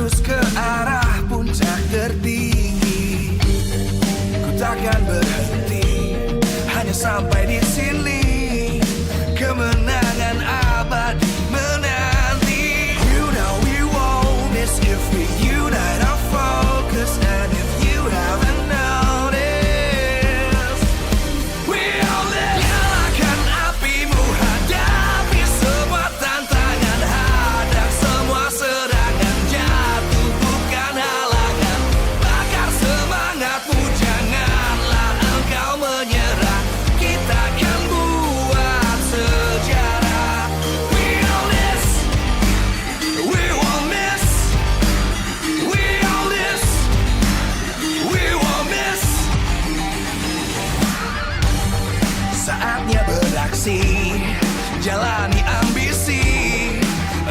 terus ke arah puncak tertinggi. Ku takkan berhenti hanya sampai di sini. Kemenangan abadi menanti. You know we won't miss if we unite our focus. And if you haven't noticed, we all live. Nyalakan apimu, hadapi semua tantangan, hadang semua serangan, jatuh bukan halangan. Bakar semangatmu, janganlah engkau menyerah. Kita akan buat sejarah. We all this, we won't miss. We all this, we won't miss. Saatnya beraksi, jalani ambisi.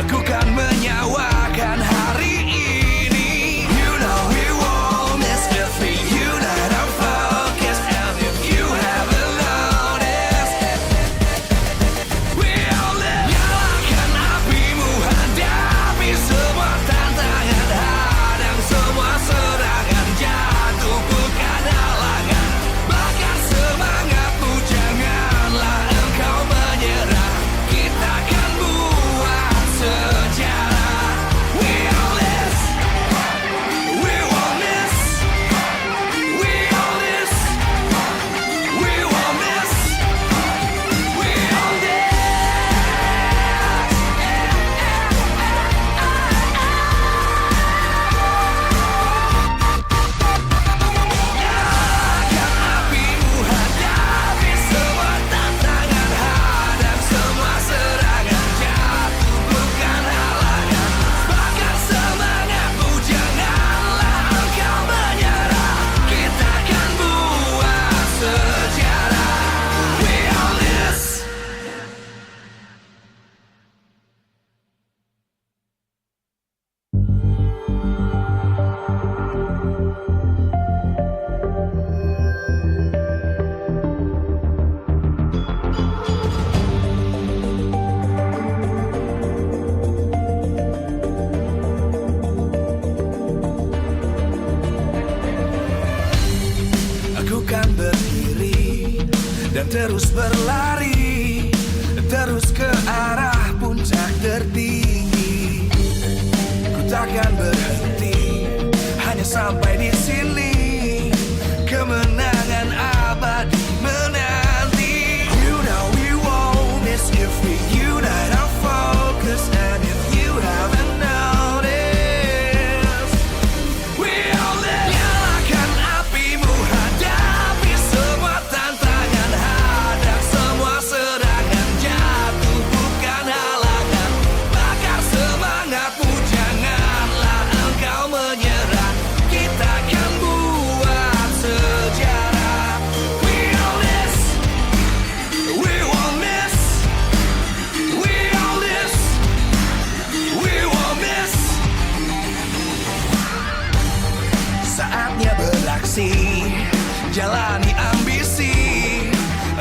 Aku kan menyawakan hari ini. You know we won't miss if we unite our focus. And if you haven't noticed, we all live. Nyalakan apimu, hadapi semua tantangan, hadang semua serangan, jatuh bukan halangan. Bakar semangatmu, janganlah engkau menyerah. Kita akan buat sejarah. We all this, we won't miss. We all this, we won't miss. We all this. Nyalakan apimu, hadapi semua tantangan, hadang semua serangan, jatuh bukan halangan. Bakar semangatmu, janganlah engkau menyerah. Kita akan buat sejarah. We all this. Aku kan berdiri dan terus berlari, terus ke arah puncak tertinggi. Ku takkan berhenti hanya sampai di sini. Kemenangan abadi menanti. You know we won't miss if we unite our focus. And if you haven't noticed, we all live. Nyalakan apimu, hadapi semua tantangan, hadang semua serangan, jatuh bukan halangan. Bakar semangatmu, janganlah engkau menyerah. Kita akan buat sejarah. We all this, we won't miss. We all this, we won't miss. Saatnya beraksi, jalani ambisi.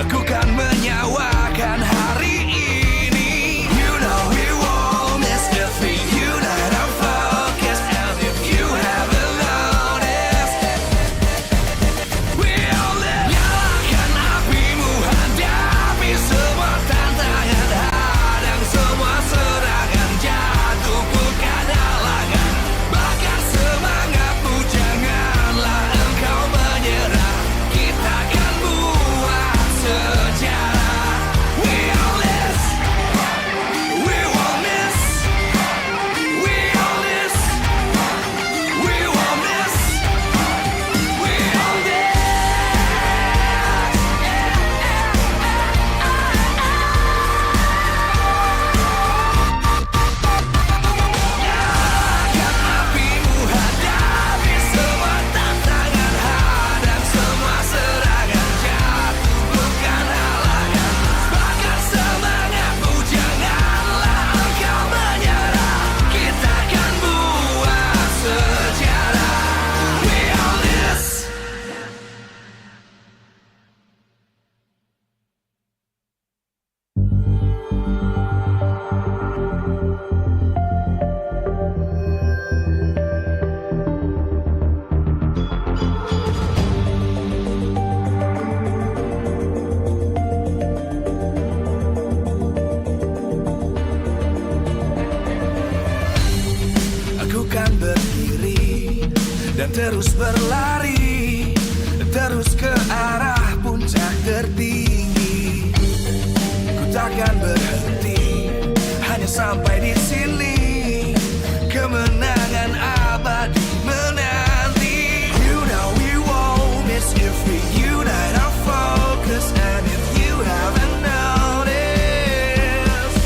Aku kan menyawakan hari ini. You know we won't miss if we unite our focus. And if you haven't noticed, we all live. Nyalakan apimu, hadapi semua tantangan, hadang semua serangan, jatuh bukan halangan. Bakar semangatmu, janganlah engkau menyerah. Kita dan terus berlari, terus ke arah puncak tertinggi. Ku takkan berhenti, hanya sampai di sini. Kemenangan abadi menanti. You know we won't miss if we unite our focus. And if you haven't noticed,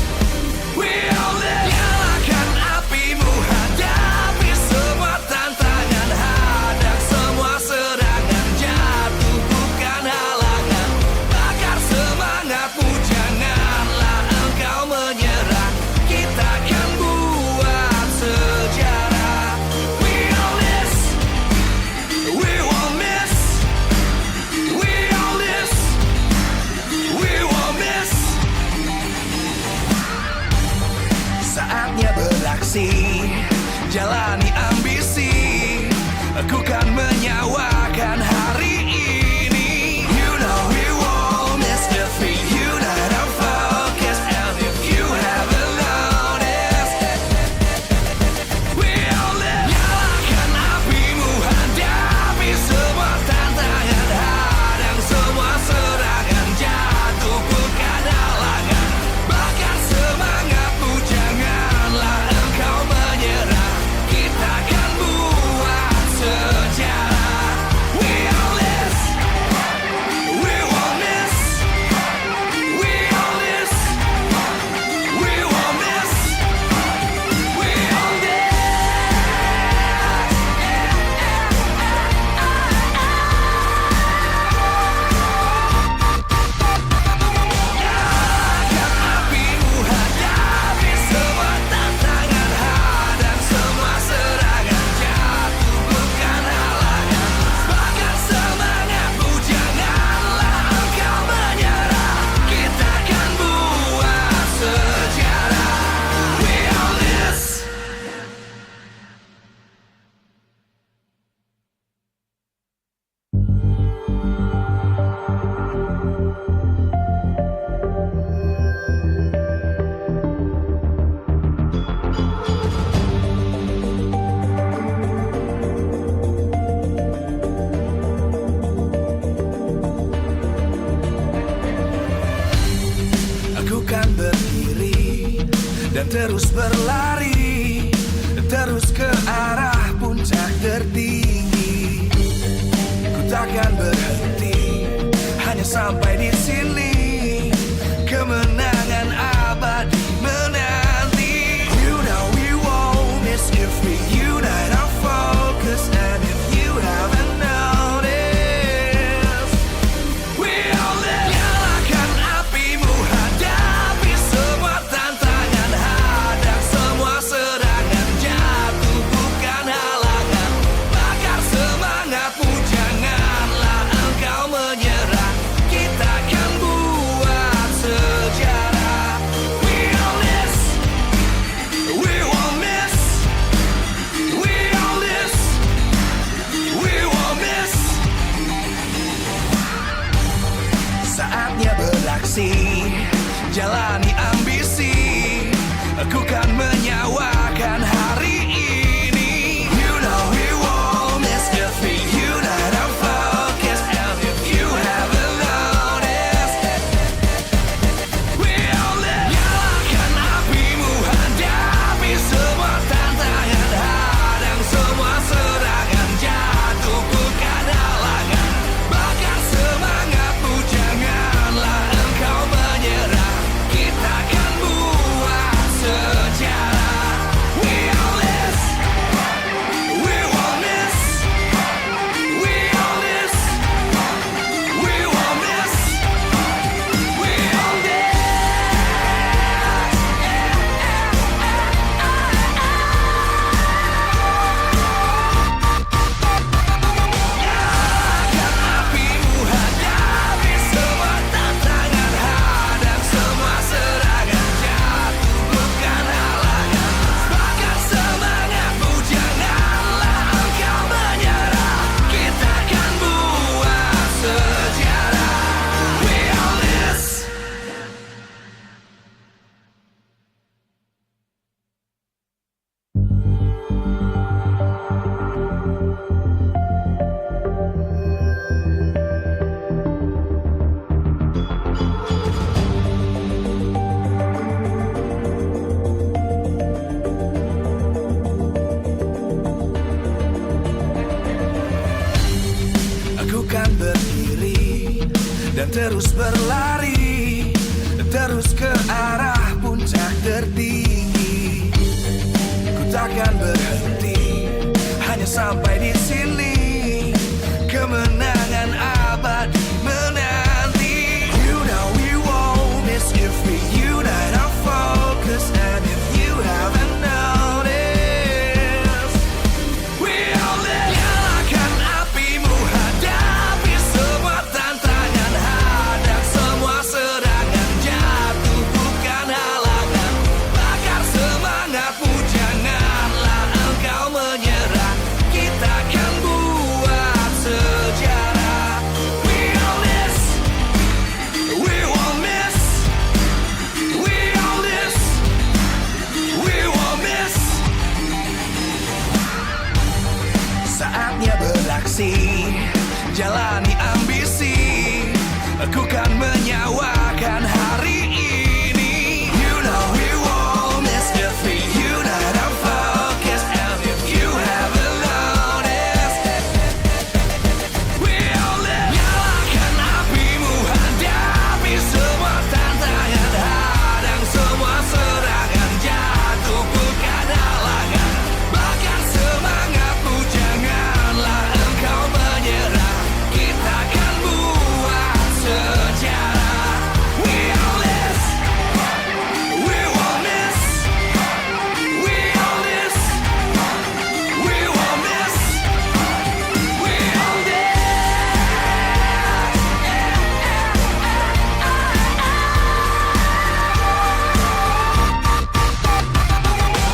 we'll live. Nyalakan apimu, hadapi semua tantangan, hadang semua serangan, jatuh bukan halangan. Bakar semangatmu, janganlah engkau menyerah. Kita akan buat sejarah. We all this, we won't miss. We all this, we won't miss. Saatnya beraksi, jalani ambisi. Aku kan menyawakan hari ini. You know we won't miss if we unite our focus. And if you haven't noticed, we all live. Nyalakan apimu, hadapi semua tantangan, hadang semua serangan, jatuh bukan halangan. Bakar semangatmu, janganlah engkau menyerah. Kita akan buat sejarah. We all this, we won't miss. We all this, we won't miss. We all this. Nyalakan apimu, hadapi semua tantangan, hadang semua serangan, jatuh bukan halangan. Bakar semangatmu, janganlah engkau menyerah. Kita akan buat sejarah. We all this. Aku kan berdiri dan terus berlari, terus ke arah puncak tertinggi. Ku takkan berhenti, hanya sampai di sini. Kemenangan abadi menanti. You know we won't miss if we unite our focus. And if you haven't noticed, we all live. Nyalakan apimu, hadapi semua tantangan, hadang semua kan berdiri dan terus berlari, terus ke arah puncak tertinggi. Ku takkan berhenti, hanya sampai di sini. Kemenangan abadi menanti. You know we won't miss if we unite our focus. And if you haven't noticed, we all live. Nyalakan apimu, hadapi semua tantangan, hadang semua serangan, jatuh bukan halangan. Bakar semangatmu, janganlah engkau menyerah. Kita akan buat sejarah. We all this, we won't miss. We all this, we won't miss. Saatnya beraksi, jalani ambisi. Aku kan menyawakan hari ini. You know we won't miss if we unite our focus. And if you haven't noticed, we all live. Nyalakan apimu, hadapi semua tantangan, hadang semua serangan, jatuh bukan halangan. Bakar semangatmu, janganlah engkau menyerah. Kita akan buat sejarah. We all this, we won't miss. We all this, we won't miss. We all this.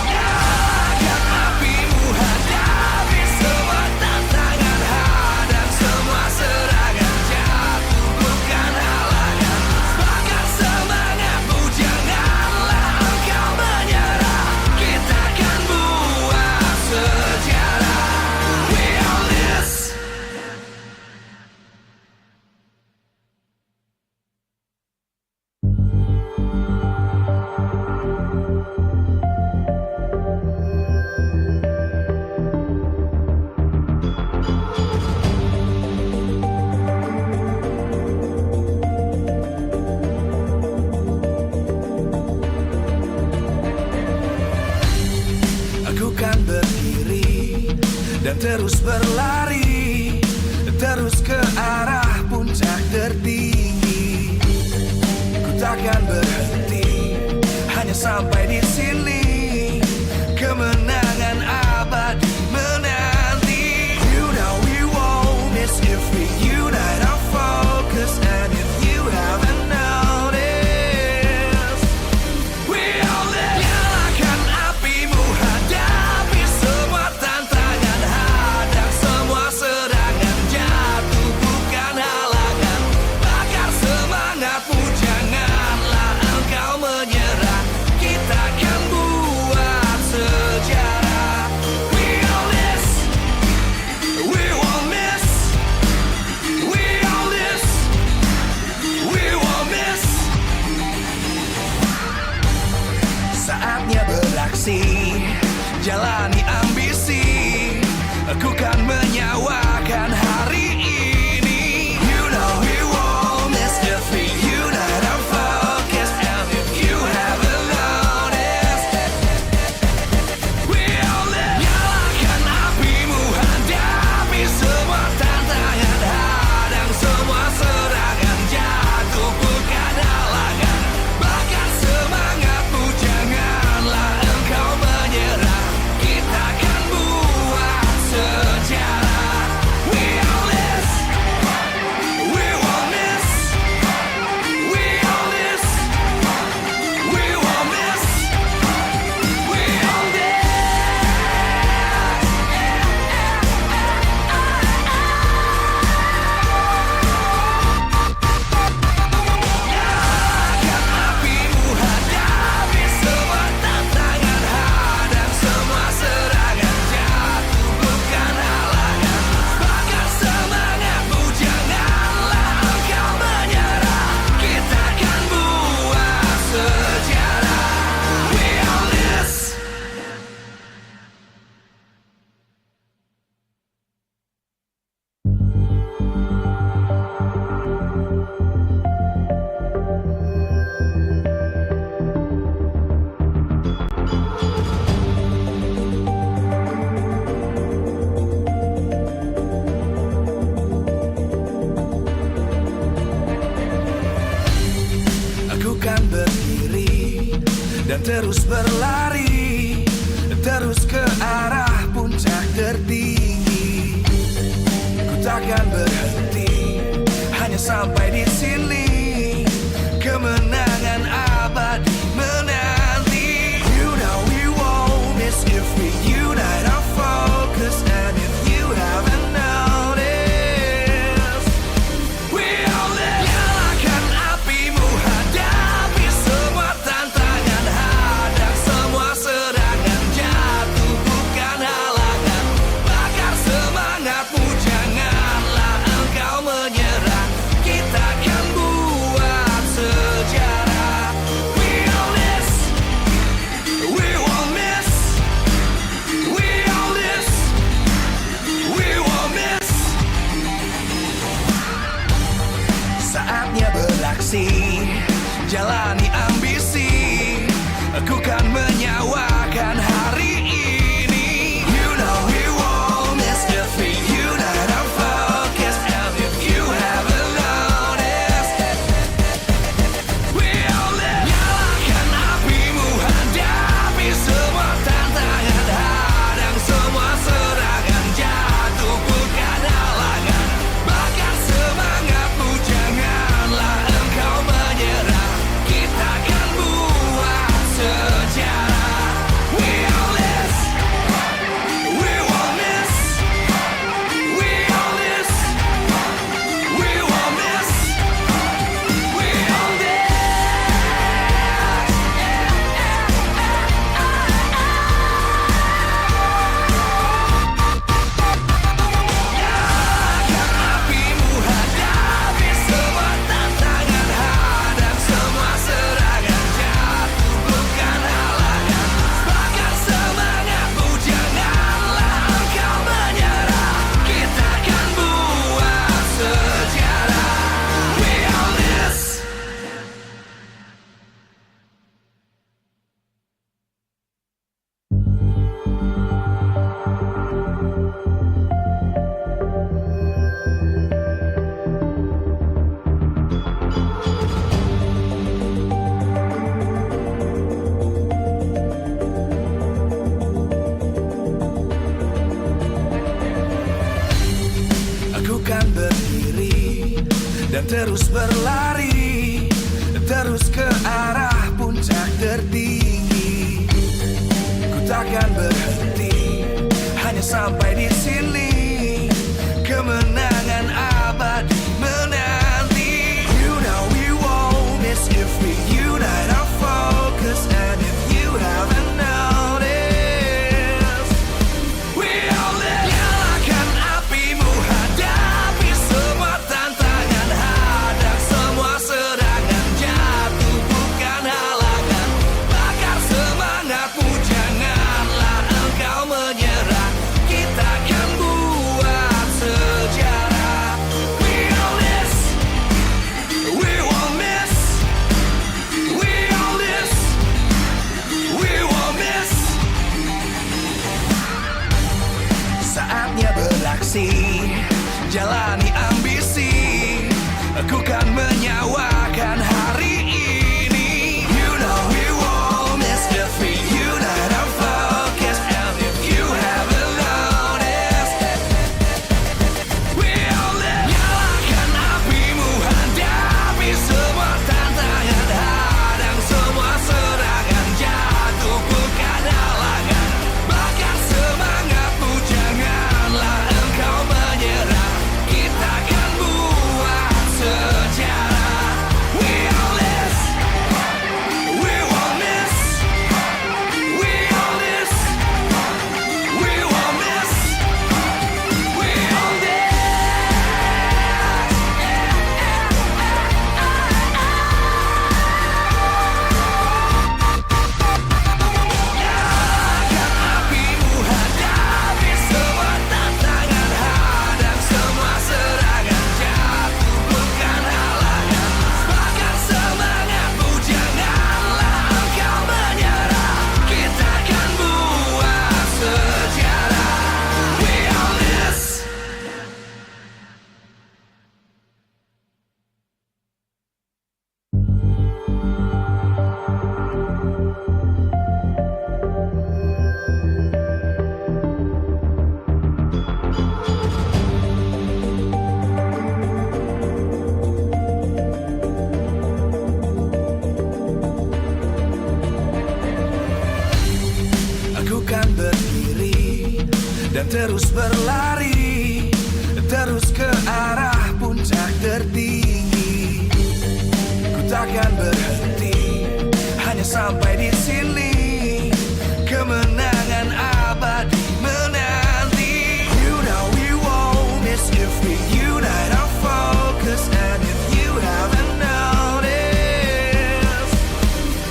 Nyalakan apimu, hadapi semua tantangan, hadang semua serangan, jatuh bukan halangan. Bakar semangatmu, janganlah engkau menyerah. Kita akan buat sejarah. We all this. Aku kan berdiri dan terus berlari, terus ke arah puncak tertinggi. Ku takkan berhenti, hanya sampai di sini. Kemenangan abadi menanti. You know we won't miss if we unite our focus. And if you haven't noticed, we all live. Nyalakan apimu, hadapi semua tantangan, hadang semua serangan, jatuh bukan halangan. Bakar semangatmu, janganlah engkau menyerah. Kita akan buat terus berlari, terus ke arah puncak tertinggi. Ku takkan berhenti, hanya sampai di sini. Kemenangan abadi menanti. You know we won't miss if we unite our focus. And if you haven't noticed, we only nyalakan apimu, hadapi semua tantangan, hadang semua serangan, jatuh bukan halangan. Bakar semangatmu, janganlah engkau menyerah. Kita akan buat sejarah. We all this, we won't miss. We all this, we won't miss. Saatnya beraksi, jalani ambisi. Aku kan menyawakan hari ini. You know we won't miss if we unite our focus. And if you haven't noticed, we only nyalakan apimu, hadapi semua tantangan, hadang semua serangan, jatuh bukan halangan. Bakar semangatmu, janganlah engkau menyerah. Kita akan buat sejarah. We all this, we won't miss. We all this, we won't miss. We all this. Nyalakan apimu, hadapi semua tantangan, hadang semua serangan, jatuh bukan halangan. Bakar semangatmu, janganlah engkau menyerah. Kita akan buat sejarah. We all this. Aku kan berdiri dan terus berlari, terus ke arah puncak tertinggi. Ku takkan berhenti, hanya sampai di sini. Kemenangan abadi menanti. You know we won't miss if we unite our focus. And if you haven't noticed, we only nyalakan apimu, hadapi semua tantangan, hadang semua serangan, jatuh bukan halangan. Bakar semangatmu, janganlah engkau menyerah. Kita akan buat sejarah. We all this, we won't miss. We all this, we won't miss. Saatnya beraksi, jalani ambisi. Aku kan menyawakan hari ini. You know we won't miss if we unite our focus. And if you haven't noticed, we only nyalakan apimu, hadapi semua tantangan, hadang semua serangan, jatuh bukan halangan. Bakar semangatmu, janganlah engkau menyerah. Kita akan buat sejarah. terus berlari, terus ke arah puncak tertinggi. Ku takkan berhenti, hanya sampai di sini. Kemenangan abadi menanti. You know we won't miss if we unite our focus. And if you haven't noticed,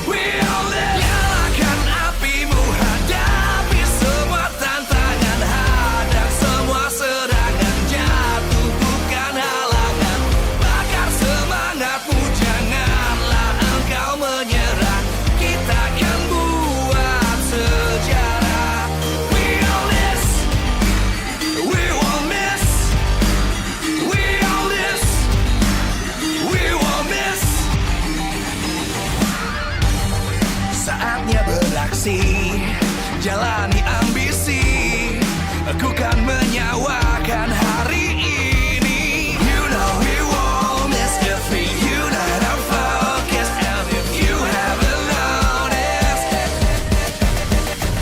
we all live. Nyalakan apimu, hadapi semua tantangan, hadang semua serangan, jatuh bukan halangan. Bakar semangatmu, janganlah engkau menyerah. Kita akan buat sejarah. We all this, we won't miss. We all this, we won't miss. Saatnya beraksi, jalani ambisi. Aku kan menyawakan hari ini. You know we won't miss if we unite our focus. And if you haven't noticed,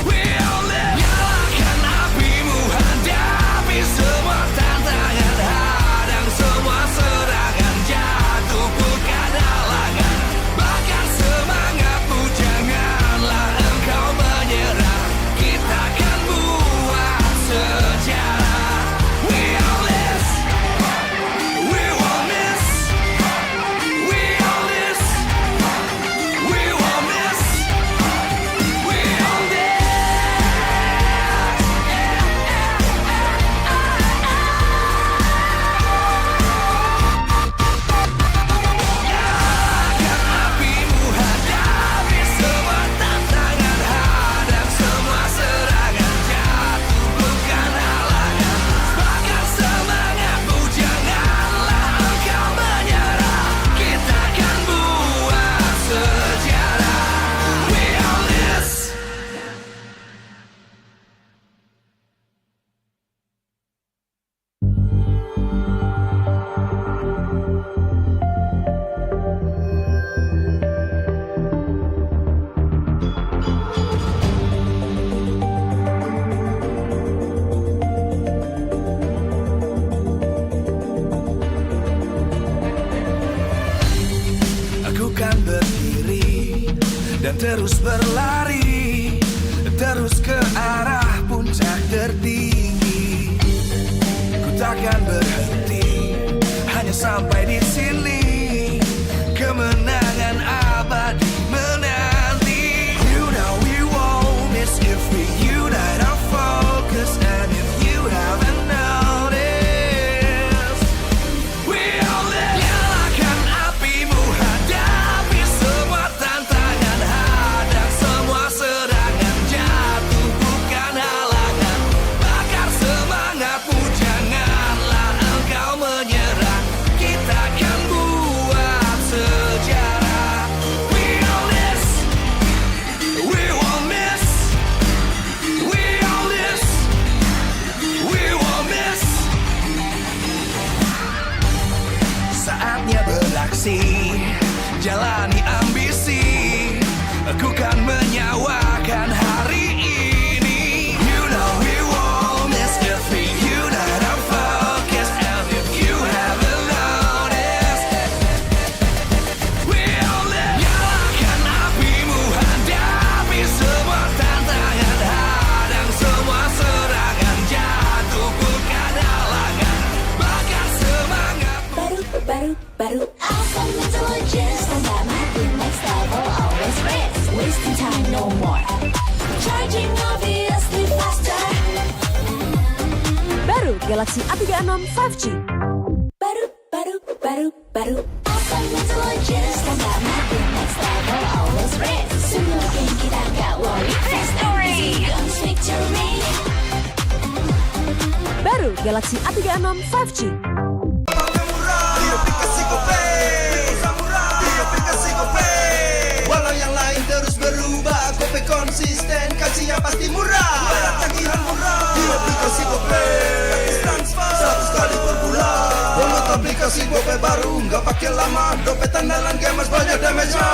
we all live. Nyalakan apimu, hadapi semua tantangan, hadang semua serangan, jatuh bukan halangan. Bakar semangatmu, janganlah engkau menyerah. Kita akan buat sejarah. We all this, we won't miss. We all this, we won't miss. We all this. Nyalakan apimu, hadapi semua tantangan, hadang semua serangan, jatuh bukan halangan. Bakar semangatmu, janganlah engkau menyerah. Kita akan buat sejarah. We all this. Aku kan berdiri dan terus berlari, terus ke arah puncak tertinggi. Ku takkan berhenti, hanya sampai di sini. Kemenangan abadi menanti. You know we won't miss if we unite our focus. And if you haven't noticed, we all live. Nyalakan apimu, hadapi semua tantangan, hadang semua serangan, jatuh bukan halangan. Bakar semangatmu, janganlah engkau menyerah. Kita akan buat sejarah. We all this, we won't miss. We all this, we won't miss. Saatnya beraksi, jalani ambisi. Aku kan menyawakan hari ini. You know we won't miss if we unite our focus. And if you haven't noticed, we all live. Nyalakan apimu, hadapi semua tantangan, hadang semua serangan, jatuh bukan halangan. Bakar semangat. Baru awesome intelligence. Stand by my team, next level, always race. Wasting time, no more. Charging obviously faster. Baru Galaxy A36 5G. Baru awesome intelligence. Stand by my team, next level, always race. Semua game kita gak worry. Fast and busy, guns victory. Baru Galaxy A36 5G. Walau yang lain terus berubah, Gope konsisten, kasih yang pasti murah. Bayar tagihan murah di aplikasi Gope, gratis transfer 100 kali per bulan. Download aplikasi Gope baru, nggak pakai lama. Dompet andalan gamers banyak damage-nya.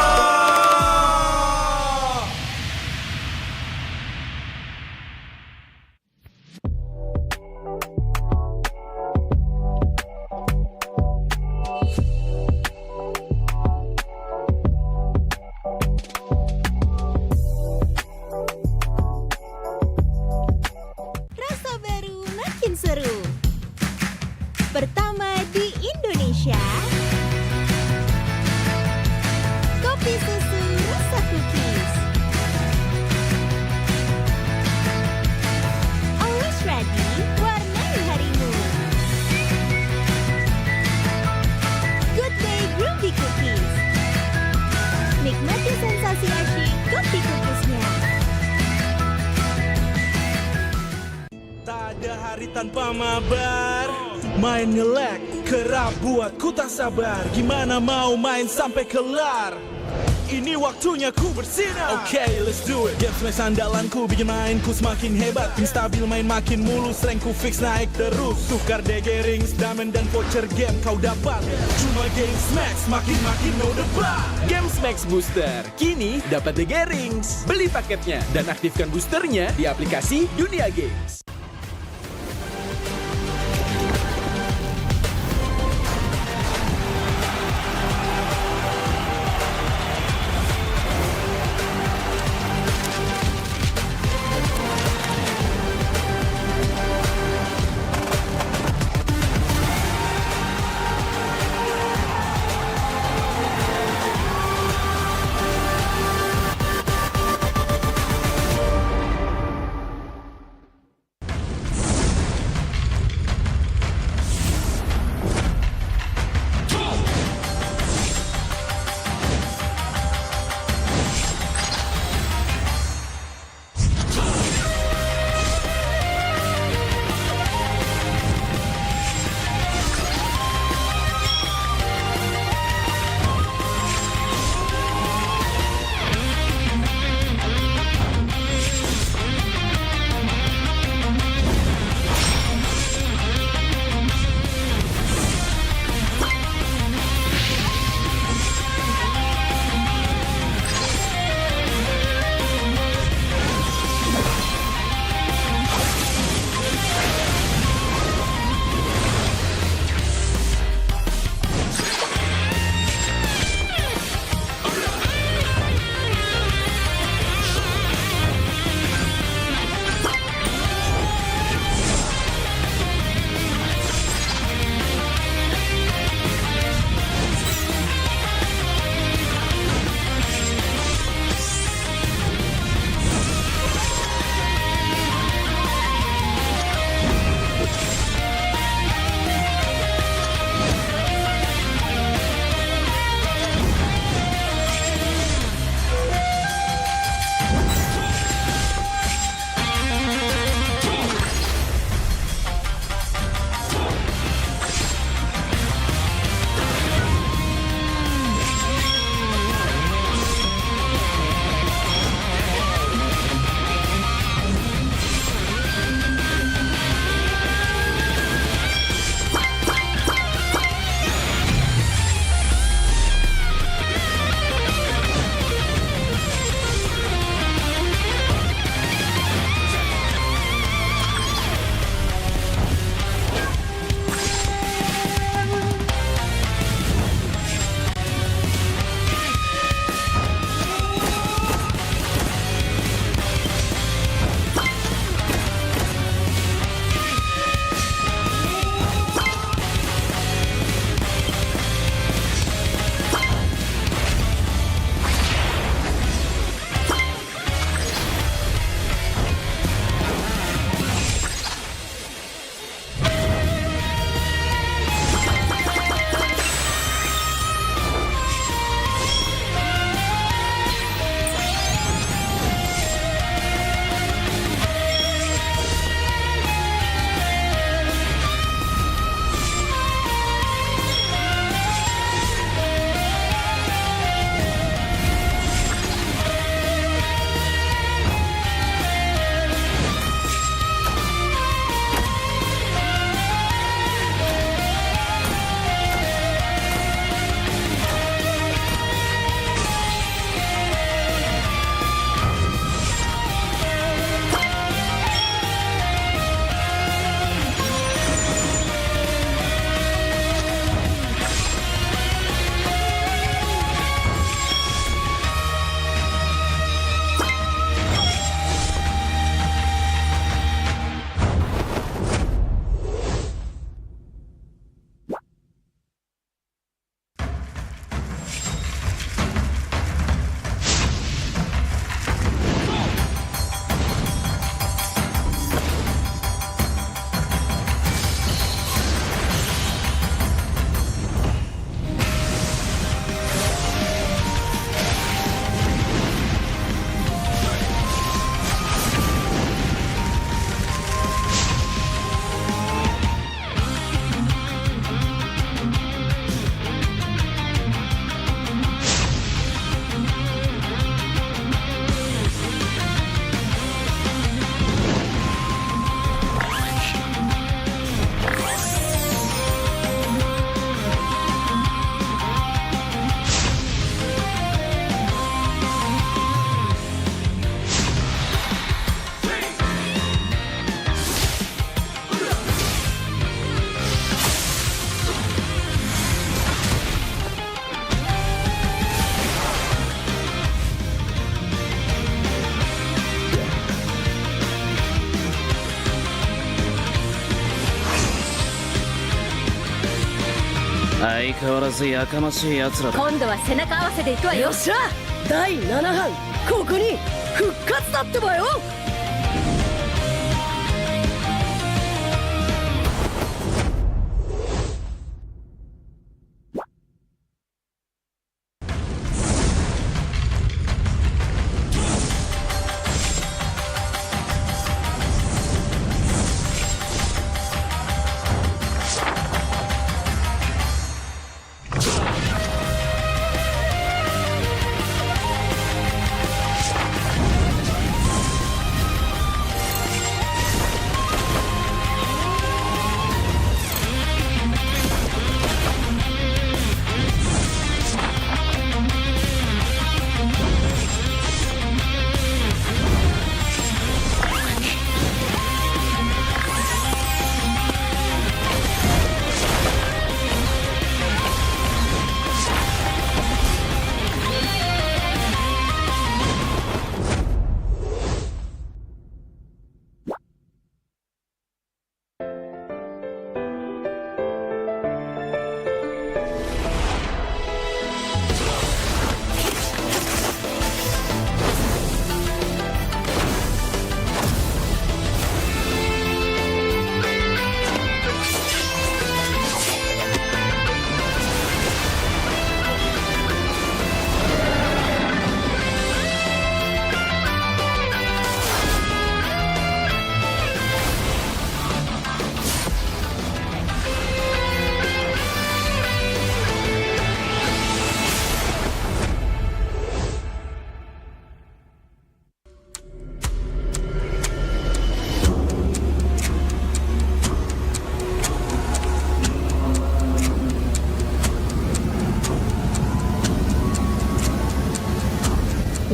tanpa mabar. Main ngelek, kerap buatku tak sabar. Gimana mau main sampai kelar? Ini waktunya ku bersinar. Okay, let's do it. Game smash andalanku bikin mainku semakin hebat. Ping stabil main makin mulus, rankku fix naik terus. Tukar DG rings, diamond dan voucher game kau dapat. Cuma game smash, makin no debat. Games Max Booster, kini dapat DG Rings. Beli paketnya dan aktifkan boosternya di aplikasi Dunia Games. 相変わらずやかましい奴らだ。今度は背中合わせでいくわよ。よっしゃ第7班ここに復活だってばよ。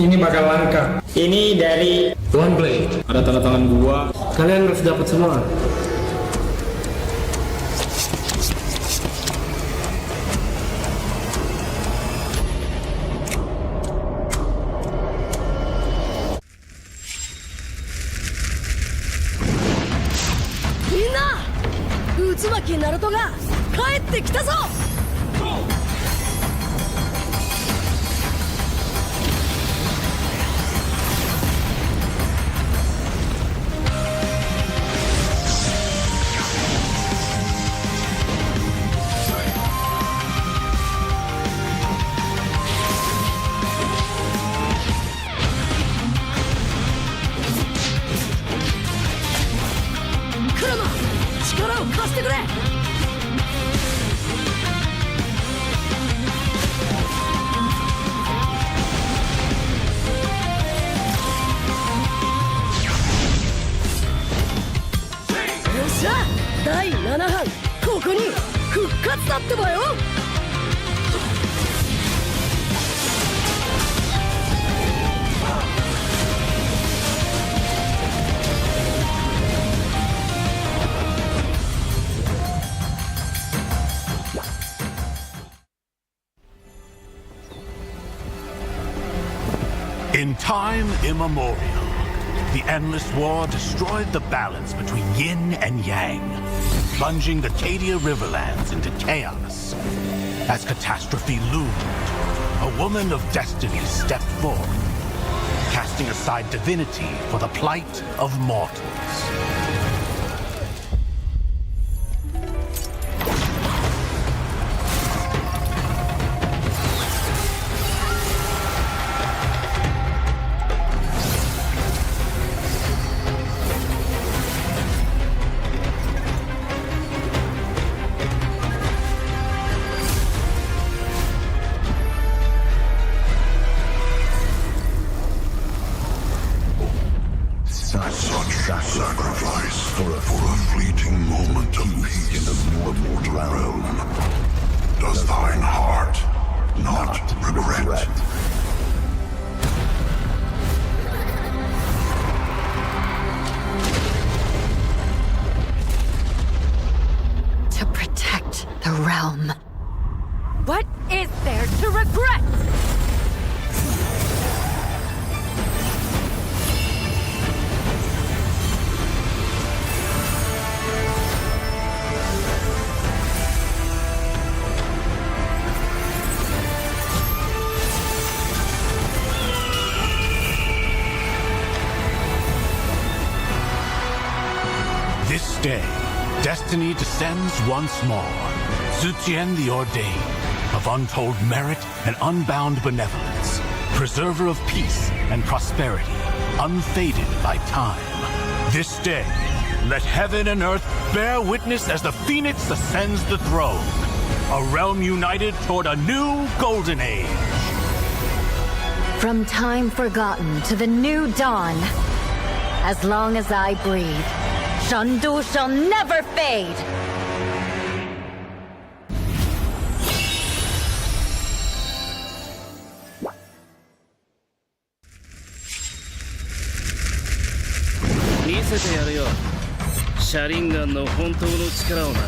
Ini bakal langka. Ini dari One Play. Ada tanda tangan gua. Kalian harus dapat semua. Minna! 渦巻きナルトが帰ってきたぞ。クラマ力を貸してくれ。よっしゃ第7班ここに復活だってばよ。In time immemorial, the endless war destroyed the balance between yin and yang, plunging the Cadia Riverlands into chaos. As catastrophe loomed, a woman of destiny stepped forth, casting aside divinity for the plight of mortals. Sacrifice for a fleeting moment of peace in the mortal realm. Does thine heart not regret? To protect the realm. What is there to regret? destiny descends once more. Zutian the Ordained, of untold merit and unbound benevolence, preserver of peace and prosperity, unfaded by time. This day, let heaven and earth bear witness as the Phoenix ascends the throne. A realm united toward a new golden age. From time forgotten to the new dawn, as long as I breathe, Shandu shall never fade! Misete yaru yo. Sharingan no hontou no chikara o na.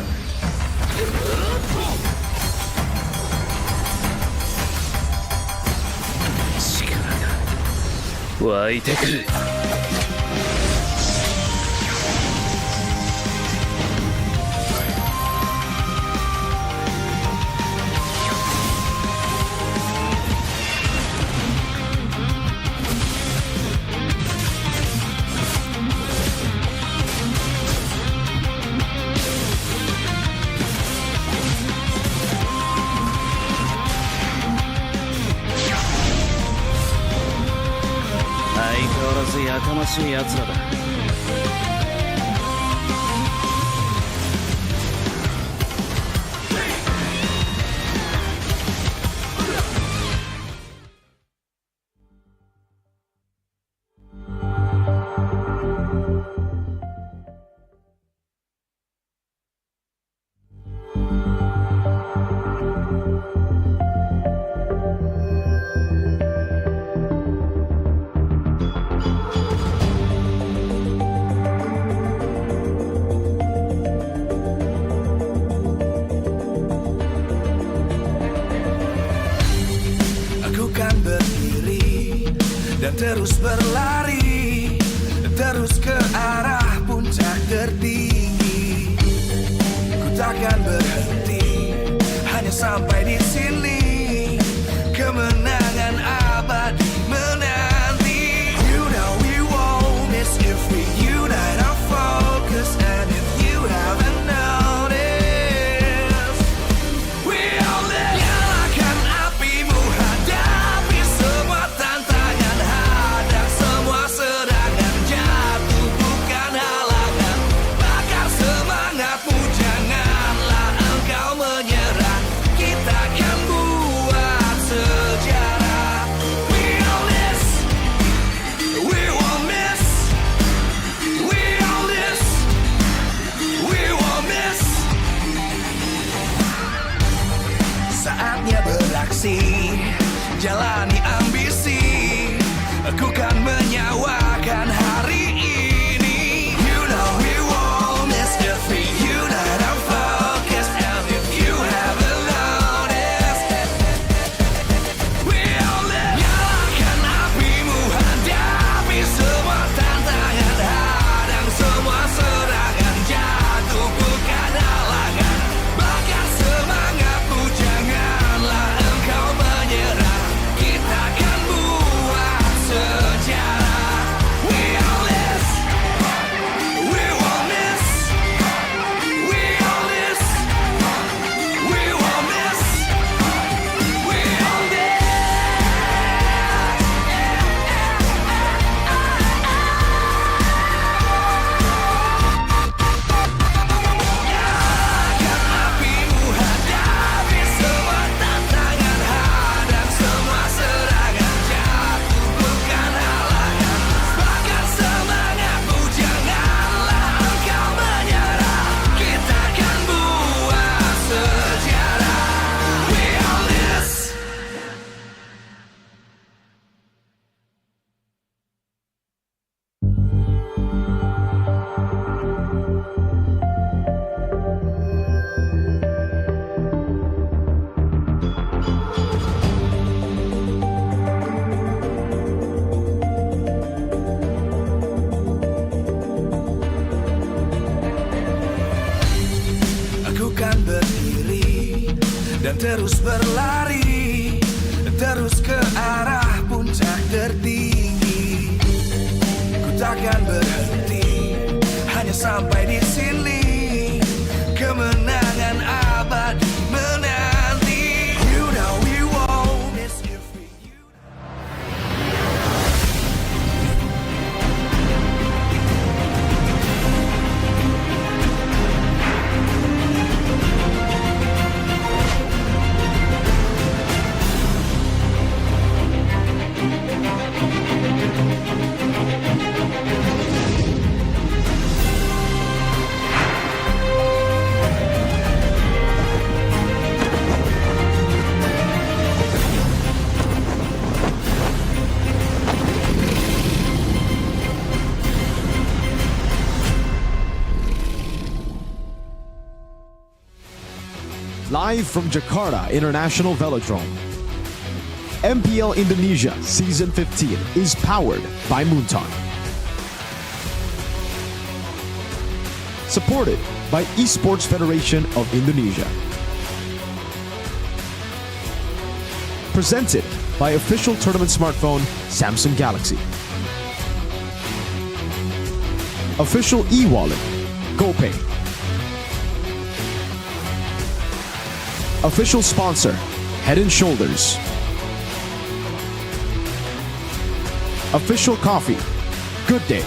湧いてくる。やかましい奴らだ。Dan terus berlari, terus ke arah puncak tertinggi. Ku takkan berhenti, hanya sampai di sini. Kemenangan abadi menanti. You know we won't miss if we unite our focus. And if you haven't noticed, we all live. Nyalakan apimu, hadapi semua tantangan. Hadang semua serangan, jatuh bukan halangan. Bakar semangatmu, janganlah engkau menyerah. Kita akan buat sejarah. We all this, we won't miss. We all this, we won't miss. Saatnya beraksi, jalani ambisi. Aku kan menyawakan hari ini. You know we won't miss if we unite our focus. And if you haven't noticed, we all live. Nyalakan apimu, hadapi semua tantangan. Hadang semua serangan, jatuh bukan halangan. Bakar semangatmu, janganlah engkau menyerah. Kita akan buat sejarah. We all this, we won't miss. We all this, we won't miss. We all this. Nyalakan apimu, hadapi semua tantangan. Hadang semua serangan, jatuh bukan halangan. Bakar semangatmu, janganlah engkau menyerah. Kita akan buat sejarah. We all this. Aku kan berdiri dan terus berlari, terus ke arah puncak tertinggi. Ku takkan berhenti, hanya sampai di sini. live from Jakarta International Velodrome. MPL Indonesia Season 15 is powered by Moonton. Supported by Esports Federation of Indonesia. Presented by official tournament smartphone Samsung Galaxy. Official e-wallet GoPay. Official sponsor Head & Shoulders. Official coffee Good Day.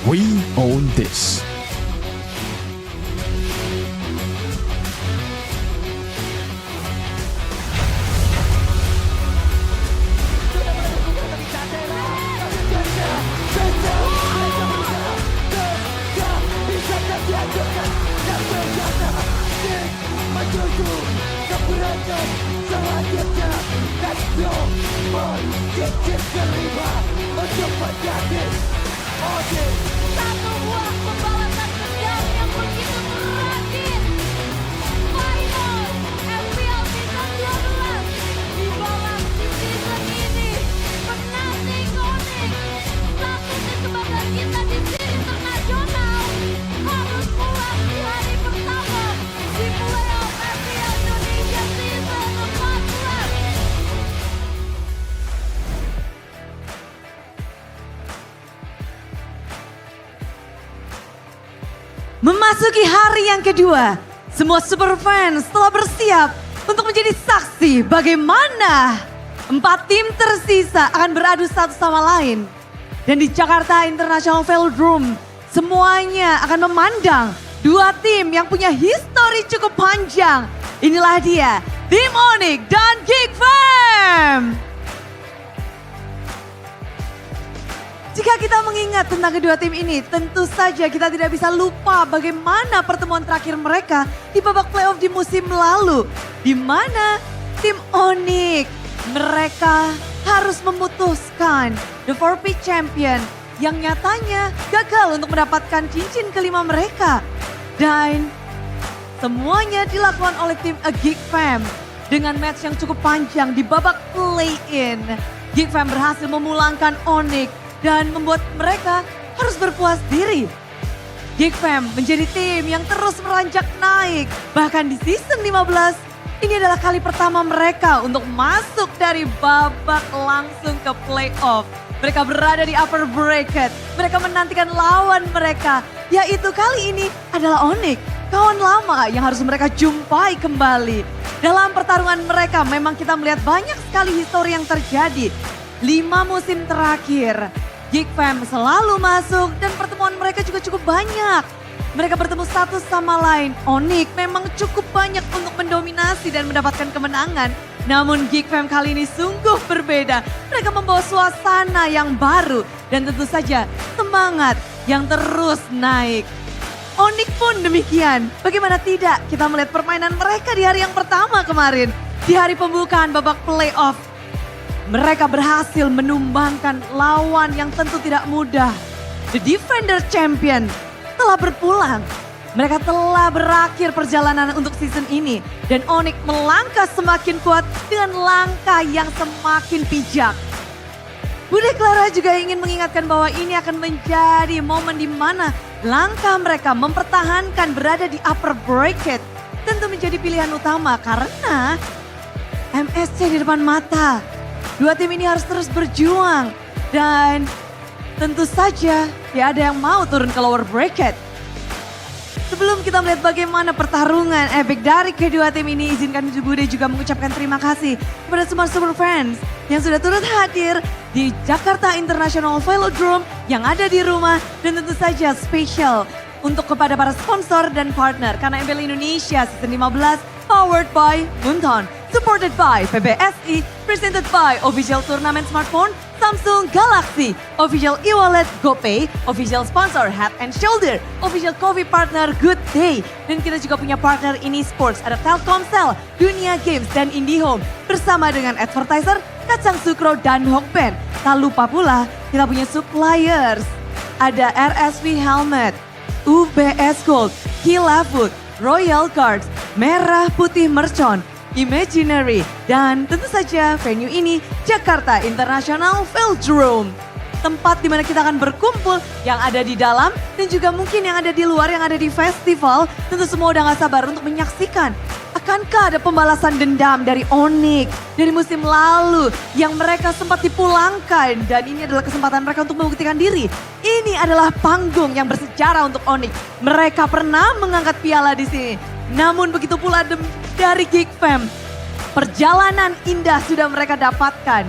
We own this. Satu buah pembalasan dendam yang begitu tragis. Final MPL Season 12 dibalas di season ini. Penanti Onyx, satu tim kebanggaan kita di sini internasional, harus pulang di hari pertama di playoff MPL Indonesia Season 14. Memasuki hari yang kedua, semua super fans telah bersiap untuk menjadi saksi bagaimana 4 tim tersisa akan beradu satu sama lain. Dan di Jakarta International Velodrome, semuanya akan memandang 2 tim yang punya histori cukup panjang. Inilah dia, tim Onyx dan Geek Fam. Jika kita mengingat tentang kedua tim ini, tentu saja kita tidak bisa lupa bagaimana pertemuan terakhir mereka di babak playoff di musim lalu. Di mana tim Onyx, mereka harus memutuskan The 4P Champion yang nyatanya gagal untuk mendapatkan cincin kelima mereka. Dan semuanya dilakukan oleh tim Geek Fam dengan match yang cukup panjang di babak play-in. Geek Fam berhasil memulangkan Onyx dan membuat mereka harus berpuas diri. Geek Fam menjadi tim yang terus meranjak naik. Bahkan di season 15, ini adalah kali pertama mereka untuk masuk dari babak langsung ke playoff. Mereka berada di upper bracket. Mereka menantikan lawan mereka, yaitu kali ini adalah Onyx, kawan lama yang harus mereka jumpai kembali. Dalam pertarungan mereka memang kita melihat banyak sekali histori yang terjadi. 5 musim terakhir, Geek Fam selalu masuk dan pertemuan mereka juga cukup banyak. Mereka bertemu satu sama lain. Onyx memang cukup banyak untuk mendominasi dan mendapatkan kemenangan. Namun Geek Fam kali ini sungguh berbeda. Mereka membawa suasana yang baru dan tentu saja semangat yang terus naik. Onyx pun demikian. Bagaimana tidak kita melihat permainan mereka di hari yang pertama kemarin. Di hari pembukaan babak playoff. Mereka berhasil menumbangkan lawan yang tentu tidak mudah. The Defender Champion telah berpulang. Mereka telah berakhir perjalanan untuk season ini. Dan Onyx melangkah semakin kuat dengan langkah yang semakin bijak. Bude Clara juga ingin mengingatkan bahwa ini akan menjadi momen di mana langkah mereka mempertahankan berada di upper bracket tentu menjadi pilihan utama karena MSC di depan mata. 2 tim ini harus terus berjuang dan tentu saja tidak ada yang mau turun ke lower bracket. Sebelum kita melihat bagaimana pertarungan epic dari kedua tim ini, izinkan Bude juga mengucapkan terima kasih kepada semua super fans yang sudah turut hadir di Jakarta International Velodrome yang ada di rumah dan tentu saja spesial untuk kepada para sponsor dan partner karena MPL Indonesia Season 15 powered by Moonton. Supported by PBSI, presented by official turnamen smartphone Samsung Galaxy, official e-wallet GoPay, official sponsor Head & Shoulder, official coffee partner Good Day. Dan kita juga punya partner ini sports, ada Telkomsel, Dunia Games, dan IndiHome. Bersama dengan advertiser Kacang Sukro dan Hokben. Tak lupa pula kita punya suppliers, ada RSV Helmet, UBS Gold, Kilafood, Royal Guards, Merah Putih Mercon, Imaginary, dan tentu saja venue ini Jakarta International Velodrome. Tempat di mana kita akan berkumpul yang ada di dalam dan juga mungkin yang ada di luar, yang ada di festival. Tentu semua udah gak sabar untuk menyaksikan. Akankah ada pembalasan dendam dari Onyx dari musim lalu yang mereka sempat dipulangkan dan ini adalah kesempatan mereka untuk membuktikan diri. Ini adalah panggung yang bersejarah untuk Onyx. Mereka pernah mengangkat piala di sini. Namun begitu pula dari Geek Fam. Perjalanan indah sudah mereka dapatkan.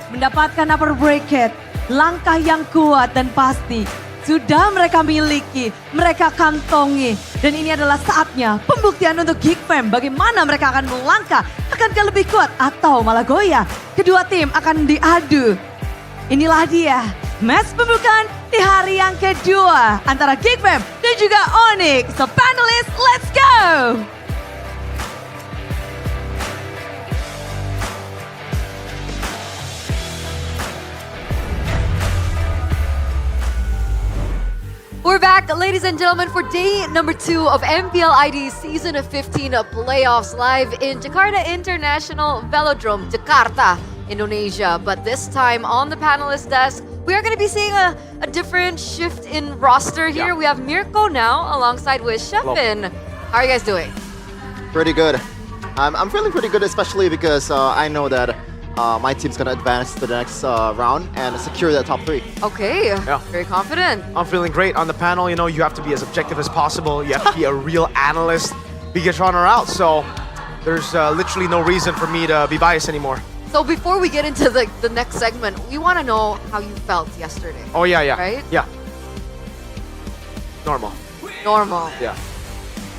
Mendapatkan upper bracket. Langkah yang kuat dan pasti sudah mereka miliki, mereka kantongi. Dan ini adalah saatnya pembuktian untuk Geek Fam bagaimana mereka akan melangkah. Akankah lebih kuat atau malah goyah? Kedua tim akan diadu. Inilah dia, match pembukaan di hari yang kedua antara Geek Fam dan juga Onyx. So panelists, let's go! We're back, ladies and gentlemen, for day number 2 of MPL ID Season 15 playoffs live in Jakarta International Velodrome, Jakarta, Indonesia. But this time on the panelist desk, we are going to be seeing a different shift in roster here. We have Mirko now alongside with Shefin. How are you guys doing? Pretty good. I'm feeling pretty good, especially because I know that my team's gonna advance to the next round and secure that top 3. Okay, very confident. I'm feeling great on the panel. You know, you have to be as objective as possible. You have to be a real analyst, Bigatron or out. So there's literally no reason for me to be biased anymore. So before we get into the next segment, we want to know how you felt yesterday. Oh yeah. Right? Yeah. Normal. Yeah.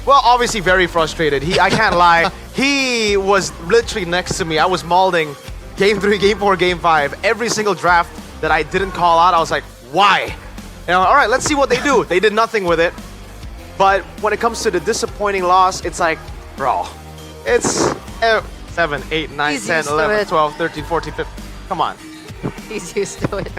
Well, obviously very frustrated. I can't lie. He was literally next to me. I was mauling Game 3, Game 4, Game 5. Every single draft that I didn't call out, I was like, why? And all right, let's see what they do. They did nothing with it. But when it comes to the disappointing loss, it's like, bro, it's 7, 8, 9, He's 10, used to 11, it. 12, 13, 14, 15. Come on. He's used to it.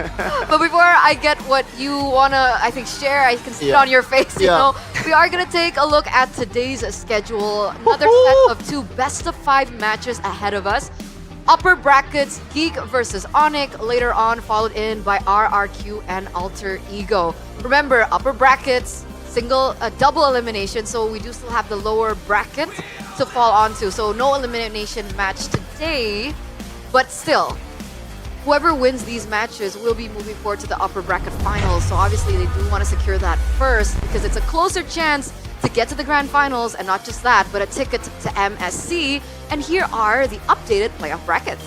But before I get what you want to, I think, share, I can see it Yeah. on your face, you Yeah. know. We are going to take a look at today's schedule. Another set of 2 best-of-5 matches ahead of us. Upper brackets, Geek versus Onyx, later on followed in by RRQ and Alter Ego. Remember, upper brackets, double elimination, so we do still have the lower bracket to fall onto. So no elimination match today, but still, whoever wins these matches will be moving forward to the upper bracket finals. So obviously they do want to secure that first because it's a closer chance to get to the grand finals, and not just that, but a ticket to MSC. And here are the updated playoff brackets.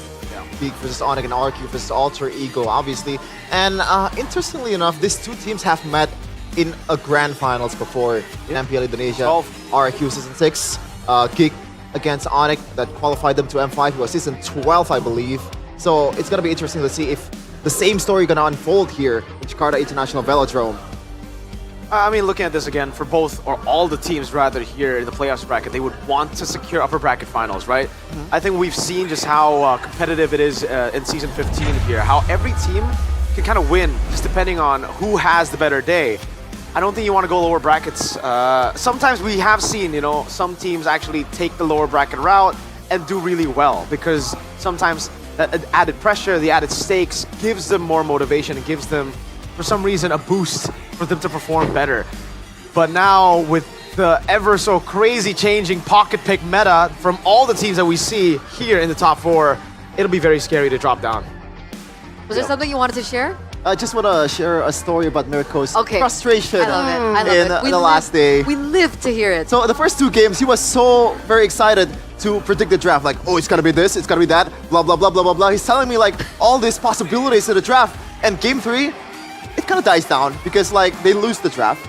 Geek versus Onyx and RQ versus Alter Ego, obviously. And interestingly enough, these 2 teams have met in a grand finals before in MPL Indonesia. RQ Season 6, Geek against Onyx that qualified them to M5. It was Season 12, I believe. So it's gonna be interesting to see if the same story gonna unfold here in Jakarta International Velodrome. I mean, looking at this again, for both, or all the teams rather, here in the playoffs bracket, they would want to secure upper bracket finals, right? I think we've seen just how competitive it is in Season 15 here, how every team can kind of win, just depending on who has the better day. I don't think you want to go lower brackets. Sometimes we have seen, you know, some teams actually take the lower bracket route and do really well, because sometimes that added pressure, the added stakes, gives them more motivation, and gives them, for some reason, a boost for them to perform better. But now with the ever so crazy changing pocket pick meta from all the teams that we see here in the top 4, it'll be very scary to drop down. Was there something you wanted to share? I just want to share a story about Mirko's frustration I love it. I love it. in the last day. We live to hear it. So the first 2 games, he was so very excited to predict the draft. Like, oh, it's gonna be this, it's gonna be that, blah, blah, blah, blah, blah, blah. He's telling me like all these possibilities in the draft. And game 3, it kind of dies down because like they lose the draft.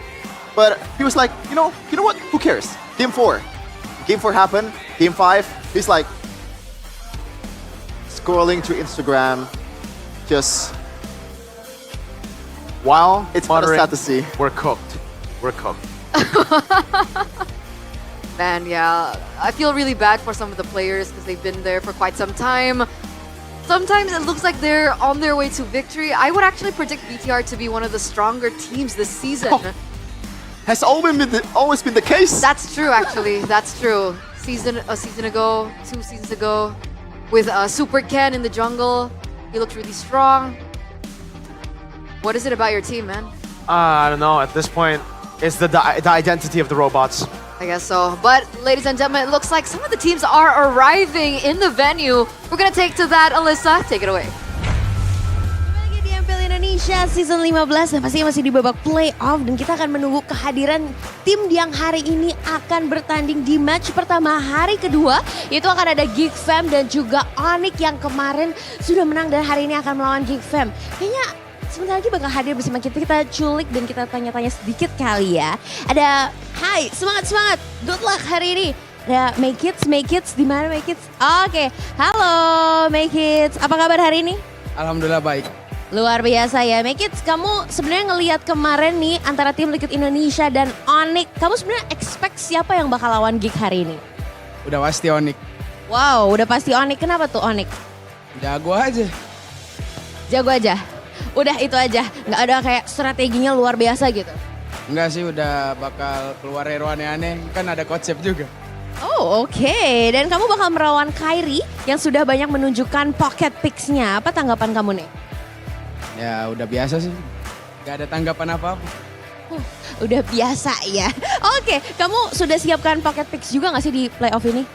But he was like, you know what? Who cares? Game 4. Game 4 happened. Game 5, he's like scrolling through Instagram, just while it's kind of sad to see. We're cooked. We're cooked. Man, yeah. I feel really bad for some of the players because they've been there for quite some time. Sometimes it looks like they're on their way to victory. I would actually predict BTR to be one of the stronger teams this season. has always been the case. That's true, actually. That's true. A season ago, 2 seasons ago, with Super Ken in the jungle, he looked really strong. What is it about your team, man? I don't know. At this point, it's the identity of the robots. I guess so. But ladies and gentlemen, it looks like some of the teams are arriving in the venue. We're gonna take to that. Alyssa, take it away. Kembali lagi di MPL Indonesia Season 15 dan pastinya masih di babak playoff. Dan kita akan menunggu kehadiran tim yang hari ini akan bertanding di match pertama hari kedua. Yaitu akan ada Geek Fam dan juga Onyx yang kemarin sudah menang dan hari ini akan melawan Geek Fam. Kayaknya sebentar lagi bakal hadir bersama kita. Kita culik dan kita tanya-tanya sedikit kali ya. Ada, hai, semangat, good luck hari ini. Ada Make Kids, di mana Make Kids? Oke, halo Make Kids, apa kabar hari ini? Alhamdulillah baik. Luar biasa ya, Make Kids. Kamu sebenarnya ngelihat kemarin nih antara tim Liquid Indonesia dan Onyx. Kamu sebenarnya expect siapa yang bakal lawan Geek hari ini? Udah pasti Onyx. Wow, udah pasti Onyx. Kenapa tuh Onyx? Jago aja. Jago aja? Udah itu aja, nggak ada kayak strateginya luar biasa gitu? Enggak sih, udah bakal keluar hero aneh-aneh, kan ada konsep juga. Oh oke. Dan kamu bakal melawan Kyrie yang sudah banyak menunjukkan pocket picks-nya. Apa tanggapan kamu nih? Ya udah biasa sih, nggak ada tanggapan apa-apa. Udah biasa ya. Oke, kamu sudah siapkan pocket picks juga nggak sih di playoff ini?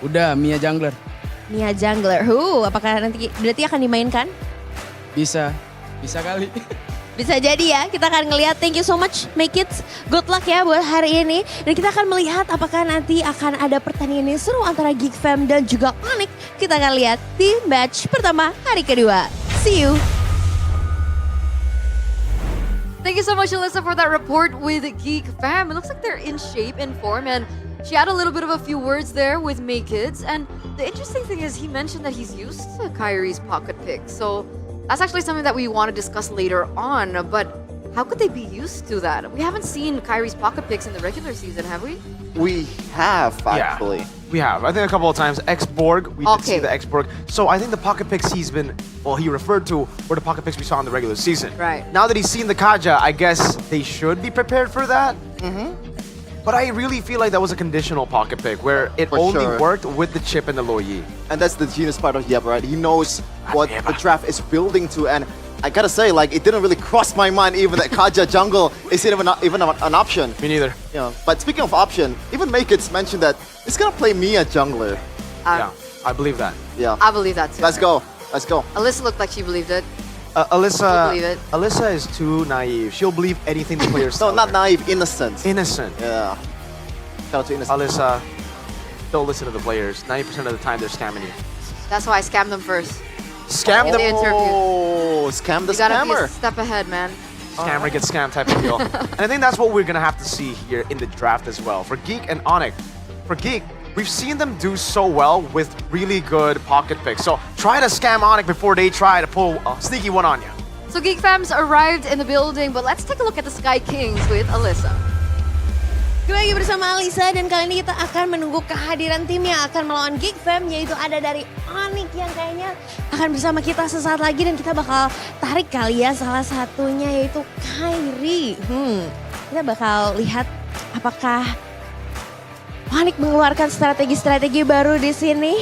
Udah, Mia Jungler. Mia Jungler, apakah nanti berarti akan dimainkan? Bisa kali. Bisa jadi ya, kita akan ngelihat. Thank you so much, Make It. Good luck ya buat hari ini. Dan kita akan melihat apakah nanti akan ada pertandingan yang seru antara Geek Fam dan juga Onyx. Kita akan lihat di match pertama hari kedua. See you. Thank you so much, Alyssa, for that report with Geek Fam. It looks like they're in shape, in form, and she had a little bit of a few words there with Make Kids. And the interesting thing is he mentioned that he's used to Kyrie's pocket pick. So that's actually something that we want to discuss later on, but how could they be used to that? We haven't seen Kyrie's pocket picks in the regular season, have we? We have, actually. Yeah, we have. I think a couple of times. X-Borg, we did see the X-Borg. So I think the pocket picks he referred to were the pocket picks we saw in the regular season. Right. Now that he's seen the Kaja, I guess they should be prepared for that. But I really feel like that was a conditional pocket pick where it only worked with the chip and the Lo Yi. And that's the genius part of Yeb, right? He knows what the draft is building to, and I gotta say, like, it didn't really cross my mind even that Kaja jungle is even an option. Me neither. Yeah. But speaking of option, even Make It mentioned that he's gonna play Mia jungler. Yeah, I believe that. Yeah. I believe that too. Let's go. Alyssa looked like she believed it. Alyssa is too naive. She'll believe anything the players tell No, not her. naive, innocent. Innocent. Yeah. Shout out to innocent. Alyssa, don't listen to the players. 90% of the time they're scamming you. That's why I scammed them first. Scam in them? the interview. Oh, scam the You gotta be scammer. a step ahead, man. Scammer gets scammed type of deal. And I think that's what we're gonna have to see here in the draft as well. For Geek and Onyx. For Geek, we've seen them do so well with really good pocket picks. So try to scam Onyx before they try to pull a sneaky one on you. So Geek Fams arrived in the building, but let's take a look at the Sky Kings with Alyssa. Kembali lagi bersama Alisa dan kali ini kita akan menunggu kehadiran tim yang akan melawan Geek Fam, yaitu ada dari Onyx yang kayaknya akan bersama kita sesaat lagi dan kita bakal tarik kali ya salah satunya yaitu Kyrie. Kita bakal lihat apakah Onyx mengeluarkan strategi-strategi baru di sini.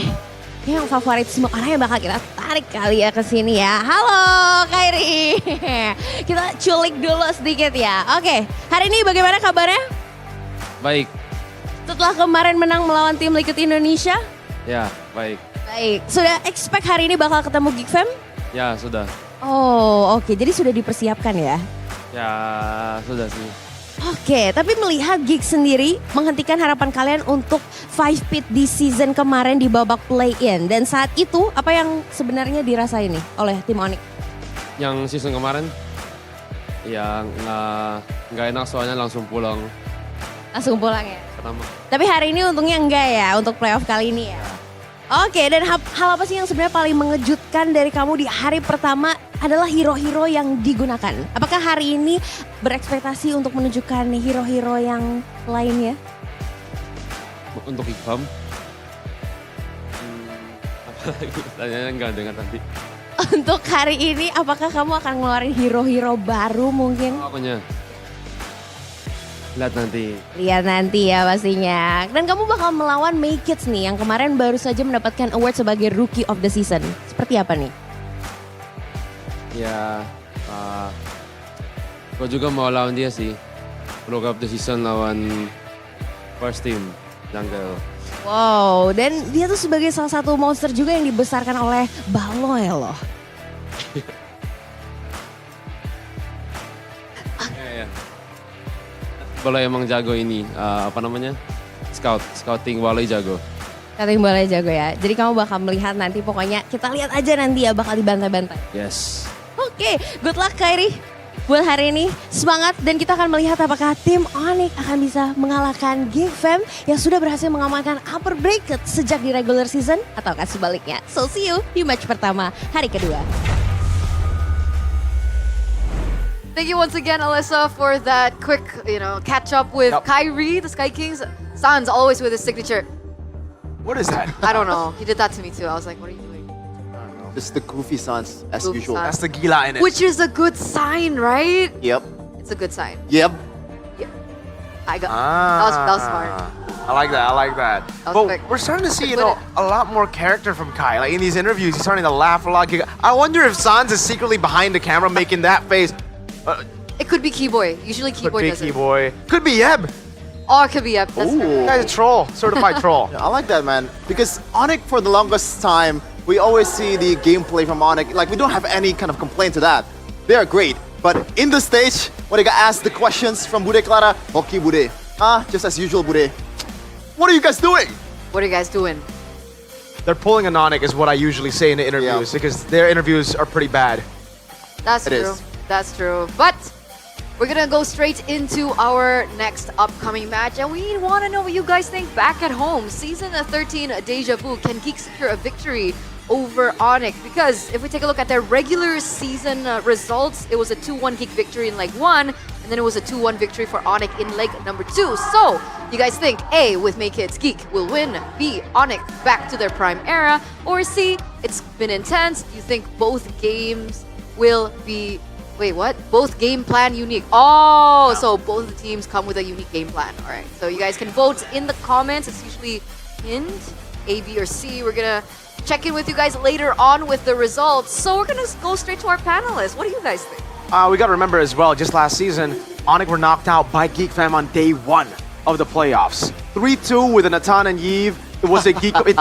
Yang favorit semua orang yang bakal kita tarik kali ya ke sini ya. Halo Kyrie. Kita culik dulu sedikit ya. Oke, hari ini bagaimana kabarnya? Baik. Setelah kemarin menang melawan tim Liquid Indonesia? Ya, baik. Baik. Sudah expect hari ini bakal ketemu Geek Fam? Ya, sudah. Oh, oke. Jadi sudah dipersiapkan ya? Ya, sudah sih. Oke, tapi melihat Geek sendiri menghentikan harapan kalian untuk 5 pit di season kemarin di babak play-in. Dan saat itu, apa yang sebenarnya dirasain nih oleh tim Onyx? Yang season kemarin, ya nggak enak soalnya langsung pulang. Langsung pulang ya? Pertama. Tapi hari ini untungnya enggak ya untuk playoff kali ini ya? Oke, dan hal apa sih yang sebenarnya paling mengejutkan dari kamu di hari pertama adalah hero-hero yang digunakan? Apakah hari ini berekspektasi untuk menunjukkan hero-hero yang lainnya? Untuk Ikbam? Apa lagi? Tanyanya enggak dengar tadi. Untuk hari ini apakah kamu akan ngeluarin hero-hero baru mungkin? Apanya? Lihat nanti. Lihat nanti ya pastinya. Dan kamu bakal melawan May Kids nih yang kemarin baru saja mendapatkan award sebagai Rookie of the Season. Seperti apa nih? Ya, gue juga mau lawan dia sih. Rookie of the Season lawan first team, Jungle. Wow, dan dia tuh sebagai salah satu monster juga yang dibesarkan oleh Baloy loh. Ya. Baloy emang jago ini, apa namanya? Scouting Baloy jago. Scouting Baloy jago ya. Jadi kamu bakal melihat nanti pokoknya kita lihat aja nanti ya bakal dibantai-bantai. Yes. Oke, good luck Kairi. Buat hari ini, semangat dan kita akan melihat apakah tim Onyx akan bisa mengalahkan Geek Fam yang sudah berhasil mengamankan upper bracket sejak di regular season ataukah sebaliknya. So see you di match pertama hari kedua. Thank you once again, Alyssa, for that quick, catch up with Kyrie, the Sky Kings. Sans always with his signature. What is that? I don't know. He did that to me too. I was like, what are you doing? Just the goofy Sans as Goofy usual. Sans. That's the gila in it. Which is a good sign, right? Yep. It's a good sign. Yep. I got that was smart. I like that. That was But quick. we're starting to see, a lot more character from Kai. Like in these interviews, he's starting to laugh a lot. I wonder if Sans is secretly behind the camera making that face. It could be Keyboy. Usually Keyboy does it. Keyboy. Could be Yeb. Oh, it could be Yep. That's fair. Guy's a troll, certified troll. Yeah, I like that, man. Because Onyx, for the longest time, we always see the gameplay from Onyx. Like, we don't have any kind of complaint to that. They are great. But in the stage, when they got asked the questions from Bude Clara, okay, Bude. Just as usual, Bude. What are you guys doing? What are you guys doing? They're pulling a Nonic is what I usually say in the interviews because their interviews are pretty bad. That's It true. is. That's true. But we're gonna go straight into our next upcoming match, and we want to know what you guys think back at home. Season 13 Deja Vu, can Geek secure a victory over Onyx? Because if we take a look at their regular season results, it was a 2-1 Geek victory in leg 1, and then it was a 2-1 victory for Onyx in leg number 2. So, you guys think A, with Make Kids Geek will win, B, Onyx back to their prime era, or C, it's been intense, you think both games will be... Wait, what? Both game plan unique. Oh, so both the teams come with a unique game plan. All right, so you guys can vote in the comments. It's usually pinned, A, B, or C. We're gonna check in with you guys later on with the results. So we're gonna go straight to our panelists. What do you guys think? We gotta remember as well, just last season, Onyx were knocked out by Geek Fam on day 1 of the playoffs. 3-2 with a Natan and Yves. It was a Geek... It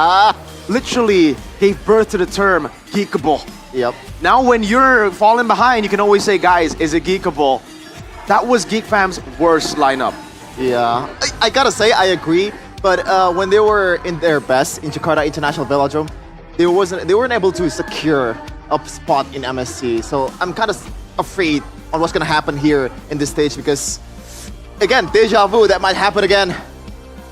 literally gave birth to the term Geekable. Yep. Now when you're falling behind, you can always say, guys, is it Geekable? That was Geek Fam's worst lineup. Yeah, I gotta say, I agree. But when they were in their best in Jakarta International Velodrome, they weren't able to secure a spot in MSC. So I'm kind of afraid on what's gonna happen here in this stage because, again, deja vu, that might happen again.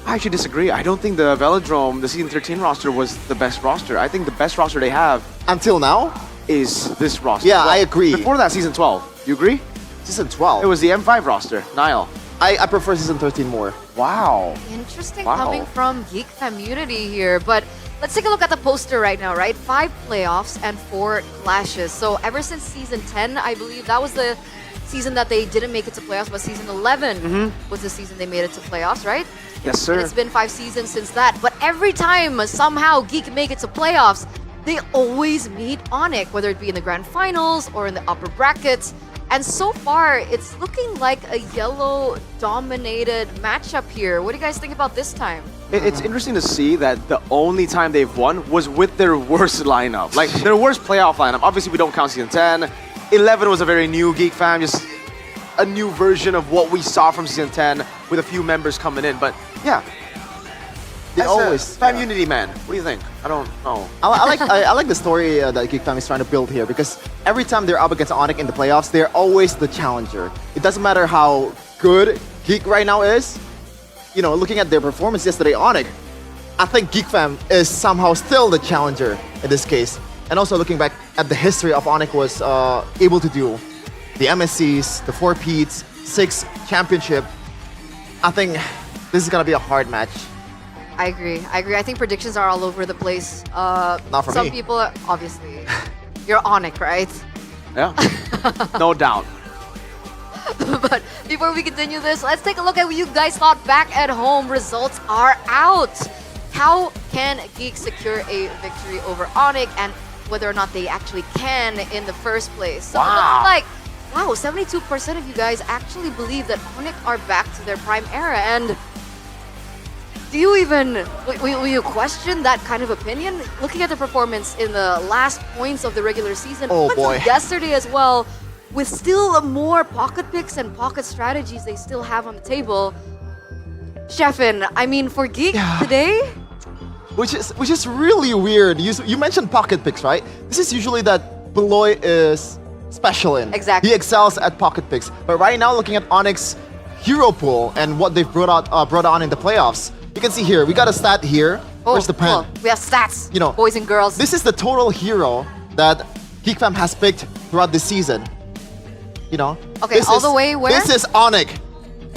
I actually disagree. I don't think the Velodrome, the Season 13 roster, was the best roster. I think the best roster they have until now is this roster. Yeah, I agree. Before that, Season 12. You agree? Season 12? It was the M5 roster, Nile. I prefer Season 13 more. Wow. Interesting Wow. coming from Geek Community here, but let's take a look at the poster right now, right? 5 playoffs and 4 clashes. So ever since Season 10, I believe that was the season that they didn't make it to playoffs, but Season 11 was the season they made it to playoffs, right? Yes, sir. And it's been 5 seasons since that. But every time somehow Geek make it to playoffs, they always meet Onyx, whether it be in the grand finals or in the upper brackets. And so far, it's looking like a yellow-dominated matchup here. What do you guys think about this time? It's interesting to see that the only time they've won was with their worst lineup. Like, their worst playoff lineup. Obviously, we don't count Season 10. 11 was a very new Geek Fam, just a new version of what we saw from Season 10 with a few members coming in. But, yeah. They always Fam Unity, man. What do you think? I don't know. I like the story that Geek Fam is trying to build here because every time they're up against Onyx in the playoffs, they're always the challenger. It doesn't matter how good Geek right now is. You know, looking at their performance yesterday, Onyx, I think Geek Fam is somehow still the challenger in this case. And also looking back at the history of Onyx was able to do the MSCs, the 4 Peats, 6 championship. I think this is gonna be a hard match. I agree. I think predictions are all over the place. Not for some me. people, obviously, you're Onyx, right? Yeah, no doubt. But before we continue this, let's take a look at what you guys thought back at home. Results are out. How can Geek secure a victory over Onyx, and whether or not they actually can in the first place? So it looks like, wow, 72% of you guys actually believe that Onyx are back to their prime era. And do you even, will you question that kind of opinion? Looking at the performance in the last points of the regular season, Oh boy. yesterday as well, with still more pocket picks and pocket strategies they still have on the table. Sheffin, I mean, for Geek today, Which is really weird. You mentioned pocket picks, right? This is usually that Beloy is special in. Exactly. He excels at pocket picks. But right now, looking at Onyx hero pool and what they've brought on in the playoffs, you can see here, we got a stat here. Where's the pen? cool. We have stats, You know, boys and girls. This is the total hero that GeekFam has picked throughout this season. You know? Okay, this all is- the way where? This is Onyx.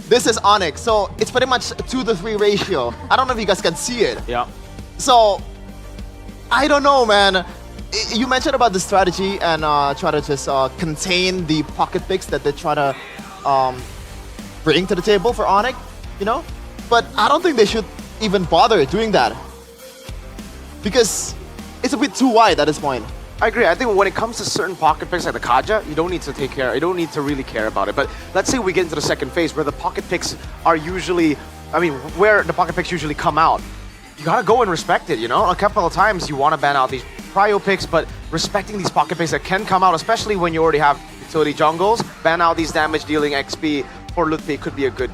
This is Onyx. So it's pretty much a 2-to-3 ratio. I don't know if you guys can see it. Yeah. So, I don't know, man. You mentioned about the strategy and try to just contain the pocket picks that they try to bring to the table for Onyx, you know? But I don't think they should even bother doing that. Because it's a bit too wide at this point. I agree. I think when it comes to certain pocket picks like the Kaja, you don't need to really care about it. But let's say we get into the second phase where the pocket picks are usually, where the pocket picks usually come out. You gotta go and respect it, you know? A couple of times you wanna ban out these prio picks, but respecting these pocket picks that can come out, especially when you already have utility jungles, ban out these damage dealing XP for Lutfi could be a good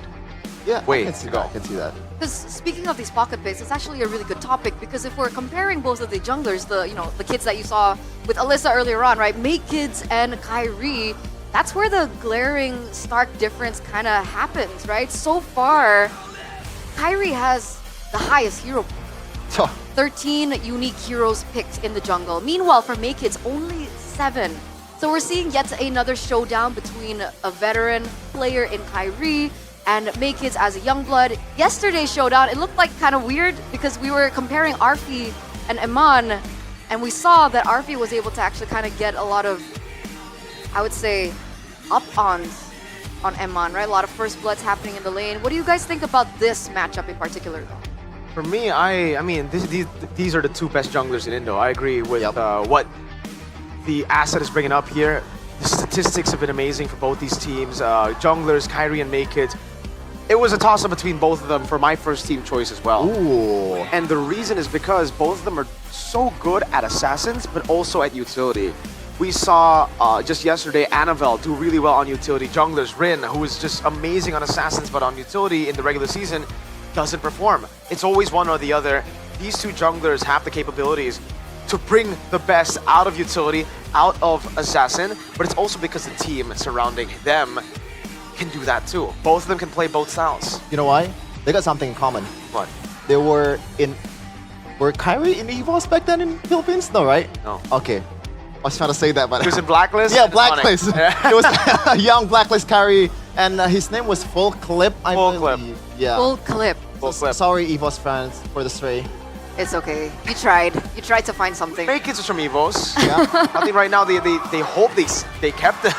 way to go. I can see that. Because speaking of these pocket picks, it's actually a really good topic, because if we're comparing both of the junglers, the kids that you saw with Alyssa earlier on, right? Make Kids and Kyrie, that's where the glaring stark difference kind of happens, right? So far, Kyrie has the highest hero pool. 13 unique heroes picked in the jungle. Meanwhile, for Make Kids, only 7. So we're seeing yet another showdown between a veteran player in Kyrie and Make Kids as a young blood. Yesterday's showdown, it looked like kind of weird because we were comparing Arfi and Iman, and we saw that Arfi was able to actually kind of get a lot of, I would say, up-ons on Iman, right? A lot of first bloods happening in the lane. What do you guys think about this matchup in particular, though? For me, I mean, these are the two best junglers in Indo. I agree with what the asset is bringing up here. The statistics have been amazing for both these teams. Junglers, Kyrie and Make It. It was a toss-up between both of them for my first team choice as well. Ooh. And the reason is because both of them are so good at assassins, but also at utility. We saw just yesterday Annabelle do really well on utility. Junglers, Rin, who is just amazing on assassins, but on utility in the regular season, doesn't perform. It's always one or the other. These two junglers have the capabilities to bring the best out of utility, out of assassin, but it's also because the team surrounding them can do that too. Both of them can play both styles. You know why? They got something in common. What? They were Kyrie in EVOS back then in Philippines? No, right? No. Okay. I was trying to say that, but... He was in Blacklist? Yeah, Blacklist. It was a young Blacklist Kyrie, and his name was Full Clip, I believe. Yeah. Full Clip. Full Clip. Sorry, EVOS fans, for the stray. It's okay. You tried. You tried to find something. Make Kids is from EVOS. Yeah. I think right now they hope they kept them.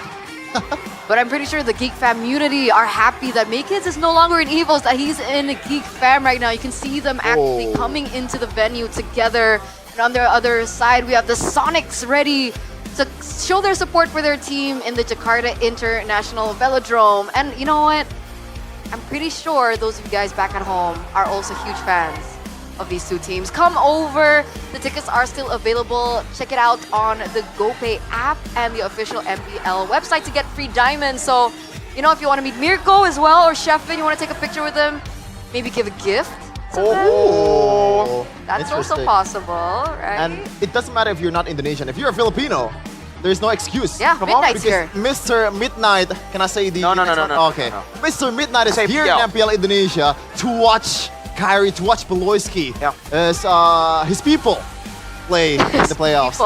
But I'm pretty sure the Geek Fam community are happy that Make Kids is no longer in EVOS, that he's in Geek Fam right now. You can see them actually coming into the venue together. And on the other side, we have the Sonics ready to show their support for their team in the Jakarta International Velodrome. And you know what? I'm pretty sure those of you guys back at home are also huge fans of these two teams. Come over. The tickets are still available. Check it out on the GoPay app and the official MPL website to get free diamonds. So, you know, if you want to meet Mirko as well, or Sheffin, you want to take a picture with them, maybe give a gift to them. That's also possible, right? And it doesn't matter if you're not Indonesian. If you're a Filipino, there's no excuse. Yeah, Midnight's here. Mr. Midnight, can I say the... No. Okay. Mr. Midnight is here in MPL Indonesia to watch Kyrie, to watch Beloyski as his people play in the playoffs.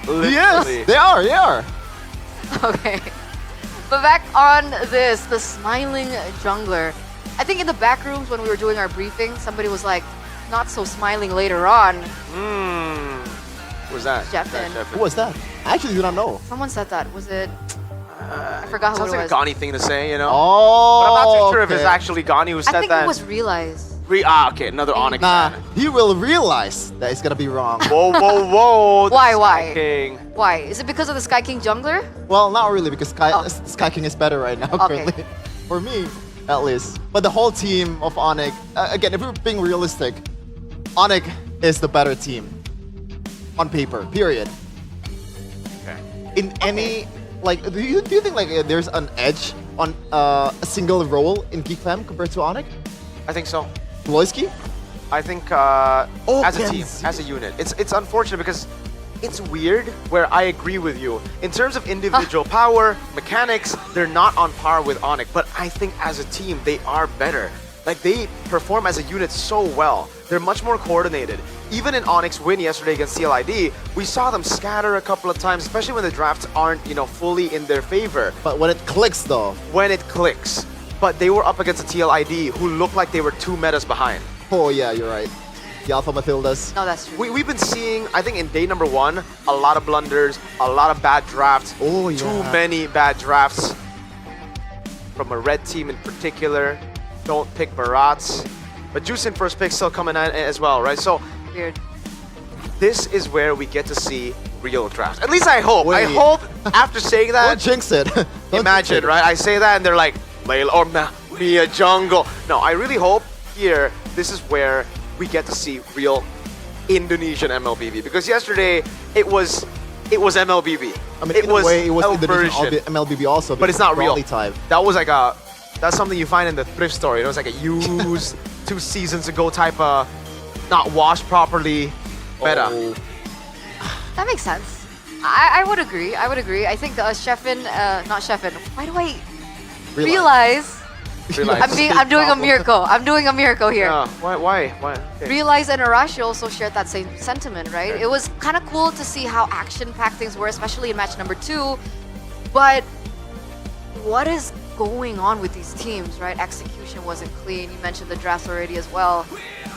Yes, they are. Okay. But back on this, the smiling jungler. I think in the back rooms when we were doing our briefing, somebody was like, not so smiling later on. Who was that? Sheffin. Who was that? I actually do not know. Someone said that. Was it... I forgot who Sounds it like was. a Gani thing to say, you know? Oh, But I'm not too sure if it's okay. actually Gani who said I think that. it was Realize. Okay, another Onyx Nah, fan. he will realize that it's gonna be wrong. Whoa, whoa, whoa. Why, the why? Sky King. Why? Is it because of the Sky King jungler? Well, not really, because Sky King is better right now, Okay. currently. For me, at least. But the whole team of Onyx, again, if we're being realistic, Onyx is the better team. On paper, period. Okay. In any, like, do you think like there's an edge on a single role in Geek Fam compared to Onyx? I think so. Loisky? I think as a Gen team, Z. as a unit, it's unfortunate because it's weird where I agree with you. In terms of individual power, mechanics, they're not on par with Onyx, but I think as a team, they are better. Like, they perform as a unit so well. They're much more coordinated. Even in Onyx win yesterday against CLID, we saw them scatter a couple of times, especially when the drafts aren't, fully in their favor. But when it clicks though. When it clicks. But they were up against a TLID who looked like they were 2 metas behind. Oh yeah, you're right. The Alpha Matildas. No, that's true. We've been seeing, I think in day number 1, a lot of blunders, a lot of bad drafts. Oh, yeah. Too many bad drafts. From a red team in particular. Don't pick Barats. But Juice in first pick still coming in as well, right? So Weird. this is where we get to see real drafts. At least I hope. Wait. I hope after saying that. Don't jinx it. Don't Imagine, jinx it. right? I say that and they're like, Layla or Mia Jungle. No, I really hope here, this is where we get to see real Indonesian MLBB. Because yesterday, it was MLBB. I mean, it in a way, it was a Indonesian version. MLBB also. But it's not real. Brawly type. That was like that's something you find in the thrift store. It was like a used 2 seasons ago type of, not washed properly meta. Oh. That makes sense. I would agree. I would agree. I think Sheffin, not Sheffin. Why do I realize? I'm doing a miracle. I'm doing a miracle here. Yeah. Why? Okay. Realize and Arashi also shared that same sentiment, right? Okay. It was kind of cool to see how action-packed things were, especially in match number 2. But what is going on with these teams, right? Execution wasn't clean. You mentioned the drafts already as well.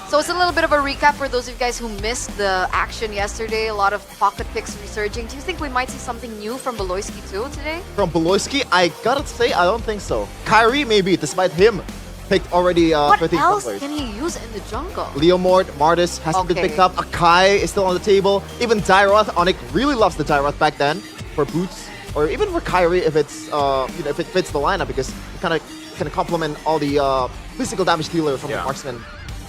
So it's a little bit of a recap for those of you guys who missed the action yesterday. A lot of pocket picks resurging. Do you think we might see something new from Beloyski too today? From Beloyski, I gotta say, I don't think so. Kyrie maybe, despite him picked already What 13 else junglers. can he use in the jungle? Leomord, Martis hasn't been Okay. picked up. Akai is still on the table. Even Dairoth, Onyx really loves the Dairoth back then for boots, or even for Kyrie if it's if it fits the lineup, because it kind of can complement all the physical damage dealer from the marksman.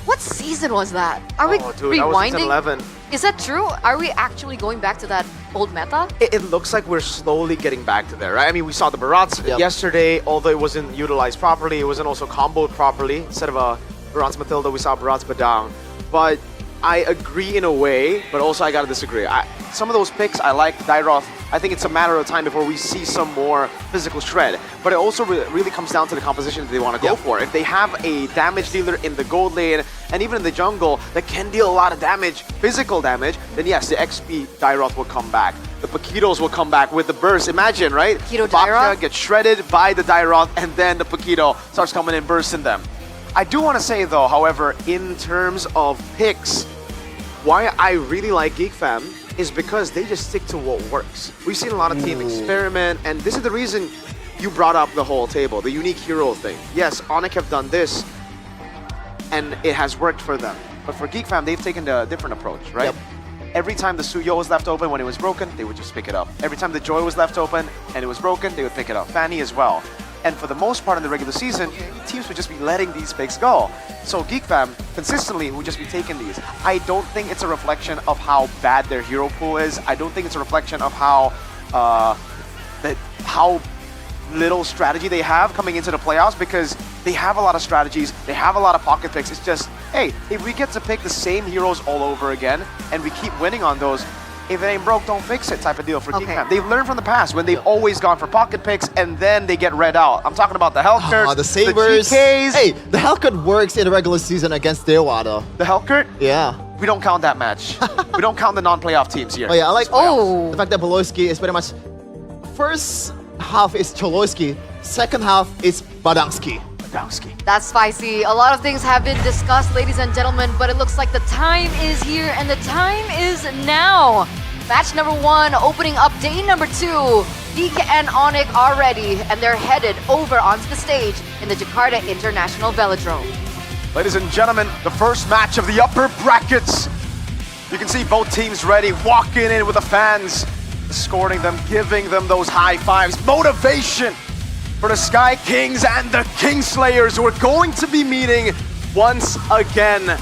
What season was that? Are we Oh, dude, that was season rewinding? 11. Is that true? Are we actually going back to that old meta? It looks like we're slowly getting back to there, right? I mean, we saw the Barats yesterday, although it wasn't utilized properly, it wasn't also comboed properly. Instead of a Barats Matilda, we saw Barats Badang. But I agree in a way, but also I gotta disagree. Some of those picks, I like Dairoth. I think it's a matter of time before we see some more physical shred. But it also really comes down to the composition that they want to go for. If they have a damage dealer in the gold lane, and even in the jungle, that can deal a lot of damage, physical damage, then yes, the XP Dairoth will come back. The Paquitos will come back with the burst. Imagine, right? Paquito the Bacca Dairoth? gets shredded by the Dairoth, and then the Paquito starts coming in, bursting them. I do want to say, though, however, in terms of picks, why I really like Geek Fam is because they just stick to what works. We've seen a lot of teams experiment, and this is the reason you brought up the whole table, the unique hero thing. Yes, Onyx have done this, and it has worked for them. But for Geek Fam, they've taken a different approach, right? Every time the Suyo was left open when it was broken, they would just pick it up. Every time the Joy was left open and it was broken, they would pick it up. Fanny as well. And for the most part in the regular season, teams would just be letting these picks go. So Geek Fam consistently would just be taking these. I don't think it's a reflection of how bad their hero pool is. I don't think it's a reflection of how little strategy they have coming into the playoffs, because they have a lot of strategies, they have a lot of pocket picks. It's just, hey, if we get to pick the same heroes all over again and we keep winning on those, if it ain't broke, don't fix it type of deal for Geek Fam. They've learned from the past when they've always gone for pocket picks and then they get read out. I'm talking about the Hellkurt, the Sabers. the GKs. Hey, the Hellkurt works in the regular season against Dewa though. The Hellkurt? Yeah. We don't count that match. We don't count the non-playoff teams here. Oh yeah, I like the fact that Beloyski is pretty much first half is Choloyski, second half is Badangski. That's spicy. A lot of things have been discussed, ladies and gentlemen, but it looks like the time is here, and the time is now. Match number 1, opening up day number 2. Geek and Onyx are ready, and they're headed over onto the stage in the Jakarta International Velodrome. Ladies and gentlemen, the first match of the upper brackets. You can see both teams ready, walking in with the fans, escorting them, giving them those high fives, motivation for the Sky Kings and the Kingslayers, who are going to be meeting once again.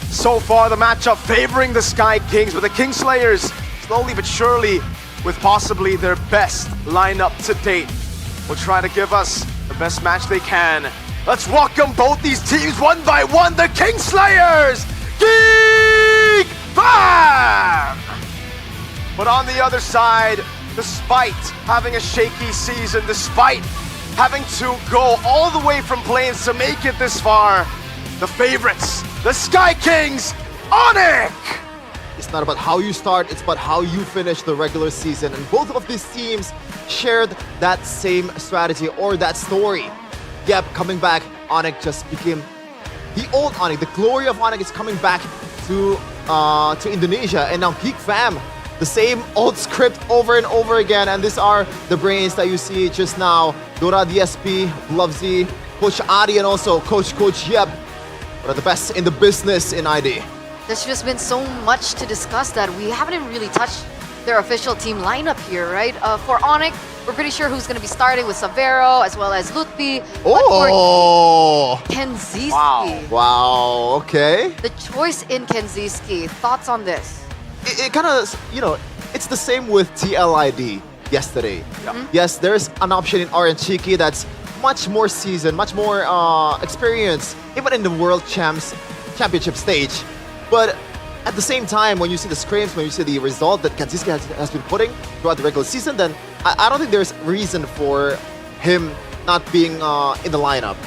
So far, the matchup favoring the Sky Kings, but the Kingslayers, slowly but surely, with possibly their best lineup to date, will try to give us the best match they can. Let's welcome both these teams one by one, the Kingslayers! Geek Fam! But on the other side, despite having a shaky season, despite having to go all the way from plains to make it this far, the favorites, the Sky Kings, Onyx! It's not about how you start, it's about how you finish the regular season. And both of these teams shared that same strategy or that story. Yep, coming back, Onyx just became the old Onyx. The glory of Onyx is coming back to Indonesia. And now Geek Fam, the same old script over and over again. And these are the brains that you see just now. Dora DSP, Blovesy, Coach Ari, and also Coach Yep. One of the best in the business in ID. There's just been so much to discuss that we haven't even really touched their official team lineup here, right? For Onyx, we're pretty sure who's going to be starting with Savero as well as Lutfi. Oh! Kenziski. Wow, okay. The choice in Kenziski. Thoughts on this? It kind of, it's the same with TLID yesterday. Yes, there's an option in RNChiki that's much more seasoned, much more experience, even in the World Championship stage. But at the same time, when you see the scrims, when you see the result that Kenziski has been putting throughout the regular season, then I don't think there's reason for him not being in the lineup.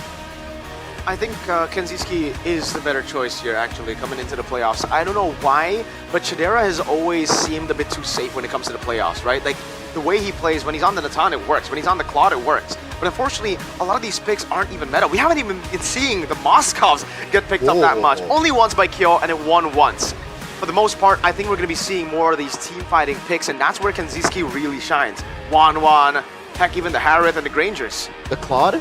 I think Kenziski is the better choice here, actually, coming into the playoffs. I don't know why, but Chidera has always seemed a bit too safe when it comes to the playoffs, right? Like, the way he plays, when he's on the Natan, it works. When he's on the Claude, it works. But unfortunately, a lot of these picks aren't even meta. We haven't even been seeing the Moscovs get picked up that much. Only once by Kyo, and it won once. For the most part, I think we're going to be seeing more of these team fighting picks, and that's where Kenziski really shines. Wan, heck, even the Harith and the Grangers. The Claude?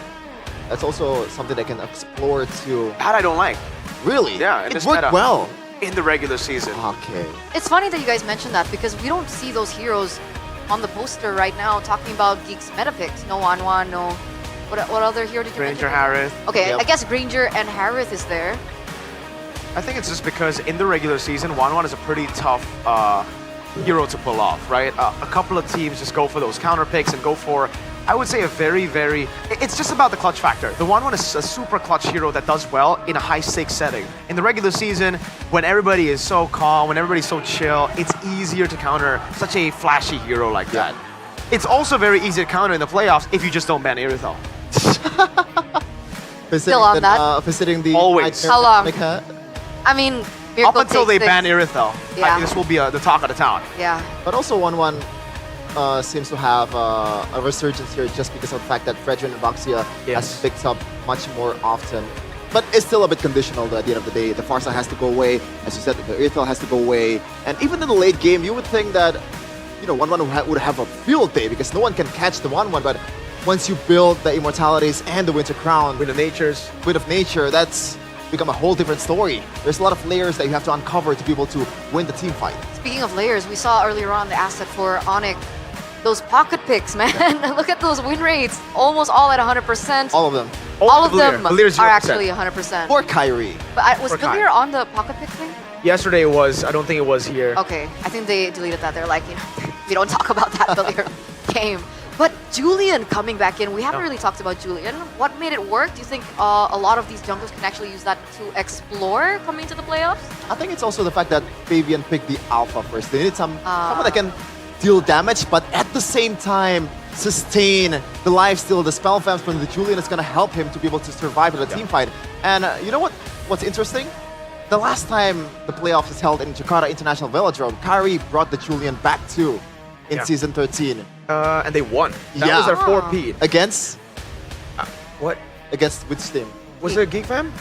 That's also something that can explore too. That I don't like. Really? Yeah, it worked well. In the regular season. Okay. It's funny that you guys mentioned that because we don't see those heroes on the poster right now talking about Geek's meta picks. No Wan, no... What other hero did you mention? Granger, Harith. Okay, I guess Granger and Harith is there. I think it's just because in the regular season, Wan is a pretty tough hero to pull off, right? A couple of teams just go for those counter picks and go for, I would say, a very... It's just about the clutch factor. The Wan is a super clutch hero that does well in a high-stakes setting. In the regular season, when everybody is so calm, when everybody's so chill, it's easier to counter such a flashy hero like that. It's also very easy to counter in the playoffs if you just don't ban Irithel. Still on that? Visiting the... Always. How long? I mean, Miracle up until they takes ban six. Irithel. Yeah. This will be the talk of the town. Yeah. But also 1-1 seems to have a resurgence here just because of the fact that Fredrin and Voxia has picked up much more often. But it's still a bit conditional though, at the end of the day. The Farsa has to go away. As you said, the Irithel has to go away. And even in the late game, you would think that 1-1 would have a field day because no one can catch the 1-1. But once you build the Immortalities and the Winter Crown, Wind of Nature, that's become a whole different story. There's a lot of layers that you have to uncover to be able to win the team fight. Speaking of layers, we saw earlier on the asset for Onyx. Those pocket picks, man. Look at those win rates. Almost all at 100%. All of them. All of them Valir's are 0%. actually 100%. Or Kyrie. But was Valir on the pocket pick thing? Yesterday it was. I don't think it was here. Okay, I think they deleted that. They're like, we don't talk about that Valir game. But Julian coming back in, we haven't really talked about Julian. What made it work? Do you think a lot of these junglers can actually use that to explore coming to the playoffs? I think it's also the fact that Fabian picked the Alpha first. They need someone that can deal damage, but at the same time sustain the lifesteal, the spell fams from the Julian is going to help him to be able to survive in the team fight. And you know what's interesting? The last time the playoffs was held in Jakarta International Velodrome, Kyrie brought the Julian back too in Season 13. And they won. That was their 4P. Against? What? Against which team? Was it Geek Fam?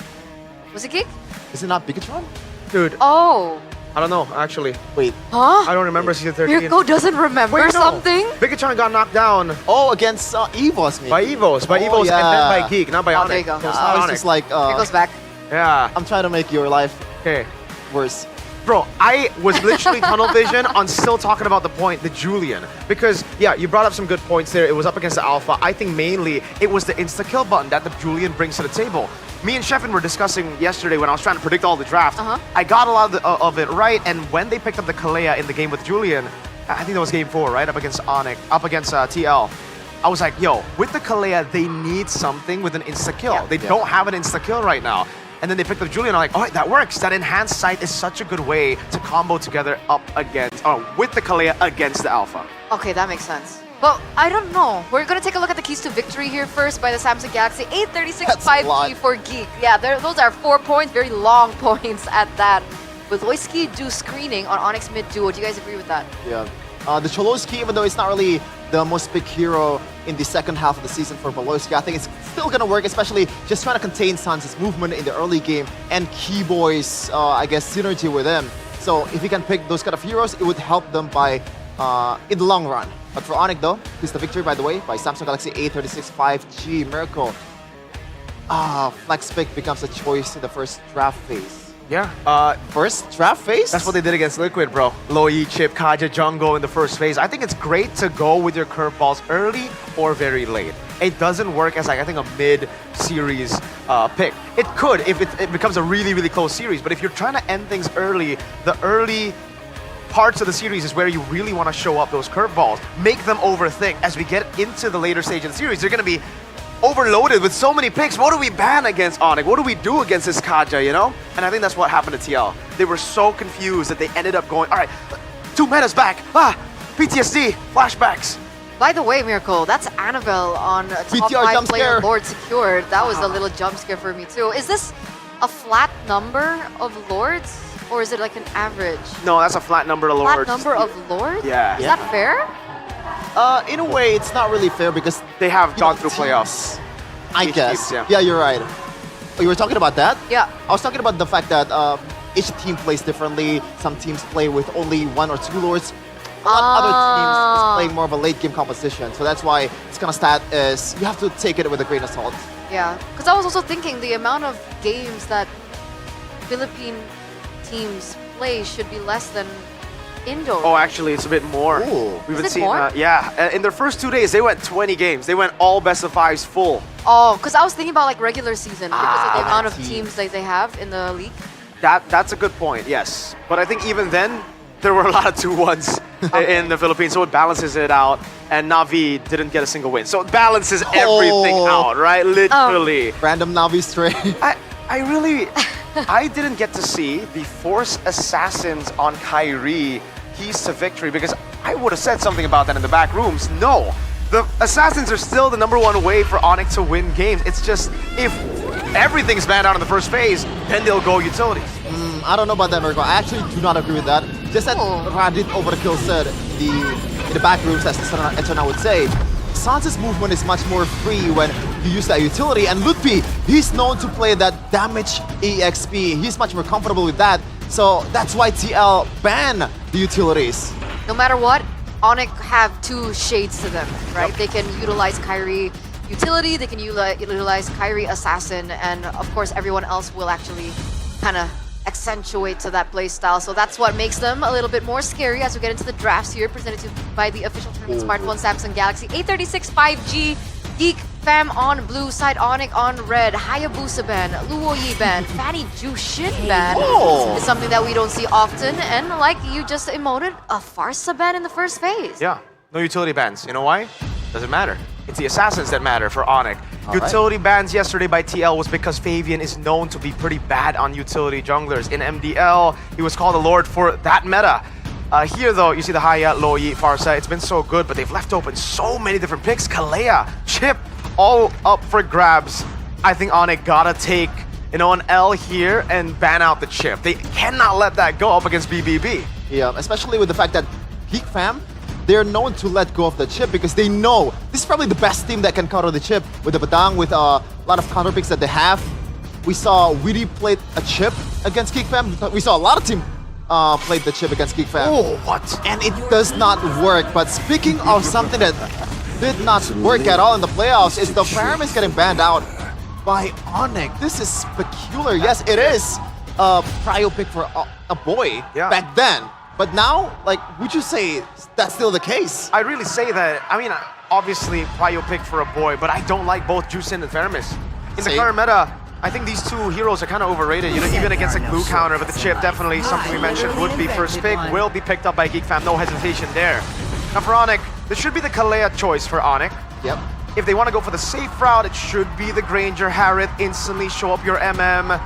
Was it Geek? Is it not Bigatron? Dude. Oh. I don't know, actually. Wait. Huh? I don't remember season 13. Mirko doesn't remember Wait, no. something? Bigachan got knocked down. Oh, against Evos, maybe. By Evos, and then by Geek, not by Oh, Onyx. there you go. So it's I not was Onyx. just like, Mirko's back. Yeah. I'm trying to make your life Okay. worse. Bro, I was literally tunnel vision on still talking about the point, the Julian. Because, yeah, you brought up some good points there. It was up against the Alpha. I think mainly it was the insta-kill button that the Julian brings to the table. Me and Sheffin were discussing yesterday when I was trying to predict all the draft. I got a lot of it right, and when they picked up the Kalea in the game with Julian, I think that was game 4, right? Up against Onyx, up against TL. I was like, yo, with the Kalea, they need something with an insta-kill. Yeah, they don't have an insta-kill right now. And then they picked up Julian, I'm like, all right, that works. That enhanced sight is such a good way to combo together up against, with the Kalea against the Alpha. Okay, that makes sense. But I don't know. We're going to take a look at the keys to victory here first by the Samsung Galaxy. 836 5G for Geek. Yeah, those are 4 points, very long points at that. With Loiski do screening on Onyx mid duo. Do you guys agree with that? Yeah. The Cholosky, even though it's not really the most big hero in the second half of the season for Voloski, I think it's still going to work, especially just trying to contain Sans' movement in the early game and Keyboy's, I guess, synergy with him. So if you can pick those kind of heroes, it would help them by in the long run. But for Onyx though, here's the victory, by the way, by Samsung Galaxy A36 5G Miracle. Flex pick becomes a choice in the first draft phase. Yeah. First draft phase? That's what they did against Liquid, bro. Loi, Chip, Kaja, Jungle in the first phase. I think it's great to go with your curveballs early or very late. It doesn't work as, like, I think a mid-series pick. It could if it becomes a really, really close series. But if you're trying to end things early, the early parts of the series is where you really want to show up those curveballs. Make them overthink. As we get into the later stage of the series, they're going to be overloaded with so many picks. What do we ban against Onyx? What do we do against this Kaja, you know? And I think that's what happened to TL. They were so confused that they ended up going, all right, 2 metas back. PTSD, flashbacks. By the way, Miracle, that's Annabelle on top 5 player Lord secured. That was a little jump scare for me too. Is this a flat number of Lords? Or is it like an average? No, that's a flat number of Lords. Flat number of Lords? Yeah. Is that fair? In a way, it's not really fair because they have gone through playoffs. I guess. Yeah, you're right. Oh, you were talking about that? Yeah. I was talking about the fact that each team plays differently. Some teams play with only 1 or 2 Lords. Other teams is playing more of a late game composition. So that's why it's kind of stat is you have to take it with a grain of salt. Yeah, because I was also thinking the amount of games that Philippine teams play should be less than Indo. Oh, actually, it's a bit more. We've Is it more? Yeah, in their first 2 days, they went 20 games. They went all best of 5s full. Oh, because I was thinking about like regular season because of the amount of teams that they have in the league. That's a good point, yes. But I think even then, there were a lot of 2-1s in the Philippines, so it balances it out. And Navi didn't get a single win. So it balances everything out, right? Literally. Random Navi stray. I really... I didn't get to see the Force Assassins on Kyrie keys to victory because I would have said something about that in the back rooms. No, the Assassins are still the #1 way for Onyx to win games. It's just if everything's banned out in the first phase, then they'll go utilities. I don't know about that, Mirko. I actually do not agree with that. Just as Radit Overkill said in the back rooms, as Eternal would say, Sans' movement is much more free when you use that utility, and Ludwig, he's known to play that damage EXP. He's much more comfortable with that, so that's why TL banned the utilities. No matter what, Onyx have 2 shades to them, right? They can utilize Kyrie utility, they can utilize Kyrie assassin, and of course everyone else will actually kind of accentuate to that playstyle. So that's what makes them a little bit more scary as we get into the drafts here, presented to by the official tournament smartphone Samsung Galaxy A36 5G. Geek Fam on blue, side Onyx on red, Hayabusa ban, Luoyi ban, Fatty Jushin ban is something that we don't see often, and like you just emoted, a Farsa ban in the first phase. Yeah, no utility bans. You know why? Doesn't matter. It's the Assassins that matter for Onyx. Utility bans yesterday by TL was because Fabian is known to be pretty bad on utility junglers. In MDL, he was called a Lord for that meta. Here though, you see the Haya, Loi, Farsa, it's been so good, but they've left open so many different picks. Kalea, Chip, all up for grabs. I think Onyx gotta take, an L here and ban out the Chip. They cannot let that go up against BBB. Yeah, especially with the fact that Geek Fam, they're known to let go of the Chip because they know this is probably the best team that can counter the Chip with the Badang, with a lot of counter picks that they have. We saw Witty play a Chip against Geek Fam. We saw a lot of team played the chip against Geek Fam. Oh, what? And it does not work. But speaking of something that did not work at all in the playoffs, is the Pyraminx getting banned out by Onyx. This is peculiar. Yes, it is a prio pick for a boy back then. But now, like, would you say that's still the case? I really say that. I mean, obviously, prio pick for a boy, but I don't like both Jusin and Pyraminx. In the current meta, I think these two heroes are kind of overrated, you know, even against a glue counter, but the chip, definitely something we mentioned, would be first pick, will be picked up by Geek Fam, no hesitation there. Now for Onyx, this should be the Kalea choice for Onyx. Yep. If they want to go for the safe route, it should be the Granger, Harith, instantly show up your MM.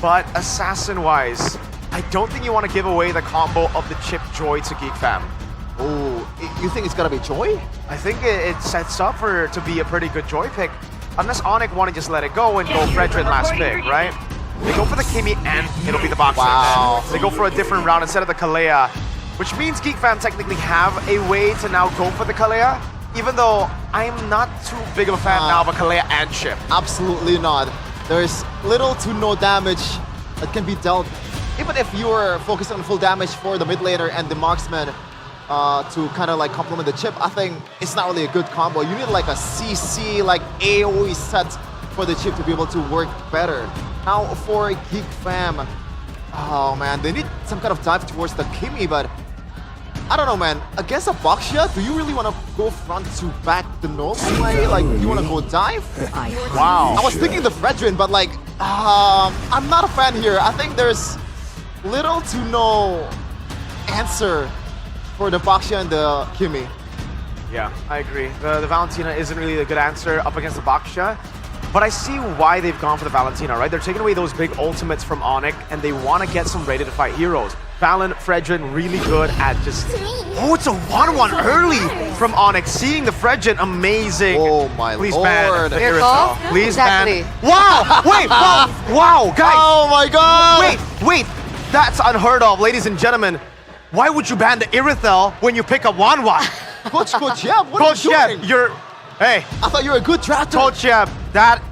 But assassin-wise, I don't think you want to give away the combo of the chip Joy to Geek Fam. Oh, you think it's gonna be Joy? I think it sets up to be a pretty good Joy pick. Unless Onyx want to just let it go and go Fredrin last pick, right? They go for the Kimi and it'll be the Boxer. Wow. They go for a different route instead of the Kalea, which means Geek Fam technically have a way to now go for the Kalea, even though I'm not too big of a fan now of a Kalea and chip. Absolutely not. There's little to no damage that can be dealt. Even if you're focused on full damage for the mid laner and the marksman to kind of like complement the chip, I think it's not really a good combo. You need like a CC, like AoE set for the chip to be able to work better. Now for Geek Fam, oh man, they need some kind of dive towards the Kimi, but I don't know, man. Against a Baxia, do you really want to go front to back the normal way? Like, you want to go dive? Wow. I was thinking the Fredrin, but like, I'm not a fan here. I think there's little to no answer for the Baxia and the Kimi. Yeah, I agree. The Valentina isn't really a good answer up against the Baxia, but I see why they've gone for the Valentina, right? They're taking away those big ultimates from Onyx, and they want to get some ready-to-fight heroes. Valen, Fredrin, really good at just... Oh, it's a 1-1 early from Onyx. Seeing the Fredrin, amazing. Oh my Please lord. ban Irithyll. Please Exactly. ban... Wow! Wait! Wow, guys! Oh my god! Wait! That's unheard of, ladies and gentlemen. Why would you ban the Irithyll when you pick up 1-1? Coach Yab, what Coach are you Yab, doing? you're... Hey. I thought you were a good drafter. Coach Yab, that...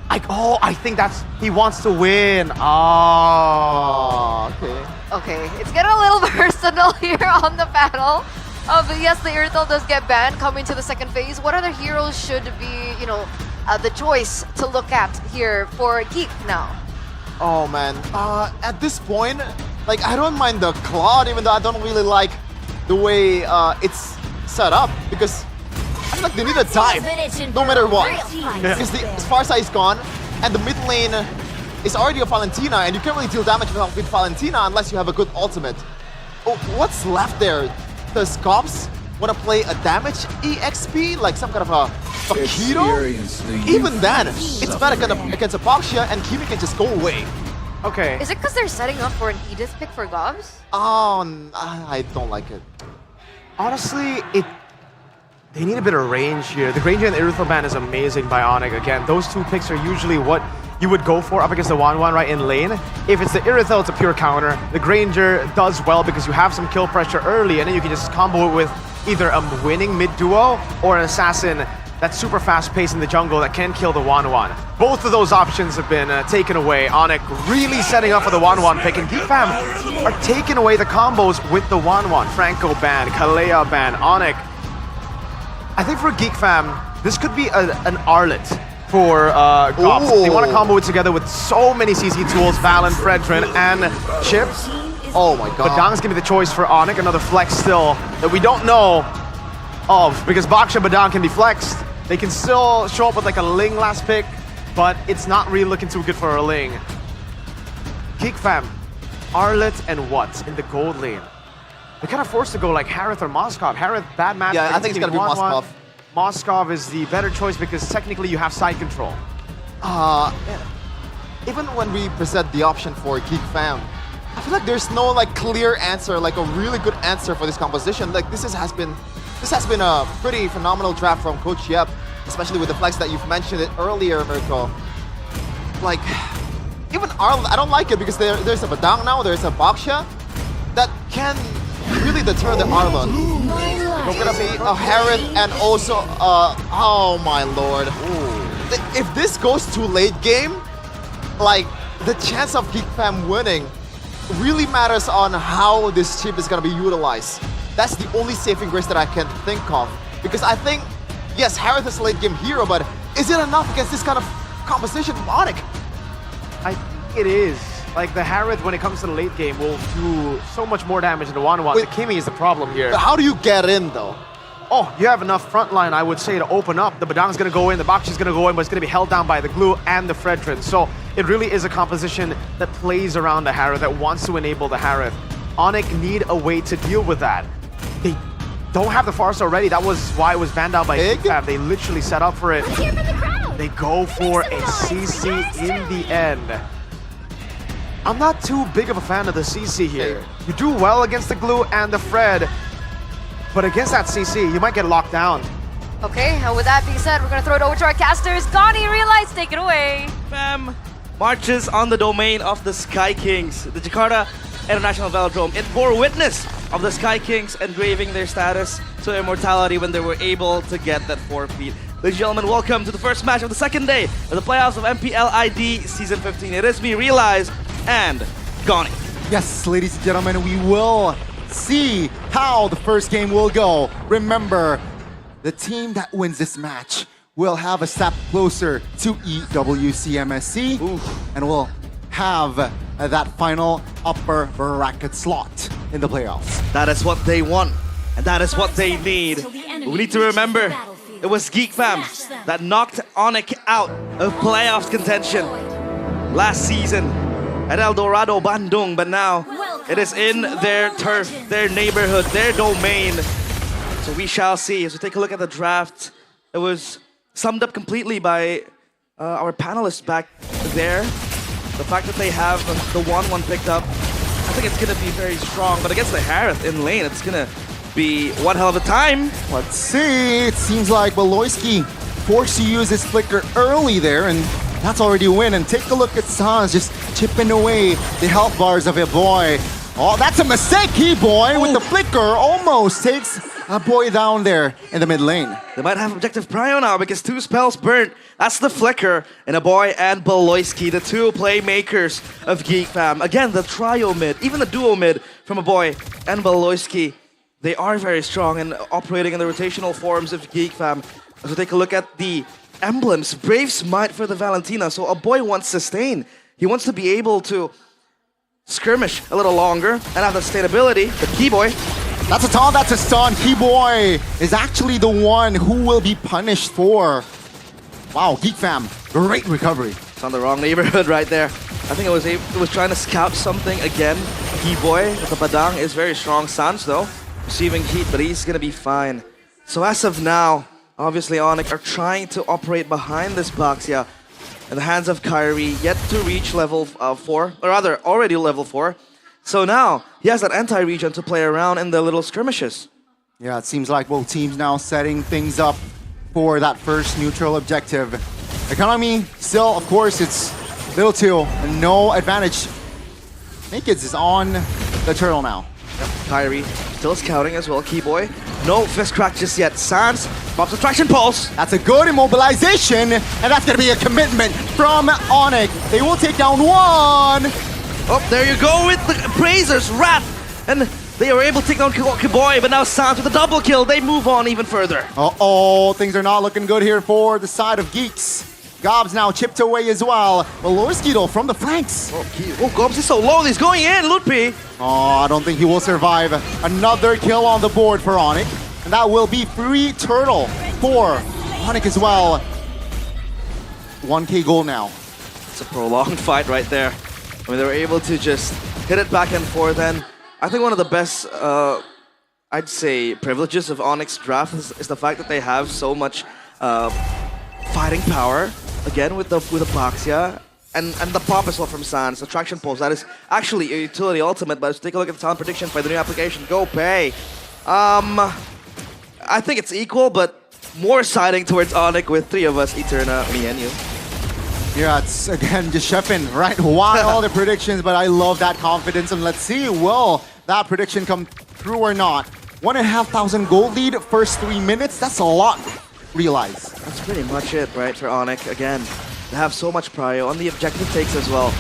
I think that's... He wants to win. Oh, okay. Okay, it's getting a little personal here on the panel. But yes, the Irithyll does get banned coming to the second phase. What other heroes should be, you know, the choice to look at here for Geek now? Oh man, at this point, like I don't mind the Claude, even though I don't really like the way it's set up, because I feel like they need a dive, no matter what. Because the Sparsa is gone, and the mid lane is already a Valentina, and you can't really deal damage with Valentina unless you have a good ultimate. Oh, what's left there? Does Cops want to play a damage EXP, like some kind of a Keto? Even then, it's bad against a Baxia, and Kimi can just go away. Okay. Is it because they're setting up for an Edith pick for Govs? Oh, I don't like it. Honestly, they need a bit of range here. The Granger and the Irithyll ban is amazing by Onyx. Again, those two picks are usually what you would go for up against the 1-1 right in lane. If it's the Irithyll, it's a pure counter. The Granger does well because you have some kill pressure early, and then you can just combo it with either a winning mid-duo or an assassin that's super fast-paced in the jungle that can kill the 1-1. Both of those options have been taken away. Onyx really setting up for the 1-1 pick, and Geek Fam are taking away the combos with the 1-1. Franco ban, Kalea ban, Onyx. I think for Geek Fam, this could be an Arlet for Cops. They want to combo it together with so many CC tools, Valen, Fredrin, and Chip. Oh my god. Badang's gonna be the choice for Onyx, another flex still that we don't know of, because Baxia Badang can be flexed. They can still show up with like a Ling last pick, but it's not really looking too good for a Ling. Geek Fam, Arlet and what in the gold lane? They're kind of forced to go like Harith or Moskov. Harith, bad match. Yeah, I think it's gonna be Moskov. Moskov is the better choice because technically you have side control. Even when we present the option for Geek Fam, I feel like there's no like clear answer, like a really good answer for this composition. Like this has been a pretty phenomenal draft from Coach Yep, especially with the flex that you've mentioned it earlier, Mirko. Like even Arlen, I don't like it because there's a Badang now, there's a Baxia that can really deter the Arlen. There's gonna be a Harith and also oh my lord. If this goes to late game, like the chance of Geek Fam winning really matters on how this chip is going to be utilized. That's the only saving grace that I can think of. Because I think, yes, Harith is a late game hero, but is it enough against this kind of composition from Onyx? I think it is. Like, the Harith, when it comes to the late game, will do so much more damage than the Wanwan. The Kimi is the problem here. But how do you get in, though? Oh, you have enough front line, I would say, to open up. The Badang's going to go in, the Bakshi's going to go in, but it's going to be held down by the Glue and the Fredrin. So it really is a composition that plays around the Harith, that wants to enable the Harith. Onyx need a way to deal with that. They don't have the Farce already. That was why it was banned out by Fab. They literally set up for it. They go for a CC in the end. I'm not too big of a fan of the CC here. You do well against the Glue and the Fred, but against that CC, you might get locked down. Okay, and with that being said, we're gonna throw it over to our casters. Gani, Realize, take it away. Fam marches on the domain of the Sky Kings, the Jakarta International Velodrome. It bore witness of the Sky Kings engraving their status to immortality when they were able to get that 4-peat. Ladies and gentlemen, welcome to the first match of the second day of the playoffs of MPL ID Season 15. It is me, Realize, and Gani. Yes, ladies and gentlemen, we will see how the first game will go. Remember, the team that wins this match will have a step closer to EWCMSC and will have that final upper bracket slot in the playoffs. That is what they want, and that is what they need. We need to remember, it was Geek Fam that knocked Onyx out of playoffs contention last season at El Dorado, Bandung, but now it is in their turf, their neighborhood, their domain. So we shall see. As we take a look at the draft, it was summed up completely by our panelists back there. The fact that they have the 1-1 picked up, I think it's going to be very strong. But against the Harith in lane, it's going to be one hell of a time. Let's see. It seems like Beloyski forced to use his flicker early there, and that's already a win. And take a look at Sans just chipping away the health bars of a boy. Oh, that's a mistake, Boy, with the flicker. Almost takes a boy down there in the mid lane. They might have objective prio now because 2 spells burnt. That's the flicker and a boy and Beloyski, the 2 playmakers of Geek Fam. Again, the trio mid, even the duo mid from a boy and Beloyski. They are very strong and operating in the rotational forms of Geek Fam. So take a look at the emblems. Brave Smite for the Valentina. So a boy wants sustain. He wants to be able to skirmish a little longer and have the sustainability. But Keyboy, that's a taunt, that's a stun. Keyboy is actually the one who will be punished for. Wow, Geek Fam, great recovery. It's on the wrong neighborhood right there. I think it was trying to scout something again. Keyboy with the Badang is very strong. Sans though, receiving heat, but he's gonna be fine. So as of now, obviously Onyx are trying to operate behind this Baxia in the hands of Kyrie, yet to reach level 4, or rather, already level 4. So now, he has that anti-region to play around in the little skirmishes. Yeah, it seems like both teams now setting things up for that first neutral objective. Economy, still, of course, it's little 2, and no advantage. Nakeds is on the turtle now. Yep, Kyrie still scouting as well. Keyboy, no fist crack just yet. Sans pops a traction pulse. That's a good immobilization, and that's gonna be a commitment from Onyx. They will take down 1. Oh, there you go with the Brazers, Wrath, and they are able to take down Keyboy, but now Sans with a double kill. They move on even further. Uh-oh, things are not looking good here for the side of Geeks. Gobs now chipped away as well. Beloyski though from the flanks. Oh, Gobs is so low, he's going in, Lutpi. Oh, I don't think he will survive. Another kill on the board for Onyx. And that will be free turtle for Onyx as well. 1K goal now. It's a prolonged fight right there. I mean, they were able to just hit it back and forth. And I think one of the best, I'd say, privileges of Onyx draft is the fact that they have so much fighting power. Again, with the Baxia. And the pop as well from Sans, the traction pulse. That is actually a utility ultimate, but let's take a look at the talent prediction for the new application. Go pay. I think it's equal, but more siding towards Onyx with 3 of us, Eterna, me, and you. Yeah, it's again just chefing right wide all the predictions, but I love that confidence. And let's see, will that prediction come through or not? 1,500 gold lead, first 3 minutes. That's a lot. Realize. That's pretty much it, right, for Onyx. Again, they have so much prio on the objective takes as well.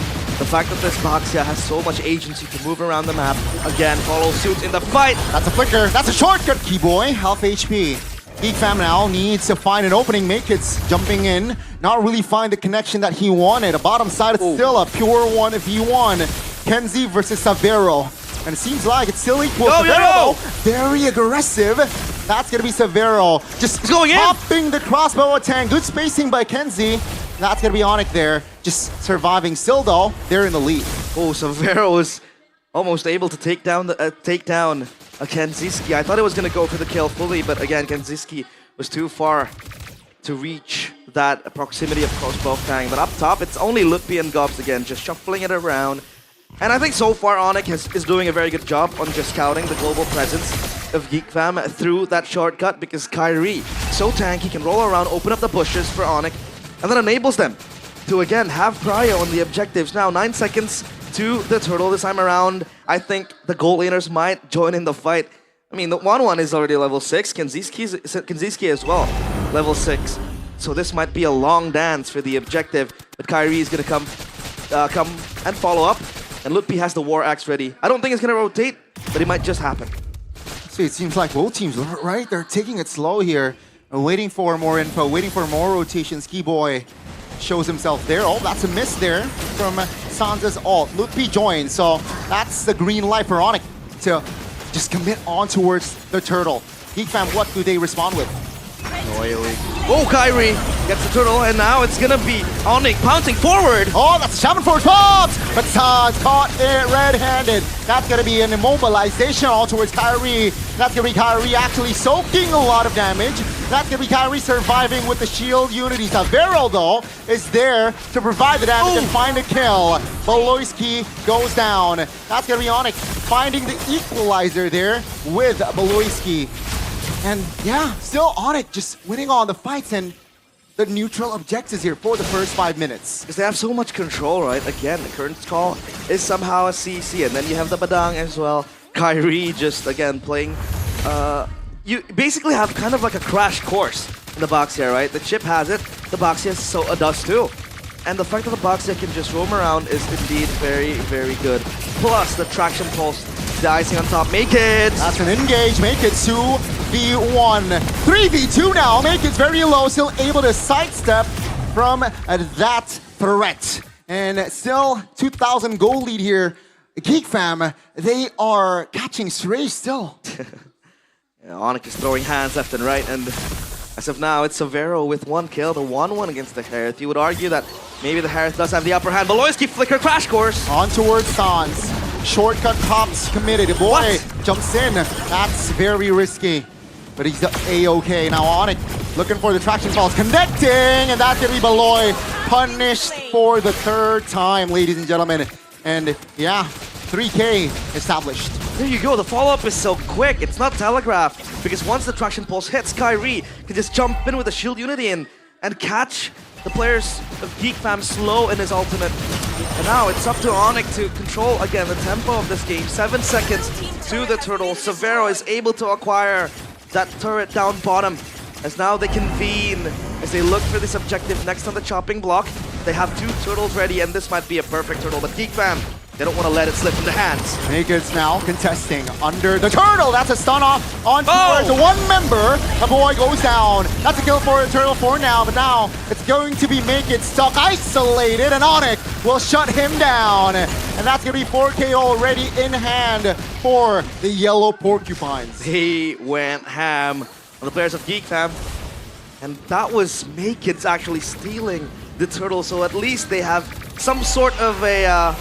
The fact that this Baxia has so much agency to move around the map, again, follow suit in the fight. That's a flicker. That's a shortcut, Keyboy. Half HP. Geek Fam now needs to find an opening. Makeit's jumping in. Not really find the connection that he wanted. A bottom side, it's still a pure 1v1. Kenzie versus Savero. And it seems like it's still equal. Savero, very aggressive. That's going to be Savero. Just popping the crossbow attack. Good spacing by Kenzie. That's going to be Onyx there. Just surviving. Still though, they're in the lead. Oh, Savero was almost able to take down Kenziski. I thought it was going to go for the kill fully, but again, Kenziski was too far to reach that proximity of crossbow tang. But up top, it's only Lutpi and Gobs again, just shuffling it around. And I think so far Onyx is doing a very good job on just scouting the global presence of Geek Fam through that shortcut, because Kyrie, so tanky, can roll around, open up the bushes for Onyx, and that enables them to again have prio on the objectives. Now 9 seconds to the turtle this time around. I think the gold laners might join in the fight. I mean, the 1-1 is already level 6, Kenziski as well, level 6. So this might be a long dance for the objective, but Kyrie is gonna come and follow up. And Lutpi has the War Axe ready. I don't think it's going to rotate, but it might just happen. So it seems like both teams, right? They're taking it slow here. Waiting for more info, waiting for more rotations. Keyboy shows himself there. Oh, that's a miss there from Sansa's ult. Lutpi joins, so that's the green light for Onyx to just commit on towards the turtle. Geek Fam, what do they respond with? Oh, Kyrie gets the turtle, and now it's gonna be Onyx pouncing forward. Oh, that's a Shaman Force Pops! But Sans caught it red-handed. That's gonna be an immobilization all towards Kyrie. That's gonna be Kyrie actually soaking a lot of damage. That's gonna be Kyrie surviving with the shield unity. Savero, though, is there to provide the damage and find a kill. Beloyski goes down. That's gonna be Onyx finding the equalizer there with Beloyski. And yeah, still Onyx just winning on the fights and the neutral objectives here for the first 5 minutes. Because they have so much control, right? Again, the current call is somehow a CC, and then you have the Badang as well. Kyrie just, again, playing... you basically have kind of like a crash course in the Baxia, right? The chip has it, the Baxia does too. And the fact that the Baxia can just roam around is indeed very, very good. Plus, the traction pulse, the icing on top, make it! That's an engage, make it 2v1. 3v2 now, make it very low, still able to sidestep from that threat. And still 2,000 goal lead here. Geek Fam, they are catching stray still. Yeah, Onyx is throwing hands left and right, and as of now, it's Savero with 1 kill, the 1-1 against the Harith. You would argue that maybe the Harith does have the upper hand. Beloyski flicker crash course. On towards Sans. Shortcut pops committed. The boy jumps in. That's very risky. But he's A-okay. Now Onyx looking for the traction falls. Connecting! And that's going to be Beloy. Punished for the 3rd time, ladies and gentlemen. And yeah, 3K established. There you go, the follow-up is so quick, it's not telegraphed. Because once the traction pulse hits, Kyrie can just jump in with the shield unity and catch the players of Geek Fam slow in his ultimate. And now it's up to Onyx to control, again, the tempo of this game. 7 seconds to the turtle. Savero is able to acquire that turret down bottom. As now they convene, as they look for this objective next on the chopping block. They have 2 turtles ready, and this might be a perfect turtle. But Geek Fam, they don't want to let it slip from the hands. Makeit's now contesting under the turtle. That's a stun off on towards the 1 member. The boy goes down. That's a kill for a turtle for now, but now it's going to be Makeit stuck isolated, and Onyx will shut him down. And that's going to be 4K already in hand for the yellow porcupines. They went ham on the players of Geek Fam. And that was Makeit's actually stealing the turtle, so at least they have some sort of a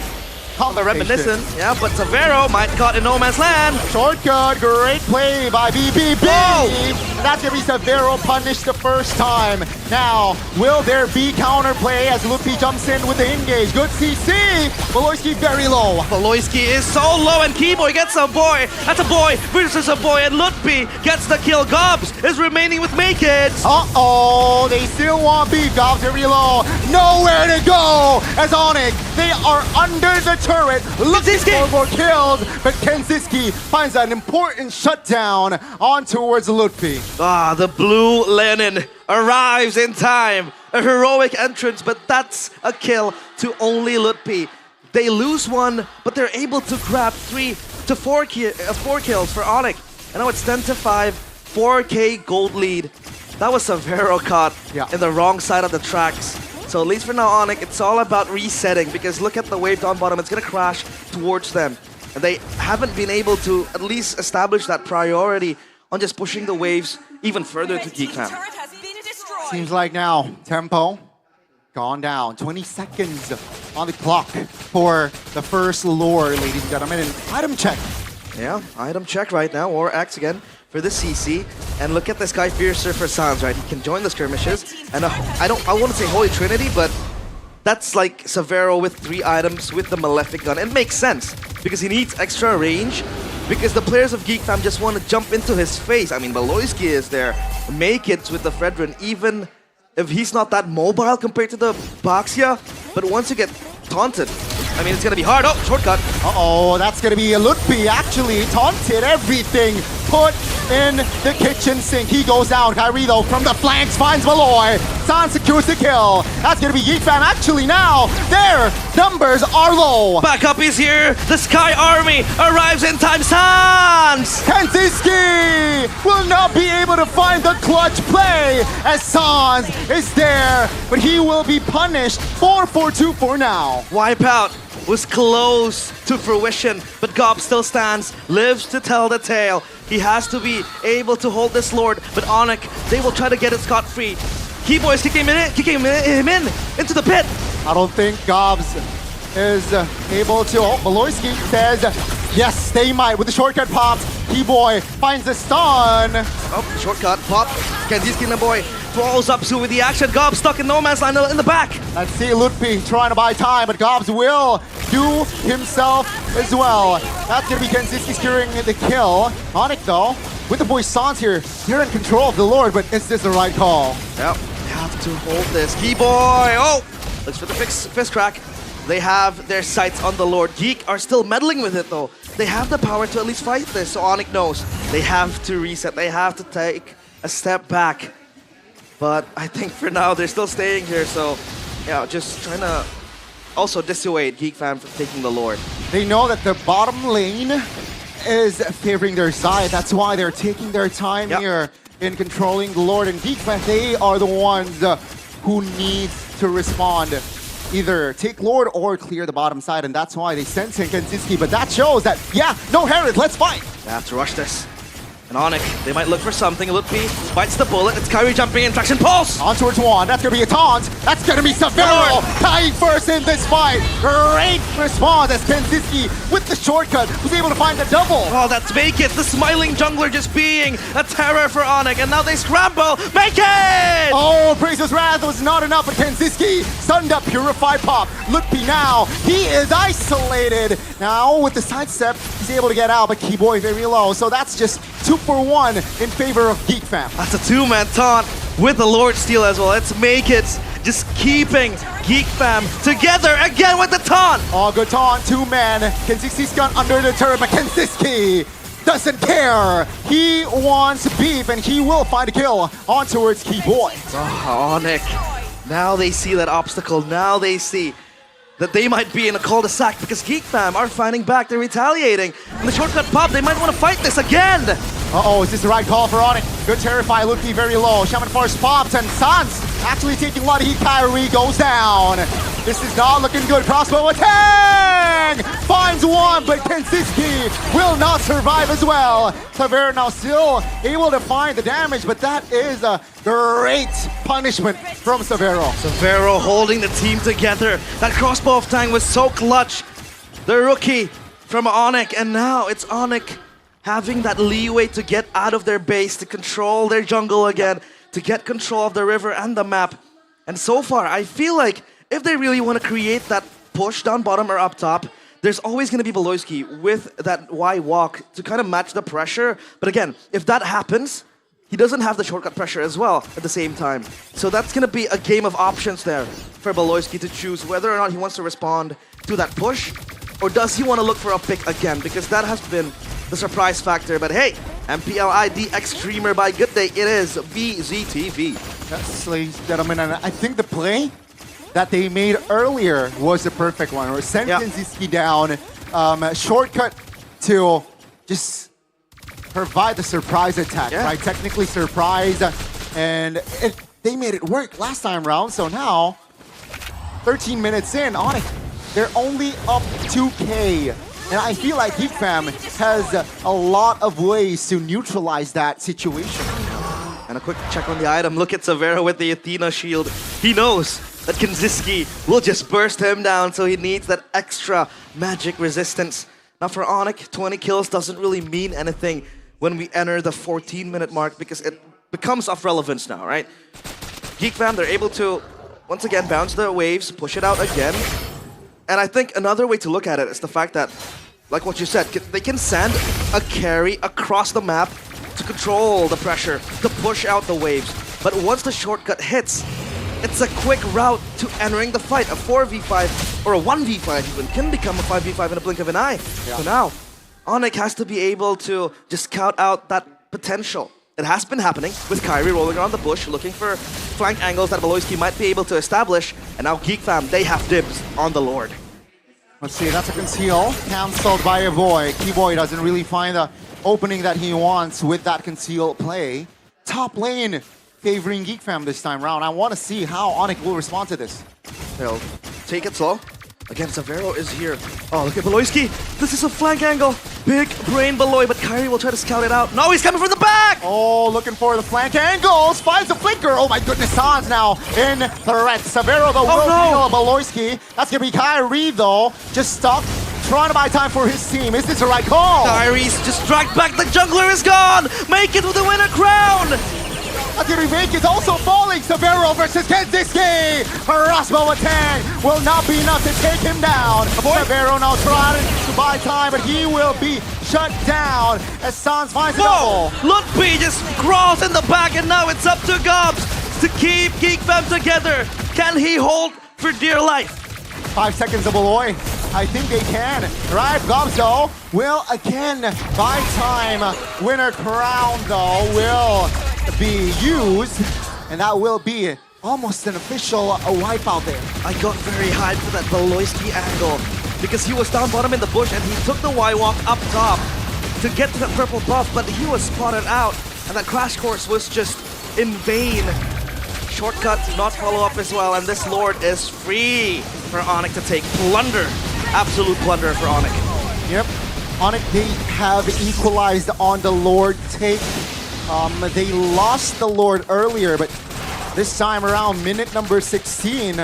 reminiscent. Yeah, but Savero might caught in no man's land. Shortcut, great play by BBB. And that's going to be Savero punished the first time. Now, will there be counterplay as Lutpi jumps in with the engage? Good CC. Beloyski very low. Beloyski is so low, and Keyboy gets a boy. That's a boy versus a boy, and Lutpi gets the kill. Gobs is remaining with Makeit. Uh-oh, they still want beef. Gobs very low. Nowhere to go as Onyx. They are under the turret, looking for more kills, but Kenziski finds an important shutdown on towards Lutpi. Ah, the blue Lenin arrives in time. A heroic entrance, but that's a kill to only Lutpi. They lose one, but they're able to grab 3 to 4 kills for Onyx. And now it's 10-5, 4K gold lead. That was Severo caught in the wrong side of the tracks. So at least for now, Onyx, it's all about resetting, because look at the wave down bottom. It's going to crash towards them. And they haven't been able to at least establish that priority on just pushing the waves even further to Geek Fam. Seems like now, tempo gone down. 20 seconds on the clock for the first lore, ladies and gentlemen. And item check. Yeah, item check right now, or X again for the CC. And look at this guy, Fiercer for Sans, right? He can join the skirmishes. And I want to say Holy Trinity, but that's like Severo with 3 items with the Malefic gun. It makes sense, because he needs extra range, because the players of Geek Fam just want to jump into his face. I mean, Baloyski is there, make it with the Fredrin, even if he's not that mobile compared to the Baxia. But once you get taunted, I mean, it's going to be hard. Oh, shortcut. Uh-oh, that's going to be a Lutfi actually taunted everything. Put in the kitchen sink. He goes down. Kyrie, though, from the flanks finds Valoy. San secures the kill. That's going to be Geek Fam actually now. Their numbers are low. Backup is here. The Sky Army arrives in time. Sans! Kanziski will not be able to find the clutch play as Sans is there, but he will be punished. 4-4-2 for now. Wipeout was close to fruition, but Gob still stands, lives to tell the tale. He has to be able to hold this Lord, but Onyx, they will try to get it scot-free. Keyboys kicking him in into the pit. I don't think Gobs is able to. Oh, Baloyski says, yes, they might with the shortcut pops. Keyboy finds the stun. Oh, shortcut pop. Kanziski and the boy falls up to with the action. Gob stuck in no man's land in the back. Let's see Lutfi trying to buy time, but Gobs will do himself as well. That's going to be Kanziski securing the kill. Onyx, though, with the boy Sans here, they're in control of the Lord, but is this the right call? Yep, they have to hold this. Keyboy, oh! Looks for the fist crack. They have their sights on the Lord. Geek are still meddling with it, though. They have the power to at least fight this, so Onyx knows. They have to reset. They have to take a step back. But I think for now, they're still staying here, so yeah, just trying to also dissuade Geek Fam from taking the Lord. They know that the bottom lane is favoring their side. That's why they're taking their time here in controlling the Lord. And Geek Fam, they are the ones who need to respond. Either take Lord or clear the bottom side, and that's why they sent in Kanziski. But that shows that, yeah, no Herod, let's fight! They have to rush this. And Onyx, they might look for something. Lutfi bites the bullet. It's Kyrie jumping in. Traction pulse! On towards one. That's going to be a taunt. That's going to be Severo tying first in this fight. Great response as Kanziski with the shortcut was able to find the double. Oh, that's Make It. The smiling jungler just being a terror for Onyx. And now they scramble. Make It! Oh, Praise's Wrath was not enough for Kanziski. Stunned up, Purify Pop. Lutfi now. He is isolated. Now with the sidestep, he's able to get out, but Keyboy very low. So that's just 2 for 1 in favor of Geek Fam. That's a 2-man taunt with the Lord Steal as well. Let's Make It. Just keeping Geek Fam together again with the taunt. Oh, good taunt. 2-man. Kanziski's gun under the turret, but Kanziski doesn't care. He wants beef, and he will find a kill on towards Keyboy. Oh, Onyx. Now they see that obstacle. Now they see that they might be in a cul-de-sac because Geek Fam are fighting back. They're retaliating. And the shortcut pop, they might want to fight this again. Uh-oh, is this the right call for Onyx? Good Terrify, Lutfi very low. Shaman Force pops, and Sans actually taking a lot of heat. Kyrie goes down. This is not looking good. Crossbow attack! Finds one, but Kanziski will not survive as well. Severo now still able to find the damage, but that is a great punishment from Severo. Severo holding the team together. That crossbow of Tang was so clutch. The rookie from Onyx, and now it's Onyx having that leeway to get out of their base, to control their jungle again, to get control of the river and the map. And so far, I feel like if they really want to create that push down bottom or up top, there's always going to be Baloyski with that Y walk to kind of match the pressure. But again, if that happens, he doesn't have the shortcut pressure as well at the same time. So that's going to be a game of options there for Baloyski to choose whether or not he wants to respond to that push, or does he want to look for a pick again, because that has been the surprise factor. But hey, MPL ID X streamer by Good Day, it is BZTV. Yes, ladies and gentlemen, and I think the play that they made earlier was the perfect one. Or send Kenziski down, shortcut to just provide the surprise attack, right? Technically surprise, and they made it work last time round. So now, 13 minutes in, Onyx, they're only up 2K. And I feel like Geek Fam has a lot of ways to neutralize that situation. And a quick check on the item. Look at Severo with the Athena shield. He knows that Kenziski will just burst him down, so he needs that extra magic resistance. Now for Onyx, 20 kills doesn't really mean anything when we enter the 14-minute mark because it becomes of relevance now, right? Geek Fam, they're able to, once again, bounce the waves, push it out again. And I think another way to look at it is the fact that, like what you said, they can send a carry across the map to control the pressure, to push out the waves. But once the shortcut hits, it's a quick route to entering the fight. A 4v5 or a 1v5 even can become a 5v5 in a blink of an eye. So now, Onyx has to be able to just scout out that potential. It has been happening with Kyrie rolling around the bush, looking for flank angles that Beloyski might be able to establish. And now Geek Fam, they have dibs on the Lord. Let's see, that's a conceal. Cancelled by a boy. Keyboy doesn't really find the opening that he wants with that conceal play. Top lane favoring Geek Fam this time round. I want to see how Onyx will respond to this. They'll take it slow. Again, Severo is here. Oh, look at Beloyski. This is a flank angle. Big brain Beloy, but Kyrie will try to scout it out. No, he's coming from the back! Oh, looking for the flank angles. Finds the flicker. Oh my goodness, Sans now in threat. Severo, though, will kill Beloyski. That's going to be Kyrie, though. Just stuck. Trying to buy time for his team. Is this the right call? Kyrie's just dragged back. The jungler is gone. Make it with the winner crown. Akiribake is also falling. Severo versus Kenziski. Rasmo attack will not be enough to take him down. Severo now trying to buy time, but he will be shut down as Sans finds a double. Lutfi just crawls in the back, and now it's up to Gobs to keep Geek Fam together. Can he hold for dear life? 5 seconds of Beloy. I think they can. Right, Gobs though will again buy time. Winner crown though will be used, and that will be almost an official wipeout there. I got very hyped for that Beloyski angle because he was down bottom in the bush and he took the Y-walk up top to get to that purple buff, but he was spotted out and that crash course was just in vain. Shortcut, not follow up as well, and this Lord is free for Onyx to take. Plunder, absolute plunder for Onyx. Yep, Onyx, they have equalized on the Lord take. They lost the Lord earlier, but this time around, minute number 16,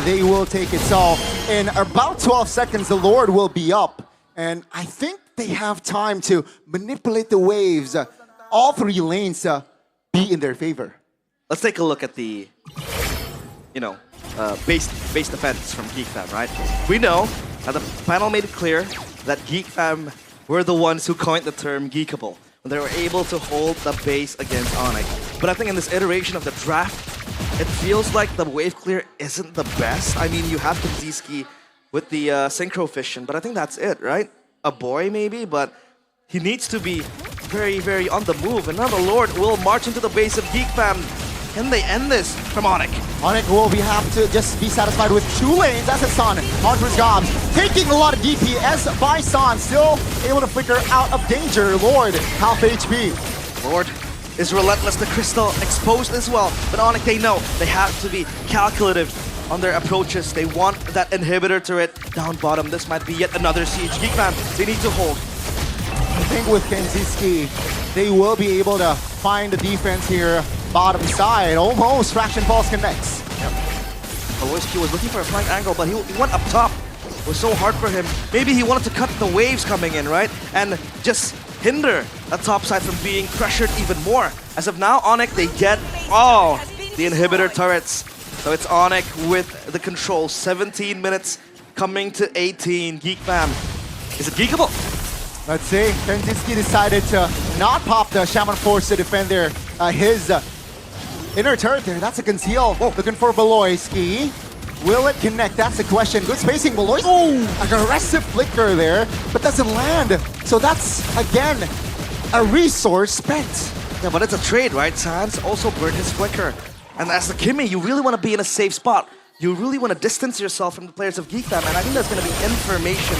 they will take it. So in about 12 seconds, the Lord will be up. And I think they have time to manipulate the waves. All three lanes be in their favor. Let's take a look at the, base defense from Geek Fam, right? We know that the panel made it clear that Geek Fam were the ones who coined the term geekable. They were able to hold the base against Onyx. But I think in this iteration of the draft, it feels like the wave clear isn't the best. I mean, you have Kenziski with the Synchro Fission, but I think that's it, right? A boy maybe, but he needs to be very, very on the move. And now the Lord will march into the base of Geek Fam. Can they end this from Onyx? Onyx will have to just be satisfied with 2 lanes. That's a Son on his Gobs. Taking a lot of DPS by Son. Still able to flicker out of danger. Lord, half HP. Lord is relentless. The Crystal exposed as well. But Onyx, they know they have to be calculative on their approaches. They want that inhibitor turret down bottom. This might be yet another siege. Geek Fam, they need to hold. I think with Kenziski, they will be able to find the defense here. Bottom side, almost Fraction Falls connects. Yep. Beloyski was looking for a flank angle, but he went up top. It was so hard for him. Maybe he wanted to cut the waves coming in, right? And just hinder that top side from being pressured even more. As of now, Onyx, they get all the inhibitor turrets. So it's Onyx with the control. 17 minutes coming to 18. Geek Fam. Is it geekable? Let's see. Kenziski decided to not pop the Shaman Force to defend his inner turret there. That's a conceal. Looking for Beloyski. Will it connect? That's the question. Good spacing, Beloyski. Oh, aggressive flicker there, but doesn't land. So that's, again, a resource spent. Yeah, but it's a trade, right? Sans also burned his flicker. And as the Kimmy, you really want to be in a safe spot. you really want to distance yourself from the players of Geek Fam, and I think that's going to be information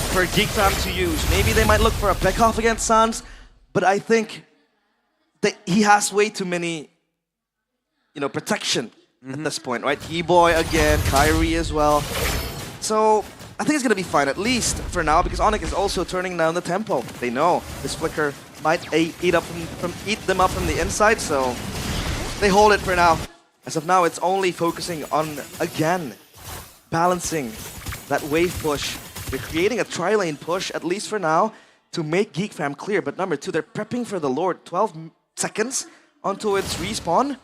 for Geek Fam to use. Maybe they might look for a pick-off against Sans, but I think that he has way too many, protection at this point, right? E-Boy again, Kyrie as well. So I think it's going to be fine, at least for now, because Onyx is also turning down the tempo. They know this flicker might eat them up from the inside, so they hold it for now. As of now, it's only focusing on, again, balancing that wave push. They're creating a tri-lane push, at least for now, to make Geek Fam clear. But number two, they're prepping for the Lord. 12 seconds onto its respawn.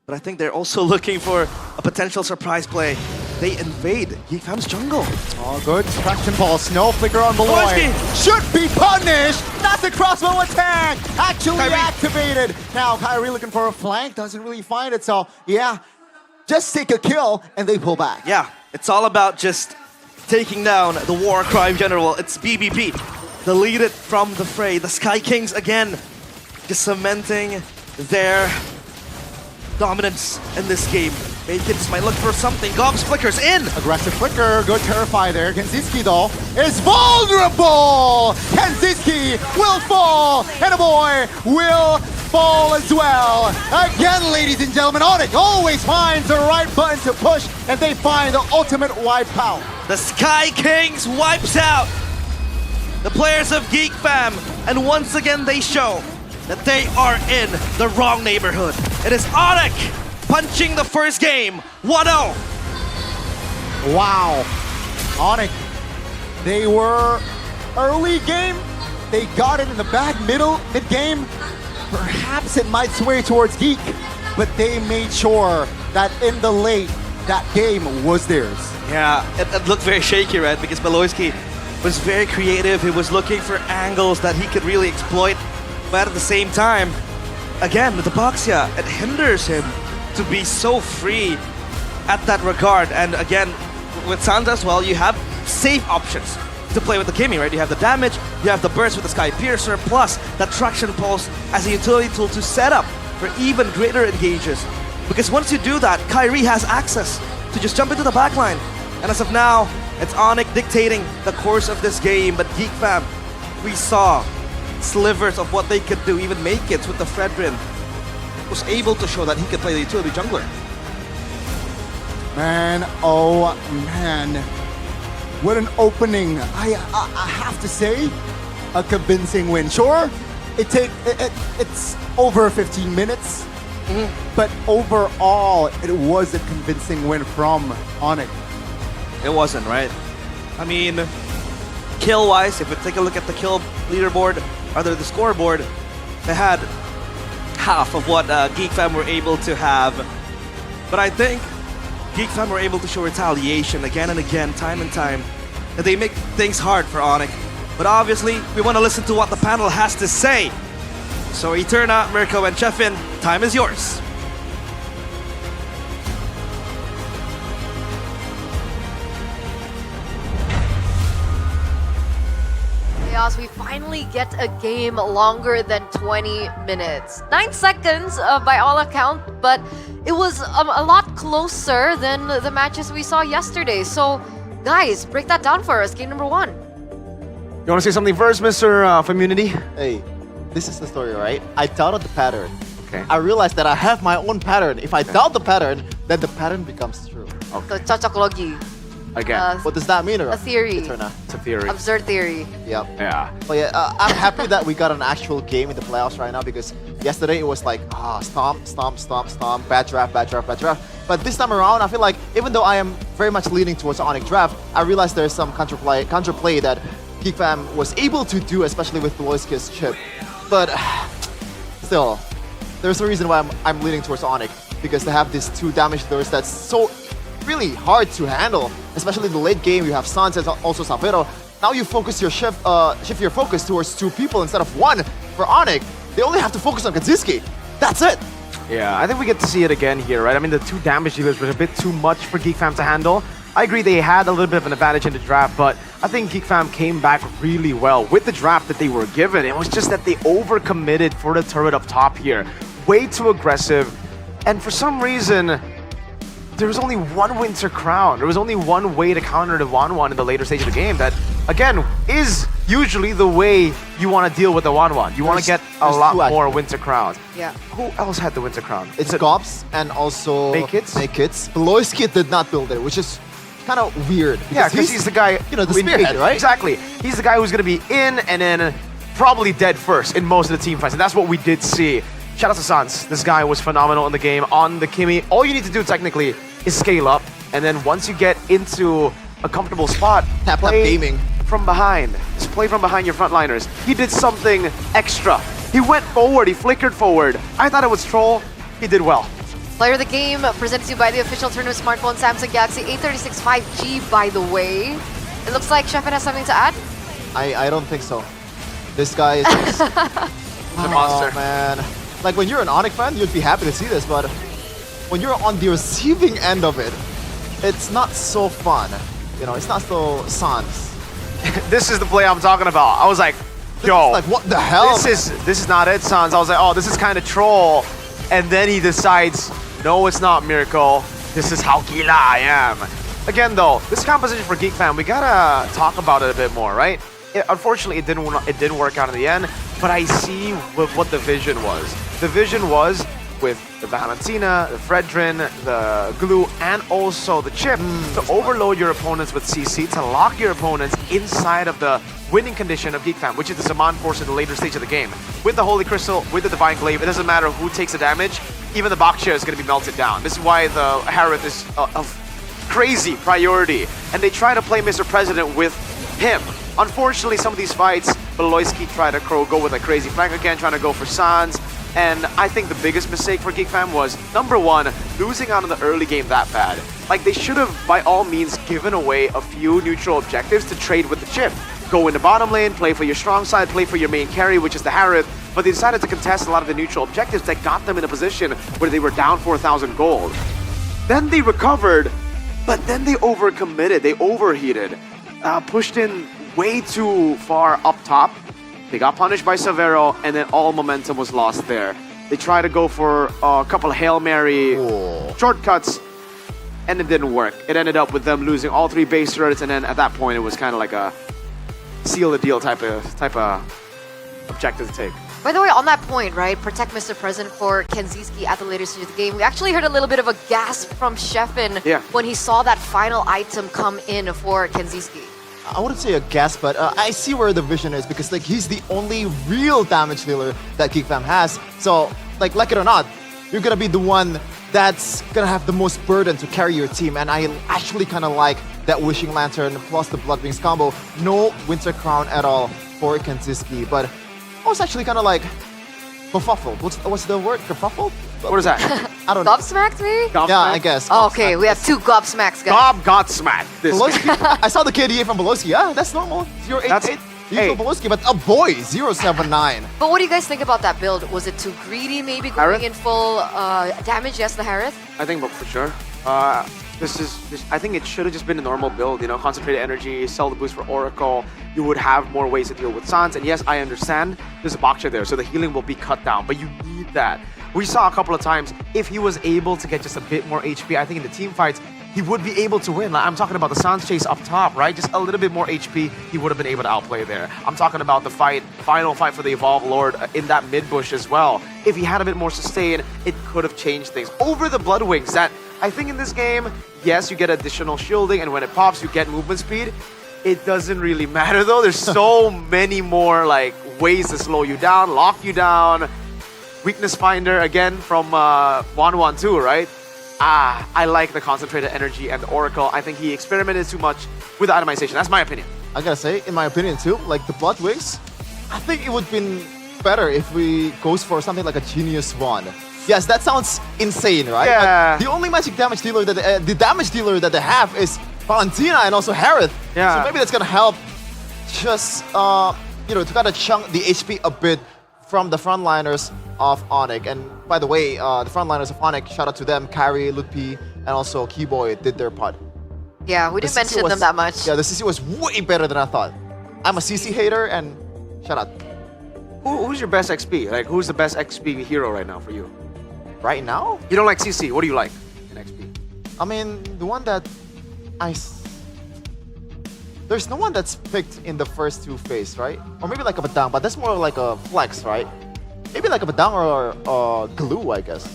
But I think they're also looking for a potential surprise play. They invade Geek Fam's jungle. All good. Suppression ball. Snow flicker on Beloy. Should be punished. That's a crossbow attack. Actually activated. Now Kyrie looking for a flank. Doesn't really find it. So yeah, just take a kill and they pull back. Yeah, it's all about just taking down the war crime general. It's BBB. Deleted from the fray. The Sky Kings again, just cementing their dominance in this game. Kids might look for something. Gobs flickers in. Aggressive flicker. Good terrify there. Kenziski though is vulnerable. Kenziski will fall. And a boy will fall as well. Again, ladies and gentlemen, Onyx always finds the right button to push, and they find the ultimate wipeout. The Sky Kings wipes out the players of Geek Fam, and once again they show that they are in the wrong neighborhood. It is Onyx punching the first game, 1-0. Wow. Onyx, they were early game. They got it in the back, mid-game. Perhaps it might sway towards Geek, but they made sure that in the late, that game was theirs. Yeah, it looked very shaky, right? Because Beloyski was very creative. He was looking for angles that he could really exploit. But at the same time, again, with the Hypoxia, it hinders him to be so free at that regard. And again, with Sans as well, you have safe options to play with the Kimmy, right? You have the damage, you have the burst with the Sky Piercer, plus that traction pulse as a utility tool to set up for even greater engages. Because once you do that, Kyrie has access to just jump into the backline. And as of now, it's Onyx dictating the course of this game. But Geek Fam, we saw slivers of what they could do, even make it with the Fredrin. Was able to show that he could play the utility jungler. Man, oh man. What an opening. I have to say, a convincing win. Sure, it's over 15 minutes, but overall, it was a convincing win from Onyx. It wasn't, right? I mean, kill-wise, if we take a look at the kill leaderboard, rather the scoreboard, they had half of what Geek Fam were able to have. But I think Geek Fam were able to show retaliation again and again, time and time. And they make things hard for Onyx. But obviously, we want to listen to what the panel has to say. So Eterna, Mirko, and Chefin, time is yours. We finally get a game longer than 20 minutes. 9 seconds by all account, but it was a lot closer than the matches we saw yesterday. So, guys, break that down for us. Game number 1. You want to say something first, Mr. Community? Hey, this is the story, right? I doubted the pattern. Okay. I realized that I have my own pattern. If I doubt the pattern, then the pattern becomes true. So, cocok logi. Again. What does that mean? A theory. It's a theory. Absurd theory. Yep. Yeah. But yeah, I'm happy that we got an actual game in the playoffs right now, because yesterday it was like, stomp, bad draft. But this time around, I feel like even though I am very much leaning towards Onyx draft, I realized there's some counterplay that Geek Fam was able to do, especially with Beloyski's chip. But still, there's a reason why I'm leaning towards Onyx, because they have these 2 damage dealers that's so really hard to handle, especially in the late game. You have Sans and also Savero. Now you focus your shift your focus towards 2 people instead of 1. For Onyx, they only have to focus on Kaziski. That's it. Yeah, I think we get to see it again here, right? I mean, the 2 damage dealers were a bit too much for Geek Fam to handle. I agree they had a little bit of an advantage in the draft, but I think Geek Fam came back really well with the draft that they were given. It was just that they overcommitted for the turret up top here. Way too aggressive. And for some reason, there was only one Winter Crown. There was only one way to counter the 1-1 in the later stage of the game that, again, is usually the way you want to deal with the 1-1. You want to get a lot more Winter Crowns. Yeah. Who else had the Winter Crown? It's Gobs and also Nakeds. Beloyski did not build it, which is kind of weird. Yeah, because he's the guy, you know, the spearhead, right? Exactly. He's the guy who's going to be in and then probably dead first in most of the team fights, and that's what we did see. Shout out to Sans. This guy was phenomenal in the game on the Kimi. All you need to do technically is scale up, and then once you get into a comfortable spot, play gaming from behind. Just play from behind your frontliners. He did something extra. He went forward. He flickered forward. I thought it was troll. He did well. Player of the game presented to you by the official tournament smartphone Samsung Galaxy A36 5G, by the way. It looks like Shefin has something to add. I don't think so. This guy is just a monster. Man. Like when you're an Onyx fan, you'd be happy to see this, but when you're on the receiving end of it, it's not so fun. You know, it's not so sans. This is the play I'm talking about. I was like, yo, like what the hell? This is not it, Sans. I was like, oh, this is kind of troll. And then he decides, no, it's not Miracle. This is how gila I am. Again, though, this composition for Geek Fam, we gotta talk about it a bit more, right? Unfortunately, it didn't work out in the end, but I see what the vision was. The vision was with the Valentina, the Fredrin, the Glue, and also the Chip to overload your opponents with CC, to lock your opponents inside of the winning condition of Geek Fam, which is the Saman Force in the later stage of the game. With the Holy Crystal, with the Divine Glaive, it doesn't matter who takes the damage, even the Bak Chair is going to be melted down. This is why the Harith is of crazy priority, and they try to play Mr. President with him. Unfortunately, some of these fights, Beloyski tried to go with a crazy flank again, trying to go for Sans. And I think the biggest mistake for Geek Fam was, number one, losing out in the early game that bad. Like, they should have, by all means, given away a few neutral objectives to trade with the Chip. Go in the bottom lane, play for your strong side, play for your main carry, which is the Harith. But they decided to contest a lot of the neutral objectives that got them in a position where they were down 4,000 gold. Then they recovered, but then they overcommitted, they overheated, pushed in way too far up top. They got punished by Severo, and then all momentum was lost there. They tried to go for a couple of Hail Mary shortcuts, and it didn't work. It ended up with them losing all 3 base turrets, and then at that point, it was kind of like a seal the deal type of objective to take. By the way, on that point, right, protect Mr. President for Kenziski at the later stage of the game. We actually heard a little bit of a gasp from Shefin when he saw that final item come in for Kenziski. I wouldn't say a guess, but I see where the vision is, because like he's the only real damage dealer that Geek Fam has. So like it or not, you're gonna be the one that's gonna have the most burden to carry your team. And I actually kind of like that Wishing Lantern plus the Blood Wings combo. No Winter Crown at all for Kenziski, but I was actually kind of like befuffled. What's the word? Kerfuffled? What is that? I don't know. Gobsmacked, maybe? Yeah, I guess. Oh, okay, we have 2 Gobsmacks, guys. Got smacked. I saw the KDA from Beloyski. Yeah, that's normal. 088. Hey. Beloyski, but a boy, 079. But what do you guys think about that build? Was it too greedy, maybe going in full damage? Yes, the Harith? I think for sure. I think it should have just been a normal build, you know, concentrated energy, sell the boost for Oracle. You would have more ways to deal with Sans. And yes, I understand there's a Bak Chair there, so the healing will be cut down, but you need that. We saw a couple of times, if he was able to get just a bit more HP, I think in the team fights, he would be able to win. Like, I'm talking about the Sans chase up top, right? Just a little bit more HP, he would have been able to outplay there. I'm talking about the final fight for the Evolve Lord in that mid bush as well. If he had a bit more sustain, it could have changed things. Over the Blood Wings, that I think in this game, yes, you get additional shielding, and when it pops, you get movement speed. It doesn't really matter though. There's so many more like ways to slow you down, lock you down. Weakness Finder again from 112, right? I like the concentrated energy and the Oracle. I think he experimented too much with the itemization. That's my opinion. I gotta say, in my opinion too, like the Blood Wings, I think it would have been better if we goes for something like a Genius Wand. Yes, that sounds insane, right? Yeah. But the only magic damage dealer that the damage dealer that they have is Valentina and also Harith. Yeah. So maybe that's gonna help just to kind of chunk the HP a bit from the frontliners of Onyx. And by the way, the frontliners of Onyx, shout out to them, Carrie, Lutpi, and also Keyboy did their part. Yeah, we didn't mention them that much. Yeah, the CC was way better than I thought. I'm a CC hater, and shout out. Who's your best XP? Like, who's the best XP hero right now for you? Right now? You don't like CC. What do you like in XP? I mean, the one that there's no one that's picked in the first two phase, right? Or maybe like a Badang, but that's more like a flex, right? Maybe like a Badang or Glue, I guess.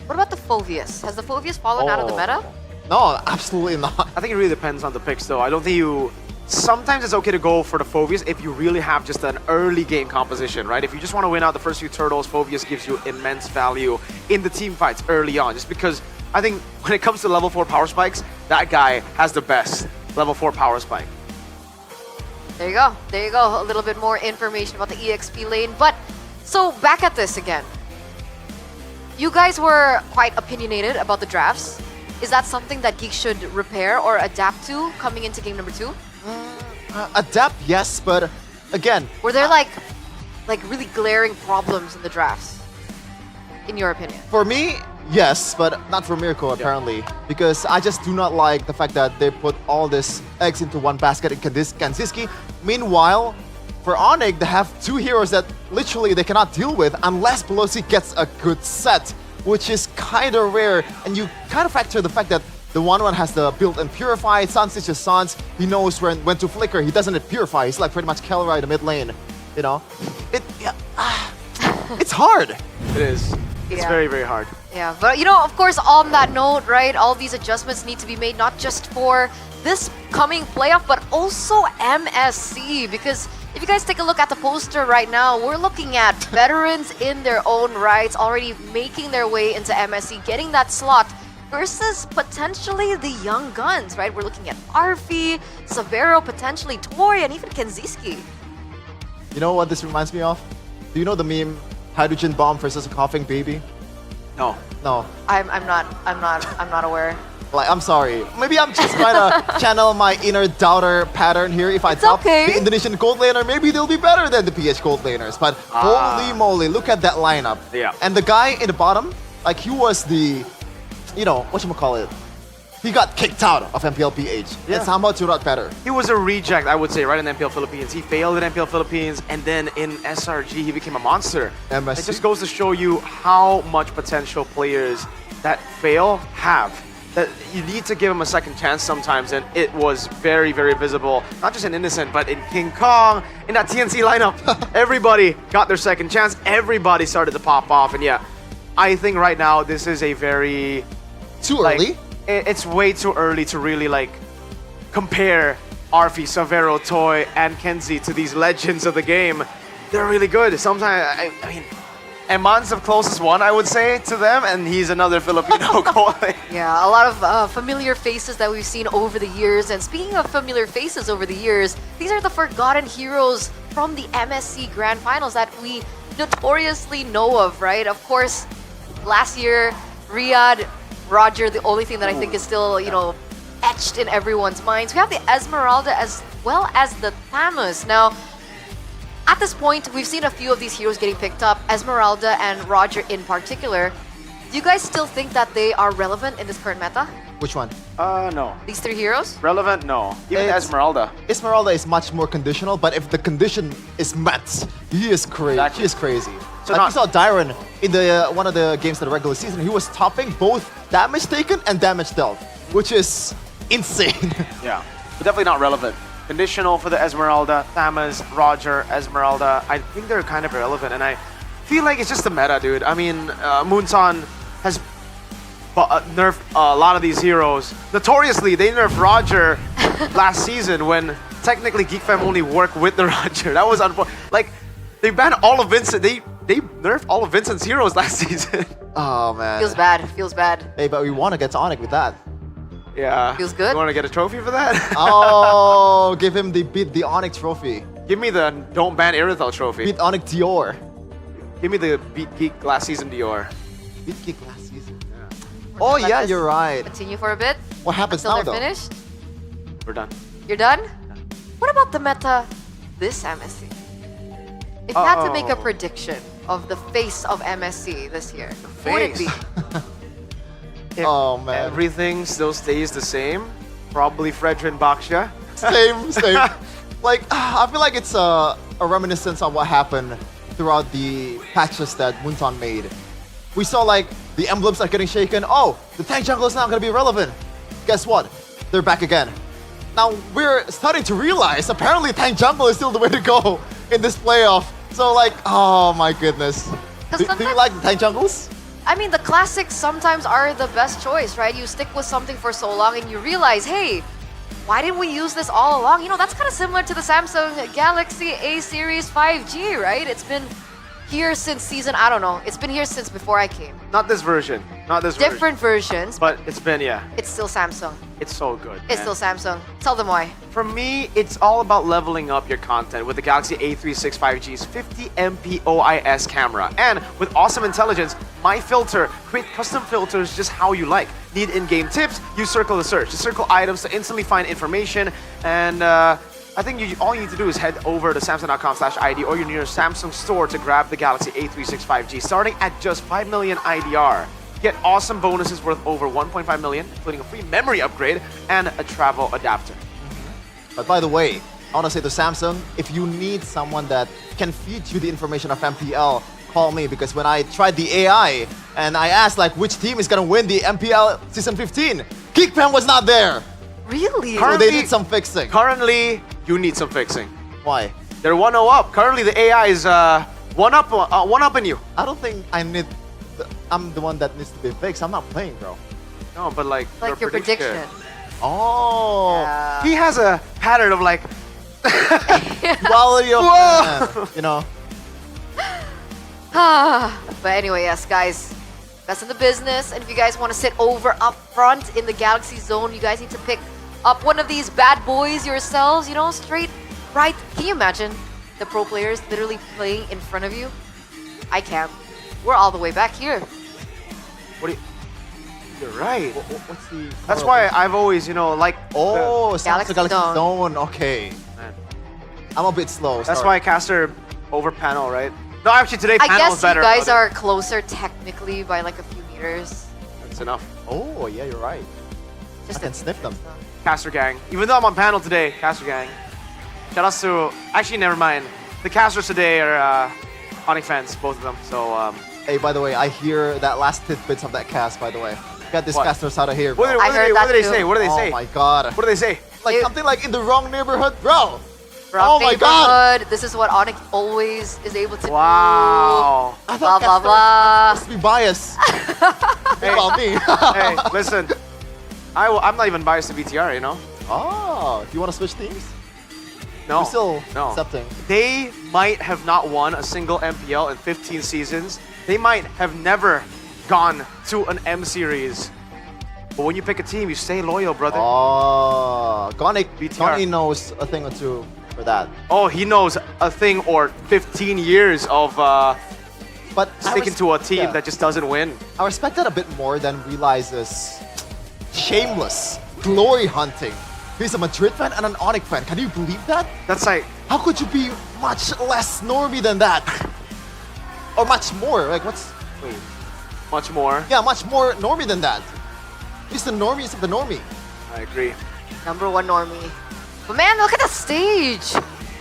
What about the Phoveus? Has the Phoveus fallen out of the meta? No, absolutely not. I think it really depends on the picks, though. I don't think you... Sometimes it's okay to go for the Phoveus if you really have just an early game composition, right? If you just want to win out the first few turtles, Phoveus gives you immense value in the team fights early on. Just because I think when it comes to level 4 power spikes, that guy has the best level 4 power spike. There you go. There you go. A little bit more information about the EXP lane. But, so back at this again. You guys were quite opinionated about the drafts. Is that something that Geek should repair or adapt to coming into game number 2? Adapt, yes, but again... Were there like really glaring problems in the drafts, in your opinion? For me, yes, but not for Mirko, apparently. Because I just do not like the fact that they put all this eggs into one basket in Kanziski. Meanwhile, for Onyx, they have two heroes that literally they cannot deal with unless Pelosi gets a good set, which is kind of rare. And you kind of factor the fact that the one has the built-in Purify, Sans is just Sans, he knows when to flicker, he doesn't Purify, he's like pretty much Kelra in the mid lane, you know? It's hard. It is. It's very, very hard. Yeah, but you know, of course, on that note, right, all these adjustments need to be made not just for this coming playoff, but also MSC, because if you guys take a look at the poster right now, we're looking at veterans in their own rights already making their way into MSC, getting that slot versus potentially the young guns, right? We're looking at Arfi, Severo, potentially Toy, and even Kenziski. You know what this reminds me of? Do you know the meme, hydrogen bomb versus a coughing baby? No. No. I'm not aware. Like, I'm sorry. Maybe I'm just trying to channel my inner doubter pattern here. If I top the Indonesian gold laner, maybe they'll be better than the PH gold laners. But holy moly, look at that lineup. Yeah. And the guy in the bottom, like he was the, you know, whatchamacallit, he got kicked out of MPL PH. Yeah. And somehow turned out better. He was a reject, I would say, right in MPL Philippines. He failed in MPL Philippines, and then in SRG, he became a monster. MSC. It just goes to show you how much potential players that fail have. That you need to give them a second chance sometimes, and it was very, very visible. Not just in Innocent, but in King Kong, in that TNC lineup. Everybody got their second chance. Everybody started to pop off, and yeah, I think right now this is a very... Too early? It's way too early to really like compare Arfi, Severo, Toy, and Kenzie to these legends of the game. They're really good. Sometimes, I mean, Eman's the closest one, I would say, to them, and he's another Filipino goalie. Yeah, a lot of familiar faces that we've seen over the years. And speaking of familiar faces over the years, these are the forgotten heroes from the MSC Grand Finals that we notoriously know of, right? Of course, last year, Riyadh, Roger, the only thing that I think is still, you know, etched in everyone's minds. We have the Esmeralda as well as the Thamus. Now, at this point, we've seen a few of these heroes getting picked up, Esmeralda and Roger in particular. Do you guys still think that they are relevant in this current meta? Which one? No. These three heroes? Relevant? No. Even Esmeralda. Esmeralda is much more conditional, but if the condition is met, he is crazy. He is crazy. So like we saw Dyron in the one of the games of the regular season, he was topping both damage taken and damage dealt, which is insane. Yeah, but definitely not relevant. Conditional for the Esmeralda, Thamas, Roger, Esmeralda. I think they're kind of irrelevant, and I feel like it's just the meta, dude. I mean, Moonson has nerfed a lot of these heroes. Notoriously, they nerfed Roger last season when technically GeekFam only worked with the Roger. That was unfortunate. Like, they banned all of Vincent. They nerfed all of Vincent's heroes last season. Oh, man. Feels bad. Feels bad. Hey, but we want to get to Onyx with that. Yeah. Feels good. You want to get a trophy for that? Oh, give him the Beat the Onyx trophy. Give me the Don't Ban Irithel trophy. Beat Onyx Dior. Give me the Beat Geek last season Dior. Beat Geek last season. Yeah. Oh, yeah, you're right. Continue for a bit. What happens until now, they're though? Finished? We're done. You're done? What about the meta this MSC? If you had to make a prediction of the face of MSC this year, who would it be? If everything still stays the same, probably Fredrin Baksha. Same. Like, I feel like it's a reminiscence of what happened throughout the patches that Moonton made. We saw like the emblems are getting shaken. Oh, the tank jungle is not going to be relevant. Guess what? They're back again. Now we're starting to realize apparently tank jungle is still the way to go in this playoff. So like, oh my goodness. Do you like the tank jungles? I mean, the classics sometimes are the best choice, right? You stick with something for so long and you realize, hey, why didn't we use this all along? You know, that's kind of similar to the Samsung Galaxy A series 5G, right? It's been here since season, I don't know. It's been here since before I came. Not this version. Not this Different versions. But it's been, yeah. It's still Samsung. It's so good. It's still Samsung. Tell them why. For me, it's all about leveling up your content with the Galaxy A36 5G's 50 MP OIS camera. And with awesome intelligence, My Filter, create custom filters just how you like. Need in-game tips? Use Circle to search. Just circle items to instantly find information. And I think all you need to do is head over to Samsung.com/ID or your nearest Samsung store to grab the Galaxy A36 5G, starting at just 5 million IDR. Get awesome bonuses worth over 1.5 million, including a free memory upgrade and a travel adapter. But by the way, I want to say to Samsung, if you need someone that can feed you the information of MPL, call me, because when I tried the AI and I asked like which team is going to win the MPL Season 15, Geekfam was not there. Really? So they need some fixing. Currently, you need some fixing. Why? They're 1-0 up. Currently, the AI is one up in you. I don't think I'm the one that needs to be fixed. I'm not playing, bro. No, but like your prediction. Oh. Yeah. He has a pattern of like quality of you know. But anyway, yes, guys. That's in the business. And if you guys want to sit over up front in the Galaxy Zone, you guys need to pick up one of these bad boys yourselves, you know, straight right. Can you imagine the pro players literally playing in front of you? I can't. We're all the way back here. What do you... You're right. What's the... That's why I've always, you know, like... Oh, Galaxy Galaxy Zone. Zone. Okay. Man. I'm a bit slow. That's sorry. why Caster over panel, right? No, actually today I panel guess is better. you guys are closer technically by like a few meters. That's enough. Oh, yeah, you're right. I can sniff them. Caster gang. Even though I'm on panel today, Caster gang. Shout out to... Actually, never mind. The casters today are Onyx fans, both of them. So, Hey, by the way, I hear that last tidbits of that cast, by the way. Get this casters out of here, bro. What do they say? What do they say? Oh my god. What do they say? Like something like in the wrong neighborhood, bro. Wrong oh my god. This is what Onyx always is able to do. Wow. I Blah, thought blah, blah. must be biased. About me. Hey, listen. I'm not even biased to BTR, you know? Oh, do you want to switch teams? No. We're still no. accepting. They might have not won a single MPL in 15 seasons. They might have never gone to an M series. But when you pick a team, you stay loyal, brother. Oh, Gonic BTR. knows a thing or two for that. Oh, he knows a thing or 15 years of but sticking to a team that just doesn't win. I respect that a bit more than realizes shameless glory hunting. He's a Madrid fan and an Onyx fan. Can you believe that? That's like... How could you be much less normie than that? Or much more? Like, what's... Wait. Much more? Yeah, much more normie than that. He's the normies of the normie. I agree. #1 normie. But man, look at the stage.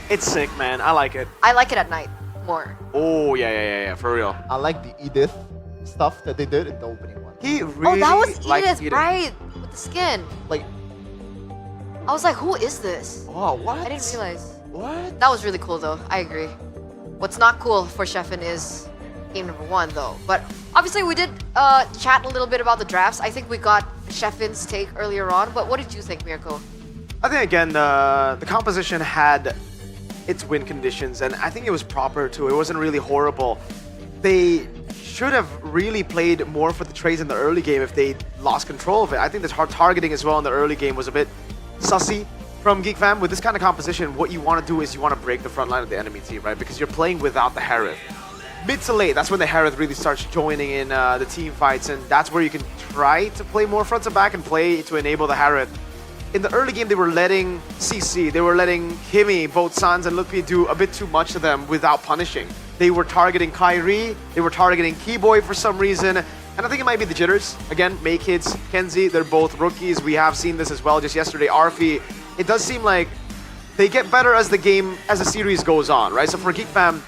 It's sick, man. I like it. I like it at night more. Oh, yeah, for real. I like the Edith stuff that they did in the opening one. He really that was likes Edith, right? With the skin. Like... I was like, who is this? Oh, what? I didn't realize. What? That was really cool though, I agree. What's not cool for Sheffin is game #1 though. But obviously we did chat a little bit about the drafts. I think we got Sheffin's take earlier on, but what did you think, Mirko? I think again, the composition had its win conditions, and I think it was proper too. It wasn't really horrible. They should have really played more for the trades in the early game if they lost control of it. I think the targeting as well in the early game was a bit sussy from Geek Fam. With this kind of composition, what you want to do is you want to break the front line of the enemy team, right? Because you're playing without the Harith. Mid to late, that's when the Harith really starts joining in the team fights, and that's where you can try to play more front to back and play to enable the Harith. In the early game, they were letting CC, they were letting Kimi, both Sans and Lukpi do a bit too much to them without punishing. They were targeting Kyrie, they were targeting Keyboy for some reason, and I think it might be the jitters. Again, May Kids, Kenzie, they're both rookies. We have seen this as well just yesterday. Arfi, it does seem like they get better as the series goes on, right? So for Geek Fam,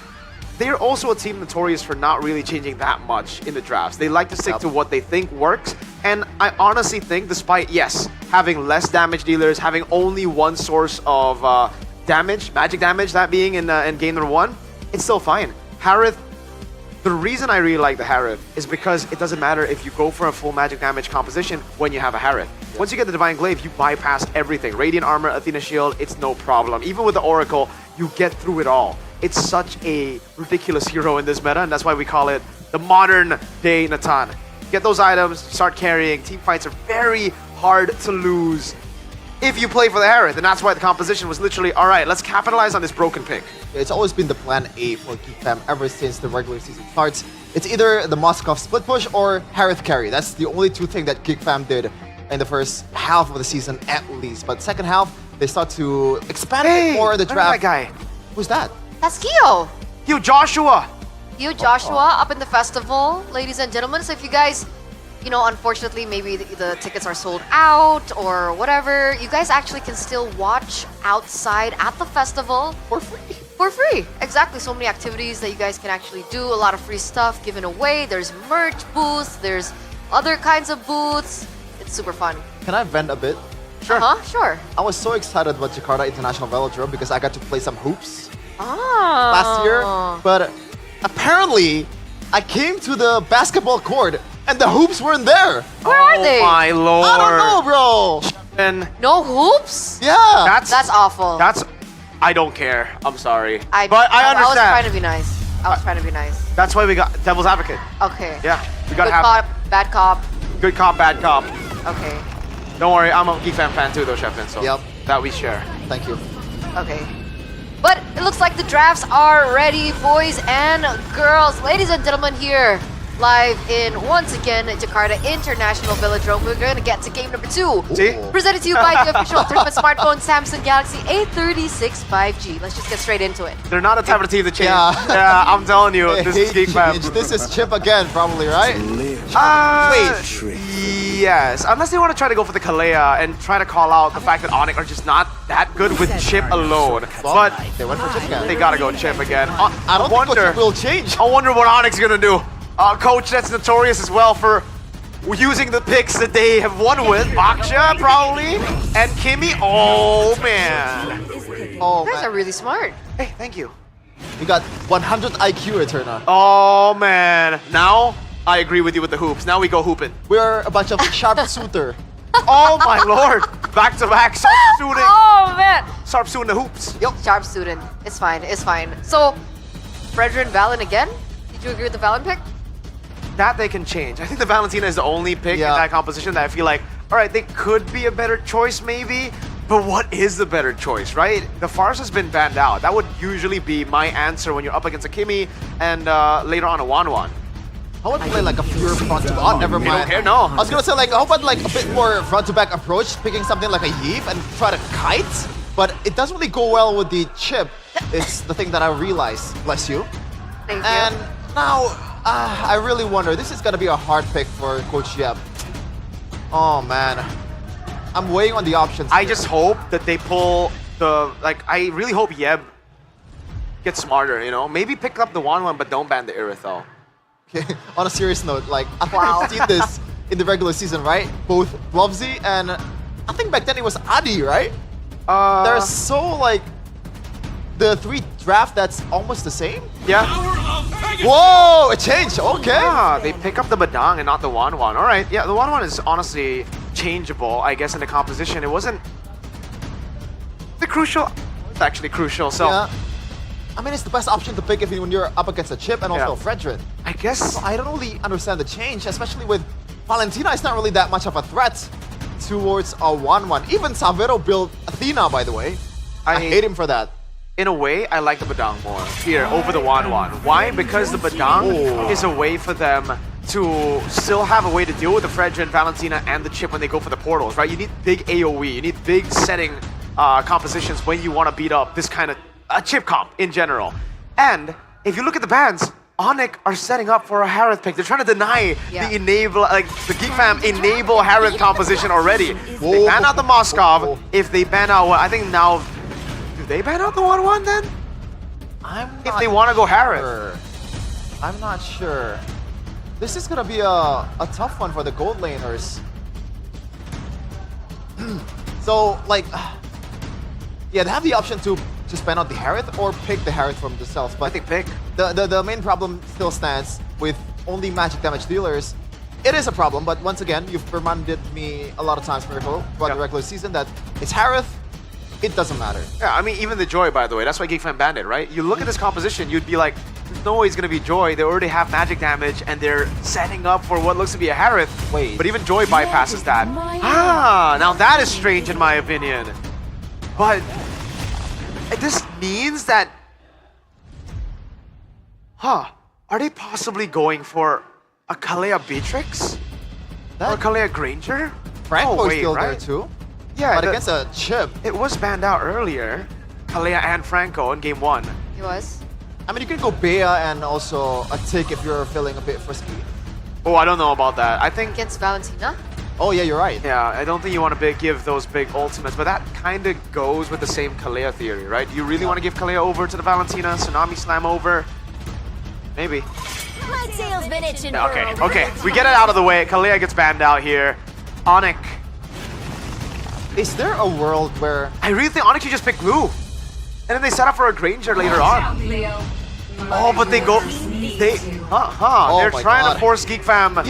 they're also a team notorious for not really changing that much in the drafts. They like to stick to what they think works. And I honestly think, despite, yes, having less damage dealers, having only one source of damage, magic damage, that being in game number 1, it's still fine. Harith, the reason I really like the Harith is because it doesn't matter if you go for a full magic damage composition when you have a Harith. Once you get the Divine Glaive, you bypass everything. Radiant Armor, Athena Shield, it's no problem. Even with the Oracle, you get through it all. It's such a ridiculous hero in this meta, and that's why we call it the modern day Natan. Get those items, start carrying. Team fights are very hard to lose if you play for the Harith, and that's why the composition was literally, all right, let's capitalize on this broken pick. It's always been the plan A for Geek Fam ever since the regular season starts. It's either the Moskov split push or Harith carry. That's the only two things that Geek Fam did in the first half of the season at least. But second half, they start to expand it more in the draft. That guy. Who's that? That's Kyo. Kyo Joshua. Kyo Joshua up in the festival, ladies and gentlemen. So if you guys, you know, unfortunately, maybe the tickets are sold out or whatever, you guys actually can still watch outside at the festival. For free. For free. Exactly. So many activities that you guys can actually do. A lot of free stuff given away. There's merch booths. There's other kinds of booths. It's super fun. Can I vent a bit? Sure. Sure. I was so excited about Jakarta International Velodrome because I got to play some hoops Ah. last year. But apparently, I came to the basketball court and the hoops weren't there. Where are they? Oh my lord. I don't know, bro. And no hoops? Yeah. That's awful. I don't care. I'm sorry. But I understand. I was trying to be nice. I was trying to be nice. That's why we got Devil's Advocate. Okay. Yeah. We gotta Good have cop, bad cop. good cop, bad cop. Okay. Don't worry, I'm a Geek fan too though, Chefin, so that we share. Thank you. Okay. But it looks like the drafts are ready, boys and girls. Ladies and gentlemen, here live in, once again, Jakarta International Velodrome. We're going to get to game number 2. See? Presented to you by the official tournament smartphone Samsung Galaxy A36 5G. Let's just get straight into it. They're not the type of team to change. Yeah. Yeah, I'm telling you, this is Geek Fam. This is Chip again, probably, right? Wait. Yes, unless they want to try to go for the Kalea and try to call out the fact that Onyx are just not that good with Chip alone. But they went for Chip again. They gotta go Chip again. I don't think Chip will change. I wonder what Onyx is gonna do. Coach that's notorious as well for using the picks that they have won with. Baksha, probably. And Kimmy. Oh, man. Oh, You guys are really smart. Hey, thank you. You got 100 IQ, Eterna. Oh, man. Now, I agree with you with the hoops. Now we go hooping. We're a bunch of sharpshooter. Oh, my lord. Back to back. Sharp shooting. Oh, man. Sharp shooting the hoops. Yep. Sharp student. It's fine. It's fine. So, Fredrin Valen again? Did you agree with the Valen pick? That they can change. I think the Valentina is the only pick in that composition that I feel like, all right, they could be a better choice maybe, but what is the better choice, right? The Farce has been banned out. That would usually be my answer when you're up against a Kimmy and later on a Wanwan. I would play like a pure front to back. Never mind. You don't care? No. I was gonna say like, how about like a bit more front to back approach, picking something like a Yeeve and try to kite, but it doesn't really go well with the Chip. It's the thing that I realized. Bless you. Thank and you. now, I really wonder, this is gonna be a hard pick for Coach Yeb. Oh man. I'm weighing on the options. I just hope that they pull the, like, I really hope Yeb gets smarter, you know? Maybe pick up the Wanwan, but don't ban the Irithel. Okay. On a serious note, like, I think I've seen this in the regular season, right? Both Blovzy and I think back then it was Adi, right? They're so like the 3 draft that's almost the same. Yeah. Whoa, it changed. Okay. Yeah, they pick up the Badang and not the Wanwan. All right. Yeah, the Wanwan is honestly changeable, I guess, in the composition. It wasn't the crucial. It's actually crucial. So. Yeah. I mean, it's the best option to pick if when you're up against a Chip and also a Fredrin. I guess. So I don't really understand the change, especially with Valentina. It's not really that much of a threat towards a 1-1. Even Savero built Athena, by the way. I hate him for that. In a way, I like the Badang more here over the Wanwan. Why? Because the Badang is a way for them to still have a way to deal with the Fredrin, Valentina, and the Chip when they go for the portals, right? You need big AoE. You need big setting compositions when you want to beat up this kind of Chip comp in general. And if you look at the bans, Onyx are setting up for a Harith pick. They're trying to deny the enable, like the Geek Fam enable Harith composition already. They ban out the Moskov. If they ban out, I think now, do they ban out the 1-1 then? if they want to go Harith. Sure. I'm not sure. This is gonna be a tough one for the gold laners. So, like, yeah, they have the option to spend out the Harith or pick the Harith from themselves. But I think pick. The main problem still stands with only magic damage dealers. It is a problem, but once again, you've reminded me a lot of times, Miracle, throughout the regular season that it's Harith, it doesn't matter. Yeah, I mean, even the Joy, by the way, that's why GeekFam banned it, right? You look at this composition, you'd be like, there's no way it's going to be Joy. They already have magic damage, and they're setting up for what looks to be a Harith. Wait. But even Joy bypasses that. Now that is strange in my opinion. But this means that... Are they possibly going for a Kalea Beatrix? Or a Kalea Granger? Franco's still there too. Yeah, but against a chip. It was banned out earlier. Kalea and Franco in game 1. He was. I mean, you can go Bea and also a Tick if you're feeling a bit frisky. Oh, I don't know about that. I think... Against Valentina? Oh, yeah, you're right. Yeah, I don't think you want to give those big ultimates, but that kind of goes with the same Kalea theory, right? Do you really want to give Kalea over to the Valentina? Tsunami Slam over? Maybe. My tail's been itching Yeah, for a okay. We get it out of the way. Kalea gets banned out here. Onyx. Is there a world where... I really think Onyx should just pick blue. And then they set up for a Granger later on. Oh, but they go... They're trying to force GeekFam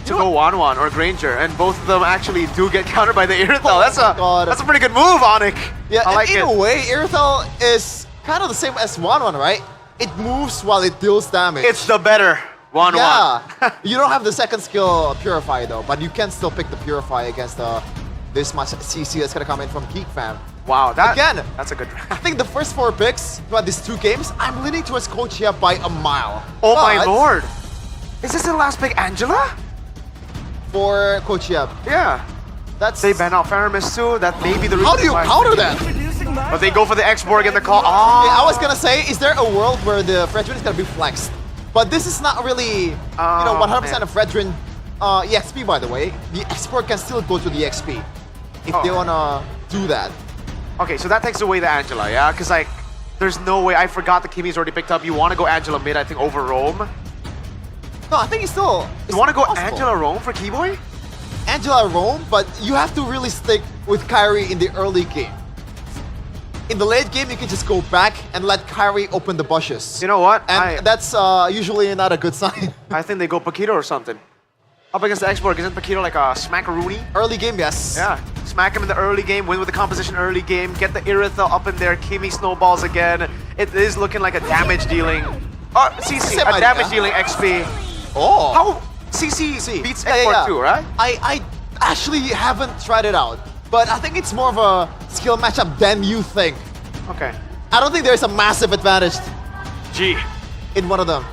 to go 1-1 or Granger, and both of them actually do get countered by the Irithel. That's a pretty good move, Onyx. Yeah, I like in it. a way, Irithel is kind of the same as 1-1, right? It moves while it deals damage. It's the better 1-1. Yeah. You don't have the second skill Purify though, but you can still pick the Purify against this much CC that's gonna come in from GeekFam. Wow, that's a good I think the first 4 picks throughout these 2 games, I'm leaning towards Kochia by a mile. Oh my lord. Is this the last pick, Angela? For Kochia. Yeah. They ban out Faramis too. That may be the reason. How do you why. counter that? But they go for the X-Borg and the call. I was gonna say, is there a world where the Fredrin is gonna be flexed? But this is not really, 100% of Fredrin EXP, by the way. The X-Borg can still go to the XP if they wanna do that. Okay, so that takes away the Angela, yeah? Because, like, there's no way. I forgot the Kimi's already picked up. You want to go Angela mid, I think, over Rome. No, I think it's still... You want to go Angela Rome for Keyboy? Angela Rome, but you have to really stick with Kyrie in the early game. In the late game, you can just go back and let Kyrie open the bushes. You know what? And that's usually not a good sign. I think they go Paquito or something. Up against the X-Borg, isn't Paquito like a Smackaroony? Early game, yes. Yeah, smack him in the early game, win with the composition early game, get the Irithel up in there, Kimi snowballs again. It is looking like a damage dealing... Oh, CC, a damage dealing XP. Oh! How CC beats X-Borg too, right? I actually haven't tried it out, but I think it's more of a skill matchup than you think. Okay. I don't think there's a massive advantage in one of them.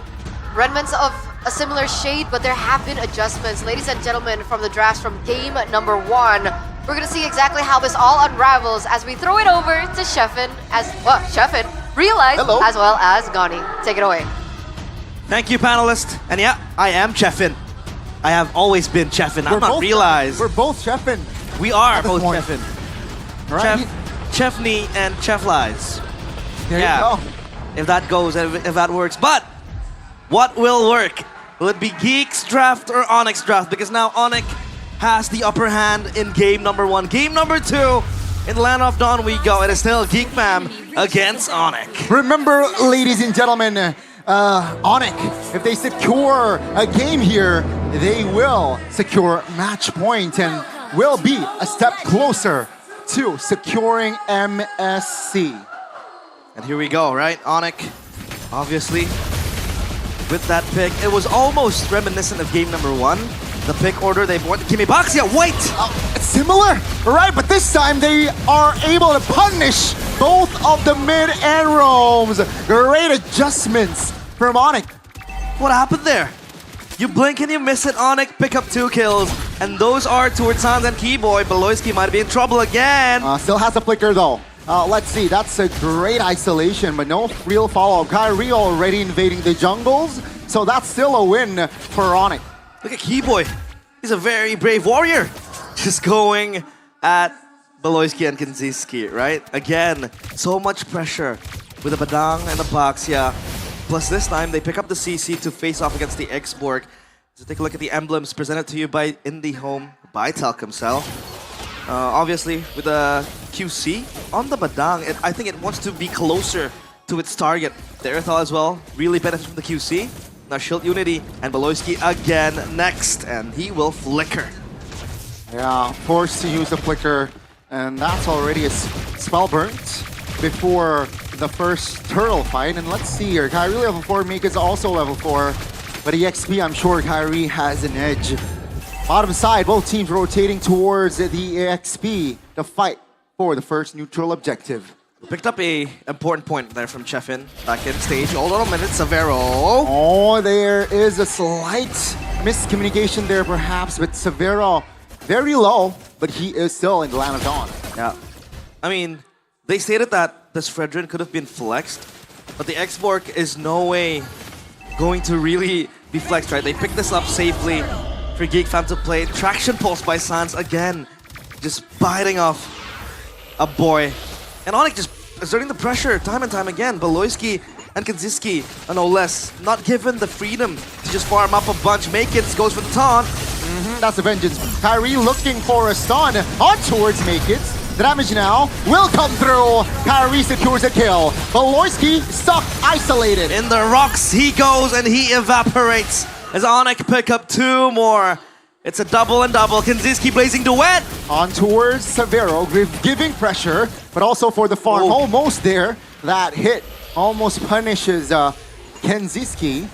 Redmond's of a similar shade, but there have been adjustments. Ladies and gentlemen, from the drafts from game number 1, we're going to see exactly how this all unravels as we throw it over to Sheffin, Sheffin, Realize, as well as Gani. Take it away. Thank you, panelists. And yeah, I am Cheffin. I have always been Cheffin. I'm not Realize. We're both Cheffin. We are both Cheffin. Right. Cheffney and Chefflies. There you go. If that goes, if that works. But what will work? Will it be Geek's draft or Onyx draft? Because now Onyx has the upper hand in game number 1. Game number 2, in Land of Dawn we go. It is still GeekFam against Onyx. Remember, ladies and gentlemen, Onyx, if they secure a game here, they will secure match point and will be a step closer to securing MSC. And here we go, right? Onyx, obviously, with that pick. It was almost reminiscent of game number 1. The pick order, they went Kimi Baxia, wait! It's similar, right? But this time they are able to punish both of the mid and roams. Great adjustments from Onyx. What happened there? You blink and you miss it, Onyx, pick up 2 kills. And those are towards Sans and Keyboy. Beloyski might be in trouble again. Still has a flicker though. Let's see, that's a great isolation, but no real follow-up. Kyrie already invading the jungles, so that's still a win for Onyx. Look at Keyboy. He's a very brave warrior. Just going at Beloyski and Kinziski, right? Again, so much pressure with the Badang and the box, yeah. Plus this time, they pick up the CC to face off against the X-Borg. So take a look at the emblems presented to you by IndieHome, by Telkomsel. Obviously, with the QC on the Badang, I think it wants to be closer to its target. The Earthal as well, really benefits from the QC. Now Shield Unity and Beloyski again next, and he will flicker. Yeah, forced to use the flicker, and that's already a spell burnt before the first turtle fight. And let's see here, Kyrie level 4, Mika's also level 4, but EXP, I'm sure Kyrie has an edge. Bottom side, both teams rotating towards the EXP to fight for the first neutral objective. Picked up a important point there from Chefin back in stage. Hold on a minute, Severo. Oh, there is a slight miscommunication there perhaps, but Severo very low, but he is still in the Land of Dawn. Yeah. I mean, they stated that this Fredrin could have been flexed, but the X-Borg is no way going to really be flexed, right? They picked this up safely for GeekFam to play. Traction pulse by Sans again, just biting off a boy. And Onyx just exerting the pressure time and time again. Beloyski and Kanziski are no less not given the freedom to just farm up a bunch. Makits goes for the taunt. That's a vengeance. Kyrie looking for a stun on towards Makits. The damage now will come through. Kyrie secures a kill. Beloyski stuck, isolated. In the rocks he goes and he evaporates as Onyx pick up 2 more. It's a double and double. Kanziski blazing duet. On towards Severo, giving pressure, but also for the farm. Ooh. Almost there. That hit almost punishes Kanziski.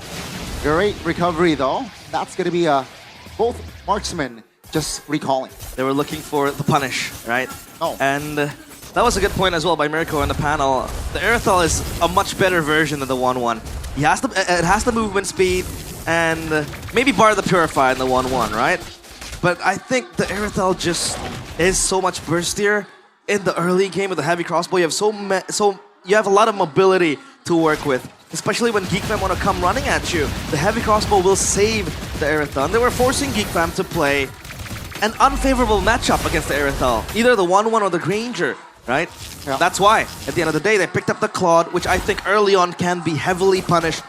Great recovery though. That's going to be both marksmen just recalling. They were looking for the punish, right? Oh. And that was a good point as well by Mirko in the panel. The Earthal is a much better version than the 1-1. It has the movement speed, and maybe bar the Purify in the 1-1, right? But I think the Earthal just is so much burstier in the early game with the heavy crossbow. You have you have a lot of mobility to work with, especially when GeekFam want to come running at you. The heavy crossbow will save the Earthal. They were forcing GeekFam to play an unfavorable matchup against the Earthal, either the 1-1 or the Granger, right? Yeah. That's why, at the end of the day, they picked up the Claude, which I think early on can be heavily punished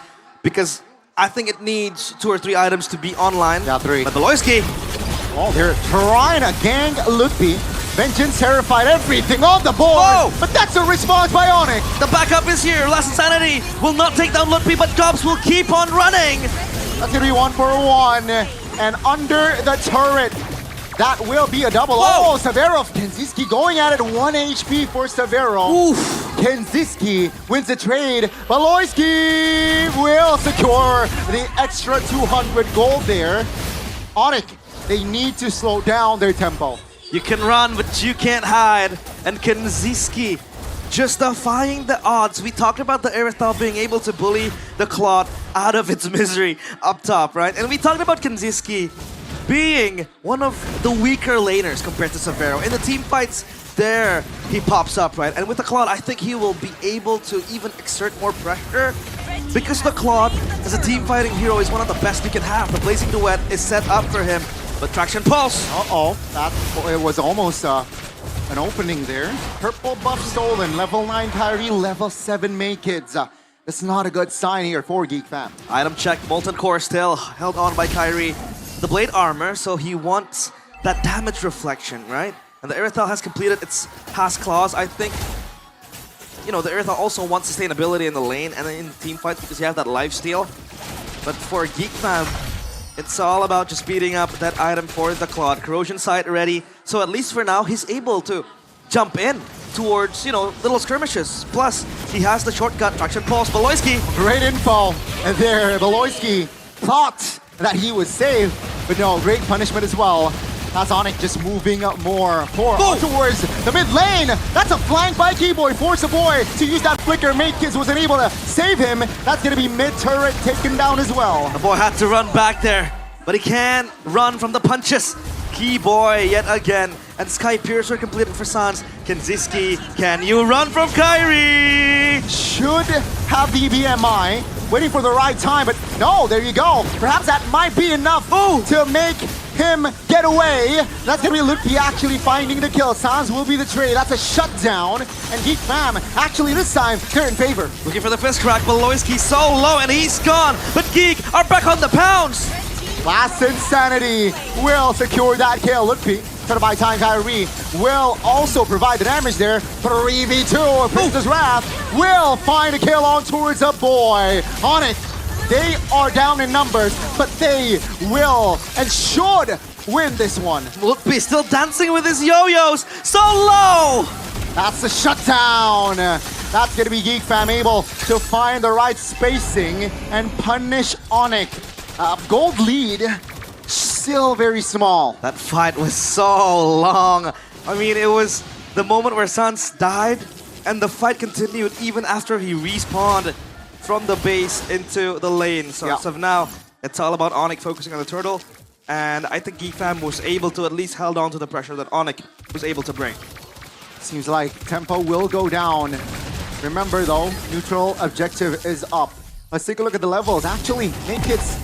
because I think it needs 2 or 3 items to be online. Yeah, 3. But Beloyski. Oh, they're trying to gang Lutpi. Vengeance terrified everything on the board. Whoa! But that's a response by Onyx. The backup is here. Last Insanity will not take down Lutpi, but Gobs will keep on running. That's going to be 1-for-1. And under the turret, that will be a double. Whoa! Oh, Severo. Kanziski going at it. 1 HP for Severo. Oof. Kanziski wins the trade. Beloyski will secure the extra 200 gold there. Onyx, they need to slow down their tempo. You can run, but you can't hide. And Kanziski just defying the odds. We talked about the Earthal being able to bully the Claude out of its misery up top, right? And we talked about Kanziski being one of the weaker laners compared to Severo. In the team fights, there he pops up, right? And with the Claude, I think he will be able to even exert more pressure because the Claude, as a team fighting hero, is one of the best you can have. The Blazing Duet is set up for him, but Traction Pulse. It was almost an opening there. Purple buff stolen, level 9 Kyrie, level 7 Maykids. That's not a good sign here for GeekFam. Item check, Molten Core still held on by Kyrie. The Blade Armor, so he wants that damage reflection, right? And the Earthal has completed its pass clause. I think, you know, the Earthal also wants sustainability in the lane and in team fights because you have that lifesteal. But for GeekFam, it's all about just beating up that item for the Claude. Corrosion Sight ready, so at least for now, he's able to jump in towards, you know, little skirmishes. Plus, he has the shortcut, Traction Pulse. Beloyski. Great info there. Beloyski thought that he was safe, but no, great punishment as well. That's Onyx just moving up more towards the mid lane. That's a flank by Keyboy. Force a boy to use that flicker. Makekids wasn't able to save him. That's going to be mid turret taken down as well. The boy had to run back there, but he can't run from the punches. Keyboy yet again, and Sky Piercer completed for Sans. Kanziski, can you run from Kyrie? Should have the BMI, waiting for the right time, but no, there you go. Perhaps that might be enough to make him get away. That's gonna be Lutfi actually finding the kill. Sans will be the trade. That's a shutdown. And Geek Fam actually this time they're in favor. Looking for the fist crack, Beloyski so low and he's gone. But Geek are back on the pounce. Last Insanity will secure that kill. Lutfi, turned by Time Kyrie, will also provide the damage there. 3v2, Princess Wrath will find a kill on towards a boy. Onyx, they are down in numbers, but they will and should win this one. Lutfi still dancing with his yo-yos, so low! That's the shutdown. That's gonna be Geek Fam able to find the right spacing and punish Onyx. Gold lead, still very small. That fight was so long. I mean, it was the moment where Sans died, and the fight continued even after he respawned from the base into the lane. So as of now, it's all about Onyx focusing on the turtle, and I think Geek Fam was able to at least held on to the pressure that Onyx was able to bring. Seems like tempo will go down. Remember though, neutral objective is up. Let's take a look at the levels. Actually, Naked's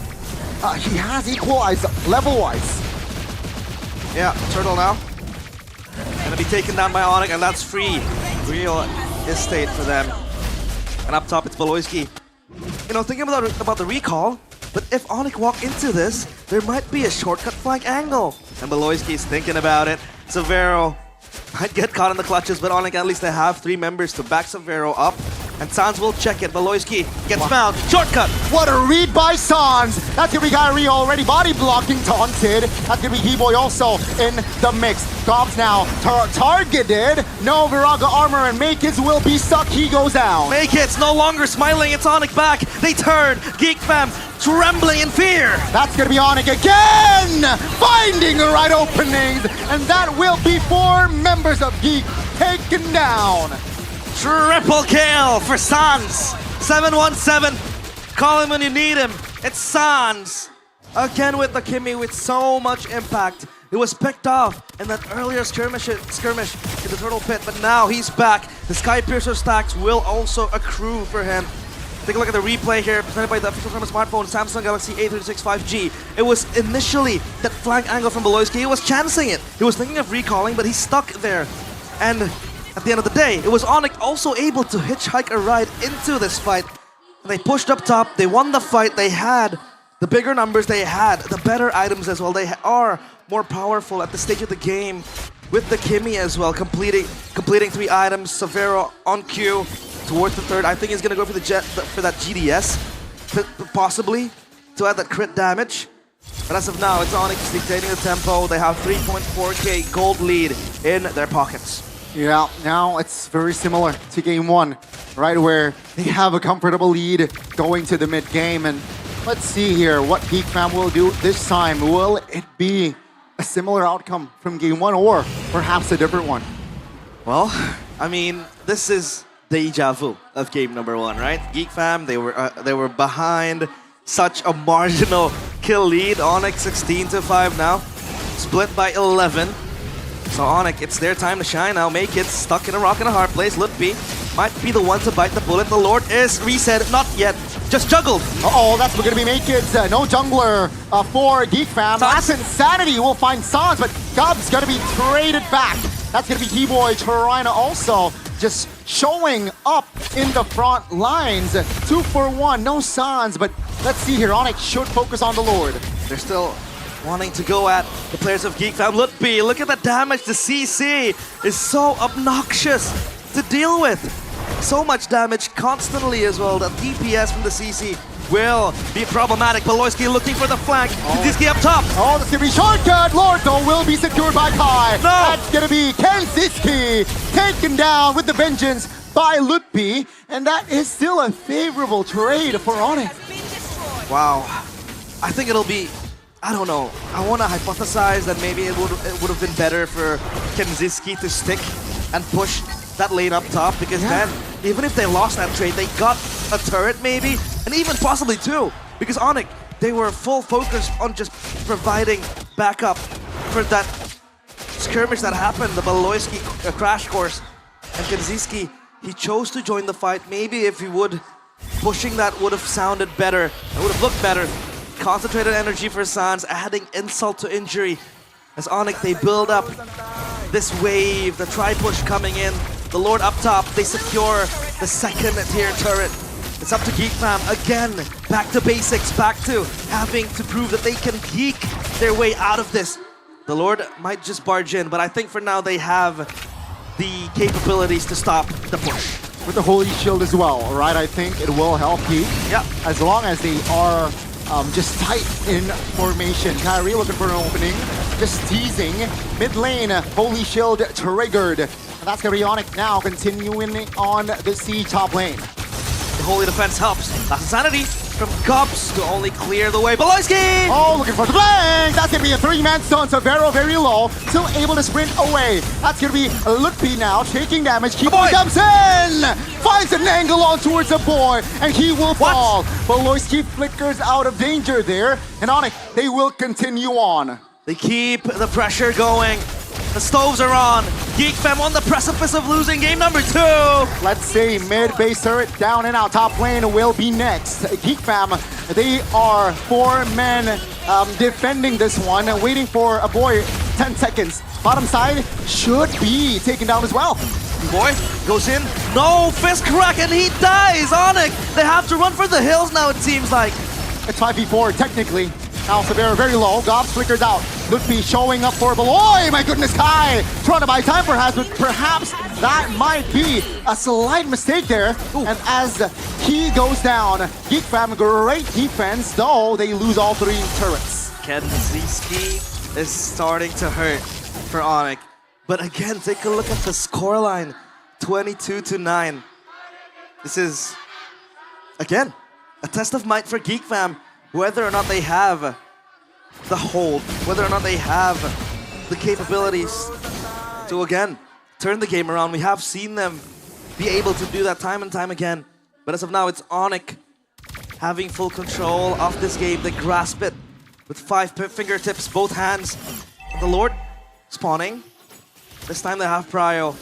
he has equalized level-wise. Yeah, turtle now. Gonna be taken down by Onyx, and that's free. Real estate for them. And up top, it's Beloyski. You know, thinking about the recall, but if Onyx walk into this, there might be a shortcut flank angle. And Beloyski's thinking about it. Severo might get caught in the clutches, but Onyx, at least they have 3 members to back Severo up. And Sans will check it. Beloyski gets found. Shortcut! What a read by Sans! That's gonna be Kyrie already body blocking, taunted. That's gonna be He-Boy also in the mix. Gobs now targeted. No Viraga armor, and Makids will be stuck. He goes down. Makids no longer smiling. It's Onyx back. They turn. Geek Fam trembling in fear. That's gonna be Onyx again! Finding the right openings, and that will be 4 members of Geek taken down. Triple kill for Sans. 717. Call him when you need him. It's Sans. Again with the Kimmy with so much impact. It was picked off in that earlier skirmish in the Turtle Pit, but now he's back. The Sky Piercer stacks will also accrue for him. Take a look at the replay here, presented by the official camera smartphone, Samsung Galaxy A36 5G. It was initially that flank angle from Beloyski. He was chancing it. He was thinking of recalling, but he's stuck there. And at the end of the day, it was Onyx also able to hitchhike a ride into this fight. And they pushed up top, they won the fight, they had the bigger numbers, they had the better items as well. They are more powerful at the stage of the game with the Kimmy as well, completing 3 items. Severo on cue towards the third. I think he's gonna go for that GDS, possibly, to add that crit damage. But as of now, it's Onyx dictating the tempo. They have 3.4k gold lead in their pockets. Yeah, now it's very similar to game 1, right, where they have a comfortable lead going to the mid-game. And let's see here what Geek Fam will do this time. Will it be a similar outcome from game 1 or perhaps a different one? Well, I mean, this is deja vu of game number 1, right? Geek Fam, they were behind such a marginal kill lead. Onyx 16-5 now, split by 11. So Onyx, it's their time to shine now. Make it stuck in a rock and a hard place. Lutfi might be the one to bite the bullet. The Lord is reset, not yet, just juggled. Uh-oh, that's gonna be Makids. No jungler for Geek Fam. Last Insanity will find Sans, but Gub's gonna be traded back. That's gonna be He-Boy Torina also just showing up in the front lines. 2 for 1, no Sans, but let's see here. Onyx should focus on the Lord. They're still wanting to go at the players of Geek Fam. Lutfi, look at the damage. The CC is so obnoxious to deal with. So much damage constantly as well. The DPS from the CC will be problematic. Beloyski looking for the flank. Kenziski up top. Oh, that's gonna be shortcut. Lord though will be secured by Kai. No. That's gonna be Kenziski taken down with the vengeance by Lutfi, and that is still a favorable trade for Onyx. Wow. I think it'll be, I don't know. I want to hypothesize that maybe it would have been better for Kenziski to stick and push that lane up top, because then, even if they lost that trade, they got a turret maybe, and even possibly 2. Because Onyx, they were full focus on just providing backup for that skirmish that happened, the Beloyski crash course. And Kenziski, he chose to join the fight. Maybe if he would, pushing that would have sounded better, it would have looked better. concentrated energy for Sans, adding insult to injury. As Onyx, they build up this wave, the tri-push coming in. The Lord up top, they secure the second tier turret. It's up to Geek Fam again, back to basics, back to having to prove that they can geek their way out of this. The Lord might just barge in, but I think for now they have the capabilities to stop the push. With the Holy Shield as well, right? I think it will help Geek. Yeah. As long as they are just tight in formation. Kyrie looking for an opening, just teasing. Mid lane, Holy Shield triggered. And that's gonna be Onyx now, continuing on the C top lane. The Holy Defense helps. That's Insanity from Gubs to only clear the way. Beloyski! Oh, looking for the flank! That's gonna be a 3-man stun, so very low. Still able to sprint away. That's gonna be Lutfi now, taking damage. Keeper comes in! Finds an angle on towards the boy, and he will fall. Beloyski flickers out of danger there. And Onyx, they will continue on. They keep the pressure going. The stoves are on. Geek Fam on the precipice of losing game number 2. Let's see, mid base turret down and out. Top lane will be next. Geek Fam, they are 4 men defending this one, waiting for a boy 10 seconds. Bottom side should be taken down as well. Boy goes in, no fist crack, and he dies. Onyx, they have to run for the hills now, it seems like. It's 5v4 technically. Now Severa very low, Gobs flickers out. Lutfi showing up for Beloy, my goodness, Kai! Trying to buy time perhaps, but perhaps that might be a slight mistake there. Ooh. And as he goes down, Geek Fam, great defense, though they lose all 3 turrets. Kenziski is starting to hurt for Onyx. But again, take a look at the scoreline, 22-9. This is, again, a test of might for Geek Fam. Whether or not they have the hold, whether or not they have the capabilities to, again, turn the game around. We have seen them be able to do that time and time again. But as of now, it's Onyx having full control of this game. They grasp it with 5 fingertips, both hands. The Lord spawning. This time they have Prio.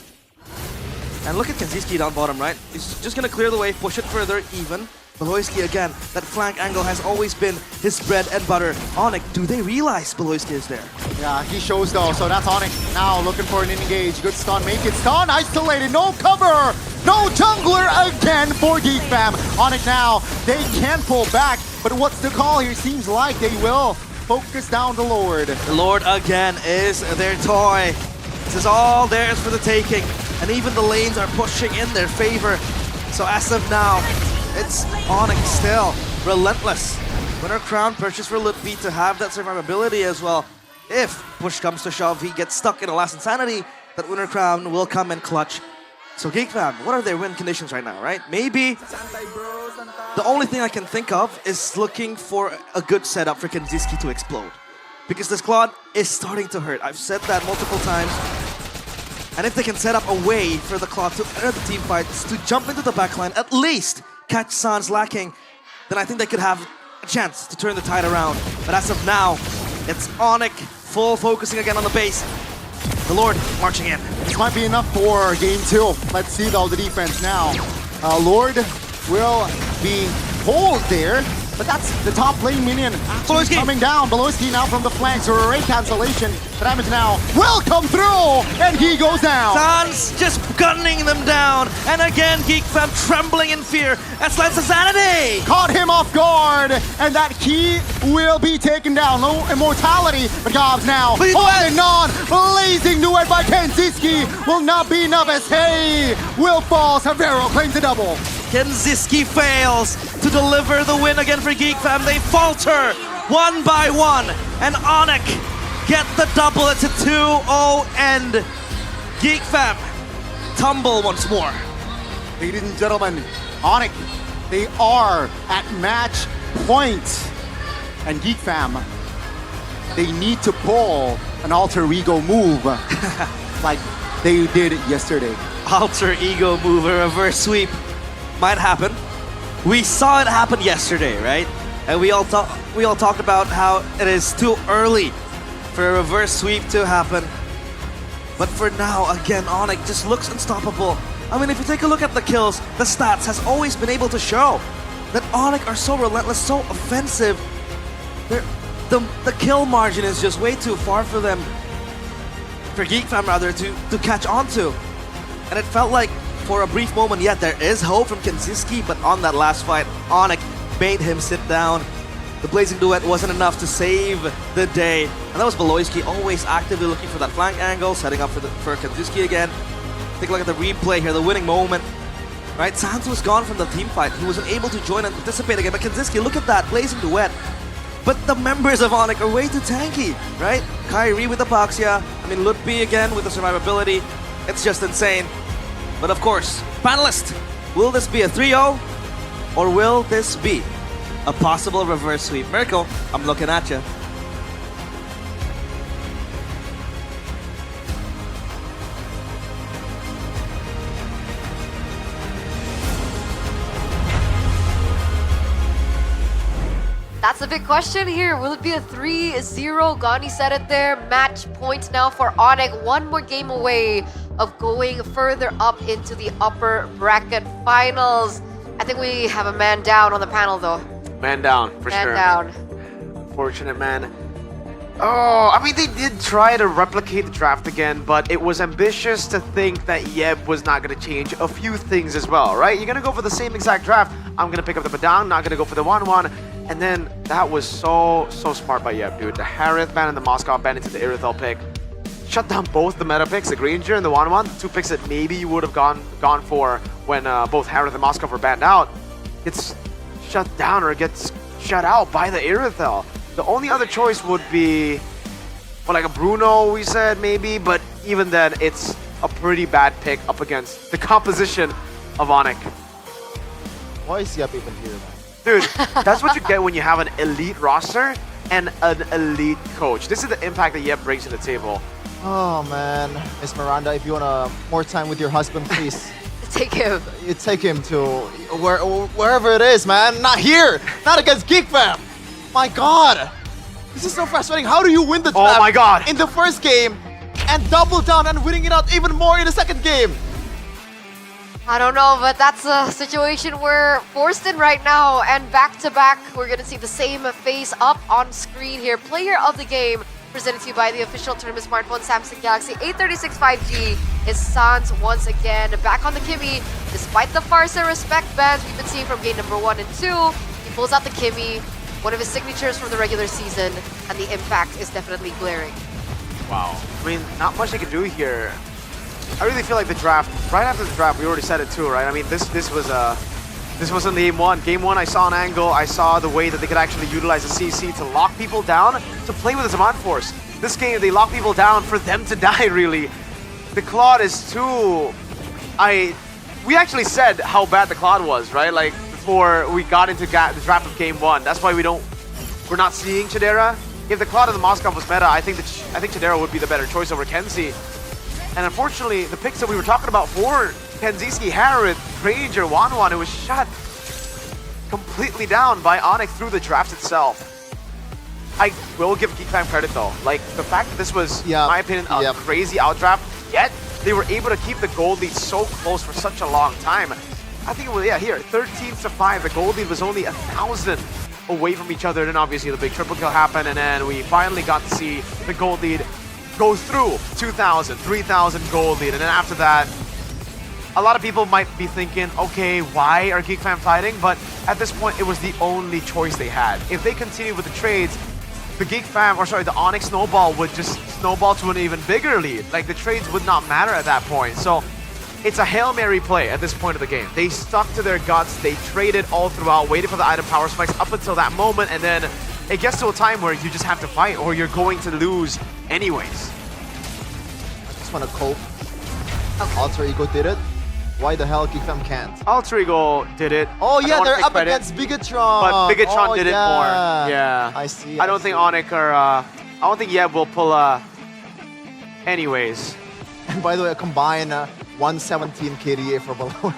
And look at Kenziski down bottom, right? He's just going to clear the way, push it further, even. Beloyski again, that flank angle has always been his bread and butter. Onyx, do they realize Beloyski is there? Yeah, he shows though, so that's Onyx. Now looking for an engage. Good stun, make it stun, isolated, no cover! No jungler again for Geek Fam. Onyx now, they can pull back, but what's the call here? Seems like they will focus down the Lord. The Lord again is their toy. This is all theirs for the taking, and even the lanes are pushing in their favor. So as of now, it's Onyx still, relentless. Winner Crown purchased for Lutfi to have that survivability as well. If push comes to shove, he gets stuck in a last Insanity, that Winner Crown will come and clutch. So Geek Fam, what are their win conditions right now, right? Maybe the only thing I can think of is looking for a good setup for Kenziski to explode. Because this Claude is starting to hurt. I've said that multiple times. And if they can set up a way for the Claude to enter the team fights, to jump into the backline, at least catch Sans lacking, then I think they could have a chance to turn the tide around. But as of now, it's Onyx full focusing again on the base. The Lord marching in. This might be enough for game 2. Let's see though the defense now. Lord will be pulled there, but that's the top lane minion actually coming down. Beloyski now from the flanks, great cancellation. The damage now will come through, and he goes down. Sans just gunning them down, and again Geek Fam trembling in fear. That's Lance Insanity! Caught him off guard, and that key will be taken down. No immortality, but Gobs now holding on. Blazing duet by Kenziski will not be enough as Hey will fall. Severo claims the double. Kenziski fails to deliver the win again for Geek Fam. They falter 1 by 1, and Onyx get the double. It's a 2-0 end. Geek Fam tumble once more. Ladies and gentlemen, Onyx, they are at match point. And Geek Fam, they need to pull an alter ego move like they did yesterday. Alter ego move, a reverse sweep might happen. We saw it happen yesterday, right? And we all talked about how it is too early for a reverse sweep to happen. But for now, again, Onyx just looks unstoppable. I mean, if you take a look at the kills, the stats has always been able to show that Onyx are so relentless, so offensive. the kill margin is just way too far for them, for Geek Fam rather, to catch on to. And it felt like for a brief moment, yeah, there is hope from Kenziski, but on that last fight, Onyx made him sit down. The Blazing Duet wasn't enough to save the day. And that was Beloyski always actively looking for that flank angle, setting up for Kenziski again. Take a look at the replay here, the winning moment. Right, Sanz was gone from the team fight. He wasn't able to join and participate again. But Kenziski, look at that, Blazing Duet. But the members of Onyx are way too tanky, right? Kyrie with Apoxia. I mean, Lutfi again with the survivability. It's just insane. But of course, panelists, will this be a 3-0? Or will this be a possible reverse sweep? Mirko, I'm looking at you. That's the big question here. Will it be a 3-0? Gani said it there. Match point now for Onyx. One more game away of going further up into the upper bracket finals. I think we have a man down on the panel though. Man down, for sure. Man down. Unfortunate, man. Oh, I mean, they did try to replicate the draft again, but it was ambitious to think that Yeb was not going to change a few things as well, right? You're going to go for the same exact draft. I'm going to pick up the Padang, not going to go for the 1-1. And then that was so smart by Yeb, dude. The Harith ban and the Moscow ban into the Irithel pick. Shut down both the meta picks, the Granger and the 1-1, two picks that maybe you would have gone for when both Harith and Moscow were banned out. It's shut down or gets shut out by the Irithel. The only other choice would be, well, like a Bruno, we said maybe, but even then, it's a pretty bad pick up against the composition of Onyx. Why is Yep even here, man? Dude, that's what you get when you have an elite roster and an elite coach. This is the impact that Yep brings to the table. Oh man, Miss Miranda, if you want more time with your husband, please. Take him. You take him to wherever it is, man. Not here. Not against Geek Fam. My God, this is so frustrating. How do you win the draft? Oh my God! In the first game and double down and winning it out even more in the second game? I don't know, but that's a situation we're forced in right now. And back to back, we're gonna see the same face up on screen here. Player of the game, presented to you by the official tournament smartphone Samsung Galaxy A36 5G, is Sanz once again. Back on the Kimmy, despite the Farsa respect bans we've been seeing from game number 1 and 2, he pulls out the Kimmy, one of his signatures from the regular season, and the impact is definitely glaring. Wow. I mean, not much they can do here. I really feel like the draft, right after the draft, we already said it too, right? I mean, this wasn't game 1. Game 1, I saw an angle. I saw the way that they could actually utilize the CC to lock people down, to play with the Zaman Force. This game, they lock people down for them to die, really. The Claude is too... We actually said how bad the Claude was, right? Like, before we got into the draft of game 1. That's why we're not seeing Chidera. If the Claude and the Moskov was meta, I think Chidera would be the better choice over Kenzie. And unfortunately, the picks that we were talking about for Kenziski, Harith, Ranger, 1-1, it was shut completely down by Onyx through the draft itself. I will give Geek Fam credit though. Like, the fact that this was, in my opinion, a crazy outdraft, yet they were able to keep the gold lead so close for such a long time. I think it was, here, 13-5. The gold lead was only 1,000 away from each other. Then obviously the big triple kill happened, and then we finally got to see the gold lead go through 2,000, 3,000 gold lead. And then after that, a lot of people might be thinking, okay, why are Geek Fam fighting? But at this point, it was the only choice they had. If they continued with the trades, the Geek Fam, or sorry, the Onyx snowball would just snowball to an even bigger lead. Like, the trades would not matter at that point. So it's a Hail Mary play at this point of the game. They stuck to their guts, they traded all throughout, waited for the item power spikes up until that moment, and then it gets to a time where you just have to fight or you're going to lose anyways. I just want to cope. Alter Ego did it. Why the hell Geek Fam can't? Alter Ego did it. Oh yeah, they're up against Bigatron. But Bigatron did it more. Yeah. I see. I don't think Onyx or I don't think Yeb will pull anyways. And by the way, a combined 117 KDA for below.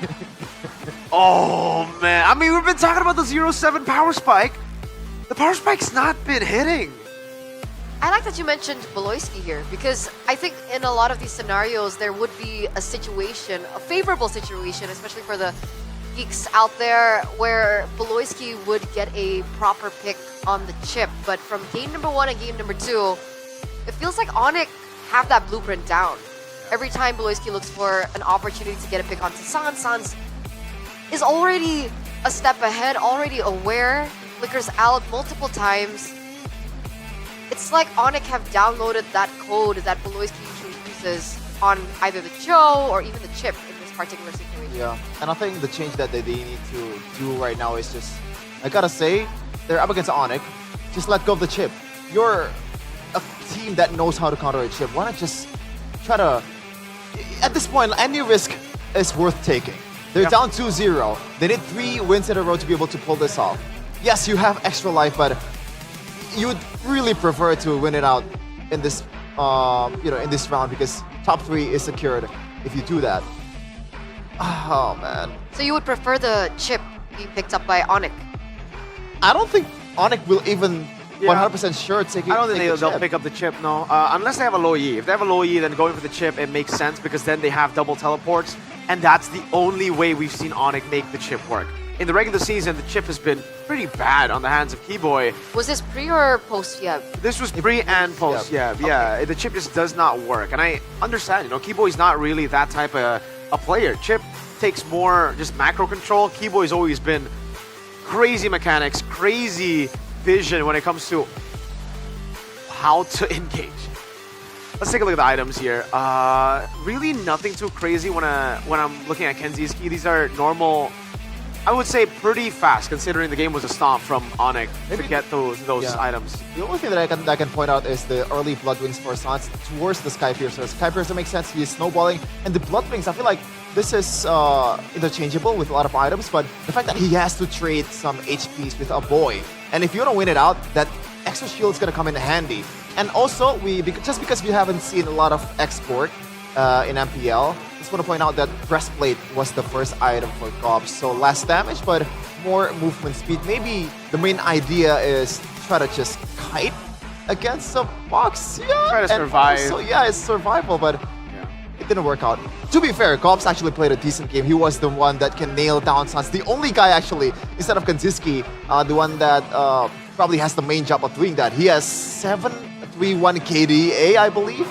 Oh man. I mean, we've been talking about the 0-7 power spike. The power spike's not been hitting. I like that you mentioned Beloyski here, because I think in a lot of these scenarios there would be a situation, a favorable situation, especially for the geeks out there where Beloyski would get a proper pick on the chip, but from game number 1 and game number 2, it feels like Onyx have that blueprint down. Every time Beloyski looks for an opportunity to get a pick onto Sans is already a step ahead, already aware, flickers out multiple times. It's like Onyx have downloaded that code that Beloyski usually uses on either the Joe or even the chip in this particular situation. Yeah, and I think the change that they need to do right now is just, I gotta say, they're up against Onyx. Just let go of the chip. You're a team that knows how to counter a chip. Why not just try to, at this point, any risk is worth taking. They're down 2-0. They need 3 wins in a row to be able to pull this off. Yes, you have extra life, but you would really prefer to win it out in this, in this round because top 3 is secured if you do that. Oh man. So you would prefer the chip be picked up by Onyx? I don't think Onyx will even 100% sure take it. I don't think they'll pick up the chip, no. Unless they have a low E. If they have a low E, then going for the chip, it makes sense because then they have double teleports. And that's the only way we've seen Onyx make the chip work. In the regular season, the chip has been pretty bad on the hands of Keyboy. Was this pre or post Yeb? This was pre and post Yeb. Yeah, the chip just does not work. And I understand, Keyboy's not really that type of a player. Chip takes more just macro control. Keyboy's always been crazy mechanics, crazy vision when it comes to how to engage. Let's take a look at the items here. Really nothing too crazy when I'm looking at Kenzie's key. These are normal, I would say pretty fast considering the game was a stomp from Onyx to get those items. The only thing that I can point out is the early Blood Wings for Sans towards the Sky Piercer. Sky Piercer makes sense, he is snowballing, and the Blood Wings, I feel like this is interchangeable with a lot of items, but the fact that he has to trade some HPs with a boy, and if you want to win it out, that extra shield is going to come in handy. And also, just because we haven't seen a lot of export in MPL, just want to point out that Breastplate was the first item for Gobs, so less damage, but more movement speed. Maybe the main idea is try to just kite against a box. Yeah, try to survive. So yeah, it's survival, but it didn't work out. To be fair, Gobs actually played a decent game. He was the one that can nail down Sans. The only guy actually, instead of Kanziski, the one that probably has the main job of doing that. He has 731 KDA, I believe,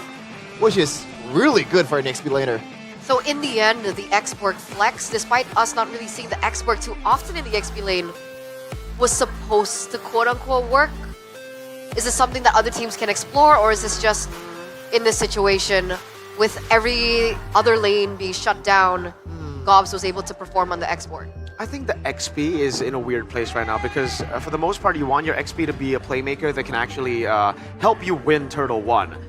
which is really good for an XP laner. So in the end, the export flex, despite us not really seeing the export too often in the XP lane, was supposed to quote-unquote work? Is this something that other teams can explore, or is this just in this situation with every other lane being shut down, Gobs was able to perform on the export? I think the XP is in a weird place right now because for the most part, you want your XP to be a playmaker that can actually help you win Turtle 1.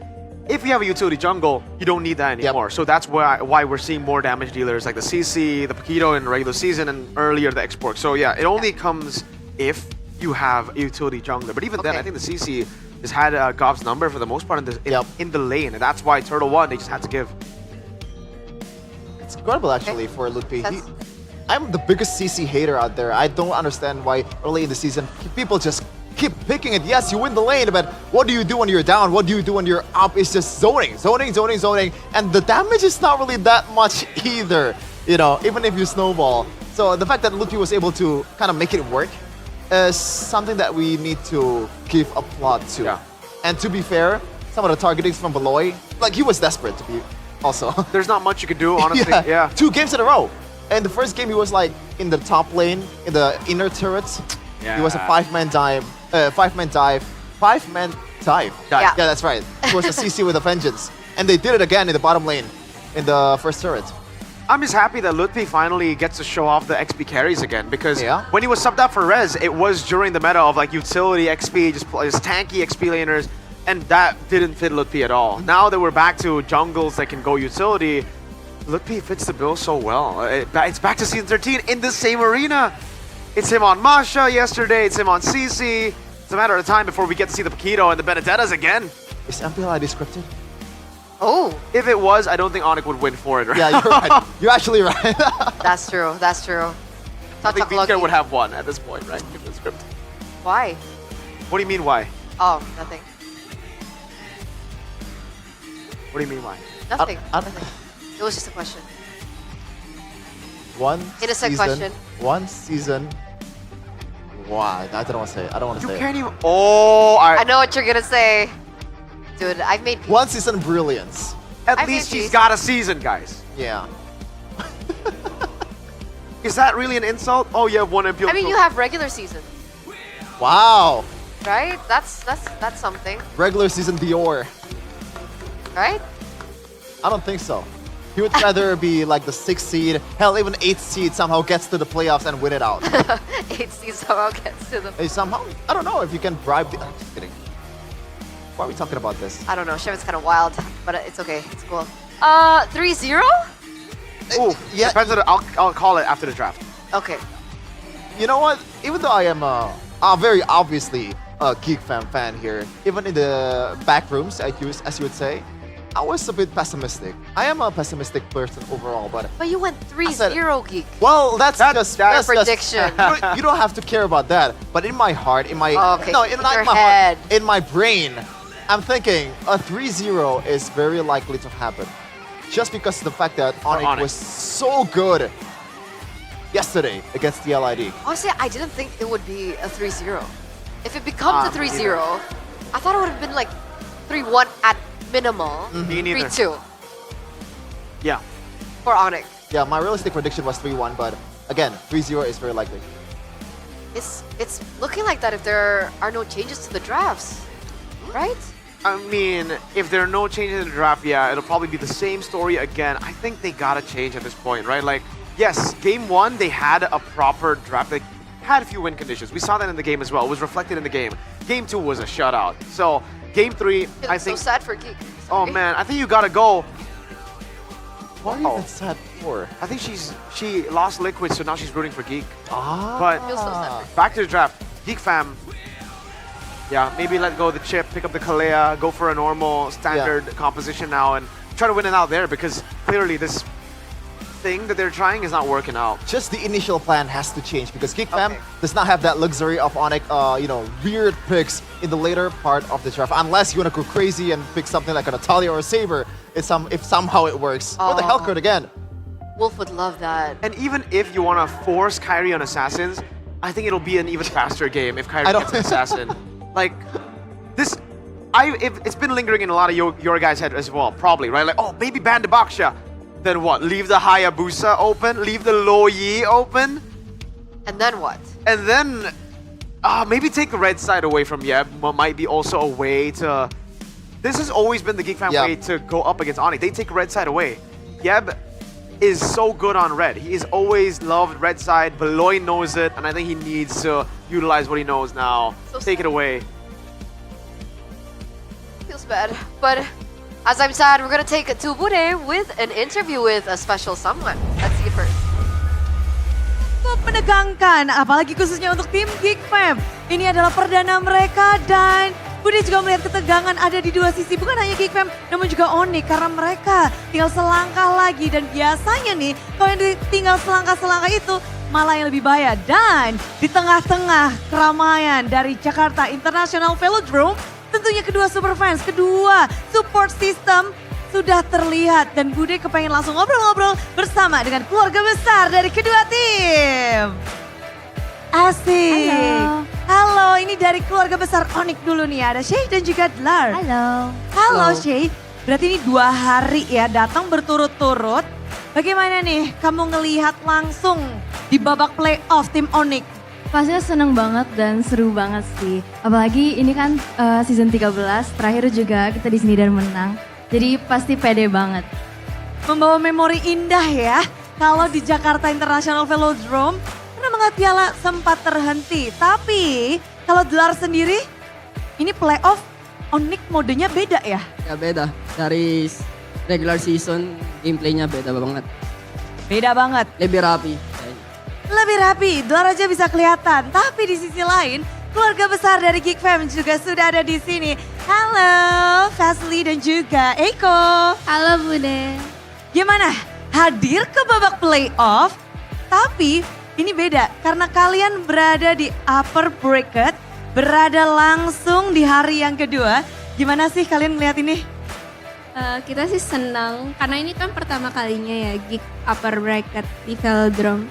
If you have a utility jungle, you don't need that anymore. So that's why we're seeing more damage dealers like the CC, the Paquito in the regular season, and earlier the export. So yeah, it only comes if you have a utility jungler. But even then, I think the CC has had Gob's number for the most part in the lane, and that's why Turtle 1, they just had to give. It's incredible actually for Ludwig. I'm the biggest CC hater out there. I don't understand why early in the season people just keep picking it. Yes, you win the lane, but what do you do when you're down? What do you do when you're up? It's just zoning. And the damage is not really that much either, even if you snowball. So the fact that Ludwig was able to kind of make it work is something that we need to give applaud to. Yeah. And to be fair, some of the targetings from Beloy, like he was desperate to be also. There's not much you can do, honestly. Yeah. 2 games in a row. And the first game he was like in the top lane, in the inner turrets. Yeah. He was a 5-man dive. 5-man dive. 5-man dive. Yeah, that's right. It was a CC with a vengeance. And they did it again in the bottom lane in the first turret. I'm just happy that Ludwig finally gets to show off the XP carries again because when he was subbed out for Rez, it was during the meta of like utility XP, just tanky XP laners, and that didn't fit Ludwig at all. Now that we're back to jungles that can go utility, Ludwig fits the bill so well. It's back to Season 13 in the same arena. It's him on Masha yesterday, it's him on CC. It's a matter of time before we get to see the Paquito and the Benedettas again. Is MPL ID scripted? Oh. If it was, I don't think Onyx would win for it. Right? Yeah, you're right. You're actually right. That's true. That's true. I think Vika would have won at this point, right? If it's scripted. Why? What do you mean why? Oh, nothing. What do you mean why? Nothing. Nothing. It was just a question. Innocent question. One season. Wow, I don't want to say it. I don't want to say can't it. even. Oh, I know what you're gonna say. Dude, I've made One season brilliance. At least she's got a season, guys. Yeah. Is that really an insult? Oh, you have one MPL. I mean, you have regular season, Wow. right? That's something, Regular season Dior. right? I don't think so. He would rather be like the 6th seed, hell, even 8th seed somehow gets to the playoffs and win it out. 8 seeds somehow gets to the. Hey, somehow, I don't know if you can bribe the. I'm just kidding. Why are we talking about this? I don't know. Shevin's kind of wild, but it's okay. It's cool. 3-0. Ooh, yeah. Depends on I'll call it after the draft. Okay. You know what? Even though I am very obviously a Geek fan here, even in the back rooms, as you would say, I was a bit pessimistic. I am a pessimistic person overall, but you went 3-0, Geek. well, that's just That's prediction. you don't have to care about that. But in my heart, in my Oh, okay. no, In not your in my head. heart, in my brain, I'm thinking a 3-0 is very likely to happen, just because of the fact that Onyx was so good yesterday against the LID. Honestly, I didn't think it would be a 3-0. If it becomes a 3-0, I thought it would have been like 3-1 at minimal. Me neither. 3-2 Yeah. for Onyx. Yeah, my realistic prediction was 3-1, but again, 3-0 is very likely. It's looking like that if there are no changes to the drafts, right? I mean, if there are no changes in the draft, yeah, it'll probably be the same story again. I think they gotta change at this point, right? Like, yes, game 1, they had a proper draft. They had a few win conditions. We saw that in the game as well. It was reflected in the game. Game 2 was a shutout. So, game 3, I think... so sad for Geek. Oh, man, I think you gotta go. What are you even sad for? I think she lost Liquid, so now she's rooting for Geek. Ah. But Feels so sad for back to the draft. Geek fam. Yeah, maybe let go of the chip, pick up the Kalea, go for a normal standard composition now, and try to win it out there, because clearly this thing that they're trying is not working out. Just the initial plan has to change, because Geek Fam does not have that luxury of Onyx, weird picks in the later part of the draft, unless you want to go crazy and pick something like a Natalia or a Saber. If somehow it works. Or the Hellcurt again. Wolf would love that. And even if you want to force Kyrie on Assassins, I think it'll be an even faster game if Kyrie gets an Assassin. Like, this... it's been lingering in a lot of your guys' head as well, probably, right? Like, oh, maybe ban the Baksha. Then what? Leave the Hayabusa open? Leave the Lo Yi open? And then what? And then maybe take the red side away from Yeb. Might be also a way to... This has always been the Geek Fam way to go up against Onyx. They take red side away. Yeb is so good on red. He has always loved red side. Beloy knows it, and I think he needs to utilize what he knows now. So take it away. Feels bad. But as I'm sad, we're gonna take to Bude with an interview with a special someone. Let's see it first. Cukup menegangkan, apalagi khususnya untuk tim Geek Fam. Ini adalah perdana mereka dan Bude juga melihat ketegangan ada di dua sisi. Bukan hanya Geek Fam, namun juga Onyx. Karena mereka tinggal selangkah lagi. Dan biasanya nih, kalau yang tinggal selangkah-selangkah itu malah yang lebih bahaya. Dan di tengah-tengah keramaian dari Jakarta International Velodrome, tentunya kedua super fans, kedua support system sudah terlihat. Dan Bude kepengen langsung ngobrol-ngobrol bersama dengan keluarga besar dari kedua tim. Asik. Halo, ini dari keluarga besar Onyx dulu nih. Ada Shay dan juga Dlar. Halo Shay. Berarti ini 2 hari ya datang berturut-turut. Bagaimana nih kamu ngelihat langsung di babak playoff tim Onyx? Pastinya seneng banget dan seru banget sih. Apalagi ini kan season 13, terakhir juga kita di sini dan menang. Jadi pasti pede banget. Membawa memori indah ya. Kalau di Jakarta International Velodrome, karena mengangkat piala sempat terhenti. Tapi kalau Dlar sendiri, ini playoff Onyx modenya beda ya? Ya beda. Dari regular season, gameplaynya beda banget. Beda banget? Lebih rapi. Lebih rapi, Dlar aja bisa kelihatan. Tapi di sisi lain, keluarga besar dari Geek Fam juga sudah ada di sini. Halo, Fasli dan juga Eko. Halo Bude. Gimana? Hadir ke babak playoff, tapi ini beda karena kalian berada di upper bracket, berada langsung di hari yang kedua. Gimana sih kalian ngeliat ini? Kita sih senang karena ini kan pertama kalinya ya gig upper bracket di Velodrome.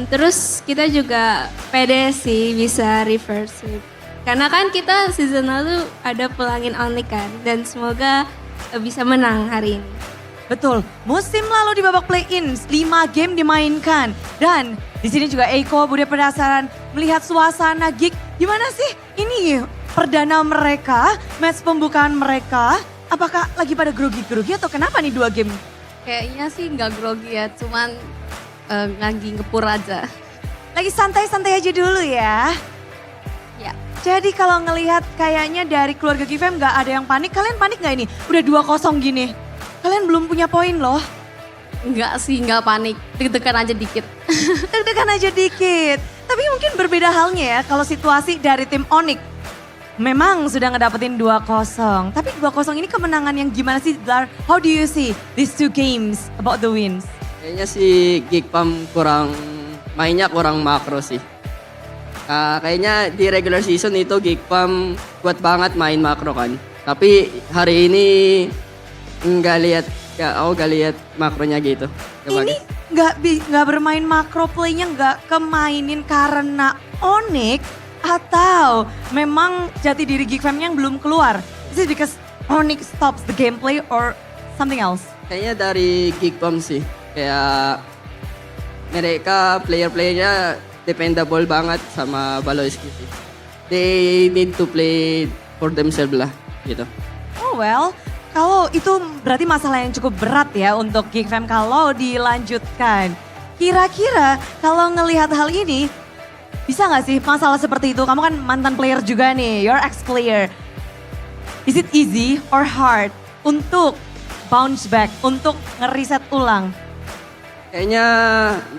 Terus kita juga pede sih bisa reverse sweep. Karena kan kita season lalu ada pulangin Onyx kan dan semoga bisa menang hari ini. Betul, musim lalu di babak play-in 5 game dimainkan dan di sini juga Eiko Bude penasaran melihat suasana gig. Gimana sih ini perdana mereka, match pembukaan mereka? Apakah lagi pada grogi-grogi atau kenapa nih 2 game? Kayaknya sih nggak grogi ya, cuman lagi ngepur aja. Lagi santai-santai aja dulu ya. Ya. Jadi kalau ngelihat kayaknya dari keluarga GFM nggak ada yang panik. Kalian panik nggak ini? Udah 2-0 gini. Kalian belum punya poin loh. Enggak sih, nggak panik. Deg-degan aja dikit. Deg-degan aja dikit. Tapi mungkin berbeda halnya ya kalau situasi dari tim Onyx. Memang sudah ngedapetin 2-0. Tapi 2-0 ini kemenangan yang gimana sih, Dar? How do you see these 2 games about the wins? Kayaknya si Geekfam mainnya kurang makro sih. Kayaknya di regular season itu Geekfam kuat banget main makro kan. Tapi hari ini nggak lihat makronya gitu. Ini nggak bermain makro playnya nggak kemainin karena Onyx atau memang jati diri Geekfam-nya yang belum keluar? Is it because Onyx stops the gameplay or something else? Kayaknya dari Geekfam sih. Kayak mereka player-playernya dependable banget sama Baloyski sih. They need to play for themselves lah gitu. Oh well, kalau itu berarti masalah yang cukup berat ya untuk Geekfam kalau dilanjutkan. Kira-kira kalau ngelihat hal ini, bisa nggak sih masalah seperti itu? Kamu kan mantan player juga nih, you're ex-player. Is it easy or hard untuk bounce back, untuk ngeriset ulang? Kayaknya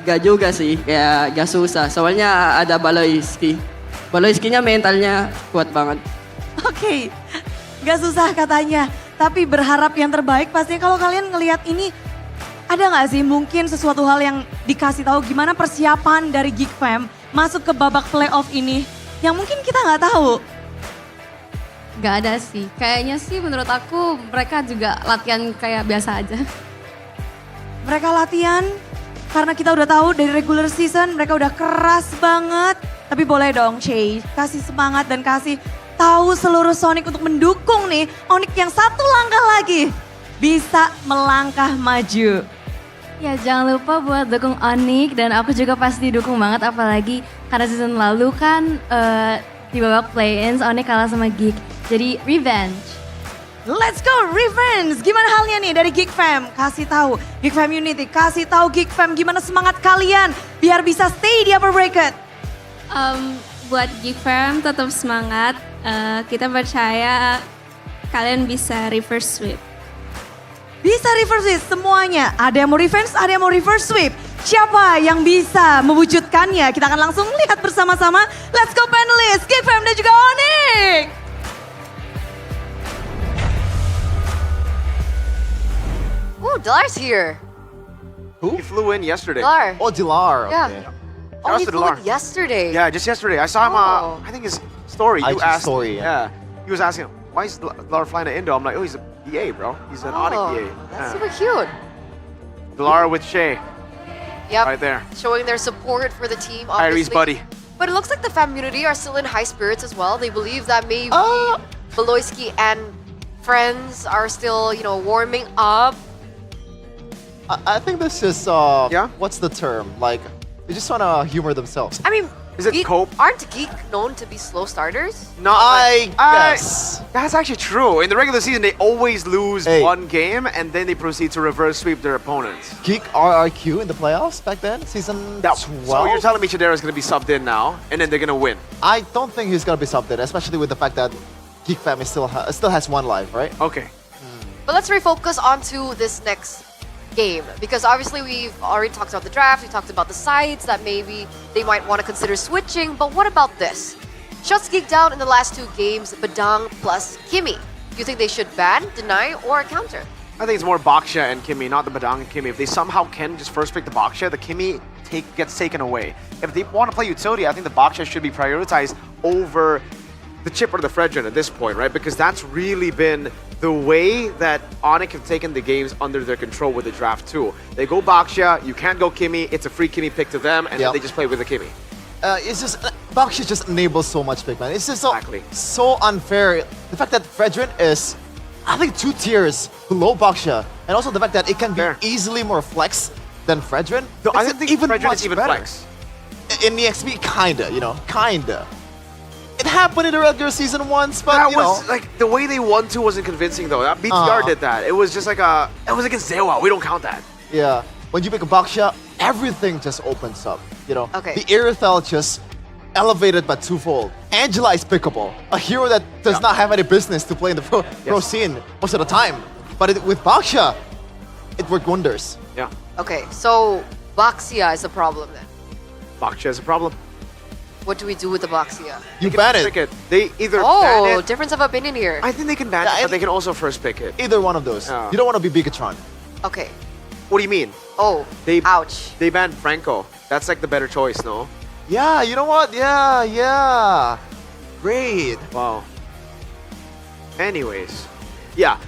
gak juga sih, kayak gak susah. Soalnya ada Baloyski. Baloyskinya mentalnya kuat banget. Oke, gak susah katanya. Tapi berharap yang terbaik pastinya. Kalau kalian ngelihat ini, ada gak sih mungkin sesuatu hal yang dikasih tahu gimana persiapan dari Geekfam masuk ke babak playoff ini yang mungkin kita nggak tahu? Gak ada sih, kayaknya sih menurut aku mereka juga latihan kayak biasa aja. Mereka latihan karena kita udah tahu dari regular season mereka udah keras banget. Tapi boleh dong Shay, kasih semangat dan kasih tahu seluruh Sonic untuk mendukung nih Onyx yang 1 langkah lagi bisa melangkah maju. Ya jangan lupa buat dukung Onyx dan aku juga pasti dukung banget apalagi karena season lalu kan di babak play-ins Onyx kalah sama Geek. Jadi revenge. Let's go revenge. Gimana halnya nih dari Geekfam? Kasih tahu Geekfam Unity, kasih tahu Geekfam gimana semangat kalian biar bisa stay di upper bracket. Buat Geekfam tetap semangat. Kita percaya kalian bisa reverse sweep. Bisa reverse sweep semuanya. Ada yang mau revenge, ada yang mau reverse sweep. Siapa yang bisa mewujudkannya? Kita akan langsung lihat bersama-sama. Let's go panelists, Geekfam dan juga Onyx. Ooh, Dilar's here. Who? He flew in yesterday. Dilar. Oh, Dilar. Yeah. Okay. Oh, he flew in yesterday. Yeah, just yesterday. I saw him, I think his story. You IG asked story, yeah. He was asking, why is Dilar flying to Indo? I'm like, oh, he's a BA, bro. He's an Onyx BA. That's super cute. Dilar with Shay. Yep. Right there. Showing their support for the team, obviously. Iris buddy. But it looks like the fam community are still in high spirits as well. They believe that maybe Baloyski and friends are still, you know, warming up. I think this is, what's the term? Like, they just want to humor themselves. I mean, is it cope? Aren't Geek known to be slow starters? No, I guess. That's actually true. In the regular season, they always lose one game and then they proceed to reverse sweep their opponents. Geek RRQ in the playoffs back then, season 12? So you're telling me Chidera is going to be subbed in now and then they're going to win? I don't think he's going to be subbed in, especially with the fact that Geek Fam is still has 1 life, right? Okay. But let's refocus onto this next game because obviously we've already talked about the draft, we talked about the sides that maybe they might want to consider switching, but what about this? Shots geeked out in the last 2 games, Badang plus Kimi. Do you think they should ban, deny, or counter? I think it's more Baksha and Kimi, not the Badang and Kimi. If they somehow can just first pick the Baksha, the Kimi gets taken away. If they want to play utility, I think the Baksha should be prioritized over the chip or the Fredrin at this point, right? Because that's really been the way that Onyx have taken the games under their control with the draft too. They go Baxia, you can't go Kimmy, it's a free Kimmy pick to them, and then they just play with the Kimmy. It's just Baxia just enables so much pick, man. It's just so unfair. The fact that Fredrin is, I think, 2 tiers below Baxia, and also the fact that it can be easily more flex than Fredrin. No, I don't think even Fredrin much is even better. flex. In the XP, kinda, you know, kinda. It happened in the regular season once, but that you was know. like the way they won to wasn't convincing though. That BTR did that. It was just like it was against Zewa. We don't count that. Yeah, when you pick a Baxia, everything just opens up. You know, Okay. the Irithel just elevated by twofold. Angela is pickable, a hero that does not have any business to play in the pro scene most of the time. But with Baxia, it worked wonders. Yeah. Okay, so Baxia is a problem then. Baxia is a problem. What do we do with the Baxia? You ban it. Pick it. They either ban Oh, it. difference of opinion here. I think they can ban it, but they can also first pick it. Either one of those. Yeah. You don't want to be Bigatron. Okay. What do you mean? Oh, ouch. They banned Franco. That's like the better choice, no? Yeah, you know what? Yeah. Great. Wow. Anyways, yeah.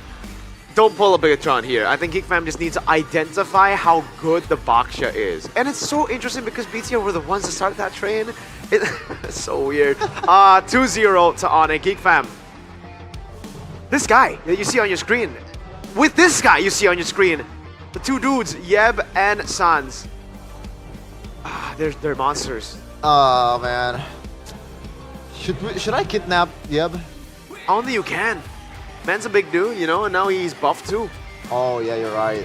Don't pull a Bigatron here. I think Geek Fam just needs to identify how good the Baxia is. And it's so interesting because BTR were the ones that started that train. It's so weird. 2-0 to Onyx. Geek Fam. This guy that you see on your screen. With this guy you see on your screen. The 2 dudes, Yeb and Sans. They're monsters. Oh, man. Should I kidnap Yeb? Only you can. Man's a big dude, you know, and now he's buffed too. Oh, yeah, you're right.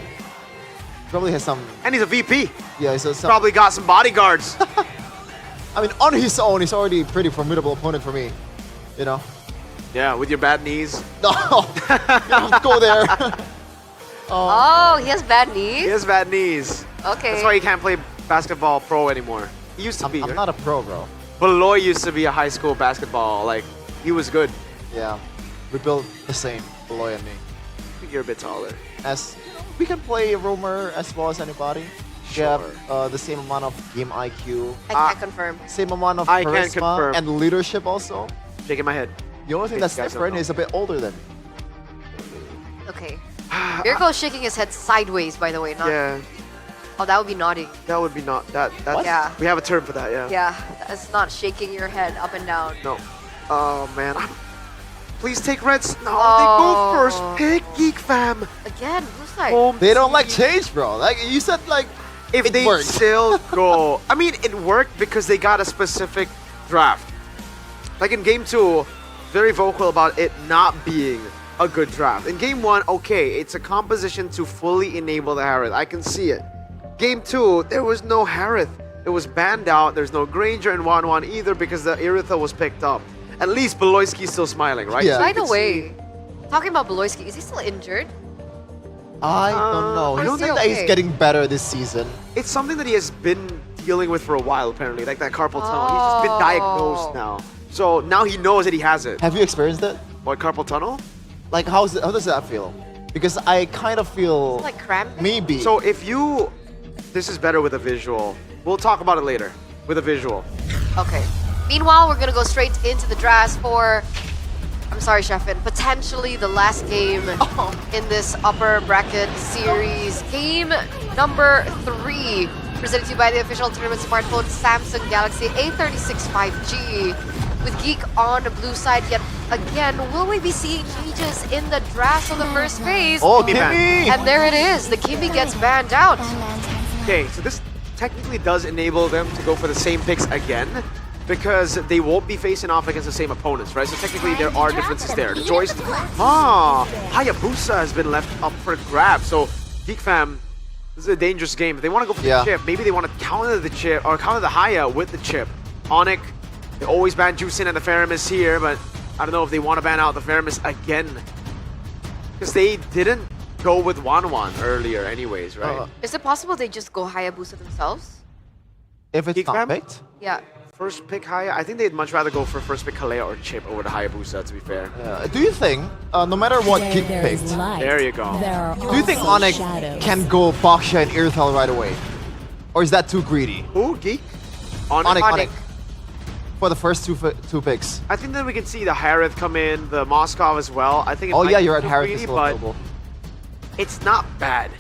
Probably has some... And he's a VP. Yeah, he's Probably got some bodyguards. I mean, on his own, he's already a pretty formidable opponent for me. You know? Yeah, with your bad knees. No, don't go there. Oh, he has bad knees? He has bad knees. Okay. That's why he can't play basketball pro anymore. He used to be. I'm not a pro, bro. Beloy used to be a high school basketball. Like, he was good. Yeah. We built the same, Beloy and me. I think you're a bit taller. As we can play roamer as well as anybody. Sure. We have the same amount of game IQ. I can't confirm. Same amount of I can charisma confirm. and leadership also. Shaking my head. The only thing that's You guys don't different know. is a bit older than me. Okay. Mirko is shaking his head sideways, by the way. Not, Yeah, Oh, that would be nodding. that would be not that. That's, Yeah. We have a term for that. Yeah. Yeah, that's not shaking your head up and down. No. Oh man. Please take reds. No, Oh. they go first pick. Geek Fam. Again, blue side. Home They don't like team. change, bro. Like you said, like If it they worked. still go, I mean, it worked because they got a specific draft. Like in game 2, very vocal about it not being a good draft. In game 1, okay, it's a composition to fully enable the Harith. I can see it. Game 2, there was no Harith. It was banned out. There's no Granger in 1-1 either because the Irithel was picked up. At least Beloyski's still smiling, right? Yeah. So you By the can way, talking about Beloyski, is he still injured? I don't know. Or I don't is he think that he's okay? getting better this season. It's something that he has been dealing with for a while, apparently, like that carpal tunnel. He's just been diagnosed now. So now he knows that he has it. Have you experienced it? What, carpal tunnel? Like how does that feel? Because I kind of feel Like cramping? maybe. So if you... This is better with a visual. We'll talk about it later with a visual. Okay. Meanwhile, we're gonna go straight into the draft for, I'm sorry, Sheffin, potentially the last game in this upper bracket series. Game number 3, presented to you by the official tournament smartphone Samsung Galaxy A36 5G. With Geek on the blue side yet again, will we be seeing changes in the draft of the first phase? Oh, Kimmy ban. Kimmy! And there it is, the Kimmy gets banned out. Okay, so this technically does enable them to go for the same picks again because they won't be facing off against the same opponents, right? So technically there are differences there. The choice... Hayabusa has been left up for grabs. So Geek Fam, this is a dangerous game. If they want to go for the chip, maybe they want to counter the chip or counter the Haya with the chip. Onyx, they always ban Juicin and the Faramis here, but I don't know if they want to ban out the Faramis again. Because they didn't go with Wanwan earlier anyways, right? Is it possible they just go Hayabusa themselves? If it's Geek not Fam? Yeah. picked, First pick Haya, I think they'd much rather go for first pick Kalea or Chip over the Hayabusa, to be fair. do you think, no matter what Geek picked, There you go. do you think Onyx can go Baxia and Irithel right away? Or is that too greedy? Who? Geek? Onyx. for the first two picks. I think that we can see the Harith come in, the Moskov as well. I think it Oh might yeah, be you're at too Harith greedy, is still but available. it's not bad.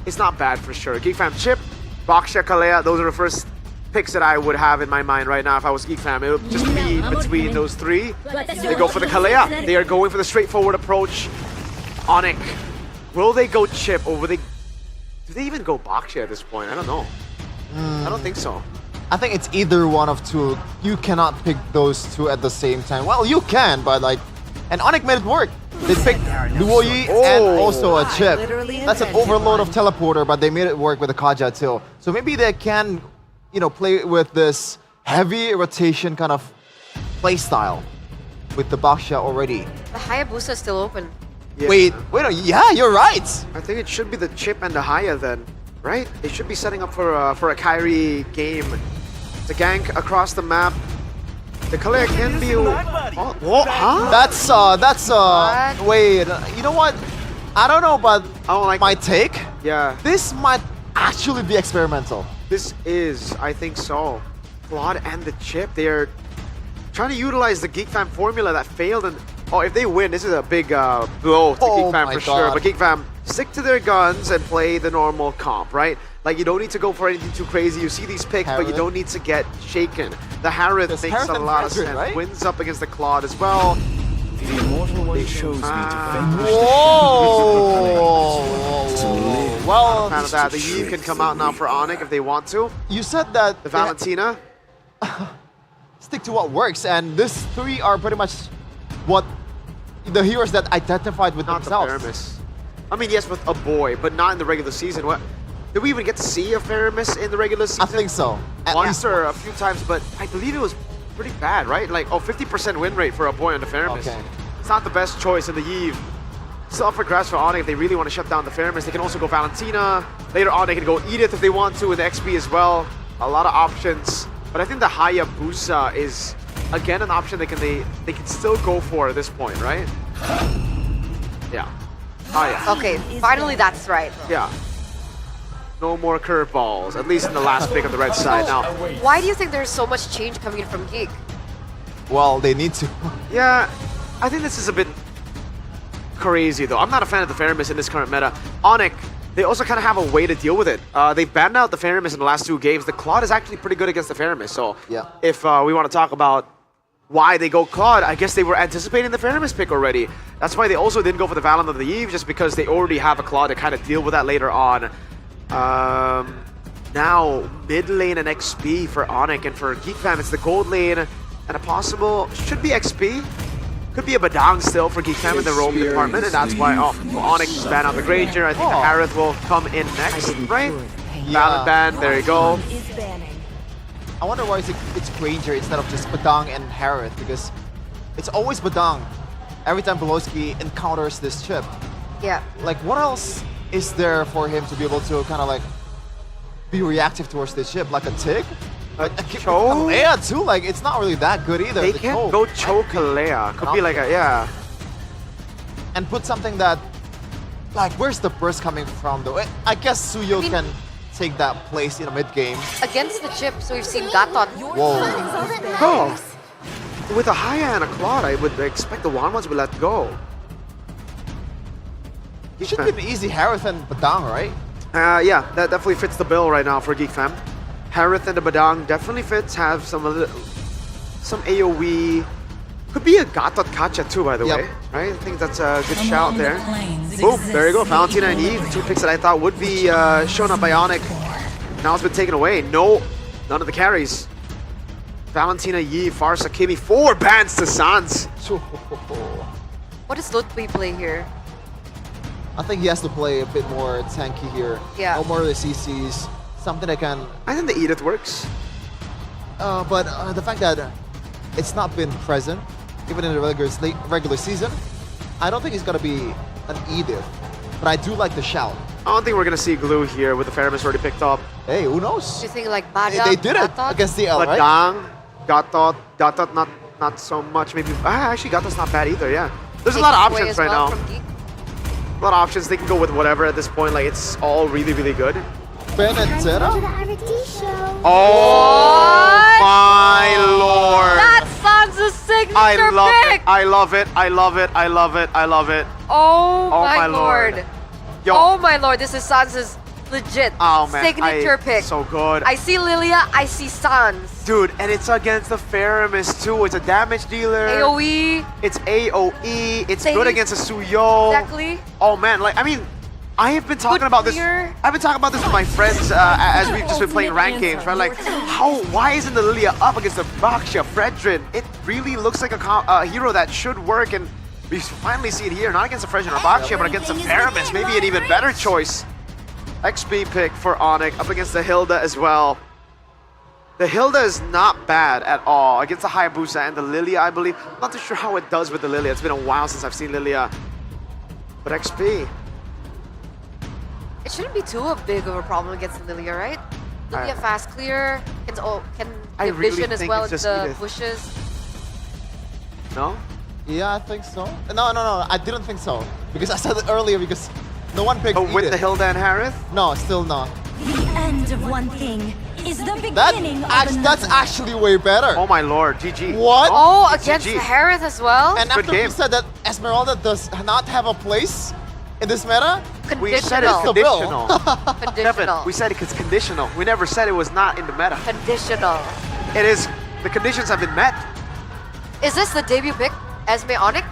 It's not bad for sure. Geek Fam Chip, Baksha, Kalea, those are the first picks that I would have in my mind right now if I was Geek Fam. It would just be between those three. They go for the Kalea. They are going for the straightforward approach. Onyx, will they go Chip or will they... Do they even go Baksha at this point? I don't know. I don't think so. I think it's either one of two. You cannot pick those two at the same time. Well, you can, but like... And Onyx made it work. They picked Luoyi and also a Chip. That's an overload of teleporter, but they made it work with the Kaja too. So maybe they can, you know, play with this heavy rotation kind of play style with the Baksha already. The Hayabusa is still open. Yeah. Wait, yeah, you're right. I think it should be the Chip and the Haya then, right? They should be setting up for a Kyrie game. The gank across the map. The Kalea can be... Oh, what? Huh? That's wait, you know what? I don't know, but my take? Yeah. This might actually be experimental. This is, I think so. Claude and the Chip, they're trying to utilize the Geek Fam formula that failed, and if they win, this is a big blow to Geek Fam for sure. But Geek Fam stick to their guns and play the normal comp, right? Like, you don't need to go for anything too crazy. You see these picks, but you don't need to get shaken. The Harith makes Harith a and lot of Frederick, sense. right? Wins up against the Claude as well. The immortal one shows me to vanquish Whoa! Well, fan of that. The Yi can come out now for Onyx if they want to. You said that the Valentina. Stick to what works, and these three are pretty much what the heroes that identified with themselves. Not the Faramis. I mean, yes, with a boy, but not in the regular season. What? Did we even get to see a Faramis in the regular season? I think so. Once or a few times, but I believe it was pretty bad, right? Like, 50% win rate for a boy on the Faramis. Okay. It's not the best choice in the Eve. Still up for grabs for Onyx if they really want to shut down the Faramis. They can also go Valentina. Later on, they can go Edith if they want to in the XP as well. A lot of options. But I think the Hayabusa is, again, an option they can still go for at this point, right? Yeah. Haya. Okay, finally that's right. Yeah. No more curveballs, at least in the last pick on the red side. Now, why do you think there's so much change coming in from Geek? Well, they need to. Yeah, I think this is a bit crazy though. I'm not a fan of the Faramis in this current meta. Onyx, they also kind of have a way to deal with it. They banned out the Faramis in the last two games. The Claude is actually pretty good against the Faramis. So yeah. If we want to talk about why they go Claude, I guess they were anticipating the Faramis pick already. That's why they also didn't go for the Valen of the Eve, just because they already have a Claude to kind of deal with that later on. Now, mid lane and XP for Onyx, and for Geek Fam, it's the gold lane and a possible, should be XP. Could be a Badang still for Geek Fam in the roam department, and that's why Onyx just ban out the Granger. I think the Harith will come in next, right? Yeah. Ban, there you go. I wonder why it's Granger instead of just Badang and Harith, because it's always Badang every time Beloski encounters this chip. Yeah. Like, what else is there for him to be able to kind of like be reactive towards this chip? Like a Tig? Cho? Yeah, too. Like, it's not really that good either. They the can't go Cho Kalea. Could be like a, yeah. And put something that, like, where's the burst coming from though? I guess Suyo can take that place in a mid game. Against the Chip, so we've seen Gatot. Whoa. Oh. With a Haya and a Claude, I would expect the Wanwans will let go. It should be an easy Harith and Badang, right? Yeah, that definitely fits the bill right now for Geek Fam. Harith and the Badang definitely fits, have some AoE. Could be a Gatot Kacha too, by the way. Right? I think that's a good shout there. Boom, there you go. Valentina and Eve, the two picks that I thought would be shown up by Onyx. Now it's been taken away. No, none of the carries. Valentina, Yi, Farsa, Kimi, 4 bans to Sans. What does Ludwig play here? I think he has to play a bit more tanky here. Yeah. No more of the CCs. Something that can... I think the Edith works. But the fact that it's not been present, even in the regular season, I don't think he's going to be an Edith. But I do like the shout. I don't think we're going to see Glue here with the Faramis already picked up. Hey, who knows? Do you think like Badang, They did it Gatot? against the L, right? Badang, Gatot not so much. Maybe actually Gatot's not bad either, yeah. There's a lot of options right now. A lot of options. They can go with whatever at this point. Like, it's all really, really good. Benedetta? Oh my lord! Signature pick! I love it. I love it. I love it. I love it. Oh, my my lord. lord. Yo. Oh my lord, this is Sans' legit Oh man, signature pick. So good. I see Lilia, I see Sans. Dude, and it's against the Faramis too. It's a damage dealer. AoE. It's AoE. It's Save. good against a Suyo. Exactly. Oh man, like I mean, I have been talking about this. I've been talking about this with my friends as we've just been playing ranked games, right? Like, why isn't the Lilia up against the Baxia Fredrin? It really looks like a hero that should work, and we finally see it here. Not against the Fredrin or Baxia, but against the Faramis. Maybe an even better choice. XP pick for Onyx up against the Hilda as well. The Hilda is not bad at all against the Hayabusa and the Lilia, I believe. I'm not too sure how it does with the Lilia. It's been a while since I've seen Lilia. But XP. It shouldn't be too big of a problem against Lilia, right? Lilia fast clear, can I give really vision as think well it's as just the Edith. bushes. No? Yeah, I think so. No, I didn't think so. Because I said it earlier because no one picked with Edith. the Hilda and Harith? No, still not. The end of one thing is the beginning That's actually way better. Oh my lord, GG. What? Oh, against Harith as well? And after we said that Esmeralda does not have a place in this meta, We said it's Conditional. conditional. Conditional. We said it's conditional. We never said it was not in the meta. Conditional. It is. The conditions have been met. Is this the debut pick, Esme Onyx?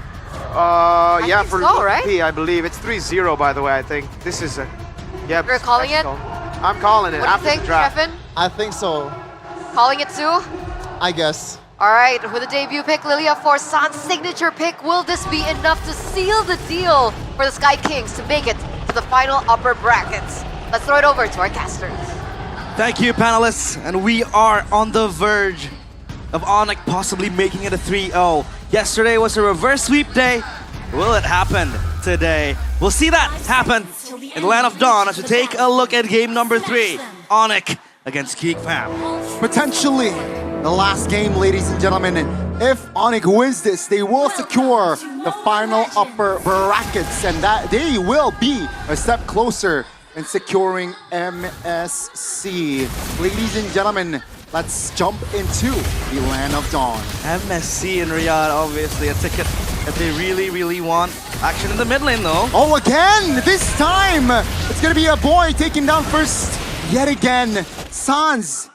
Yeah, think for so, Luke right? P, I believe. It's 3-0, by the way, I think. This is a... Yeah, You're calling it? I'm calling it. What do you after think, the draft. Trevin? I think so. Calling it too? I guess. All right, with the debut pick, Lilia for Sans signature pick, will this be enough to seal the deal for the Sky Kings to make it to the final upper brackets? Let's throw it over to our casters. Thank you, panelists. And we are on the verge of Onyx possibly making it a 3-0. Yesterday was a reverse sweep day. Will it happen today? We'll see that happen in the Land of Dawn as we take a look at game number 3. Onyx against Geek Fam. Potentially the last game, ladies and gentlemen. If Onyx wins this, they will secure the final upper brackets, and that they will be a step closer in securing MSC. Ladies and gentlemen, let's jump into the Land of Dawn. MSC in Riyadh, obviously a ticket that they really, really want. Action in the mid lane though. Oh, again! This time, it's gonna be a boy taken down first. Yet again, Sans.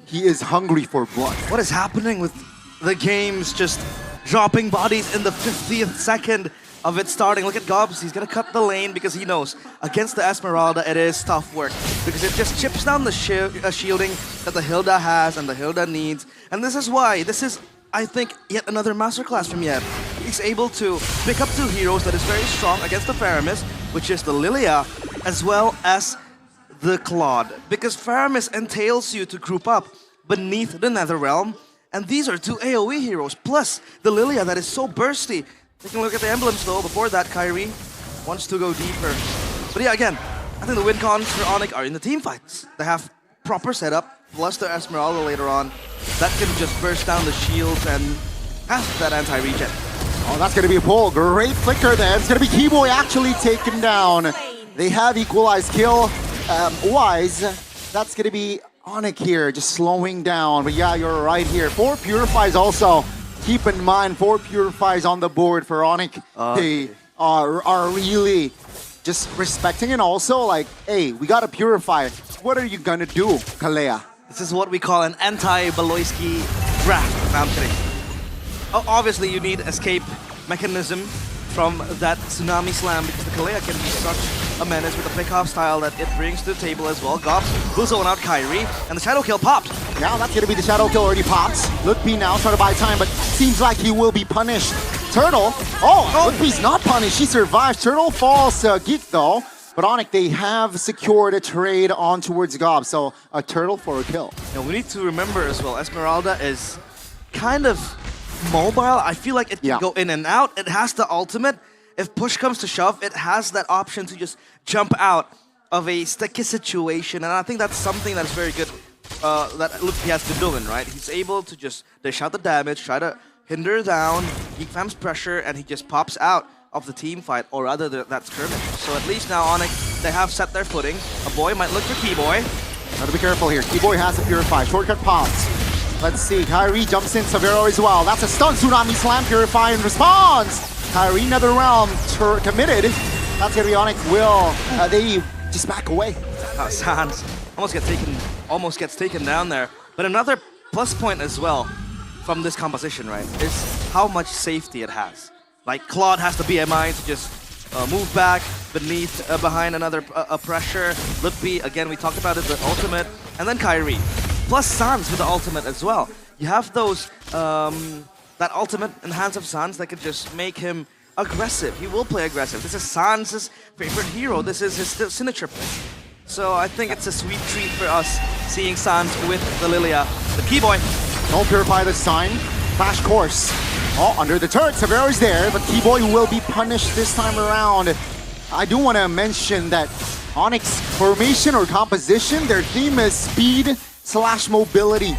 He is hungry for blood. What is happening with the games just dropping bodies in the 50th second of it starting? Look at Gobs, he's gonna cut the lane because he knows against the Esmeralda it is tough work because it just chips down the shielding that the Hilda has and the Hilda needs. And this is why, this is, I think, yet another masterclass from Yeb. He's able to pick up two heroes that is very strong against the Faramis, which is the Lilia, as well as the Claude. Because Faramis entails you to group up beneath the Netherrealm, and these are two AoE heroes, plus the Lilia that is so bursty. Taking a look at the emblems though, before that Kyrie wants to go deeper. But yeah, again, I think the win cons for Onyx are in the team fights. They have proper setup, plus the Esmeralda later on, that can just burst down the shields and have that anti-regen. Oh, that's gonna be a pull. Great flicker there. It's gonna be Keyboy actually taken down. They have equalized kill. Wise, that's gonna be Onyx here, just slowing down. But yeah, you're right here. 4 Purifies also. Keep in mind, 4 Purifies on the board for Onyx. They are really just respecting, and also like, hey, we gotta purify. What are you gonna do, Kalea? This is what we call an anti-Baloyski draft. No, I'm kidding. Oh, obviously, you need escape mechanism from that Tsunami Slam because the Kalea can be such a menace with the pick-off style that it brings to the table as well. Gobs will zone out Kyrie, and the Shadow Kill pops. Now that's gonna be the Shadow Kill already pops. Look P now trying to buy time, but seems like he will be punished. Turtle, Look P's not punished, he survives. Turtle falls Geek though, but Onyx, they have secured a trade on towards Gob, so a Turtle for a kill. Now we need to remember as well, Esmeralda is kind of mobile. I feel like it can go in and out. It has the ultimate. If push comes to shove, it has that option to just jump out of a sticky situation, and I think that's something that's very good that Luke has been doing, right? He's able to just dish out the damage, try to hinder down Geek Fam's pressure, and he just pops out of the team fight, or rather that skirmish. So at least now Onyx, they have set their footing. A boy might look for Keyboy. Gotta be careful here. Keyboy has to purify. Shortcut pops. Let's see, Kyrie jumps in, Severo as well. That's a stun tsunami slam, Purify in response. Kyrie, Nether Realm, committed. That's gonna be Onyx will, they just back away. Sans almost gets taken down there. But another plus point as well from this composition, right, is how much safety it has. Like Claude has the BMI to just move back behind another pressure. Lippy, again, we talked about it, the ultimate, and then Kyrie. Plus Sans with the ultimate as well. You have those, that ultimate in hands of Sans that could just make him aggressive. He will play aggressive. This is Sans' favorite hero. This is his signature play. So I think it's a sweet treat for us seeing Sans with the Lilia. The Keyboy. Don't Purify this time. Flash course. Oh, under the turret, Severo is there, but Keyboy will be punished this time around. I do want to mention that Onyx formation or composition, their theme is speed / mobility.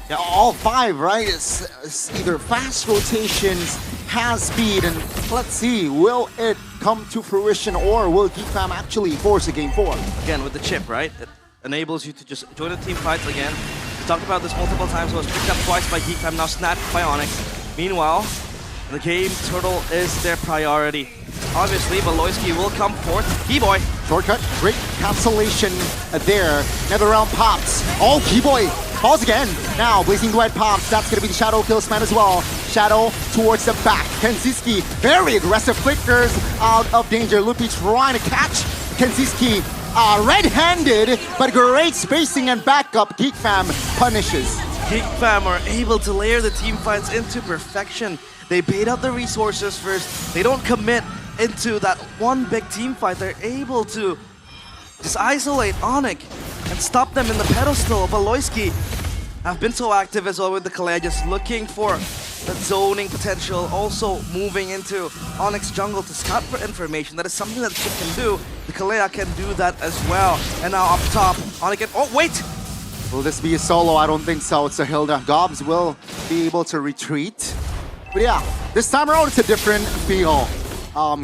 Yeah, all 5, right? It's either fast rotations, has speed, and let's see, will it come to fruition or will Geek Fam actually force a game 4? Again, with the chip, right? It enables you to just join the team fights again. We talked about this multiple times. It was picked up twice by Geek Fam, now snatched by Onyx. Meanwhile, the game turtle is their priority. Obviously, Valoisky will come forth. Keyboy. Shortcut, great cancellation there. Nether Realm pops. Oh, Keyboy falls again. Now, Blazing Duet pops. That's going to be the Shadow Killsman as well. Shadow towards the back. Kensiski, very aggressive flickers out of danger. Lupi trying to catch Kensiski. Red-handed, but great spacing and backup. Geek Fam punishes. Geek Fam are able to layer the team fights into perfection. They bait out the resources first. They don't commit into that one big team fight. They're able to just isolate Onyx and stop them in the pedestal. Valoisky have been so active as well with the Kalea, just looking for that zoning potential, also moving into Onyx jungle to scout for information. That is something that Chip can do. The Kalea can do that as well. And now up top, Onyx can, oh wait! Will this be a solo? I don't think so. It's a Hilda. Gobbs will be able to retreat. But yeah, this time around it's a different feel.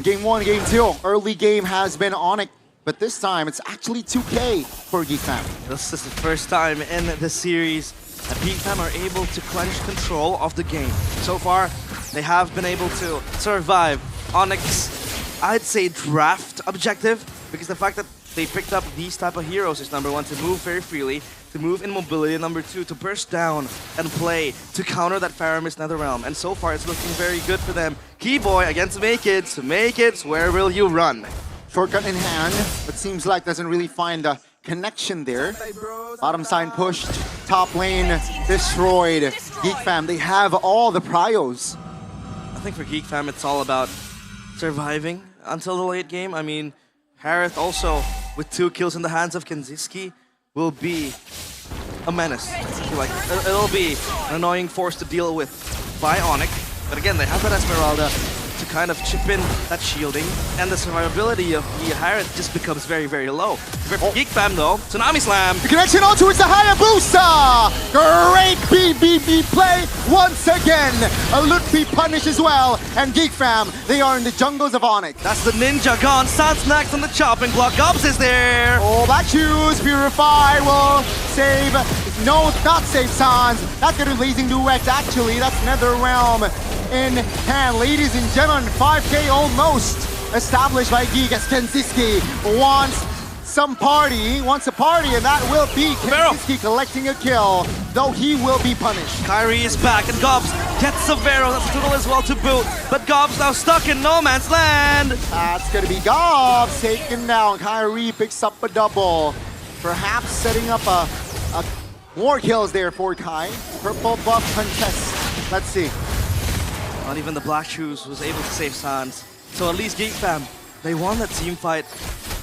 Game 1, Game 2, early game has been Onyx, but this time it's actually 2K for Geek Fam. This is the first time in the series that Geek Fam are able to clench control of the game. So far, they have been able to survive Onyx, I'd say, draft objective, because the fact that they picked up these type of heroes is number 1, to move very freely, to move in mobility, number 2, to burst down and play, to counter that Faramir Netherrealm. And so far, it's looking very good for them. Keyboy against Makids. Makids, where will you run? Shortcut in hand, but seems like doesn't really find a connection there. Bottom side pushed, top lane destroyed. Geek Fam, they have all the prios. I think for Geek Fam, it's all about surviving until the late game. I mean, Harith also, with 2 kills in the hands of Kenziski, will be a menace. I feel like it'll be an annoying force to deal with by Onyx. But again, they have that Esmeralda to kind of chip in that shielding, and the survivability of the Harith just becomes very, very low. For Geek Fam though, Tsunami Slam! The connection on towards the Hayabusa! Great BBB play once again! A Lutfi punish as well, and Geek Fam, they are in the jungles of Onyx. That's the Ninja gone, Sans next on the chopping block, Gobbs is there! Oh, that choose, Purify will save, no, not save Sans. That's gonna be Blazing Duet, actually, that's Netherrealm in hand. Ladies and gentlemen, 5K almost established by Geek as Kensiski wants some party, wants a party, and that will be Kensiski collecting a kill, though he will be punished. Kyrie is back, and Gobbs gets Severo, that's a total as well to boot, but Gobbs now stuck in no man's land! That's gonna be Gobbs taken down. Kyrie picks up a double, perhaps setting up a more kills there for Kai. Purple buff contest, let's see. Not even the Black Shoes was able to save Sans. So at least Geek Fam, they won that team fight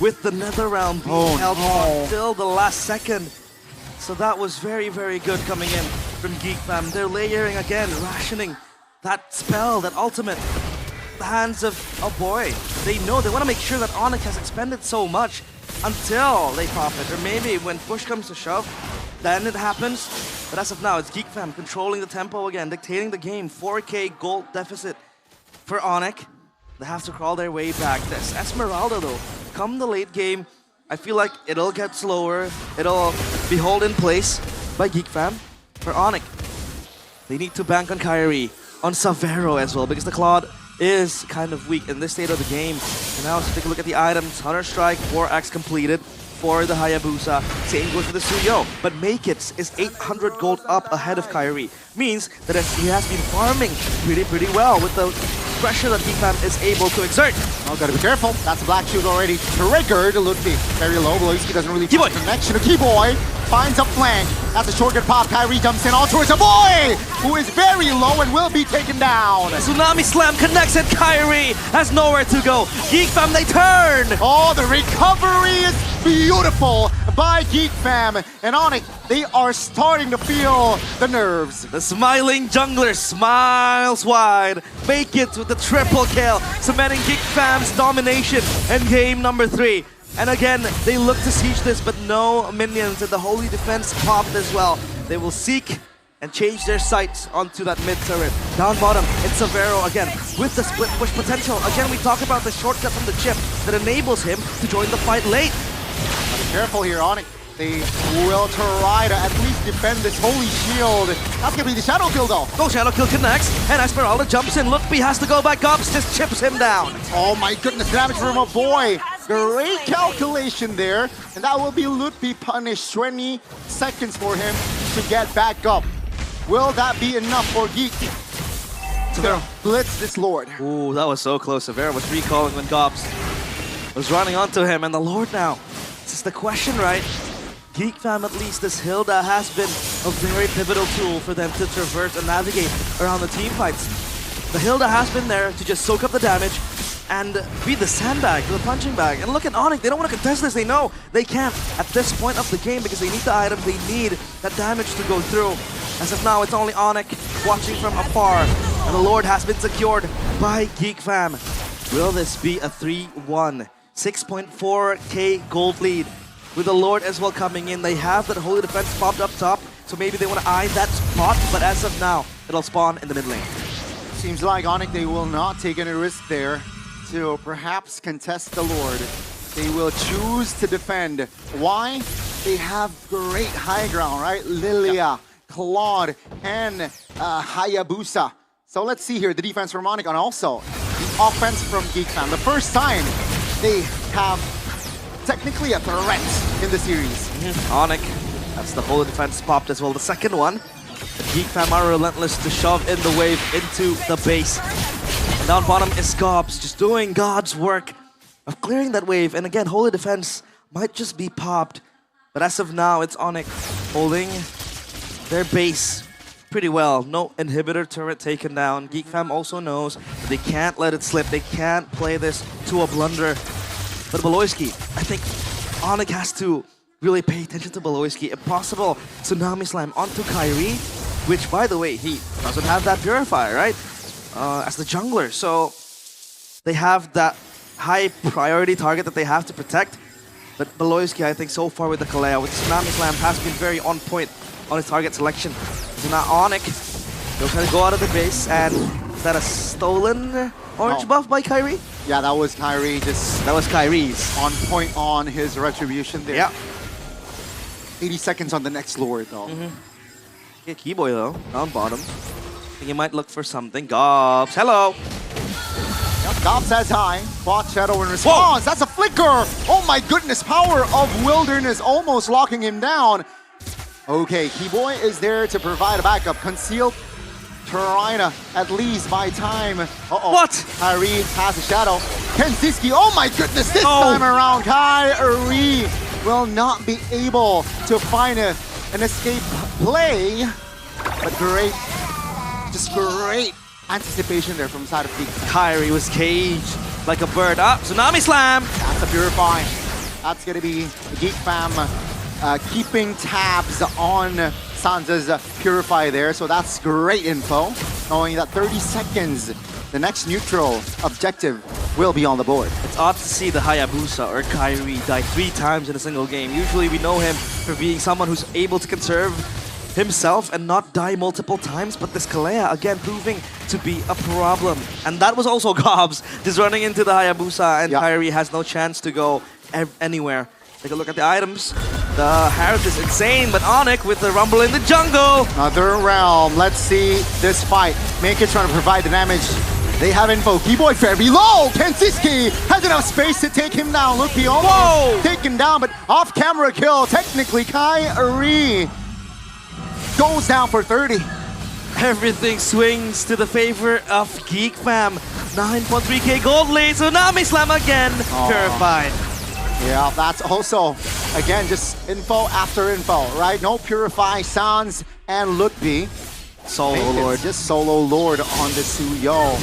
with the Netherrealm being held on till the last second. So that was very, very good coming in from Geek Fam. They're layering again, rationing that spell, that ultimate, the hands of a boy. They know, they want to make sure that Onyx has expended so much until they pop it. Or maybe when push comes to shove, then it happens. But as of now, it's Geek Fam controlling the tempo again, dictating the game. 4K gold deficit for Onyx. They have to crawl their way back. This Esmeralda though, come the late game, I feel like it'll get slower. It'll be held in place by Geek Fam. For Onyx, They need to bank on Kyrie, on Savero as well, because the Claude is kind of weak in this state of the game. And now let's take a look at the items. Hunter Strike, 4x completed for the Hayabusa. Same goes for the Suyo. But Make It is 800 gold up ahead of Kyrie. Means that he has been farming pretty well with the pressure that Geek Fam is able to exert. Oh, gotta be careful. That's a black shield already triggered. Ludwig very low. Beloyski doesn't really find connection. A Keyboy finds a flank. That's a shortcut pop. Kyrie jumps in all towards a boy who is very low and will be taken down. Tsunami Slam connects and Kyrie has nowhere to go. Geek Fam, they turn. Oh, the recovery is beautiful by Geek Fam. And Onyx, they are starting to feel the nerves. The smiling jungler smiles wide. Make it with the triple kill, cementing Geek Fam's domination in game number 3. And again, they look to siege this, but no minions, and the Holy Defense popped as well. They will seek and change their sights onto that mid turret. Down bottom, it's Savero again with the split push potential. Again, we talk about the shortcut from the chip that enables him to join the fight late. Be careful here, Onyx. They will try to at least defend this Holy Shield. That's gonna be the Shadow Kill though. Go Shadow Kill connects, and Esmeralda jumps in. Lookby has to go back up, just chips him down. Oh my goodness, damage from a boy. Great calculation there. And that will be Ludwig punished. 20 seconds for him to get back up. Will that be enough for Geek to blitz this Lord? Ooh, that was so close. Savero was recalling when Gobs was running onto him, and the Lord now. This is the question, right? Geek Fam, at least this Hilda has been a very pivotal tool for them to traverse and navigate around the team fights. The Hilda has been there to just soak up the damage and be the sandbag, the punching bag. And look at Onyx, they don't want to contest this. They know they can't at this point of the game because they need the item, they need that damage to go through. As of now, it's only Onyx watching from afar. And the Lord has been secured by Geek Fam. Will this be a 3-1? 6.4k gold lead. With the Lord as well coming in, they have that Holy Defense popped up top, so maybe they want to eye that spot, but as of now, it'll spawn in the mid lane. Seems like Onyx, they will not take any risk there to perhaps contest the Lord. They will choose to defend. Why? They have great high ground, right? Lilia, Claude, and Hayabusa. So let's see here, the defense from Onyx, and also the offense from Geek Fam. The first time they have technically a threat in the series. Onyx, that's the Holy Defense popped as well. The second one, the Geek Fam are relentless to shove in the wave into the base. And down bottom is Gobs, just doing God's work of clearing that wave. And again, Holy Defense might just be popped. But as of now, it's Onyx holding their base pretty well. No inhibitor turret taken down. Geek Fam also knows that they can't let it slip. They can't play this to a blunder. But Beloyski, I think Onyx has to really pay attention to Beloyski. If possible, Tsunami Slam onto Kyrie, which, by the way, he doesn't have that Purifier, right? As the jungler. So they have that high priority target that they have to protect. But Beloyski, I think, so far with the Kalea, with Tsunami Slam, has been very on point on his target selection. So now Onyx, they'll try to go out of the base, and is that a stolen orange buff by Kyrie? Yeah, that was Kyrie. That was Kyrie's. On point on his retribution there. Yeah. 80 seconds on the next Lord, though. Yeah, Keyboy, though, down bottom. I think he might look for something. Gobs, hello! Yep, Gobs says hi. Bot Shadow in response. Whoa. That's a flicker! Oh my goodness, power of Wilderness almost locking him down. Okay, Keyboy is there to provide a backup. Concealed Tarina, at least by time. Uh-oh. What? Kyrie has a shadow. Kenziski, oh my goodness, this time around, Kyrie will not be able to find an escape play. But great, just great anticipation there from side of Geek. Kyrie was caged like a bird. Up, Tsunami Slam! That's a Purify. That's gonna be the Geek Fam keeping tabs on Sansa's Purify there, so that's great info, knowing that 30 seconds, the next neutral objective will be on the board. It's odd to see the Hayabusa or Kyrie die 3 times in a single game. Usually we know him for being someone who's able to conserve himself and not die multiple times, but this Kalea again proving to be a problem. And that was also Gobs just running into the Hayabusa, and Kyrie has no chance to go anywhere. Take a look at the items. The Harris is insane, but Onyx with the rumble in the jungle. Another realm. Let's see this fight. Make it trying to provide the damage. They have info. Keyboy very low. Kensiski has enough space to take him down. Look, he almost taken down, but off-camera kill. Technically, Kyrie goes down for 30. Everything swings to the favor of Geek Fam. 9.3k gold lead. Tsunami Slam again. Purified. Yeah, that's also, again, just info after info, right? No Purify, Sans, and Lookby. Solo Lord. Just Solo Lord on the Suyo.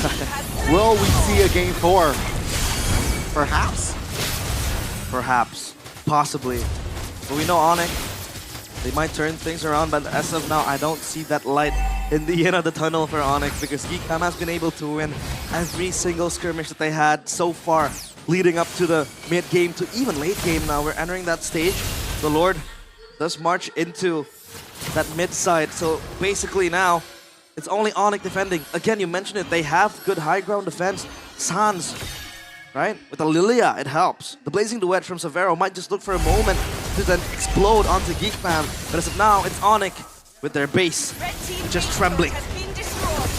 Will we see a game 4? Perhaps. Perhaps. Possibly. But we know Onyx, they might turn things around, but as of now, I don't see that light in the end of the tunnel for Onyx because Geek Fam has been able to win every single skirmish that they had so far, leading up to the mid-game to even late game now. We're entering that stage. The Lord does march into that mid side. So basically now, it's only Onyx defending. Again, you mentioned it, they have good high ground defense. Sans, right? With the Lilia, it helps. The Blazing Duet from Severo might just look for a moment to then explode onto Geek Fam. But as of now, it's Onyx with their base just trembling.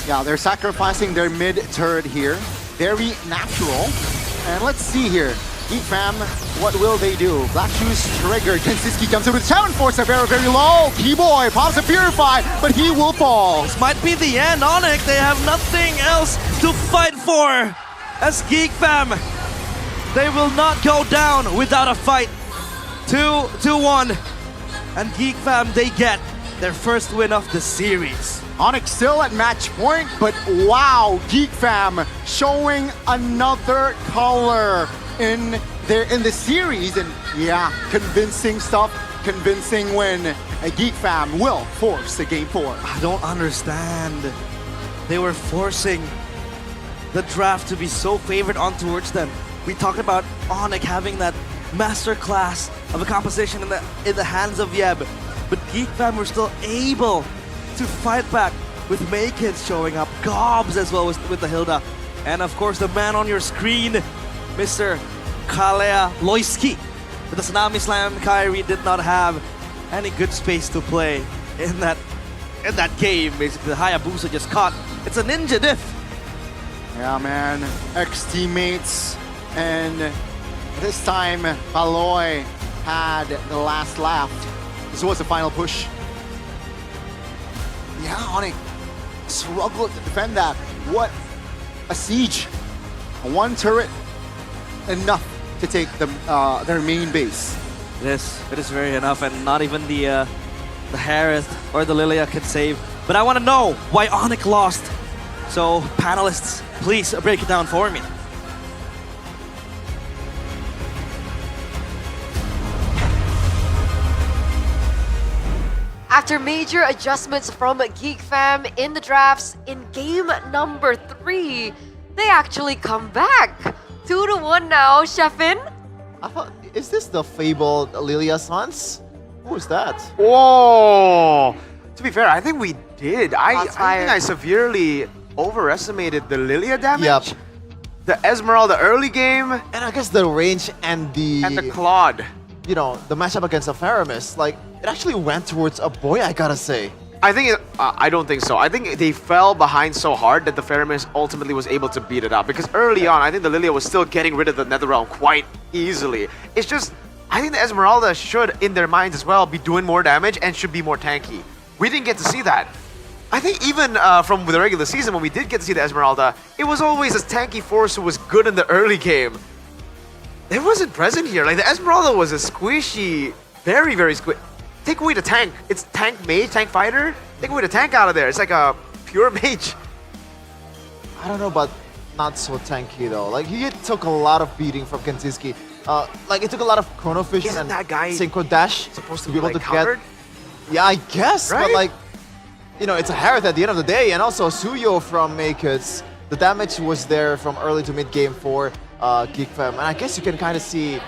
Yeah, they're sacrificing their mid turret here. Very natural. And let's see here. Geek Fam, what will they do? Black Shoes triggered. Kensiski comes in with challenge for Severo, very low. Keyboy pops a Purify, but he will fall. This might be the end. Onyx, they have nothing else to fight for. As Geek Fam, they will not go down without a fight. 2-1. And Geek Fam, they get their first win of the series. Onyx still at match point, but wow, Geek Fam showing another color in the series, and yeah, convincing stuff, convincing win. A Geek Fam will force the game 4. I don't understand. They were forcing the draft to be so favored on towards them. We talked about Onyx having that masterclass of a composition in the hands of Yeb, but Geek Fam were still able to fight back with Maykids showing up, Gobs as well with the Hilda, and of course the man on your screen, Mr. Kalea Loiski. With the Tsunami Slam, Kyrie did not have any good space to play in that game. Basically, the Hayabusa just caught. It's a ninja diff. Yeah, man. Ex-teammates, and this time Paloy had the last laugh. This was the final push. Yeah, Onyx struggled to defend that. What a siege. One turret, enough to take their main base. It is very enough, and not even the Harith or the Lilia can save. But I want to know why Onyx lost. So panelists, please break it down for me. After major adjustments from Geek Fam in the drafts, in game number 3, they actually come back. 2-1 now, Sheffin. Is this the fabled Lilia Sans? Who is that? Whoa! To be fair, I think we did. I think fired. I severely overestimated the Lilia damage. Yep. The Esmeralda early game. And I guess the range and the Claude. You know, the matchup against Apharamis, like, it actually went towards a boy, I gotta say. I don't think so. I think they fell behind so hard that the Feramis ultimately was able to beat it up. Because early on, I think the Lilia was still getting rid of the Netherrealm quite easily. It's just, I think the Esmeralda should, in their minds as well, be doing more damage and should be more tanky. We didn't get to see that. I think even from the regular season, when we did get to see the Esmeralda, it was always a tanky force who was good in the early game. It wasn't present here. Like, the Esmeralda was a squishy, very, very squishy. Take away the tank. It's tank mage, tank fighter. Take away the tank out of there. It's like a pure mage. I don't know, but not so tanky though. Like, he took a lot of beating from Kensiski. Like, it took a lot of Chrono Vision Isn't and that guy Synchro Dash supposed to be able like, to countered? get. Yeah, I guess, Right? but like, you know, it's a Harith at the end of the day, and also Suyo from Maykids. The damage was there from early to mid game for Geek Fam, and I guess you can kind of see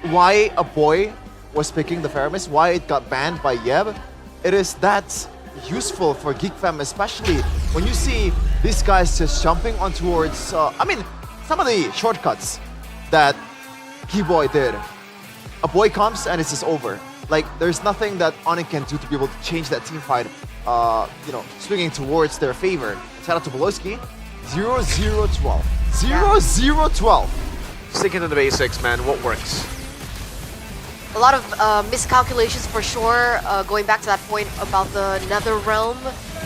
why a boy was picking the Feramis, why it got banned by Yeb. It is that useful for Geek Fam, especially when you see these guys just jumping on towards, I mean, some of the shortcuts that Keyboy did. A boy comes and it's just over. Like, there's nothing that Onyx can do to be able to change that team fight, swinging towards their favor. Shout out to Boloski. 0-0-12. 0-0-12. Sticking to the basics, man. What works? A lot of miscalculations for sure, going back to that point about the Nether Realm.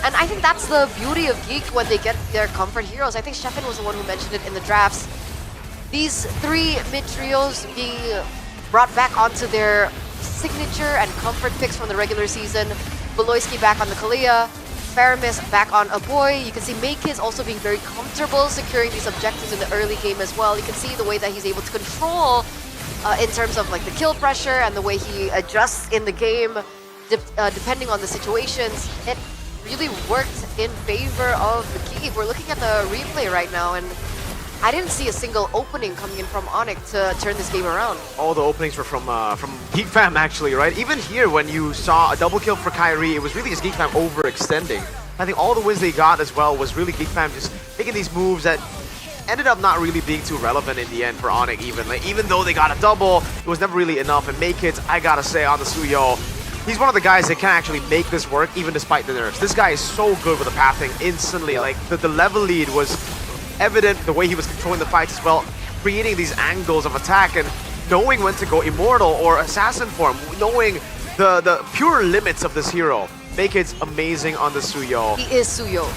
And I think that's the beauty of Geek when they get their comfort heroes. I think Sheffin was the one who mentioned it in the drafts. These three mid-trios being brought back onto their signature and comfort picks from the regular season. Beloyski back on the Kalia, Faramis back on a boy. You can see Makiz also being very comfortable securing these objectives in the early game as well. You can see the way that he's able to control in terms of like the kill pressure and the way he adjusts in the game depending on the situations. It really worked in favor of the Geek. We're looking at the replay right now, and I didn't see a single opening coming in from Onyx to turn this game around. All the openings were from Geek Fam, actually, right? Even here, when you saw a double kill for Kyrie, it was really just Geek Fam overextending. I think all the wins they got as well was really Geek Fam just taking these moves that ended up not really being too relevant in the end for Onyx even. Like, even though they got a double, it was never really enough. And Makiz, I gotta say, on the Suyo, he's one of the guys that can actually make this work even despite the nerfs. This guy is so good with the pathing instantly. Like, the level lead was evident, the way he was controlling the fights as well, creating these angles of attack and knowing when to go Immortal or Assassin form, knowing the pure limits of this hero. Makiz amazing on the Suyo. He is Suyo.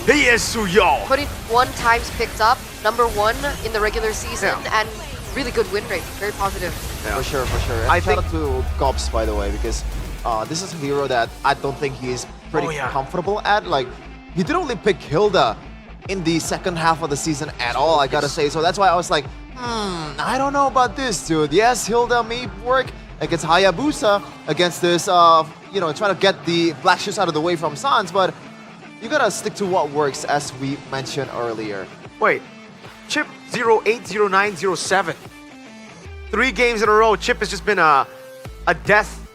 He is Suyo! 21 times picked up, #1 in the regular season, and really good win rate, very positive. Yeah. For sure, for sure. And shout out to Gops, by the way, because this is a hero that I don't think he's pretty comfortable at. Like, he didn't really pick Hilda in the second half of the season at all, I gotta say. So that's why I was like, I don't know about this, dude. Yes, Hilda may work against Hayabusa, against this, trying to get the Black Shoes out of the way from Sans, but you gotta stick to what works, as we mentioned earlier. Wait, Chip 080907. 3 games in a row, Chip has just been a death,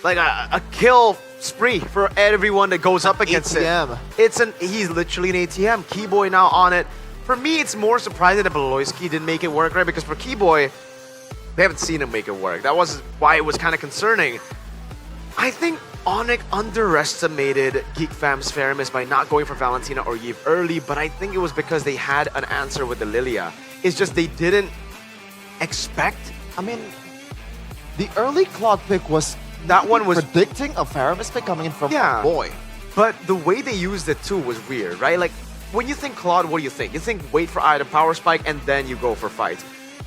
like a kill spree for everyone that goes up against ATM. it. He's literally an ATM. Keyboy now on it. For me, it's more surprising that Beloyski didn't make it work, right? Because for Keyboy, we haven't seen him make it work. That was why it was kind of concerning. I think Onyx underestimated Geek Fam's Faramis by not going for Valentina or Yves early, but I think it was because they had an answer with the Lilia. It's just they didn't expect. I mean, the early Claude pick was that one was predicting a Faramis pick coming in from Boy. But the way they used it too was weird, right? Like, when you think Claude, what do you think? You think wait for item power spike and then you go for fights.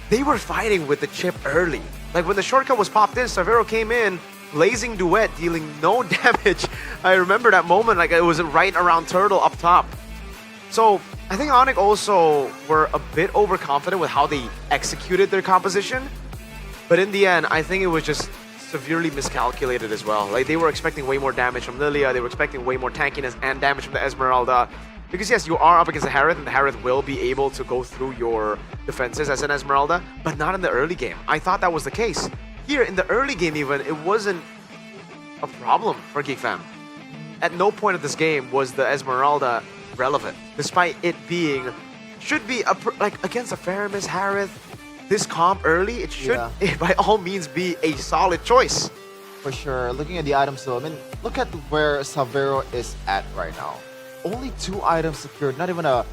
They were fighting with the chip early. Like, when the shortcut was popped in, Savero came in, blazing duet, dealing no damage. I remember that moment, like it was right around Turtle up top. So I think Onyx also were a bit overconfident with how they executed their composition. But in the end, I think it was just severely miscalculated as well. Like, they were expecting way more damage from Lilia, they were expecting way more tankiness and damage from the Esmeralda. Because yes, you are up against the Harith, and the Harith will be able to go through your defenses as an Esmeralda, but not in the early game. I thought that was the case. Here, in the early game even, it wasn't a problem for Geek Fam. At no point of this game was the Esmeralda relevant, despite it being, should be, like, against a Faramis, Harith, this comp early, it should, by all means, be a solid choice. For sure. Looking at the items though, I mean, look at where Savero is at right now. Only 2 items secured, not even a,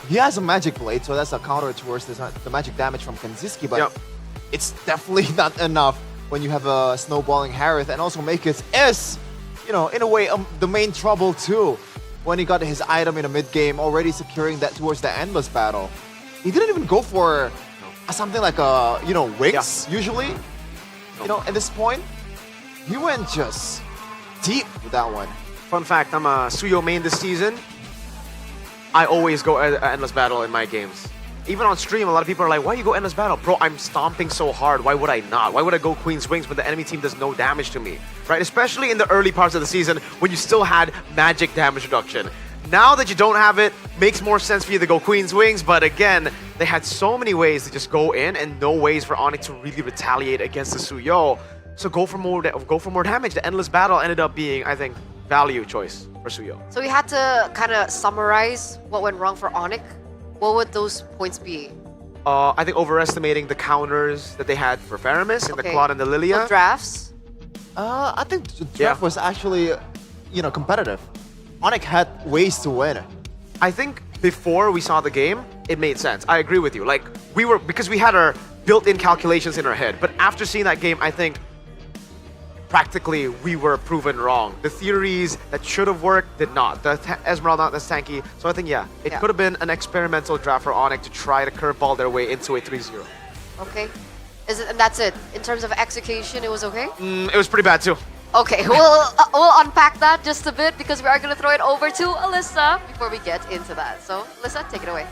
he has a magic blade, so that's a counter towards the magic damage from Kanziski, but it's definitely not enough when you have a snowballing Harith, and also Makiz is, in a way, the main trouble too. When he got his item in a mid-game, already securing that towards the endless battle. He didn't even go for something like wings, usually. At this point, he went just deep with that one. Fun fact, I'm a Suyo main this season. I always go endless battle in my games. Even on stream, a lot of people are like, why you go endless battle? Bro, I'm stomping so hard. Why would I not? Why would I go Queen's Wings when the enemy team does no damage to me? Right? Especially in the early parts of the season when you still had magic damage reduction. Now that you don't have it, makes more sense for you to go Queen's Wings, but again, they had so many ways to just go in and no ways for Onyx to really retaliate against the Suyo. So go for more damage. The endless battle ended up being, I think, value choice for Suyo. So we had to kind of summarize what went wrong for Onyx. What would those points be? I think overestimating the counters that they had for Faramis and the Claude and the Lilia. So drafts? I think the draft was actually, competitive. Onyx had ways to win. I think before we saw the game, it made sense. I agree with you. Like, because we had our built-in calculations in our head. But after seeing that game, I think practically we were proven wrong. The theories that should have worked did not. The Esmeralda, the tanky. So I think, it could have been an experimental draft for Onyx to try to curveball their way into a 3-0. Okay. And that's it. In terms of execution, it was okay? It was pretty bad too. Okay, we'll unpack that just a bit because we are going to throw it over to Alyssa before we get into that. So, Alyssa, take it away.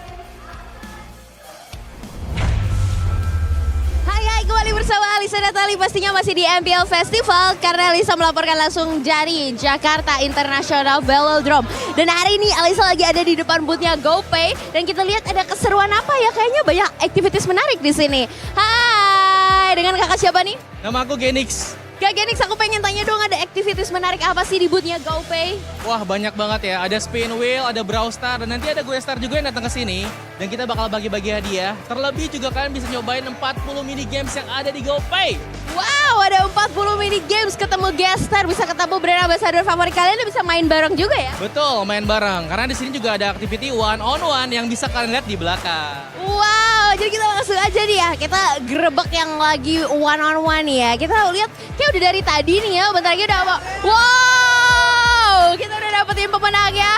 Hai, kembali bersama Alisa Natali pastinya masih di MPL Festival karena Alisa melaporkan langsung dari Jakarta International Velodrome. Dan hari ini Alisa lagi ada di depan boothnya GoPay dan kita lihat ada keseruan apa ya, kayaknya banyak aktivitas menarik di sini. Hai, dengan kakak siapa nih? Nama aku Genix. Kak Genix, aku pengen tanya dong, ada aktivitas menarik apa sih di boothnya GoPay? Wah, banyak banget ya. Ada spin wheel, ada brawl star, dan nanti ada gue star juga yang datang ke sini. Dan kita bakal bagi-bagi hadiah. Terlebih juga kalian bisa nyobain 40 mini games yang ada di GoPay. Wow, ada 40 mini games, ketemu guest star, bisa ketemu brand ambassador favorit kalian dan bisa main bareng juga ya? Betul, main bareng. Karena di sini juga ada activity one-on-one yang bisa kalian lihat di belakang. Wow, jadi kita langsung aja nih ya. Kita gerebek yang lagi one-on-one ya. Kita lihat kayak udah dari tadi nih ya. Bentar lagi udah apa? Wow, kita udah dapetin pemenangnya.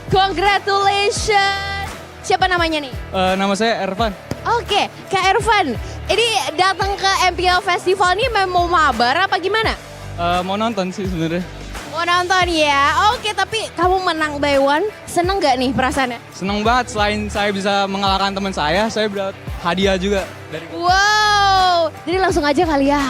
Congratulations. Siapa namanya nih? Nama saya Ervan. Oke, Kak Ervan. Ini datang ke MPL Festival nih mau mabar apa gimana? Mau nonton sih sebenarnya. Mau nonton ya? Oke, tapi kamu menang by one, seneng gak nih perasaannya? Seneng banget, selain saya bisa mengalahkan teman saya dapat hadiah juga. Wow, jadi langsung aja kali ya.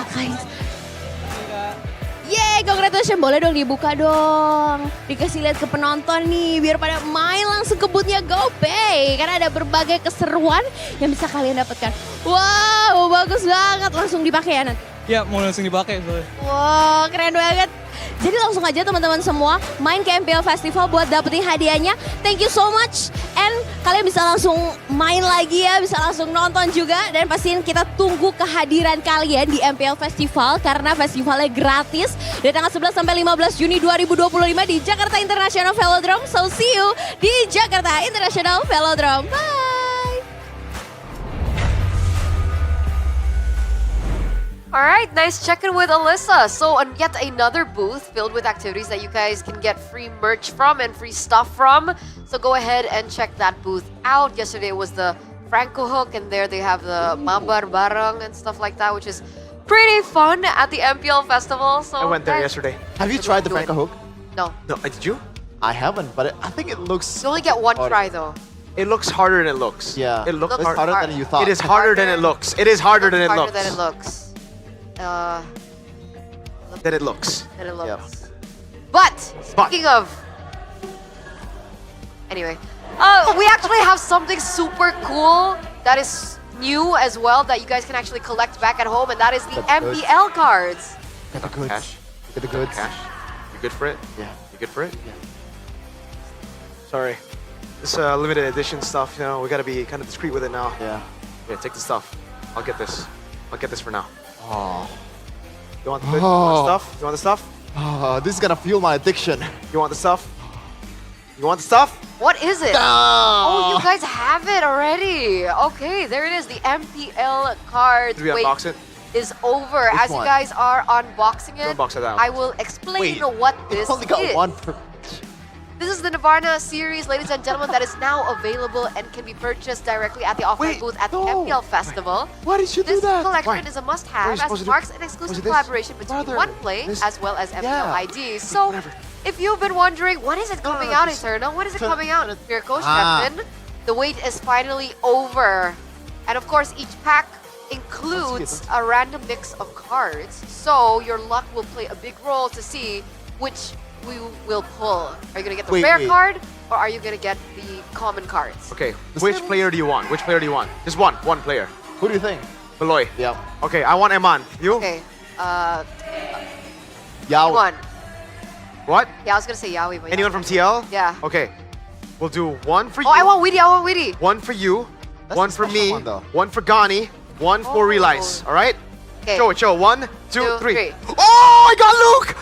Yeay, congratulations. Boleh dong dibuka dong. Dikasih lihat ke penonton nih, biar pada main langsung ke boothnya GoPay. Karena ada berbagai keseruan yang bisa kalian dapatkan. Wow, bagus banget. Langsung dipakai ya nanti? Ya, mau langsung dipakai. Wow, keren banget. Jadi langsung aja teman-teman semua main ke MPL Festival buat dapetin hadiahnya. Thank you so much. And kalian bisa langsung main lagi ya, bisa langsung nonton juga. Dan pastiin kita tunggu kehadiran kalian di MPL Festival karena festivalnya gratis. Dari tanggal 11 sampai 15 Juni 2025 di Jakarta International Velodrome. So see you di Jakarta International Velodrome. Bye! Alright, nice check-in with Alyssa. So yet another booth filled with activities that you guys can get free merch from and free stuff from. So go ahead and check that booth out. Yesterday was the Franco Hook and there they have the Mabar Barang and stuff like that, which is pretty fun at the MPL Festival. So I went there yesterday. Have you tried the Franco Hook? No. No, did you? I haven't, but I think it looks... You only get one try though. It looks harder than it looks. Yeah, it looks harder than you thought. It is harder than it looks. It is harder than it looks. Harder than it looks. Than it looks. Than it looks. But speaking of, anyway, we actually have something super cool that is new as well that you guys can actually collect back at home, and that is the MPL cards. Get the goods. Cash. Get the goods. Cash. You good for it? Yeah. You good for it? Yeah. Sorry. This limited edition stuff, you know, we gotta be kind of discreet with it now. Yeah. Yeah, take the stuff. I'll get this. I'll get this for now. Oh. You want the good? You want the stuff? You want the stuff? Oh, this is gonna fuel my addiction. You want the stuff? You want the stuff? What is it? Oh, you guys have it already. Okay, there it is. The MPL cards. Did we unbox it? Is over. Which As one? you guys are unboxing it, Unbox it out. I will explain what this only got is. one per... This is the Nirvana series, ladies and gentlemen, that is now available and can be purchased directly at the offline booth at the MPL Festival. Why did you do This that? collection is a must-have as it marks an exclusive collaboration between OnePlay as well as MPL IDs. So, if you've been wondering, when is it coming out, Eternal? When is it coming out? Your coach, Kevin, the wait is finally over. And of course, each pack includes a random mix of cards. So, your luck will play a big role to see which we will pull. Are you gonna get the rare card, or are you gonna get the common cards? Okay, which player do you want? Which player do you want? Just one player. Who do you think? Beloy. Yeah. Okay, I want Eman. You? Okay, Yao. one. What? Yeah, I was gonna say Yaoi, but Anyone from TL? Yeah. Okay, we'll do one for you. Oh, I want Weedy. One for you. That's one a for special me. one, though. One for Gani. One for Relice. All right? Okay. Show it, show it. 1, 2, 3. 3. Oh, I got Luke!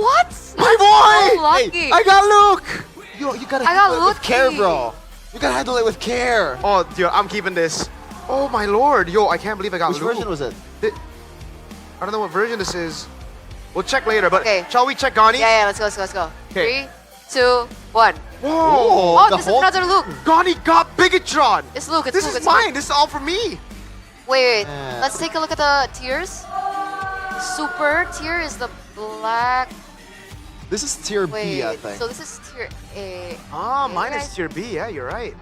What? My boy! So lucky. I got Luke! Yo, you gotta I got handle it with care, lucky. bro. You gotta handle it with care. Oh, dude, I'm keeping this. Oh my lord. Yo, I can't believe I got Which Luke. version was it? I don't know what version this is. We'll check later, but Okay. shall we check Gani? Yeah, let's go. Okay. 3, 2, 1. Whoa! Oh, the this is whole- another Luke. Gani got Bigatron! It's Luke, it's This Luke. is it's Luke. mine! This is all for me! Wait. Man. Let's take a look at the tiers. Super tier is the black. This is tier Wait, B, I think. so this is tier A. Ah, Okay, mine guys. is tier B. Yeah, you're right.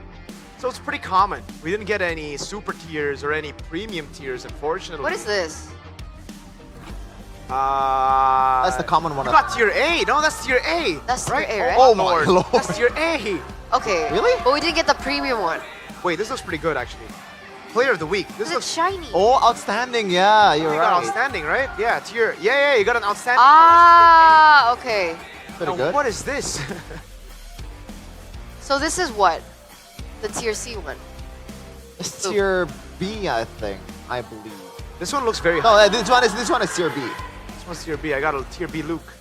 So it's pretty common. We didn't get any super tiers or any premium tiers, unfortunately. What is this? That's the common one. You got tier A. No, that's tier A. That's tier right? A, right? Oh my lord. That's tier A. Okay. Really? But we didn't get the premium one. Wait, this looks pretty good, actually. Player of the week. This Is it looks shiny? Oh, outstanding. Yeah, you're you got right. outstanding, right? Yeah, tier. Yeah, you got an outstanding. Ah, okay. Pretty Now, good. what is this? So this is what? The tier C one. It's tier B, I think. I believe. This one looks very No, high. this one is tier B. This one's tier B. I got a tier B Luke.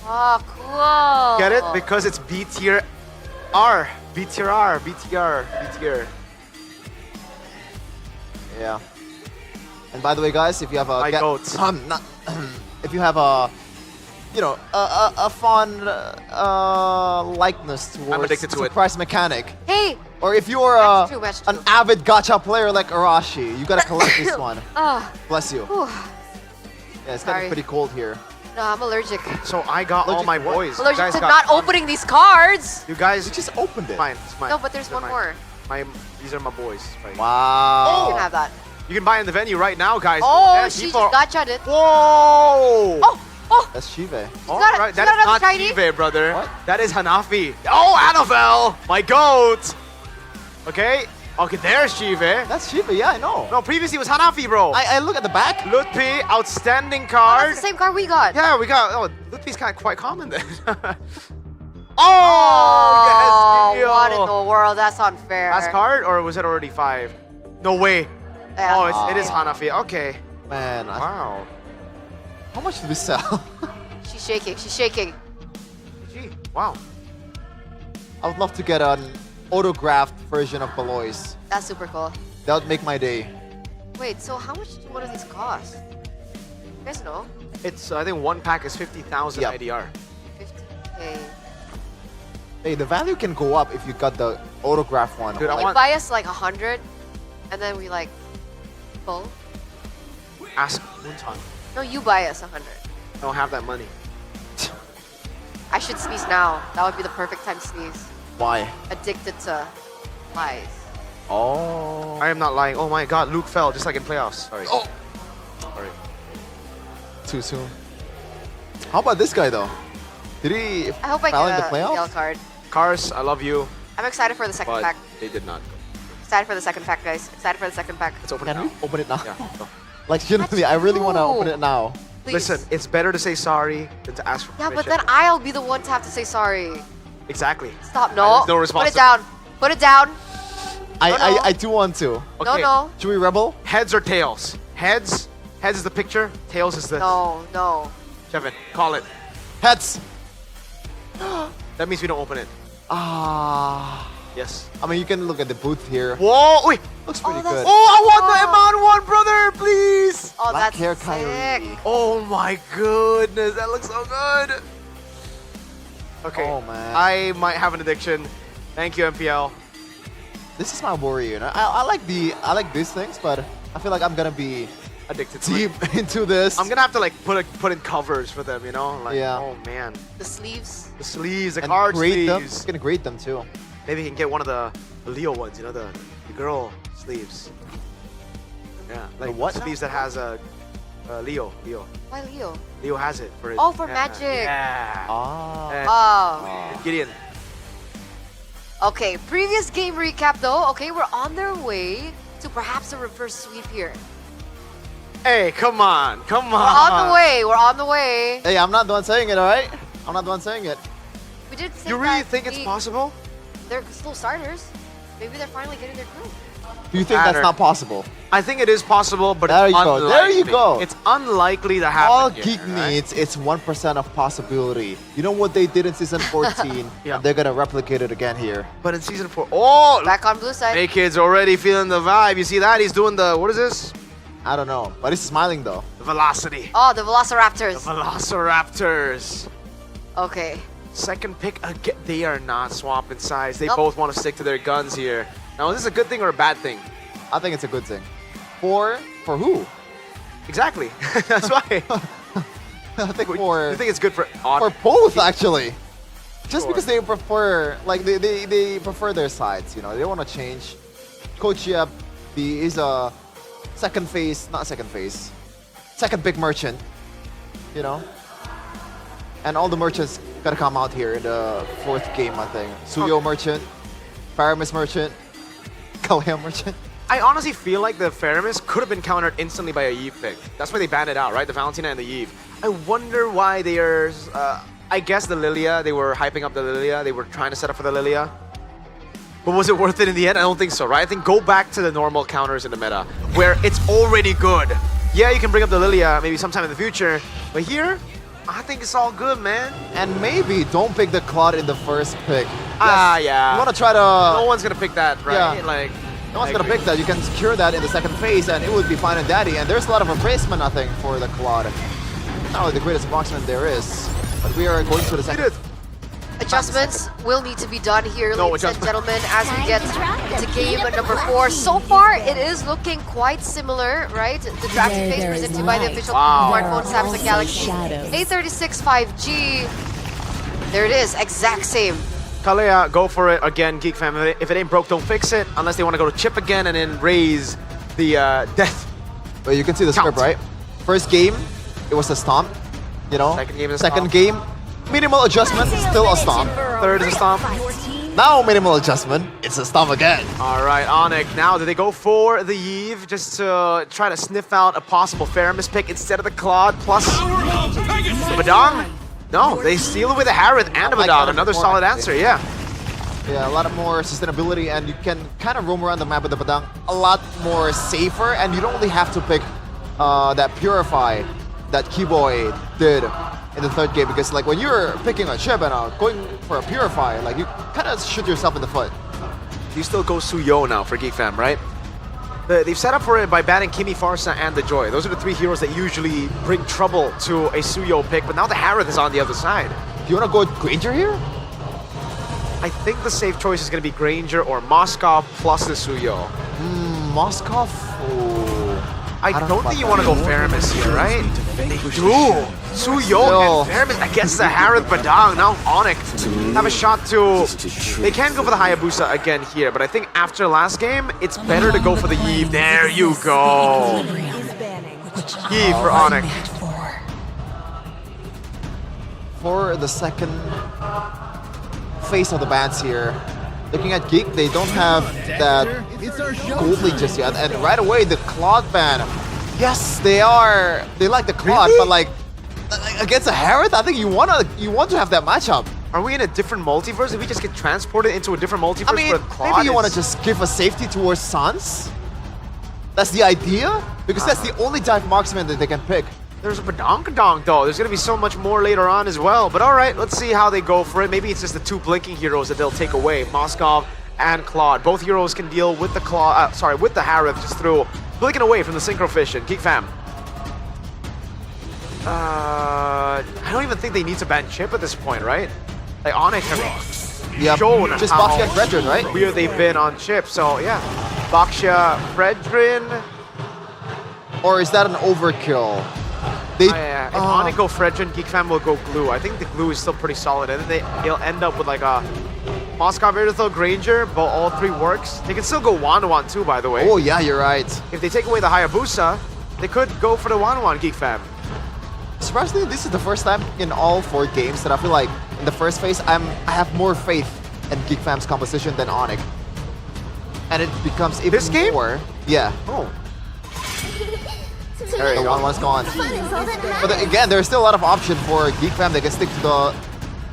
Oh, cool. Get it? Because it's B tier R. B tier R. B tier. B tier. Yeah. And by the way, guys, if you have a My goats. not, if you have a, you know, a fun likeness towards addicted to it. surprise mechanic, Hey. or if you're Match two, match an two. avid gacha player like Arashi, you gotta collect this one. Oh. Bless you. Whew. Yeah, it's Sorry. getting pretty cold here. No, I'm allergic. So I got all Allergic my to what? boys. You Allergic guys to got not one. opening these cards. You guys You just opened it. Mine. It's mine. No, but there's They're one mine. more. These are my boys. Right. Wow. You can have that. You can buy in the venue right now, guys. Oh, Yeah, she people are- gotcha'd it. Whoa! Oh, That's Shive. All got it. right, She that got is another not shiny. Shive, brother. What? That is Hanafi. Oh, Annabelle, my goat. Okay. Okay, there's Shive. That's Shive. Yeah, I know. No, previously it was Hanafi, bro. I look at the back. Lutfi, outstanding oh, card. that's the same card we got. Yeah, we got. Oh, Lutfi's kind of quite common then. Oh, oh, yes, what in Gil. the world? That's unfair. Last card, or was it already 5? No way. Yeah. Oh, it is Hanafi. Okay. Man, Wow. how much did we sell? She's shaking. She's shaking. Gee, wow. I would love to get an autographed version of Belois. That's super cool. That would make my day. Wait, so how much do one of these cost? You guys know? It's I think one pack is 50,000 Yep. IDR. 50K. Hey, the value can go up if you got the autograph one. Dude, I Like, want buy us like 100, and then we like full. ask Moonton. No, you buy us 100. I don't have that money. I should sneeze now. That would be the perfect time to sneeze. Why? Addicted to lies. Oh. I am not lying. Oh my God, Luke fell just like in playoffs. Sorry. Oh. Sorry. Too soon. How about this guy though? Did he I hope I foul get in the a playoffs? PL card. Cars, I love you, I'm excited for the second but pack. they did not. Excited for the second pack, guys. Excited for the second pack. Let's open Can it we now. open it now? Yeah. go. Like genuinely, I really want to No. open it now. Please. Listen, it's better to say sorry than to ask for Yeah, permission. but then I'll be the one to have to say sorry. Exactly. Stop. And No. there's no Put it responsi- down. Put it down. I, No, no. I do want to. Okay. No. Should we rebel? Heads or tails? Heads. Heads is the picture. Tails is the. No. No. Kevin, call it. Heads. That means we don't open it. Ah. Yes. I mean, you can look at the booth here. Whoa! Wait. Looks pretty that's- good. Oh, I want the Iman one, brother, please. Oh, Black that's hair sick. Kyrie. Oh my goodness, that looks so good. Okay. Oh, man. I might have an addiction. Thank you, MPL. This is my worry. You know, I like these things, but I feel like I'm gonna be Addicted to deep it. into this. I'm gonna have to like put in covers for them, you know? Like, Yeah. oh man. The sleeves. The sleeves, the and card grade them. sleeves. I'm gonna grade them too. Maybe you can get one of the Leo ones, you know, the girl sleeves. Yeah, like what? sleeves that has a Leo. Why Leo? Leo has it for it. Oh, for yeah, Magic. Yeah. Ah. Oh. Gideon. Okay, previous game recap though. Okay, we're on their way to perhaps a reverse sweep here. Hey, come on, come on. We're on the way. We're on the way. Hey, I'm not the one saying it, all right? I'm not the one saying it. We did say You really that think it's possible? They're still starters. Maybe they're finally getting their groove. Do you think that's not possible? I think it is possible, but There it's you go. unlikely. There you go. It's unlikely to happen. All here, Geek right? needs is 1% of possibility. You know what they did in season 14? Yeah. And they're gonna replicate it again here. But in season 4, oh! Back on blue side. Naked's already feeling the vibe. You see that? He's doing the, what is this? I don't know, but he's smiling though. The velocity. Oh, the Velociraptors. The Velociraptors. Okay. Second pick again. They are not swapping sides. They Nope. both want to stick to their guns here. Now, is this a good thing or a bad thing? I think it's a good thing. For who? Exactly. That's why. I think for You think it's good for for both actually. Just because they prefer, like they prefer their sides, you know. They don't want to change. Coach Yep, he is a second pick merchant, you know. And all the merchants gotta come out here in the 4th game, I think. Suyo merchant, Paramis merchant, Kalea merchant. I honestly feel like the Faramis could have been countered instantly by a Yves pick. That's why they banned it out, right? The Valentina and the Yves. I wonder why they are... I guess the Lilia, they were hyping up the Lilia. They were trying to set up for the Lilia. But was it worth it in the end? I don't think so, right? I think go back to the normal counters in the meta, where it's already good. Yeah, you can bring up the Lilia maybe sometime in the future, but here, I think it's all good, man. And maybe don't pick the Claude in the first pick. Yeah. You want to try to... No one's gonna pick that, right? Yeah. Like, no one's gonna pick that. You can secure that in the second phase, and it would be fine and daddy. And there's a lot of replacement, I think, for the Claude. Not only the greatest marksman there is, but we are going to the second. Adjustments will need to be done here, No ladies and gentlemen, as we get into game number 4. So far, it is looking quite similar, right? The drafting phase presented by the official smartphone Samsung Galaxy A36 5G. There it is, exact same. Kalea, go for it again, Geek Fam. If it ain't broke, don't fix it. Unless they want to go to chip again and then raise the death. Well, you can see the script, right? First game, it was a stomp. You know. Second game is a Second stomp. game, minimal adjustment, still a stomp. Third is a stomp. Now minimal adjustment, it's a stomp again. All right, Onyx. Now, do they go for the Yves just to try to sniff out a possible Faramis pick instead of the Claude plus the Badong? No, they steal away the Harith and the Badong. Another solid answer, yeah. Yeah, a lot of more sustainability, and you can kind of roam around the map with the Badang a lot more safer, and you don't really have to pick that Purify that Keyboy did in the 3rd game, because like when you're picking a chip and going for a Purify, like you kind of shoot yourself in the foot. You still go Suyo now for Geek Fam, right? They've set up for it by banning Kimi, Farsa, and the Joy. Those are the 3 heroes that usually bring trouble to a Suyo pick, but now the Harith is on the other side. Do you want to go with Granger here? I think the safe choice is going to be Granger or Moskov plus the Suyo. Moskov? I don't think you want to go Faramis here, right? They do. Suyo and Faramis against the Harith Badang. Now Onyx have a shot to... They can go for the Hayabusa again here, but I think after last game, it's better to go for the Yves. There you go. Yves for Onyx. For the second phase of the bans here, looking at Geek, they don't have that gold lead just yet, and right away the Claude ban. Yes, they like the Claude, but like against a Harith, I think you want to have that matchup. Are we in a different multiverse? Did we just get transported into a different multiverse? I mean, where Claude maybe you want to is- just give a safety towards Sans. That's the idea, because that's the only dive marksman that they can pick. There's a Badonkadonk though. There's going to be so much more later on as well. But all right, let's see how they go for it. Maybe it's just the 2 blinking heroes that they'll take away, Moskov and Claude. Both heroes can deal with the with the Harith just through blinking away from the Synchro Fission. Geek Fam. I don't even think they need to ban Chip at this point, right? Like Onyx have shown just how Baksha and Fredrin, right? weird they've been on Chip. So yeah, Baksha, Fredrin. Or is that an overkill? They, If Onyx go Fredrin, Geek Fam will go Glue. I think the Glue is still pretty solid, and then he'll end up with like a Moskov, Iridithel, Granger, but all 3 works. They can still go 1-1 too, by the way. Oh yeah, you're right. If they take away the Hayabusa, they could go for the 1-1, Geek Fam. Surprisingly, this is the first time in all 4 games that I feel like in the first phase I have more faith in Geek Fam's composition than Onyx. And it becomes even This game? more. Yeah. Oh. There you go. 1-1's gone. But again, there's still a lot of option for Geek Fam. They can stick to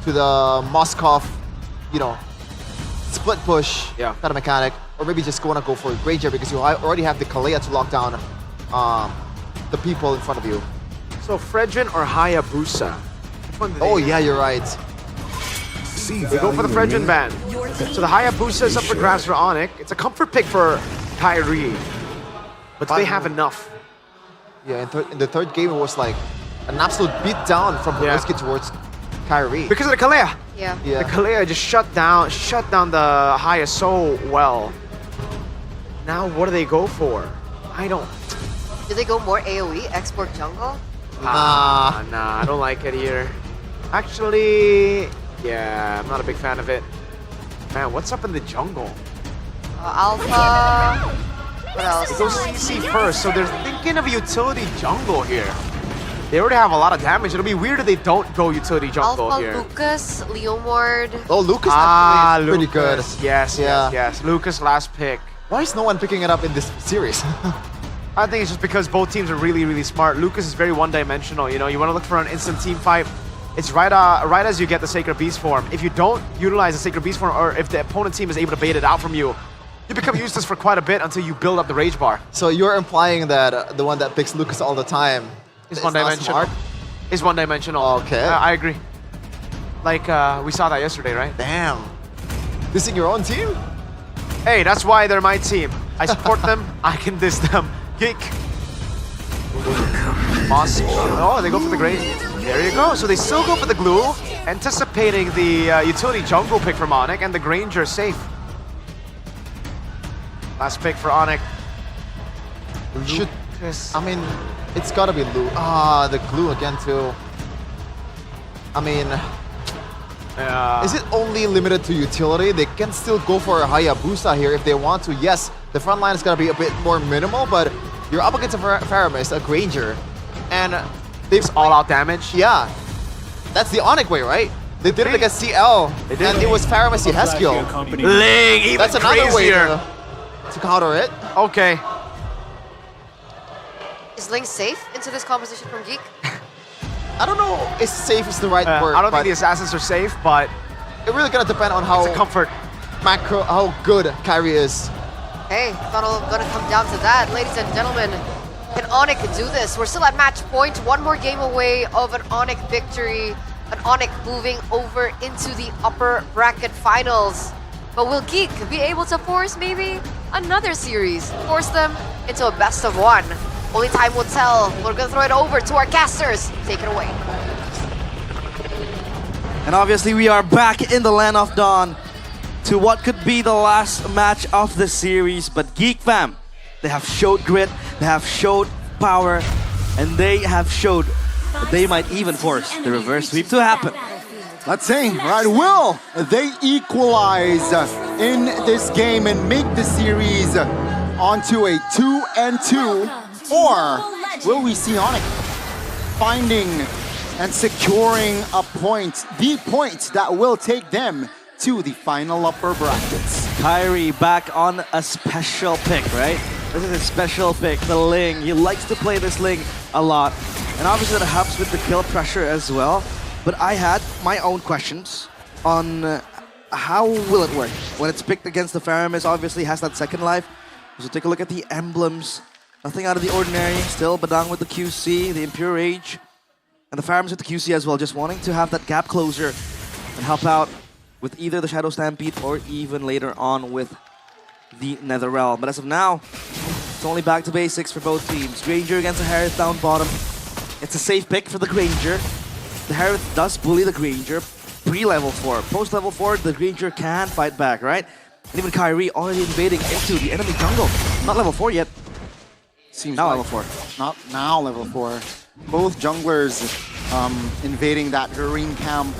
the Moskov, you know, split push kind of mechanic, or maybe just want to go for a Granger because you already have the Kalea to lock down the people in front of you. So Fredrin or Hayabusa? Oh yeah, you're right. They go for the Fredrin ban. So the Hayabusa is up for grabs for Onyx. It's a comfort pick for Kyrie. But do they have enough? Yeah, in the third game, it was like an absolute beatdown from Boroski towards Kyrie. Because of the Kalea. Yeah. The Kalea just shut down the Haya so well. Now what do they go for? I don't... Do they go more AoE, export jungle? Nah, I don't like it here. Actually, yeah, I'm not a big fan of it. Man, what's up in the jungle? Alpha... What else? It goes CC first, so they're thinking of a utility jungle here. They already have a lot of damage. It'll be weird if they don't go utility jungle Alpha, here. Lucas, Leomord. Oh, Lucas actually is pretty good. Yes. Lucas last pick. Why is no one picking it up in this series? I think it's just because both teams are really, really smart. Lucas is very one-dimensional. You know, you want to look for an instant team fight. It's right as you get the Sacred Beast form. If you don't utilize the Sacred Beast form, or if the opponent team is able to bait it out from you, you become useless for quite a bit until you build up the Rage Bar. So you're implying that the one that picks Lucas all the time is one-dimensional. Is one-dimensional. Okay. I agree. Like, we saw that yesterday, right? Damn. Dissing your own team? Hey, that's why they're my team. I support them, I can diss them. Geek. Moss. Oh, they go for the Great. There you go. So they still go for the glue, anticipating the utility jungle pick from Onyx, and the Granger safe. Last pick for Onyx. I mean, it's gotta be Lu. The glue again too. I mean, is it only limited to utility? They can still go for a Hayabusa here if they want to. Yes, the front line is gonna be a bit more minimal, but you're up against a Faramis, a Granger, and they've all-out damage. Yeah, that's the Onyx way, right? They did it against CL, and it was Faramis Yehezkiel. Ling, even That's another way crazier. to counter it. Okay. Is Ling safe into this composition from Geek? I don't know if safe is the right word. I don't think the assassins are safe, but it really gonna depend on how it's a comfort. How good Kyrie is. Hey, it's not all gonna come down to that, ladies and gentlemen. Can Onyx do this? We're still at match point, one more game away of an Onyx victory. An Onyx moving over into the upper bracket finals. But will Geek be able to force maybe another series? Force them into a best of one? Only time will tell. We're gonna throw it over to our casters. Take it away. And obviously we are back in the Land of Dawn to what could be the last match of the series. But Geek Fam, they have showed grit, they have showed power, and they have showed that they might even force the reverse sweep to happen. Let's see, right? Will they equalize in this game and make the series onto a 2-2? Or will we see Onyx finding and securing a point, the point that will take them to the final upper brackets? Kyrie back on a special pick, right? This is a special pick, the Ling. He likes to play this Ling a lot. And obviously that helps with the kill pressure as well. But I had my own questions on how will it work when it's picked against the Faramis. Obviously has that second life. So take a look at the emblems. Nothing out of the ordinary. Still Badang with the QC, the Impure Rage, and the Faramis with the QC as well. Just wanting to have that gap closer and help out with either the Shadow Stampede or even later on with the Nether Realm. But as of now, it's only back to basics for both teams. Granger against the Harith down bottom. It's a safe pick for the Granger. The Harith does bully the Granger pre-level 4. Post-level 4, the Granger can fight back, right? And even Kyrie already invading into the enemy jungle. Not level 4 yet. Seems now like level 4. Not now level 4. Both junglers invading that green camp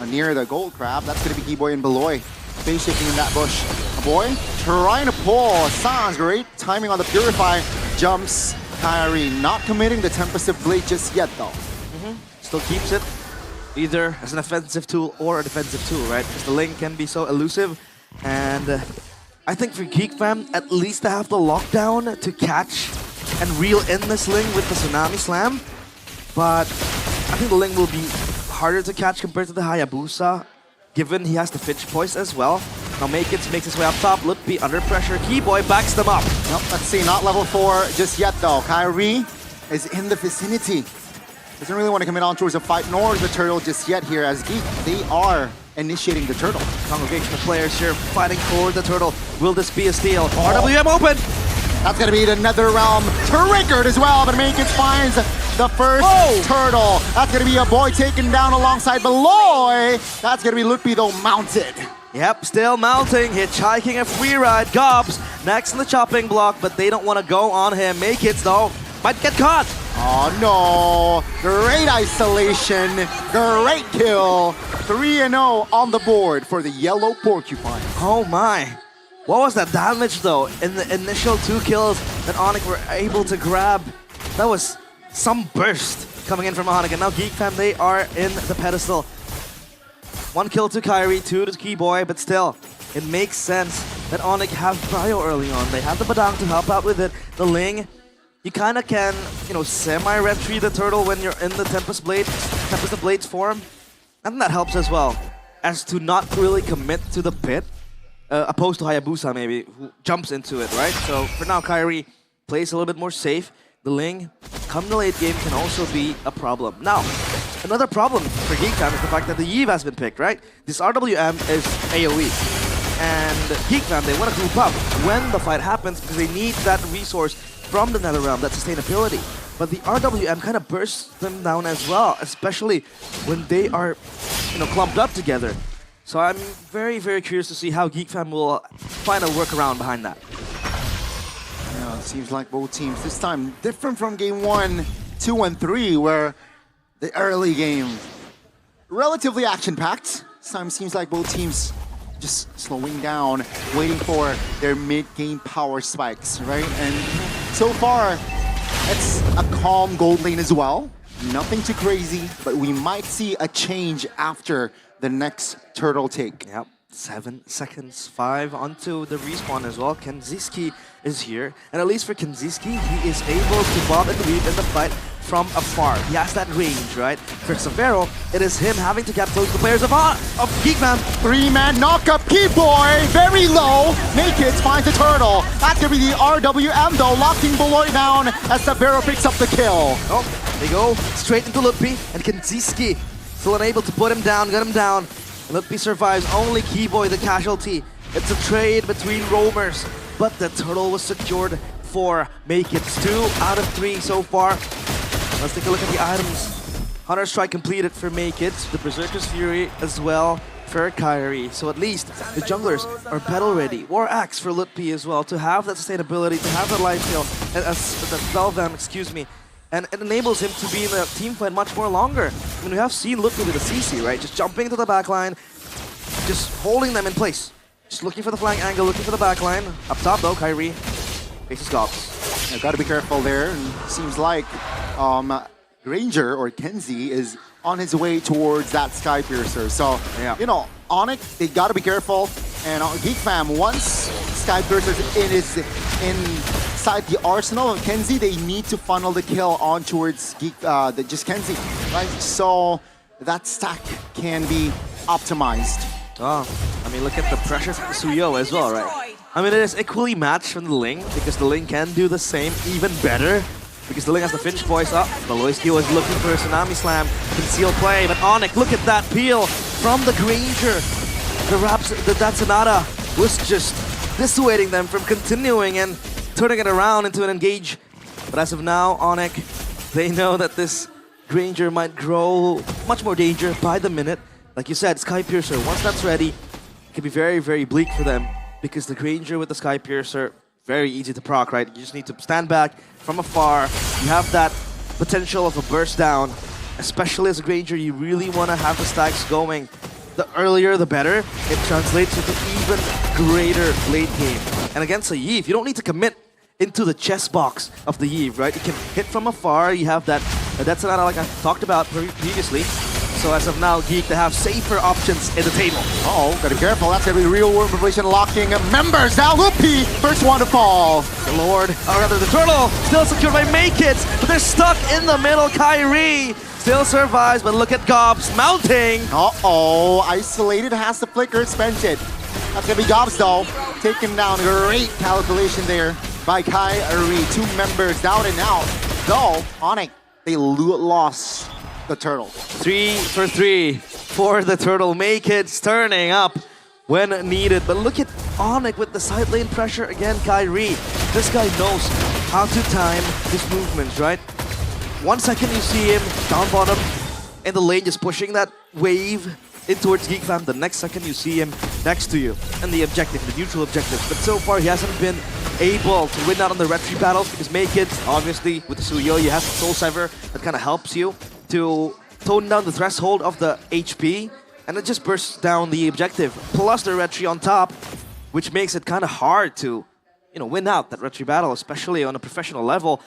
near the gold crab. That's going to be Keyboy and Beloy. Face shaking in that bush. Boy trying to pull. Sounds great. Timing on the Purify. Jumps. Kyrie not committing the Tempest Blade just yet though. Still keeps it either as an offensive tool or a defensive tool, right? Because the Ling can be so elusive. And I think for Geek Fam, at least they have the lockdown to catch and reel in this Ling with the Tsunami Slam. But I think the Ling will be harder to catch compared to the Hayabusa, given he has the Fidge Poise as well. Now Makins makes his way up top. Lutpi under pressure. Keyboy backs them up. Nope, let's see, not level 4 just yet though. Kyrie is in the vicinity. Doesn't really want to commit on towards a fight, nor the turtle just yet here as Geek, they are initiating the turtle. Congregation of players here fighting for the turtle. Will this be a steal? RWM open! That's gonna be the Nether Realm triggered as well, but Makins finds the first turtle. That's gonna be a boy taken down alongside Beloy. That's gonna be Lutpi though mounted. Yep, still mounting, hitchhiking a free ride. Gobs next in the chopping block, but they don't want to go on him. Makins though might get caught. Oh no, great isolation, great kill. 3-0 on the board for the yellow porcupine. Oh my. What was that damage though in the initial 2 kills that Onyx were able to grab? That was some burst coming in from Onyx, and now Geek Fam, they are in the pedestal. 1 kill to Kyrie, 2 to Keyboy, but still, it makes sense that Onyx have prio early on. They have the Badang to help out with it. The Ling, you kind of can, you know, semi-retreat the turtle when you're in the Tempest of Blades form. And that helps as well, as to not really commit to the pit, opposed to Hayabusa maybe, who jumps into it, right? So for now, Kyrie plays a little bit more safe. The Ling, come the late game, can also be a problem. Now, another problem for Geek Fam is the fact that the Yve has been picked, right? This RWM is AoE. And Geek Fam, they want to group up when the fight happens because they need that resource from the NetherRealm, that sustainability. But the RWM kind of bursts them down as well, especially when they are, you know, clumped up together. So I'm very, very curious to see how Geek Fam will find a workaround behind that. Yeah, it seems like both teams this time different from game 1, 2, and 3, where the early game relatively action-packed. This time seems like both teams just slowing down, waiting for their mid-game power spikes, right? And so far, it's a calm gold lane as well. Nothing too crazy, but we might see a change after the next turtle take. Yep, 7 seconds, 5 onto the respawn as well. Kenziski is here, and at least for Kenziski, he is able to bob and weave in the fight from afar. He has that range, right? For Severo, it is him having to get close to the players of Geek Fam. 3-man knock-up Keyboy, very low. Makins finds the turtle. That's gonna be the RWM though, locking Beloy down as Severo picks up the kill. Oh, they go straight into Lutpi, and Kenziski still unable to put him down, get him down. Lutpi survives, only Keyboy the casualty. It's a trade between roamers, but the turtle was secured for Makins. 2 out of 3 so far. Let's take a look at the items. Hunter Strike completed for Makins, the Berserker's Fury as well for Kyrie. So at least the junglers are battle ready. War Axe for Lutpi as well, to have that sustainability, to have that life steal, and that Spellvam, excuse me. And it enables him to be in the team fight much more longer. I mean, we have seen Lutpi with the CC, right? Just jumping into the backline, just holding them in place. Just looking for the flank angle, looking for the backline. Up top though, Kyrie faces Gobs. Yeah, gotta be careful there. And seems like Granger or Kenzie is on his way towards that Sky Piercer. So, yeah, you know, Onyx, they gotta be careful. And Geek Fam, once Sky Piercer is inside the arsenal of Kenzie, they need to funnel the kill on towards just Kenzie, right? So that stack can be optimized. Oh, I mean, look at the pressure from Suyo as well, right? I mean, it is equally matched from the Ling, because the Ling can do the same, even better. Because the Ling has the Finch voice up. Beloyski was looking for a Tsunami Slam, concealed play, but Onyx, look at that peel from the Granger. That Sonata was just dissuading them from continuing and turning it around into an engage. But as of now, Onyx, they know that this Granger might grow much more danger by the minute. Like you said, Sky Piercer, once that's ready, it can be very, very bleak for them. Because the Granger with the Sky Piercer, very easy to proc, right? You just need to stand back from afar. You have that potential of a burst down. Especially as a Granger, you really want to have the stacks going. The earlier, the better. It translates into even greater late game. And against a Yve, you don't need to commit into the chess box of the Yve, right? You can hit from afar. You have that's another like I talked about previously. So as of now, Geek, they have safer options in the table. Uh-oh, gotta be careful. That's gonna be real world preparation locking members. Now Lutpi, first one to fall. The Lord, or rather the Turtle, still secured by Makins, but they're stuck in the middle. Kyrie still survives, but look at Gobs mounting. Uh-oh, isolated, has the flicker, spent it. That's gonna be Gobs though. Taken down. Great calculation there by Kyrie. 2 members down and out. Though, Onyx, they lost the turtle. 3 for 3 for the turtle. Make it turning up when needed. But look at Onyx with the side lane pressure again. Kyrie, this guy knows how to time his movements, right? 1 second you see him down bottom in the lane, just pushing that wave in towards Geek Fam. The next second you see him next to you and the objective, the neutral objective. But so far he hasn't been able to win out on the retry battles because Make It, obviously with the Suyo, you have the Soul Sever that kind of helps you to tone down the threshold of the HP, and it just bursts down the objective. Plus the retry on top, which makes it kind of hard to, win out that retry battle, especially on a professional level.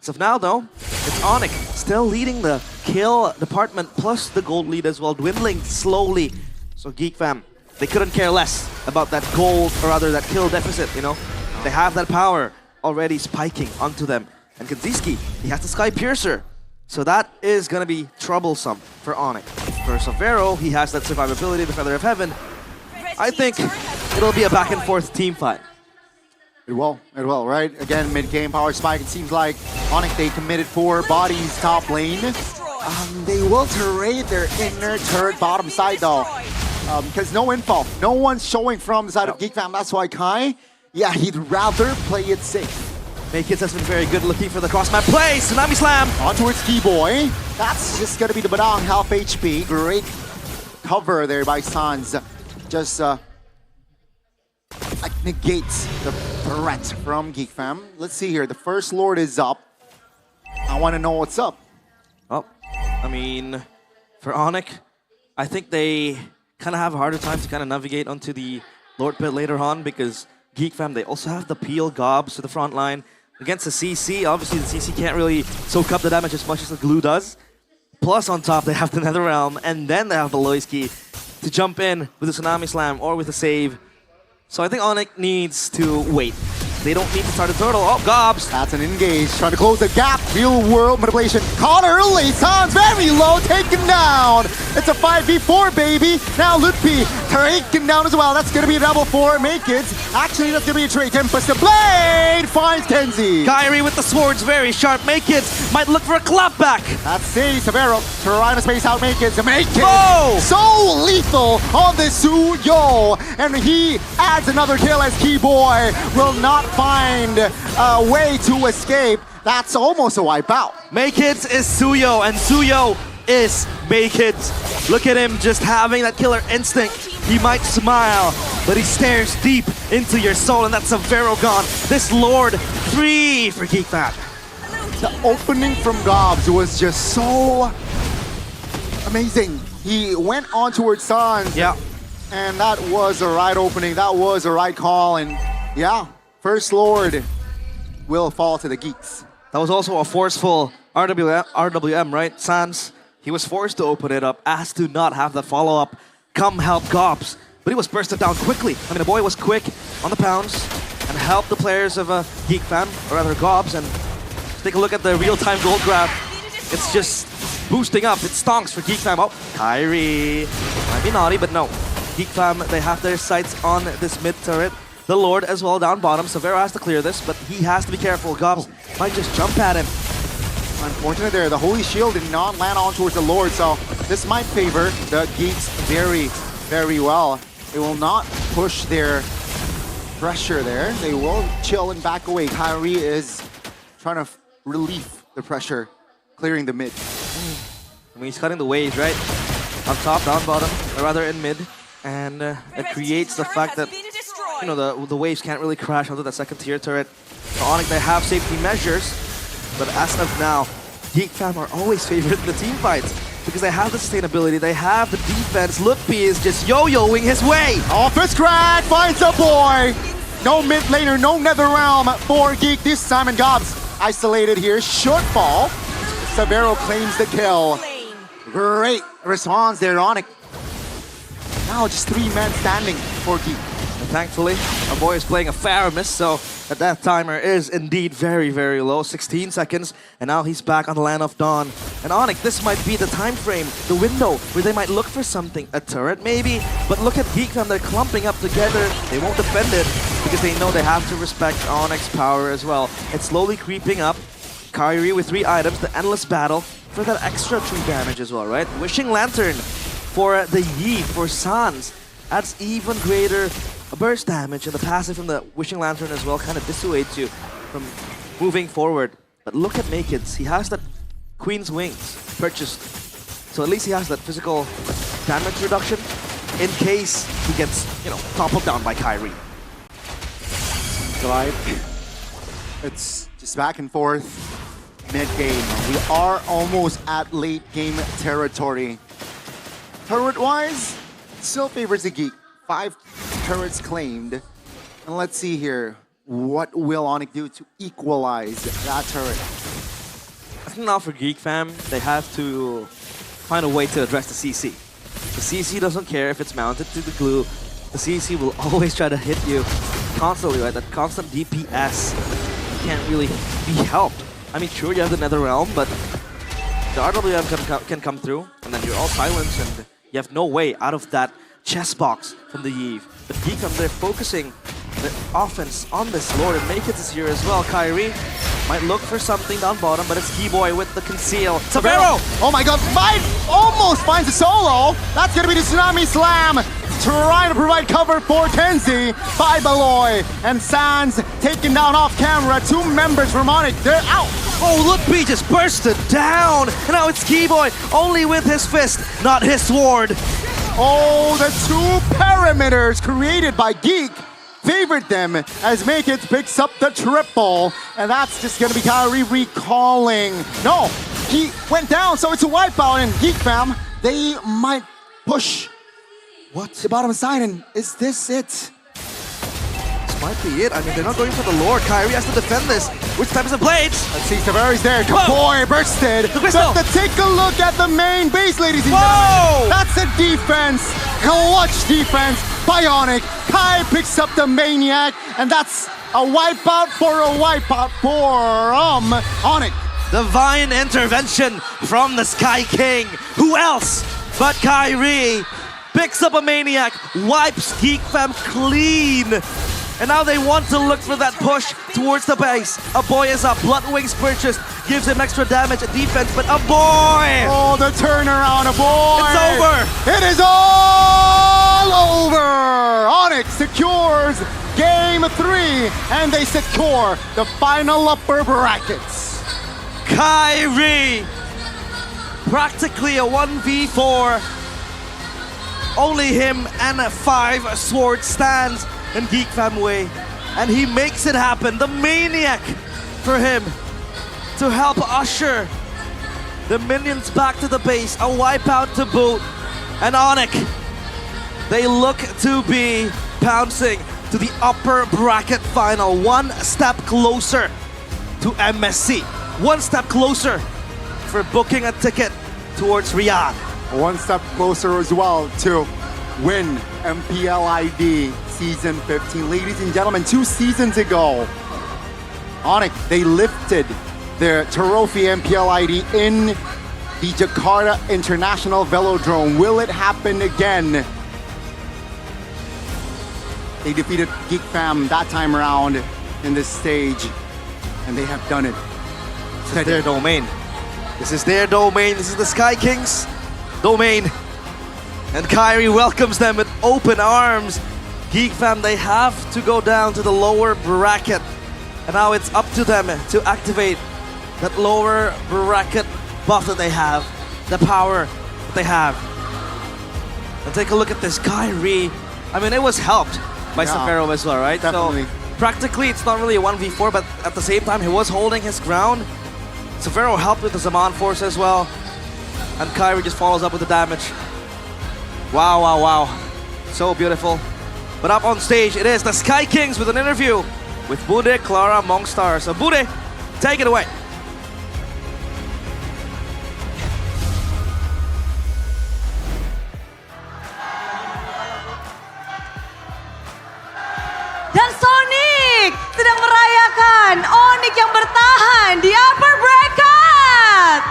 As of now, though, it's Onyx still leading the kill department, plus the gold lead as well, dwindling slowly. So Geek Fam, they couldn't care less about that gold, or rather that kill deficit, They have that power already spiking onto them. And Kadziski, he has the Sky Piercer. So that is going to be troublesome for Onyx. For Savero, he has that survivability, the Feather of Heaven. I think it'll be a back and forth team fight. It will, right? Again, mid-game power spike. It seems like Onyx, they committed 4 bodies top lane. They will trade their inner turret bottom side though. Because no info. No one's showing from the side of Geek Fam. That's why Kai, he'd rather play it safe. Make It has been very good looking for the cross-map play. Tsunami Slam! On towards Keyboy. That's just going to be the Badang half HP. Great cover there by Sans. Just negates the threat from Geek Fam. Let's see here. The first Lord is up. I want to know what's up. Oh, I mean, for Onyx, I think they kind of have a harder time to kind of navigate onto the Lord pit later on because Geek Fam, they also have the Peel Gobs to the front line. Against the CC, obviously the CC can't really soak up the damage as much as the glue does. Plus on top, they have the Netherrealm, and then they have the Loiski to jump in with a Tsunami Slam or with a save. So I think Onyx needs to wait. They don't need to start a turtle. Oh, Gobs! That's an engage, trying to close the gap. Real world manipulation. Caught early. Sans very low, taken down. It's a 5v4, baby. Now Lutpi taken down as well. That's going to be a double for Make It. Actually, that's going to be a trade. Tempest the Blade finds Kenzie. Kyrie with the swords, very sharp. Make It might look for a clapback. That's C. Savero trying to space out Make It. Make It oh! so lethal on this Suyo. And he adds another kill as Keyboy will not find a way to escape. That's almost a wipeout. Make It is Suyo, and Suyo is Make It. Look at him just having that killer instinct. He might smile, but he stares deep into your soul, and that's a Vero gone. This Lord, 3 for Geek Fam. The opening from Gobs was just so amazing. He went on towards Sans. Yeah. And that was the right opening. That was the right call. And yeah, First Lord will fall to the Geeks. That was also a forceful RWM, right? Sans, he was forced to open it up, asked to not have the follow-up come help Gobs. But he was bursted down quickly. I mean, the boy was quick on the pounce and helped the players of Geek Fam, or rather Gobs. And take a look at the real-time gold grab. It's just boosting up. It stonks for Geek Fam. Oh, Kyrie. Might be naughty, but no. Geek Fam, they have their sights on this mid turret. The Lord as well down bottom. Savero has to clear this, but he has to be careful. Gobs might just jump at him. Unfortunate there. The Holy Shield did not land on towards the Lord, so this might favor the Geeks very, very well. They will not push their pressure there. They will chill and back away. Kyrie is trying to relieve the pressure, clearing the mid. I mean, he's cutting the waves, right? On top, down bottom, or rather in mid. And it creates the fact that the waves can't really crash onto that second tier turret. For Onyx, they have safety measures, but as of now, Geek Fam are always favored in the team fights because they have the sustainability, they have the defense. Lutpi is just yo-yoing his way. Office crack finds a boy. No mid laner, no Netherrealm for Geek this time, and Gobs isolated here. Shortfall. Savero claims the kill. Great response there, Onyx. Now just 3 men standing for Geek. thankfully, our boy is playing a fair miss, so that death timer is indeed very, very low. 16 seconds, and now he's back on the land of Dawn. And Onyx, this might be the time frame, the window, where they might look for something. A turret, maybe? But look at Geek Fam, they're clumping up together. They won't defend it, because they know they have to respect Onyx power as well. It's slowly creeping up. Kyrie with 3 items, the endless battle for that extra 3 damage as well, right? Wishing Lantern for the Yi, for Sans. Adds even greater burst damage, and the passive from the Wishing Lantern as well kind of dissuades you from moving forward. But look at Makids, he has that Queen's Wings purchased. So at least he has that physical damage reduction in case he gets, you know, toppled down by Kyrie. Like, it's just back and forth mid-game. We are almost at late game territory. Turret-wise, still favors the Geek. 5 turrets claimed. And let's see here. What will Onyx do to equalize that turret? I think now for Geek Fam, they have to find a way to address the CC. The CC doesn't care if it's mounted to the glue. The CC will always try to hit you constantly, right? That constant DPS can't really be helped. I mean, sure, you have the Nether Realm, but the RWM can come through, and then you're all silenced, and you have no way out of that chess box from the Eve. But Geek Fam, they're focusing the offense on this Lord, and make it this year as well. Kyrie might look for something down bottom, but it's Keyboy with the conceal. Severo! Oh my god, almost finds a solo! That's gonna be the Tsunami Slam! Trying to provide cover for Kenzie by Baloy. And Sans taken down off camera. 2 members from Onyx, they're out! Oh, look, B just bursted down! And now it's Keyboy, only with his fist, not his sword. Oh, the 2 perimeters created by Geek favored them as Makids picks up the triple. And that's just gonna be Kyrie recalling. No, he went down, so it's a wipeout, and Geek Fam, they might push the bottom side, and is this it? This might be it. I mean, they're not going for the Lord. Kyrie has to defend this. Which types of blades? Let's see, Tavares there. Kaboy bursted. But take a look at the main base, ladies and gentlemen. That's a defense. Clutch defense by Onyx. Kai picks up the Maniac, and that's a wipeout for Onyx. Divine intervention from the Sky King. Who else but Kyrie? Picks up a Maniac, wipes Geek Fam clean. And now they want to look for that push towards the base. A boy is up, Blood Wings purchased, gives him extra damage at defense, but a boy! Oh, the turnaround, a boy! It's over! It is all over! Onyx secures game 3, and they secure the final upper brackets. Kyrie! Practically a 1v4. Only him and 5 sword stands in Geek Fam way. And he makes it happen. The Maniac for him to help usher the minions back to the base. A wipeout to boot. And Onyx, they look to be pouncing to the upper bracket final. 1 step closer to MSC. 1 step closer for booking a ticket towards Riyadh. 1 step closer as well to win MPL ID Season 15. Ladies and gentlemen, 2 seasons ago, Onyx, they lifted their trophy MPL ID in the Jakarta International Velodrome. Will it happen again? They defeated Geek Fam that time around in this stage, and they have done it. This is their domain. This is their domain. This is the Sky Kings' domain. And Kyrie welcomes them with open arms. Geek Fam, they have to go down to the lower bracket. And now it's up to them to activate that lower bracket buff that they have, the power that they have. And take a look at this Kyrie. I mean, it was helped by Severo as well, right? Definitely. So practically, it's not really a 1v4, but at the same time, he was holding his ground. Severo helped with the Zaman Force as well. And Kyrie just follows up with the damage. Wow, wow, wow. So beautiful. But up on stage, it is the Sky Kings with an interview with Bude, Clara, Mongstar. So Bude, take it away. sedang merayakan Onyx yang bertahan di upper bracket.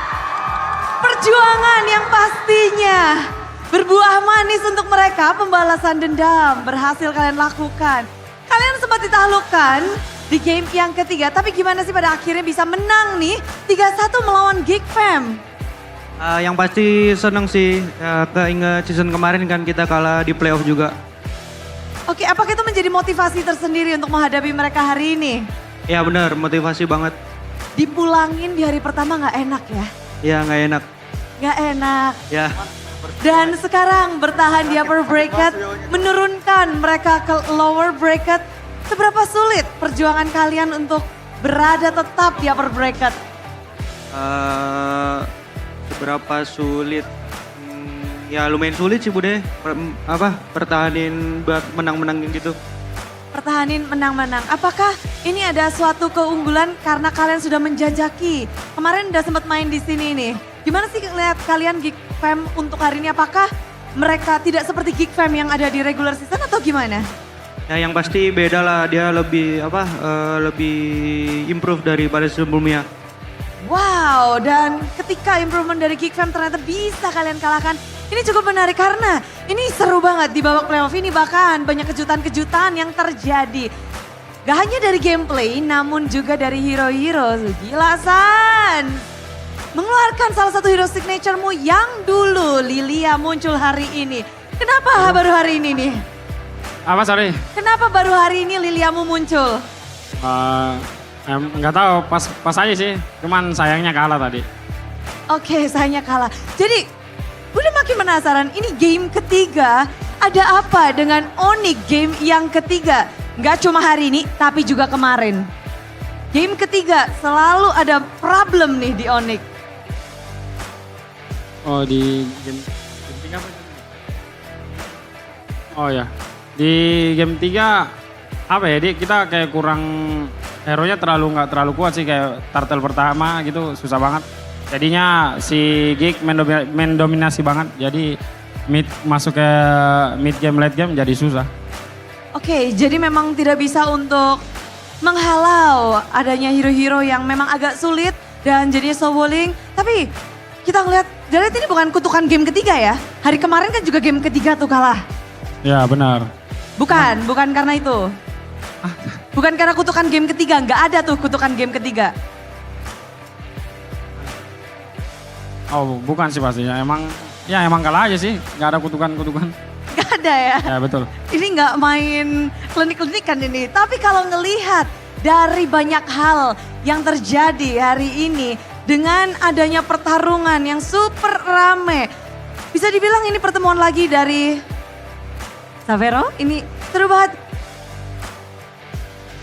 Perjuangan yang pastinya berbuah manis untuk mereka. Pembalasan dendam berhasil kalian lakukan. Kalian sempat ditaklukkan di game yang ketiga. Tapi gimana sih pada akhirnya bisa menang nih 3-1 melawan Geek Fam? Yang pasti seneng sih, keinget season kemarin kan kita kalah di playoff juga. Oke, apakah itu menjadi motivasi tersendiri untuk menghadapi mereka hari ini? Ya benar, motivasi banget. Dipulangin di hari pertama nggak enak ya? Ya nggak enak. Nggak enak. Ya. Dan sekarang bertahan di upper bracket, menurunkan mereka ke lower bracket. Seberapa sulit perjuangan kalian untuk berada tetap di upper bracket? Seberapa sulit? Ya lumayan sulit sih Bude, pertahanin buat menang-menang gitu. Pertahanin menang-menang. Apakah ini ada suatu keunggulan karena kalian sudah menjajaki? Kemarin udah sempat main di sini nih. Gimana sih lihat kalian Geek Fam untuk hari ini? Apakah mereka tidak seperti Geek Fam yang ada di regular season atau gimana? Ya yang pasti beda lah, dia lebih lebih improve daripada sebelumnya. Wow, dan ketika improvement dari Geek Fam ternyata bisa kalian kalahkan. Ini cukup menarik karena ini seru banget di babak playoff ini, bahkan banyak kejutan-kejutan yang terjadi. Gak hanya dari gameplay namun juga dari hero-hero. Gila San, mengeluarkan salah satu hero signaturemu yang dulu Lilia muncul hari ini. Kenapa baru hari ini nih? Apa sorry? Kenapa baru hari ini Liliamu muncul? Nggak tahu, pas aja sih. Cuman sayangnya kalah tadi. Oke, sayangnya kalah. Jadi udah makin penasaran, ini game ketiga. Ada apa dengan Onyx game yang ketiga? Nggak cuma hari ini, tapi juga kemarin. Game ketiga selalu ada problem nih di Onyx. Oh di game 3 apa? Oh ya, di game 3 apa ya, kita kayak kurang, hero-nya nggak terlalu kuat sih, kayak turtle pertama gitu susah banget. Jadinya si Geek mendominasi banget, jadi masuk ke mid game late game jadi susah. Oke, jadi memang tidak bisa untuk menghalau adanya hero-hero yang memang agak sulit dan jadinya snowballing. Tapi kita ngeliat, jadi ini bukan kutukan game ketiga ya. Hari kemarin kan juga game ketiga tuh kalah. Ya benar. Bukan karena itu. Bukan karena kutukan game ketiga, nggak ada tuh kutukan game ketiga. Oh bukan sih pastinya, emang kalah aja sih, nggak ada kutukan-kutukan. Nggak ada ya? Ya betul. Ini nggak main klinik-klinikan ini, tapi kalau ngelihat dari banyak hal yang terjadi hari ini dengan adanya pertarungan yang super rame, bisa dibilang ini pertemuan lagi dari Savero. Ini seru banget.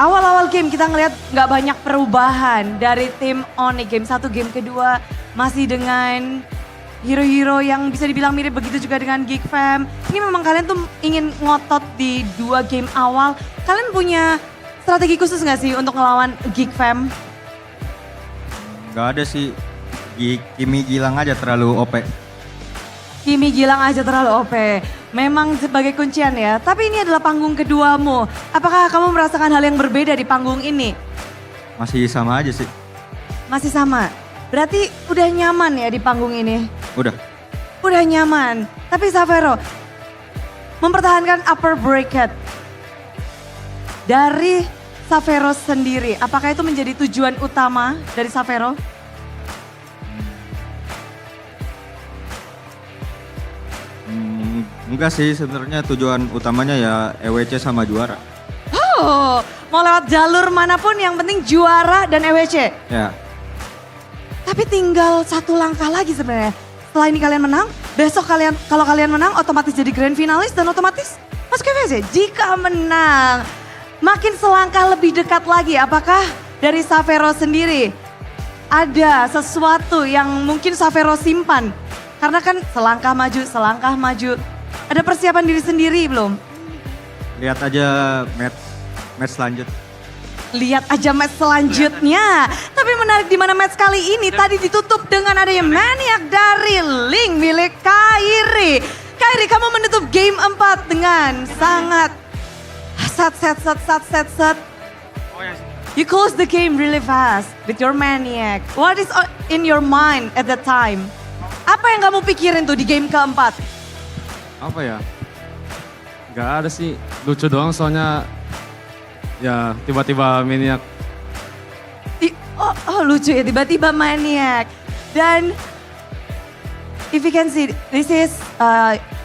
Awal-awal game kita ngelihat nggak banyak perubahan dari tim Onyx. Game 1, game kedua masih dengan hero-hero yang bisa dibilang mirip, begitu juga dengan Geek Fam. Ini memang kalian tuh ingin ngotot di 2 game awal. Kalian punya strategi khusus nggak sih untuk ngelawan Geek Fam? Gak ada sih, Kimi Gilang aja terlalu OP. Kimi Gilang aja terlalu OP. Memang sebagai kuncian ya. Tapi ini adalah panggung keduamu. Apakah kamu merasakan hal yang berbeda di panggung ini? Masih sama aja sih. Masih sama. Berarti udah nyaman ya di panggung ini? Udah. Udah nyaman. Tapi Savero, mempertahankan upper bracket. Dari Savero sendiri, apakah itu menjadi tujuan utama dari Savero? Enggak sih, sebenarnya tujuan utamanya ya EWC sama juara. Oh, mau lewat jalur manapun yang penting juara dan EWC. Ya. Tapi tinggal 1 langkah lagi sebenarnya. Setelah ini kalian menang, besok kalau kalian menang otomatis jadi grand finalis dan otomatis masuk EWC. Jika menang, makin selangkah lebih dekat lagi. Apakah dari Savero sendiri ada sesuatu yang mungkin Savero simpan? Karena kan selangkah maju. Ada persiapan diri sendiri belum? Lihat aja match selanjutnya. Lihat aja match selanjutnya. Tapi menarik di mana match kali ini tadi ditutup dengan adanya maniak dari Link milik Kairi. Kairi, kamu menutup game 4 dengan sangat set. You close the game really fast with your maniac. What is in your mind at that time? Apa yang kamu pikirin tuh di game keempat? Apa ya? Gak ada sih, lucu doang soalnya ya tiba-tiba maniak. Oh lucu ya, tiba-tiba maniac. Dan if you can see, this is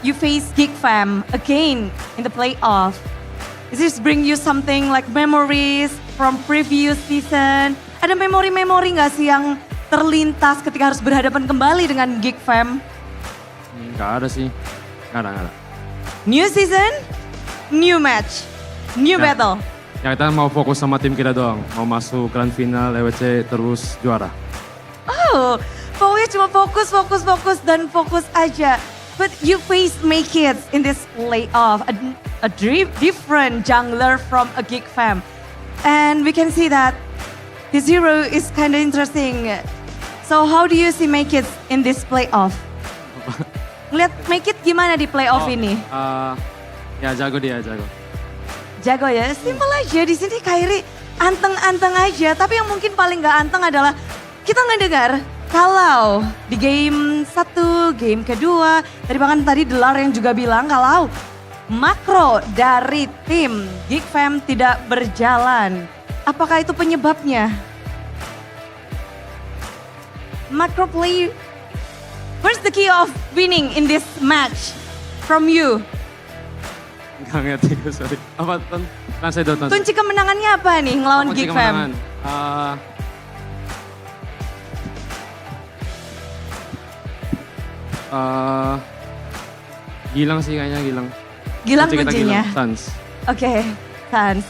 you face Geek Fam again in the playoff. Does this bring you something like memories from previous season? Ada memori-memori nggak sih yang terlintas ketika harus berhadapan kembali dengan Geek Fam? Gak ada sih, gak ada. New season, new match, new battle. Ya kita mau fokus sama tim kita doang, mau masuk grand final EWC terus juara. Oh, pokoknya cuma fokus dan fokus aja. But you face make it in this playoff, a different jungler from a Geek Fam. And we can see that this hero is kind of interesting. So how do you see make it in this playoff? Lihat make it gimana di playoff ini? Ya jago dia, jago. Jago ya, simple aja di sini Kairi anteng-anteng aja. Tapi yang mungkin paling gak anteng adalah kita ngedengar kalau di game 1, game kedua, tadi Delar yang juga bilang kalau makro dari tim Geek Fam tidak berjalan. Apakah itu penyebabnya? Macro play, where's the key of winning in this match from you? Gak ngerti gue, sorry. Apa, translate. Kunci kemenangannya apa nih ngelawan Geek Fam? Gilang sih kayaknya, Gilang. Gilang kuncinya? Sans. Oke, Sans.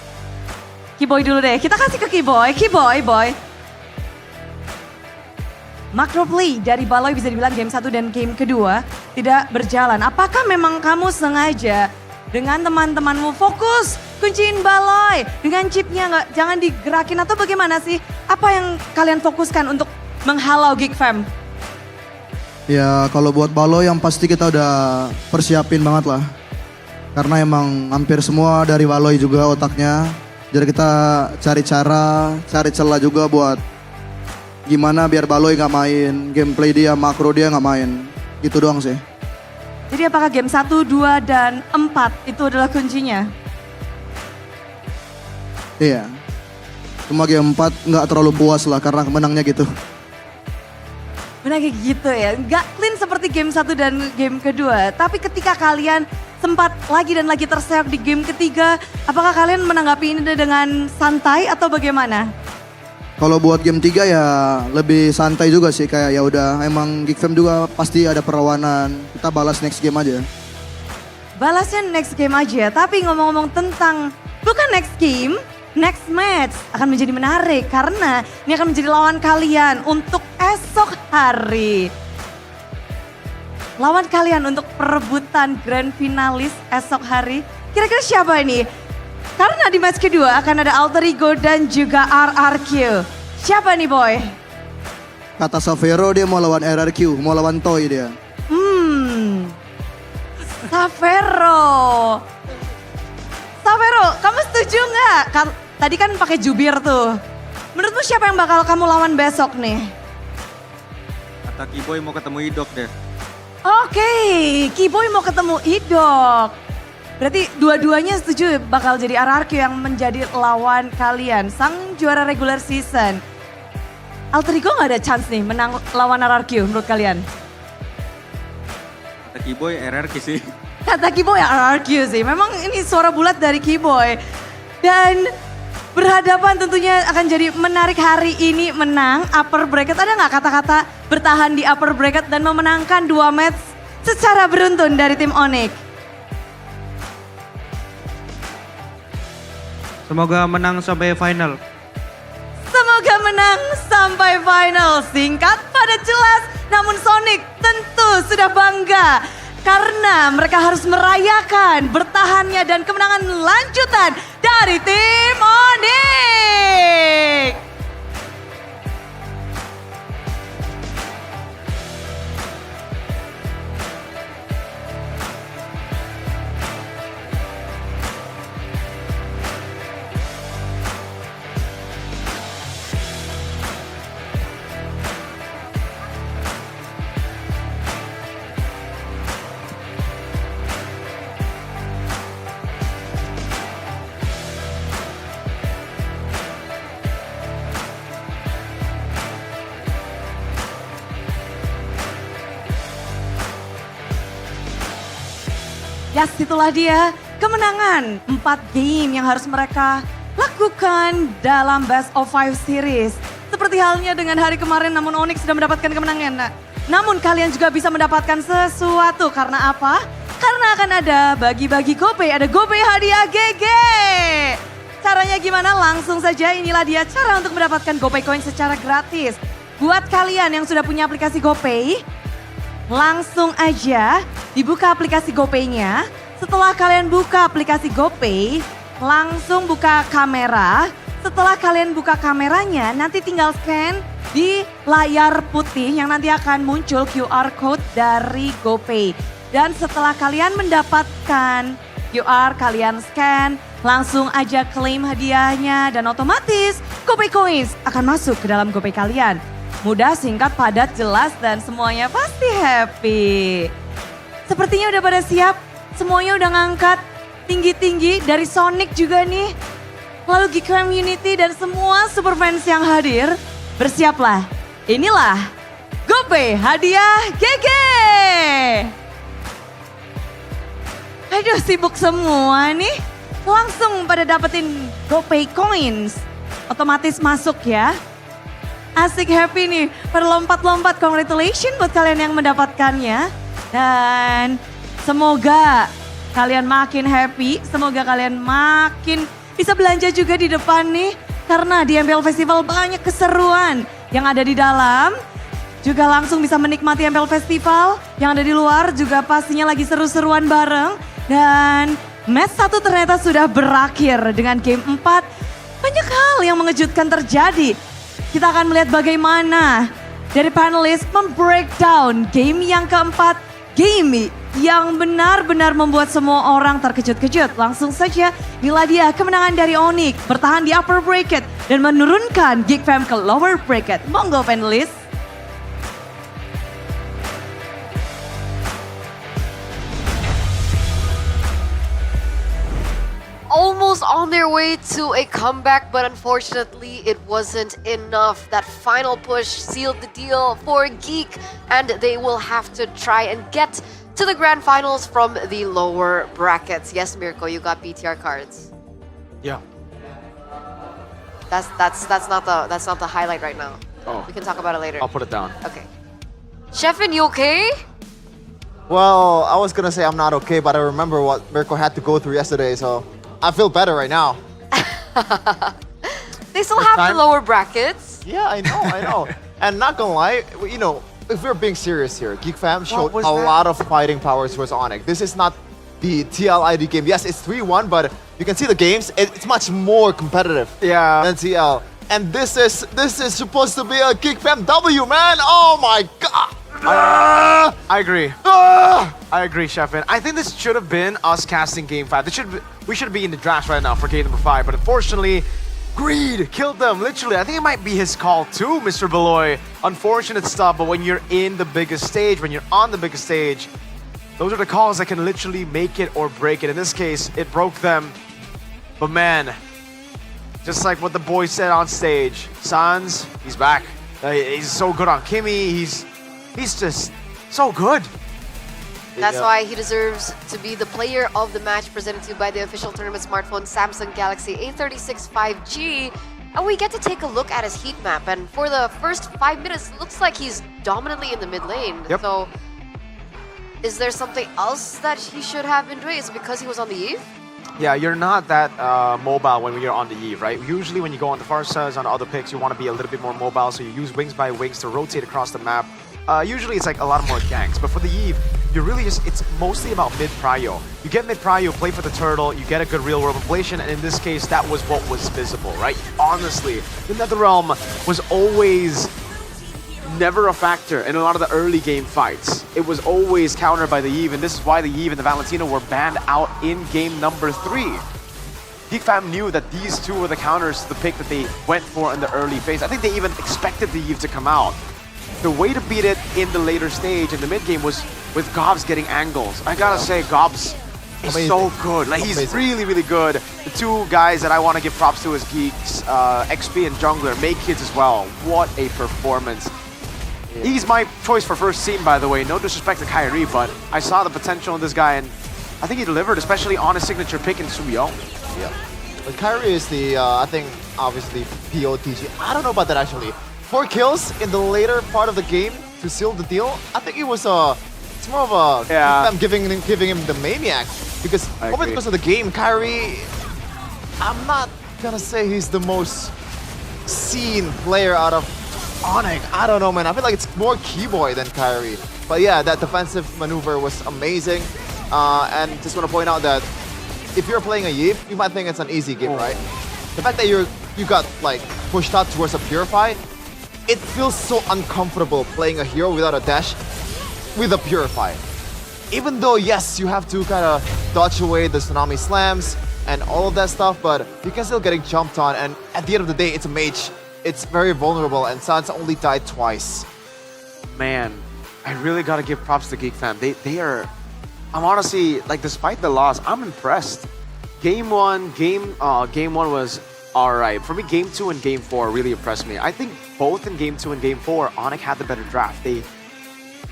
Keyboy dulu deh, kita kasih ke Keyboy. Boy. Macro play dari Baloy bisa dibilang game 1 dan game kedua tidak berjalan. Apakah memang kamu sengaja dengan teman-temanmu fokus kunciin Baloy dengan chipnya jangan digerakin atau bagaimana sih? Apa yang kalian fokuskan untuk menghalau Geek Fam? Ya kalau buat Baloy yang pasti kita udah persiapin banget lah. Karena emang hampir semua dari Baloy juga otaknya. Jadi kita cari cara, cari celah juga buat gimana biar Baloy gak main. Gameplay dia, makro dia gak main. Gitu doang sih. Jadi apakah game 1, 2, dan 4 itu adalah kuncinya? Iya. Cuma game 4 gak terlalu puas lah karena menangnya gitu. Benar kayak gitu ya, nggak clean seperti game 1 dan game kedua. Tapi ketika kalian sempat lagi dan lagi terseok di game ketiga, apakah kalian menanggapi ini dengan santai atau bagaimana? Kalau buat game 3 ya lebih santai juga sih, kayak ya udah emang Geek Fam juga pasti ada perlawanan. Kita balas next game aja. Balasnya next game aja, tapi ngomong-ngomong tentang bukan next game, next match akan menjadi menarik karena ini akan menjadi lawan kalian untuk esok hari. Lawan kalian untuk perebutan grand finalis esok hari. Kira-kira siapa ini? Karena di match kedua akan ada Alter Ego dan juga RRQ. Siapa nih boy? Kata Savero dia mau lawan RRQ, mau lawan Toy dia. Savero. Savero, kamu setuju nggak? Tadi kan pakai jubir tuh. Menurutmu siapa yang bakal kamu lawan besok nih? Kata Kiboy mau ketemu Idok deh. Oke, Kiboy mau ketemu Idok. Berarti dua-duanya setuju bakal jadi RRQ yang menjadi lawan kalian. Sang juara regular season. Alter Ego gak ada chance nih menang lawan RRQ menurut kalian? Kata Kiboy RRQ sih. Kata Kiboy RRQ sih. Memang ini suara bulat dari Kiboy. Dan berhadapan tentunya akan jadi menarik hari ini menang upper bracket. Ada nggak kata-kata bertahan di upper bracket dan memenangkan 2 match secara beruntun dari tim Onyx? Semoga menang sampai final. Semoga menang sampai final. Singkat padat jelas, namun Sonic tentu sudah bangga. Karena mereka harus merayakan bertahannya dan kemenangan lanjutan dari tim Onyx. Yes, itulah dia kemenangan 4 game yang harus mereka lakukan dalam Best of 5 Series. Seperti halnya dengan hari kemarin, namun Onyx sudah mendapatkan kemenangan. Namun kalian juga bisa mendapatkan sesuatu. Karena apa? Karena akan ada bagi-bagi GoPay, ada GoPay hadiah GG. Caranya gimana? Langsung saja, inilah dia cara untuk mendapatkan GoPay Coin secara gratis. Buat kalian yang sudah punya aplikasi GoPay, langsung aja dibuka aplikasi GoPay-nya. Setelah kalian buka aplikasi GoPay, langsung buka kamera. Setelah kalian buka kameranya, nanti tinggal scan di layar putih yang nanti akan muncul QR code dari GoPay. Dan setelah kalian mendapatkan QR, kalian scan, langsung aja klaim hadiahnya dan otomatis GoPay Coins akan masuk ke dalam GoPay kalian. Mudah, singkat, padat, jelas dan semuanya pasti happy. Sepertinya udah pada siap, semuanya udah ngangkat tinggi-tinggi dari Sonic juga nih. Lalu Geek Community dan semua super fans yang hadir, bersiaplah. Inilah GoPay hadiah GG. Aduh, sibuk semua nih. Langsung pada dapetin GoPay Coins. Otomatis masuk ya. Asik, happy nih. Pada lompat-lompat, congratulations buat kalian yang mendapatkannya. Dan semoga kalian makin happy. Semoga kalian makin bisa belanja juga di depan nih. Karena di MPL Festival banyak keseruan yang ada di dalam. Juga langsung bisa menikmati MPL Festival. Yang ada di luar juga pastinya lagi seru-seruan bareng. Dan match 1 ternyata sudah berakhir dengan game 4. Banyak hal yang mengejutkan terjadi. Kita akan melihat bagaimana dari panelis membreakdown game yang keempat. Game yang benar-benar membuat semua orang terkejut-kejut. Langsung saja, inilah dia kemenangan dari Onyx. Bertahan di upper bracket dan menurunkan Geek Fam ke lower bracket. Monggo panelis. Almost on their way to a comeback, but unfortunately it wasn't enough. That final push sealed the deal for Geek, and they will have to try and get to the grand finals from the lower brackets. Yes, Mirko, you got BTR cards. Yeah. That's not the highlight right now. Oh. We can talk about it later. I'll put it down. Okay. Sheffin, you okay? Well, I was gonna say I'm not okay, but I remember what Mirko had to go through yesterday, so I feel better right now. They still have the lower brackets. Yeah, I know. And not gonna lie, you know, if we're being serious here, Geek Fam showed a was that? lot of fighting powers towards Onyx. This is not the TLID game. Yes, it's 3-1, but you can see the games. It's much more competitive than TL. And this is supposed to be a Geek Fam W, man. Oh my god. I agree. I agree, Sheffin. I think this should have been us casting game 5. We should be in the draft right now for game number 5, but unfortunately, greed killed them, literally. I think it might be his call too, Mr. Beloy. Unfortunate stuff, but when you're in the biggest stage, when you're on the biggest stage, those are the calls that can literally make it or break it. In this case, it broke them. But man, just like what the boys said on stage, Sans, he's back. He's so good on Kimmy. He's just so good. That's why he deserves to be the player of the match, presented to you by the official tournament smartphone Samsung Galaxy A36 5G. And we get to take a look at his heat map. And for the first 5 minutes, it looks like he's dominantly in the mid lane. Yep. So is there something else that he should have been doing? Is it because he was on the eve? Yeah, you're not that mobile when you're on the eve, right? Usually when you go on the Farsas, on other picks, you want to be a little bit more mobile, so you use wings by wings to rotate across the map. Usually it's like a lot more ganks, but for the eve, you're really it's mostly about mid-prio. You get mid-prio, play for the turtle, you get a good real-world inflation, and in this case, that was what was visible, right? Honestly, the Netherrealm was always never a factor in a lot of the early game fights. It was always countered by the Eve, and this is why the Eve and the Valentino were banned out in game number 3. Geek Fam knew that these two were the counters to the pick that they went for in the early phase. I think they even expected the Eve to come out. The way to beat it in the later stage, in the mid game, was with Gobs getting angles. I gotta say, Gobs is so good. Like, he's really, really good. The two guys that I want to give props to is Geeks, XP and Jungler, make kids as well. What a performance. He's my choice for first team, by the way. No disrespect to Kyrie, but I saw the potential in this guy, and I think he delivered, especially on his signature pick in Suyo. Yeah. But Kyrie is the, I think, obviously, POTG. I don't know about that, actually. 4 kills in the later part of the game to seal the deal. I think it was it's more of a them giving him the maniac. Because over the course of the game, Kyrie, I'm not gonna say he's the most seen player out of Onyx. I don't know, man. I feel like it's more Keyboy than Kyrie. But yeah, that defensive maneuver was amazing. And just want to point out that if you're playing a Yip, you might think it's an easy game, right? The fact that you got like pushed out towards a Purify, it feels so uncomfortable playing a hero without a dash with a Purify. Even though, yes, you have to kind of dodge away the Tsunami Slams and all of that stuff, but you can still getting jumped on, and at the end of the day, it's a mage. It's very vulnerable, and Sans only died twice. Man, I really gotta give props to Geek Fam. They are, I'm honestly, like, despite the loss, I'm impressed. Game one was alright. For me, game 2 and game 4 really impressed me. I think both in game 2 and game 4, Onyx had the better draft. They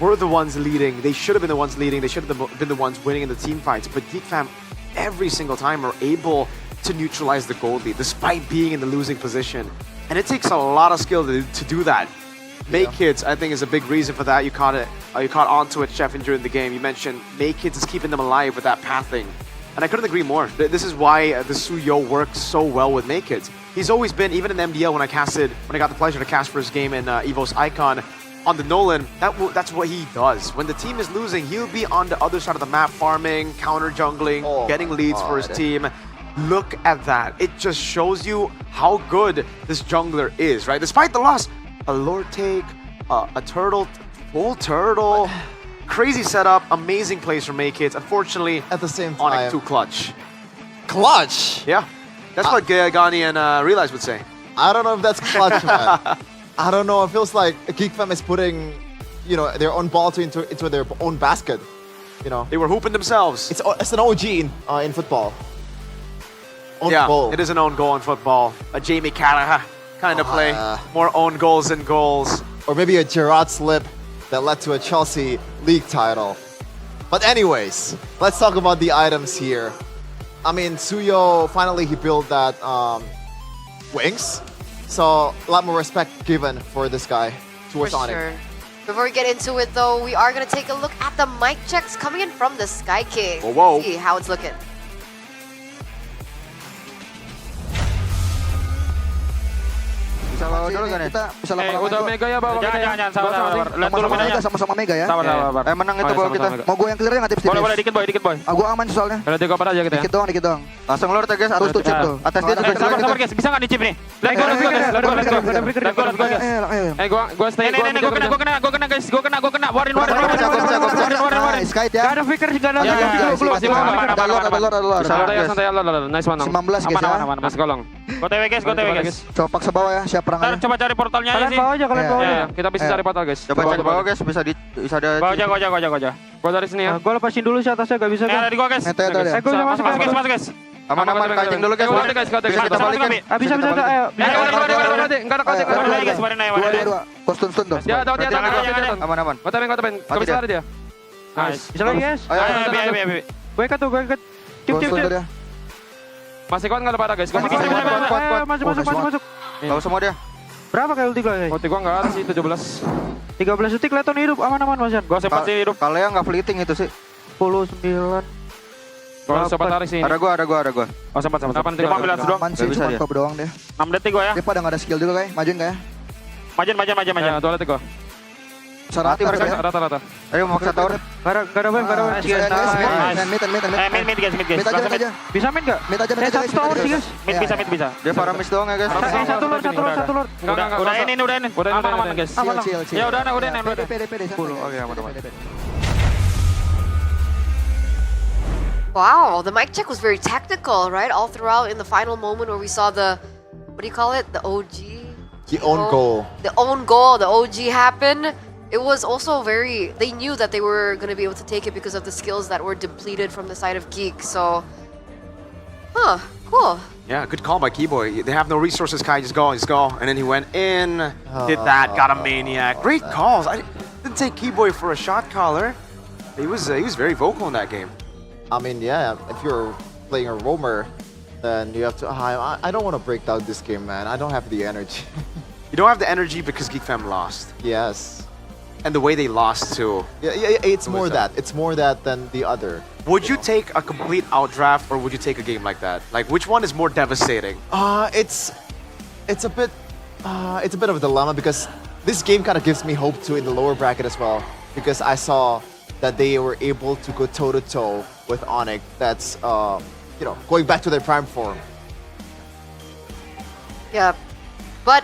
were the ones leading. They should have been the ones leading. They should have been the ones winning in the team fights. But Geek Fam, every single time, are able to neutralize the gold lead, despite being in the losing position. And it takes a lot of skill to do that. Make Kids, I think, is a big reason for that. You caught onto it, Chef, during the game. You mentioned Make Kids is keeping them alive with that pathing. And I couldn't agree more. This is why the Suyo works so well with Make Kids. He's always been, even in MDL when I got the pleasure to cast for his game in EVO's Icon, on the Nolan, that's what he does. When the team is losing, he'll be on the other side of the map, farming, counter jungling, getting leads for his team. Look at that. It just shows you how good this jungler is, right? Despite the loss, a lord take, a turtle, full turtle, crazy setup, amazing plays from Make Kids. Unfortunately, at the same time, Onyx too clutch. Clutch? Yeah. That's what Gani and Realize would say. I don't know if that's clutch, man. I don't know. It feels like Geek Fam is putting, their own ball into their own basket. They were hooping themselves. It's an OG in football. Own goal. It is an own goal in football. A Jamie Carragher kind of play. More own goals than goals. Or maybe a Gerrard slip that led to a Chelsea league title. But anyways, let's talk about the items here. I mean, Suyo, finally he built that wings. So a lot more respect given for this guy towards Onyx. Sure. Before we get into it though, we are going to take a look at the mic checks coming in from the Sky King. Whoa. See how it's looking. Bisa lawan udah Mega ya, Bapak. Jangan, sabar. Lihat dulu mainnya. Sama Mega ya. Sabar. Menang itu bawa kita. Mau gue yang clear nggak tips-tips? Boleh, dikit boy. Gue aman soalnya. Kalau 3 aja kita ya. Dikit doang. Langsung lor guys, atas tuh chip tuh. Atas dia juga. Sabar guys, bisa nggak di chip nih? Let's go guys. Gua stay. Gua kena guys. Gua kena. Warin. Sky ya. Gak ada fikir, gak ada Ada lor. Santai. Nice one. 19 guys ya. Aman. Mas golong. Go TW guys. Coba paksa bawah ya, siap perang. Coba cari portalnya aja sih. Kalian bawa aja. Kita bisa cari portal guys. Coba cek bawah guys, bisa ada. Gua aja. Gua dari sini ya. Gua lepasin dulu sih atasnya, gak bisa. Ada di gua guys. Gua bisa masuk guys. Aman kancing dulu guys. Kita balik. Bisa. Ayo. Enggak ada kancing. Guys, barin aja. Kostum stun tuh. Ya, tahu dia. Aman. Gua tapen. Kau bisa dia. Nice. Bisa lagi guys. Ayo. Gue ikat. Cip. Masih kuat enggak pada guys? Kuat. Masuk. Tahu semua dia. Berapa kali ulti gue? Ulti gua enggak ada sih, 17. 13 detik Leton hidup, aman Mas Yan. Gua sempat sih hidup. Kalau yang nggak fleeting itu sih. 10, 9. Gua sempat tarik sih. Ada gua. Oh sempat. 15 doang. Aman sih, cuma kop doang deh. 6 detik gua ya. Dia pada nggak ada skill dulu kayak, majuin kayak. Maju. Tuh detik gua. Rata mereka. Rata. Ayo maksa tower. Gak ada wave. Mid guys. Mid aja. Bisa mid gak? Mid aja. Satu tower sih guys. Mid bisa. Dia paramis doang ya guys. Satu lord. Udah ini. Aman guys. Chill. Ya udah. Pede. Oke, aman. Wow, the mic check was very tactical, right? All throughout in the final moment where we saw the, what do you call it? The OG? The own goal. The own goal, the OG happen. It was also they knew that they were going to be able to take it because of the skills that were depleted from the side of Geek. So, cool. Yeah, good call by Keyboy. They have no resources, Kai, just go. And then he went in, did that, got a maniac. Great calls. I didn't take Keyboy for a shot caller. He was very vocal in that game. I mean, yeah, if you're playing a roamer, then you have to. I don't want to break down this game, man. I don't have the energy. You don't have the energy because Geek Fam lost. Yes. And the way they lost too. Yeah, it's more that. It's more that than the other. Would you take a complete outdraft or would you take a game like that? Like, which one is more devastating? It's a bit of a dilemma because this game kind of gives me hope too in the lower bracket as well, because I saw that they were able to go toe to toe with Onyx. That's going back to their prime form. Yeah, but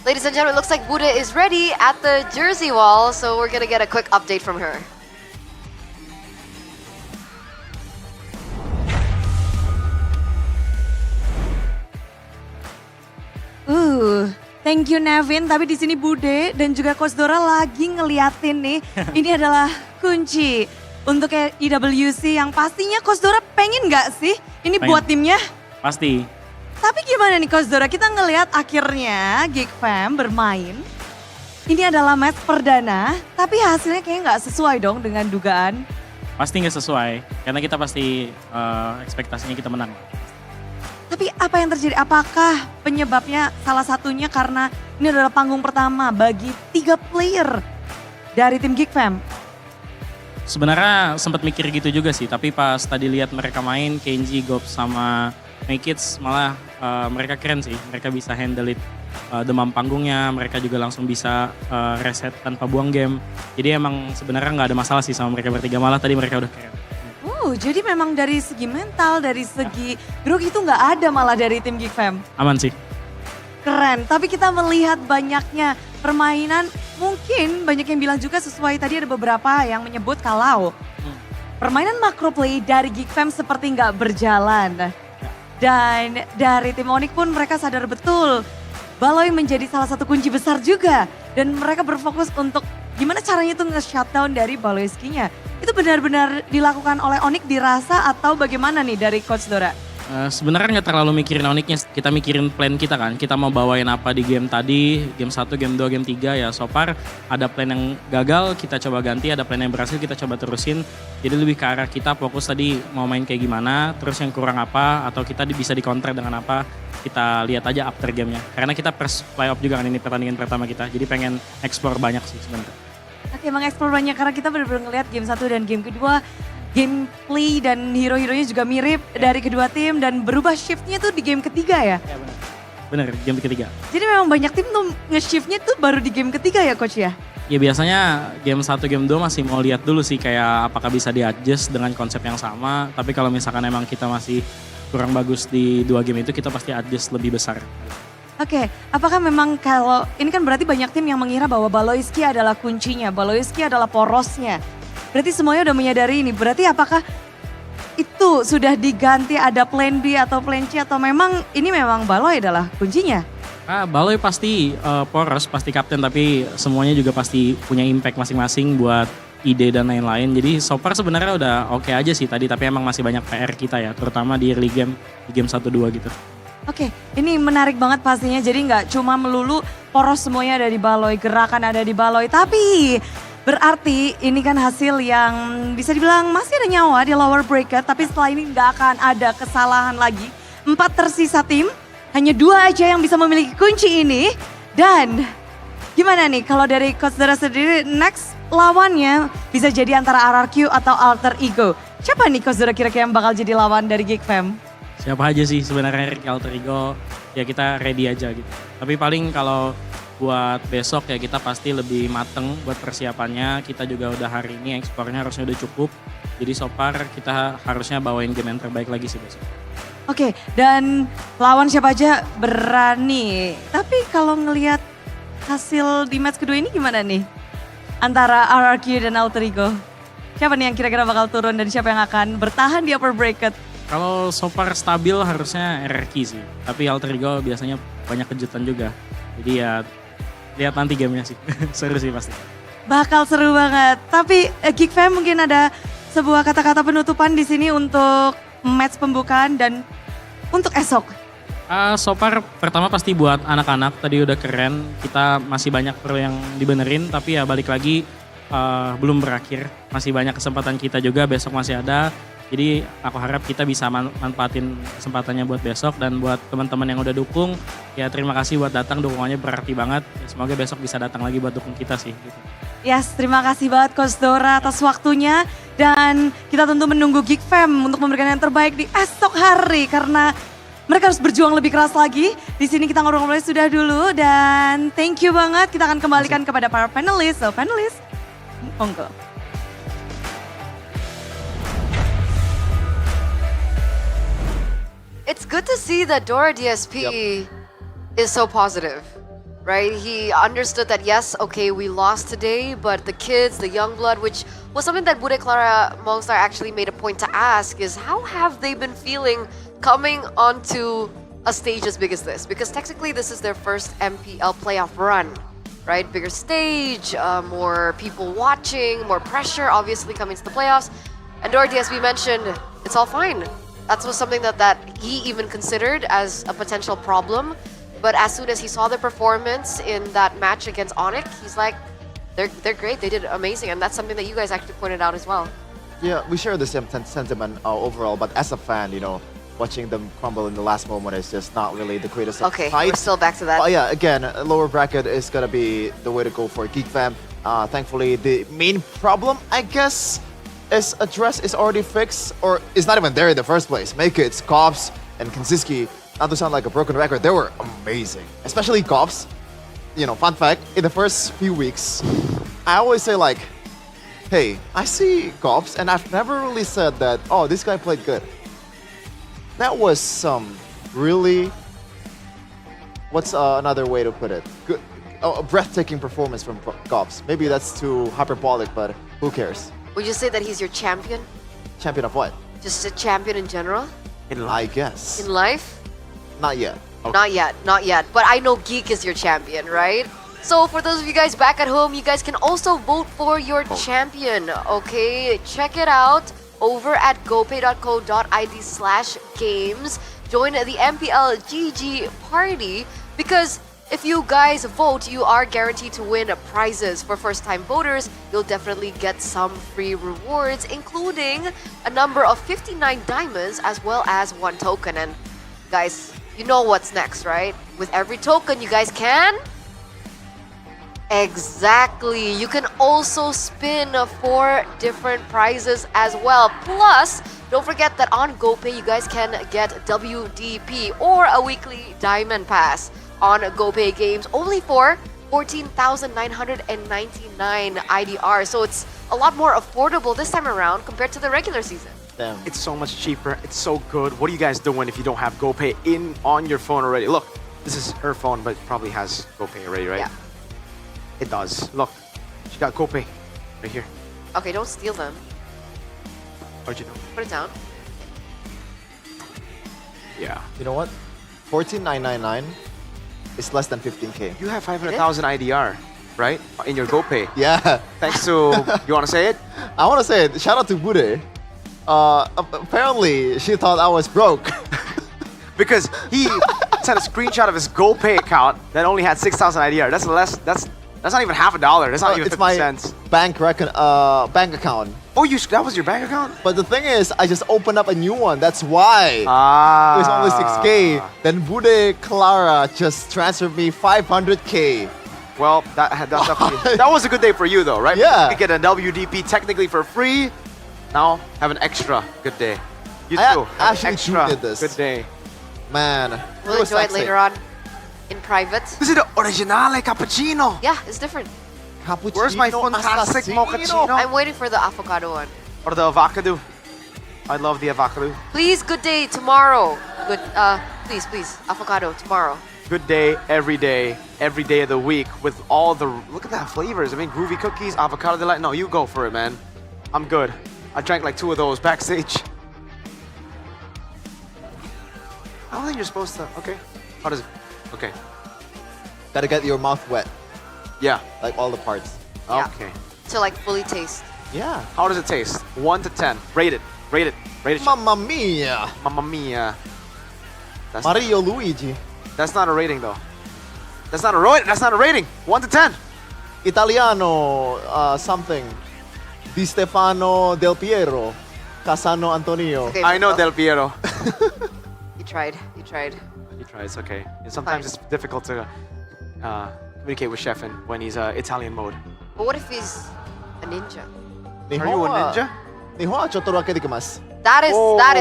ladies and gentlemen, it looks like Buddha is ready at the jersey wall, so we're gonna get a quick update from her. Thank you Nevin, tapi di sini Bude dan juga Coach Dora lagi ngeliatin nih, ini adalah kunci untuk IWC yang pastinya Coach Dora pengen nggak sih ini buat timnya? Pasti. Tapi gimana nih Coach Dora, kita ngelihat akhirnya Geek Fam bermain. Ini adalah match perdana, tapi hasilnya kayaknya nggak sesuai dong dengan dugaan. Pasti nggak sesuai, karena kita pasti ekspektasinya kita menang. Tapi apa yang terjadi? Apakah penyebabnya salah satunya karena ini adalah panggung pertama bagi 3 player dari tim Geek Fam? Sebenarnya sempat mikir gitu juga sih, tapi pas tadi lihat mereka main, Kenji, Gop sama Makids malah mereka keren sih. Mereka bisa handle it, demam panggungnya, mereka juga langsung bisa reset tanpa buang game. Jadi emang sebenarnya nggak ada masalah sih sama mereka bertiga, malah tadi mereka udah keren. Jadi memang dari segi mental, dari segi grup itu nggak ada malah dari tim Geek Fam. Aman sih. Keren, tapi kita melihat banyaknya permainan, mungkin banyak yang bilang juga sesuai tadi ada beberapa yang menyebut kalau permainan macro play dari Geek Fam seperti nggak berjalan. Dan dari tim Onyx pun mereka sadar betul Baloy menjadi salah satu kunci besar juga. Dan mereka berfokus untuk gimana caranya tuh nge-shutdown dari Baloyski-nya. Itu benar-benar dilakukan oleh Onyx dirasa atau bagaimana nih dari Coach Dora? Sebenarnya nggak terlalu mikirin Onyx-nya, kita mikirin plan kita kan. Kita mau bawain apa di game tadi, game 1, game 2, game 3 ya so far ada plan yang gagal kita coba ganti, ada plan yang berhasil kita coba terusin. Jadi lebih ke arah kita fokus tadi mau main kayak gimana, terus yang kurang apa atau kita bisa di-counter dengan apa. Kita lihat aja after game-nya. Karena kita first playoff juga kan ini pertandingan pertama kita, jadi pengen explore banyak sih sebenarnya. Oke, mengeksplor banyak karena kita benar-benar ngelihat game 1 dan game kedua, gameplay dan hero-heronya juga mirip dari kedua tim dan berubah shiftnya tuh di game ketiga ya? Ya benar. Benar, game ketiga. Jadi memang banyak tim tuh nge-shiftnya tuh baru di game ketiga ya Coach ya? Ya biasanya game 1, game 2 masih mau lihat dulu sih kayak apakah bisa di-adjust dengan konsep yang sama. Tapi kalau misalkan emang kita masih kurang bagus di 2 game itu kita pasti adjust lebih besar. Oke, apakah memang kalau ini kan berarti banyak tim yang mengira bahwa Baloyski adalah kuncinya, Baloyski adalah porosnya. Berarti semuanya udah menyadari ini. Berarti apakah itu sudah diganti ada plan B atau plan C atau memang ini memang Baloy adalah kuncinya? Baloy pasti poros, pasti kapten tapi semuanya juga pasti punya impact masing-masing buat ide dan lain-lain. Jadi so far sebenarnya udah oke aja sih tadi tapi emang masih banyak PR kita ya, terutama di early game, di game 1-2 gitu. Oke, ini menarik banget pastinya. Jadi nggak cuma melulu poros semuanya ada di Baloy, gerakan ada di Baloy. Tapi berarti ini kan hasil yang bisa dibilang masih ada nyawa di lower bracket. Tapi setelah ini nggak akan ada kesalahan lagi. 4 tersisa tim, hanya 2 aja yang bisa memiliki kunci ini. Dan gimana nih kalau dari Coach Dara sendiri next lawannya bisa jadi antara RRQ atau Alter Ego. Siapa nih Coach Dara kira-kira yang bakal jadi lawan dari Geek Fam? Siapa aja sih sebenarnya Alter Ego, ya kita ready aja gitu. Tapi paling kalau buat besok ya kita pasti lebih mateng buat persiapannya. Kita juga udah hari ini ekspornya harusnya udah cukup. Jadi so far kita harusnya bawain game yang terbaik lagi sih besok. Oke, dan lawan siapa aja berani. Tapi kalau ngelihat hasil di match kedua ini gimana nih? Antara RRQ dan Alter Ego. Siapa nih yang kira-kira bakal turun dan siapa yang akan bertahan di upper bracket? Kalau so far stabil harusnya RRQ sih. Tapi Alter Ego biasanya banyak kejutan juga. Jadi ya lihat nanti gamenya sih. Seru sih pasti. Bakal seru banget. Tapi Geek Fam mungkin ada sebuah kata-kata penutupan di sini untuk match pembukaan dan untuk esok. So far pertama pasti buat anak-anak tadi udah keren. Kita masih banyak perlu yang dibenerin. Tapi ya balik lagi belum berakhir. Masih banyak kesempatan kita juga besok masih ada. Jadi aku harap kita bisa manfaatin kesempatannya buat besok dan buat teman-teman yang udah dukung, ya terima kasih buat datang, dukungannya berarti banget. Semoga besok bisa datang lagi buat dukung kita sih. Gitu. Yes, terima kasih banget Coach Dora atas waktunya dan kita tentu menunggu Geek Fam untuk memberikan yang terbaik di esok hari karena mereka harus berjuang lebih keras lagi. Di sini kita ngobrol-ngobrol sudah dulu dan thank you banget. Kita akan kembalikan kepada para panelis. So panelis, monggo. It's good to see that Dora DSP is so positive, right? He understood that, yes, okay, we lost today, but the kids, the young blood, which was something that Bude Clara Mongstar actually made a point to ask, is how have they been feeling coming onto a stage as big as this? Because technically this is their first MPL playoff run, right? Bigger stage, more people watching, more pressure obviously coming to the playoffs. And Dora DSP mentioned, it's all fine. That was something that he even considered as a potential problem. But as soon as he saw the performance in that match against Onyx, he's like, they're great, they did amazing. And that's something that you guys actually pointed out as well. Yeah, we share the same sentiment overall, but as a fan, watching them crumble in the last moment is just not really the greatest of Okay, sights. we're still back to that. But yeah, again, lower bracket is gonna be the way to go for Geek Fam. Thankfully, the main problem, I guess, is already fixed, or is not even there in the first place. Make it, Cops, and Kinsiski, not to sound like a broken record, they were amazing. Especially Cops. Fun fact, in the first few weeks, I always say like, hey, I see Cops, and I've never really said that, oh, this guy played good. That was some really, what's another way to put it? Good, a breathtaking performance from Cops. Maybe that's too hyperbolic, but who cares? Would you say that he's your champion? Champion of what? Just a champion in general? I guess. In life? Not yet. Not yet. But I know Geek is your champion, right? So for those of you guys back at home, you guys can also vote for your champion, okay? Check it out over at gopay.co.id/games. Join the MPL GG party because if you guys vote, you are guaranteed to win prizes. For first-time voters, you'll definitely get some free rewards, including a number of 59 diamonds as well as 1 token. And guys, you know what's next, right? With every token, you guys can... Exactly. You can also spin 4 different prizes as well. Plus, don't forget that on GoPay, you guys can get WDP or a weekly diamond pass on GoPay games only for 14,999 IDR. So it's a lot more affordable this time around compared to the regular season. Damn. It's so much cheaper. It's so good. What are you guys doing if you don't have GoPay on your phone already? Look, this is her phone, but it probably has GoPay already, right? Yeah. It does. Look, she got GoPay right here. Okay, don't steal them. How'd you know? Put it down. Yeah. You know what? 14,999 is less than 15K. You have 500,000 IDR, right? In your GoPay. Yeah. Thanks to, you want to say it? I want to say it. Shout out to Bude. Apparently, she thought I was broke. Because he sent a screenshot of his GoPay account that only had 6,000 IDR. That's less. That's not even $0.50. That's not even 50 cents. It's my bank account. Oh, that was your bank account? But the thing is, I just opened up a new one. That's why. Ah. It was only 6K. Then Bude Clara just transferred me 500K. Well, that definitely, that was a good day for you though, right? Yeah. You get a WDP technically for free. Now have an extra good day. You too. I actually extra did this. good day. Man. We'll enjoy it later on in private. This is the originale cappuccino. Yeah, it's different. Cappuccino. Where's my fantastic mochaccino? I'm waiting for the avocado one. Or the avocado. I love the avocado. Please, good day tomorrow. Good, please, avocado tomorrow. Good day every day of the week with all the, look at that flavors. I mean, groovy cookies, avocado delight. No, you go for it, man. I'm good. I drank like 2 of those backstage. I don't think you're supposed to, okay. How does it, okay. Gotta get your mouth wet. Yeah. Like all the parts. Yeah. Okay. To like fully taste. Yeah. How does it taste? 1 to 10. Rate it. Mamma mia. Mamma mia. That's Mario Luigi. That's not a rating though. That's not a rating. 1 to 10. Italiano something. Di Stefano Del Piero. Casano Antonio. Okay, I know Marco. Del Piero. You tried. You tried. He tries, okay. And sometimes it's difficult to communicate with Sheffin when he's Italian mode. But what if he's a ninja? Are you a ninja? Nihon chotoro wake dekimasu. That is Oh, that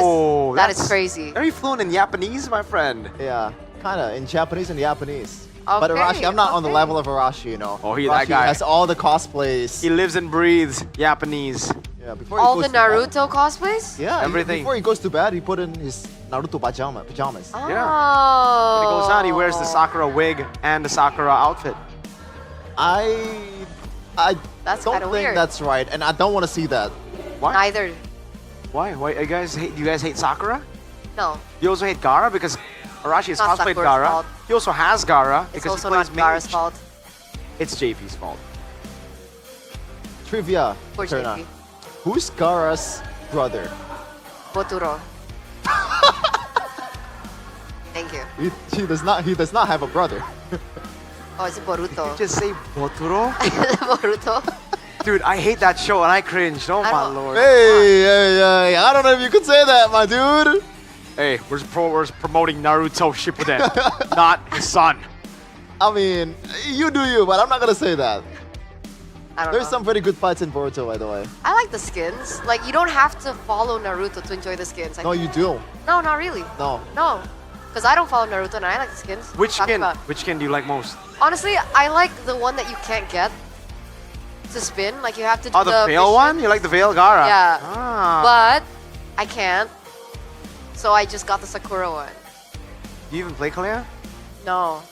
is that's crazy. Very fluent in Japanese, my friend. Yeah, kinda in Japanese and Japanese. But Okay, Arashi, I'm not on the okay. level of Arashi, you know. Oh, that Arashi guy. has all the cosplays. He lives and breathes Japanese. Yeah, before he All goes the to bed. Naruto cosplays? Yeah, Everything. Before he goes to bed, he put in his Naruto pajamas. Oh. When he goes out, he wears the Sakura wig and the Sakura outfit. I That's don't kinda think weird. that's right, and I don't want to see that. Why? Neither. Why? Why? You guys hate? Do you guys hate Sakura? No. You also hate Gaara because Arashi has Not cosplayed Sakura's Gaara. fault. He also has Gaara It's because also he plays not Gaara's mage. fault. It's JP's fault. Trivia. Poor Turna. JP. Who's Gaara's brother? Boturo. Thank you. He does not have a brother. Oh, it's Boruto. Did you just say Boturo? Boruto. Dude, I hate that show and I cringed. Oh my lord. Hey, I don't know if you could say that, my dude. Hey, we're promoting Naruto Shippuden, not his son. I mean, you do you, but I'm not gonna say that. I don't There's know. some pretty good fights in Boruto, by the way. I like the skins. Like, you don't have to follow Naruto to enjoy the skins. No, you do. No, not really. No. No. Because I don't follow Naruto and I like the skins. Which Talk skin? about- Which skin do you like most? Honestly, I like the one that you can't get to spin. Like, you have to do Oh, the Veil mission. one? You like the Veil Gaara? Yeah. Ah. But I can't. So I just got the Sakura one. Do you even play Kalea? No.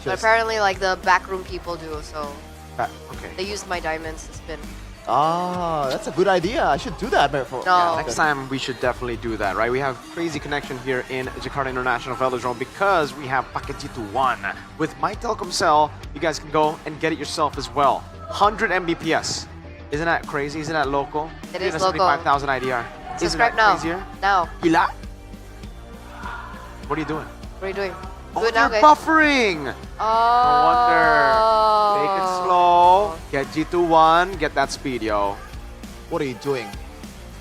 But apparently, like, the backroom people do, so Okay. they used my diamonds to spin. Ah, that's a good idea. I should do that. Before. No. Next time we should definitely do that, right? We have crazy connection here in Jakarta International Velodrome because we have Pakejitu 1 with My Telkomsel. You guys can go and get it yourself as well. 100 Mbps. Isn't that crazy? Isn't that local? It is 75,000 IDR. Isn't Subscribe that now. crazier? Now. Gila. What are you doing? What are you doing? Oh, Do it now, they're guys. buffering. Oh. No wonder. Take it slow. Get G2-1. Get that speed, yo. What are you doing?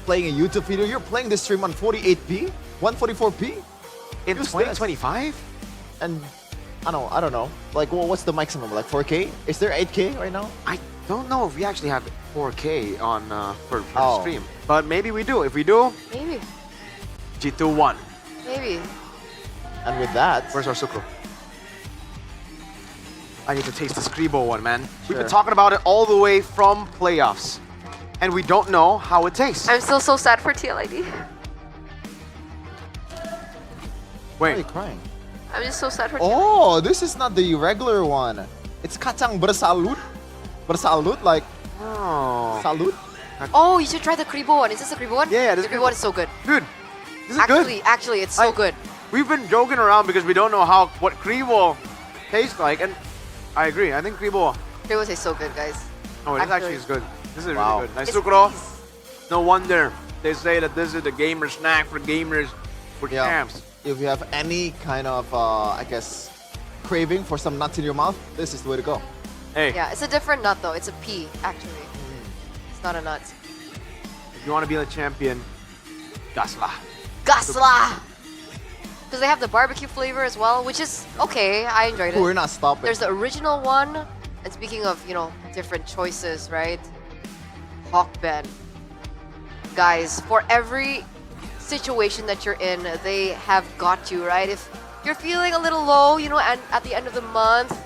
Playing a YouTube video? You're playing this stream on 48p? 144p? In Use 2025? And I don't know. Like, well, what's the maximum? Like 4K? Is there 8K right now? I don't know if we actually have 4K on for Oh. the stream, but maybe we do. If we do, Maybe. G2-1. Maybe. And with that, Where's our Sukru? I need to taste the Skribo one, man. We've been Sure. talking about it all the way from playoffs, and we don't know how it tastes. I'm still so sad for TLID. why are you Wait, crying? I'm just so sad for Oh, this is not the regular one. It's kacang bersalut. Bersalut, like oh, salut. Oh, you should try the Kribo one. Is this the Kribo one? Yeah, the this Kribo one is so good. dude, this is good. Actually, it's so good. We've been joking around because we don't know what Kribo tastes like, and I agree. I think Kribo. Kribo tastes so good, guys. Oh, it actually is good. This is Wow. really good. Nice It's Sukro. easy. No wonder they say that this is the gamer snack for gamers, for Yeah. champs. If you have any kind of, I guess, craving for some nuts in your mouth, this is the way to go. Hey, Yeah, it's a different nut though. It's a pea, actually. It's not a nut. if you want to be a champion, gasla. Gasla! Because they have the barbecue flavor as well, which is okay. I enjoyed it. We're not stopping. There's the original one. And speaking of, different choices, right? Hawkben. Guys, for every situation that you're in, they have got you, right? If you're feeling a little low, and at the end of the month,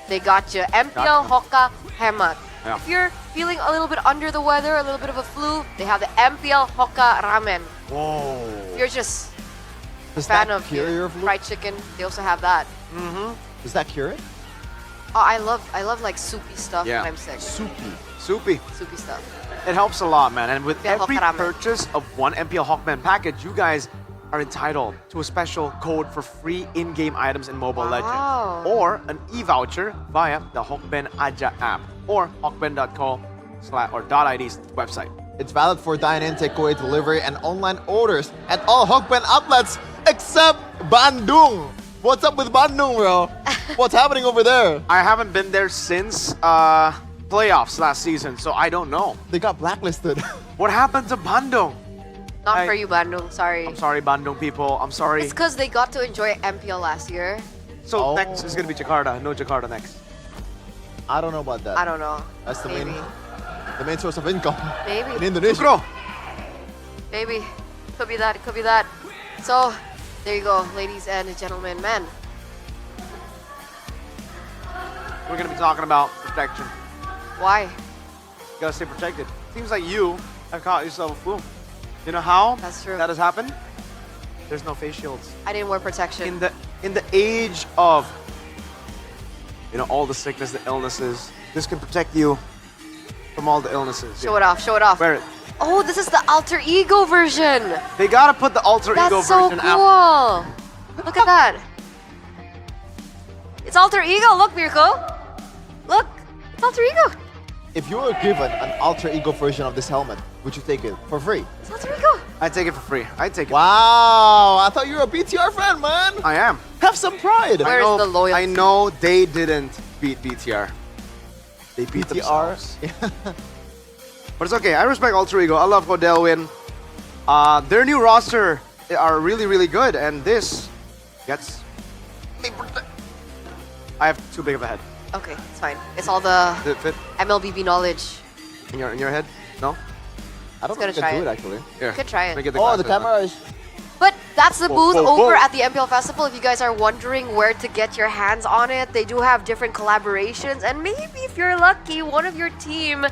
they got you. MPL Hoka Hemat. Yeah. If you're feeling a little bit under the weather, a little bit of a flu, they have the MPL Hoka Ramen. Whoa. If you're just Does fan that of cure your flu? fried chicken, they also have that. Mm-hmm. Does that cure it? Oh, I love like soupy stuff Yeah. when I'm sick. Soupy. Soupy. Soupy stuff. It helps a lot, man. And with MPL every Hokaramen. purchase of one MPL Hawkman package, you guys are entitled to a special code for free in-game items in Mobile Wow. Legends, or an e-voucher via the Hawkben Aja app or hawkben.co/id's website. It's valid for dine-in, takeaway, delivery, and online orders at all Hawkben outlets except Bandung. What's up with Bandung, bro? What's happening over there? I haven't been there since playoffs last season, so I don't know. They got blacklisted. What happened to Bandung? Not for you, Bandung. Sorry. I'm sorry, Bandung people. I'm sorry. It's because they got to enjoy MPL last year. So next is gonna be Jakarta. No Jakarta next. I don't know about that. I don't know. That's the Maybe. the main source of income Maybe. in Indonesia. Maybe. Could be that. It could be that. So, there you go, ladies and gentlemen. Man, We're gonna be talking about protection. why? You gotta stay protected. Seems like you have caught yourself a flu. You know how That's true. that has happened? There's no face shields. I didn't wear protection. In the age of all the sickness, the illnesses, this can protect you from all the illnesses. Show it off. Show it off. Wear it. Oh, this is the alter ego version. They gotta put the alter ego That's so version out. cool. Look at that. It's alter ego. Look, Mirko. Look, it's alter ego. If you were given an alter ego version of this helmet, would you take it for free? It's alter ego. I take it for free. I take it. Wow, I thought you were a BTR fan, man. I am. Have some pride. Where is the loyalty? I know they didn't beat BTR. They beat BTR. themselves. But it's okay. I respect Alter Ego. I love Godelwin. Their new roster are really, really good, and this gets me. I have too big of a head. Okay, it's fine. It's all the Did it fit MLBB knowledge. in your head? No. I don't Let's think go I to can do try it actually. Here. You could try it. Let me get Oh, the glasses. camera is. But that's the Whoa, booth whoa, over whoa. at the MPL Festival. If you guys are wondering where to get your hands on it, they do have different collaborations. And maybe if you're lucky, one of your team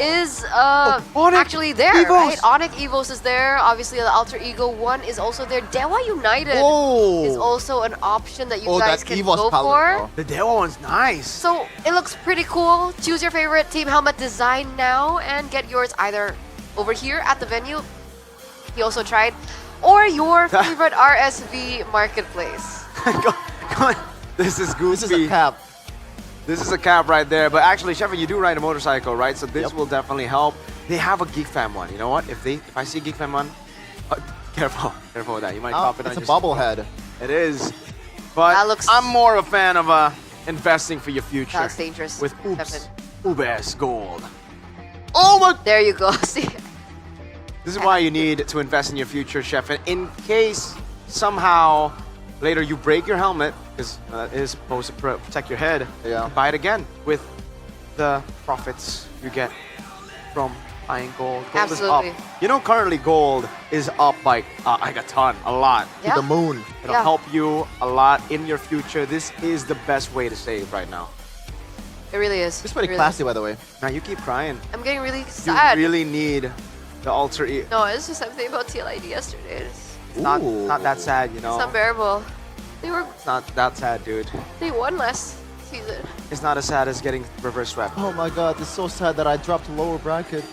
is Onyx actually there, Evos. right? Onyx Evos is there. Obviously, the Alter Ego one is also there. Dewa United Oh. is also an option that you Oh, guys that can Evos go palette. for. Oh. The Dewa one's nice. So it looks pretty cool. Choose your favorite team helmet design now and get yours either over here at the venue. He also tried, or your favorite RSV marketplace. Go on. This is goofy. This is a cap. This is a cap right there. But actually, Sheffield, you do ride a motorcycle, right? So this will definitely help. They have a Geek Fam one. You know what? If I see a Geek Fam one, careful with that. You might pop it on It's a your bobblehead. It is. But That looks- I'm more of a fan of investing for your future. That's dangerous. With Oops. Ubers Gold. Oh my! There you go. See, This is why you need to invest in your future, Chef. And in case somehow later you break your helmet, because it is supposed to protect your head, buy it again with the profits you get from buying gold. Gold Absolutely. is up. You know, currently gold is up like a ton, a lot. Yeah. To the moon. It'll help you a lot in your future. This is the best way to save right now. it really is. It's pretty It really classy, by the way. is. Now you keep crying. I'm getting really You sad. really need the alter ego. No, it's just something about TLID yesterday. It's not that sad, you know. It's unbearable. It's not that sad, dude. They won last season. It's not as sad as getting reverse swept. Oh my god, it's so sad that I dropped lower bracket.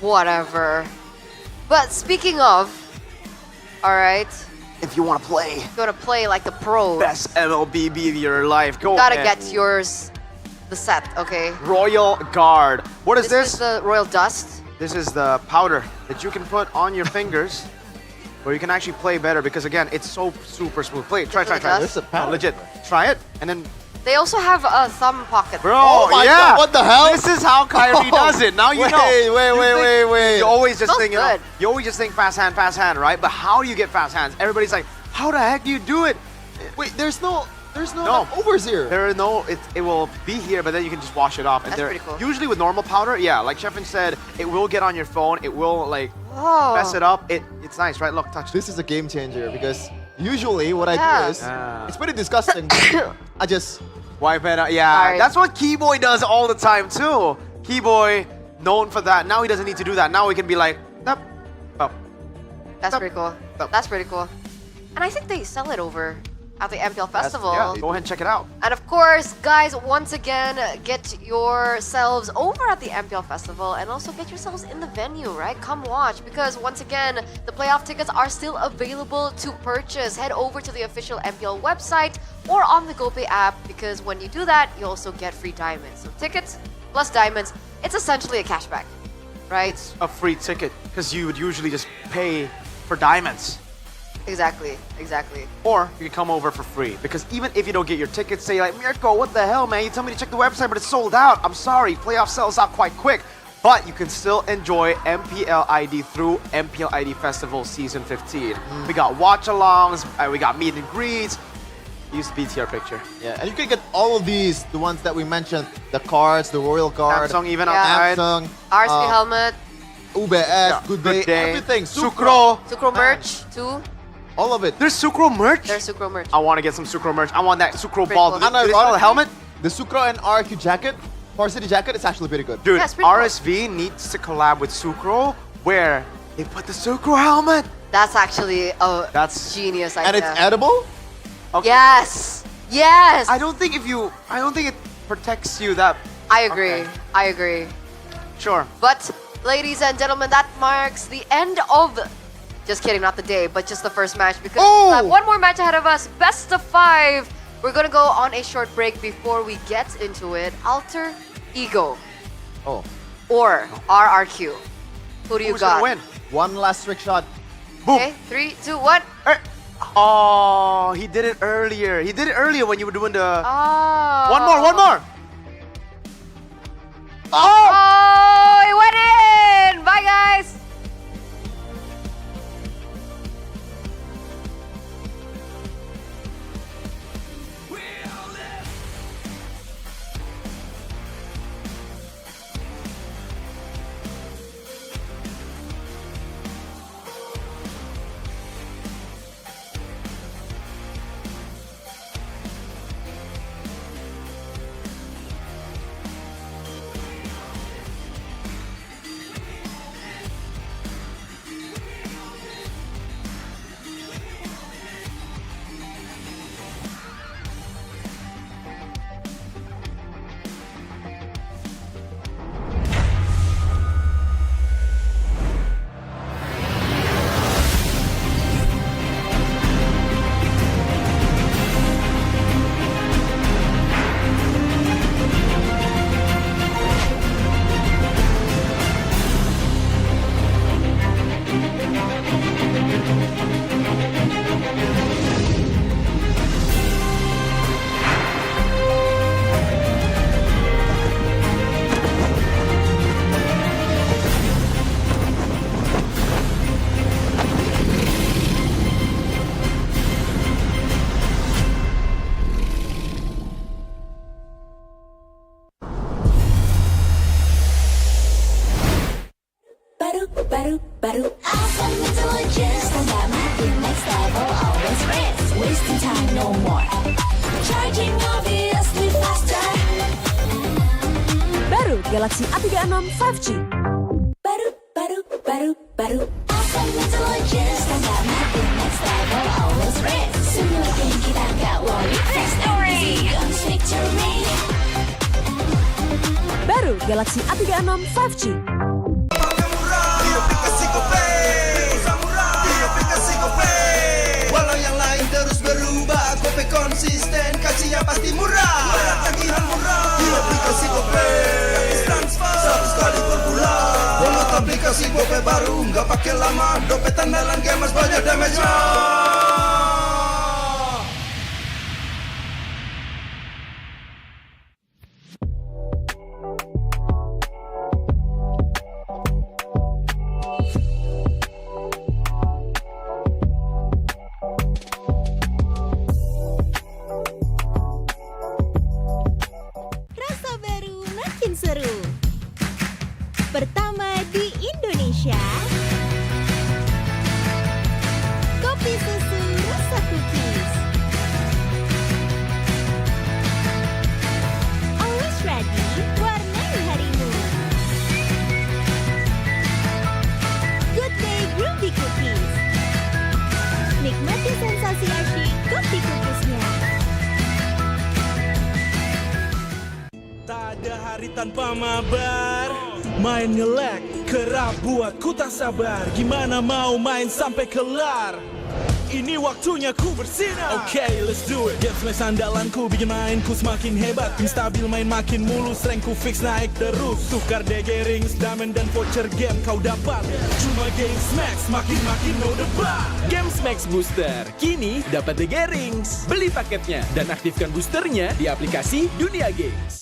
Whatever. But speaking of, all right, If you want to play if you want to play like the pros, best MLBB of your life, go you gotta ahead. get yours, the set, okay? Royal Guard. What is This is the Royal Dust. This is the powder that you can put on your fingers, where you can actually play better. Because again, it's so super smooth. Play it. Try. This is the There's a dust. powder. Legit. Try it, and then They also have a thumb pocket. bro. Oh my yeah. god, what the hell? This is how Kyrie does it. Now you know. Wait. You always just Smells think, good. you always just think fast hand, right? But how do you get fast hands? Everybody's like, how the heck do you do it? Wait, there's no No. overs here. There are no, it will be here, but then you can just wash it off. And That's pretty cool. Usually with normal powder, yeah, like Sheffin said, it will get on your phone. It will like Oh. mess it up. It's nice, right? Look, touch. This is a game changer because usually what I Yeah. do is Ah. it's pretty disgusting. I just Wipe it out. Yeah, Sorry. that's what Keyboy does all the time too. Keyboy, known for that. Now he doesn't need to do that. Now he can be like, up, up. That's pretty cool. That's pretty cool. And I think they sell it over at the MPL Festival. Yeah, go ahead and check it out. And of course, guys, once again, get yourselves over at the MPL Festival and also get yourselves in the venue, right? Come watch because once again, the playoff tickets are still available to purchase. Head over to the official MPL website or on the GoPay app because when you do that, you also get free diamonds. So tickets plus diamonds, it's essentially a cashback, right? A free ticket because you would usually just pay for diamonds. Exactly. Or you can come over for free. Because even if you don't get your tickets, say like, Mirko, what the hell, man? You told me to check the website, but it's sold out. I'm sorry, playoff sells out quite quick. But you can still enjoy MPL ID through MPL ID Festival Season 15. We got watch-alongs, we got meet and greets. Use the BTR picture. Yeah, and you can get all of these, the ones that we mentioned, the cards, the royal card, Samsung even outside. Samsung, RSP helmet. UBS, Good Day, everything. Sucro. Sucro merch too. All of it. There's Sucro merch? There's Sucro merch. I want to get some Sucro merch. I want that Sucro Pretty ball. cool. Did they sell the helmet? The Sucro and RQ jacket, varsity jacket, is actually pretty good. Dude, Yeah, it's pretty cool. RSV needs to collab with Sucro where they put the Sucro helmet. That's actually a That's genius idea. And it's edible? Okay. Yes. I don't think it protects you that. I agree. Okay. I agree. Sure. But, ladies and gentlemen, that marks the end of, just kidding, not the day, but just the first match, because we have one more match ahead of us, best of 5. We're gonna go on a short break before we get into it. Alter Ego. Or RRQ. Who do you Who's got? gonna win? One last trick shot. Okay, 3, 2, 1. Oh, he did it earlier. He did it earlier when you were doing the... Oh. One more. Oh, it went in! Bye, guys! Awesome intelligence, stand by my team next level, always rest, wasting time no more. Charging obviously faster. Baru Galaxy A36 5G. Baru. Awesome intelligence, stand by my team next level, always rest. Simulating kita nggak worry, fast and easy, guns victory. Baru Galaxy A36 5G. Walau yang lain terus berubah, Gope konsisten, kasih yang pasti murah. Bayar tagihan murah di aplikasi Gope. Gratis transfer 100 kali per bulan. Download aplikasi Gope baru, nggak pakai lama. Dompet andalan gamers banyak damage-nya. Rasa baru makin seru. Pertama di Indonesia. Kopi susu rasa cookies. Always ready, warnai harimu. Good Day Groovy Cookies. Nikmati sensasi asyik kopi cookiesnya. Tak ada hari tanpa mabar. Main nge-lag, kerap buat ku tak sabar. Gimana mau main sampai kelar? ini waktunya ku bersinar. Okay, let's do it. Game smash andalanku bikin mainku semakin hebat. Tim stabil main makin mulus, rankku fix naik terus. Tukar DG rings, diamond dan voucher game kau dapat. Cuma game smash makin no debat. Game smash booster, kini dapat DG rings. Beli paketnya dan aktifkan boosternya di aplikasi Dunia Games.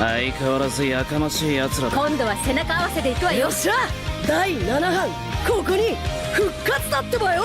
相変わらずやかましい奴らだ。今度は背中合わせでいくわよ。よっしゃ、第7班ここに復活だってばよ。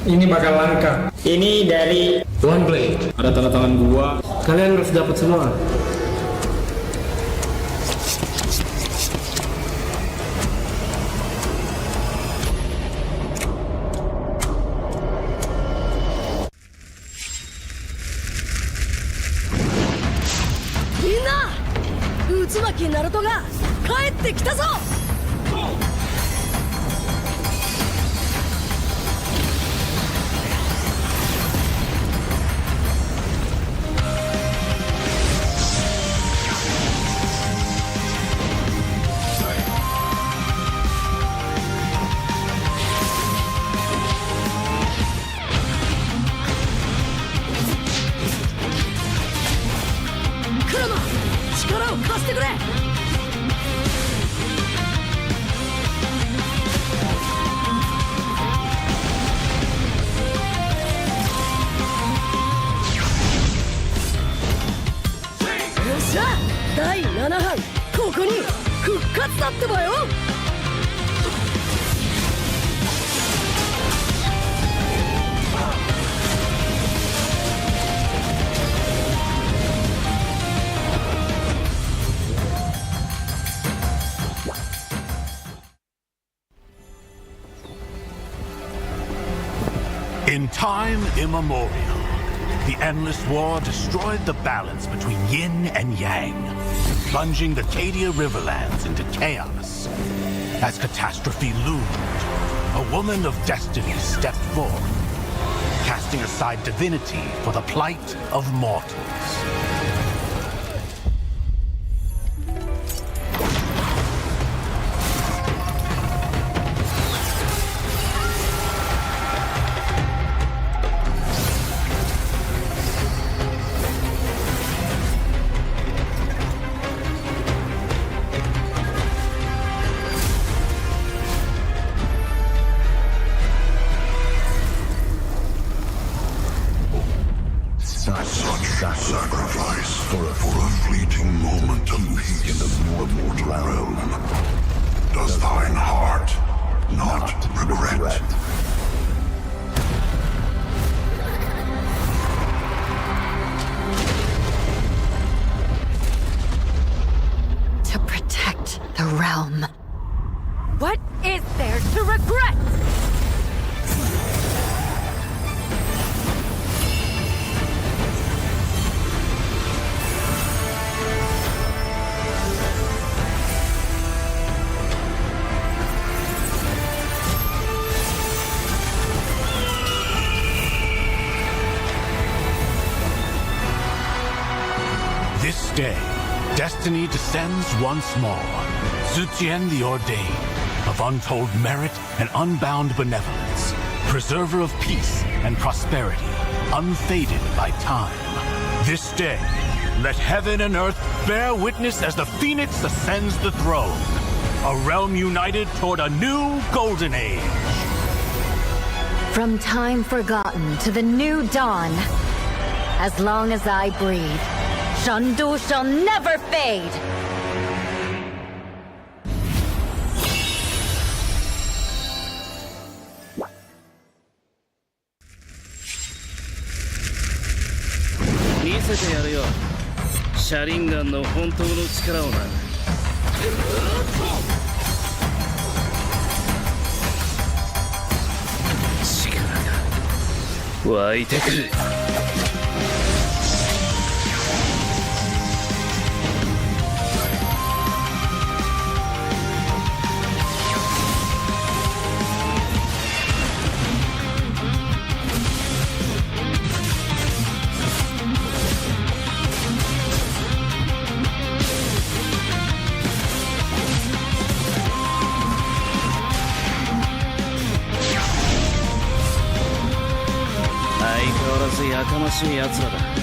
Ini bakal langka. Ini dari One Blade. Ada tanda tangan gua. Kalian harus dapat semua. Minna! Utsumaki Naruto ga kaette kita zo! Kurama! 力を貸してくれ! Yoっしゃ! 第7班ここに復活だってばよ! In time immemorial, the endless war destroyed the balance between yin and yang, plunging the Cadia Riverlands into chaos. As catastrophe loomed, a woman of destiny stepped forth, casting aside divinity for the plight of mortals. Sacrifice for a fleeting moment of peace in the mortal realm. Does thine heart not regret? To protect the realm. What is there to regret? This day, destiny descends once more. Zutian the Ordained, of untold merit and unbound benevolence, preserver of peace and prosperity, unfaded by time. This day, let heaven and earth bear witness as the phoenix ascends the throne. A realm united toward a new golden age. From time forgotten to the new dawn, as long as I breathe, Shandu shall never fade! Mise te yaru yo. Sharingan no hontou no chikara o na. 湧いてくる。やかましい奴らだ。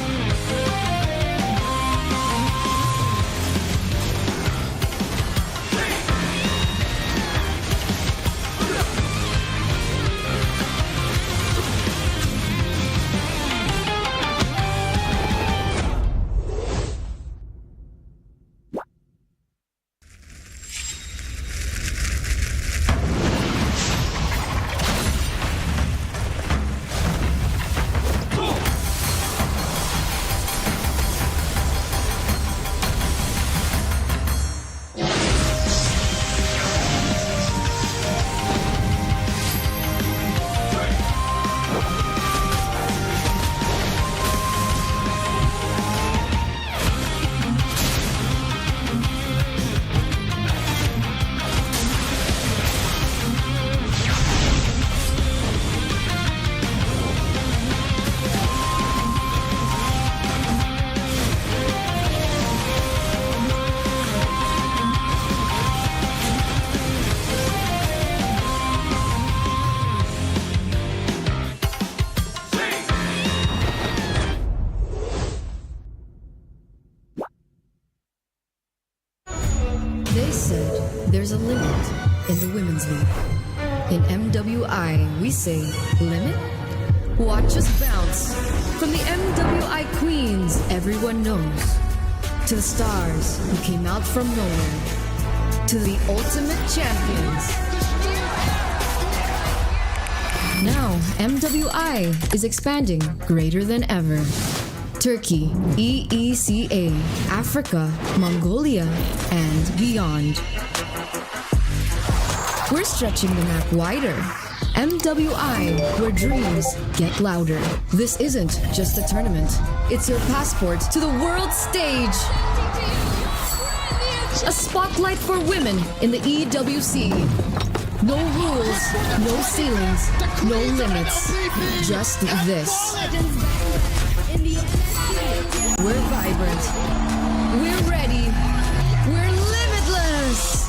They said there's a limit in the women's league. In MWI, we say limit? Watch us bounce. From the MWI queens everyone knows, to the stars who came out from nowhere, to the ultimate champions. Now, MWI is expanding greater than ever. Turkey, EECA, Africa, Mongolia, and beyond. We're stretching the map wider. MWI, where dreams get louder. This isn't just a tournament. It's your passport to the world stage. A spotlight for women in the EWC. No rules, no ceilings, no limits. Just this. We're vibrant. We're ready. We're limitless.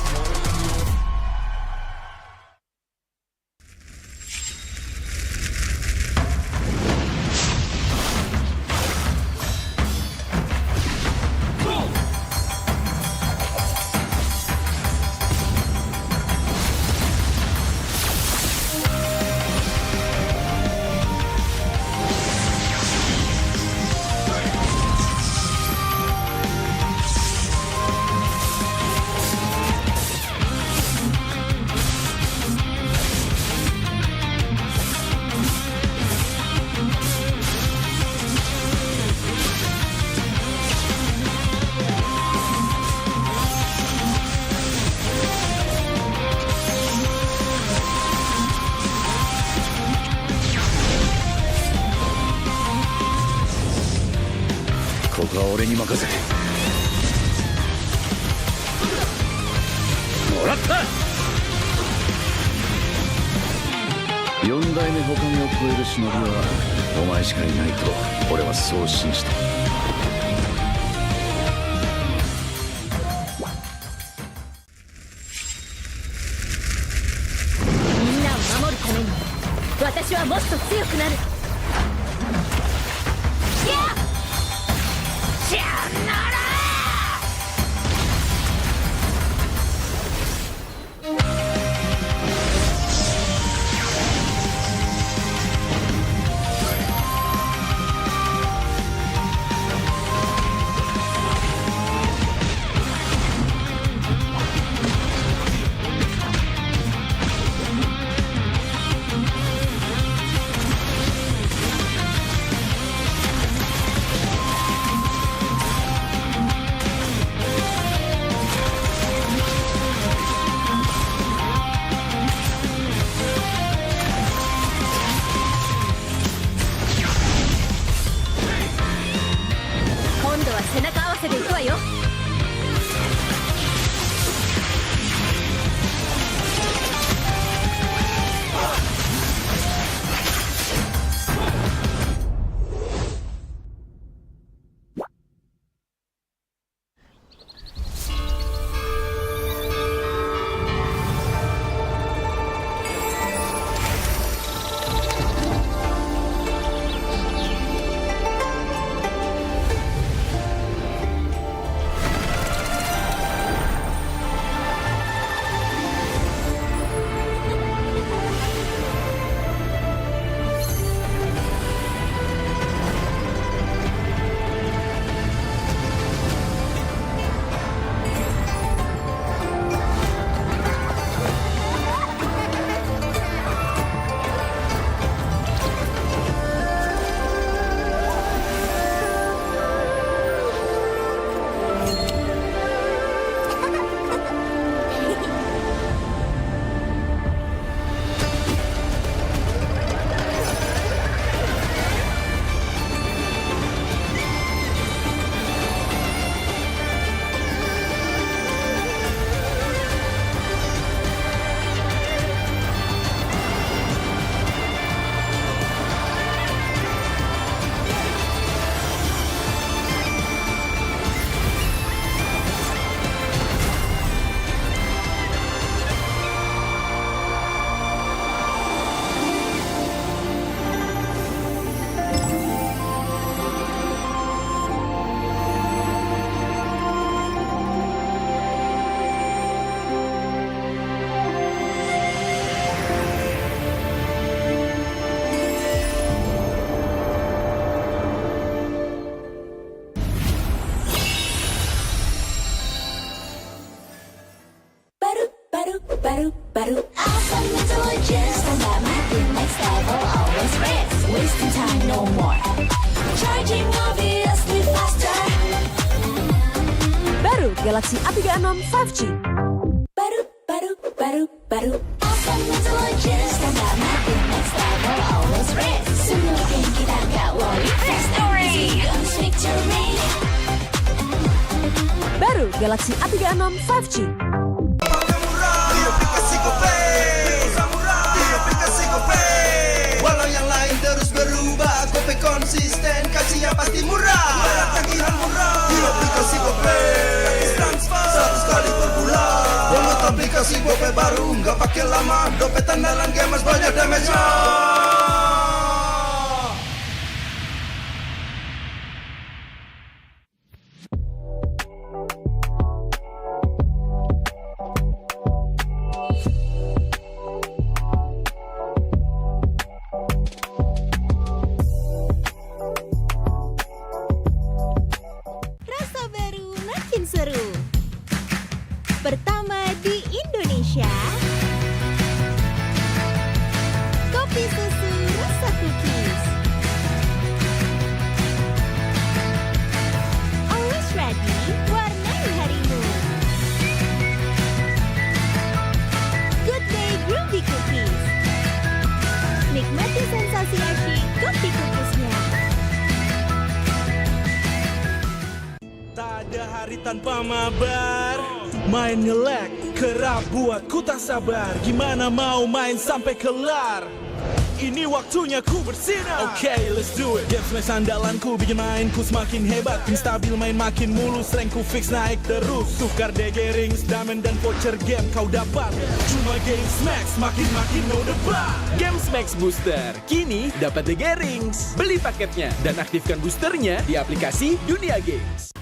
もっと強くなる。シャンナラ今度は背中合わせでいくわよ。Baru awesome intelligence, combat my thing next level, always rest, wasting time no more. Charging obviously faster. Baru Galaxy A36 5G. Baru awesome intelligence, combat my thing next level, always rest. Semua game kita gak worry, fast story, guns victory. Baru Galaxy A36 5G. Walau yang lain terus berubah, Gope konsisten, kasihnya pasti murah. Bayar tagihan murah di aplikasi Gope, gratis transfer 100 kali per bulan. Download aplikasi Gope baru, nggak pakai lama. Dompet andalan gamers banyak damage-nya. Seru pertama di Indonesia, kopi susu rasa cookies. Always ready, warnai harimu. Good day groovy cookies. Nikmati sensasi asyik kopi cookiesnya. Tak ada hari tanpa mabar, main nge-lag kerap buatku tak sabar. Gimana mau main sampai kelar? ini waktunya ku bersinar. Okay, let's do it. Game Smash andalanku bikin mainku semakin hebat. Tim stabil main makin mulus, rankku fix naik terus. Tukar DG rings, diamond dan voucher game kau dapat. Cuma Game Smash makin no debat. Game Max Booster kini dapat DG Rings. Beli paketnya dan aktifkan boosternya di aplikasi Dunia Games.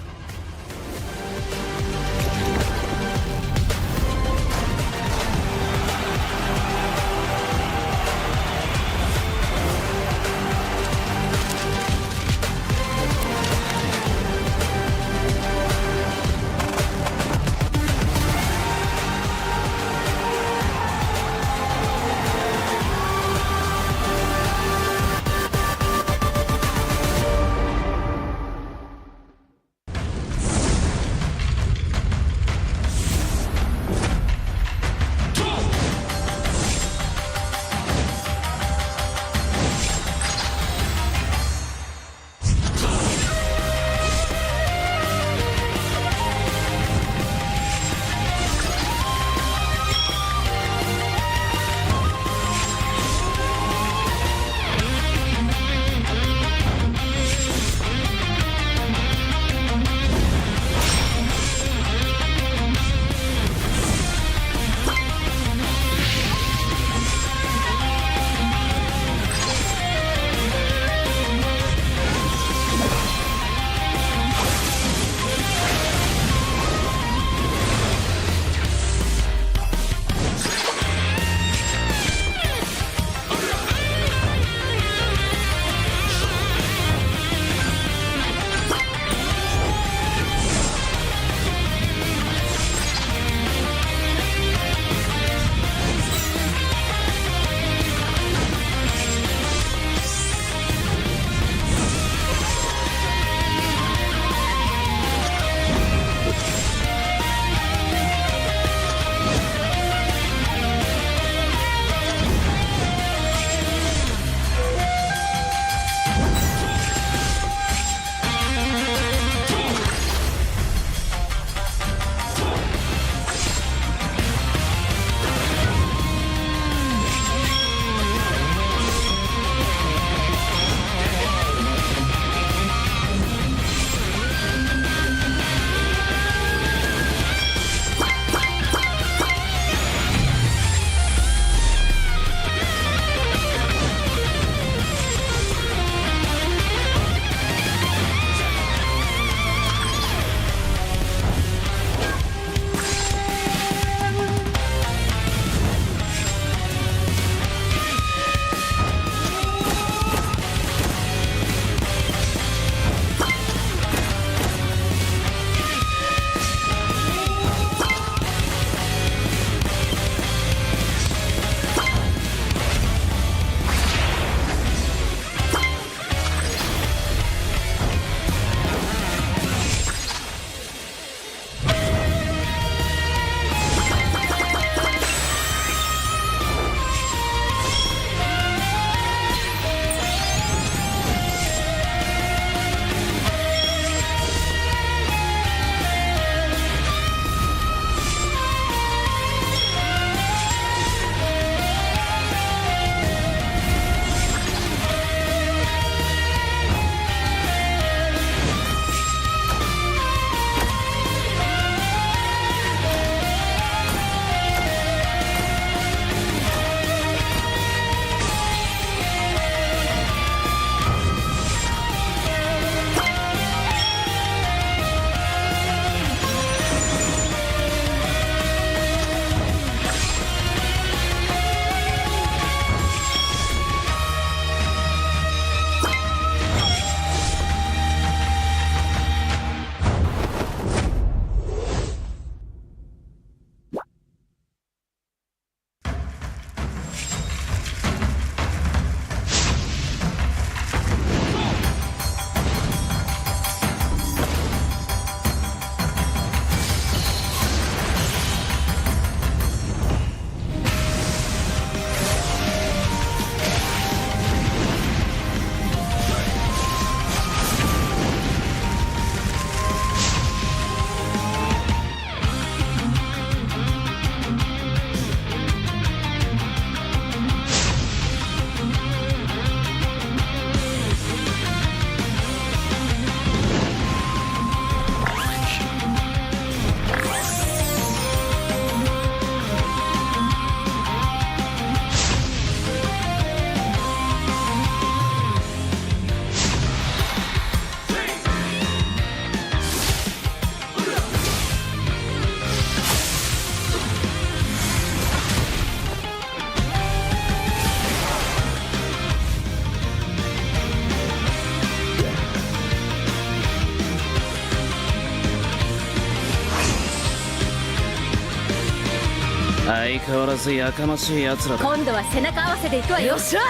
相変わらずやかましい奴らだ。今度は背中合わせで行くわよ。よっしゃ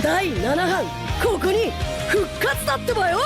第7班ここに復活だってばよ。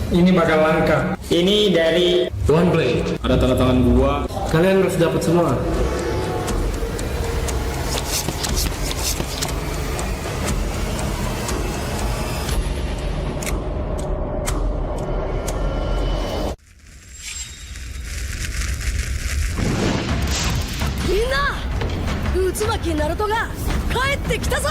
Ini bakal langka. Ini dari One Blade. Ada tanda tangan gua. Kalian harus dapat semua. Minna! Utsumaki Naruto が帰ってきたぞ!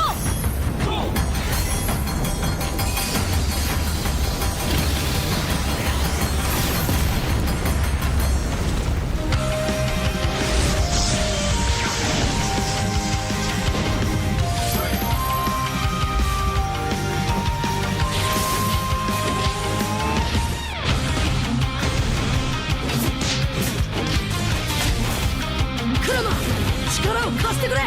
Kurama! 力を貸してくれ! よ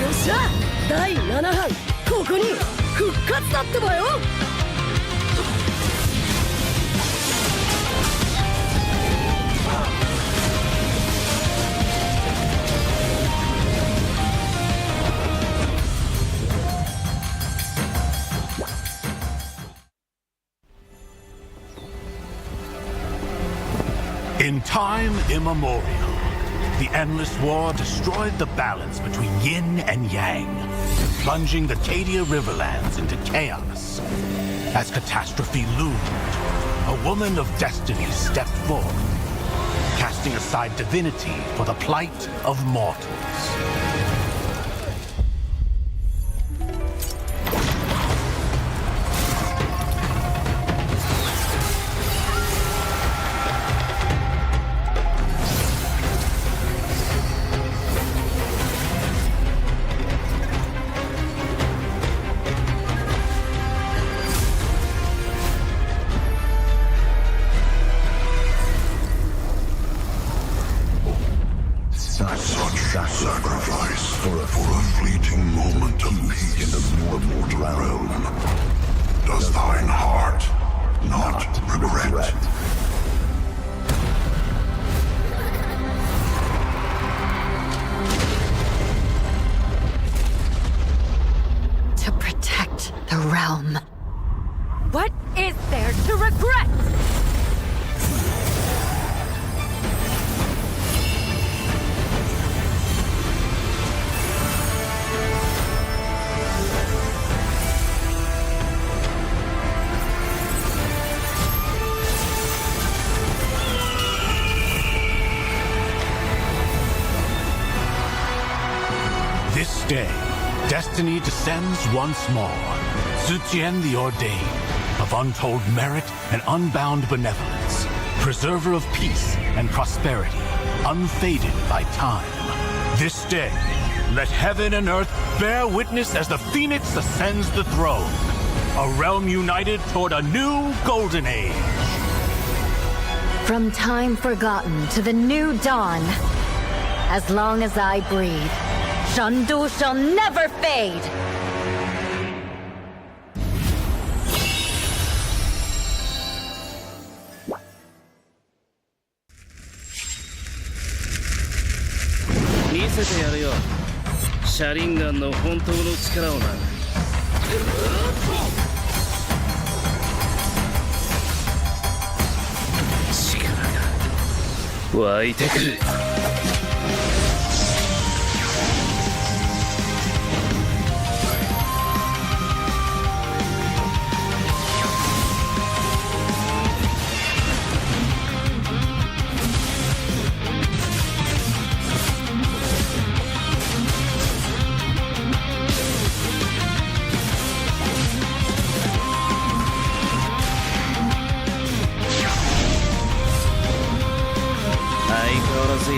っしゃ第7班ここに復活だってばよ. In time immemorial, the Endless War destroyed the balance between yin and yang, plunging the Cadia Riverlands into chaos. As catastrophe loomed, a woman of destiny stepped forth, casting aside divinity for the plight of mortals. Sacrifice for a fleeting moment of peace in the mortal realm. Does thine heart not regret? To protect the realm. What is there to regret? This day, destiny descends once more. Zutian the Ordained, of untold merit and unbound benevolence, preserver of peace and prosperity, unfaded by time. This day, let heaven and earth bear witness as the Phoenix ascends the throne. A realm united toward a new golden age. From time forgotten to the new dawn, as long as I breathe, Shandu shall never fade! Mise te yaru yo. Sharingan no hontou no chikara o na. 湧いてくる。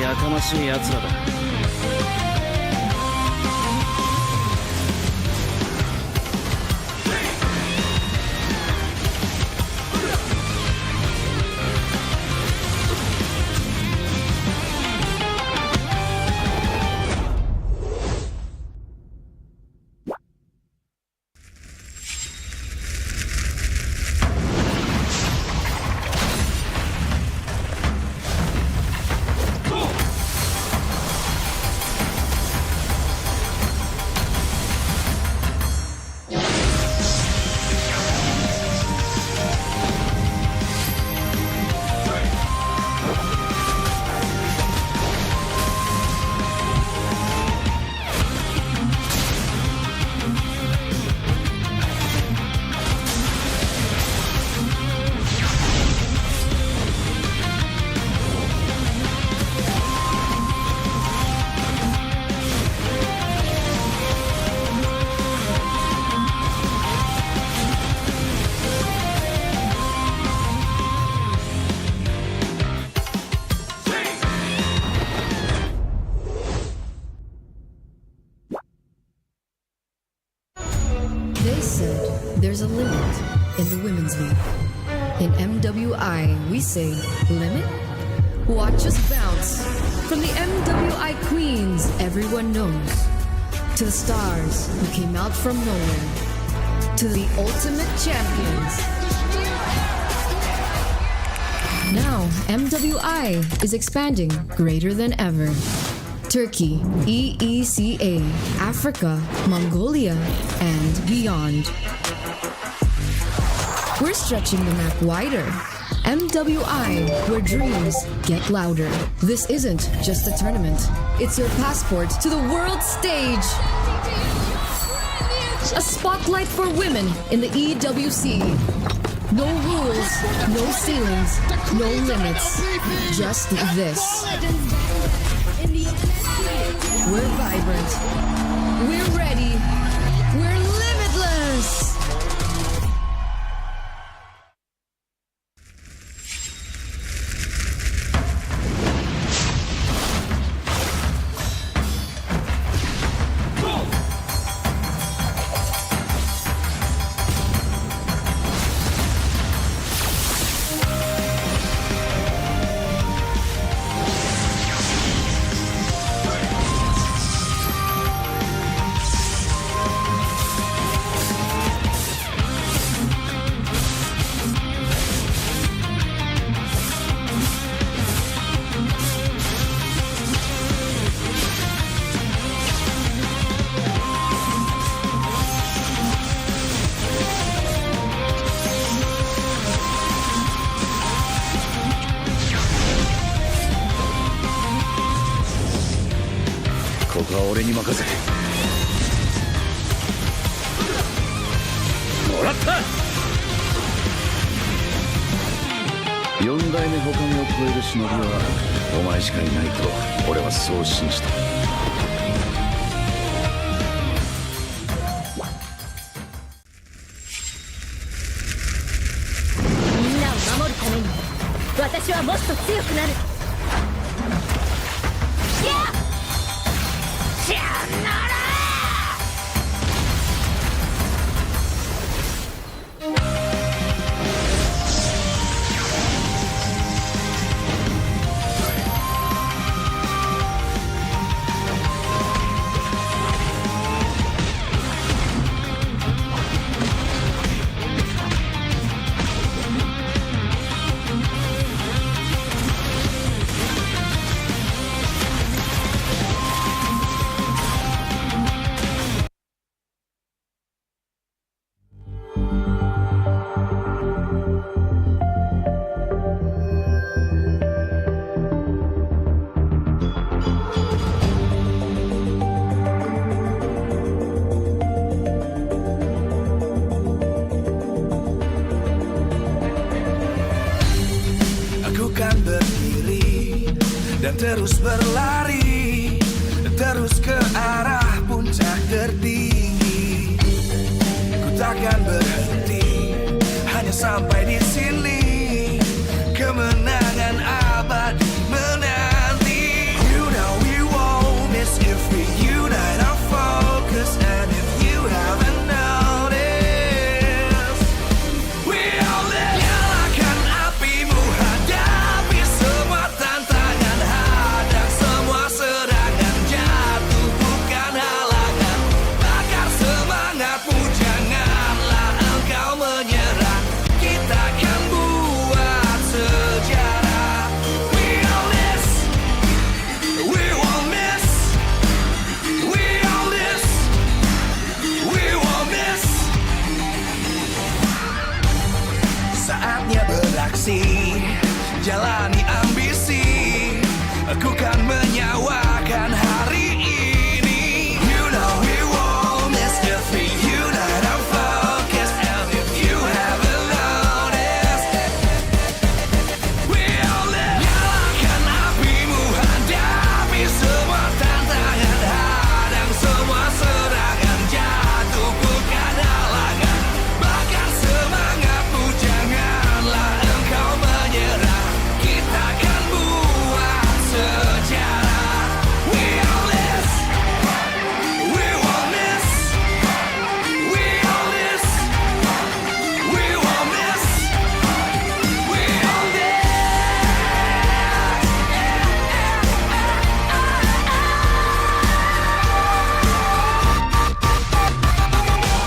やかましい奴らだ。They said there's a limit in the women's league. In MWI, we say limit? Watch us bounce. From the MWI queens everyone knows, to the stars who came out from nowhere, to the ultimate champions. Now, MWI is expanding greater than ever. Turkey, EECA, Africa, Mongolia, and beyond. We're stretching the map wider. MWI, where dreams get louder. This isn't just a tournament. It's your passport to the world stage. A spotlight for women in the EWC. No rules, no ceilings, no limits. Just this. We're vibrant. We're ready. We're limitless. はもっと強くなる。しゃしゃならdan terus berlari, terus ke arah puncak tertinggi. Ku takkan berhenti, hanya sampai di sini. Kemenangan abadi menanti. You know we won't miss if we unite our focus. And if you haven't noticed, we all live. Nyalakan apimu, hadapi semua tantangan, hadang semua serangan, jatuh bukan halangan. Bakar semangatmu, janganlah engkau menyerah. Kita akan buat sejarah. We all this, we won't miss. We all this, we won't miss. Saatnya beraksi, jalani ambisi. Aku kan menyawakan hari ini. You know we won't miss if we unite our focus. And if you haven't noticed, we all live. Nyalakan apimu, hadapi semua tantangan, hadang semua serangan, jatuh bukan halangan. Bakar semangatmu, janganlah engkau menyerah. Kita akan buat sejarah. We all this, we won't miss. We all this, we won't miss. We all this.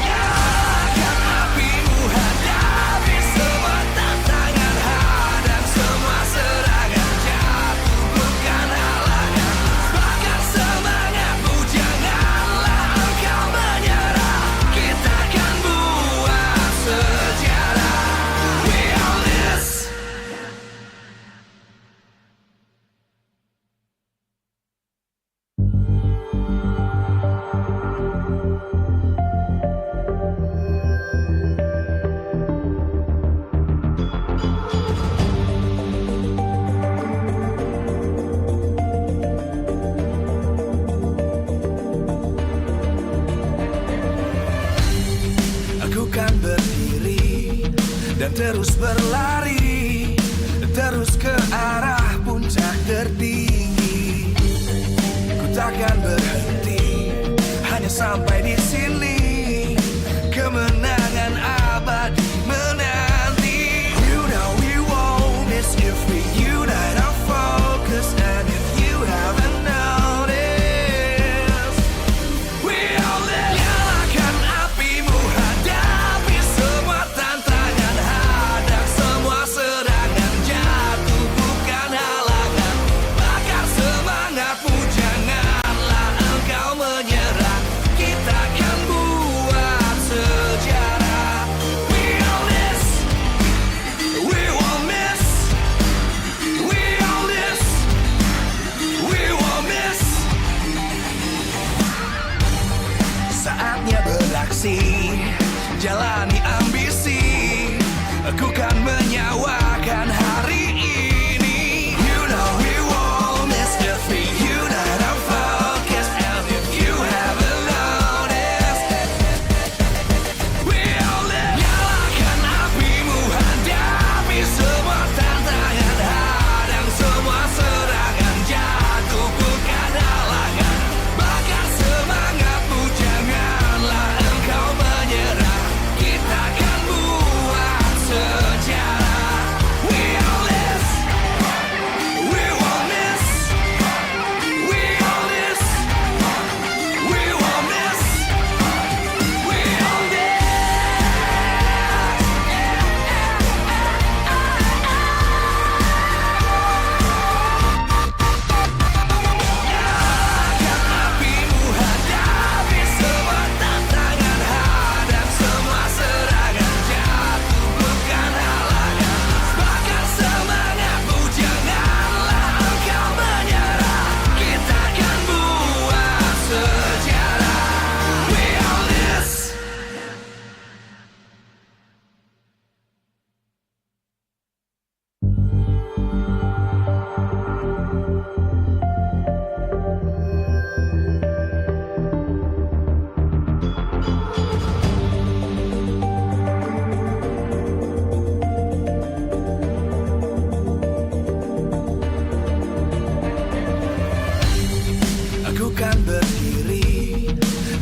Nyalakan apimu, hadapi semua tantangan, hadang semua serangan, jatuh bukan halangan. Bakar semangatmu, janganlah engkau menyerah. Kita akan buat sejarah. We all this. Aku kan berdiri dan terus berlari, terus ke arah puncak tertinggi. Ku takkan berhenti, hanya sampai di sini. Kemenangan abadi menanti. You know we won't miss if we unite our focus. And if you haven't noticed, we all live. Nyalakan apimu, hadapi semua tantangan, hadang semua serangan, jatuh bukan halangan. Bakar semangatmu, janganlah engkau menyerah. Kita akan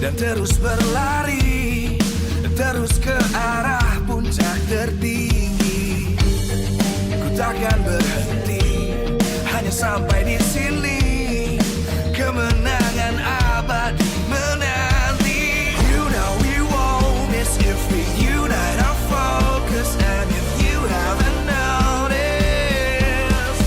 dan terus berlari, terus ke arah puncak tertinggi. Ku takkan berhenti, hanya sampai di sini. Kemenangan abadi menanti. You know we won't miss if we unite our focus. And if you haven't noticed,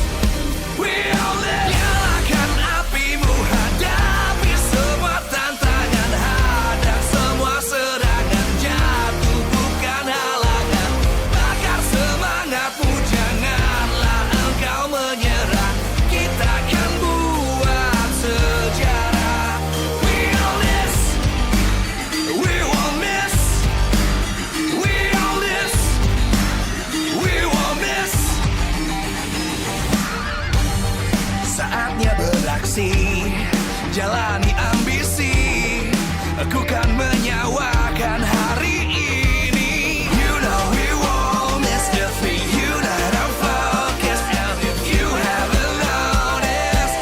we all live. Nyalakan apimu, hadapi semua tantangan, hadang semua serangan, jatuh bukan halangan. Bakar semangatmu, janganlah engkau menyerah. Kita akan buat sejarah. We all this, we won't miss. We all this, we won't miss. Saatnya beraksi, jalani ambisi. Aku kan menyawakan hari ini. You know we won't miss if we unite our focus. And if you haven't noticed,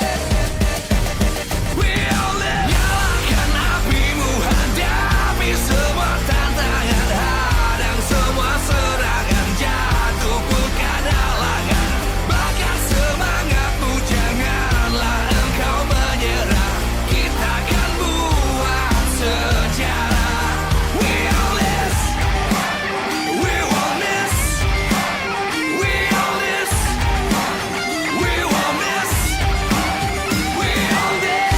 we all live. Nyalakan apimu, hadapi semua tantangan, hadang semua serangan, jatuh bukan halangan. Bakar semangatmu, janganlah engkau menyerah. Kita akan buat sejarah. We all this, we won't miss. We all this, we won't miss. We all this.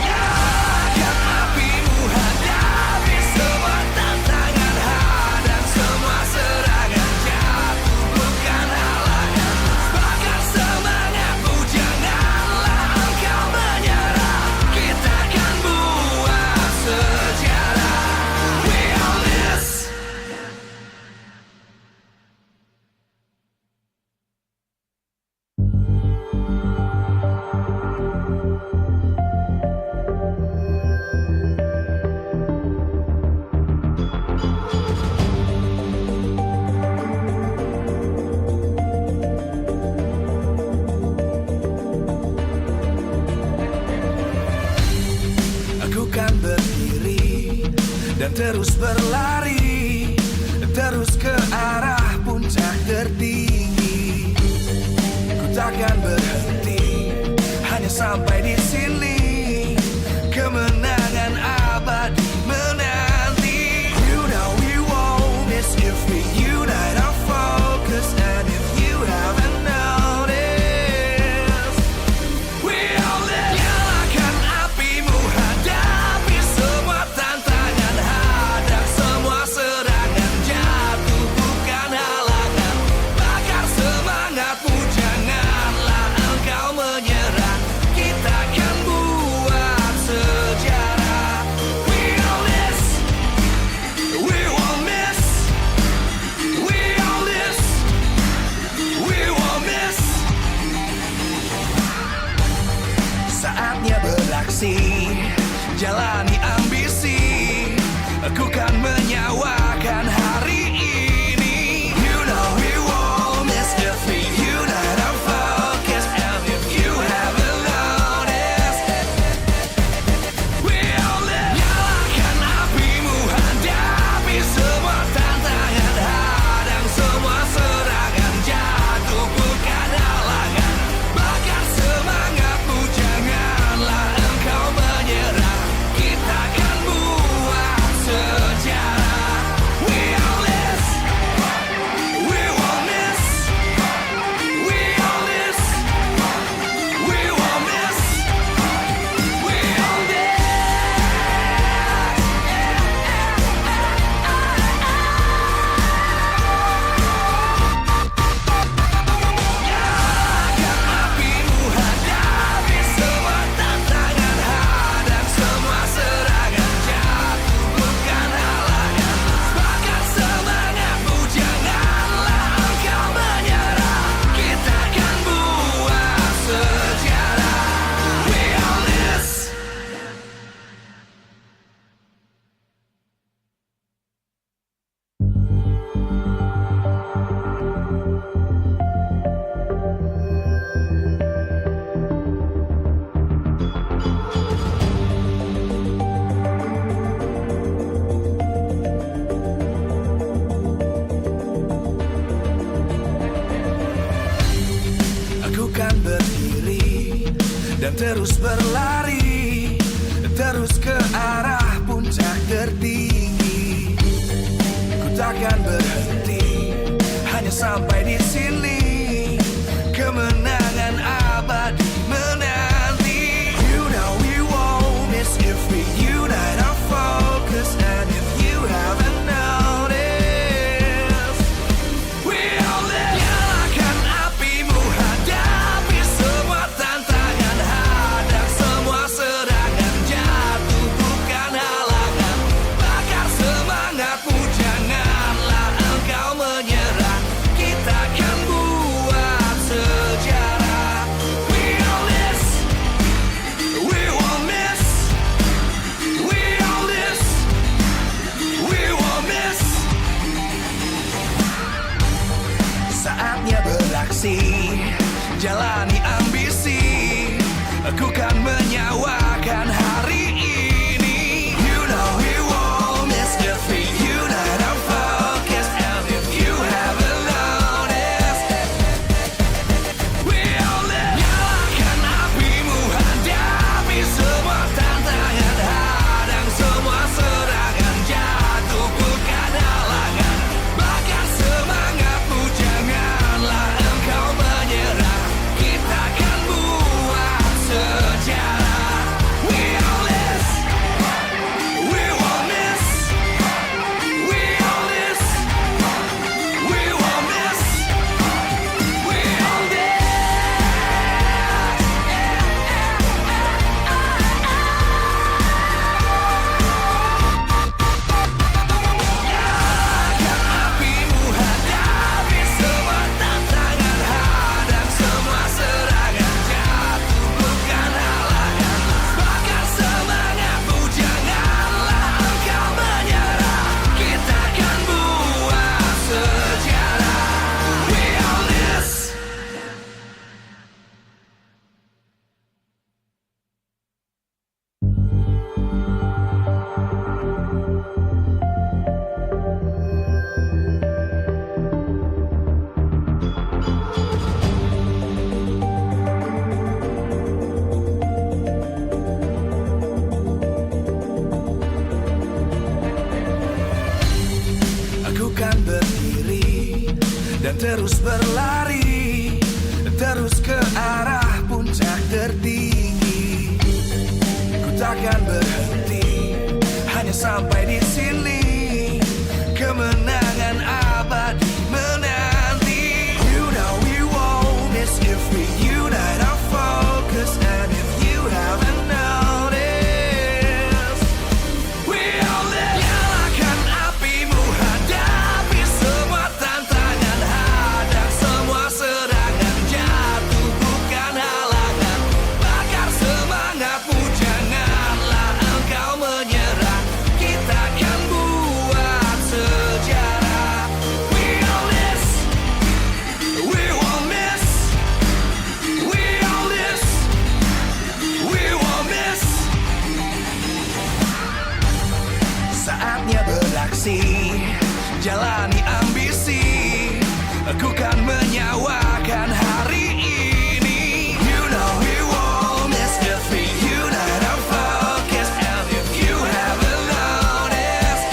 Nyalakan apimu, hadapi semua tantangan, hadang semua serangan, jatuh bukan halangan. Bakar semangatmu, janganlah engkau menyerah. Kita akan buat sejarah. We all this. Aku kan berdiri dan terus berlari, terus ke arah puncak tertinggi. Ku takkan berhenti, hanya sampai di sini. Kemenangan abadi menanti. You know we won't miss if we unite our focus. And if you haven't noticed, we all live. Nyalakan apimu, hadapi semua tantangan, hadang semua terus berlari, terus ke arah puncak tertinggi. Ku takkan berhenti, hanya sampai di sini. Kemenangan abadi menanti. You know we won't miss if we unite our focus. And if you haven't noticed, we'll nyalakan apimu, hadapi semua tantangan, hadang semua serangan, jatuh bukan halangan, bakar semangatmu, janganlah engkau menyerah, kita akan buat sejarah. We'll miss, we won't miss, we'll miss, we won't miss. Saatnya beraksi, jalani ambisi, aku kan menyawakan hari ini. You know we won't miss if we unite our focus. And if you haven't noticed, we'll nyalakan apimu, hadapi semua tantangan, hadang semua serangan, jatuh bukan halangan, bakar semangatmu, janganlah engkau menyerah, kita akan buat sejarah. We'll miss, we won't miss, we'll miss, we won't miss, we'll miss. Apimu, hadapi semua tantangan, hadang semua serangan, jatuh bukan halangan, bakar semangatmu, janganlah engkau menyerah, kita akan buat sejarah. We'll miss. Aku kan berdiri dan terus berlari, terus ke arah puncak tertinggi. Ku takkan berhenti, hanya sampai di sini. Kemenangan abadi menanti. You know we won't miss if we unite our focus. And if you haven't noticed, we'll nyalakan apimu, hadapi semua tantangan, hadang semua serangan, jatuh bukan halangan, bakar semangatmu, janganlah engkau menyerah, kita akan buat sejarah. We'll miss, we won't miss, we'll miss, we won't miss. Saatnya beraksi, jalani ambisi, aku kan menyawakan hari ini. You know we won't miss if we unite our focus. And if you haven't noticed,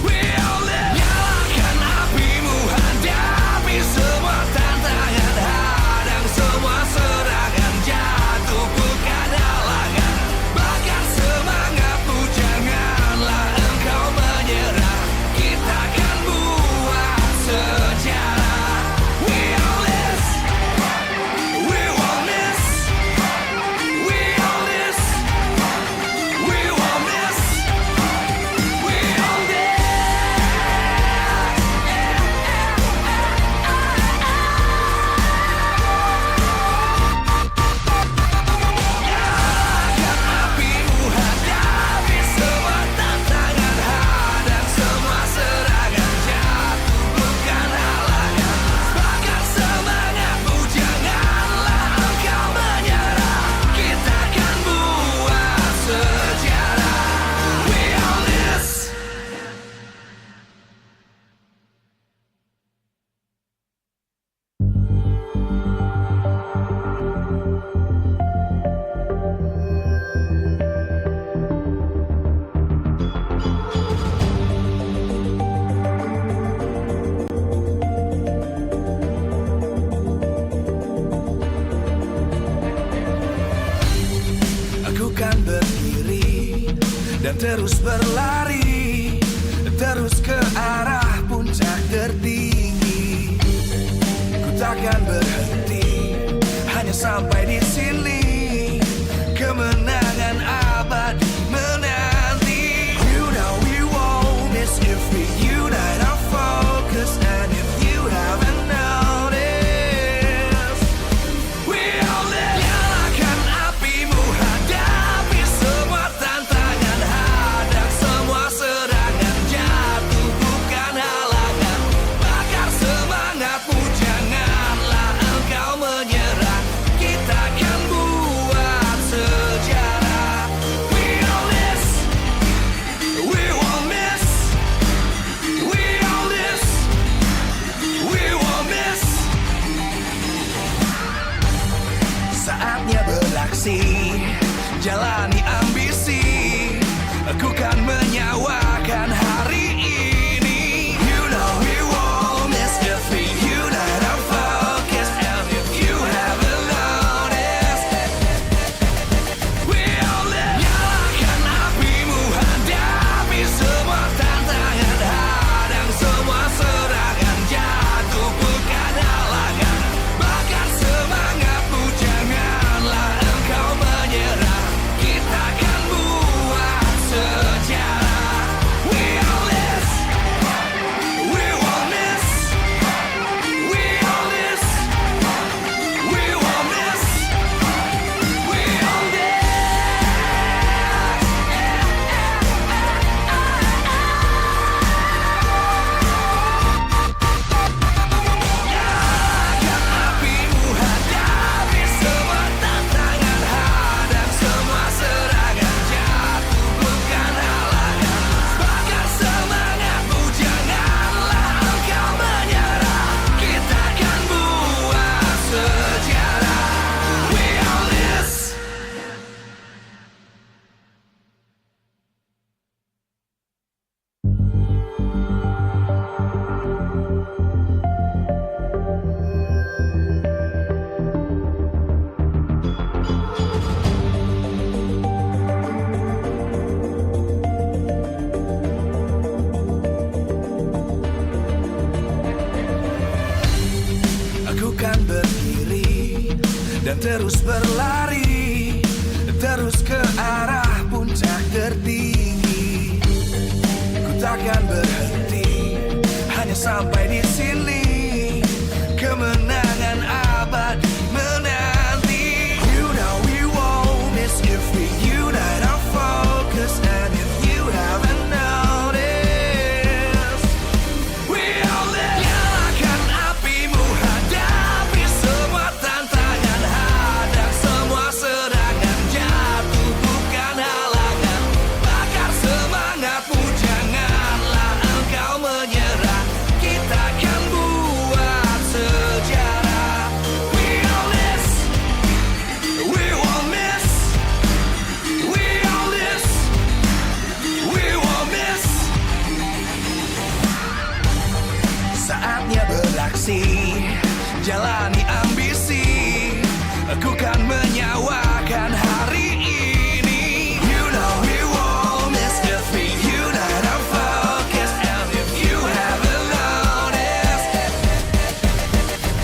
we'll nyalakan apimu, hadapi semua tantangan, hadang semua serangan, jatuh bukan halangan, bakar semangatmu, janganlah engkau menyerah, kita akan buat sejarah. terus berlari, terus ke arah puncak tertinggi. Ku takkan berhenti, hanya sampai di sini. Kemenangan abadi menanti. You know we won't miss if we unite our focus. And if you haven't noticed, we all live. Nyalakan apimu, hadapi semua tantangan, hadang semua serangan, jatuh bukan halangan. Bakar semangatmu, janganlah engkau menyerah. Kita akan buat sejarah. We all this, we won't miss. We all this, we won't miss. Saatnya beraksi, jalani ambisi. Aku kan menyawakan hari ini. You know we won't miss if we unite our focus. And if you haven't noticed, we all live. Nyalakan apimu, hadapi semua tantangan, hadang semua serangan, jatuh bukan halangan. Bakar semangatmu, janganlah engkau menyerah. Kita akan buat sejarah. We all this, we won't miss. We all this, we won't miss. We all this. Nyalakan apimu, hadapi semua tantangan, hadang semua serangan, jatuh bukan halangan. Bakar semangatmu, janganlah engkau menyerah. Kita akan buat sejarah. We all this. Aku kan berdiri dan terus berlari, terus ke arah puncak tertinggi. Ku takkan berhenti, hanya sampai di sini. Kemenangan abadi menanti. You know we won't miss if we unite our focus. And if you haven't noticed, we all live. Nyalakan apimu, hadapi semua tantangan, hadang semua serangan, jatuh bukan halangan. Bakar semangatmu, janganlah engkau menyerah. Kita akan buat sejarah. We all this, we won't miss. We all this, we won't miss. Saatnya beraksi, jalani ambisi. Aku kan menyawakan hari ini. You know we won't miss if we unite our focus. And if you haven't noticed,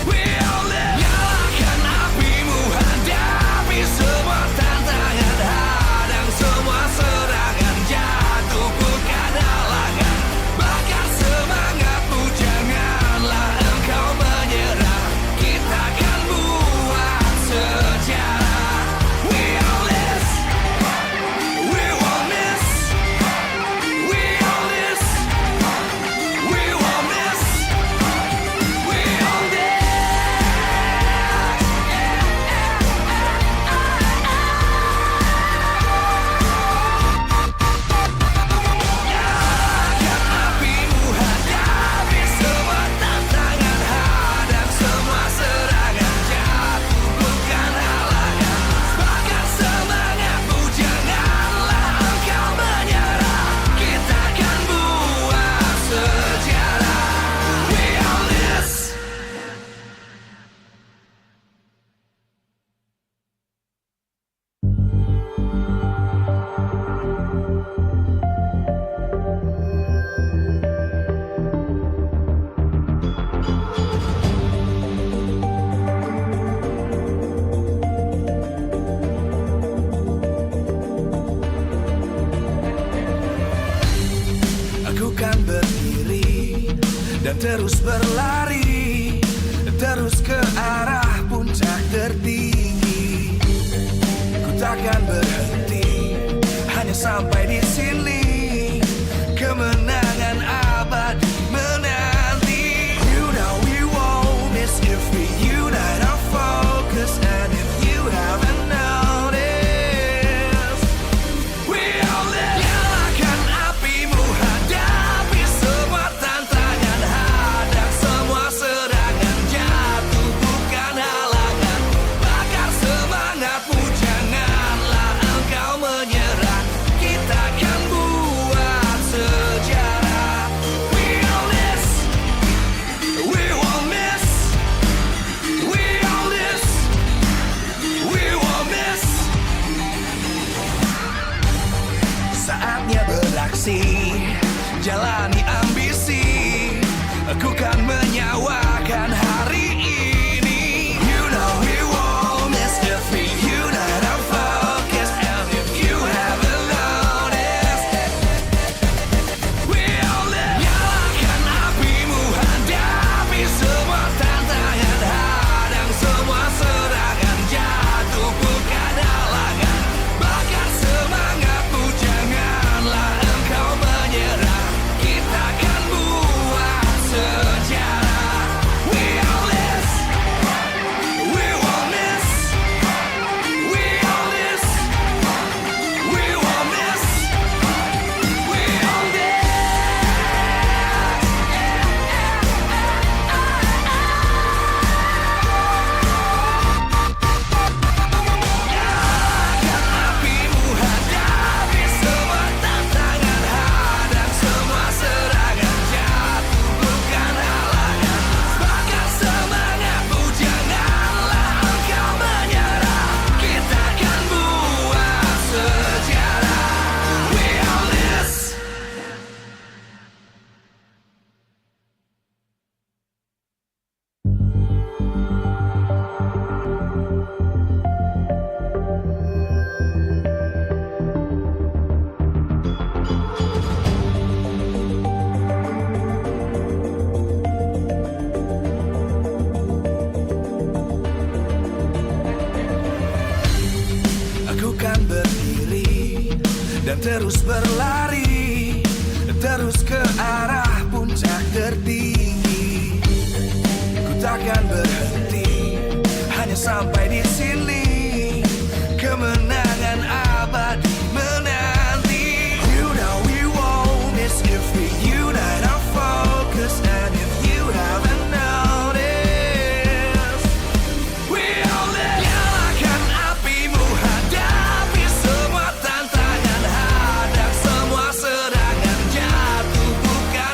we all live. Nyalakan apimu, hadapi semua tantangan, hadang semua serangan, jatuh bukan halangan. Bakar semangatmu, janganlah engkau menyerah. Kita terus berlari, terus ke arah puncak tertinggi. Ku takkan berhenti, hanya sampai di sini. Kemenangan abadi menanti. You know we won't miss if we unite our focus. And if you haven't noticed, we all live. Nyalakan apimu, hadapi semua tantangan, hadang semua serangan, jatuh bukan halangan. Bakar semangatmu, janganlah engkau menyerah. Kita akan buat sejarah. We all this, we won't miss. We all this, we won't miss. Saatnya beraksi, jalani ambisi. Aku kan menyawakan hari ini. You know we won't miss if we unite our focus. And if you haven't noticed, we all live. Nyalakan apimu, hadapi semua tantangan, hadang semua serangan, jatuh bukan halangan. Bakar semangatmu, janganlah engkau menyerah. Kita akan buat sejarah. We all this, we won't miss. We all this, we won't miss. We all this. Apimu, hadapi semua tantangan, hadang semua serangan, jatuh bukan halangan. Bakar semangatmu, janganlah engkau menyerah. Kita akan buat sejarah. We all this. Aku kan berdiri dan terus berlari, terus ke arah puncak tertinggi. Ku takkan berhenti, hanya sampai di sini. Kemenangan abadi menanti. You know we won't miss if we unite our focus. And if you haven't noticed, we all live. Nyalakan apimu, hadapi semua tantangan, hadang semua serangan, jatuh bukan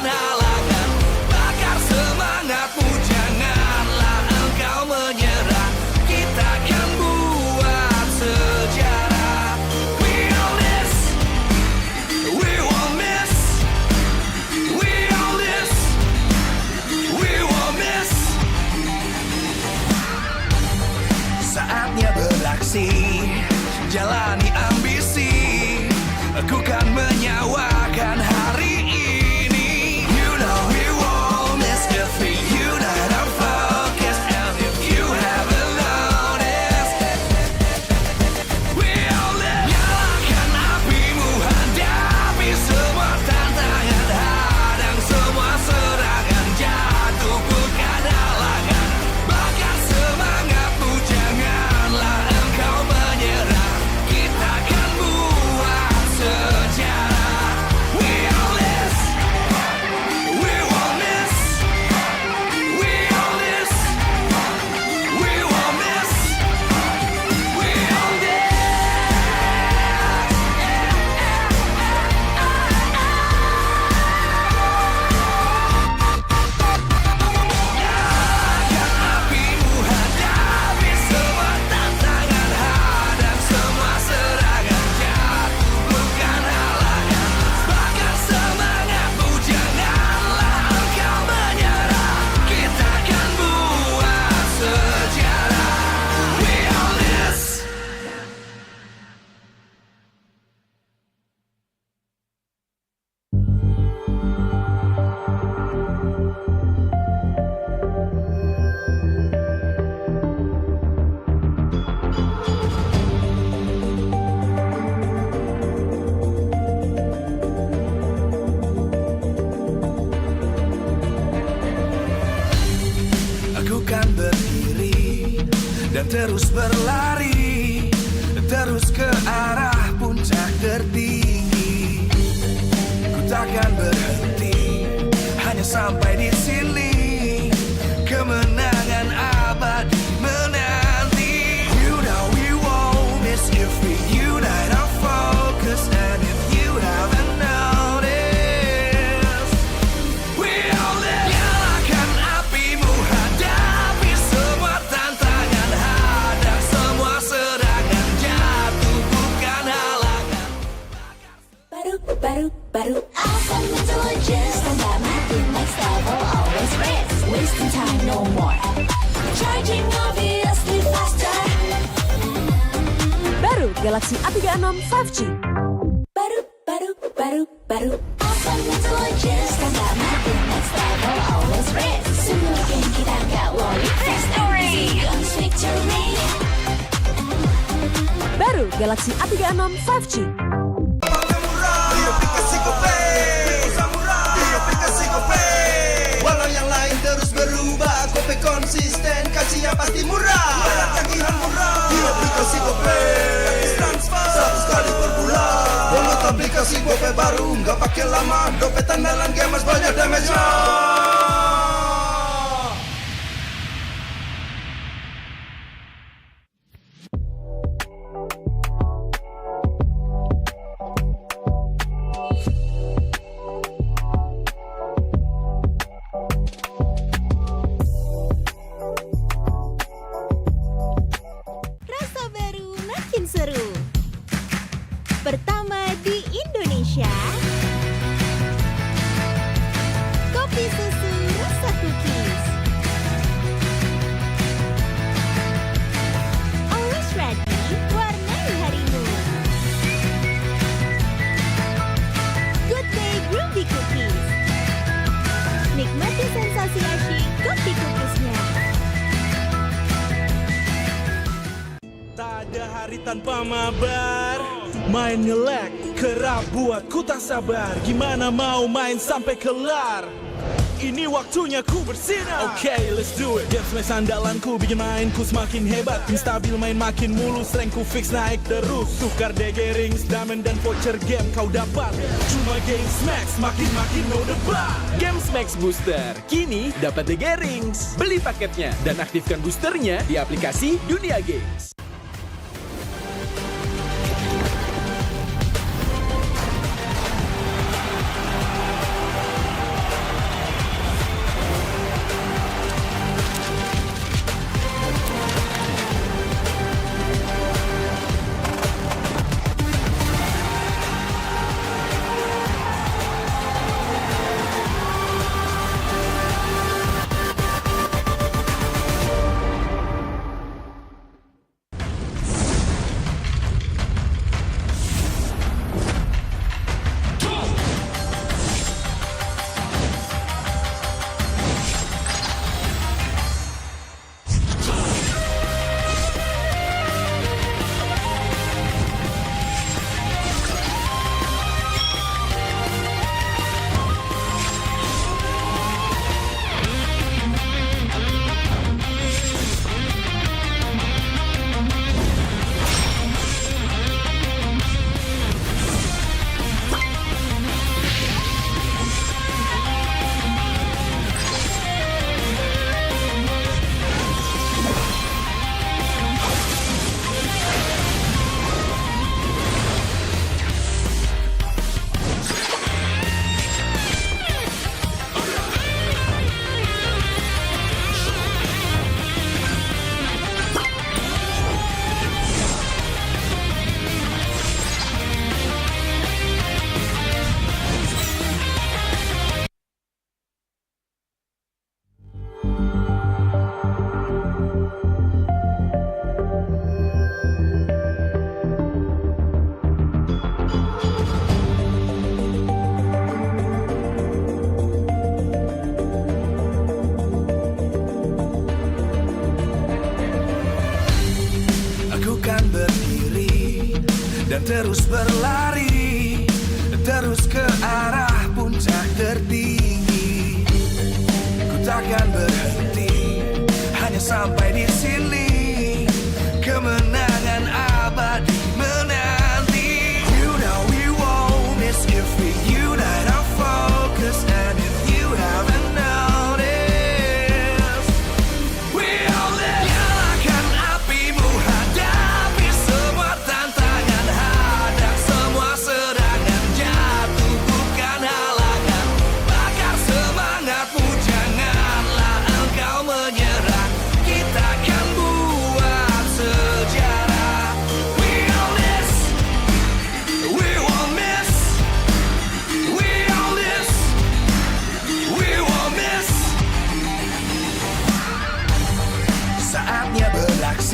dan terus berlari, terus ke arah puncak tertinggi. Ku takkan berhenti, hanya sampai di sini. Kemenangan abadi menanti. You know we won't miss if we unite our focus. And if you haven't noticed, we all live. Nyalakan apimu, hadapi semua tantangan, hadang semua serangan, jatuh bukan halangan. Baru awesome intelligence. Stand by my team, next level, always rest. Wasting time no more. Charging obviously faster. Baru Galaxy A36 5G. Baru awesome intelligence. Stand by my team, next level, always rest. Semua game kita gak worry. Victory comes victory. Baru Galaxy A36 5G. Walau yang lain terus berubah, Gope konsisten, kasih yang pasti murah. Bayar tagihan murah di aplikasi Gope, gratis transfer 100 kali per bulan. Download aplikasi Gope baru, nggak pakai lama. Dompet andalan gamers banyak damage-nya. Rasa baru makin seru. Pertama di Indonesia. Kopi susu rasa cookies. Always ready, warnai harimu. Good Day Groovy Cookies. Nikmati sensasi asyik kopi cookiesnya. Tak ada hari tanpa mabar. Main ngelek, kerap buatku tak sabar. Gimana mau main sampai kelar? Ini waktunya ku bersinar. Okay, let's do it. Games main sandalanku bikin mainku semakin hebat. Tim stabil main makin mulus, rankku fix naik terus. Tukar DG rings, diamond dan voucher game kau dapat. Cuma Games Max, makin-makin no debat. Games Max Booster, kini dapat DG rings. Beli paketnya dan aktifkan boosternya di aplikasi Dunia Games. dan terus berlari, terus ke arah puncak tertinggi. Ku takkan berhenti, hanya sampai di sini.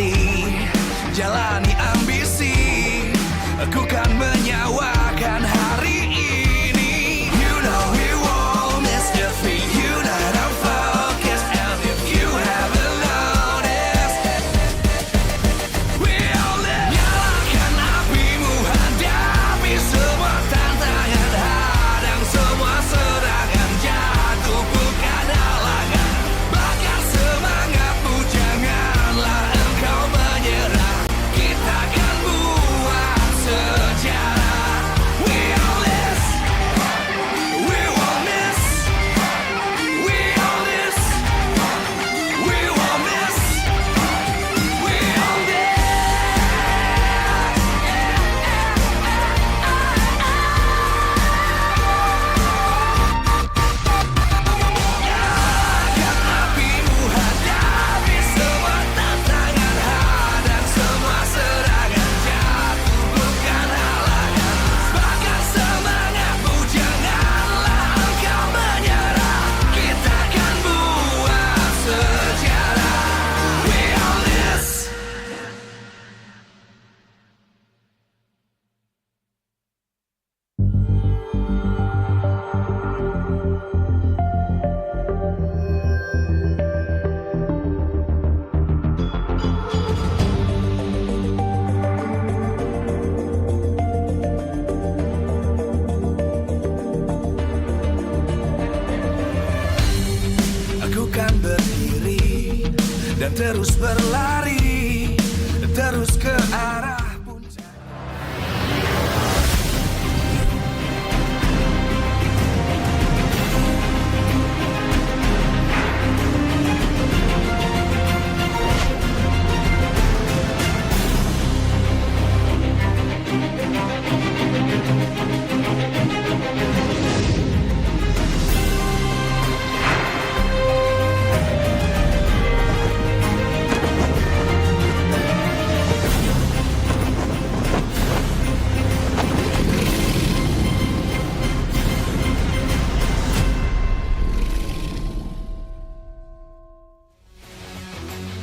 prestasi, jalani ambisi, aku kan menyawakan hari ini. You know we won't miss the beat, you know I'm focused, and if you haven't noticed, we all live. Nyalakan apimu, hadapi semua tantangan, hadang semua serangan, jatuh bukan halangan, bakar semangatmu, janganlah engkau menyerah, kita akan buat sejarah. We all this, we won't miss, we all this, we won't miss, we all this. Nyalakan apimu, hadapi semua tantangan, hadang semua serangan, jatuh bukan halangan, bakar semangatmu, janganlah engkau menyerah, kita akan buat sejarah. We all this. Aku kan berdiri dan terus berlari, terus ke arah puncak.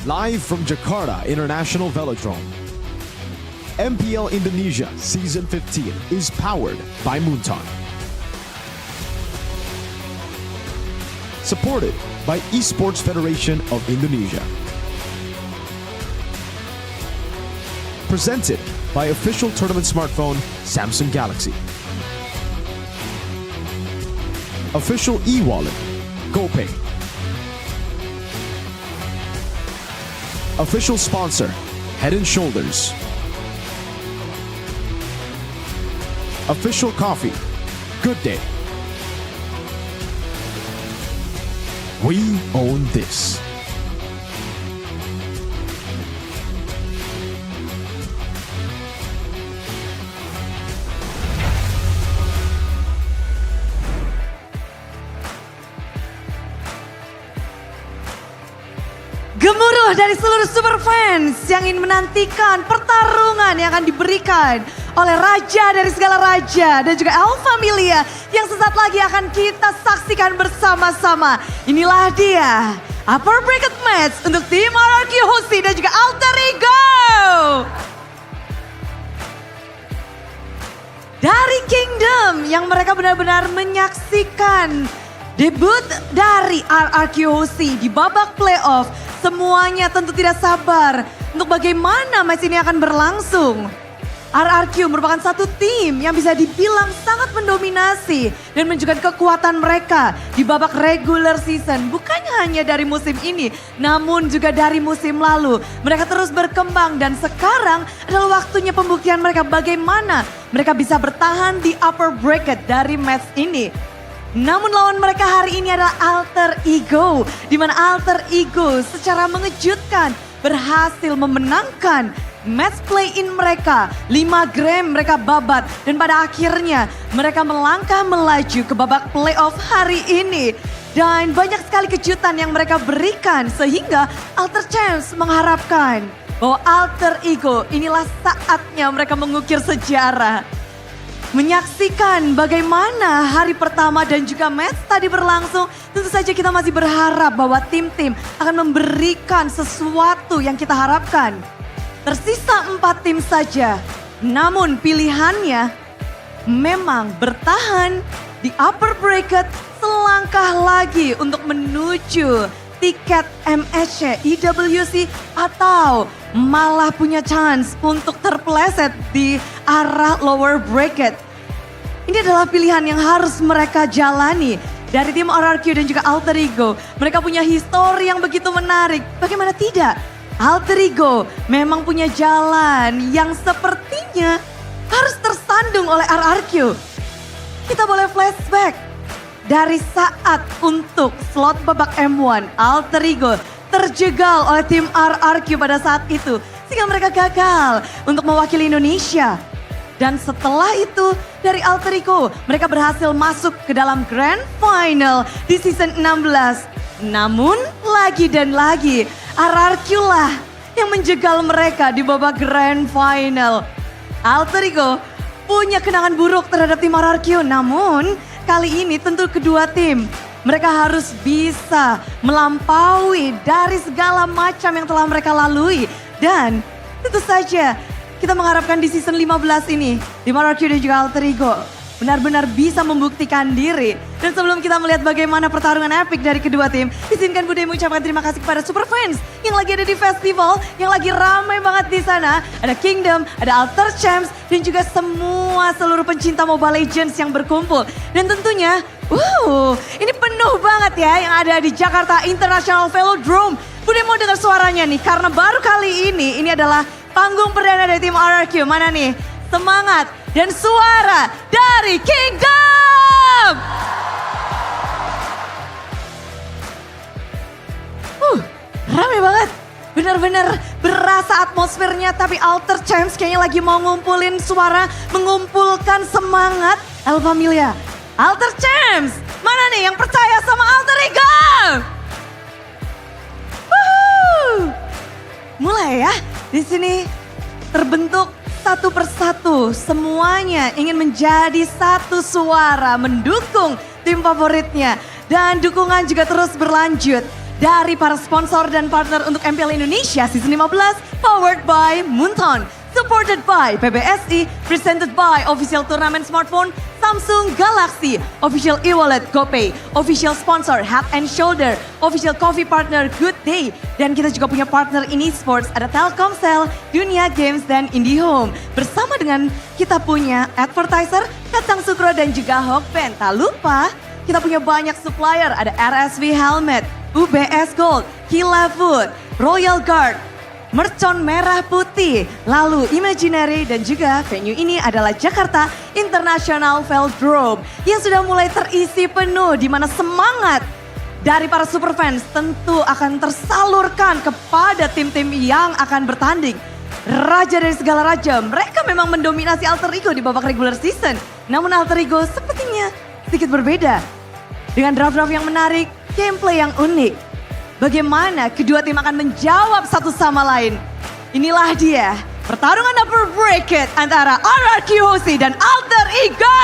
Live from Jakarta International Velodrome, MPL Indonesia Season 15 is powered by Moonton. Supported by Esports Federation of Indonesia. Presented by official tournament smartphone Samsung Galaxy. Official e-wallet GoPay. Official sponsor, Head & Shoulders. Official coffee, Good Day. We own this. Gemuruh dari seluruh super fans yang ingin menantikan pertarungan yang akan diberikan oleh raja dari segala raja dan juga El Familia yang sesaat lagi akan kita saksikan bersama-sama. Inilah dia upper bracket match untuk tim RRQ Hosti dan juga Alter Ego. Dari Kingdom yang mereka benar-benar menyaksikan debut dari RRQ Hosti di babak playoff. Semuanya tentu tidak sabar untuk bagaimana match ini akan berlangsung. RRQ merupakan satu tim yang bisa dibilang sangat mendominasi dan menunjukkan kekuatan mereka di babak regular season. Bukannya hanya dari musim ini, namun juga dari musim lalu. Mereka terus berkembang dan sekarang adalah waktunya pembuktian mereka bagaimana mereka bisa bertahan di upper bracket dari match ini. Namun lawan mereka hari ini adalah Alter Ego, di mana Alter Ego secara mengejutkan berhasil memenangkan match play-in mereka. 5 game mereka babat dan pada akhirnya mereka melangkah melaju ke babak playoff hari ini. Dan banyak sekali kejutan yang mereka berikan sehingga Alter Champs mengharapkan bahwa Alter Ego inilah saatnya mereka mengukir sejarah. menyaksikan bagaimana hari pertama dan juga match tadi berlangsung, tentu saja kita masih berharap bahwa tim-tim akan memberikan sesuatu yang kita harapkan. Tersisa 4 tim saja, namun pilihannya memang bertahan di upper bracket selangkah lagi untuk menuju tiket MSC IWC atau malah punya chance untuk terpeleset di arah lower bracket. Ini adalah pilihan yang harus mereka jalani. Dari tim RRQ dan juga Alter Ego, mereka punya histori yang begitu menarik. Bagaimana tidak? Alter Ego memang punya jalan yang sepertinya harus tersandung oleh RRQ. Kita boleh flashback dari saat untuk slot babak M1, Alter Ego terjegal oleh tim RRQ pada saat itu. Sehingga mereka gagal untuk mewakili Indonesia. Dan setelah itu dari Alter Ego mereka berhasil masuk ke dalam Grand Final di season 16. Namun lagi dan lagi RRQ lah yang menjegal mereka di babak Grand Final. Alter Ego punya kenangan buruk terhadap tim RRQ, namun kali ini tentu kedua tim mereka harus bisa melampaui dari segala macam yang telah mereka lalui. Dan tentu saja kita mengharapkan di season 15 ini, tim RRQ dan juga Alter Ego benar-benar bisa membuktikan diri. Dan sebelum kita melihat bagaimana pertarungan epic dari kedua tim, izinkan Bude mengucapkan terima kasih kepada super fans yang lagi ada di festival, yang lagi ramai banget di sana. Ada Kingdom, ada Alter Champs, dan juga seluruh pencinta Mobile Legends yang berkumpul. Dan tentunya, ini penuh banget ya yang ada di Jakarta International Velodrome. Bude mau dengar suaranya nih, karena baru kali ini adalah panggung perdana dari tim RRQ. Mana nih? Semangat dan suara dari Kingdom! Rame banget. Benar-benar berasa atmosfernya, tapi Alter Champs kayaknya lagi mau ngumpulin suara, mengumpulkan semangat. El Familia, Alter Champs, mana nih yang percaya sama Alter Ego? Mulai ya, di sini terbentuk satu persatu, semuanya ingin menjadi satu suara mendukung tim favoritnya. Dan dukungan juga terus berlanjut dari para sponsor dan partner untuk MPL Indonesia Season 15, powered by Moonton, supported by PBSI, presented by official turnamen smartphone Samsung Galaxy, official e-wallet GoPay, official sponsor Head and Shoulder, official coffee partner Good Day, dan kita juga punya partner ini sports, ada Telkomsel, Dunia Games, dan IndiHome. Bersama dengan kita punya advertiser Kacang Sukro dan juga Hokben. Tak lupa kita punya banyak supplier, ada RSV Helmet, UBS Gold, Kila Food, Royal Guard, Mercon Merah Putih, lalu Imaginary, dan juga venue ini adalah Jakarta International Velodrome yang sudah mulai terisi penuh, di mana semangat dari para superfans tentu akan tersalurkan kepada tim-tim yang akan bertanding. Raja dari segala raja, mereka memang mendominasi Alter Ego di babak regular season. Namun Alter Ego sepertinya sedikit berbeda. Dengan draft-draft yang menarik, gameplay yang unik. Bagaimana kedua tim akan menjawab satu sama lain. Inilah dia, pertarungan upper bracket antara RRQ Hoshi dan Alter Ego.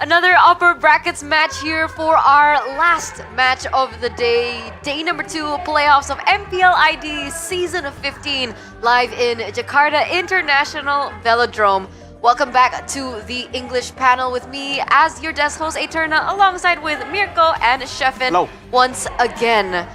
Another upper brackets match here for our last match of the day. Day number 2 playoffs of MPL ID Season 15 live in Jakarta International Velodrome. Welcome back to the English panel with me as your desk host Eterna alongside with Mirko and Sheffin once again.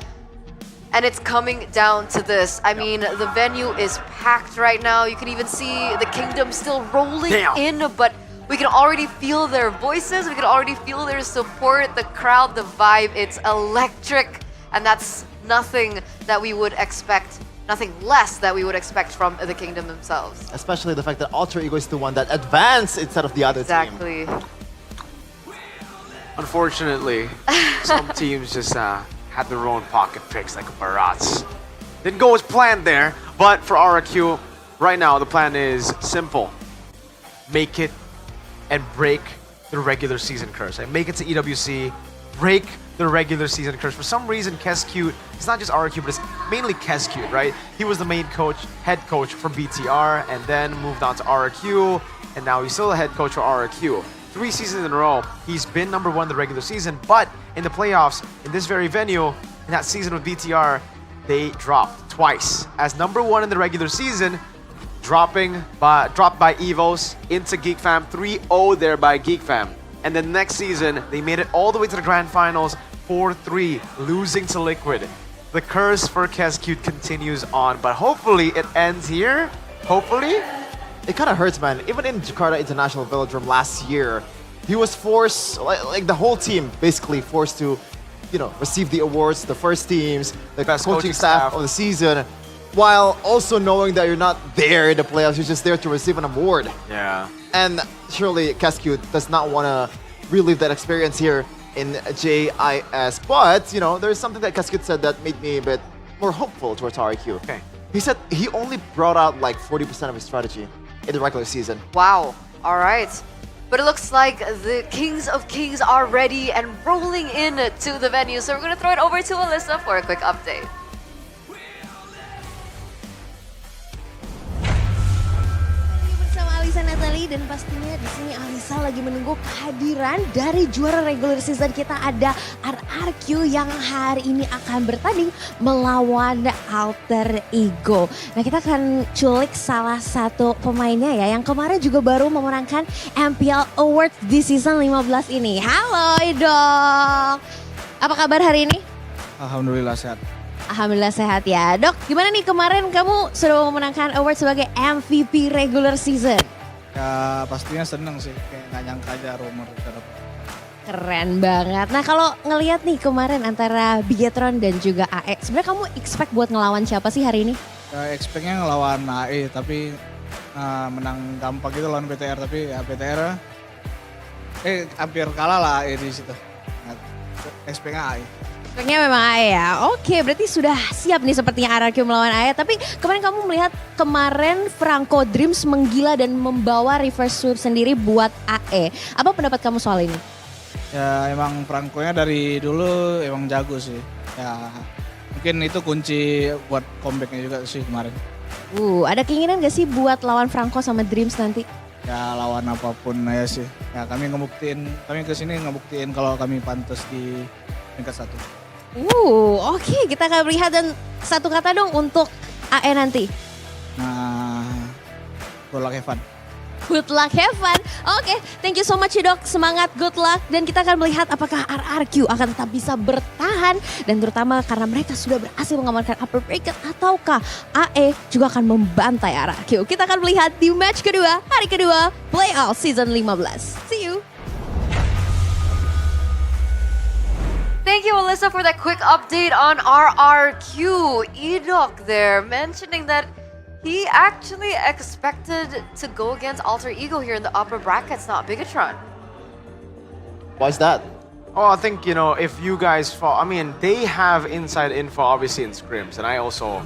And it's coming down to this. I mean, the venue is packed right now. You can even see the Kingdom still rolling in, but we can already feel their voices. We can already feel their support, the crowd, the vibe. It's electric. And that's nothing that we would expect, nothing less that we would expect from the Kingdom themselves. Especially the fact that Alter Ego is the one that advanced instead of the other team. Exactly. Unfortunately, some teams just had their own pocket picks like Barats. Didn't go as planned there, but for RRQ, right now the plan is simple. Make it and break the regular season curse. Like make it to EWC, break the regular season curse. For some reason, Kescute, it's not just RRQ, but it's mainly Kescute, right? He was the main coach, head coach for BTR, and then moved on to RRQ, and now he's still the head coach for RRQ. 3 seasons in a row, he's been number 1 in the regular season, but in the playoffs, in this very venue, in that season with BTR, they dropped twice. As number 1 in the regular season, dropped by EVOS into GeekFam, 3-0 there by GeekFam. And then next season, they made it all the way to the grand finals, 4-3, losing to Liquid. The curse for Kescute continues on, but hopefully it ends here. Hopefully. It kind of hurts, man. Even in Jakarta International Velodrome last year, he was forced, like the whole team, basically forced to, receive the awards, the first teams, the best coaching staff of the season, while also knowing that you're not there in the playoffs, you're just there to receive an award. Yeah. And surely Kescute does not want to relive that experience here in JIS. But, there's something that Kescute said that made me a bit more hopeful towards RRQ. Okay. He said he only brought out like 40% of his strategy in the regular season. Wow. All right. But it looks like the Kings of Kings are ready and rolling in to the venue. So we're going to throw it over to Alyssa for a quick update. Bersama Alisa Natali dan pastinya di sini Alisa lagi menunggu kehadiran dari juara regular season kita, ada RRQ yang hari ini akan bertanding melawan Alter Ego. Nah, kita akan culik salah satu pemainnya ya yang kemarin juga baru memenangkan MPL Awards di season 15 ini. Halo Dok, apa kabar hari ini? Alhamdulillah sehat. Alhamdulillah sehat ya. Dok, gimana nih kemarin kamu sudah memenangkan award sebagai MVP regular season? Ya pastinya seneng sih, kayak gak nyangka aja rumor dapat. Keren banget. Nah kalau ngelihat nih kemarin antara Bigetron dan juga AE, sebenarnya kamu expect buat ngelawan siapa sih hari ini? Expectnya ngelawan AE, tapi menang gampang gitu lawan BTR, tapi ya BTR hampir kalah lah AE di situ. Expectnya AE. Expectnya memang AE ya. Oke, berarti sudah siap nih sepertinya RRQ melawan AE. Tapi kemarin kamu melihat kemarin Franco Dreams menggila dan membawa reverse sweep sendiri buat AE. Apa pendapat kamu soal ini? Ya emang Franco-nya dari dulu emang jago sih. Ya mungkin itu kunci buat comeback-nya juga sih kemarin. Ada keinginan gak sih buat lawan Franco sama Dreams nanti? Ya lawan apapun aja sih. Ya kami kesini ngebuktiin kalau kami pantas di peringkat 1. Oke, kita akan melihat dan satu kata dong untuk AE nanti. Nah, good luck, have fun. Good luck, have fun. Oke, thank you so much ya Dok. Semangat, good luck. Dan kita akan melihat apakah RRQ akan tetap bisa bertahan. Dan terutama karena mereka sudah berhasil mengamankan upper bracket. Ataukah AE juga akan membantai RRQ. Kita akan melihat di match kedua, hari kedua, playoff season 15. See you. Thank you, Alyssa, for that quick update on RRQ. Edok there mentioning that he actually expected to go against Alter Ego here in the upper brackets, not Bigetron. Why is that? Oh, I think, if you guys fall, they have inside info, obviously, in scrims, and I also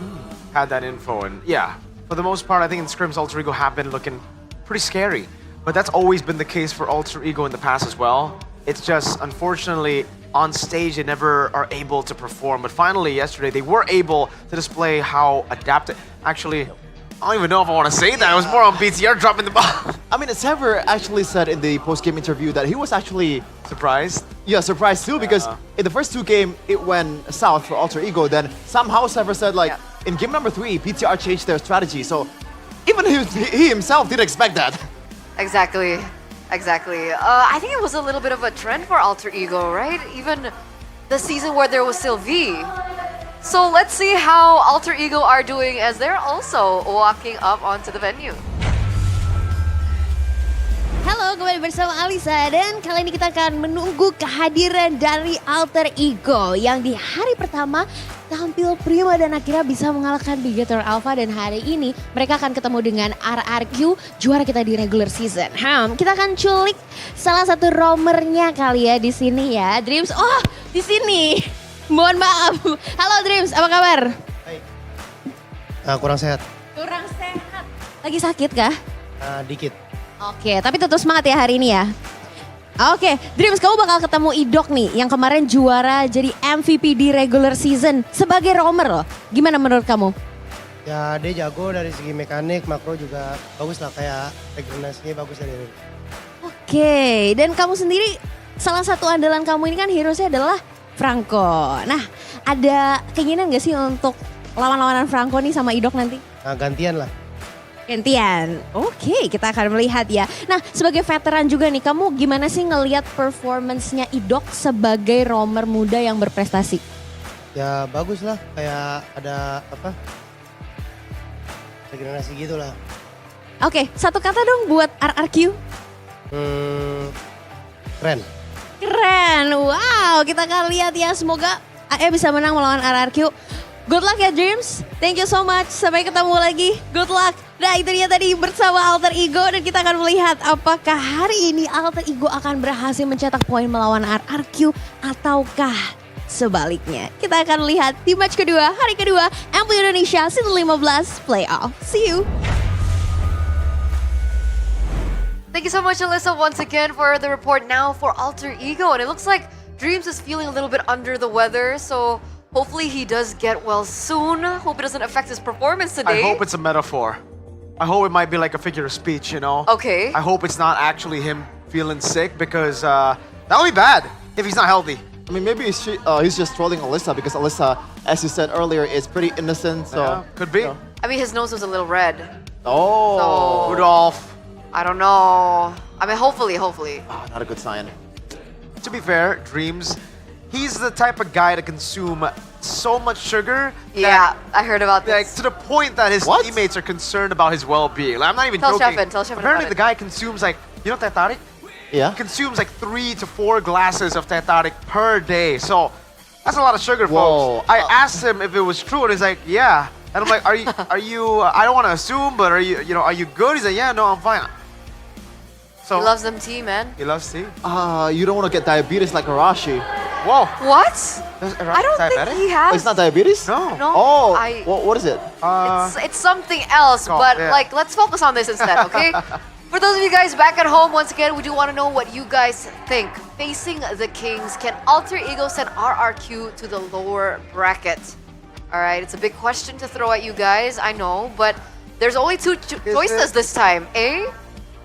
had that info. And yeah, for the most part, I think in scrims, Alter Ego have been looking pretty scary. But that's always been the case for Alter Ego in the past as well. It's just, unfortunately, on stage, they never are able to perform. But finally, yesterday, they were able to display how adapted. Actually, I don't even know if I want to say that. It was more on BTR dropping the ball. Sever actually said in the post-game interview that he was actually surprised. Yeah, surprised too, because in the first 2 games, it went south for Alter Ego. Then somehow Sever said, in game number 3, BTR changed their strategy. So even he himself didn't expect that. Exactly. I think it was a little bit of a trend for Alter Ego, right? Even the season where there was still V. So let's see how Alter Ego are doing as they're also walking up onto the venue. Halo, kembali bersama Alisa dan kali ini kita akan menunggu kehadiran dari Alter Ego yang di hari pertama tampil prima dan akhirnya bisa mengalahkan Bigetron Alpha, dan hari ini mereka akan ketemu dengan RRQ, juara kita di regular season. Kita akan culik salah satu roamernya kali ya di sini ya, Dreams. Oh, di sini. Mohon maaf. Halo Dreams, apa kabar? Baik. Kurang sehat. Kurang sehat. Lagi sakit kah? Dikit. Oke, tapi tetap semangat ya hari ini ya. Oke, Dreams, kamu bakal ketemu Idok nih yang kemarin juara jadi MVP di regular season sebagai roamer loh. Gimana menurut kamu? Ya dia jago dari segi mekanik, makro juga bagus lah, kayak regenerasinya bagus dari. Oke, dan kamu sendiri salah satu andalan kamu ini kan hero-nya adalah Franco. Nah, ada keinginan gak sih untuk lawan-lawanan Franco nih sama Idok nanti? Nah, gantian lah. Gantian. Oke, kita akan melihat ya. Nah, sebagai veteran juga nih, kamu gimana sih ngelihat performance-nya Idok sebagai roamer muda yang berprestasi? Ya bagus lah, kayak ada apa? Regenerasi gitu lah. Oke, satu kata dong buat RRQ. Keren. Keren, wow, kita akan lihat ya, semoga AE bisa menang melawan RRQ. Good luck ya Dreams, thank you so much, sampai ketemu lagi, good luck. Nah itu dia tadi bersama Alter Ego dan kita akan melihat apakah hari ini Alter Ego akan berhasil mencetak poin melawan RRQ ataukah sebaliknya. Kita akan lihat di match kedua, hari kedua MPL Indonesia Season 15 Playoff. See you. Thank you so much, Alyssa, once again for the report now for Alter Ego. And it looks like Dreams is feeling a little bit under the weather, so hopefully he does get well soon. Hope it doesn't affect his performance today. I hope it's a metaphor. I hope it might be like a figure of speech, you know? Okay. I hope it's not actually him feeling sick because that would be bad if he's not healthy. I mean, maybe he's just trolling Alyssa because Alyssa, as you said earlier, is pretty innocent. So Yeah, could be. I mean, his nose was a little red. Oh, So- Rudolph. I don't know. I mean, hopefully. Not a good sign. To be fair, Dreams, he's the type of guy to consume so much sugar. Yeah, I heard about this. Like, to the point that his teammates are concerned about his well-being. Like, I'm not even Tell joking. Sheffin Apparently, about the guy consumes like, you know, teh tarik? Yeah. He consumes like 3 to 4 glasses of teh tarik per day. So that's a lot of sugar, folks. I asked him if it was true, and he's like, yeah. And I'm like, are you? I don't want to assume, but are you good? He's like, yeah, no, I'm fine. So He loves them tea, man. He loves tea. You don't want to get diabetes like Arashi. Whoa. What? I don't think he has. It's not diabetes? No. No, Oh, I- what is it? It's something else, Oh, but yeah. like, let's focus on this instead, okay? For those of you guys back at home, once again, we do want to know what you guys think. Facing the Kings, can Alter Ego send RRQ to the lower bracket? All right, it's a big question to throw at you guys, I know, but there's only two choices this time. A,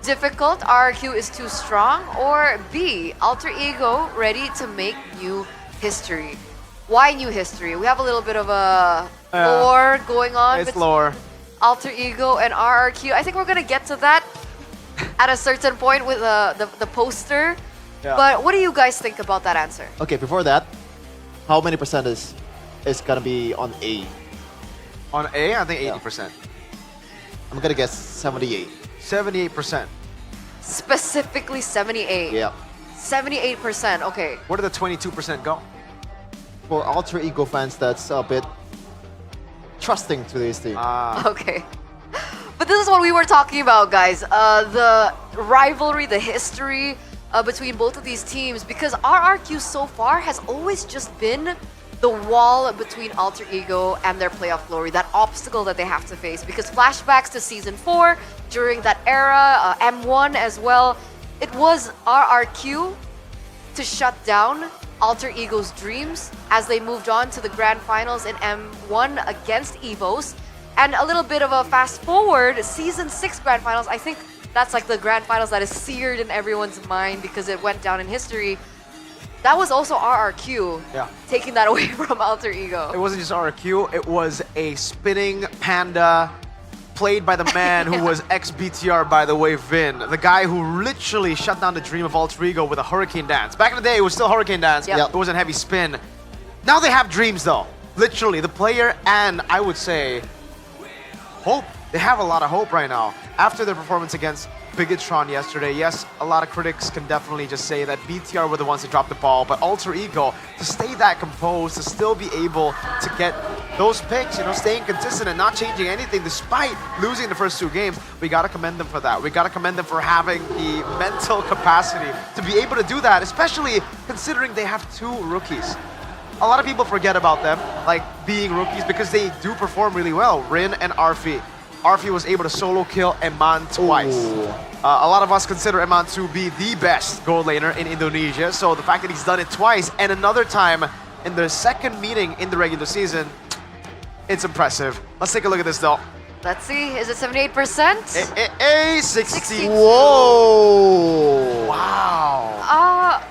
difficult, RRQ is too strong, or B, Alter Ego ready to make new history. Why new history? We have a little bit of a lore going on It's between lore. Alter Ego and RRQ. I think we're gonna get to that at a certain point with the poster. Yeah. But what do you guys think about that answer? Okay, before that, how many percent is gonna be on A? On A, I think 80%. I'm gonna guess 78. 78%. Specifically 78. Yeah. 78%, okay. Where did the 22% go? For Alter Ego fans, that's a bit trusting to this team. Okay. But this is what we were talking about, guys. The rivalry, the history between both of these teams. Because RRQ so far has always just been the wall between Alter Ego and their playoff glory. That obstacle that they have to face. Because flashbacks to Season 4, during that era, M1 as well, it was RRQ to shut down Alter Ego's dreams as they moved on to the grand finals in M1 against EVOS. And a little bit of a fast forward, Season 6 grand finals, I think that's like the grand finals that is seared in everyone's mind because it went down in history. That was also RRQ, taking that away from Alter Ego. It wasn't just RRQ, it was a spinning panda played by the man who was ex-BTR, by the way, Vin. The guy who literally shut down the dream of Alter Ego with a hurricane dance. Back in the day, it was still hurricane dance. Yep. It wasn't heavy spin. Now they have dreams, though. Literally, the player and, I would say, hope. They have a lot of hope right now. After their performance against Bigetron yesterday, yes, a lot of critics can definitely just say that BTR were the ones who dropped the ball, but Alter Ego, to stay that composed, to still be able to get those picks, you know, staying consistent and not changing anything despite losing the first 2 games, we gotta commend them for that. We gotta commend them for having the mental capacity to be able to do that, especially considering they have 2 rookies. A lot of people forget about them, like being rookies, because they do perform really well, Rin and Arfi. RFU was able to solo kill Eman twice. A lot of us consider Eman to be the best gold laner in Indonesia, so the fact that he's done it twice and another time in the second meeting in the regular season, it's impressive. Let's take a look at this though. Let's see, is it 78%? 60. Whoa! Wow.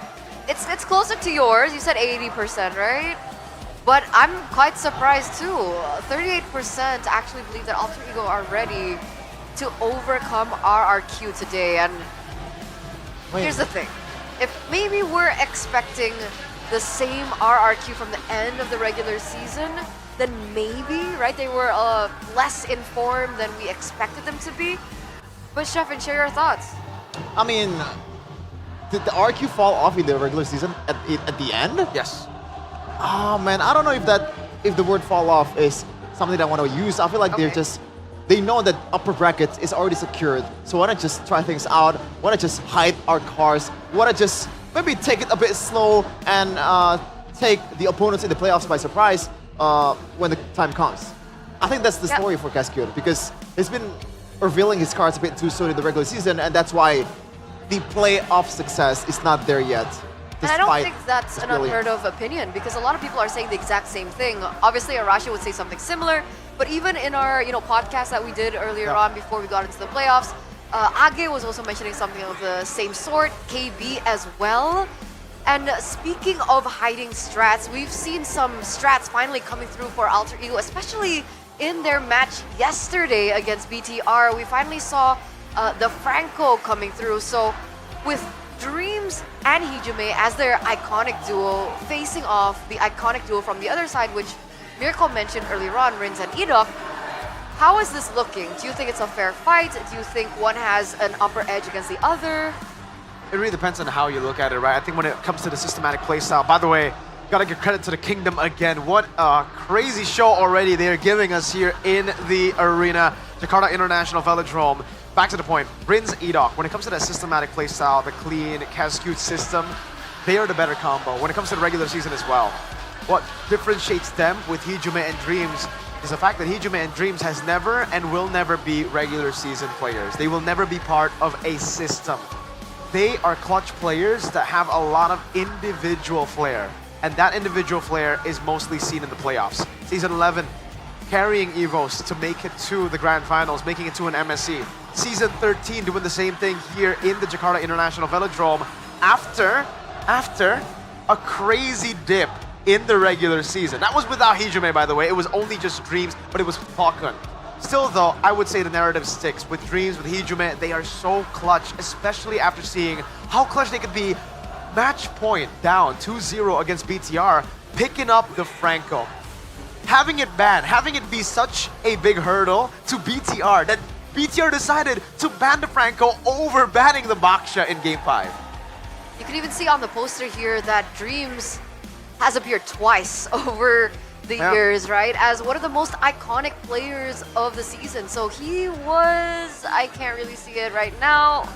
It's closer to yours. You said 80%, right? But I'm quite surprised too. 38% actually believe that Alter Ego are ready to overcome RRQ today. And here's the thing. If maybe we're expecting the same RRQ from the end of the regular season, then maybe, right, they were less informed than we expected them to be. But Chef, share your thoughts. I mean, did the RQ fall off in the regular season at the end? Yes. Oh man, I don't know if the word fall off is something that I want to use. I feel like they know that upper brackets is already secured. So why not just try things out? Why not just hide our cars? Why not just maybe take it a bit slow and take the opponents in the playoffs by surprise when the time comes? I think that's the story for Cascade, because he's been revealing his cards a bit too soon in the regular season, and that's why the playoff success is not there yet. And I don't think that's an unheard of opinion, because a lot of people are saying the exact same thing. Obviously, Arashi would say something similar, but even in our podcast that we did earlier on before we got into the playoffs, Age was also mentioning something of the same sort, KB as well. And speaking of hiding strats, we've seen some strats finally coming through for Alter Ego, especially in their match yesterday against BTR. We finally saw the Franco coming through. So with Dreams and Hijime as their iconic duo facing off the iconic duo from the other side, which Miracle mentioned earlier on, Rins and Edok, how is this looking? Do you think it's a fair fight? Do you think one has an upper edge against the other? It really depends on how you look at it, right? I think when it comes to the systematic playstyle, by the way, gotta give credit to the Kingdom again. What a crazy show already they are giving us here in the arena, Jakarta International Velodrome. Back to the point, Rins, Edok, when it comes to that systematic playstyle, the clean, Cascade system, they are the better combo. When it comes to the regular season as well, what differentiates them with Hijime and Dreams is the fact that Hijime and Dreams has never and will never be regular season players. They will never be part of a system. They are clutch players that have a lot of individual flair, and that individual flair is mostly seen in the playoffs. Season 11, carrying EVOS to make it to the Grand Finals, making it to an MSC. Season 13 doing the same thing here in the Jakarta International Velodrome after a crazy dip in the regular season. That was without Hijime, by the way. It was only just Dreams, but it was Falcon. Still though, I would say the narrative sticks. With Dreams, with Hijime, they are so clutch, especially after seeing how clutch they could be. Match point down 2-0 against BTR, picking up the Franco. Having it banned, having it be such a big hurdle to BTR that BTR decided to ban the Franco over banning the Baksha in Game 5. You can even see on the poster here that Dreams has appeared twice over the years, right? As one of the most iconic players of the season. So he was, I can't really see it right now.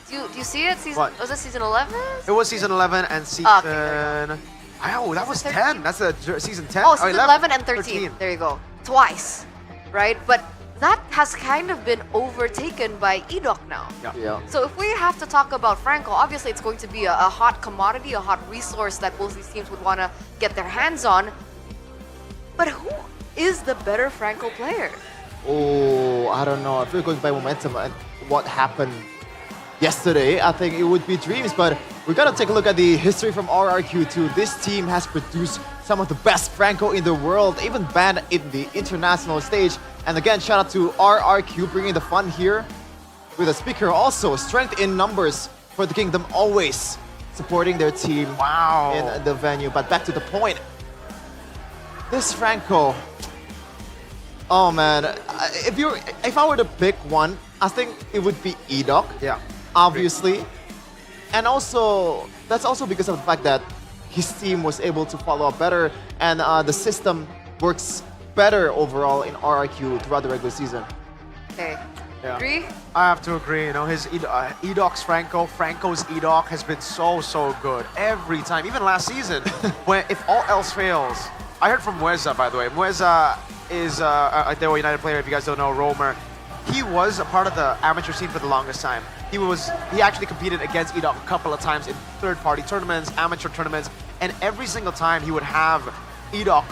Do you see it? Was it season 11? It was season 11 and season... Oh, that was 10. That's the season 10. Oh, season 11 and 13. There you go. Twice, right? But that has kind of been overtaken by Edok now. Yeah. So if we have to talk about Franco, obviously it's going to be a hot commodity, a hot resource that both these teams would want to get their hands on. But who is the better Franco player? Oh, I don't know. If we're going by momentum and what happened yesterday, I think it would be Dreams, but we gotta take a look at the history from RRQ2. This team has produced some of the best Franco in the world, even banned in the international stage. And again, shout out to RRQ bringing the fun here with a speaker also. Strength in numbers for the Kingdom, always supporting their team in the venue. But back to the point. This Franco, oh man, if I were to pick one, I think it would be Edok. Yeah. Obviously. And also, that's also because of the fact that his team was able to follow up better and the system works better overall in RRQ throughout the regular season. Okay. Yeah. Agree? I have to agree. You know, his Edok's Franco's Edok has been so good every time. Even last season, when if all else fails, I heard from Mueza, by the way. Mueza is a Dewa United player, if you guys don't know, roamer. he was a part of the amateur scene for the longest time. He actually competed against Edok a couple of times in third-party tournaments, amateur tournaments, and every single time he would have Edok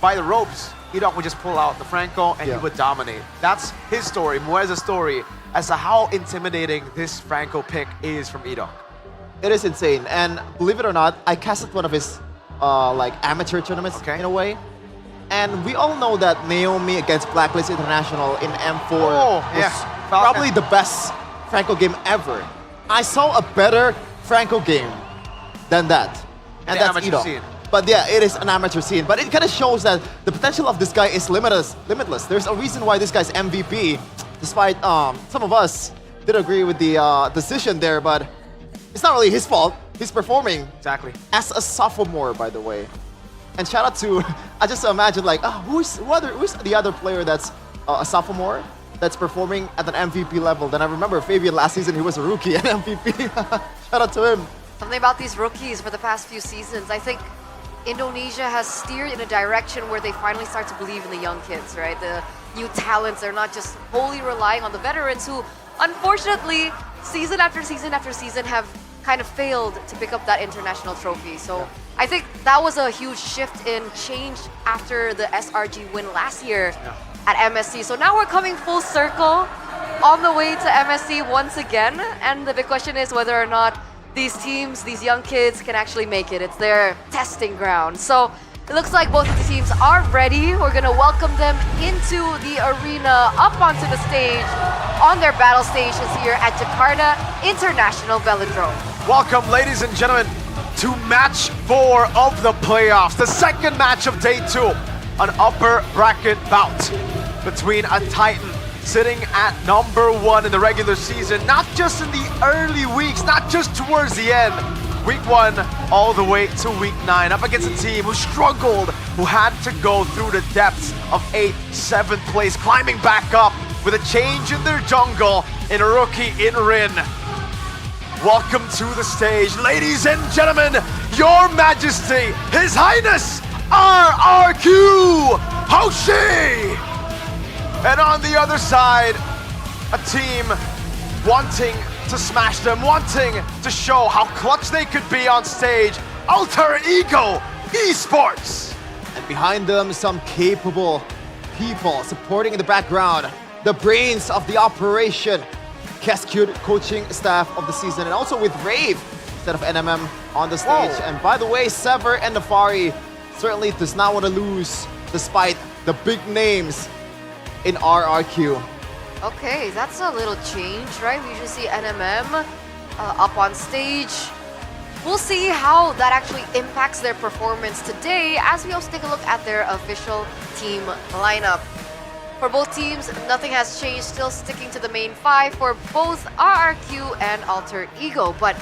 by the ropes, Edok would just pull out the Franco and he would dominate. That's his story, Muez's story, as to how intimidating this Franco pick is from Edok. It is insane, and believe it or not, I casted one of his like amateur tournaments in a way. And we all know that Naomi against Blacklist International in M4 was probably the best Franco game ever. I saw a better Franco game than that. And that's Edok. But yeah, it is an amateur scene. But it kind of shows that the potential of this guy is limitless. There's a reason why this guy's MVP, despite some of us did agree with the decision there, but it's not really his fault. He's performing exactly as a sophomore, by the way. And shout out to, I just imagine like, who's the other player that's a sophomore that's performing at an MVP level? Then I remember Fabian last season, he was a rookie at MVP. Shout out to him. Something about these rookies for the past few seasons. I think Indonesia has steered in a direction where they finally start to believe in the young kids, right? The new talents. They're not just wholly relying on the veterans who, unfortunately, season after season after season have kind of failed to pick up that international trophy. So I think that was a huge shift in change after the SRG win last year at MSC. So now we're coming full circle on the way to MSC once again. And the big question is whether or not these teams, these young kids can actually make it. It's their testing ground. So it looks like both of the teams are ready. We're gonna welcome them into the arena, up onto the stage, on their battle stations here at Jakarta International Velodrome. Welcome, ladies and gentlemen, to match 4 of the playoffs. The second match of day 2, an upper bracket bout between a Titan sitting at number 1 in the regular season, not just in the early weeks, not just towards the end. Week 1 all the way to week 9, up against a team who struggled, who had to go through the depths of 8th, 7th place, climbing back up with a change in their jungle in rookie in Rin. Welcome to the stage, ladies and gentlemen, Your Majesty, His Highness, RRQ Hoshi! And on the other side, a team wanting to smash them, wanting to show how clutch they could be on stage, Alter Ego Esports! And behind them, some capable people supporting in the background, the brains of the operation, Cascute coaching staff of the season, and also with Rave instead of NMM on the stage. Whoa. And by the way, Sever and Nafari certainly does not want to lose despite the big names in RRQ. Okay, that's a little change, right? We usually see NMM up on stage. We'll see how that actually impacts their performance today as we also take a look at their official team lineup. For both teams, nothing has changed, still sticking to the main 5 for both RRQ and Alter Ego. But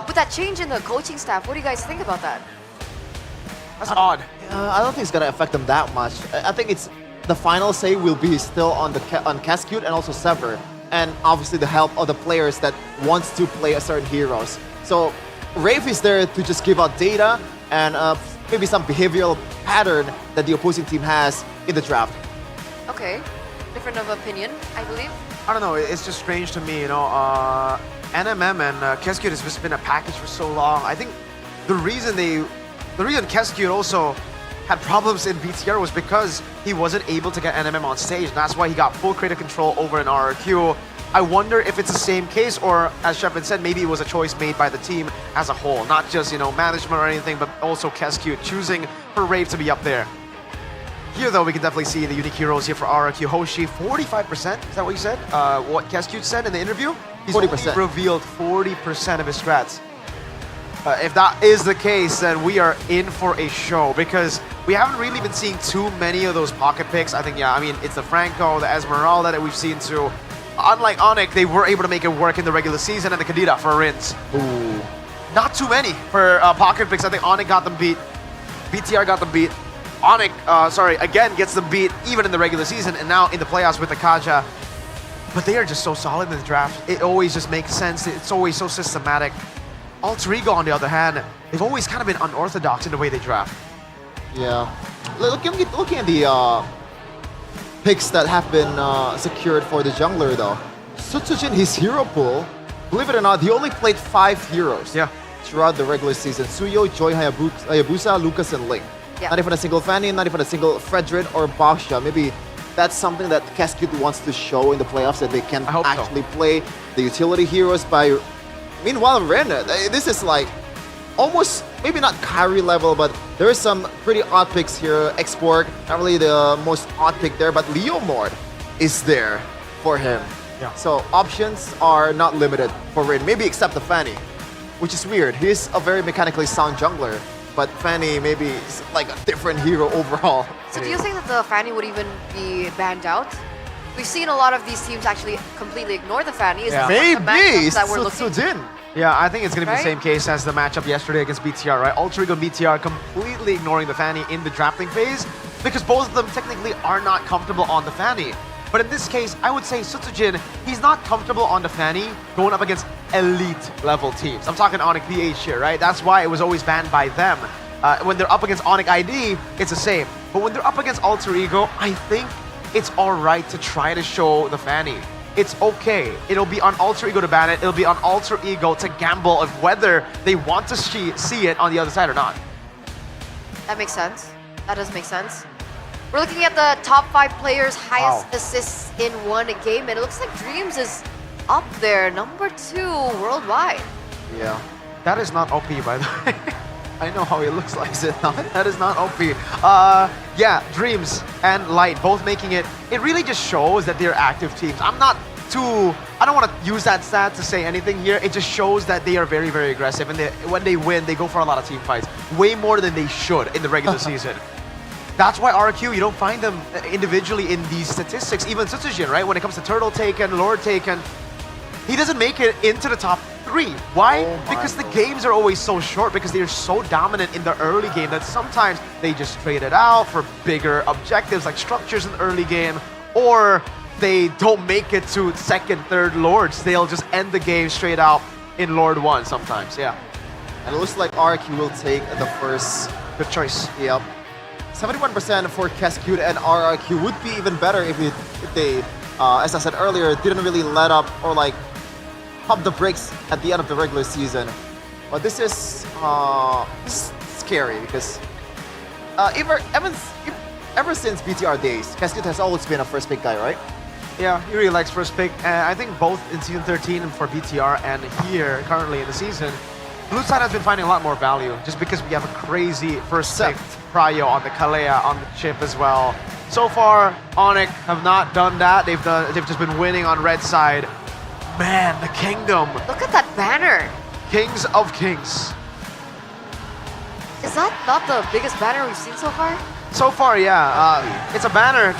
with that change in the coaching staff, what do you guys think about that? That's odd. I don't think it's going to affect them that much. I think it's the final say will be still on Cascute and also Sever. And obviously the help of the players that wants to play a certain heroes. So Rave is there to just give out data and maybe some behavioral pattern that the opposing team has in the draft. Okay, different of opinion, I believe. I don't know, it's just strange to me, you know, NMM and Cascute has just been a package for so long. I think the reason Cascute also had problems in BTR was because he wasn't able to get NMM on stage, and that's why he got full creative control over in RRQ. I wonder if it's the same case, or as Shepard said, maybe it was a choice made by the team as a whole, not just, you know, management or anything, but also Cascute choosing for Rave to be up there. Here, though, we can definitely see the unique heroes here for RRQ. Hoshi, 45%, is that what you said? What Cascute said in the interview? He's 40%. Revealed 40% of his strats. If that is the case, then we are in for a show, because we haven't really been seeing too many of those pocket picks. I think, yeah, I mean, it's the Franco, the Esmeralda that we've seen too. Unlike Onyx, they were able to make it work in the regular season, and the Kadira for Rins. Ooh. Not too many for pocket picks. I think Onyx got them beat. BTR got them beat. Onyx, again gets them beat even in the regular season, and now in the playoffs with the Kaja. But they are just so solid in the draft. It always just makes sense. It's always so systematic. Alter Ego, on the other hand, they've always kind of been unorthodox in the way they draft. Yeah. Looking at the picks that have been secured for the jungler though. Sutsujin, his hero pool, believe it or not, he only played 5 heroes throughout the regular season. Suyo, Joy, Hayabusa, Lucas, and Link. Not even a single Fanny, not even a single Fredrin or Basha. Maybe that's something that Cascade wants to show in the playoffs, that they can actually play the utility heroes by... Meanwhile, Ren, this is like almost, maybe not Kyrie level, but there is some pretty odd picks here. Xborg, not really the most odd pick there, but Leomord is there for him. So options are not limited for Rin, maybe except the Fanny, which is weird. He's a very mechanically sound jungler, but Fanny maybe is like a different hero overall. So do you think that the Fanny would even be banned out? We've seen a lot of these teams actually completely ignore the Fanny. Is this Maybe the matchups that we're looking? Yeah, I think it's going to be the Right? same case as the matchup yesterday against BTR, right? Alter Ego and BTR completely ignoring the Fanny in the drafting phase because both of them technically are not comfortable on the Fanny. But in this case, I would say Sutsujin, he's not comfortable on the Fanny going up against elite level teams. I'm talking Onyx BH here, right? That's why it was always banned by them. When they're up against Onyx ID, it's the same. But when they're up against Alter Ego, I think it's alright to try to show the Fanny. It's okay. It'll be on Alter Ego to ban it. It'll be on Alter Ego to gamble of whether they want to see it on the other side or not. That makes sense. That does make sense. We're looking at the top 5 players' highest assists in one game, and it looks like Dreams is up there, number 2 worldwide. Yeah. That is not OP, by the way. I know how he looks like, is it not? That is not OP. Yeah, Dreams and Light both making it. It really just shows that they're active teams. I don't want to use that stat to say anything here. It just shows that they are very, very aggressive. And when they win, they go for a lot of team fights. Way more than they should in the regular season. That's why RQ, you don't find them individually in these statistics. Even Sutsujin, right? When it comes to Turtle Taken, Lord Taken, he doesn't make it into the top 3. Why? Because the games are always so short, because they are so dominant in the early game that sometimes they just trade it out for bigger objectives like structures in the early game, or they don't make it to 2nd, 3rd Lords. They'll just end the game straight out in Lord 1 sometimes, yeah. And it looks like RQ will take the first... Good choice. Yep. 71% for Cascade, and RRQ would be even better if they, as I said earlier, didn't really let up or like pump the brakes at the end of the regular season. But this is scary because ever since BTR days, Cascade has always been a first pick guy, right? Yeah, he really likes first pick. And I think both in Season 13 and for BTR and here currently in the season, Blue side has been finding a lot more value just because we have a crazy first pick prio on the Kalea, on the chip as well. So far, Onyx have not done that. They've just been winning on red side. Man, the Kingdom. Look at that banner. Kings of Kings. Is that not the biggest banner we've seen so far? So far, yeah. It's a banner.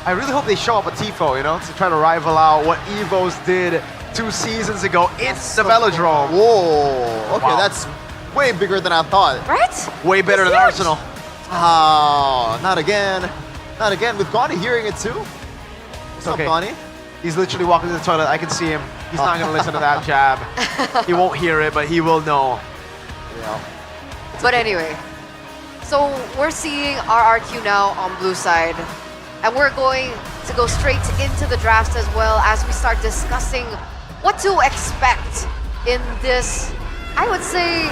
I really hope they show up a Tifo, you know, to try to rival out what Evos did 2 seasons ago in the Velodrome. Whoa. Okay, that's way bigger than I thought. Right? Way better than Arsenal. Oh, not again. Not again. With Gani hearing it too. What's up, Gani? He's literally walking to the toilet. I can see him. He's not going to listen to that jab. He won't hear it, but he will know. Yeah. But anyway, so we're seeing RRQ now on blue side. And we're going to go straight into the drafts as well as we start discussing what to expect in this, I would say,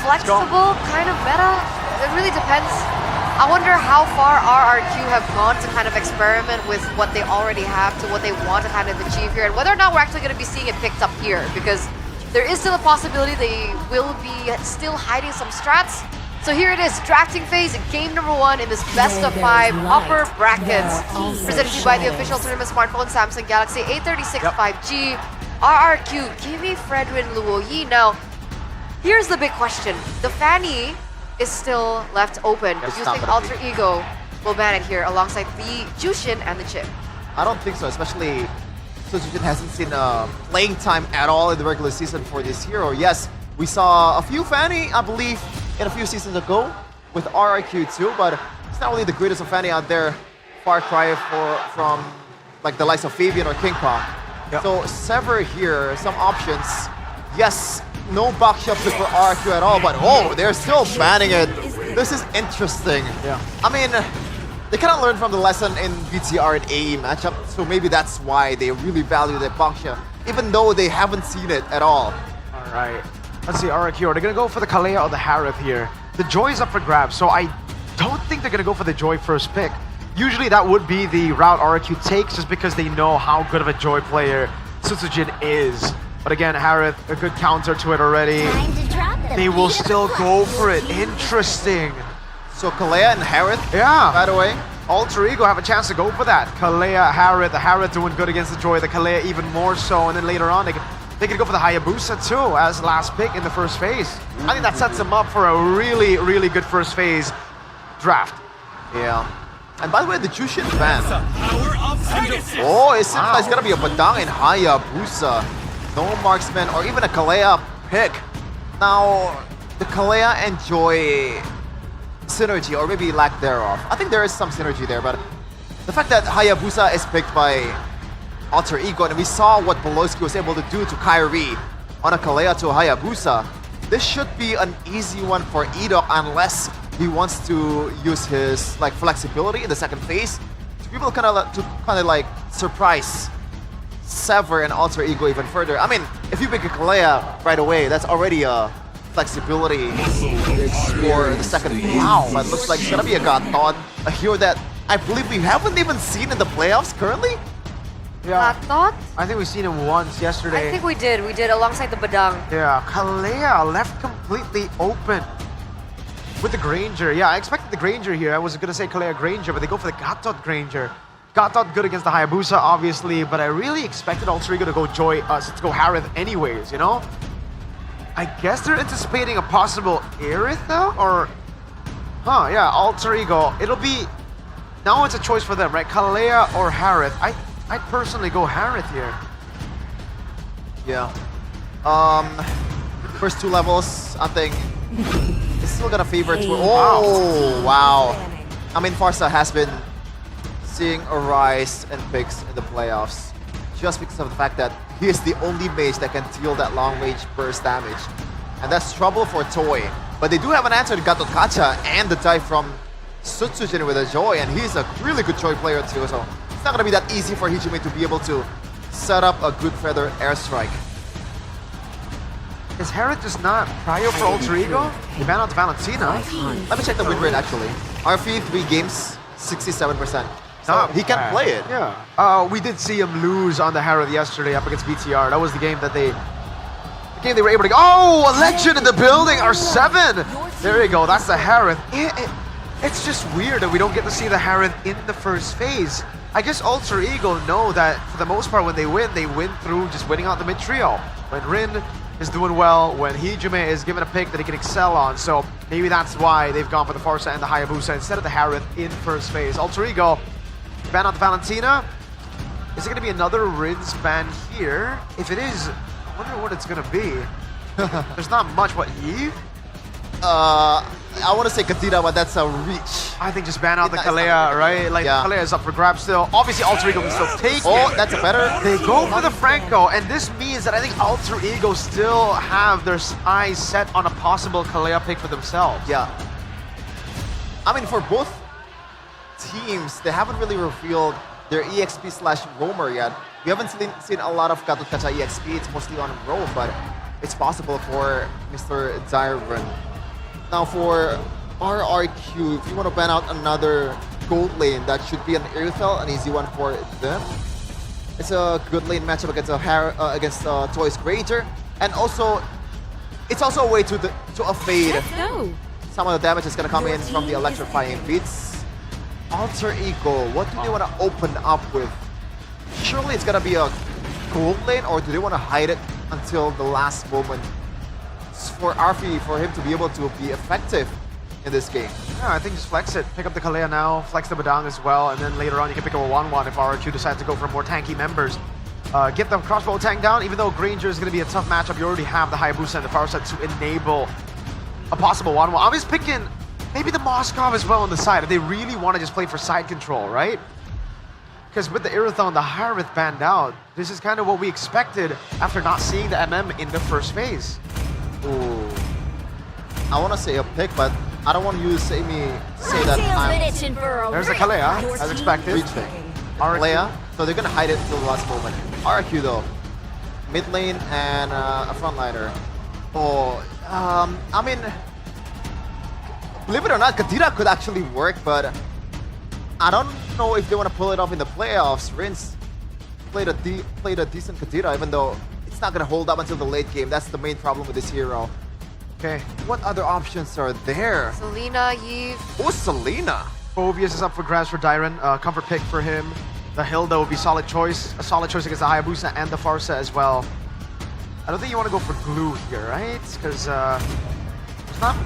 flexible kind of meta. It really depends. I wonder how far RRQ have gone to kind of experiment with what they already have to what they want to kind of achieve here, and whether or not we're actually going to be seeing it picked up here, because there is still a possibility they will be still hiding some strats. So here it is, drafting phase, game number 1 in this best of 5 upper brackets, presented to you by the official tournament smartphone Samsung Galaxy A36 5G, RRQ, Kimi, Fredrin, Luo Yi. Now, here's the big question. The Fanny is still left open. Do you think Alter Ego will ban it here alongside the Jushin and the Chip? I don't think so, especially Jushin hasn't seen playing time at all in the regular season for this hero. Yes, we saw a few Fanny, I believe, in a few seasons ago with RRQ too, but it's not really the greatest of Fanny out there. Far cry from like the likes of Fabian or King Kong. Yep. So Sever here, some options. Yes, no backshot for RRQ at all, but oh, they're still banning it. This is interesting. Yeah. I mean, they kind of learned from the lesson in BTR and AE matchup, so maybe that's why they really value the Baksha, even though they haven't seen it at all. All right, let's see RRQ. Are they gonna go for the Kalea or the Harith here? The Joy is up for grabs, so I don't think they're gonna go for the Joy first pick. Usually that would be the route RRQ takes just because they know how good of a Joy player Sutsujin is. But again, Harith, a good counter to it already. They will still go for it. Interesting. So Kalea and Harith, yeah. By the way, Alter Ego have a chance to go for that. Kalea, Harith, the Harith doing good against the Joy, the Kalea even more so, and then later on they could go for the Hayabusa too as last pick in the first phase. I think that sets them up for a really, really good first phase draft. Yeah. And by the way, the Jushin ban. Oh, it seems like it's gonna be a Badang and Hayabusa. No marksman or even a Kalea pick. Now, the Kalea and Joy synergy, or maybe lack thereof. I think there is some synergy there, but the fact that Hayabusa is picked by Alter Ego, and we saw what Beloski was able to do to Kyrie on a Kalea to a Hayabusa, this should be an easy one for Edok unless he wants to use his like flexibility in the second phase to be able to kind of like surprise Sever and Alter Ego even further. I mean, if you pick a Kalea right away, that's already a flexibility to explore the second phase. Wow, but it looks like it's gonna be a God Thought, a hero that I believe we haven't even seen in the playoffs currently. Black Thought? I think we've seen him once yesterday. I think we did. We did alongside the Badang. Yeah, Kalea left completely open with the Granger. Yeah, I expected the Granger here. I was gonna say Kalea Granger, but they go for the Gatot Granger. Gatot good against the Hayabusa, obviously, but I really expected Alter Ego to go Harith anyways, you know? I guess they're anticipating a possible Aerith though, or... Huh, yeah, Alter Ego. It'll be... Now it's a choice for them, right? Kalea or Harith. I'd personally go Harith here. Yeah. First two levels, I think it's still gonna favor to. Oh wow! I mean, Farsa has been seeing a rise in picks in the playoffs just because of the fact that he is the only mage that can deal that long range burst damage, and that's trouble for Toy. But they do have an answer to Gatot Kacha and the dive from Sutsujin with a Joy, and he's a really good Joy player too. So it's not gonna be that easy for Hijime to be able to set up a good feather airstrike. Is Harith just not prio for Alter Ego? He banned out Valentina. Let me check the win rate actually. RP 3 games, 67%. So he can play it. Yeah. We did see him lose on the Harith yesterday up against BTR. That was the game that they were able to go. Oh, a legend in the building, R7! There you go, that's the Harith. It's just weird that we don't get to see the Harith in the first phase. I guess Alter Ego know that for the most part when they win through just winning out the mid trio. When Rin is doing well, when Hijime is given a pick that he can excel on, so maybe that's why they've gone for the Farsa and the Hayabusa instead of the Harith in first phase. Alter Ego ban out the Valentina. Is it going to be another Rin's ban here? If it is, I wonder what it's going to be. There's not much. What, Eve? I want to say Katira, but that's a reach. I think just ban out the Kalea, right? Like, yeah. Kalea is up for grabs still. Obviously, Alter Ego can still take it. Oh, that's a better. They go for the Franco, and this means that I think Alter Ego still have their eyes set on a possible Kalea pick for themselves. Yeah. I mean, for both teams, they haven't really revealed their EXP/Roamer yet. We haven't seen a lot of Gatot Kacha EXP. It's mostly on Roam, but it's possible for Mr. Zyron. Now for RRQ, if you want to ban out another gold lane, that should be an Irithel, an easy one for them. It's a good lane matchup against Toy's Granger, and also it's also a way to evade some of the damage that's gonna come in from the electrifying beats. Alter Ego, what do they want to open up with? Surely it's gonna be a gold lane, or do they want to hide it until the last moment for Arfi, for him to be able to be effective in this game? Yeah, I think just flex it. Pick up the Kalea now, flex the Badang as well, and then later on you can pick up a 1-1 if RRQ decides to go for more tanky members. Get the crossbow tank down, even though Granger is going to be a tough matchup, you already have the Hayabusa and the Farsa to enable a possible 1-1. I'm just picking maybe the Moskov as well on the side, if they really want to just play for side control, right? Because with the Irithel and the Harith banned out, this is kind of what we expected after not seeing the MM in the first phase. Ooh. I want to say a pick, but I don't want to say that I'm There's the Kalea, as expected. reaching. Kalea, so they're gonna hide it until the last moment. RQ though, mid lane and a frontliner. Oh, I mean, believe it or not, Kadira could actually work, but I don't know if they want to pull it off in the playoffs. Rince played a decent Kadira, even though it's not gonna hold up until the late game. That's the main problem with this hero. Okay, what other options are there? Selena, Yves. Oh, Selena. Phobius is up for grabs for Dyron. Comfort pick for him. The Hilda would be solid choice. A solid choice against the Hayabusa and the Farsa as well. I don't think you want to go for glue here, right? Because it's not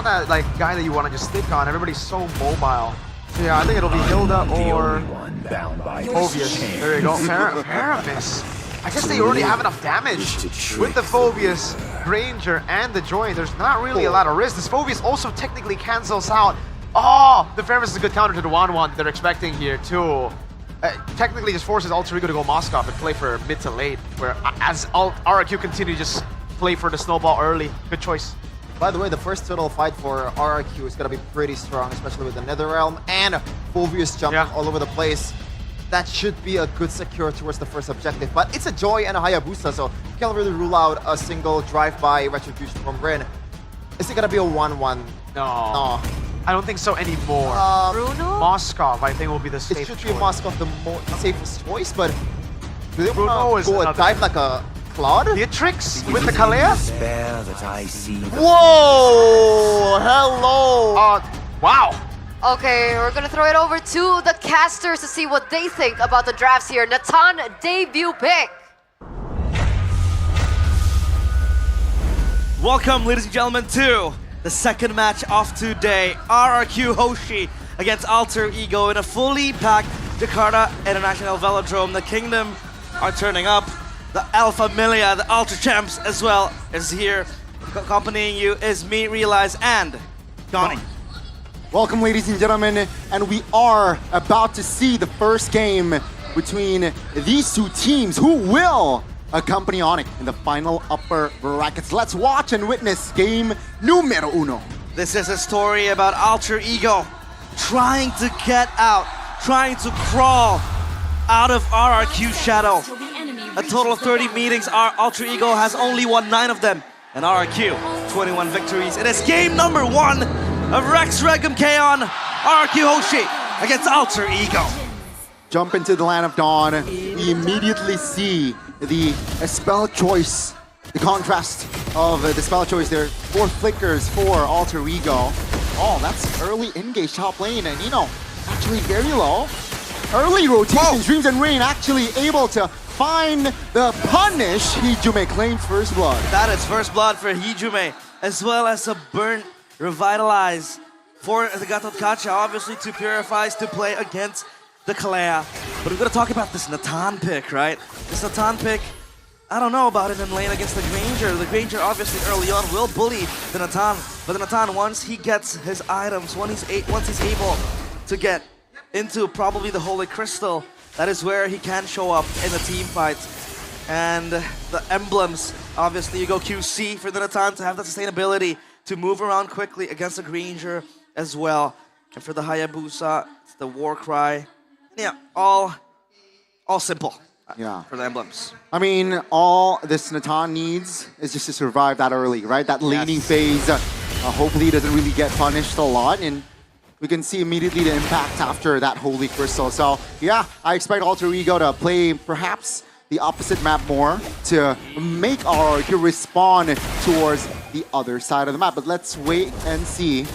that like guy that you want to just stick on. Everybody's so mobile. So yeah, I think it'll be Hilda or Phobius. There you go. Paramis. I guess they already have enough damage with the Phobius, Ranger, and the Join. There's not really a lot of risk. This Phobius also technically cancels out. Oh, the Paramis is a good counter to the 1-1 they're expecting here too. Technically just forces Alter Ego to go Moskov and play for mid to late, where as RRQ continue to just play for the snowball early. Good choice. By the way, the first total fight for RRQ is going to be pretty strong, especially with the Netherrealm and Phobius jumping all over the place. That should be a good secure towards the first objective. But it's a Joy and a Hayabusa, so you can't really rule out a single drive-by retribution from Rin. Is it going to be a 1-1? No. I don't think so anymore. Bruno? Moskov, I think, will be the safe choice. It should be Moskov the safest choice, but do they Bruno want to go a dive like a Cloud? Beatrix with the Kalea? Despair that I see. Whoa! Hello! Wow! Okay, we're gonna throw it over to the casters to see what they think about the drafts here. Natan, debut pick. Welcome, ladies and gentlemen, to the second match of today. RRQ Hoshi against Alter Ego in a fully packed Jakarta International Velodrome. The Kingdom are turning up. The Alpha Milia, the Ultra Champs as well, is here. Accompanying you is me, Realize, and Donnie. Welcome, ladies and gentlemen, and we are about to see the first game between these two teams who will accompany Onyx in the final upper brackets. Let's watch and witness game numero uno. This is a story about Alter Ego trying to get out, trying to crawl out of RRQ's shadow. A total of 30 meetings, our Alter Ego has only won 9 of them, and RRQ 21 victories. It is game number 1 of Rex Regum Kaon, RRQ Hoshi against Alter Ego. Jump into the Land of Dawn. We immediately see the spell choice, the contrast of the spell choice there. 4 flickers for Alter Ego. Oh, that's early engage top lane, and actually very low. Early rotation, Dreams and Rain actually able to find the punish. Hijume claims first blood. That is first blood for Hijume, as well as a burn revitalize for the Gatot Kacha, obviously to purifies to play against the Kalea. But we're gonna talk about this Natan pick, right? This Natan pick, I don't know about it in lane against the Granger. The Granger obviously early on will bully the Natan, but the Natan, once he gets his items, once he's able to get into probably the Holy Crystal, that is where he can show up in the team fights. And the emblems, obviously you go QC for the Natan to have the sustainability to move around quickly against the Granger as well. And for the Hayabusa, it's the War Cry. Yeah, all simple for the emblems. I mean, all this Natan needs is just to survive that early, right? That laning phase. Hopefully he doesn't really get punished a lot, and we can see immediately the impact after that Holy Crystal. So yeah, I expect Alter Ego to play perhaps the opposite map more to make RRQ respond towards the other side of the map. But let's wait and see.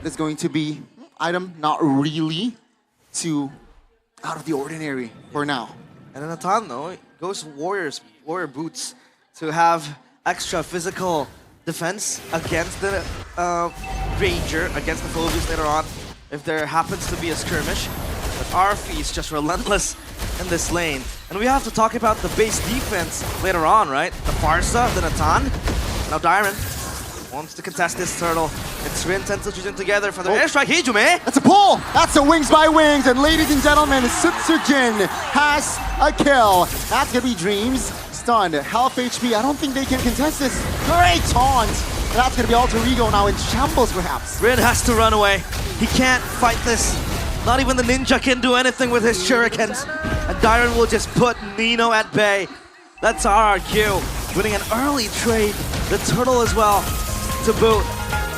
It's going to be item not really too out of the ordinary for now. And then Natan though, goes warrior boots to have extra physical defense against the Ranger, against the Phobius later on, if there happens to be a skirmish. But Arfi is just relentless in this lane. And we have to talk about the base defense later on, right? The Farsa, the Natan. Now Dyron wants to contest this turtle. It's Rin Tensu choosing together for the airstrike. Hijume! That's a pull! That's a wings by wings! And ladies and gentlemen, Sutsujin has a kill. That's gonna be Dreams. Stunned. Half HP. I don't think they can contest this. Great taunt That's going to be Alter Ego now in shambles, perhaps. Rin has to run away. He can't fight this. Not even the ninja can do anything with his shurikens. And Dyron will just put Nino at bay. That's RRQ. Winning an early trade. The turtle as well to boot.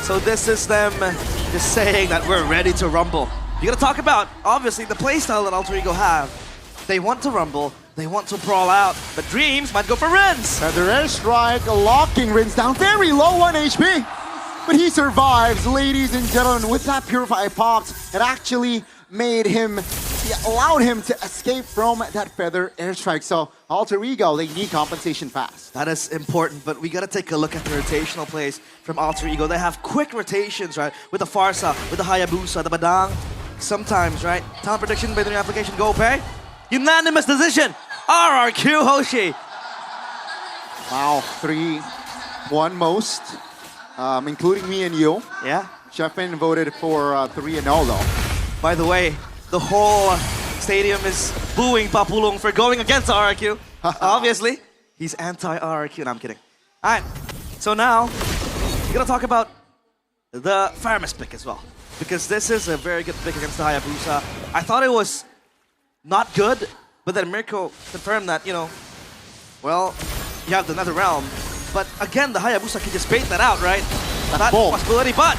So this is them just saying that we're ready to rumble. You gotta talk about, obviously, the playstyle that Alter Ego have. They want to rumble. They want to brawl out. But Dreams might go for Rins. Feather airstrike locking Rins down. Very low 1 HP. But he survives, ladies and gentlemen. With that Purify popped, it actually made him, allowed him to escape from that Feather airstrike. So Alter Ego, they need compensation fast. That is important, but we gotta take a look at the rotational plays from Alter Ego. They have quick rotations, right? With the Farsa, with the Hayabusa, the Badang. Sometimes, right? Talent prediction by the new application, go pay. Unanimous decision, RRQ Hoshi. Wow, 3-1 most, including me and you. Yeah. Sheffin voted for 3-0 though. By the way, the whole stadium is booing Papulong for going against RRQ. Obviously, he's anti-RRQ. No, I'm kidding. All right, so now we're gonna talk about the Faramis pick as well, because this is a very good pick against the Hayabusa. I thought it was not good, but then Mirko confirmed that, you know, well, you have the Nether Realm, but again, the Hayabusa can just bait that out, right? That's a possibility, but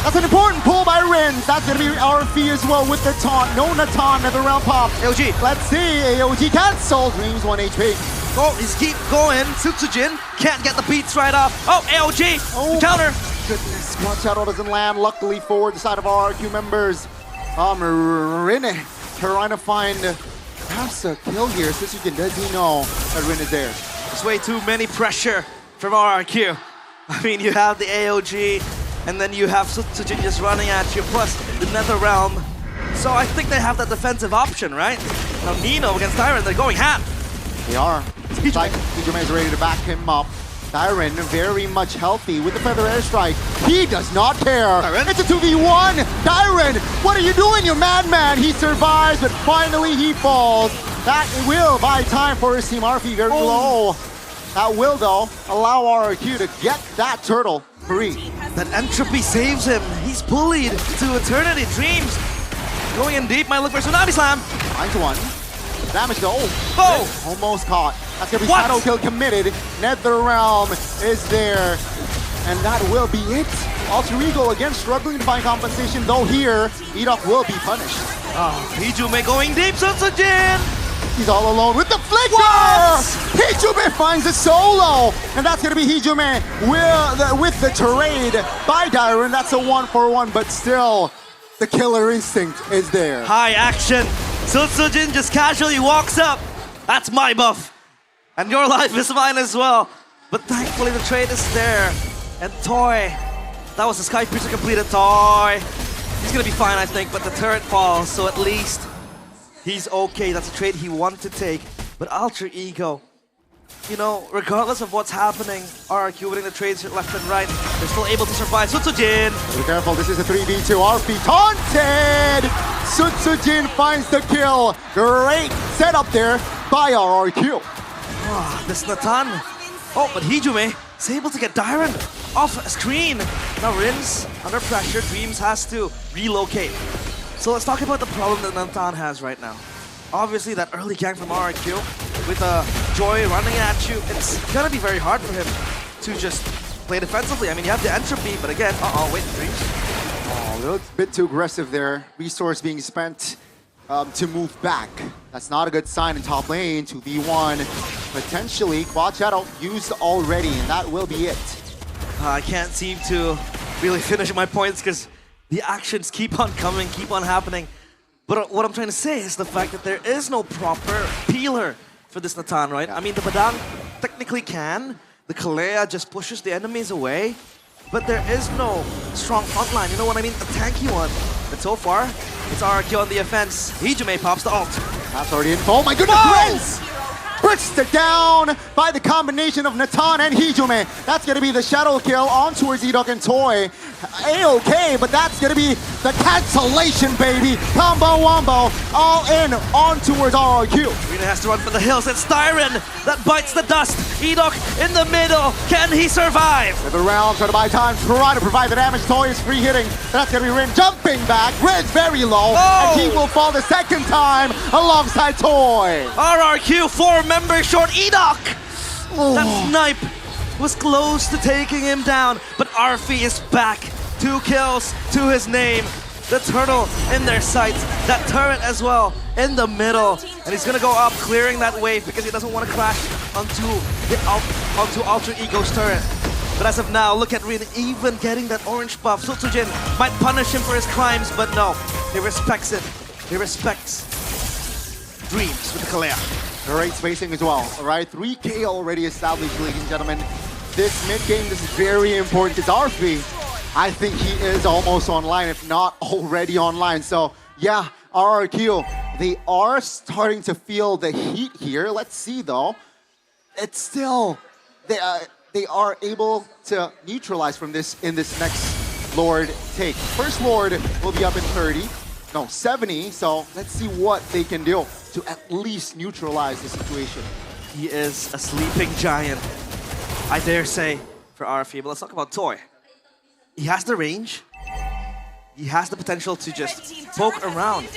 that's an important pull by Rins. That's going to be RFE as well with the taunt. No Natan, Nether Realm pop. AOG. Let's see, AOG cancelled. Dreams 1 HP. Oh, he's keep going. Sutsujin can't get the beats right off. Oh, AOG, the counter. Goodness, Squad Shadow doesn't land, luckily for the side of RRQ members. Rin trying to find perhaps a kill here. Sutsujin, does he know that Rin is there? There's way too many pressure from RRQ. I mean, you have the AOG, and then you have Sutsujin just running at you, plus the Nether Realm. So I think they have that defensive option, right? Now Nino against Tyron, they're going ham. They are. It's like Hijume is ready to back him up. Tyron very much healthy with the Feather airstrike. He does not care. Tyron? It's a 2v1. Tyron, what are you doing, you madman? He survives, but finally he falls. That will buy time for his team. RFE very low. That will, though, allow RRQ to get that turtle free. That entropy saves him. He's bullied to eternity. Dreams going in deep. Might look for Tsunami Slam. 9-1. Damage though. Oh! Almost caught. That's gonna be Shadow Kill committed. Nether Realm is there. And that will be it. Alter Ego again struggling to find compensation, though here, Edok will be punished. Hijume going deep, Sutsujin! He's all alone with the flicker! Hijume finds a solo! And that's gonna be Hijume with the trade by Dyron. That's a 1-for-1, but still, the killer instinct is there. High action. Sutsujin just casually walks up. That's my buff. And your life is mine as well. But thankfully the trade is there. And Toy, that was the Sky Piercer completed. Toy, he's gonna be fine, I think, but the turret falls, so at least he's okay. That's a trade he wanted to take. But Alter Ego, you know, regardless of what's happening, RRQ winning the trades left and right, they're still able to survive. Sutsujin! Be careful, this is a 3v2. RP taunted! Sutsujin finds the kill. Great setup there by RRQ. This Natan. Oh, but Hijume is able to get Dyron off screen. Now Rins under pressure. Dreams has to relocate. So let's talk about the problem that Natan has right now. Obviously, that early gank from RRQ with Joy running at you, it's gonna be very hard for him to just play defensively. I mean, you have the entropy, but again, wait, Dreams. Oh, a little bit too aggressive there. Resource being spent to move back. That's not a good sign in top lane. 2v1. Potentially, Quad Shadow used already, and that will be it. I can't seem to really finish my points because the actions keep on coming, keep on happening. But what I'm trying to say is the fact that there is no proper peeler for this Natan, right? I mean, the Badang technically can. The Kalea just pushes the enemies away. But there is no strong front line, you know what I mean? A tanky one. But so far, it's RRQ on the offense. Hijume pops the ult. That's already in. Oh my goodness, Prince! Puts it down by the combination of Natan and Hijume. That's going to be the shadow kill on towards Edok and Toy. A-okay, but that's gonna be the cancellation, baby. Combo wombo, all in, on towards RRQ. Rina has to run for the hills. It's Styron that bites the dust. Edok in the middle. Can he survive? With the round, trying to buy time, try to provide the damage. Toy is free hitting. That's gonna be Rin jumping back. Rin's very low, and he will fall the second time alongside Toy. RRQ 4 members short. Edok! That snipe was close to taking him down, but Arfi is back. 2 kills to his name. The turtle in their sights. That turret as well in the middle. And he's gonna go up, clearing that wave because he doesn't want to crash onto Alter Ego's turret. But as of now, look at Rin even getting that orange buff. Sutsujin might punish him for his crimes, but no. He respects it. He respects Dreams with the Kalea. Great spacing as well, all right? 3K already established, ladies and gentlemen. This mid-game, this is very important because Arfi, I think he is almost online, if not already online. So yeah, RRQ, they are starting to feel the heat here. Let's see though. It's still, they are able to neutralize from this in this next Lord take. First Lord will be up in 70, so let's see what they can do to at least neutralize the situation. He is a sleeping giant, I dare say, for RFE. But let's talk about Toy. He has the range. He has the potential to just poke around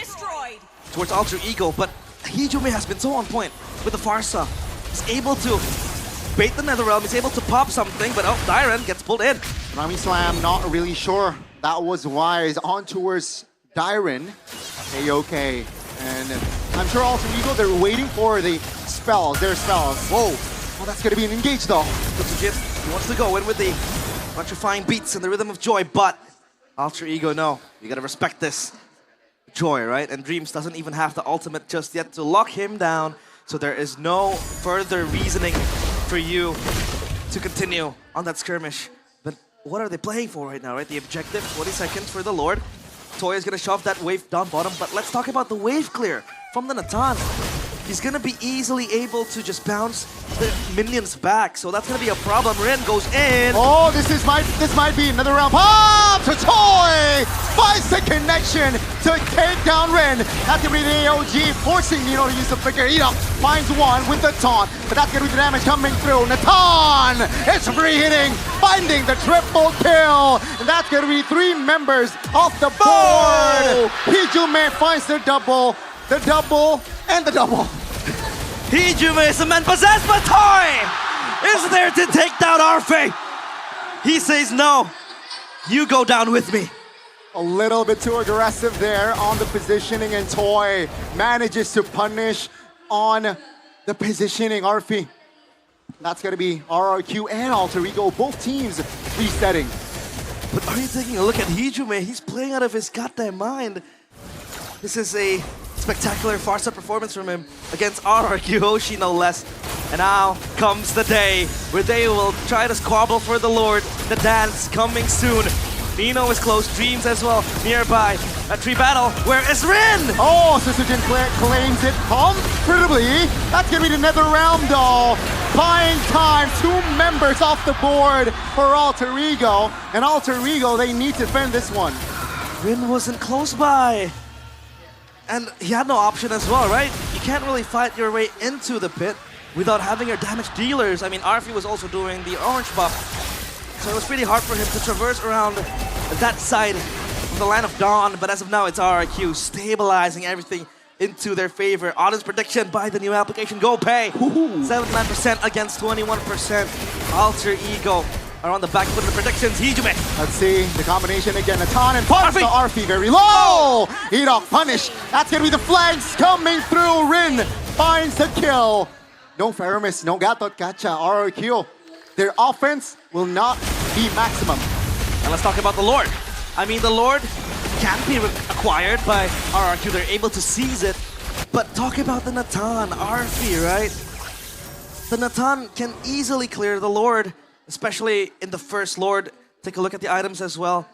towards Alter Ego, but Hijume has been so on point with the Farsa. He's able to bait the Netherrealm, he's able to pop something, but Dyran gets pulled in. Rami Slam, not really sure that was wise. On towards Dyran. A-okay. And I'm sure Alter Ego, they're waiting for the spells, their spells. Whoa. Well, that's going to be an engage though. He wants to go in with the electrifying beats and the rhythm of joy, but Alter Ego, no. You got to respect this joy, right? And Dreams doesn't even have the ultimate just yet to lock him down, so there is no further reasoning for you to continue on that skirmish. But what are they playing for right now, right? The objective, 20 seconds for the Lord. Toy is going to shove that wave down bottom, but let's talk about the wave clear from the Natan. He's going to be easily able to just bounce the minions back, so that's going to be a problem. Ren goes in. Oh, this might be another round. Pop to Toy! Finds the connection to take down Ren. That's going to be the AOG, forcing Nino to use the flicker. Edok finds one with the taunt, but that's going to be the damage coming through. Natan is free hitting, finding the triple kill. And that's going to be 3 members off the board. Hijume finds the double, and the double. Hijume is the man possessed, but Toy is there to take down Arfe. He says no. You go down with me. A little bit too aggressive there on the positioning, and Toy manages to punish on the positioning. Arfi. That's going to be RRQ and Alter Ego, both teams resetting. But are you taking a look at Hijume? He's playing out of his goddamn mind. This is a spectacular Farsa performance from him against RRQ Hoshi, no less. And now comes the day where they will try to squabble for the Lord. The dance coming soon. Nino is close, Dreams as well nearby. A tree battle. Where is Rin? Oh, Sutsujin claims it comfortably. That's gonna be the Netherrealm though. Buying time, 2 members off the board for Alter Ego. And Alter Ego, they need to defend this one. Rin wasn't close by. And he had no option as well, right? You can't really fight your way into the pit without having your damage dealers. I mean, Arfi was also doing the orange buff, so it was pretty hard for him to traverse around that side of the line of dawn. But as of now, it's RRQ stabilizing everything into their favor. Audience prediction by the new application, Go Pay. 79% against 21%. Alter Ego are on the back foot of the predictions. Hijume. Let's see the combination again. Natan and punch to Arfi very low. Edok punish. That's gonna be the flags coming through. Rin finds the kill. No Faramis, no Gatot Gacha. RRQ. Their offense will not be maximum. And let's talk about the Lord. I mean, the Lord can be acquired by RRQ. They're able to seize it. But talk about the Natan, Arfi, right? The Natan can easily clear the Lord, especially in the first Lord. Take a look at the items as well.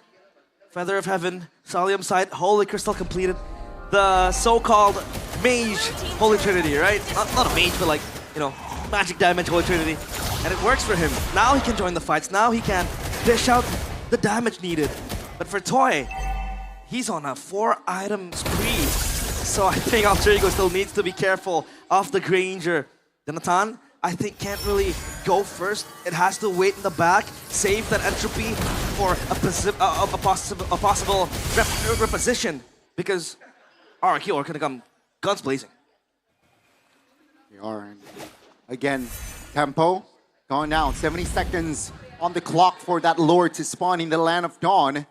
Feather of Heaven, Solium Sight, Holy Crystal completed. The so-called Mage Holy Trinity, right? Not a mage, but like, you know, magic damage Holy Trinity. And it works for him. Now he can join the fights. Now he can dish out the damage needed. But for Toy, he's on a 4-item spree. So I think Alter Ego still needs to be careful of the Granger. Jonathan, I think can't really go first. It has to wait in the back, save that entropy for a possible reposition. Because RRQ are gonna come guns blazing. They are. And again, tempo going down. 70 seconds on the clock for that Lord to spawn in the Land of Dawn.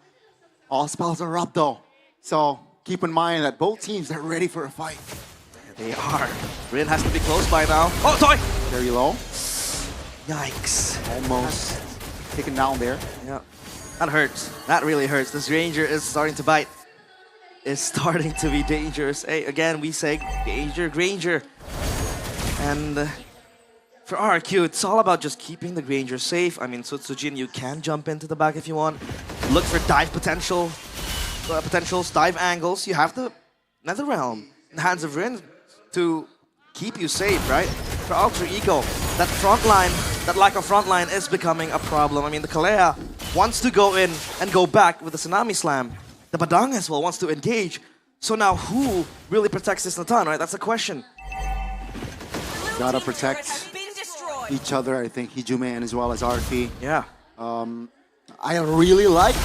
All spells are up though. So keep in mind that both teams are ready for a fight. They are. Rin has to be close by now. Oh, Toy! Very low. Yikes. Almost taken down there. Yeah. That hurts. That really hurts. This Ranger is starting to bite. Is starting to be dangerous. Hey, again, we say Danger, Granger. And for RRQ, it's all about just keeping the Granger safe. I mean, Sutsujin, you can jump into the back if you want. Look for dive potentials, dive angles. You have the Netherrealm in the hands of Rin to keep you safe, right? For Alter Ego, that front line, that lack of front line is becoming a problem. I mean, the Kalea wants to go in and go back with the Tsunami Slam. The Badang as well wants to engage. So now who really protects this Natan, right? That's the question. Gotta protect each other, I think, Hijume and as well as RP. Yeah. I really like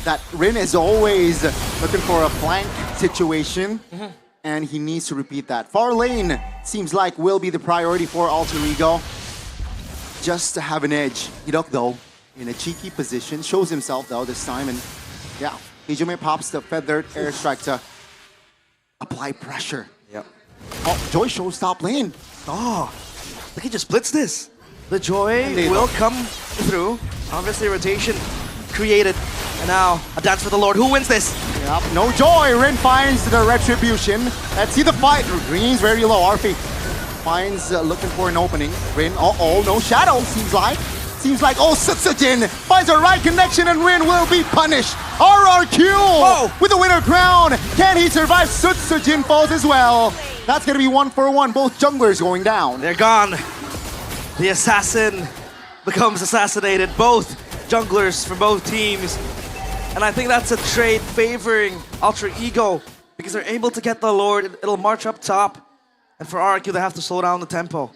that Rin is always looking for a flank situation. And he needs to repeat that. Far lane seems like will be the priority for Alter Ego. Just to have an edge. Hidok though, in a cheeky position, shows himself though this time. And yeah, Hijume pops the feathered airstrike to apply pressure. Yep. Oh, Joy shows top lane. Oh, look, he just splits this. The Joy will come through. Obviously rotation created. And now a dance for the Lord. Who wins this? Yep, no Joy. Rin finds the retribution. Let's see the fight. Green's very low. Arfi finds looking for an opening. Rin, no shadow. Seems like, Sutsujin finds the right connection and Rin will be punished. RRQ with the winner crown. Can he survive? Sutsujin falls as well. That's gonna be 1-for-1. Both junglers going down. They're gone. The assassin becomes assassinated. Both junglers for both teams. And I think that's a trade favoring Alter Ego because they're able to get the Lord. It'll march up top. And for RRQ, they have to slow down the tempo.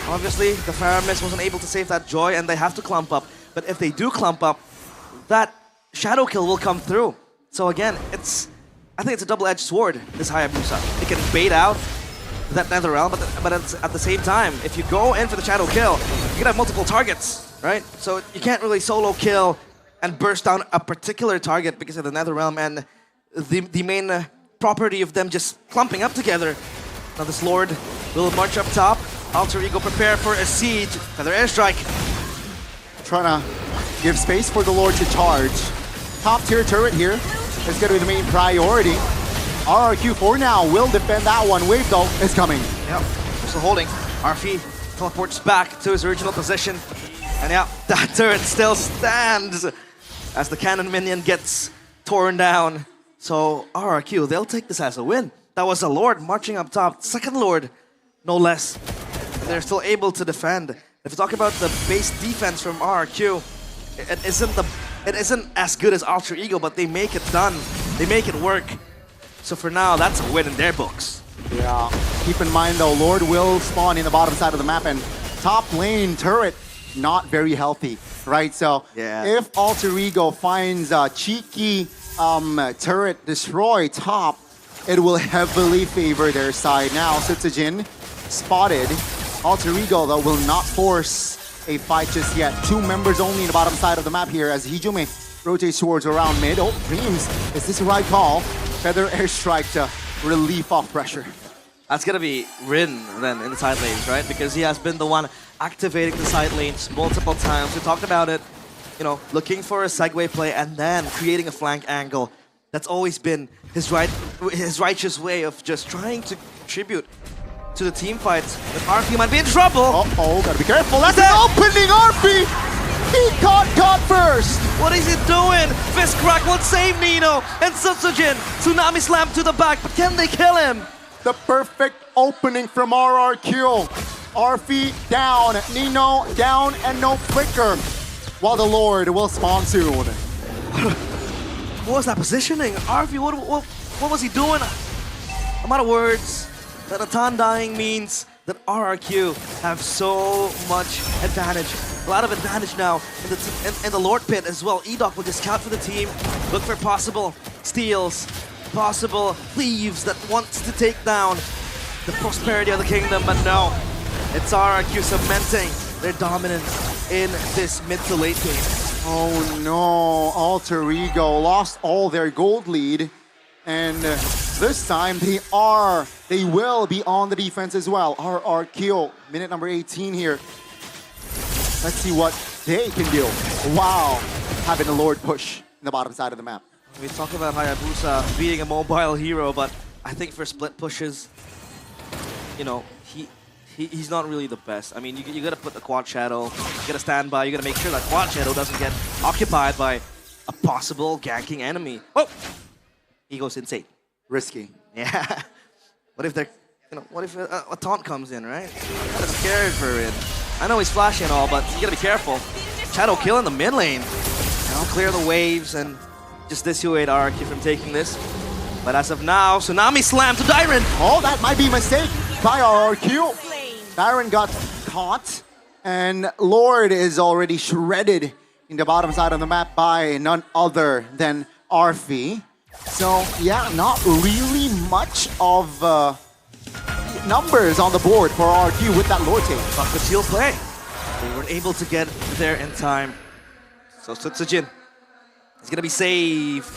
Obviously, the Faramis wasn't able to save that Joy and they have to clump up. But if they do clump up, that shadow kill will come through. So again, I think it's a double-edged sword, this Hayabusa. It can bait out that Netherrealm, but at the same time, if you go in for the shadow kill, you can have multiple targets, right? So you can't really solo kill and burst down a particular target because of the Netherrealm and the main property of them just clumping up together. Now this Lord will march up top. Alter Ego prepare for a siege. Feather airstrike. Trying to give space for the Lord to charge. Top tier turret here is going to be the main priority. RRQ for now will defend that one. Wave though is coming. Yep, still holding. RP teleports back to his original position. And yeah, that turret still stands as the cannon minion gets torn down. So RRQ, they'll take this as a win. That was a Lord marching up top. Second Lord, no less. They're still able to defend. If you talk about the base defense from RRQ, it isn't as good as Alter Ego, but they make it done. They make it work. So for now, that's a win in their books. Yeah. Keep in mind though, Lord will spawn in the bottom side of the map and top lane turret not very healthy, right? So if Alter Ego finds a cheeky turret destroy top, it will heavily favor their side. Now Sutsujin spotted. Alter Ego though will not force a fight just yet. 2 members only in the bottom side of the map here as Hijume rotates towards around mid. Oh, Dreams, is this the right call? Feather airstrike to relief off pressure. That's gonna be Rin then in the side lanes, right? Because he has been the one activating the side lanes multiple times. We talked about it, you know, looking for a segue play and then creating a flank angle. That's always been his righteous way of just trying to contribute to the team fights. But RP might be in trouble. Uh-oh, gotta be careful. That's an opening, RP! He caught first! What is he doing? Fist crack will save Nino and Sutsujin. Tsunami slam to the back, but can they kill him? The perfect opening from RRQ. RP down, Nino down, and no flicker. while the Lord will spawn soon. What was that positioning? RV, what was he doing? I'm out of words. That Natan dying means that RRQ have so much advantage. A lot of advantage now in the Lord pit as well. Edok will just scout for the team, look for possible steals, possible leaves that wants to take down the prosperity of the kingdom, but no. It's RRQ cementing their dominance in this mid to late game. Oh no, Alter Ego lost all their gold lead. And this time they will be on the defense as well. RRQ, minute number 18 here. Let's see what they can do. Wow, having the Lord push in the bottom side of the map. We talk about Hayabusa being a mobile hero, but I think for split pushes, you know, he's not really the best. I mean, you gotta put the quad shadow, you gotta stand by, you gotta make sure that quad shadow doesn't get occupied by a possible ganking enemy. Oh! He goes insane. Risky. Yeah. What if what if a taunt comes in, right? I'm kind of scared for it. I know he's flashy and all, but you gotta be careful. Shadow kill in the mid lane. You know, clear the waves and just dissuade RRQ from taking this. But as of now, Tsunami Slam to Dyron. Oh, that might be a mistake by RRQ. Dyron got caught, and Lord is already shredded in the bottom side of the map by none other than Arfi. So, yeah, not really much of numbers on the board for RQ with that Lord take. But the shield play. They weren't able to get there in time. So Sutsujin is going to be safe.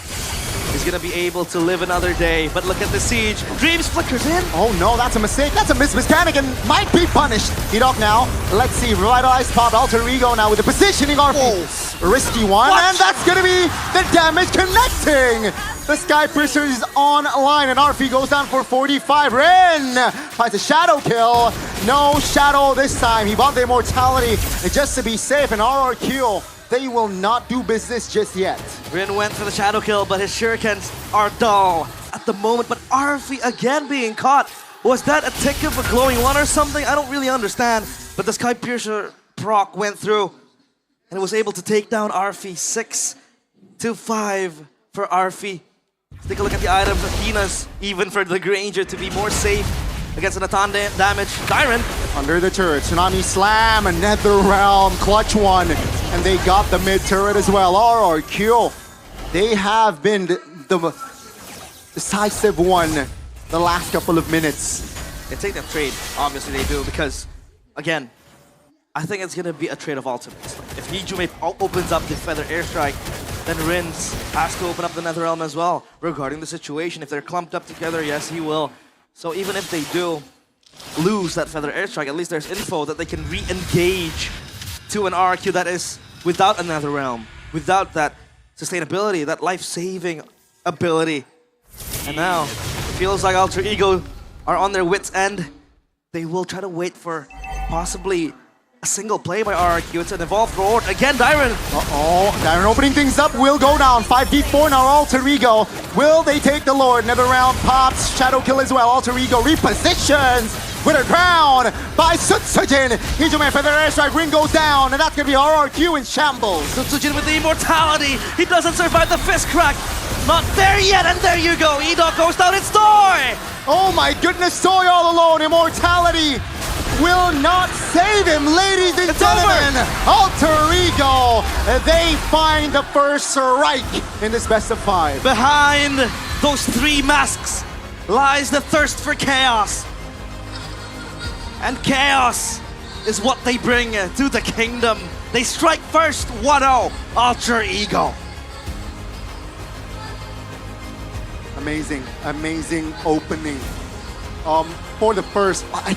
He's going to be able to live another day. But look at the siege. Dreams flickers in. Oh no, that's a mistake. That's a mechanic and might be punished. Edok now. Let's see. Revitalized pop. Alter Ego now with the positioning RP. Risky one. What? And that's going to be the damage connecting. The Sky Piercer is online and RP goes down for 45. Ren finds a shadow kill. No shadow this time. He bought the immortality just to be safe. And RRQ, they will not do business just yet. Rin went for the shadow kill, but his shurikens are dull at the moment. But RP again being caught. Was that a tick of a glowing one or something? I don't really understand. But the Sky Piercer proc went through and was able to take down RP 6-5 for RP. Let's take a look at the items. Athena's even for the Granger to be more safe against the Natan damage. Dyron. Under the turret. Tsunami Slam, a Nether Realm, clutch one. And they got the mid turret as well. RRQ. They have been the decisive one the last couple of minutes. They take that trade. Obviously they do because, again, I think it's going to be a trade of ultimates. If Nijume opens up the Feather Airstrike, then Rins has to open up the Nether Realm as well. Regarding the situation, if they're clumped up together, yes, he will. So even if they do lose that Feather Airstrike, at least there's info that they can re-engage to an RQ that is without a Nether Realm, without that sustainability, that life-saving ability. And now, it feels like Alter Ego are on their wits' end. They will try to wait for possibly a single play by RRQ. It's an evolved Lord. Again, Dyron. Dyron opening things up. Will go down. 5v4 now. Alter Ego. Will they take the Lord? Nether Realm pops. Shadow kill as well. Alter Ego repositions with a crown by Sutsujin. Nijume Feather Airstrike. Ring goes down. And that's going to be RRQ in shambles. Sutsujin with the immortality. He doesn't survive the fist crack. Not there yet. And there you go. Edok goes down. It's Toy. Oh my goodness. Toy all alone. Immortality will not save him, ladies and gentlemen. Alter Ego, they find the first strike in this best of 5. Behind those 3 masks lies the thirst for chaos. And chaos is what they bring to the kingdom. They strike first, 1-0, Alter Ego. Amazing, amazing opening. For the first, I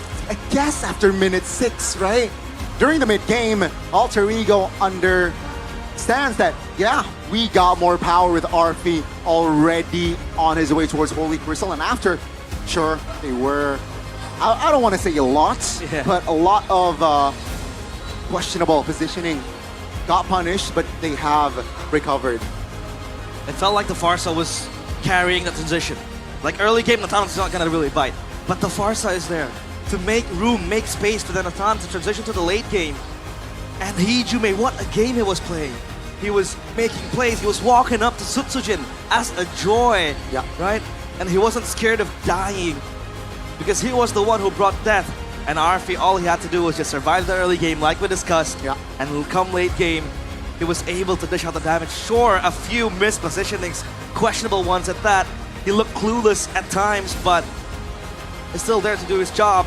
guess after minute 6, right? During the mid-game, Alter Ego understands that, yeah, we got more power with RP already on his way towards Holy Crystal. And after, sure, they were, I don't want to say a lot, but a lot of questionable positioning got punished, but they have recovered. It felt like the Farsa was carrying the transition. Like early game, Natan's not going to really bite. But the Farsa is there to make room, make space for the Natan to transition to the late game. And Hijume, what a game he was playing. He was making plays. He was walking up to Sutsujin as a joy, right? And he wasn't scared of dying because he was the one who brought death. And RFE, all he had to do was just survive the early game like we discussed. And come late game, he was able to dish out the damage. Sure, a few missed positionings, questionable ones at that. He looked clueless at times, but he's still there to do his job.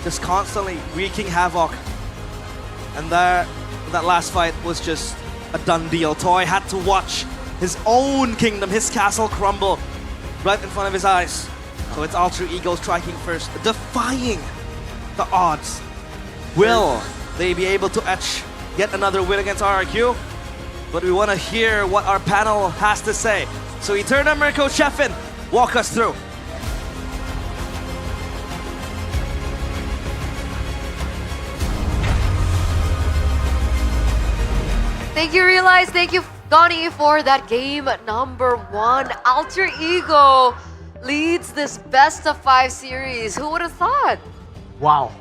Just constantly wreaking havoc. And that last fight was just a done deal. Toy had to watch his own kingdom, his castle crumble right in front of his eyes. So it's Alter Ego striking first, defying the odds. Will they be able to etch yet another win against RRQ? But we want to hear what our panel has to say. So Eterna, Mirko, Sheffin, walk us through. Thank you, Realize. Thank you, Donnie, for that game number 1. Alter Ego leads this best of 5 series. Who would have thought? Wow.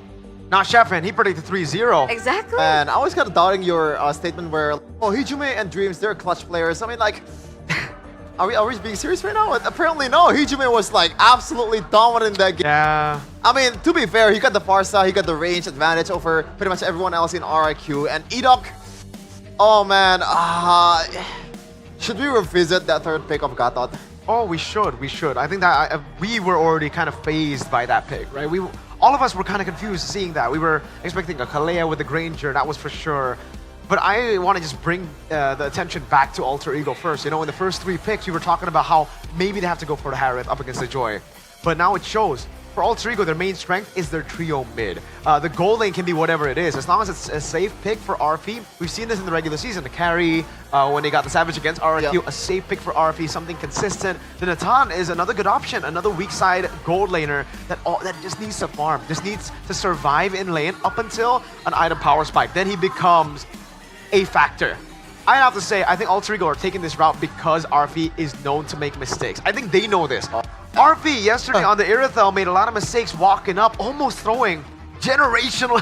Now, Sheffin, he predicted 3-0. Exactly. And I was kind of doubting your statement where, oh, Hijume and Dreams, they're clutch players. I mean, like, are we being serious right now? Apparently, no. Hijume was, like, absolutely dominant in that game. Yeah. I mean, to be fair, he got the Farsa, he got the range advantage over pretty much everyone else in RRQ. And Edok, oh, man. Should we revisit that third pick of Gatot? Oh, we should. I think that we were already kind of phased by that pick, right? All of us were kind of confused seeing that. We were expecting a Kalea with the Granger, that was for sure. But I want to just bring the attention back to Alter Ego first. You know, in the first 3 picks, we were talking about how maybe they have to go for the Harith up against the Joy. But now it shows. For Alter Ego, their main strength is their trio mid. The gold lane can be whatever it is. As long as it's a safe pick for RFE, we've seen this in the regular season. The carry, when they got the Savage against RRQ, a safe pick for RFE, something consistent. The Natan is another good option, another weak side gold laner that just needs to farm, just needs to survive in lane up until an item power spike. Then he becomes a factor. I have to say, I think Alter Ego are taking this route because RFE is known to make mistakes. I think they know this. RFE yesterday on the Irithel made a lot of mistakes walking up, almost throwing generational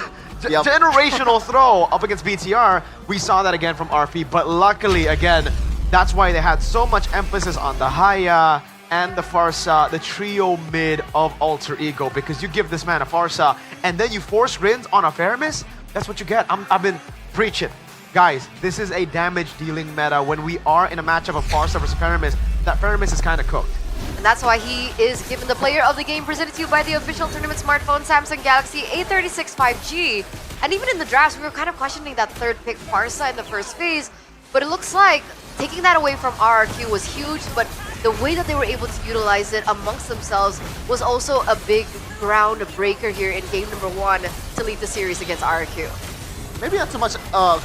throw up against BTR. We saw that again from RFE, but luckily, again, that's why they had so much emphasis on the Haya and the Farsa, the trio mid of Alter Ego, because you give this man a Farsa and then you force Rins on a Faramis, that's what you get. I've been preaching. Guys, this is a damage dealing meta. When we are in a matchup of Farsa versus Faramis, that Faramis is kind of cooked. And that's why he is given the player of the game, presented to you by the official tournament smartphone, Samsung Galaxy A36 5G. And even in the drafts, we were kind of questioning that third pick Farsa in the first phase, but it looks like taking that away from RRQ was huge, but the way that they were able to utilize it amongst themselves was also a big ground breaker here in game number 1 to lead the series against RRQ. Maybe not so much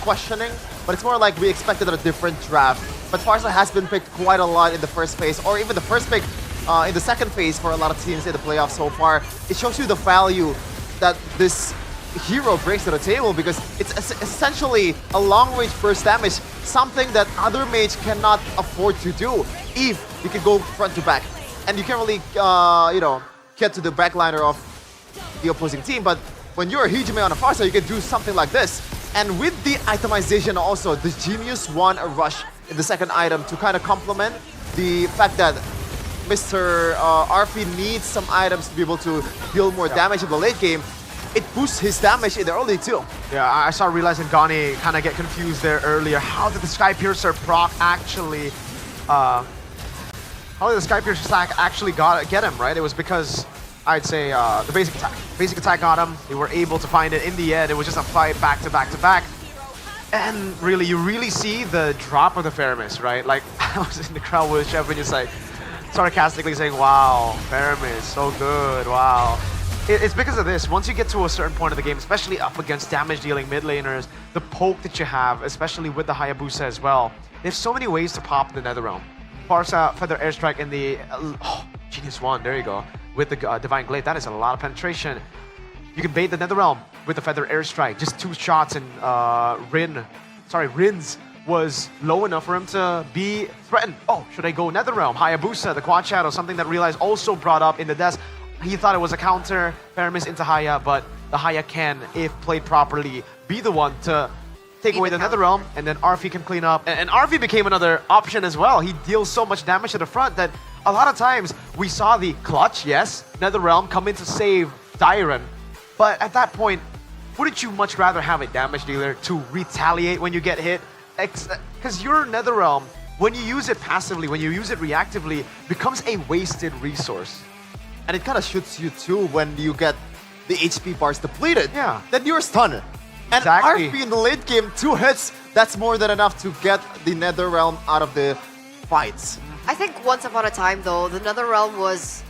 questioning, but it's more like we expected a different draft. But Farsa has been picked quite a lot in the first phase, or even the first pick in the second phase for a lot of teams in the playoffs so far. It shows you the value that this hero brings to the table, because it's essentially a long-range burst damage, something that other mages cannot afford to do if you can go front to back. And you can't really, get to the backliner of the opposing team, but when you're a Hijume on a Farsa, you can do something like this. And with the itemization also, the Genius won a rush in the second item to kind of complement the fact that Mr. RFE needs some items to be able to deal more damage in the late game. It boosts his damage in the early too. Yeah, I saw Realize and Gani kind of get confused there earlier. How did the Sky Piercer proc actually... how did the Sky Piercer stack actually get him, right? It was because, I'd say, the basic attack. Basic attack got him. They were able to find it in the end. It was just a fight back to back to back. And really, you really see the drop of the Faramis, right? Like, I was in the crowd with Sheffin just like sarcastically saying, wow, Faramis, so good, wow. It's because of this. Once you get to a certain point of the game, especially up against damage-dealing mid laners, the poke that you have, especially with the Hayabusa as well, there's so many ways to pop the Netherrealm. Farsa, Feather Airstrike in the... Genius 1, there you go. With the Divine Glaive, that is a lot of penetration. You can bait the Netherrealm with the Feather Airstrike. Just 2 shots and Rins was low enough for him to be threatened. Oh, should I go Netherrealm? Hayabusa, the Quad Shadow, something that Realize also brought up in the desk. He thought it was a counter, Faramis into Haya, but the Haya can, if played properly, be the one to take away the Netherrealm, and then Arfi can clean up. And Arfi became another option as well. He deals so much damage to the front that a lot of times we saw the clutch, yes, Netherrealm come in to save Dyron. But at that point, wouldn't you much rather have a damage dealer to retaliate when you get hit? Because your Netherrealm, when you use it passively, when you use it reactively, becomes a wasted resource. And it kind of shoots you too when you get the HP bars depleted. Yeah. Then you're stunned. And Exactly. RP in the late game, 2 hits, that's more than enough to get the Netherrealm out of the fights. I think once upon a time, though, the Netherrealm was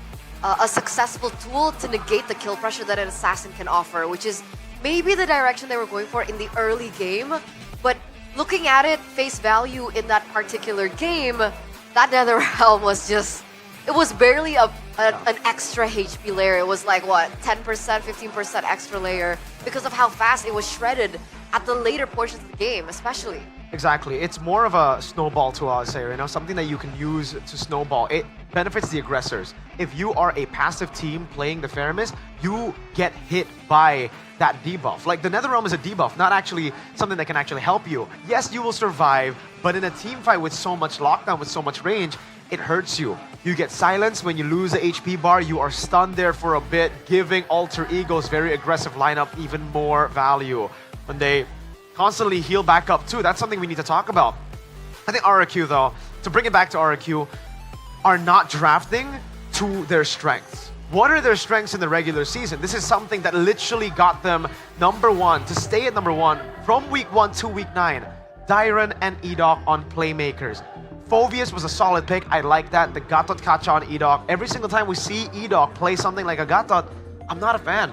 a successful tool to negate the kill pressure that an assassin can offer, which is maybe the direction they were going for in the early game. But looking at it, face value in that particular game, that Netherrealm was just... It was barely an extra HP layer. It was like, what, 10%, 15% extra layer because of how fast it was shredded at the later portions of the game, especially. Exactly. It's more of a snowball tool, I'll say, you know, something that you can use to snowball. It benefits the aggressors. If you are a passive team playing the Feramis, you get hit by that debuff. Like, the Netherrealm is a debuff, not actually something that can actually help you. Yes, you will survive, but in a team fight with so much lockdown, with so much range, it hurts you. You get silenced when you lose the HP bar, you are stunned there for a bit, giving Alter Ego's very aggressive lineup even more value. When they constantly heal back up too, that's something we need to talk about. I think RRQ though, to bring it back to RRQ, are not drafting to their strengths. What are their strengths in the regular season? This is something that literally got them #1, to stay at #1 from week 1 to week 9. Dyron and Edok on playmakers. Phoveus was a solid pick. I like that. The Gatot Kacha on Edok. Every single time we see Edok play something like a Gatot, I'm not a fan.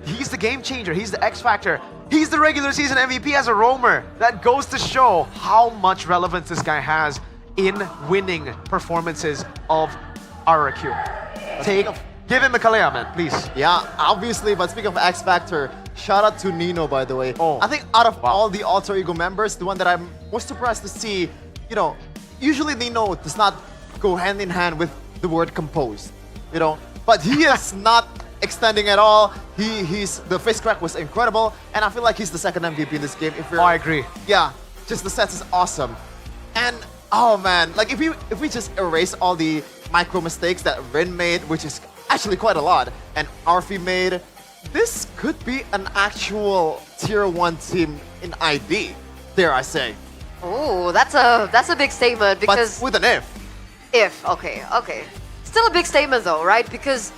He's the game changer. He's the X factor. He's the regular season MVP as a roamer. That goes to show how much relevance this guy has in winning performances of RRQ. Give him a Kalea, man, please. Yeah, obviously, but speaking of X Factor, shout out to Nino, by the way. I think out of all the Alter Ego members, the one that I'm most surprised to see, you know, usually Nino does not go hand in hand with the word composed, you know, but he is not extending at all. The face crack was incredible, and I feel like he's the second MVP in this game. I agree. Yeah, just the sets is awesome. And oh man, like if we just erase all the micro mistakes that Rin made, which is actually quite a lot, and Arfi made, this could be an actual tier 1 team in ID, dare I say. Oh, that's a big statement because... But with an if. If, okay. Still a big statement though, right? Because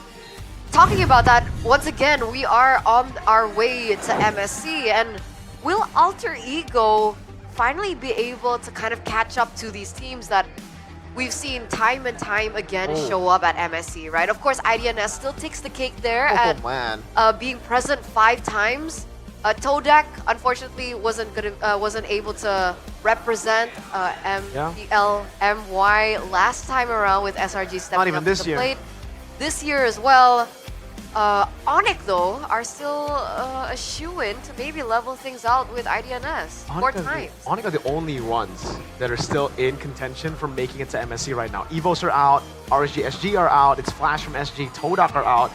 talking about that, once again, we are on our way to MSC, and will Alter Ego finally be able to kind of catch up to these teams that we've seen time and time again show up at MSC, right? Of course, IDNS still takes the cake there at being present 5 times. Todak, unfortunately, wasn't able to represent MPL MY last time around with SRG stepping up to the plate. This year as well. Onyx, though, are still a shoo-in to maybe level things out with IDNS 4 times. Onyx are the only ones that are still in contention for making it to MSC right now. Evos are out, RSG, SG are out, it's Flash from SG, Todak are out.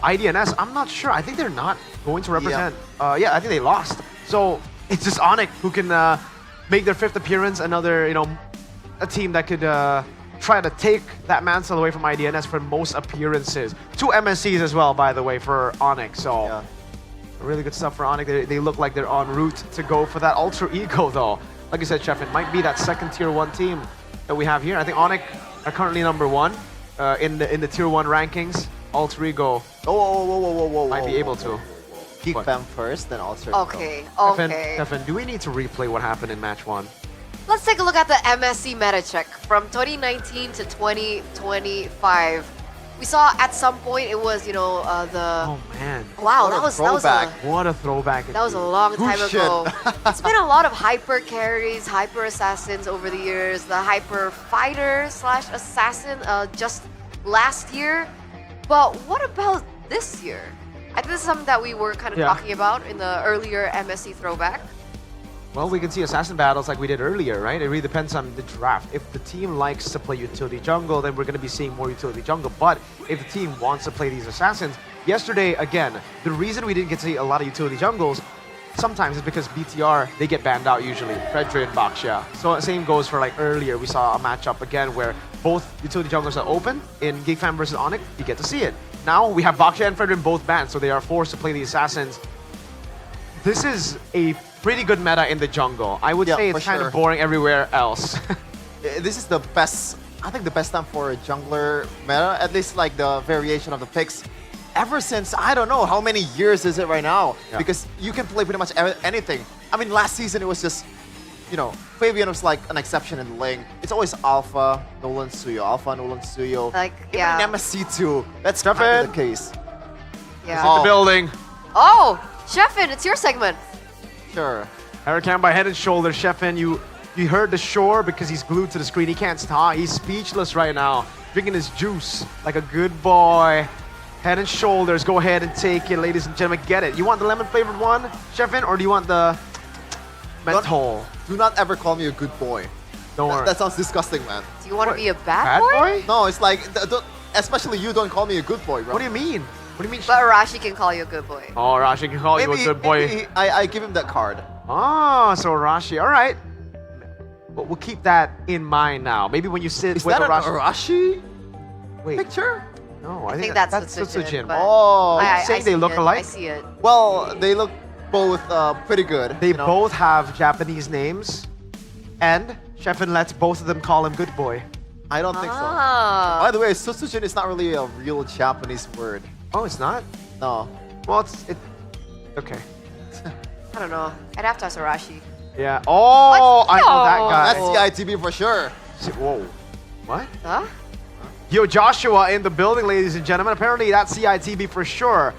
IDNS, I'm not sure. I think they're not going to represent. Yeah, I think they lost. So it's just Onyx who can make their 5th appearance. Another, you know, a team that could try to take that mantle away from IDNS for most appearances. 2 MSCs as well, by the way, for Onyx. So really good stuff for Onyx. They look like they're en route to go for that Alter Ego, though. Like you said, Chef, it might be that second tier 1 team that we have here. I think Onyx are currently #1 in the tier 1 rankings. Alter Ego might be able to. Geek Fam first, then Alter Ego. Okay. Stefan, do we need to replay what happened in match 1? Let's take a look at the MSC meta check from 2019 to 2025. We saw at some point it was, you know, the... Oh man. Wow, that was What a throwback. That was a long time ago. It's been a lot of hyper carries, hyper assassins over the years. The hyper fighter / assassin just last year. But what about this year? I think this is something that we were kind of talking about in the earlier MSC throwback. Well, we can see assassin battles like we did earlier, right? It really depends on the draft. If the team likes to play utility jungle, then we're going to be seeing more utility jungle. But if the team wants to play these assassins, yesterday, again, the reason we didn't get to see a lot of utility jungles, sometimes it's because BTR, they get banned out usually, Fredry and Baxia. So same goes for like earlier, we saw a matchup again where both utility junglers are open. In Geekfam versus Onyx, you get to see it. Now we have Baxia and Fredry both banned, so they are forced to play the Assassins. This is a pretty good meta in the jungle. I would say it's kind of boring everywhere else. This is the best, I think the best time for a jungler meta, at least like the variation of the picks. Ever since, I don't know, how many years is it right now? Yeah. Because you can play pretty much anything. I mean, last season it was just, you know, Fabian was like an exception in the lane. It's always Alpha, Nolan Suyo, Alpha, Nolan Suyo. Like, even in MSC too, that's kind of the case. Yeah. It's in the building. Oh, Sheffin, it's your segment. Sure. Hurricane by Head and Shoulders. Sheffin, you heard the shore because he's glued to the screen. He can't talk. He's speechless right now. Drinking his juice like a good boy. Head and Shoulders. Go ahead and take it, ladies and gentlemen. Get it. You want the lemon flavored one, Sheffin, or do you want the menthol? Do not ever call me a good boy. Don't worry. That sounds disgusting, man. Do you want to be a bad boy? No, it's like, especially you don't call me a good boy, bro. What do you mean? What do you mean? But Rashi can call you a good boy. Oh, Rashi can call you a good boy. Maybe I give him that card. Oh, so Rashi. All right. But we'll keep that in mind now. Maybe when you sit Is with that Arashi. Wait. Picture? No, I think that's Tsujin. Oh, I say they see look it. alike? I see it. Well, they look both pretty good. They both have Japanese names, and Sheffin lets both of them call him good boy. I don't think so. Ah. By the way, Tsujin is not really a real Japanese word. Oh, it's not? No. Well, okay. I don't know. I'd have to ask Arashi. Yeah. Oh, I know that guy. That's CITB for sure. Whoa. What? Huh? Yo, Joshua in the building, ladies and gentlemen. Apparently that's CITB for sure.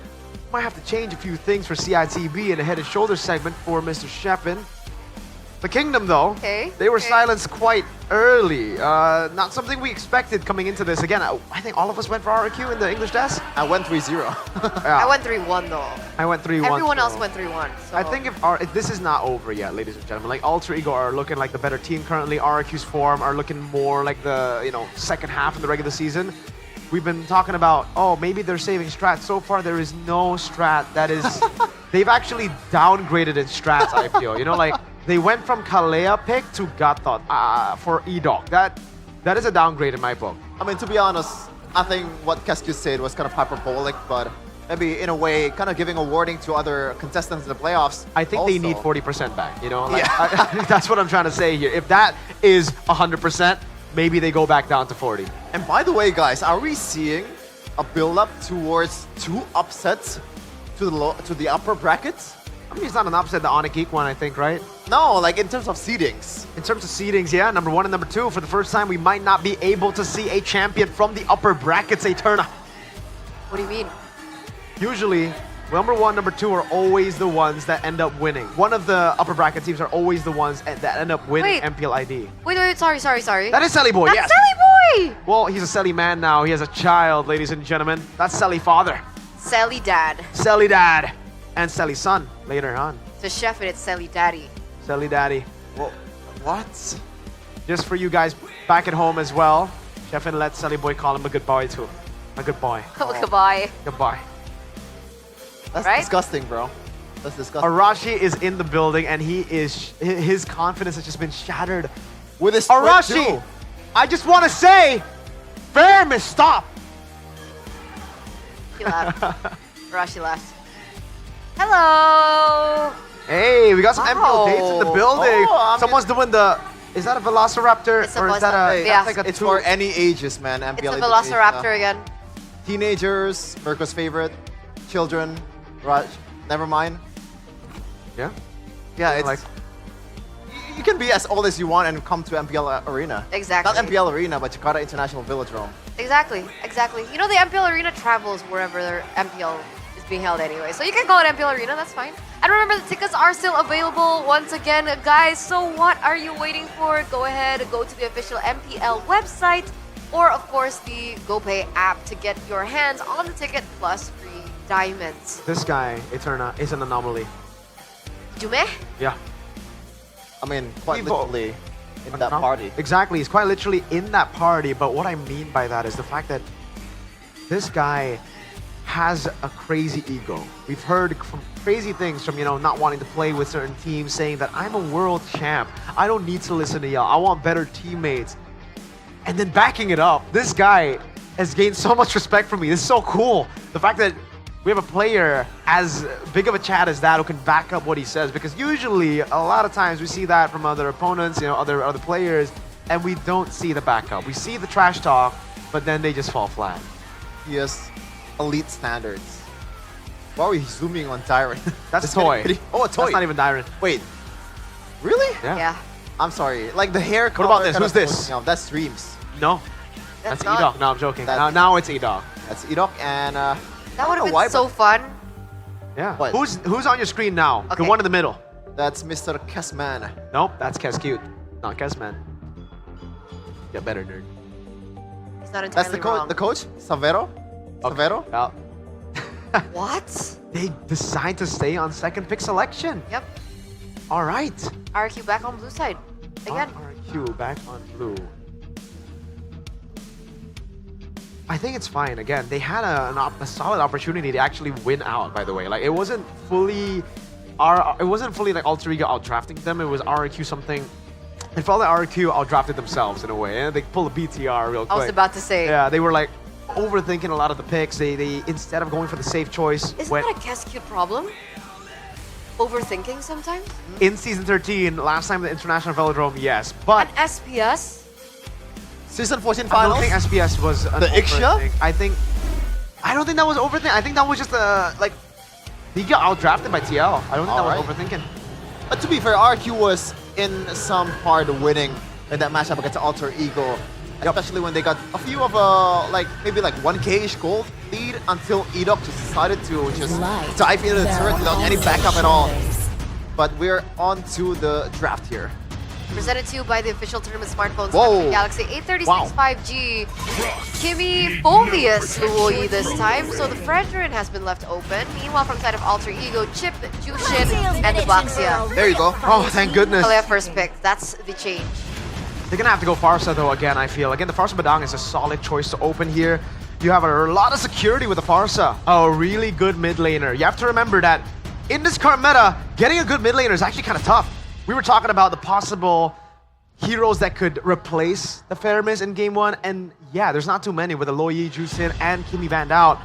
Might have to change a few things for CITB in the Head and Shoulders segment for Mr. Sheffin. The Kingdom, though, they were silenced quite early. Not something we expected coming into this. Again, I think all of us went for RQ in the English desk. I went 3-0. I went 3-1 though. I went 3-1. Everyone so. else went 3-1. So. I think if this is not over yet, ladies and gentlemen. Like Alter Ego are looking like the better team currently. RQ's form are looking more like the second half of the regular season. We've been talking about, oh, maybe they're saving strat. So far, there is no strat that is. They've actually downgraded in strats. I feel, like they went from Kalea pick to Gatot for Edok. That is a downgrade in my book. I mean, to be honest, I think what Kesku said was kind of hyperbolic, but maybe in a way, kind of giving a warning to other contestants in the playoffs. I think they need 40% back. That's what I'm trying to say here. If that is 100%. Maybe they go back down to 40. And by the way, guys, are we seeing a build-up towards 2 upsets to the upper brackets? I mean, it's not an upset, the Onyx Geek one, I think, right? No, like in terms of seedings. In terms of seedings, yeah. Number 1 and number 2. For the first time, we might not be able to see a champion from the upper brackets, Eterna. What do you mean? Usually, number 1, number 2 are always the ones that end up winning. One of the upper bracket teams are always the ones that end up winning MPL ID. Wait, sorry. That is Selly Boy, yes. That's Selly Boy! Well, he's a Selly man now. He has a child, ladies and gentlemen. That's Selly father. Selly dad. Selly dad. And Selly son later on. To Chef it's Selly daddy. Selly daddy. Well, what? Just for you guys back at home as well, Chef and let Selly Boy call him a good boy too. A good boy. Oh, goodbye. Goodbye. That's disgusting, bro. That's disgusting. Arashi is in the building, and his confidence has just been shattered. With his Arashi, I just want to say, Fairness, stop. He left. Arashi left. Hello. Hey, we got some MPL dates in the building. Someone's doing the. Is that a Velociraptor? It's a Velociraptor. It's for any ages, man. MPL It's a Velociraptor again. Teenagers, Mirko's favorite, children. Raj, never mind. Yeah? Yeah, it's you can be as old as you want and come to MPL Arena. Exactly. Not MPL Arena, but Jakarta International Velodrome. Exactly. You know, the MPL Arena travels wherever their MPL is being held anyway. So you can call it MPL Arena, that's fine. And remember, the tickets are still available once again, guys. So what are you waiting for? Go ahead, go to the official MPL website, or of course the GoPay app to get your hands on the ticket plus free diamonds. This guy, Eterna, is an anomaly. Jume? Yeah. I mean, quite literally in that party. Exactly, he's quite literally in that party, but what I mean by that is the fact that this guy has a crazy ego. We've heard crazy things from, not wanting to play with certain teams, saying that I'm a world champ. I don't need to listen to y'all. I want better teammates. And then backing it up, this guy has gained so much respect from me. This is so cool. The fact that we have a player as big of a chat as that who can back up what he says, because usually a lot of times we see that from other opponents, other players, and we don't see the backup. We see the trash talk, but then they just fall flat. Yes, elite standards. Why are we zooming on Tyrant? That's a toy. Oh, a toy. That's not even Tyrant. Wait, really? Yeah. I'm sorry. Like the hair color. What about this? kind Who's of this? throws me off. That's Streams. No. That's That's not. Edok. No, I'm joking. Now it's Edok. That's Edok and That would know have why, been so fun. Yeah. What? Who's on your screen now? The Okay. one in the middle. that's Mr. Kesman. Nope, that's Kes Cute. Not Kesman. Get better, nerd. He's not entirely That's the wrong. coach, Savero. Savero. Yeah. What? They decide to stay on second pick selection. Yep. All right. RQ back on blue side. Again. RQ back on blue. I think it's fine. Again, they had a solid opportunity to actually win out. By the way, like it wasn't fully like Alter Ego out drafting them. It was RQ something. It felt like RQ out drafted themselves in a way, and they pulled a BTR real quick. I was about to say. Yeah, they were like overthinking a lot of the picks. They instead of going for the safe choice, Isn't went that a Cascade problem? Overthinking sometimes? in season 13. Last time the International Velodrome, yes, but An SPS? Season 14 I finals. don't think SPS was an The Iksha? overthink. I don't think that was overthink. I think that was just like he got outdrafted by TL. I don't think that was overthinking. But to be fair, RQ was in some part winning in that matchup against Alter Ego. Especially when they got a few of maybe 1K-ish gold lead until Edok just decided to just dive into the turret without any backup at all. But we're on to the draft here. Presented to you by the official tournament smartphones Whoa. Samsung Galaxy A36 Wow. 5G. Kimi Phobius Luoyi this time, so the Fredrin has been left open. Meanwhile, from side of Alter Ego, Chip, Jushin, and the Baxia. There you go. Oh, thank goodness. Kalea first pick. That's the change. They're gonna have to go Farsa though again, I feel. Again, the Farsa Badang is a solid choice to open here. You have a lot of security with the Farsa. A really good mid laner. You have to remember that in this current meta, getting a good mid laner is actually kind of tough. We were talking about the possible heroes that could replace the Feramis in game 1, and yeah, there's not too many with the Luoyi, Jusin, and Kimi banned out.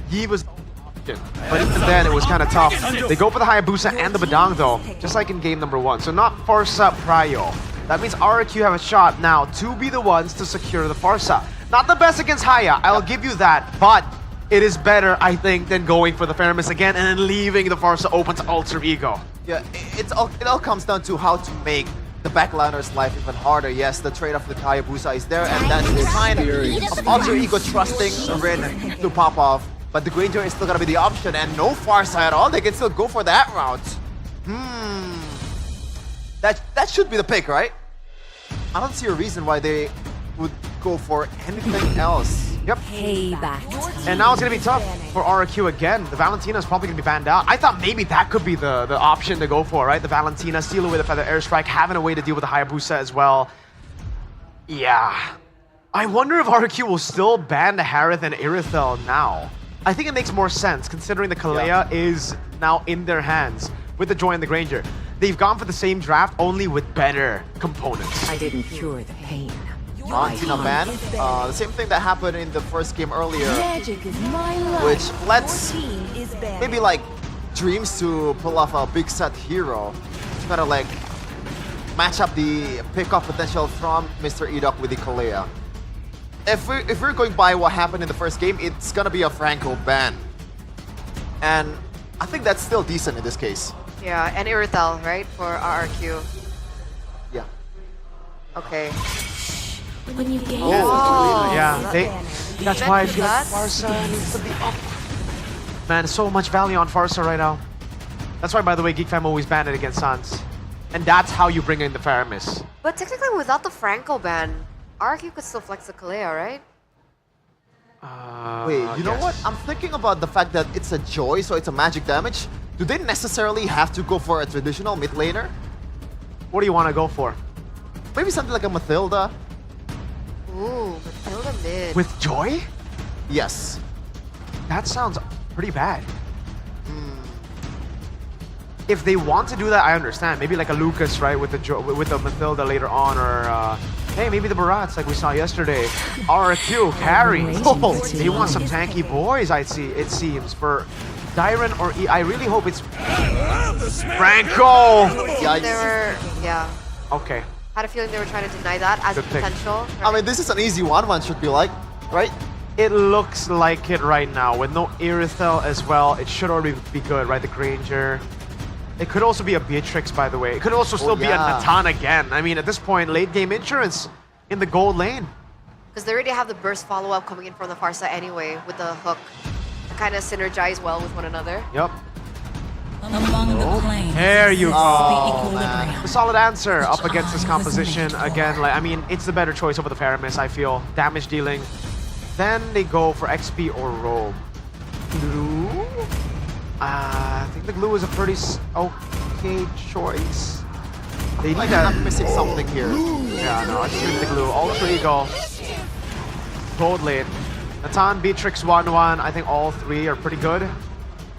Yi was the option, but even then it was kind of tough. They go for the Hayabusa and the Badang though, just like in game number 1. So not Farsa Prio. That means RQ have a shot now to be the ones to secure the Farsa. Not the best against Haya, I'll give you that, but it is better, I think, than going for the Feramis again and then leaving the Farsa open to Alter Ego. Yeah, it all comes down to how to make the backliner's life even harder. Yes, the trade-off with Hayabusa is there, and that's the sign of Alter Ego trusting Rin to pop off. But the Granger is still gonna be the option, and no Farsa at all. They can still go for that route. That should be the pick, right? I don't see a reason why they would go for anything else. Yep. Payback. And now it's going to be tough for RQ again. The Valentina is probably going to be banned out. I thought maybe that could be the option to go for, right? The Valentina, steal away the Feather Airstrike, having a way to deal with the Hayabusa as well. Yeah. I wonder if RQ will still ban the Harith and Irithel now. I think it makes more sense considering the Kalea is now in their hands with the Joy and the Granger. They've gone for the same draft, only with better components. I didn't cure the pain. Valentina ban. The same thing that happened in the first game earlier, Magic is my life. which lets Your team is banned. maybe Dreams to pull off a big set hero to kind of match up the pick-off potential from Mr. Edok with the Kalea. If we're going by what happened in the first game, it's gonna be a Franco ban. And I think that's still decent in this case. Yeah, and Irithel, right, for RRQ. Yeah. Okay. When you get Yeah, that's why I feel like That's- Farsa needs to be up. Man, so much value on Farsa right now. That's why, by the way, GeekFam always banned it against Sans. And that's how you bring in the Feramis. But technically, without the Franco ban, RQ could still flex the Kalea, right? Wait, you know what? I'm thinking about the fact that it's a Joy, so it's a magic damage. Do they necessarily have to go for a traditional mid laner? What do you want to go for? Maybe something like a Mathilda. Ooh, Matilda mid. With Joy? Yes. That sounds pretty bad. If they want to do that, I understand. Maybe like a Lucas, right, with the Mathilda later on, or hey, maybe the Barats like we saw yesterday. RQ carry. Oh, they want some tanky boys. It seems for Dyron or I really hope it's Franco. Yeah. Okay. Had a feeling they were trying to deny that as a potential. I mean, this is an easy one should be like, right? It looks like it right now. With no Irithel as well, it should already be good, right? The Granger. It could also be a Beatrix, by the way. It could also still be a Natan again. I mean, at this point, late game insurance in the gold lane. Because they already have the burst follow-up coming in from the far side anyway with the hook to kind of synergize well with one another. Yep. There you go. The solid answer up against this composition. Again, like I mean, it's the better choice over the Paramis, I feel. Damage dealing. Then they go for XP or roam. Glue? I think the glue is a pretty okay choice. They need I'm missing something here. Yeah, no, I just need the glue. Ultra Ego. Gold lane. Natan, Beatrix, 1-1. I think all three are pretty good.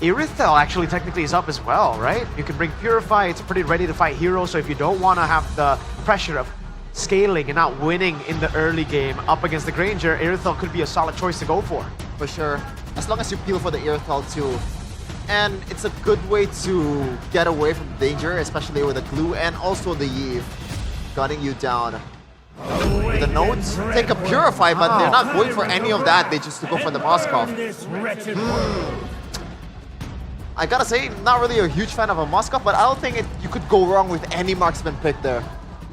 Irithel actually technically is up as well, right? You can bring Purify. It's a pretty ready to fight hero. So if you don't want to have the pressure of scaling and not winning in the early game up against the Granger, Irithel could be a solid choice to go for. For sure. As long as you peel for the Irithel too. And it's a good way to get away from danger, especially with the glue and also the Eve gunning you down. With the notes, take a Purify, but they're not going for any of that. They just go for the Moskov. I gotta say, not really a huge fan of a Moskov, but I don't think you could go wrong with any marksman pick there.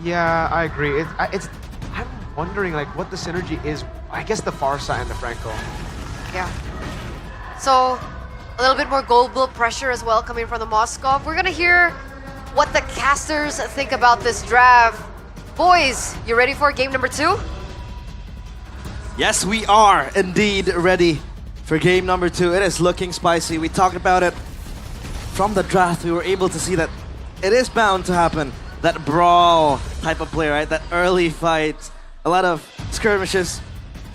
Yeah, I agree. I'm wondering like what the synergy is. I guess the Farsa and the Franco. Yeah. So a little bit more gold build pressure as well coming from the Moskov. We're gonna hear what the casters think about this draft. Boys, you ready for game number 2? Yes, we are indeed ready for game number 2. It is looking spicy. We talked about it from the draft. We were able to see that it is bound to happen. That brawl type of play, right? That early fight, a lot of skirmishes.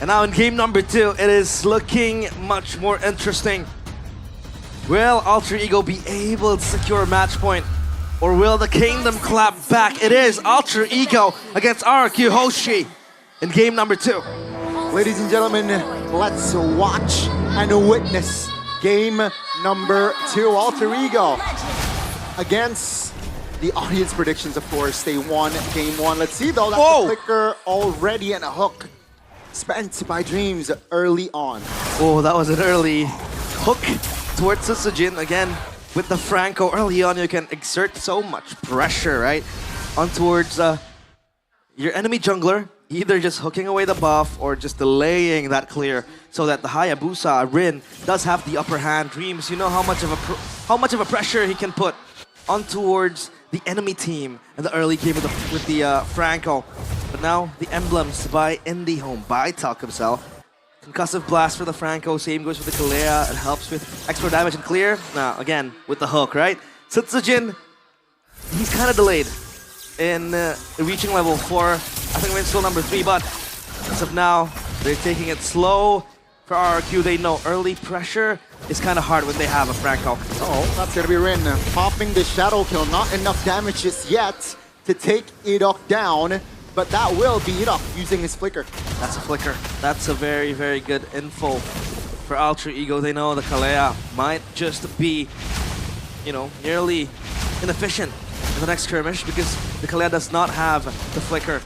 And now in game number 2, it is looking much more interesting. Will Alter Ego be able to secure a match point? Or will the Kingdom clap back? It is Alter Ego against RQ Hoshi in game number 2. Ladies and gentlemen, let's watch and witness game number 2. Alter Ego against the audience predictions, of course. They won game 1. Let's see though, that's a flicker already and a hook spent by Dreams early on. Oh, that was an early hook towards Susujin. Again, with the Franco early on, you can exert so much pressure, right? On towards your enemy jungler, either just hooking away the buff or just delaying that clear so that the Hayabusa, Rin, does have the upper hand. Dreams, you know how much of a pressure he can put on towards the enemy team in the early game with the Franco. But now the emblems by IndyHome, by Talk himself. Concussive blast for the Franco, same goes for the Kalea. It helps with extra damage and clear. Now, again, with the hook, right? Sutsujin, he's kind of delayed in reaching level 4. I think we're still number 3, but as of now, they're taking it slow. For RRQ, they know early pressure is kind of hard when they have a Franco. Oh, that's gonna be Rin popping the Shadow Kill. Not enough damage just yet to take Idok down. But that will be it up using his flicker. That's a flicker. That's a very, very good info for Alter Ego. They know the Kalea might just be, you know, nearly inefficient in the next skirmish because the Kalea does not have the flicker.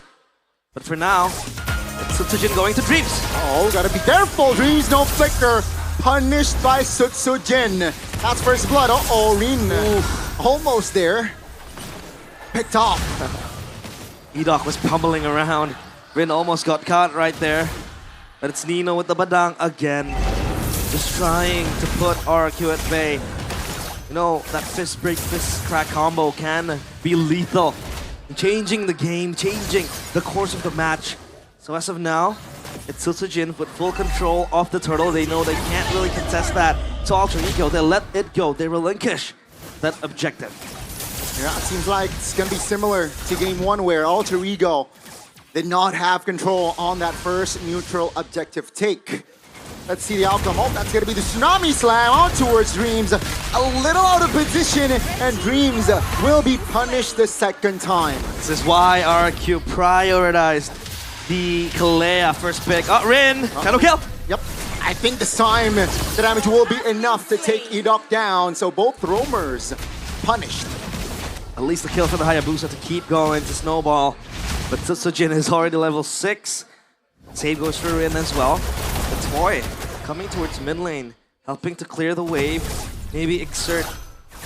But for now, it's Sutsujin going to Dreams. Oh, gotta be careful. Dreams, no flicker. Punished by Sutsujin. That's first blood. Uh-oh, Rin. Almost there. Picked off. Edok was pummeling around. Rin almost got caught right there. But it's Nino with the Badang again. Just trying to put RQ at bay. You know, that fist break, fist crack combo can be lethal. Changing the game, changing the course of the match. So as of now, it's Sutsujin with full control of the turtle. They know they can't really contest that. So Alter Ego, they let it go. They relinquish that objective. Yeah, it seems like it's going to be similar to game 1 where Alter Ego did not have control on that first neutral objective take. Let's see the outcome. Oh, that's gonna be the Tsunami Slam on towards Dreams. A little out of position, and Dreams will be punished the second time. This is why RRQ prioritized the Kalea first pick. Rin, shadow kill. Yep. I think this time the damage will be enough to take Edok down. So both roamers punished. At least a kill for the Hayabusa to keep going to snowball. But Tsujin is already level 6. Save goes for Rin as well. The Toy coming towards mid lane, helping to clear the wave, maybe exert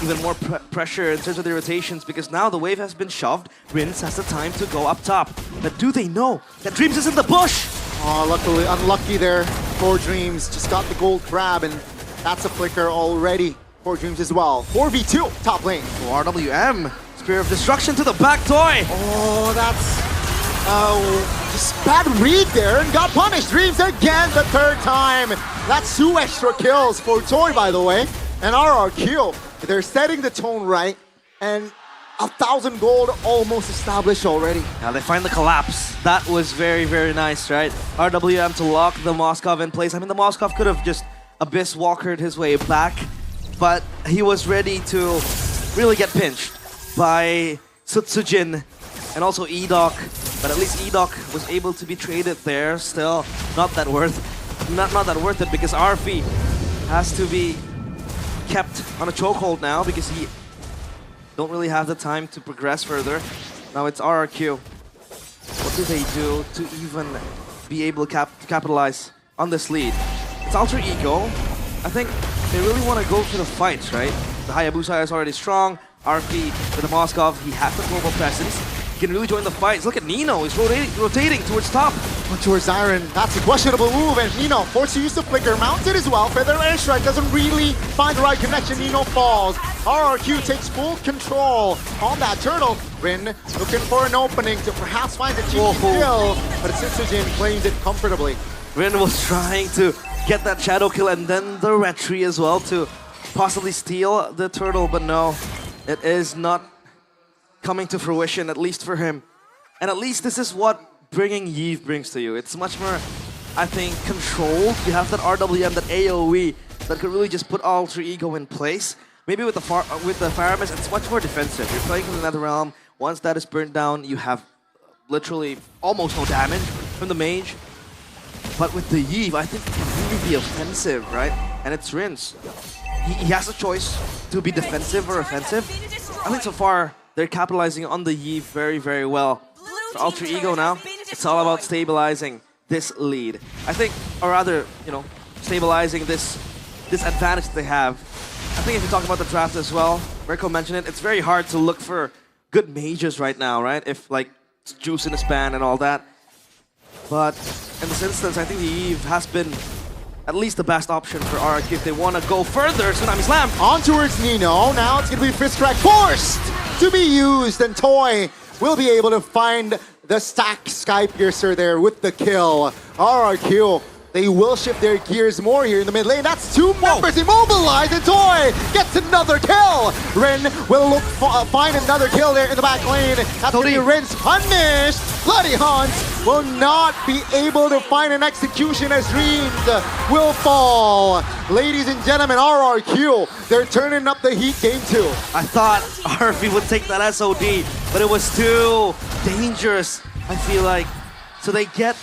even more pressure in terms of the rotations, because now the wave has been shoved. Rins has the time to go up top. But do they know that Dreams is in the bush? Oh, luckily, unlucky there for Dreams. Just got the gold grab, and that's a flicker already for Dreams as well. 4v2, top lane. RWM, Spear of Destruction to the back Toy. Oh, that's just bad read there and got punished. Dreams again the third time. That's 2 extra kills for Toy, by the way. And RRQ, they're setting the tone right, and 1,000 gold almost established already. Now they find the collapse. That was very, very nice, right? RWM to lock the Moskov in place. I mean, the Moskov could have just Abyss Walkered his way back, but he was ready to really get pinched by Tsujin and also Edok. But at least Edok was able to be traded there. Still not that worth it, because Arfi has to be kept on a chokehold now because he don't really have the time to progress further. Now it's RRQ. What do they do to even be able to capitalize on this lead? It's Alter Ego. I think they really want to go for the fights, right? The Hayabusa is already strong. Arfi with the Moskov, he has the global presence. He can really join the fights. Look at Nino, he's rotating towards top. Towards Iron, that's a questionable move, and Nino forced to use the flicker, mounted as well. Feather Airstrike doesn't really find the right connection. Nino falls. RRQ takes full control on that turtle. Rin looking for an opening to perhaps find a cheeky kill, but Tsujin claims it comfortably. Rin was trying to get that shadow kill and then the retry as well to possibly steal the turtle, but no, it is not coming to fruition, at least for him. And at least this is what bringing Yves brings to you. It's much more, I think, controlled. You have that RWM, that AoE, that could really just put Alter Ego in place. Maybe with the Faramis, it's much more defensive. You're playing from the Netherrealm. Once that is burnt down, you have literally almost no damage from the mage. But with the Yves, I think it can really be offensive, right? And it's Rins. He has a choice to be defensive or offensive. I think so far, they're capitalizing on the Yves very, very well. For Alter Ego now, it's all about stabilizing this lead. I think, or rather, you know, stabilizing this advantage that they have. I think if you talk about the draft as well, Rico mentioned it, it's very hard to look for good mages right now, right? If, like, it's Juice in a span and all that. But in this instance, I think the Yves has been at least the best option for RRQ if they want to go further. Tsunami Slam! On towards Nino. Now it's going to be Fist Crack forced to be used, and Toy will be able to find the stack Sky Piercer there with the kill. RRQ, they will shift their gears more here in the mid lane. That's 2 members immobilized, and Toy gets another kill. Rin will look find another kill there in the back lane. That's going to be Rin's punished. Bloody Hunts will not be able to find an execution as Dreams will fall. Ladies and gentlemen, RRQ, they're turning up the heat game 2. I thought Arfi would take that SOD, but it was too dangerous, I feel like. So they get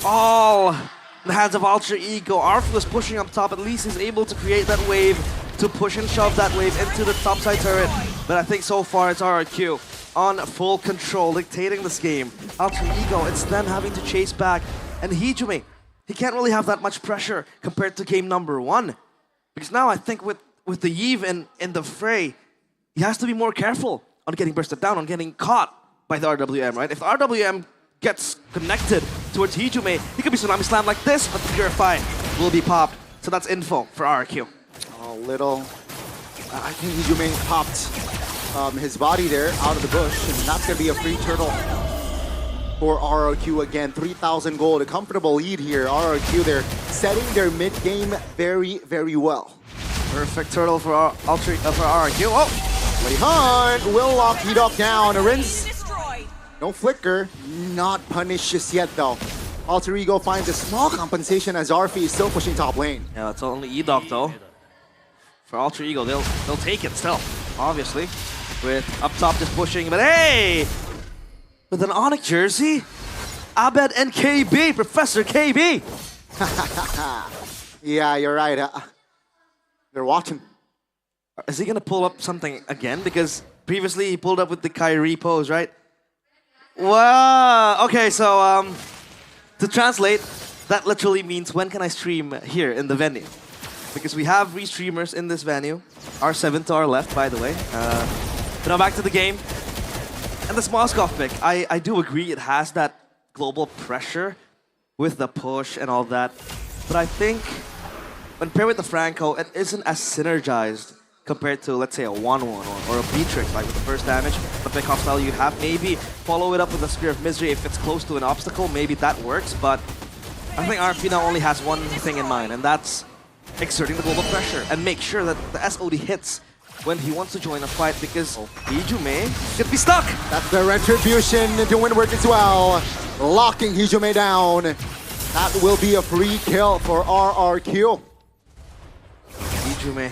all in the hands of Alter Ego. Arfi was pushing up top, at least he's able to create that wave, to push and shove that wave into the topside turret. But I think so far it's RRQ on full control, dictating this game. Alter Ego, it's them having to chase back. And Hijime, he can't really have that much pressure compared to game number 1. Because now I think with the Yves in the fray, he has to be more careful on getting bursted down, on getting caught by the RWM, right? If the RWM gets connected towards Hijime, he could be Tsunami Slam like this, but the Purify will be popped. So that's info for RRQ. Oh, little. I think Hijime popped his body there out of the bush, and that's going to be a free turtle for RRQ again. 3,000 gold, a comfortable lead here. RRQ, they're setting their mid-game very, very well. Perfect turtle for RRQ. Oh! Bloody Hunt will lock Edok down. Rin's no flicker, not punished just yet though. Alter Ego finds a small compensation as Arfi is still pushing top lane. Yeah, it's only E-Dog though. For Alter Ego, they'll take it still, obviously. With up top just pushing, but hey! With an Onyx jersey, Abed and KB, Professor KB! Yeah, you're right. They're watching. Is he gonna pull up something again? Because previously he pulled up with the Kyrie pose, right? Wow! Okay, so to translate, that literally means when can I stream here in the venue? Because we have restreamers in this venue. R7 to our left, by the way. But now back to the game. And this Moskov pick, I do agree it has that global pressure with the push and all that. But I think when paired with the Franco, it isn't as synergized compared to, let's say, a 1-1 or a B-Trick, like with the first damage, the pick-off style you have. Maybe follow it up with a Spear of Misery if it's close to an obstacle. Maybe that works, but I think RP now only has one thing in mind, and that's exerting the global pressure and make sure that the SOD hits when he wants to join a fight, because Hijume could be stuck. That's the retribution into Windward as well. Locking Hijume down. That will be a free kill for RRQ. Hijume,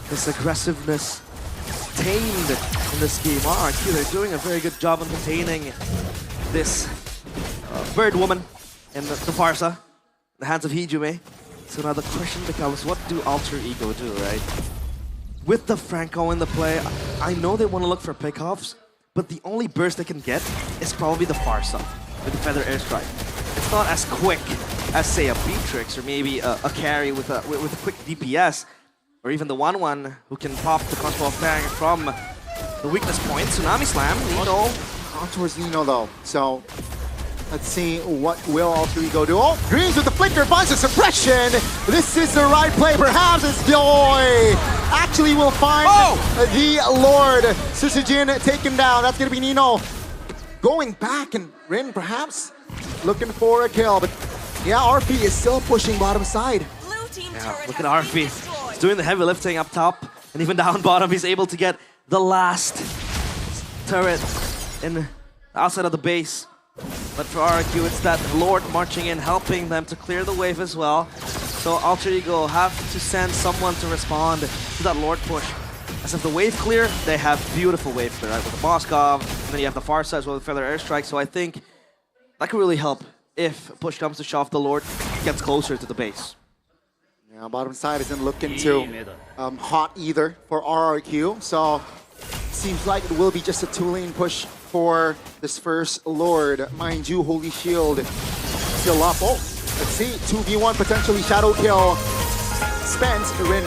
this aggressiveness tamed in this game. RRQ, they're doing a very good job on containing this bird woman in the Farsa, in the hands of Hijume. So now the question becomes, what do Alter Ego do, right? With the Franco in the play, I know they want to look for pickoffs, but the only burst they can get is probably the Farsa with the Feather Airstrike. It's not as quick as, say, a Beatrix or maybe a carry with a quick DPS, or even the 1-1 who can pop the Crossbow of Fang from the weakness point. Tsunami Slam, Nino. On towards Nino though, so let's see what will Alter Ego do. Oh, Greens with the flicker, bunch of suppression. This is the right play, perhaps it's Joy. Actually will find the Lord. Susujin taken down, that's gonna be Nino. Going back, and Rin perhaps looking for a kill, but yeah, RP is still pushing bottom side. Yeah, look at RP. He's doing the heavy lifting up top, and even down bottom, he's able to get the last turret in outside of the base. But for RRQ, it's that Lord marching in, helping them to clear the wave as well. So Alter Ego have to send someone to respond to that Lord push. As if the wave clear, they have beautiful wave clear, right? With the Moskov, and then you have the Farsa as well with Feather Airstrike. So I think that could really help if push comes to shove, the Lord gets closer to the base. Yeah, bottom side isn't looking too hot either for RRQ. So seems like it will be just a 2-lane push for this first Lord. Mind you, Holy Shield still up. Oh, let's see. 2v1 potentially shadow kill. Spence, Rin.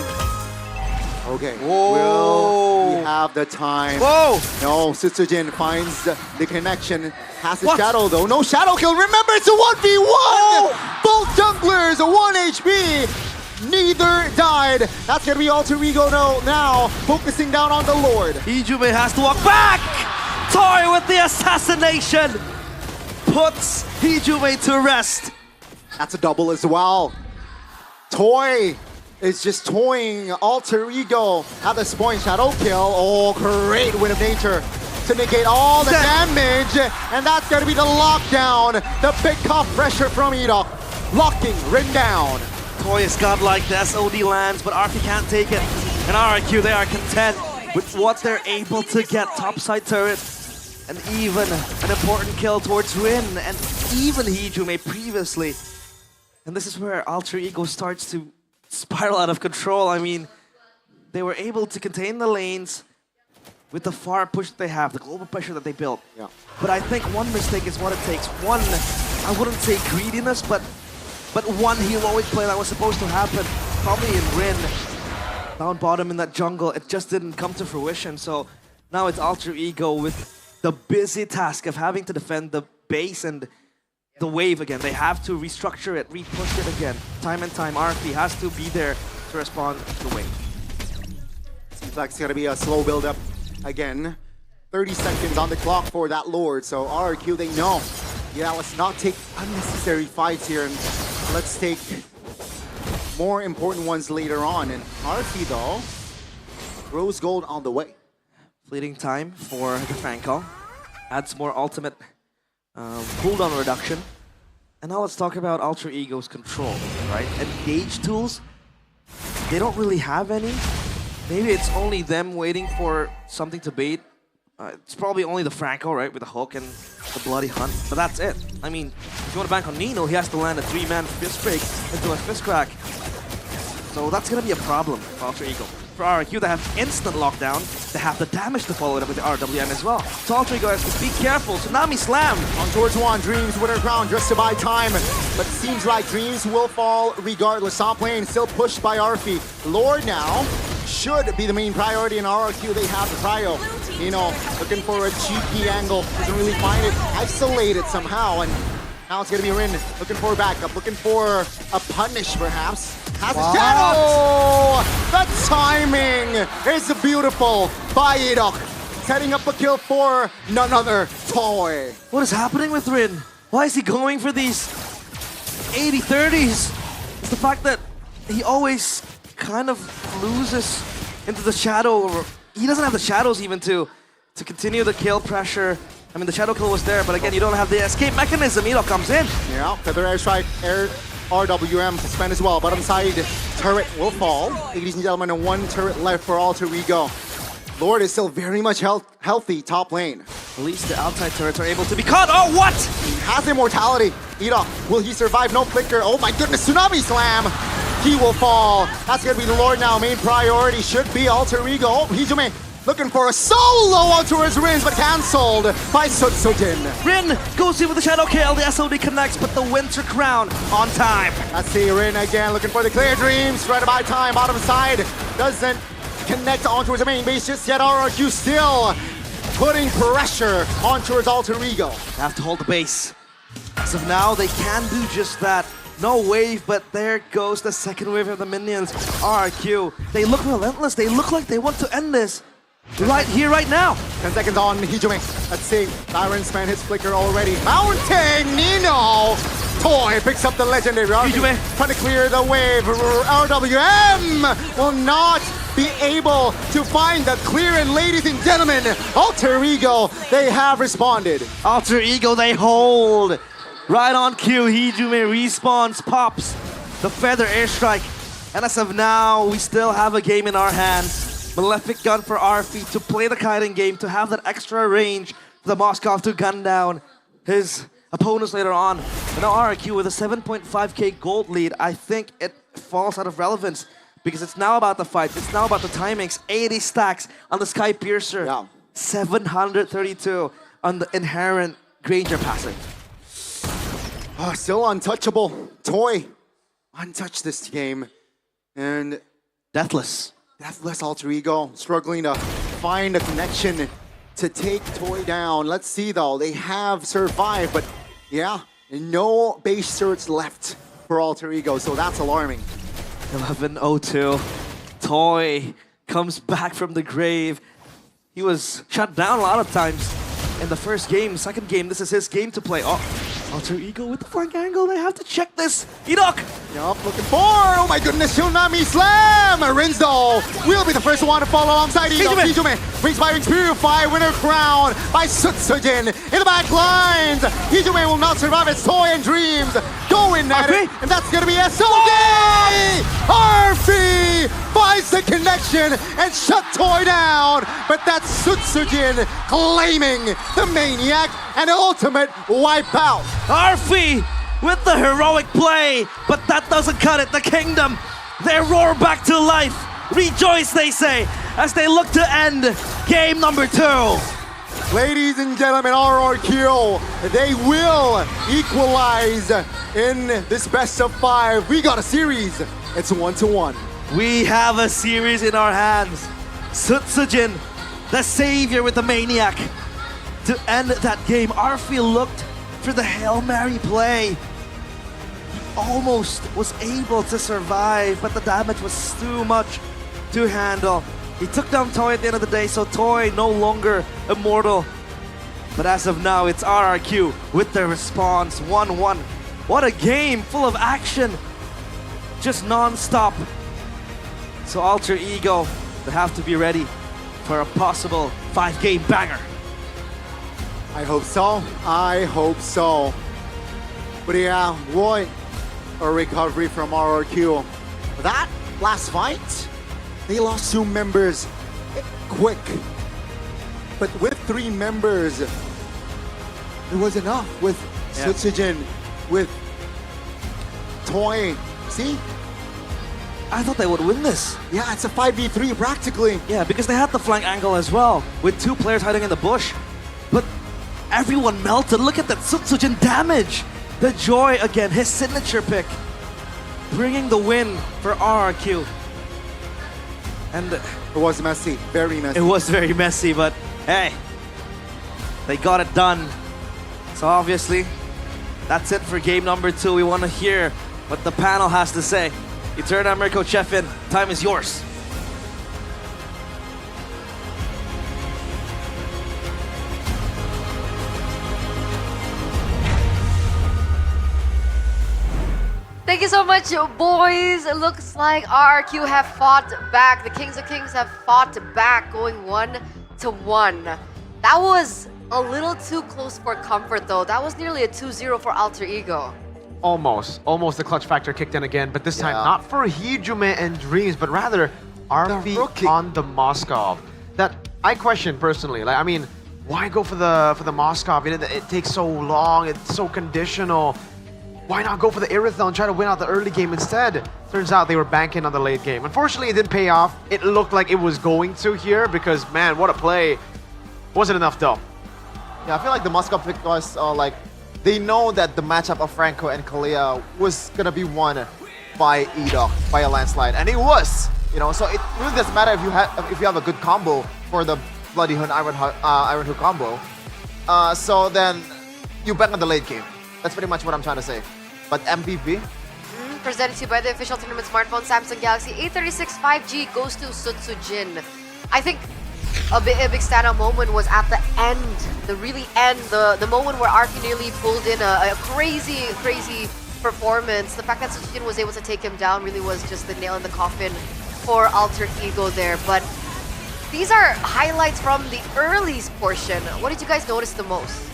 Okay. Whoa. Will we have the time? Whoa! No, Sister Jin finds the connection. Has the shadow though. No shadow kill. Remember, it's a 1v1! Both junglers, 1 HP. Neither died. That's gonna be Alter Ego now, focusing down on the Lord. Hijume has to walk back! Toy with the assassination! Puts Hijume to rest. That's a double as well. Toy is just toying Alter Ego at this point. Shadow kill. Oh, great Wind of Nature to negate all the damage. And that's gonna be the lockdown. The big cuff pressure from Edok. Locking Rin down. Toy is godlike, the SOD lands, but RP can't take it. And RRQ, they are content with what they're able to get. Topside turret, and even an important kill towards Rin, and even Hijume previously. And this is where Alter Ego starts to spiral out of control. I mean, they were able to contain the lanes with the far push that they have, the global pressure that they built. Yeah. But I think one mistake is what it takes. One, I wouldn't say greediness, but one heroic play that was supposed to happen, probably in Rin, down bottom in that jungle, it just didn't come to fruition. So now it's Alter Ego with the busy task of having to defend the base and the wave again. They have to restructure it, re-push it again. Time and time, RP has to be there to respond to the wave. Seems like it's gonna be a slow build-up again. 30 seconds on the clock for that Lord, so RRQ, they know. Yeah, let's not take unnecessary fights here, and let's take more important ones later on. And RP though, Rose Gold on the way. Fleeting time for the Franco. Adds more ultimate cooldown reduction. And now let's talk about Alter Ego's control, right? Engage tools, they don't really have any. Maybe it's only them waiting for something to bait. It's probably only the Franco, right, with the hook and the Bloody Hunt, but that's it. I mean, if you want to bank on Nino, he has to land a 3-man fist break into a fist crack. So that's going to be a problem for Alter Ego. For RRQ, they have instant lockdown. They have the damage to follow it up with the RWM as well. So Alter Ego has to be careful. Tsunami Slam! On towards one, Dreams with her crown just to buy time. But it seems like Dreams will fall regardless. Top lane still pushed by Arfi. Lord now should be the main priority in RRQ. They have the prio. Nino looking for a cheeky angle. Doesn't really find it. Isolated somehow. And now it's going to be Rin looking for a backup. Looking for a punish perhaps. Has a shadow! The timing is beautiful by Idok. Setting up a kill for none other, Toy. What is happening with Rin? Why is he going for these 80-30s? It's the fact that he always kind of loses into the shadow. Or he doesn't have the shadows even to continue the kill pressure. I mean, the shadow kill was there, but again, you don't have the escape mechanism. Idok comes in. Yeah, Feather Airstrike, RWM suspend as well. Bottom side turret will fall. Ladies and gentlemen, and one turret left for Alter Ego. Lord is still very much healthy top lane. At least the outside turrets are able to be caught. Oh, what? He has immortality. Idok, will he survive? No flicker. Oh my goodness, Tsunami Slam. He will fall. That's going to be the Lord now. Main priority should be Alter Ego. Oh, Hijume looking for a solo on towards Rins, but cancelled by Sutsujin. Rin goes in with the shadow kill. The SOD connects, but the Winter Crown on time. Let's see Rin again looking for the clear Dreams. Right about time. Bottom side doesn't connect on towards the main base just yet. RRQ still putting pressure on towards Alter Ego. They have to hold the base. As of now, they can do just that. No wave, but there goes the second wave of the minions. RRQ, they look relentless. They look like they want to end this. Right here, right now. 10 seconds on Hijume. Let's see. Byron spent his flicker already. Mounting Nino. Toy picks up the legendary. Hijume trying to clear the wave. RWM will not be able to find the clear. And ladies and gentlemen, Alter Ego, they have responded. Alter Ego, they hold. Right on cue, Hijume respawns, pops the Feather Airstrike. And as of now, we still have a game in our hands. Malefic gun for Arfi to play the kiting game, to have that extra range for the Moskov to gun down his opponents later on. And now RRQ with a 7.5k gold lead, I think it falls out of relevance because it's now about the fight, it's now about the timings. 80 stacks on the Sky Piercer, 732 on the inherent Granger passive. Oh, still untouchable. Toy, untouched this game. And deathless. Deathless Alter Ego, struggling to find a connection to take Toy down. Let's see though, they have survived, but yeah, no base surge left for Alter Ego, so that's alarming. 11:02, Toy comes back from the grave. He was shut down a lot of times in the first game. Second game, this is his game to play. Oh, Alter Ego with the flank angle, they have to check this. Idok! Yup, looking for, oh my goodness, Tsunami Slam! Rinzo will be the first one to fall alongside Idok. Hijume brings by Purify, winner crown by Sutsujin in the back lines. Hijume will not survive as Toy and Dreams going at it, and that's gonna be SOD! Arfi finds the connection and shut Toy down, but that's Sutsujin claiming the Maniac and ultimate wipeout. Arfi with the heroic play, but that doesn't cut it. The Kingdom, they roar back to life. Rejoice, they say, as they look to end game number 2. Ladies and gentlemen, RRQ, they will equalize in this best of 5. We got a series. It's 1-1. We have a series in our hands. Sutsujin, the savior with the Maniac, to end that game. Arfi looked for the Hail Mary play. He almost was able to survive, but the damage was too much to handle. He took down Toy at the end of the day, so Toy no longer immortal. But as of now, it's RRQ with the response, 1-1. What a game, full of action, just non-stop. So Alter Ego, they have to be ready for a possible 5-game banger. I hope so. I hope so. But yeah, what a recovery from RRQ. That last fight, they lost 2 members quick. But with 3 members, it was enough with Sutsujin, with Toy. See? I thought they would win this. Yeah, it's a 5v3 practically. Yeah, because they had the flank angle as well, with 2 players hiding in the bush. But everyone melted. Look at that Sutsujin damage. The joy again, his signature pick. Bringing the win for RRQ. And it was messy, very messy. It was very messy, but hey, they got it done. So obviously, that's it for game number 2. We want to hear what the panel has to say. Eterna, Mirko, Chefin, time is yours. Thank you so much, boys. It looks like RRQ have fought back. The Kings of Kings have fought back, going 1-1. That was a little too close for comfort, though. That was nearly a 2-0 for Alter Ego. Almost the clutch factor kicked in again, but this time not for Hijume and Dreams, but rather RP on the Moskov. That I question personally. Like, I mean, why go for the Moskov? It takes so long. It's so conditional. Why not go for the Irithel and try to win out the early game instead? Turns out they were banking on the late game. Unfortunately, it didn't pay off. It looked like it was going to here because, man, what a play. Wasn't enough though. Yeah, I feel like the Moskov pick was like, they know that the matchup of Franco and Kalea was gonna be won by Edok, by a landslide. And it was! You know, so it really doesn't matter if you have a good combo for the Bloody Hunt Iron Hook combo. So then you bet on the late game. That's pretty much what I'm trying to say. But MVP? Presented to you by the official tournament smartphone Samsung Galaxy A36 5G goes to Sutsujin. I think a big standout moment was at the end, the really end, the moment where Arky nearly pulled in a crazy performance. The fact that Sutsujin was able to take him down really was just the nail in the coffin for Alter Ego there. But these are highlights from the early portion. What did you guys notice the most?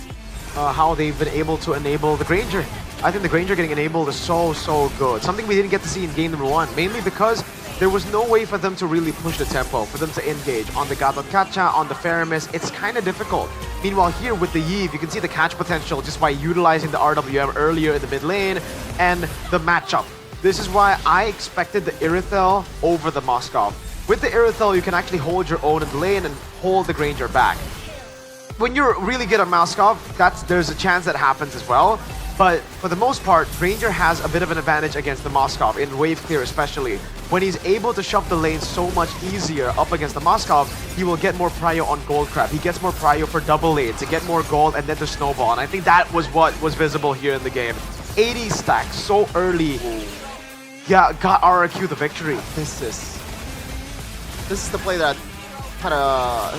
How they've been able to enable the Granger. I think the Granger getting enabled is so good. Something we didn't get to see in game number 1, mainly because there was no way for them to really push the tempo, for them to engage. On the Gatot Kacha, on the Faramis, it's kind of difficult. Meanwhile here with the Yve, you can see the catch potential just by utilizing the RWM earlier in the mid lane, and the matchup. This is why I expected the Irithel over the Moskov. With the Irithel, you can actually hold your own in the lane and hold the Granger back. When you're really good at Moskov, there's a chance that happens as well. But for the most part, Granger has a bit of an advantage against the Moskov, in wave clear especially. When he's able to shove the lane so much easier up against the Moskov, he will get more prio on Gold Crab. He gets more prio for double lane to get more gold and then to snowball. And I think that was what was visible here in the game. 80 stacks so early. Yeah, got RRQ the victory. This is the play that kind of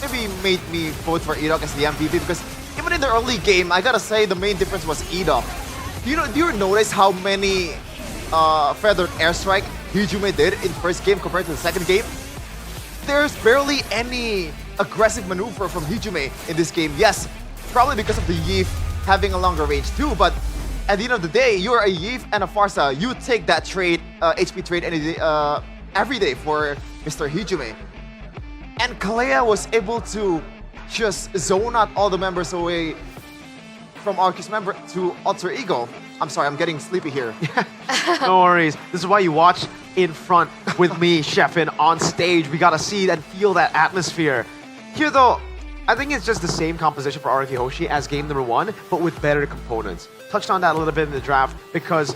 maybe made me vote for Edok as the MVP, because even in the early game, I gotta say the main difference was Edok. Do you notice how many feathered airstrike Hijume did in first game compared to the second game? There's barely any aggressive maneuver from Hijume in this game. Yes, probably because of the Yve having a longer range too, but at the end of the day, you're a Yve and a Farsa. You take that trade, HP trade every day for Mr. Hijume. And Kalea was able to just zone out all the members away from RQ's member to Alter Ego. I'm sorry, I'm getting sleepy here. No worries. This is why you watch in front with me, Chefin, on stage. We gotta see and feel that atmosphere. Here though, I think it's just the same composition for RRQ Hoshi as game number 1, but with better components. Touched on that a little bit in the draft because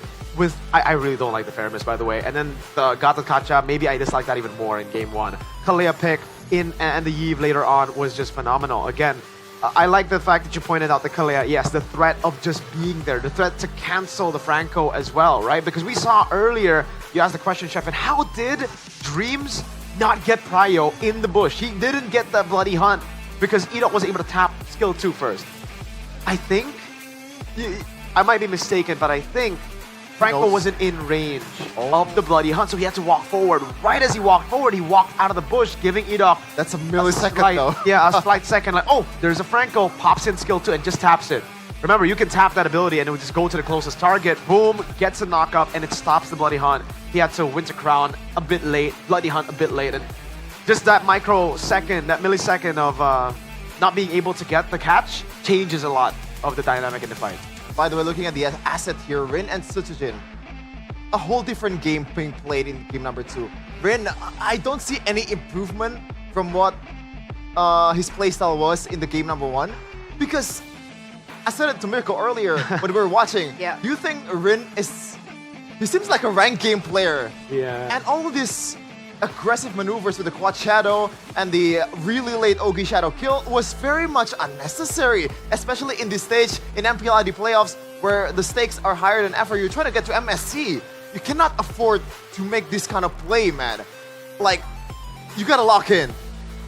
I really don't like the Faramis, by the way. And then the Gatot Kacha, maybe I dislike that even more in game 1. Kalea pick and the Yve later on was just phenomenal. Again, I like the fact that you pointed out the Kalea. Yes, the threat of just being there, the threat to cancel the Franco as well, right? Because we saw earlier, you asked the question, Chef, and how did Dreams not get prio in the bush? He didn't get that bloody hunt because Edok was able to tap skill 2 first. I think, I might be mistaken, but I think Franco wasn't in range of the bloody hunt, so he had to walk forward. Right as he walked forward, he walked out of the bush, giving Edok that's a millisecond though. Yeah, a slight second, like, oh, there's a Franco, pops in skill 2 and just taps it. Remember, you can tap that ability and it would just go to the closest target. Boom, gets a knock up and it stops the Bloody Hunt. He had to Winter Crown a bit late, Bloody Hunt a bit late. And just that microsecond, that millisecond of not being able to get the catch changes a lot of the dynamic in the fight. By the way, looking at the asset here, Rin and Sutsujin, a whole different game being played in game number 2. Rin, I don't see any improvement from what his playstyle was in the game number 1. Because I said it to Mirko earlier when we were watching. Yeah. Do you think Rin he seems like a ranked game player. Yeah. And all of these aggressive maneuvers with the quad shadow and the really late Ogi shadow kill was very much unnecessary, especially in this stage in MPL ID playoffs where the stakes are higher than ever. You're trying to get to MSC. You cannot afford to make this kind of play, man. Like, you gotta lock in.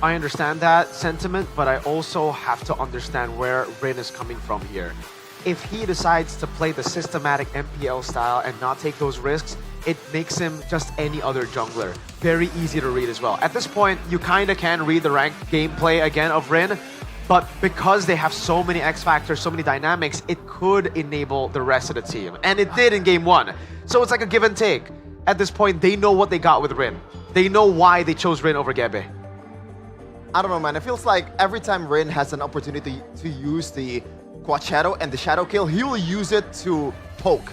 I understand that sentiment, but I also have to understand where Rin is coming from here. If he decides to play the systematic MPL style and not take those risks, it makes him just any other jungler. Very easy to read as well. At this point, you kind of can read the ranked gameplay again of Rin, but because they have so many X factors, so many dynamics, it could enable the rest of the team. And it did in game 1. So it's like a give and take. At this point, they know what they got with Rin. They know why they chose Rin over Gebe. I don't know, man. It feels like every time Rin has an opportunity to use the quad shadow and the shadow kill, he will use it to poke.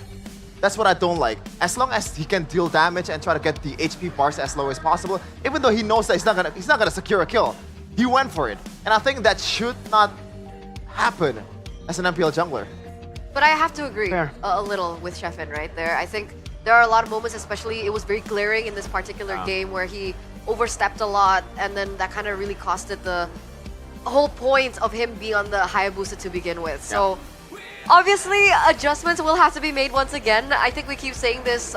That's what I don't like. As long as he can deal damage and try to get the HP bars as low as possible, even though he knows that he's not gonna secure a kill, he went for it. And I think that should not happen as an MPL jungler. But I have to agree a little with Sheffin right there. I think there are a lot of moments, especially it was very glaring in this particular game where he overstepped a lot, and then that kind of really costed the whole point of him being on the Hayabusa to begin with. So obviously adjustments will have to be made once again. I think we keep saying this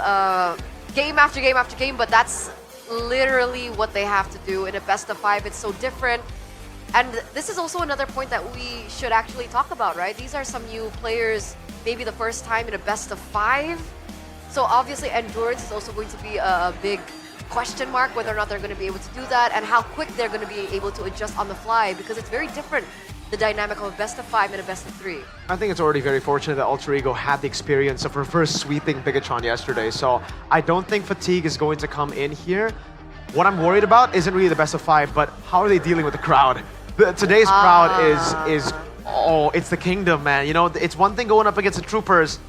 game after game after game, but that's literally what they have to do in a best of 5. It's so different. And this is also another point that we should actually talk about, right? These are some new players, maybe the first time in a best of 5. So obviously endurance is also going to be a big question mark, whether or not they're going to be able to do that and how quick they're going to be able to adjust on the fly, because it's very different, the dynamic of a best of 5 and a best of 3. I think it's already very fortunate that Alter Ego had the experience of reverse sweeping Bigatron yesterday, so I don't think fatigue is going to come in here. What I'm worried about isn't really the best of 5, but how are they dealing with the crowd? Today's crowd is oh, it's the Kingdom, man. You know, it's one thing going up against the Troopers.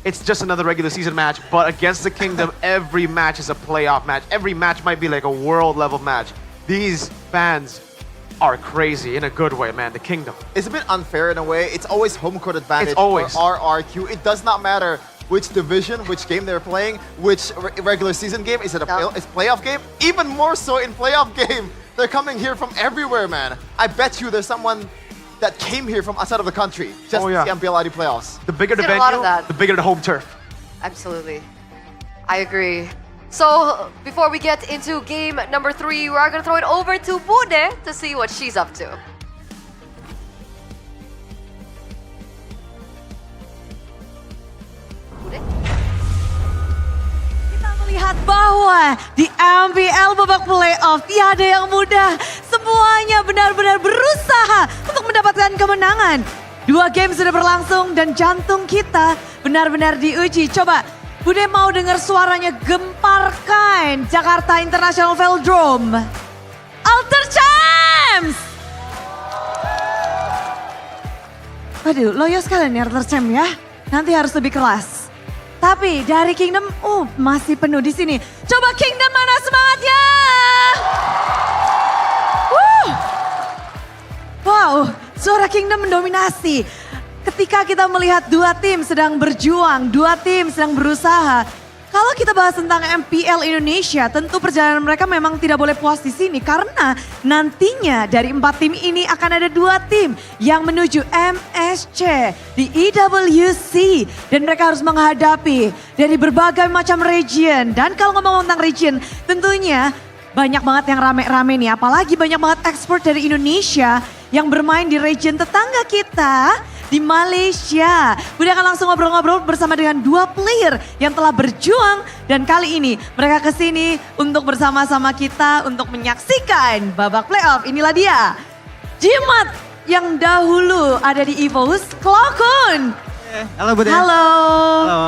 It's just another regular season match, but against the Kingdom, every match is a playoff match. Every match might be like a world level match. These fans are crazy in a good way, man. The Kingdom. It's a bit unfair in a way. It's always home court advantage It's always. for RRQ. It does not matter which division, which game they're playing, which regular season game. Is it a playoff game? Even more so in playoff game. They're coming here from everywhere, man. I bet you there's someone that came here from outside of the country just to see MPL ID playoffs. The bigger the Seen a lot of venue, that. the bigger the home turf. Absolutely. I agree. So before we get into game number 3, we are going to throw it over to Bude to see what she's up to. Bude? Kita melihat bahwa di MPL babak playoff tiada yang mudah. Semuanya benar-benar berusaha untuk mendapatkan kemenangan. 2 game sudah berlangsung dan jantung kita benar-benar diuji. Coba, Bude mau dengar suaranya, gemparkan Jakarta International Velodrome. Alter Champs! Aduh, loyo sekali nih Alter Champs ya. Nanti harus lebih kelas. Tapi dari Kingdom, masih penuh di sini. Coba Kingdom, mana semangatnya? Wow, suara Kingdom mendominasi. Ketika kita melihat 2 tim sedang berjuang, 2 tim sedang berusaha. Kalau kita bahas tentang MPL Indonesia, tentu perjalanan mereka memang tidak boleh puas di sini. Karena nantinya dari 4 tim ini akan ada 2 tim yang menuju MSC di EWC. Dan mereka harus menghadapi dari berbagai macam region. Dan kalau ngomong tentang region, tentunya banyak banget yang rame-rame nih. Apalagi banyak banget ekspor dari Indonesia yang bermain di region tetangga kita di Malaysia. Udah akan langsung ngobrol-ngobrol bersama dengan 2 player yang telah berjuang. Dan kali ini mereka kesini untuk bersama-sama kita untuk menyaksikan babak playoff. Inilah dia, Jimat yang dahulu ada di EVOS, Klokun. Halo Bude. Halo. Halo.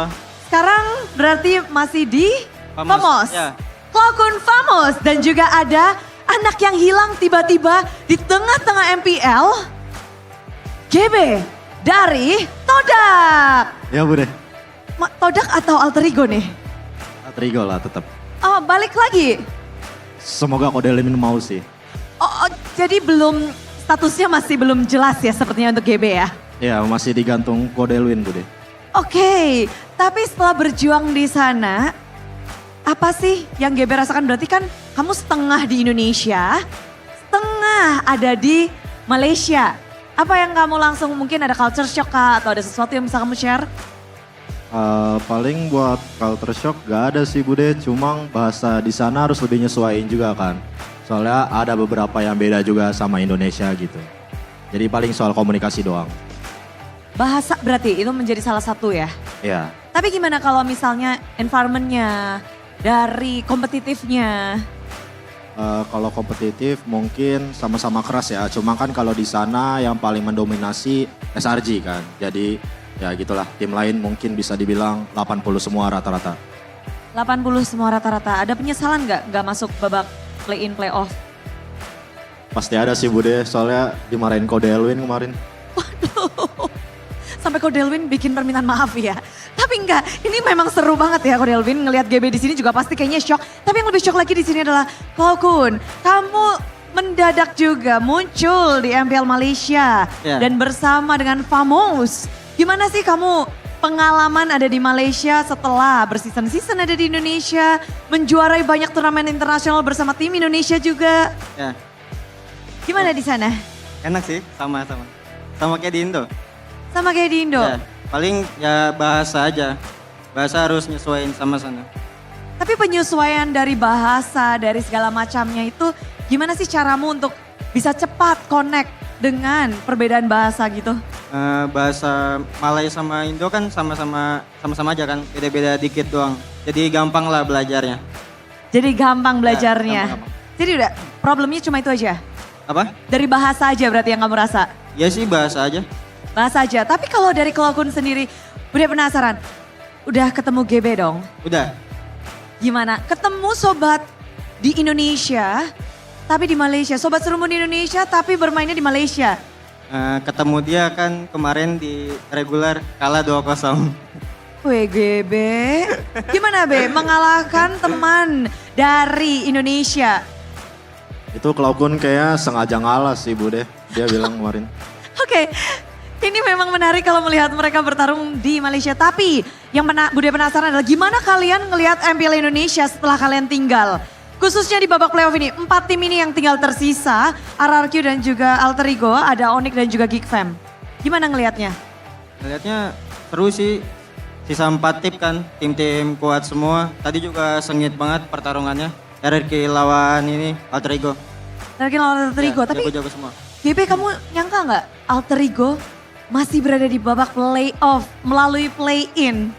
Sekarang berarti masih di Famos, Famos. ya. Klokun Famos dan juga ada anak yang hilang tiba-tiba di tengah-tengah MPL. GB dari Todak. Ya Bude. Todak atau alter ego nih? Alter ego lah tetap. Oh, balik lagi. Semoga kode elimin mau sih. Oh, jadi statusnya masih belum jelas ya sepertinya untuk GB ya? Ya masih digantung kode win Bude. Oke, tapi setelah berjuang di sana, apa sih yang GB rasakan? Berarti kan kamu setengah di Indonesia, setengah ada di Malaysia. Apa yang kamu langsung mungkin ada culture shock kah? Atau ada sesuatu yang bisa kamu share? Paling buat culture shock gak ada sih Bude, cuma bahasa di sana harus lebih nyesuaiin juga kan. Soalnya ada beberapa yang beda juga sama Indonesia gitu. Jadi paling soal komunikasi doang. Bahasa berarti itu menjadi salah satu ya? Ya. Tapi gimana kalau misalnya environment-nya, dari kompetitifnya? Kalau kompetitif mungkin sama-sama keras ya. Cuma kan kalau di sana yang paling mendominasi SRG kan. Jadi ya gitulah, tim lain mungkin bisa dibilang 80 semua rata-rata. 80 semua rata-rata. Ada penyesalan nggak masuk babak play-in, play-off? Pasti ada sih Bude, soalnya dimarahin Kode Elwin kemarin. Sampai Kodelwin bikin permintaan maaf ya. Tapi enggak, ini memang seru banget ya Kodelwin ngelihat GB di sini juga pasti kayaknya shock. Tapi yang lebih shock lagi di sini adalah Klokun, kamu mendadak juga muncul di MPL Malaysia dan bersama dengan Famos. Gimana sih kamu pengalaman ada di Malaysia setelah berseason-season ada di Indonesia, menjuarai banyak turnamen internasional bersama tim Indonesia juga. Ya. Gimana di sana? Enak sih, sama kayak di Indo. Sama kayak di Indo? Ya, paling ya bahasa aja, bahasa harus nyesuaiin sama sana. Tapi penyesuaian dari bahasa, dari segala macamnya itu gimana sih caramu untuk bisa cepat connect dengan perbedaan bahasa gitu? Bahasa Malay sama Indo kan sama-sama aja kan, beda-beda dikit doang. Jadi gampang lah belajarnya. Jadi gampang belajarnya? Gampang. Jadi udah problemnya cuma itu aja? Apa? Dari bahasa aja berarti yang kamu rasa? Ya sih bahasa aja. Bahasa aja, tapi kalau dari Klokun sendiri udah penasaran? Udah ketemu GB dong? Udah. Gimana? Ketemu sobat di Indonesia, tapi di Malaysia. Sobat serumun di Indonesia tapi bermainnya di Malaysia. Ketemu dia kan kemarin di regular kalah 2-0. Wih GB, gimana Be mengalahkan teman dari Indonesia? Itu Klokun kayak sengaja ngalah sih Bude, dia bilang kemarin. Oke, ini memang menarik kalau melihat mereka bertarung di Malaysia. Tapi yang Bude penasaran adalah gimana kalian ngelihat MPL Indonesia setelah kalian tinggal? Khususnya di babak playoff ini, 4 tim ini yang tinggal tersisa, RRQ dan juga Alter Ego, ada Onyx dan juga Geek Fam. Gimana ngelihatnya? Ngelihatnya seru sih, sisa 4 tim kan, tim-tim kuat semua. Tadi juga sengit banget pertarungannya, RRQ lawan ini Alter Ego. RRQ lawan Alter Ego, tapi jago-jago semua. GB kamu nyangka nggak Alter Ego masih berada di babak playoff melalui play-in?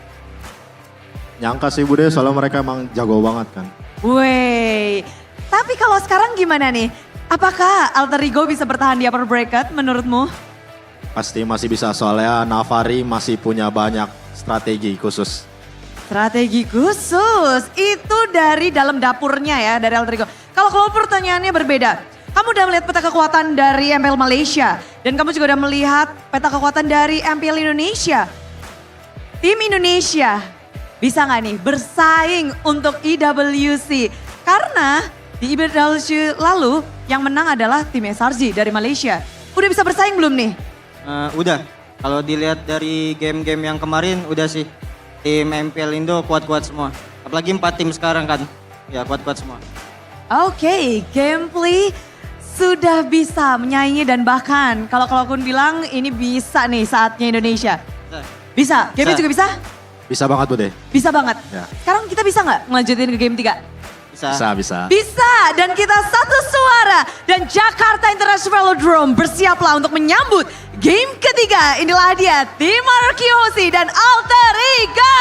Nyangka sih Bude, soalnya mereka emang jago banget kan. Wey, tapi kalau sekarang gimana nih? Apakah Alter Ego bisa bertahan di upper bracket menurutmu? Pasti masih bisa, soalnya Navari masih punya banyak strategi khusus. Strategi khusus, itu dari dalam dapurnya ya, dari Alter Ego. Kalau pertanyaannya berbeda, kamu udah melihat peta kekuatan dari MPL Malaysia, dan kamu juga udah melihat peta kekuatan dari MPL Indonesia. Tim Indonesia bisa nggak nih bersaing untuk IWC? Karena di IWC lalu yang menang adalah tim SRG dari Malaysia. Udah bisa bersaing belum nih? Udah, kalau dilihat dari game-game yang kemarin udah sih. Tim MPL Indo kuat-kuat semua. Apalagi 4 tim sekarang kan, ya kuat-kuat semua. Oke, gameplay sudah bisa menyaingi dan bahkan kalau Klokun bilang ini bisa nih saatnya Indonesia. Bisa, game juga bisa? Bisa banget Bude. Bisa banget. Ya. Sekarang kita bisa nggak ngelanjutin ke game 3? Bisa. Bisa, dan kita satu suara. Dan Jakarta International Velodrome bersiaplah untuk menyambut game ketiga. Inilah dia, tim RRQ dan Alter Ego.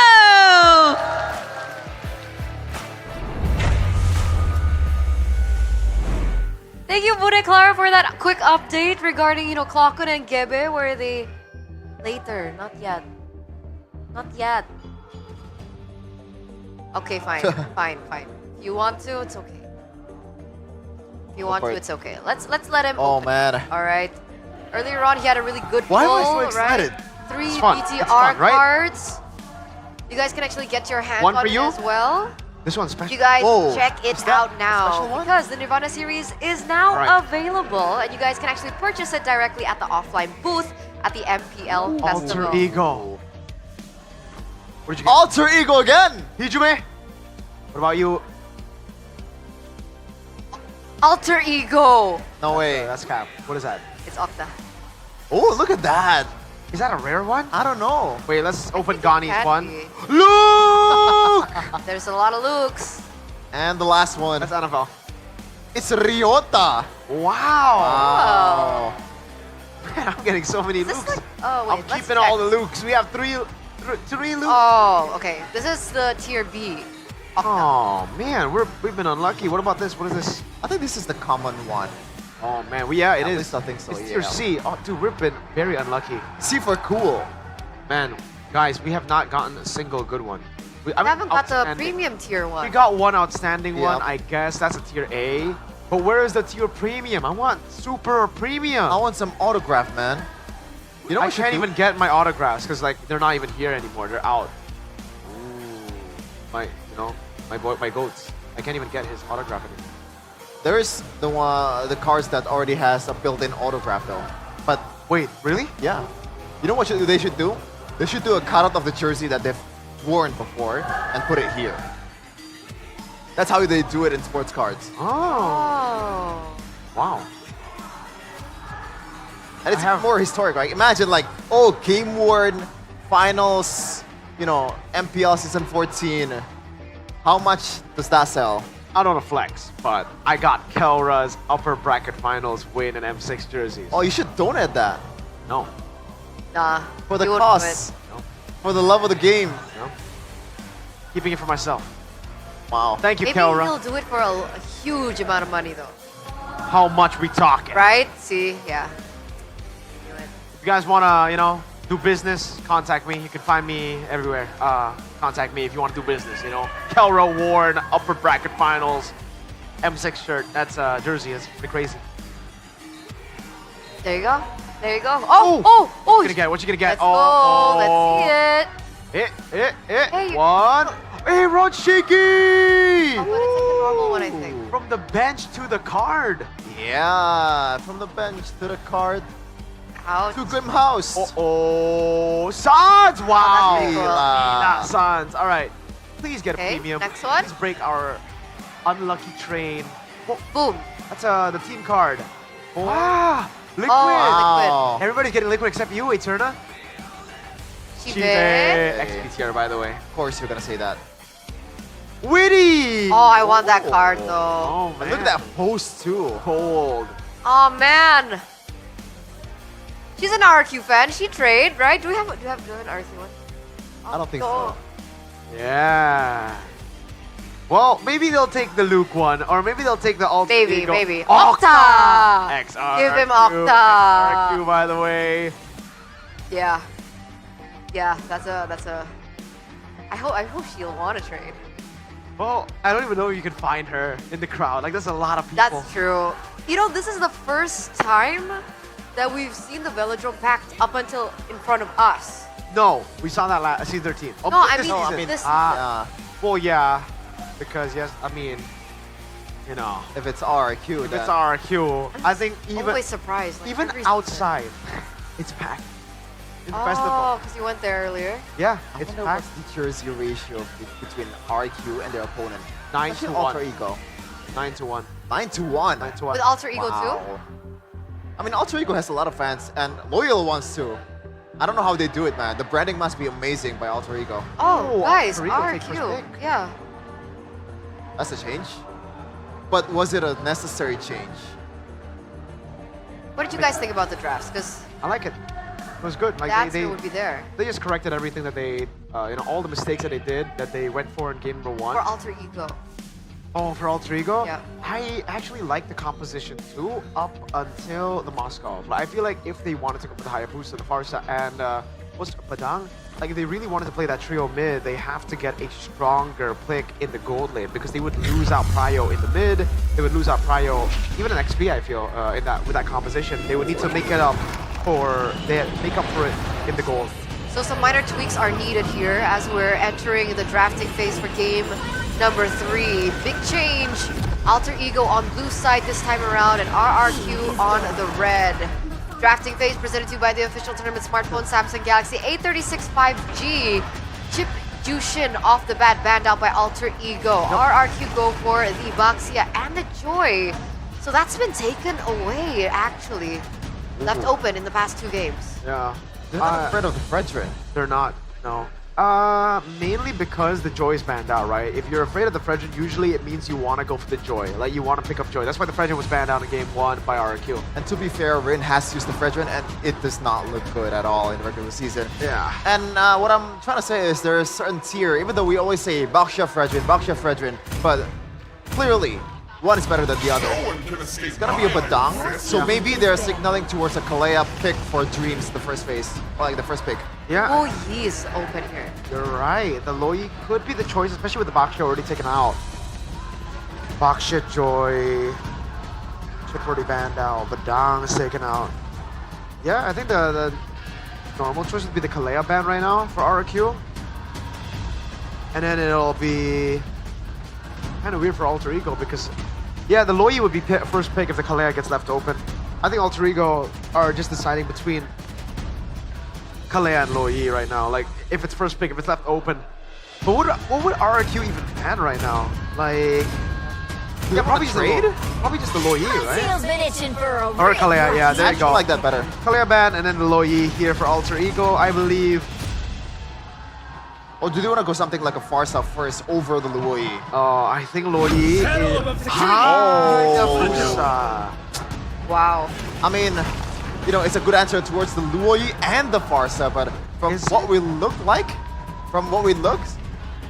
Thank you, Bude Clara, for that quick update regarding, Klokun and Gebe. Where are they? Later, not yet. Not yet. Okay, fine, fine. If you want to, it's okay. If you want to, it's okay. Let's let him. Oh open. man. All right. Earlier on, he had a really good Why am I pull, so excited? right? 3 It's fun. BTR It's fun, right? cards. You guys can actually get your hands One on for it you? as well. This one's special. You guys Whoa. check it Is that out a now special one? because the Nirvana series is now Alright. available and you guys can actually purchase it directly at the offline booth at the MPL Festival. Alter Ego. What did you get? Alter Ego again! Hijume? What about you? Alter Ego! No way. That's cap. What is that? It's Octa. Oh, look at that. Is that a rare one? I don't know. Wait, let's open Gani's Can one. be. Look! There's a lot of looks. And the last one. That's NFL. It's Ryota. Wow. Man, I'm getting so many looks. Oh, wait, I'm let's keeping check. all the looks. We have three looks. Oh, okay. This is the tier B. Oh man, we've been unlucky. What about this? What is this? I think this is the common one. Oh man, it At is. least I think so, It's yeah. tier C. Oh dude, we've been very unlucky. C for cool. Man, guys, we have not gotten a single good one. We haven't got the outstanding. premium tier one. We got one outstanding one, Yep. I guess. That's a tier A. But where is the tier premium? I want super or premium. I want some autograph, man. You know I what you can't should do? even get my autographs because like they're not even here anymore. They're out. Ooh. My goats. I can't even get his autograph anymore. There's the cards that already has a built-in autograph though. But wait, really? Yeah. You know what they should do? They should do a cutout of the jersey that they've worn before and put it here. That's how they do it in sports cards. Oh. Wow. And it's more historic, right? Imagine like, oh, game worn finals, MPL season 14. How much does that sell? I don't know flex, but I got Kelra's upper bracket finals win in M6 jerseys. Oh, you should donate that. No. Nah. For the you wouldn't do cause. it. No. For the love of the game. No. Keeping it for myself. Wow. Thank you, Maybe Kelra. he'll do it for a huge amount of money though. How much we talking? Right? See? Yeah. If you guys wanna, do business, contact me. You can find me everywhere. Contact me if you want to do business, Kelra Warren, upper bracket finals, M6 shirt. That's jersey. It's pretty crazy. There you go. There you go. Oh! What you gonna get? What you gonna get? Let's go. Let's see it. Hey, one. Hey, Ron Shaky! I'm gonna take the normal one, I think. From the bench to the card. Yeah, from the bench to the card. Ouch. To Grim House. Oh, Sans! Wow. that's pretty cool. Not Sans. All right. Please get a Okay, premium. next one. Please break our unlucky train. Oh, boom. That's the team card. Ah, liquid. Wow. Everybody's getting liquid except you, Eterna. Chive. XP tier, by the way. Of course you're gonna say that. Witty! Oh, I want that card though. Oh, man. Look at that post too. Cold. Oh man. She's an RQ fan. She trade, right? Do we have an RQ one? I don't think Oh. so. Yeah. Well, maybe they'll take the Luke one, or maybe they'll take the Alter Maybe, Ego. maybe. Octa! Octa! XRQ. Give him Octa. XRQ, by the way. Yeah. Yeah, that's a I hope she'll want to trade. Well, I don't even know if you can find her in the crowd. Like, there's a lot of people. That's true. This is the first time that we've seen the Velodrome packed up until in front of us. No, we saw that last season 13. Oh, No, I this mean, season. this Well, yeah, because yes, if it's RQ, if then it's RQ, I think even always surprised. Like, even every season. outside, it's packed. In the Oh, festival. because you went there earlier. Yeah, I it's wonder packed. what's the jersey ratio between RQ and their opponent. 9 Especially to 1. Alter Ego. 9 to 1. 9 to 1. 9 to 1. With Alter Ego Wow. too? I mean, Alter Ego has a lot of fans and loyal ones too. I don't know how they do it, man. The branding must be amazing by Alter Ego. Oh, guys, Alter Ego takes first RQ. pick. Yeah. That's a change. But was it a necessary change? What did you guys think about the drafts? Because I like it. It was good. the Like answer they would be there. just corrected everything that they, all the mistakes that they did that they went for in game number 1. For Alter Ego. Oh, for Alter Ego? Yeah. I actually like the composition too, up until the Moscow. Like, I feel like if they wanted to go for the Hayabusa, the Farsa, and what's Badang? Like, if they really wanted to play that trio mid, they have to get a stronger pick in the gold lane because they would lose out Prio in the mid. They would lose out Prio, even in XP. I feel in that with that composition, they would need to make it up for it in the gold. So some minor tweaks are needed here as we're entering the drafting phase for game number 3. Big change. Alter Ego on blue side this time around and RRQ on the red. Drafting phase presented to you by the official tournament smartphone Samsung Galaxy A36 5G. Chip Jushin off the bat banned out by Alter Ego. RRQ go for the Baxia and the Joy. So that's been taken away actually. Left open in the past 2 games. Yeah. They're not afraid of the Fredrin. They're not, no. Mainly because the Joy is banned out, right? If you're afraid of the Fredrin, usually it means you want to go for the Joy. Like, you want to pick up Joy. That's why the Fredrin was banned out in game 1 by RRQ. And to be fair, Rin has used the Fredrin, and it does not look good at all in the regular season. Yeah. And what I'm trying to say is there's a certain tier, even though we always say Baxia Fredrin, but clearly, one is better than the other. It's gonna be a Badang, so maybe they're signaling towards a Kalea pick for Dreams the first phase, like the first pick. Yeah. Oh, he is open here. You're right. The Loi could be the choice, especially with the Baxia already taken out. Baxia, Joy, Chip already banned out, Badang is taken out. Yeah, I think the normal choice would be the Kalea ban right now for RRQ. And then it'll be kind of weird for Alter Ego because, yeah, the Loi would be first pick if the Kalea gets left open. I think Alter Ego are just deciding between Kalea and Loi right now. Like, if it's first pick, if it's left open. But what would RRQ even ban right now? Like, yeah, probably just the Loi, right? Been itching for a Or Kalea, yeah, there you go. I like that better. Kalea ban and then the Loi here for Alter Ego, I believe. Or do they want to go something like a Farsa first over the Luoi? Oh, I think Loi is... Wow. I mean, you know, it's a good answer towards the Luoi and the Farsa, but from what we looked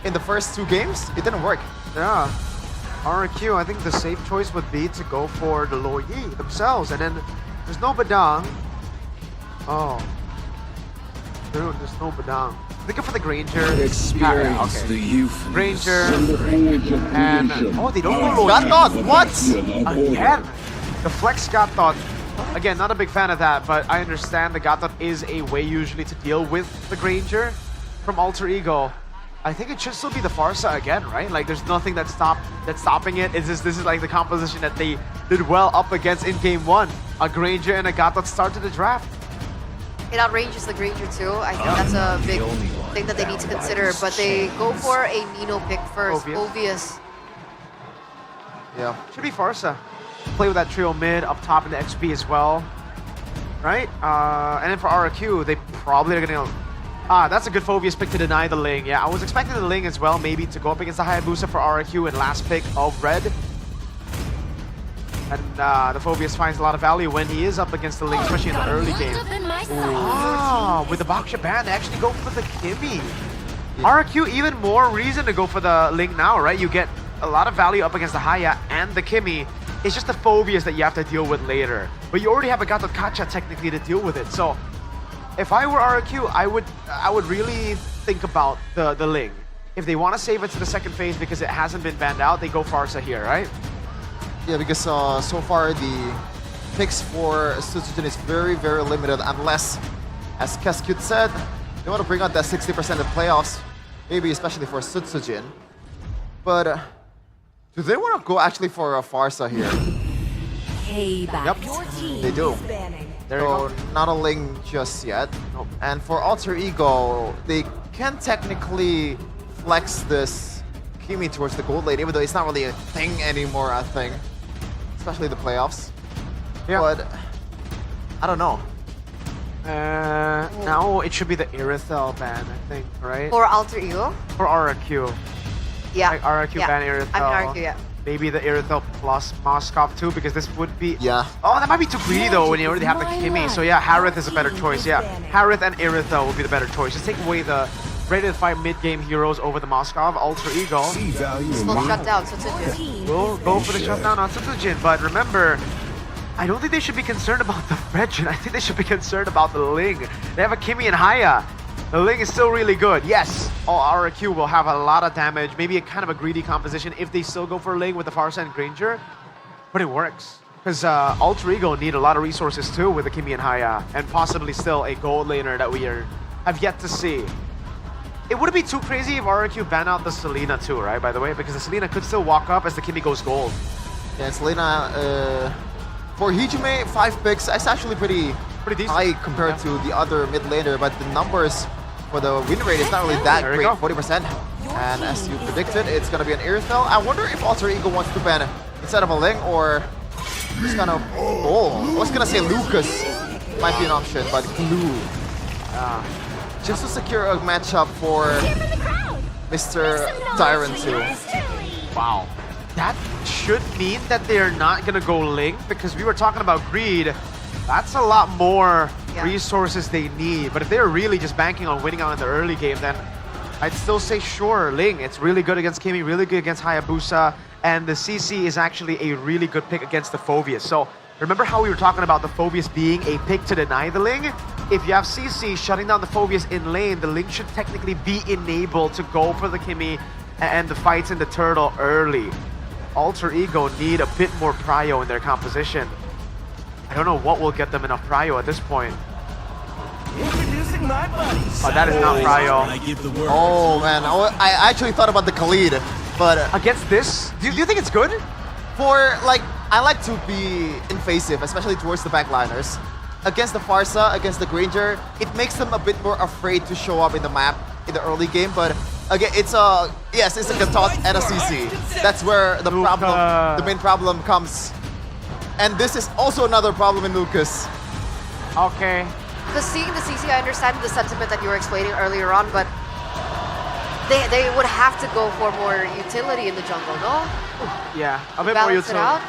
in the first 2 games, it didn't work. Yeah. RRQ, I think the safe choice would be to go for the Loi themselves, and then there's no Badang. Oh. Dude, there's no Badang. They go for the Granger. Experience the youth. Granger. And oh, they don't go Loi. Gatot, what? Again. The Flex Gatot. Again, not a big fan of that, but I understand the Gatot is a way usually to deal with the Granger from Alter Ego. I think it should still be the Farsa again, right? Like, there's nothing that's stopping it. This is like the composition that they did well up against in game 1. A Granger and a Gatot started the draft. It outranges the Granger too. I think that's a big thing that they need to consider. But they go for a Nino pick first. Obvious. Yeah. Should be Farsa. Play with that trio mid up top in the XP as well. Right? And then for RRQ, they probably are going to... that's a good Phobius pick to deny the Ling. Yeah, I was expecting the Ling as well, maybe to go up against the Hayabusa for RRQ and last pick of red. And the Phobius finds a lot of value when he is up against the Ling, especially in the early game. With the Baxia ban, they actually go for the Kimmy. RRQ, even more reason to go for the Ling now, right? You get a lot of value up against the Haya and the Kimmy. It's just the Phobias that you have to deal with later. But you already have a Gatot Kacha technically to deal with it. So if I were RRQ, I would really think about the Ling. If they want to save it to the second phase because it hasn't been banned out, they go Farsa here, right? Yeah, because so far the picks for Sutsujin is very, very limited unless, as Keskut said, they want to bring out that 60% of playoffs, maybe especially for Sutsujin. But do they want to go actually for a Farsa here? Payback. Yep, they do. So not a Ling just yet. Nope. And for Alter Ego, they can technically flex this Kimi towards the gold lane, even though it's not really a thing anymore, I think. Especially the playoffs. Yeah. But I don't know. Now it should be the Irithel ban, I think, right? For Alter Ego? For RRQ. Yeah. Like RRQ ban Irithel. I mean RRQ, yeah. Maybe the Irithel plus Moskov too, because this would be... Yeah. Oh, that might be too greedy though when you already have the Kimmy. So yeah, Harith is a better choice. Yeah, Harith and Irithel would be the better choice. Just take away the ready to fight mid-game heroes over the Moskov. Alter Ego Will shut down Sutsujin. will go for the shutdown on Sutsujin, but remember, I don't think they should be concerned about the Regin. I think they should be concerned about the Ling. They have a Kimi and Haya. The Ling is still really good. Yes, RRQ will have a lot of damage, maybe a kind of a greedy composition if they still go for Ling with the Farsa and Granger, but it works. Because Alter Ego need a lot of resources too with the Kimi and Haya, and possibly still a gold laner that we have yet to see. It wouldn't be too crazy if RRQ ban out the Selena too, right, by the way? Because the Selena could still walk up as the Kimi goes gold. Yeah, Selena, for Hijime, 5 picks, it's actually pretty decent. High compared to the other mid laner, but the numbers for the win rate is not really that There we great, go. 40%. And as you predicted, it's going to be an Airfell. I wonder if Alter Ego wants to ban instead of a Ling or just kind of, I was going to say Lucas might be an option, but Glue. Just to secure a matchup for Mr. Tyrant too. Wow. That should mean that they're not going to go Ling, because we were talking about greed. That's a lot more resources they need. But if they're really just banking on winning out in the early game, then I'd still say sure, Ling. It's really good against Kimi, really good against Hayabusa, and the CC is actually a really good pick against the Phoveus. So remember how we were talking about the Phoveus being a pick to deny the Ling? If you have CC shutting down the Phoveus in lane, the Ling should technically be enabled to go for the Kimi and the fights in the turtle early. Alter Ego need a bit more prio in their composition. I don't know what will get them enough prio at this point. Oh, that is not prio. Oh man, I actually thought about the Khalid, but against this, do you think it's good? For like, I like to be invasive, especially towards the backliners. Against the Farsa, against the Granger, it makes them a bit more afraid to show up in the map in the early game. But again, it's a Gatot and a CC. That's where the main problem comes. And this is also another problem in Lucas. Okay. Because seeing the CC, I understand the sentiment that you were explaining earlier on, but they would have to go for more utility in the jungle, no? Yeah, a bit more Balance it utility. out.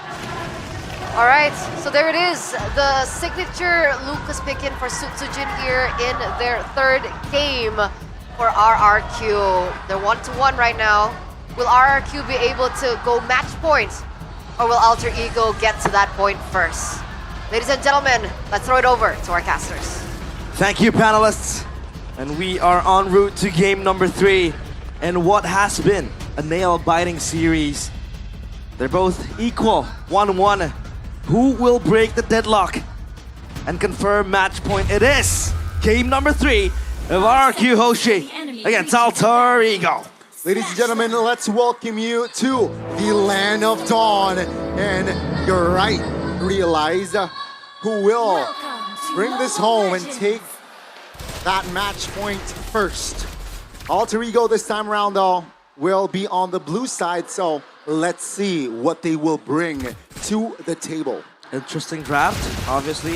All right, so there it is. The signature Lucas pick-in for Sutsujin here in their third game for RRQ. They're 1-1 right now. Will RRQ be able to go match points, or will Alter Ego get to that point first? Ladies and gentlemen, let's throw it over to our casters. Thank you, panelists. And we are en route to game number 3. And what has been a nail-biting series. They're both equal, 1-1. Who will break the deadlock and confirm match point? It is game number 3 of RRQ Hoshi against Alter Ego. Ladies and gentlemen, let's welcome you to the Land of Dawn. And you're right, realize who will bring this home and take that match point first. Alter Ego this time around, though, will be on the blue side, so let's see what they will bring to the table. Interesting draft, obviously.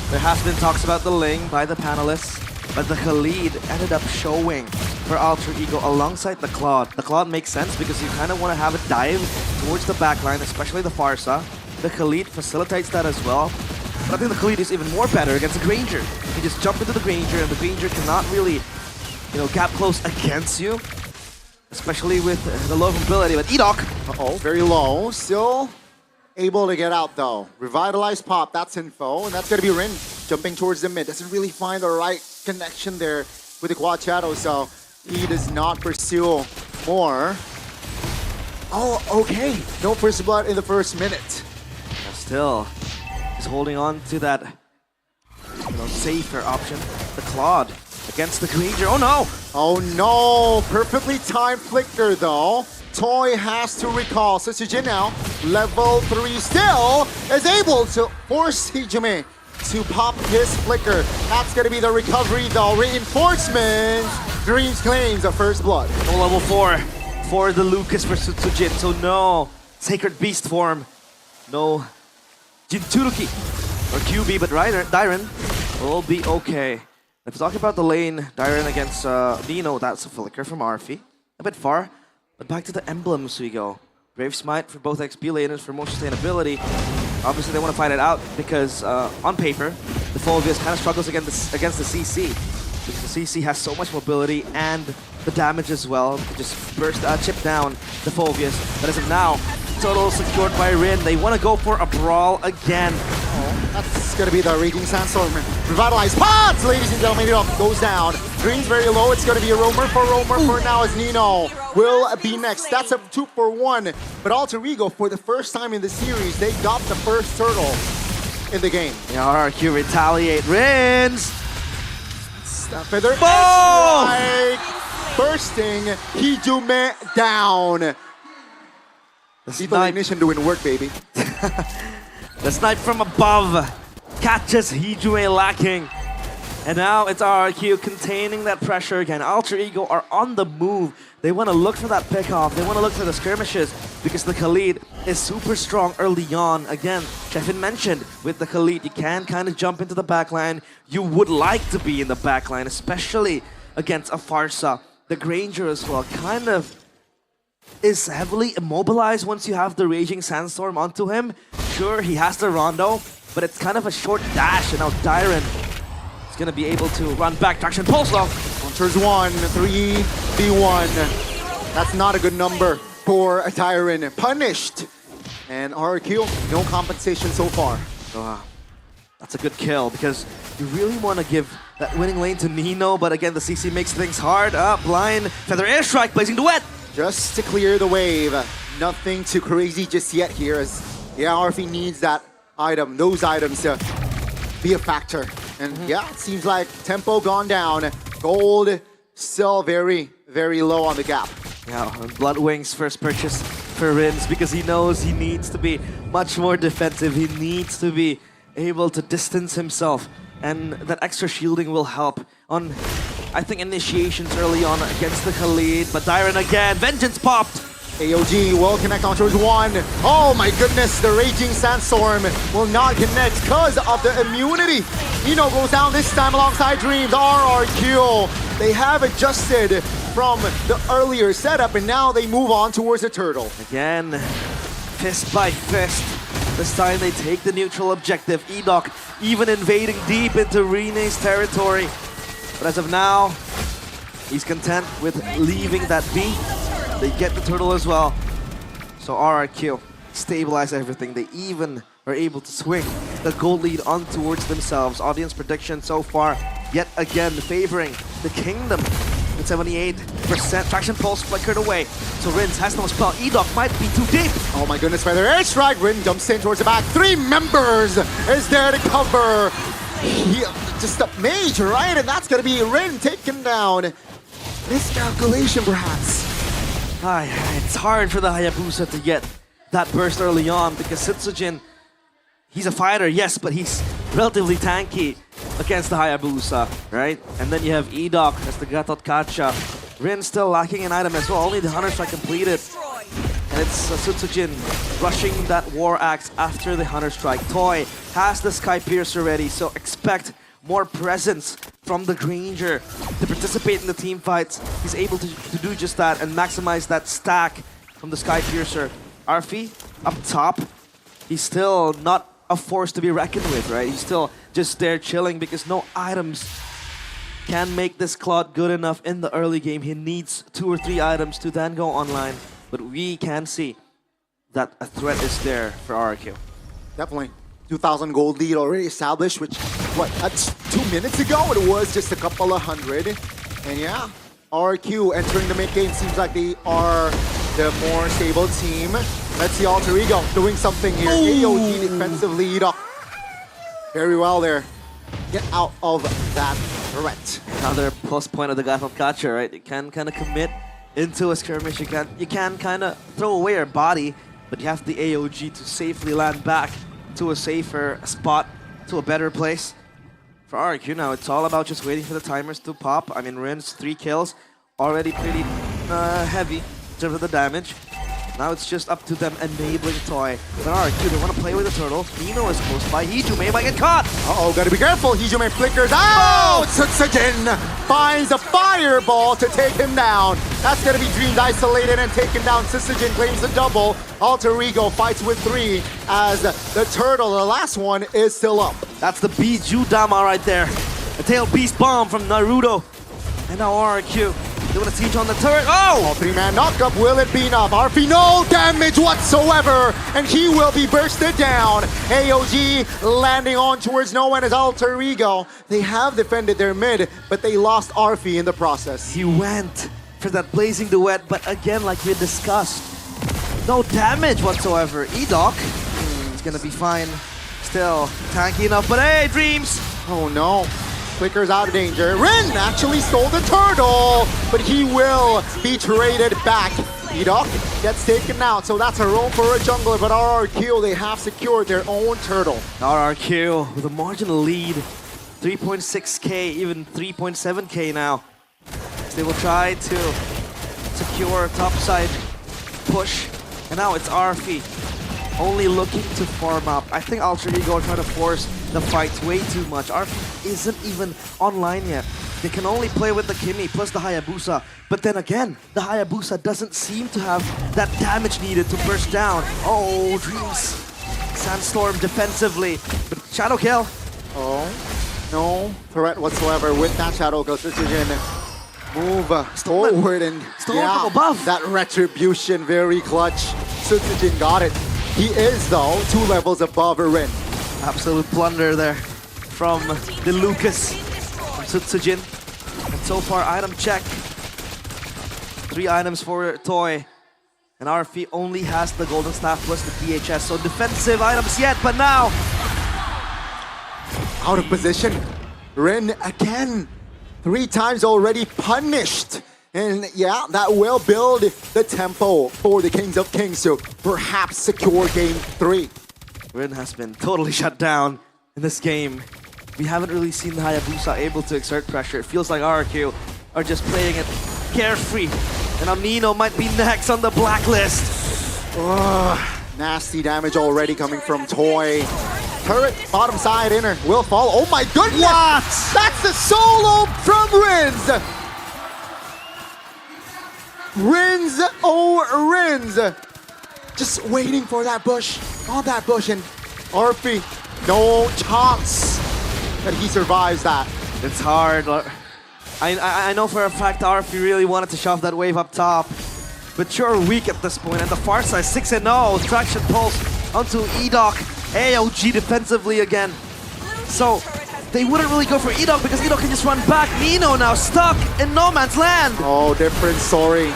There has been talks about the Ling by the panelists, but the Khalid ended up showing for Alter Ego alongside the Claude. The Claude makes sense because you kind of want to have a dive towards the backline, especially the Farsa. The Khalid facilitates that as well. But I think the Khalid is even more better against the Granger. You just jump into the Granger and the Granger cannot really, gap close against you. Especially with the low mobility, but Edok. Very low. Still able to get out though. Revitalized pop, that's info. And that's gonna be Rin jumping towards the mid. Doesn't really find the right connection there with the quad shadow, so he does not pursue more. Oh, okay. No first blood in the first minute. But still, he's holding on to that safer option. The Claude against the Granger. Oh no! Oh no! Perfectly timed flicker though. Toy has to recall. Sutsujin now, level 3 still, is able to force Hijime to pop his flicker. That's gonna be the recovery though. Reinforcements. Dreams claims a first blood. No level 4 for the Lucas for Sutsujin. So no Sacred Beast form. No Jinchuruki or QB, but Dyren will be okay. If we're talking about the lane, Dyren against Dino, that's a flicker from Arfi. A bit far, but back to the emblems we go. Brave Smite for both XP laners for more sustainability. Obviously they want to fight it out because on paper, the Phoveus kind of struggles against the CC. Because the CC has so much mobility and the damage as well. They just burst chip down the Phobius. But as of now, total secured by Rin. They want to go for a brawl again. That's gonna be the Raging Sandstorm. Revitalized pods, ladies and gentlemen. It goes down. Green's very low. It's gonna be a roamer for now as Nino will be next. That's a 2-for-1. But Alter Ego, for the first time in the series, they got the first turtle in the game. Yeah, RRQ retaliate. Rins! Feather strike! Bursting Hijume down. Lethal Ignition doing work, baby. The snipe from above catches Hijume lacking. And now it's RRQ containing that pressure again. Alter Ego are on the move. They want to look for that pickoff. They want to look for the skirmishes because the Khalid is super strong early on. Again, Chefin mentioned with the Khalid, you can kind of jump into the backline. You would like to be in the backline, especially against a Farsa. The Granger as well kind of is heavily immobilized once you have the Raging Sandstorm onto him. Sure, he has the Rondo, but it's kind of a short dash, and now Dyron is going to be able to run back. Traction Pulse Lock. Hunters 1, 3v1. That's not a good number for Dyron. Punished. And RQ, no compensation so far. That's a good kill because you really want to give that winning lane to Nino, but again, the CC makes things hard. Blind Feather Airstrike, blazing duet. Just to clear the wave. Nothing too crazy just yet here as RFE needs that item, those items to be a factor. And yeah, it seems like tempo gone down. Gold still very, very low on the gap. Yeah, Bloodwing's first purchase for Rins because he knows he needs to be much more defensive. He needs to be able to distance himself, and that extra shielding will help on, I think, initiations early on against the Khalid. But Dyron again, Vengeance popped. AOG will connect on towards 1. Oh my goodness, the Raging Sandstorm will not connect because of the immunity. Nino goes down this time alongside Dreams. RRQ, they have adjusted from the earlier setup and now they move on towards the turtle. Again, fist by fist. This time they take the neutral objective. Edok even invading deep into Rene's territory. But as of now, he's content with leaving that B. They get the turtle as well. So RRQ stabilize everything. They even are able to swing the gold lead on towards themselves. Audience prediction so far, yet again favoring the Kingdom with 78%. Traction Pulse flickered away. So Rins has no spell. Edok might be too deep. Oh my goodness, Feather Airstrike. Rin jumps in towards the back. 3 members is there to cover. Just a mage, right? And that's going to be Rin taken down. Miscalculation, perhaps. It's hard for the Hayabusa to get that burst early on because Setsujin, he's a fighter, yes, but he's relatively tanky against the Hayabusa, right? And then you have Edok as the Gatot Kacha. Rin still lacking an item as well, only the Hunter Strike completed. And it's Setsujin rushing that War Axe after the Hunter Strike. Toy has the Sky Piercer ready, so expect more presence from the Granger to participate in the team fights. He's able to do just that and maximize that stack from the Sky Piercer. Arfi up top, he's still not a force to be reckoned with, right? He's still just there chilling because no items can make this Claude good enough in the early game. He needs 2 or 3 items to then go online. But we can see that a threat is there for RRQ. Definitely. 2,000 gold lead already established, which, that's 2 minutes ago? It was just a couple of hundred. And yeah, RQ entering the mid game seems like they are the more stable team. Let's see Alter Ego doing something here. AOG defensive lead. Very well there. Get out of that threat. Another plus point of the Gatot Kacha, right? You can kind of commit into a skirmish. You can kind of throw away your body, but you have the AOG to safely land back to a safer spot, to a better place. For RQ now, it's all about just waiting for the timers to pop. I mean, Rin's 3 kills, already pretty heavy in terms of the damage. Now it's just up to them enabling Toy. But RQ, they want to play with the turtle. Nino is close by. Hijume might get caught. Uh-oh, gotta be careful. Hijume flickers out. Setsujin finds a fireball to take him down. That's gonna be Dreams isolated and taken down. Setsujin claims the double. Alter Ego fights with 3 as the turtle, the last one, is still up. That's the Biju Dama right there. A tail beast bomb from Naruto. And now RRQ. They want to siege on the turret. Oh! Three-man knockup, will it be enough? RP, no damage whatsoever, and he will be bursted down. AOG landing on towards no one as Alter Ego. They have defended their mid, but they lost RP in the process. He went for that blazing duet, but again, like we discussed, no damage whatsoever. E-Doc is gonna be fine. Still tanky enough, but hey, Dreams! Oh no. Flicker's out of danger. Rin actually stole the turtle, but he will be traded back. E-Doc gets taken out, so that's a roam for a jungler, but RRQ, they have secured their own turtle. RRQ with a marginal lead. 3.6k, even 3.7k now. They will try to secure topside push, and now it's RP. Only looking to farm up. I think Alter Ego are trying to force the fight way too much. RP isn't even online yet. They can only play with the Kimi plus the Hayabusa. But then again, the Hayabusa doesn't seem to have that damage needed to burst down. Oh, Dreams. Sandstorm defensively, but Shadow Kill. Oh, no threat whatsoever with that Shadow Kill. Sutsujin move forward and from above. That retribution very clutch. Sutsujin got it. He is, though, 2 levels above Rin. Absolute blunder there from the Lucas from Sutsujin. And so far, item check. 3 items for Toy. And RP only has the Golden Staff plus the DHS. So defensive items yet, but now... Out of position. Rin again. 3 times already punished. And yeah, that will build the tempo for the Kings of Kings to perhaps secure game 3. Rin has been totally shut down in this game. We haven't really seen the Hayabusa able to exert pressure. It feels like RRQ are just playing it carefree. And Nino might be next on the blacklist. Nasty damage already coming from Toy. Turret, bottom side, inner, will fall. Oh my goodness! What? That's the solo from Rins! Rins, oh Rins! Just waiting for that bush, on that bush, and RP, no chance that he survives that. It's hard. I know for a fact RP really wanted to shove that wave up top, but you're weak at this point, and the far side 6-0, traction pulse onto E-Doc, AOG defensively again. So they wouldn't really go for E-Doc because E-Doc can just run back. Nino now stuck in no man's land. Oh, different story.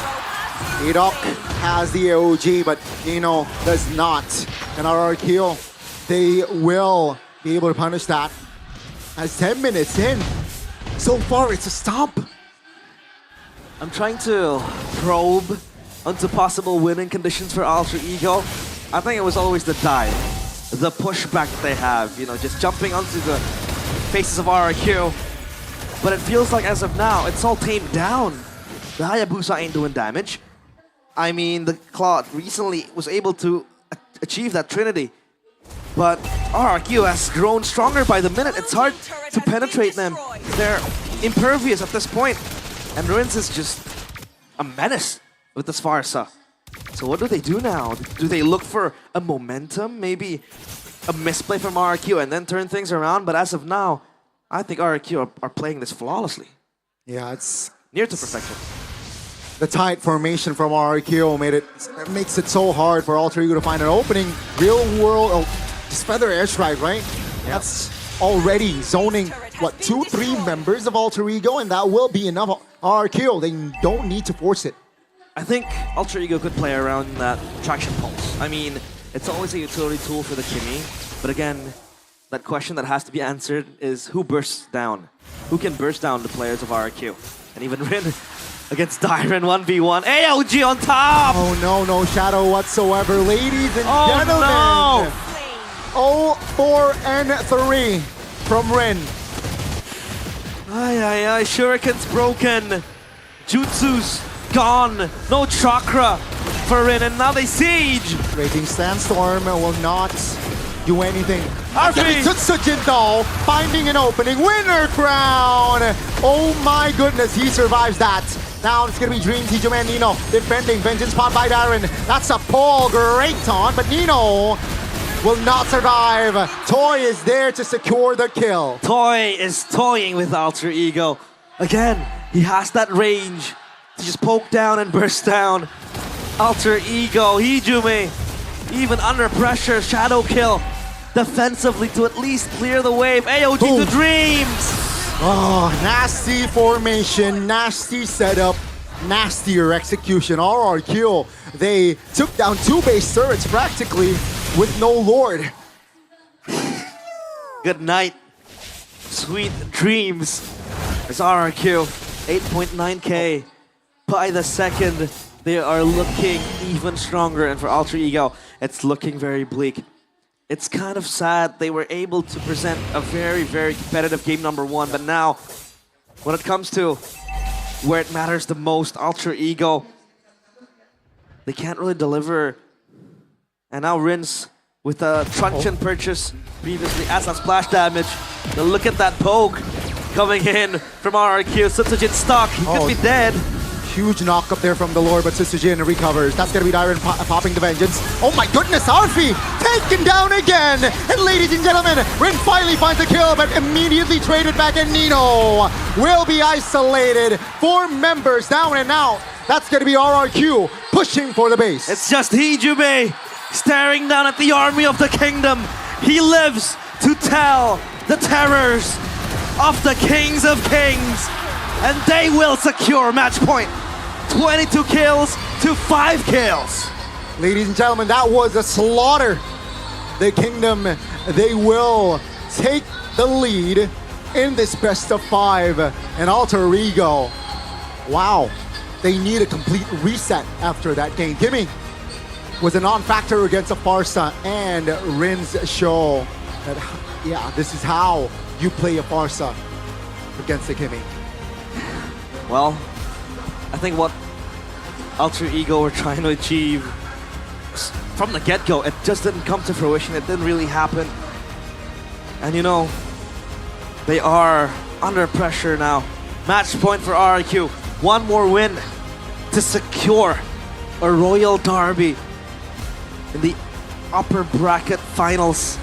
E-Doc has the AOG, but Nino does not. And RRQ, they will be able to punish that. As 10 minutes in, so far it's a stomp. I'm trying to probe onto possible winning conditions for Alter Ego. I think it was always the dive, the pushback that they have, you know, just jumping onto the faces of RRQ. But it feels like as of now, it's all tamed down. The Hayabusa ain't doing damage. I mean, the Claude recently was able to achieve that Trinity. But RRQ has grown stronger by the minute. It's hard to penetrate them. They're impervious at this point. And Rins is just a menace with this Farsa. So what do they do now? Do they look for a momentum? Maybe a misplay from RRQ and then turn things around? But as of now, I think RRQ are playing this flawlessly. Yeah, it's near to perfection. The tight formation from RRQ makes it so hard for Alter Ego to find an opening. Real world, just feather airstrike, right? Yep. That's already zoning, what, 2-3 members of Alter Ego, and that will be enough. RRQ, they don't need to force it. I think Alter Ego could play around that traction pulse. I mean, it's always a utility tool for the Kimi, but again, that question that has to be answered is who bursts down? Who can burst down the players of RRQ? And even Rin against Dyren 1v1. AOG on top! Oh no, no shadow whatsoever. Ladies and gentlemen. No. 0-4-3 from Rin. Ay, Shuriken's broken. Jutsu's gone. No chakra for Rin, and now they siege. Raging Sandstorm will not do anything. RP! Sutsujin though, finding an opening. Winner crown! Oh my goodness, he survives that. Now it's gonna be Dream, Tijo Man, Nino defending. Vengeance pot by Darren. That's a pull, great taunt, but Nino will not survive. Toy is there to secure the kill. Toy is toying with Alter Ego. Again, he has that range to just poke down and burst down. Alter Ego, Hijume, even under pressure, shadow kill. Defensively to at least clear the wave. AOG to Dreams! Oh, nasty formation, nasty setup, nastier execution. RRQ, they took down 2 base turrets practically with no Lord. Good night. Sweet dreams. It's RRQ, 8.9k by the second. They are looking even stronger, and for Alter Ego, it's looking very bleak. It's kind of sad they were able to present a very, very competitive game number 1, but now, when it comes to where it matters the most, Alter Ego, they can't really deliver. And now Rins with a truncheon purchase previously as a splash damage. But look at that poke coming in from RRQ. Sutsujin stuck, he could be dead. Huge knock up there from the Lord, but Sisujin recovers. That's gonna be Dyron popping the vengeance. Oh my goodness, Arfi taken down again! And ladies and gentlemen, Rin finally finds the kill, but immediately traded back, and Nino will be isolated. 4 members down and out. That's gonna be RRQ pushing for the base. It's just Hijume staring down at the army of the kingdom. He lives to tell the terrors of the kings of kings. And they will secure match point. 22 kills to 5 kills. Ladies and gentlemen, that was a slaughter. The Kingdom, they will take the lead in this best of 5. And Alter Ego, wow, they need a complete reset after that game. Gimme was a non-factor against a Farsa, and Rins show that, yeah, this is how you play a Farsa against the Kimmy. Well, I think what Alter Ego were trying to achieve from the get-go, it just didn't come to fruition. It didn't really happen. And you know, they are under pressure now. Match point for RRQ. 1 more win to secure a Royal Derby in the upper bracket finals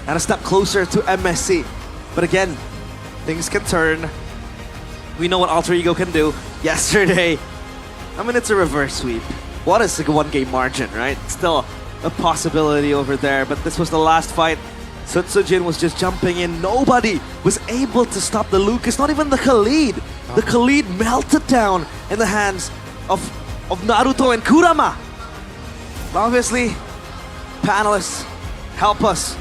and a step closer to MSC. But again, things can turn. We know what Alter Ego can do. Yesterday, I mean, it's a reverse sweep. What is a 1-game margin, right? Still a possibility over there, but this was the last fight. Sutsujin was just jumping in. Nobody was able to stop the Lucas, not even the Khalid. The Khalid melted down in the hands of Naruto and Kurama. Obviously, panelists, help us.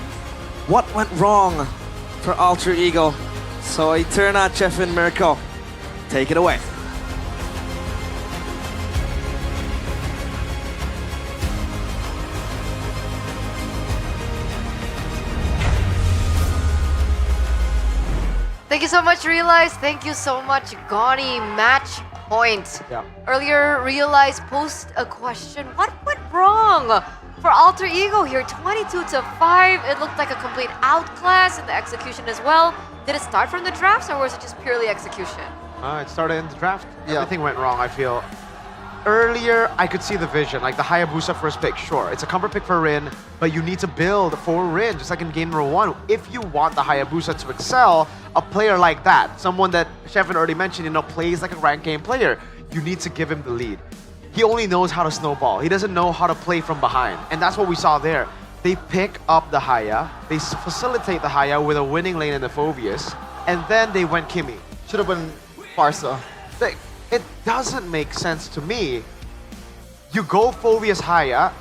What went wrong for Alter Ego? So Eterna, Chef, and Mirko, take it away. Thank you so much, Realize. Thank you so much, Goni. Match point. Yeah. Earlier, Realize posed a question. What went wrong for Alter Ego here? 22-5. It looked like a complete outclass in the execution as well. Did it start from the drafts, or was it just purely execution? It started in the draft. Everything went wrong, I feel. Earlier, I could see the vision, like the Hayabusa first pick, sure. It's a comfort pick for Rin, but you need to build for Rin, just like in game number 1. If you want the Hayabusa to excel, a player like that, someone that Shevin already mentioned, plays like a ranked game player, you need to give him the lead. He only knows how to snowball. He doesn't know how to play from behind. And that's what we saw there. They pick up the Haya, they facilitate the Haya with a winning lane in the Phoveus, and then they went Kimmy. Should have been Farsa. It doesn't make sense to me. You go Phoveus Haya,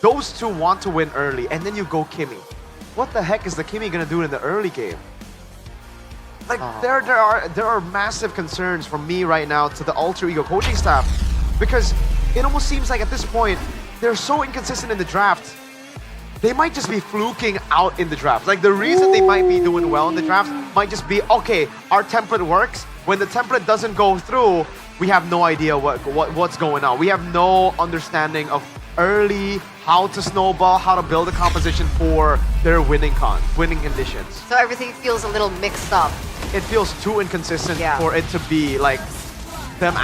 those two want to win early, and then you go Kimmy. What the heck is the Kimmy gonna do in the early game? Like there are massive concerns from me right now to the Alter Ego coaching staff, because it almost seems like at this point they're so inconsistent in the draft. They might just be fluking out in the draft. Like the reason they might be doing well in the draft might just be, okay, our template works. When the template doesn't go through, we have no idea what's going on. We have no understanding of early how to snowball, how to build a composition for their winning conditions. So everything feels a little mixed up. It feels too inconsistent for it to be like them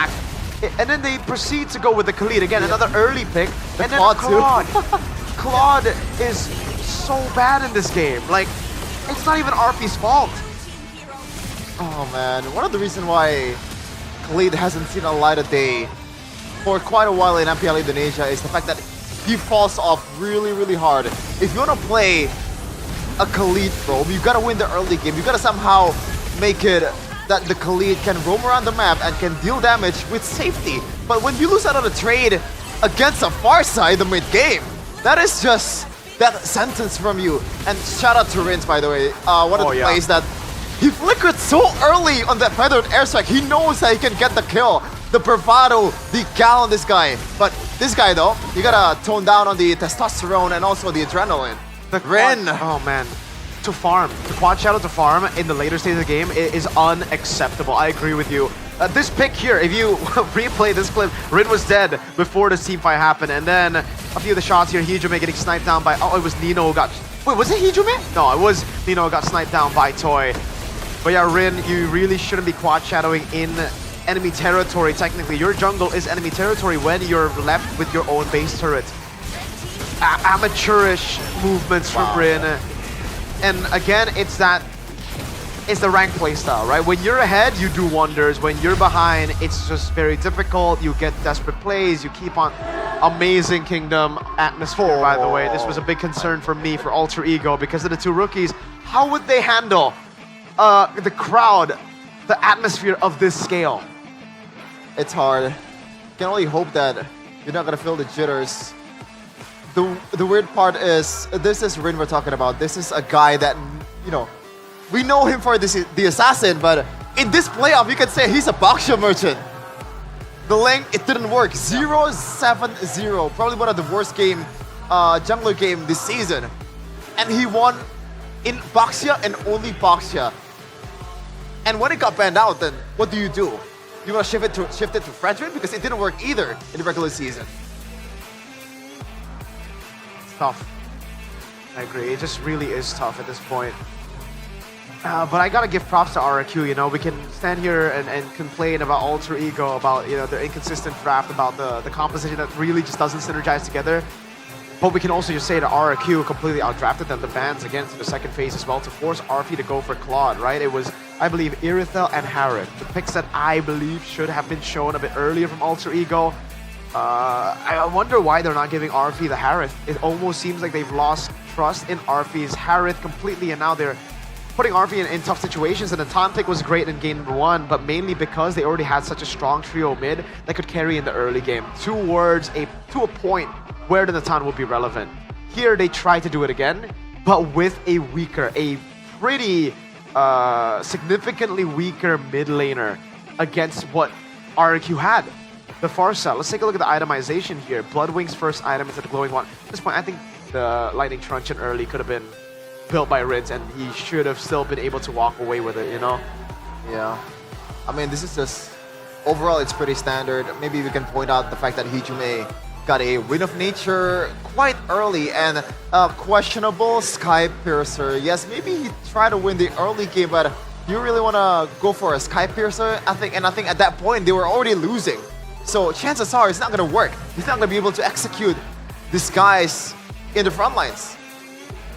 and then they proceed to go with the Khalid again, another early pick, and then Claude. Claude is so bad in this game. Like, it's not even RP's fault. Oh man, one of the reasons why Khalid hasn't seen a light of day for quite a while in MPL Indonesia is the fact that he falls off really, really hard. If you want to play a Khalid probe, you gotta win the early game. You gotta somehow make it that the Khalid can roam around the map and can deal damage with safety. But when you lose out on the trade against a far side the mid game, that is just that sentence from you. And shout out to Rins, by the way. One of the plays that he flickered so early on that feathered airstrike. He knows that he can get the kill. The bravado, the gal on this guy. But this guy though, you gotta tone down on the testosterone and also the adrenaline. The Ren. Oh man. To farm, the quad shadow to farm in the later stage of the game is unacceptable. I agree with you. This pick here, if you replay this clip, Rin was dead before this team fight happened, and then a few of the shots here, Hijume getting sniped down by, oh, it was Nino who got, wait, was it Hijume? No, it was Nino who got sniped down by Toy. But yeah, Rin, you really shouldn't be quad shadowing in enemy territory. Technically, your jungle is enemy territory when you're left with your own base turret. Amateurish movements from Rin. And again, it's the rank playstyle, right? When you're ahead, you do wonders. When you're behind, it's just very difficult. You get desperate plays. You keep on amazing Kingdom atmosphere, by the way. This was a big concern for me for Alter Ego because of the two rookies. How would they handle the crowd, the atmosphere of this scale? It's hard. You can only hope that you're not gonna feel the jitters. The weird part is, this is Rin we're talking about. This is a guy that, you know, we know him for the assassin, but in this playoff, you can say he's a Baksha merchant. The lane, it didn't work. 0-7-0, probably one of the worst jungler game this season. And he won in Baksha and only Baksha. And when it got banned out, then what do? You want to shift it to Fredrin? Because it didn't work either in the regular season. Tough. I agree. It just really is tough at this point. But I gotta give props to RRQ. You know, we can stand here and complain about Alter Ego, about, you know, their inconsistent draft, about the composition that really just doesn't synergize together. But we can also just say that RRQ completely outdrafted them. The bans against the second phase as well to force RP to go for Claude, right? It was, I believe, Irithel and Harith. The picks that I believe should have been shown a bit earlier from Alter Ego. I wonder why they're not giving RP the Harith. It almost seems like they've lost trust in RP's Harith completely, and now they're putting RP in tough situations. And the Tan pick was great in game 1, but mainly because they already had such a strong trio mid that could carry in the early game towards to a point where the Natan would be relevant. Here they try to do it again, but with a pretty significantly weaker mid laner against what RQ had. The Farsa. Let's take a look at the itemization here. Bloodwing's first item is the glowing one. At this point, I think the Lightning Truncheon early could have been built by Rins, and he should have still been able to walk away with it, you know? Yeah. I mean, this is just... Overall, it's pretty standard. Maybe we can point out the fact that Hijume got a Wind of Nature quite early, and questionable Sky Piercer. Yes, maybe he tried to win the early game, but you really want to go for a Sky Piercer? I think at that point, they were already losing. So chances are it's not going to work. He's not going to be able to execute these guys in the front lines.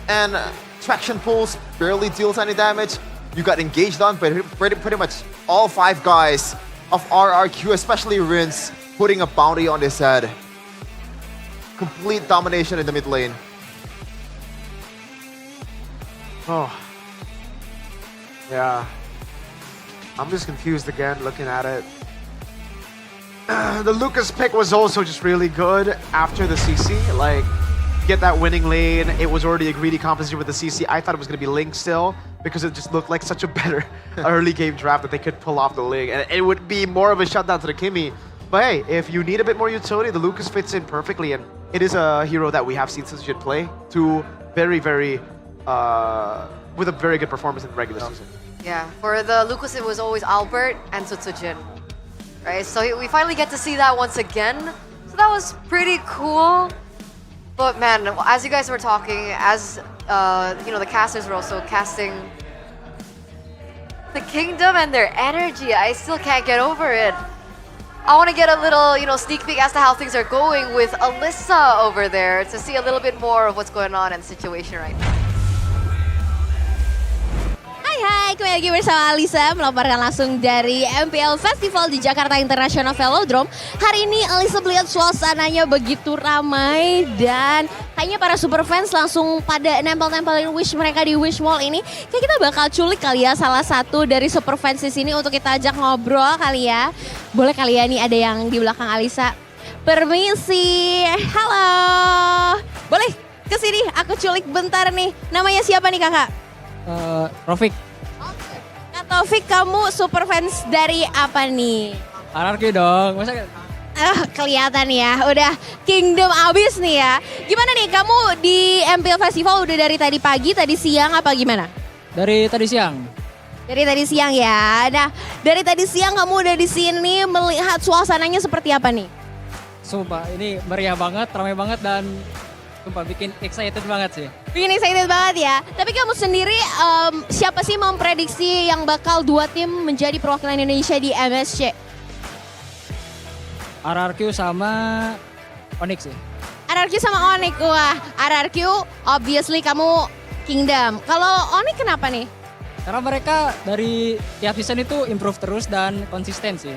And traction pulls barely deals any damage. You got engaged on, but pretty much all 5 guys of RRQ, especially Rins, putting a bounty on his head. Complete domination in the mid lane. Oh. Yeah. I'm just confused again looking at it. The Lucas pick was also just really good after the CC. Like, get that winning lane. It was already a greedy composition with the CC. I thought it was going to be Link still because it just looked like such a better early game draft that they could pull off the Link. And it would be more of a shutdown to the Kimi. But hey, if you need a bit more utility, the Lucas fits in perfectly. And it is a hero that we have seen Sutsujin play to very, with a very good performance in the regular season. Yeah, for the Lucas, it was always Albert and Sutsujin. Right, so we finally get to see that once again. So that was pretty cool. But man, as you guys were talking, as you know, the casters were also casting the Kingdom and their energy. I still can't get over it. I want to get a little, sneak peek as to how things are going with Alyssa over there to see a little bit more of what's going on in the situation right now. Hai, kembali lagi bersama Alisa melaporkan langsung dari MPL Festival di Jakarta International Velodrome. Hari ini Alisa melihat suasananya begitu ramai dan kayaknya para super fans langsung pada nempel-nempelin wish mereka di Wish Mall ini. Kayak kita bakal culik kali ya salah satu dari super fans di sini untuk kita ajak ngobrol kali ya. Boleh kali ya, nih ada yang di belakang Alisa. Permisi, halo. Boleh kesini, aku culik bentar nih. Namanya siapa nih kakak? Rofik. Kak Taufik, kamu super fans dari apa nih? RRQ dong, masa Kelihatan ya, udah kingdom abis nih ya. Gimana nih, kamu di MPL Festival udah dari tadi pagi, tadi siang apa gimana? Dari tadi siang. Dari tadi siang ya. Nah, dari tadi siang kamu udah di sini melihat suasananya seperti apa nih? Sumpah, ini meriah banget, ramai banget dan sumpah bikin excited banget sih. Bikin excited banget ya. Tapi kamu sendiri siapa sih memprediksi yang bakal dua tim menjadi perwakilan Indonesia di MSC? RRQ sama Onyx sih. RRQ sama Onyx, wah RRQ obviously kamu Kingdom. Kalau Onyx kenapa nih? Karena mereka dari tiap season itu improve terus dan konsisten sih.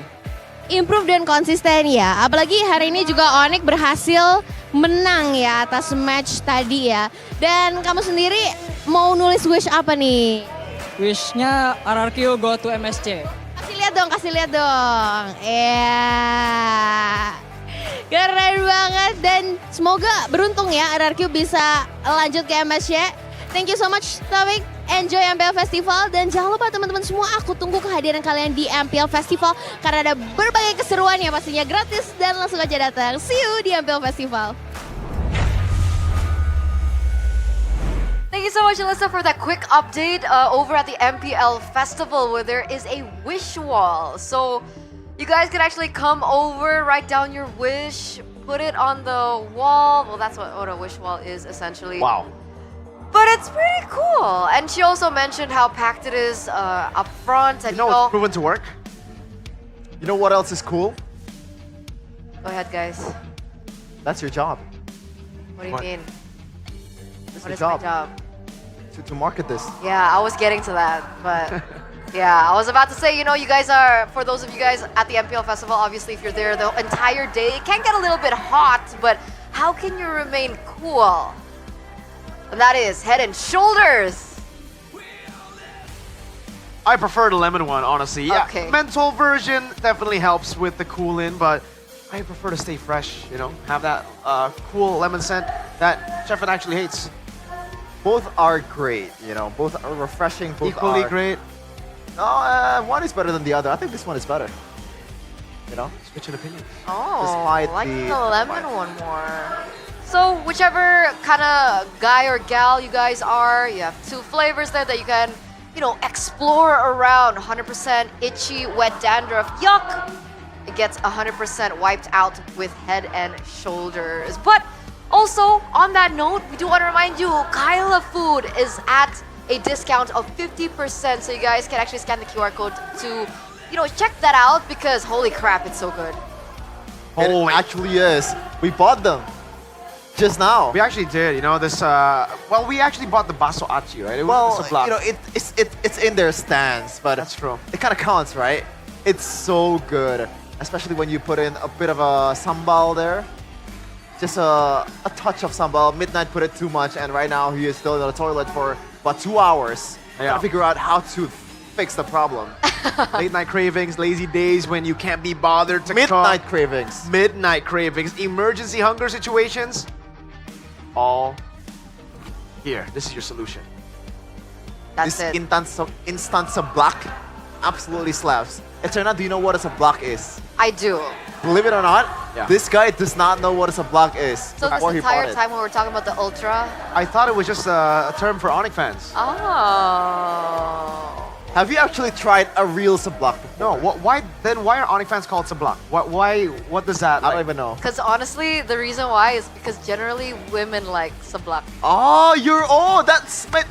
Improve dan konsisten ya. Apalagi hari ini juga Onyx berhasil menang ya atas match tadi ya. Dan kamu sendiri mau nulis wish apa nih? Wishnya RRQ go to MSC. Kasih lihat dong. Keren banget dan semoga beruntung ya RRQ bisa lanjut ke MSC. Thank you so much Taufik. Enjoy MPL Festival dan jangan lupa teman-teman semua, aku tunggu kehadiran kalian di MPL Festival karena ada berbagai keseruan ya, pastinya gratis dan langsung aja datang. See you di MPL Festival. Thank you so much, Alyssa, for that quick update over at the MPL Festival where there is a wish wall. So you guys can actually come over, write down your wish, put it on the wall. Well, that's what a wish wall is essentially. Wow. But it's pretty cool. And she also mentioned how packed it is up front. And You know it's proven to work? You know what else is cool? Go ahead, guys. That's your job. What do you mean? That's What your is my job. job? To market this. Yeah, I was getting to that, but yeah, I was about to say, you guys are, for those of you guys at the MPL Festival, obviously if you're there the entire day, it can get a little bit hot, but how can you remain cool? And that is Head and Shoulders. I prefer the lemon one, honestly. Yeah, Okay. menthol version definitely helps with the cool in, but I prefer to stay fresh, have that cool lemon scent that Chefin actually hates. Both are great, both are refreshing. Both Equally are great. No, one is better than the other. I think this one is better. Switch in opinion. Oh, Despite I like the- the lemon one more. So whichever kind of guy or gal you guys are, you have two flavors there that you can, explore around. 100% itchy, wet dandruff, yuck. It gets 100% wiped out with Head and Shoulders. But also, on that note, we do want to remind you, Kyla Food is at a discount of 50%. So you guys can actually scan the QR code to, check that out because holy crap, it's so good. It actually is. We bought them just now. We actually did, this, we actually bought the baso achi, right? Well, it's a block. it's in their stands, but That's true. It kind of counts, right? It's so good, especially when you put in a bit of a sambal there. Just a touch of sambal. Midnight put it too much, and right now he is still in the toilet for about 2 hours. Yeah. To figure out how to fix the problem. Late night cravings, lazy days when you can't be bothered to Midnight cravings. Midnight cravings, emergency hunger situations, all here. This is your solution. That's This it. instance of black absolutely slaps. Eterna, do you know what a block is? I do. Believe it or not, Yeah. this guy does not know what a block is So this before he bought entire it. time when we're talking about the Ultra. I thought it was just a term for Onyx fans. Oh. Have you actually tried a real subblock before? No, why are Onyx fans called Sablock? What does that I don't even know. Because honestly, the reason why is because generally women like Sablock.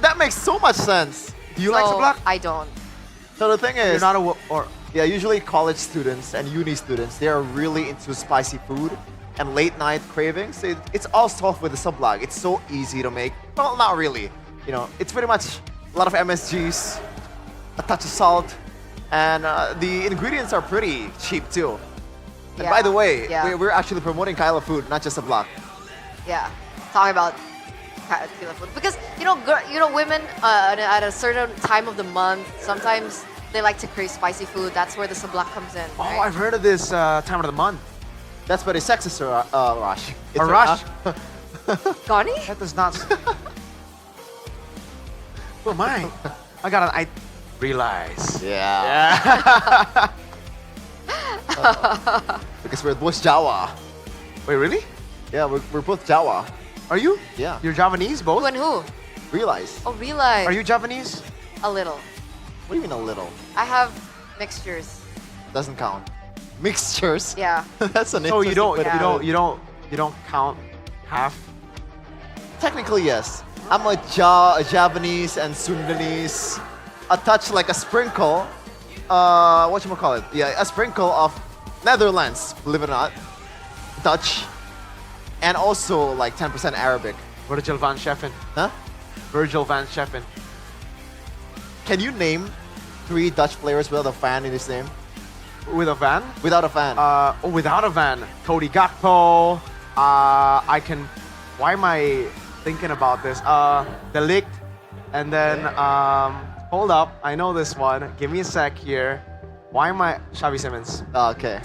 That makes so much sense. Do you like So, subblock? I don't. So the thing is, You're not a or Yeah, usually college students and uni students, they are really into spicy food and late night cravings. It's all solved with the sublog. It's so easy to make. Well, not really. You know, it's pretty much a lot of MSGs, a touch of salt, and the ingredients are pretty cheap too. And by the way, we're actually promoting Kyla food, not just sublog. Yeah, talking about Kyla food because women at a certain time of the month sometimes they like to crave spicy food. That's where the sublak comes in. Oh, right? I've heard of this time of the month. That's very sexist, Rush. A rush? Connie? That does not. Who am I? I realize. Yeah. Because we're both Jawa. Wait, really? Yeah, we're both Jawa. Are you? Yeah. You're Javanese, both? Who and who? Realize. Oh, realize. Are you Javanese? A little. What do you mean a little? I have mixtures. Doesn't count. Mixtures. Yeah. That's an So you don't interesting- you don't count half. Technically, yes. I'm a Javanese and Sundanese. A touch like a sprinkle. Whatchamacallit? Yeah, a sprinkle of Netherlands, believe it or not. Dutch. And also like 10% Arabic. Virgil van Scheffen. Huh? Virgil van Scheffen. Can you name 3 Dutch players without a fan in his name? With a van? Without a fan. Without a van. Cody Gakpo. I can. Why am I thinking about this? De Ligt. And then, hold up. I know this one. Give me a sec here. Why am I. Xavi Simons. Okay.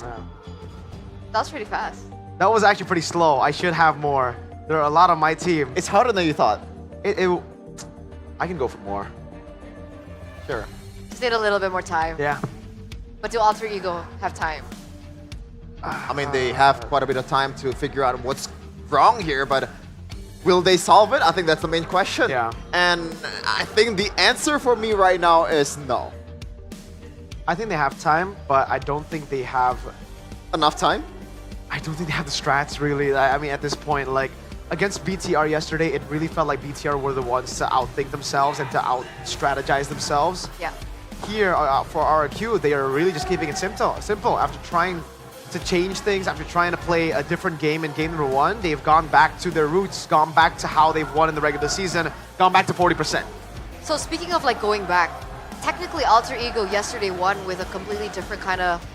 That was pretty fast. That was actually pretty slow. I should have more. There are a lot on my team. It's harder than you thought. I can go for more. Sure. Just need a little bit more time. Yeah. But do Alter Ego have time? I mean, they have quite a bit of time to figure out what's wrong here, but will they solve it? I think that's the main question. Yeah. And I think the answer for me right now is no. I think they have time, but I don't think they have enough time. I don't think they have the strats really. I mean, at this point, like against BTR yesterday, it really felt like BTR were the ones to outthink themselves and to out-strategize themselves. Yeah. Here for RRQ, they are really just keeping it simple. After trying to change things, after trying to play a different game in game number 1, they've gone back to their roots, gone back to how they've won in the regular season, gone back to 40%. So speaking of like going back, technically Alter Ego yesterday won with a completely different kind of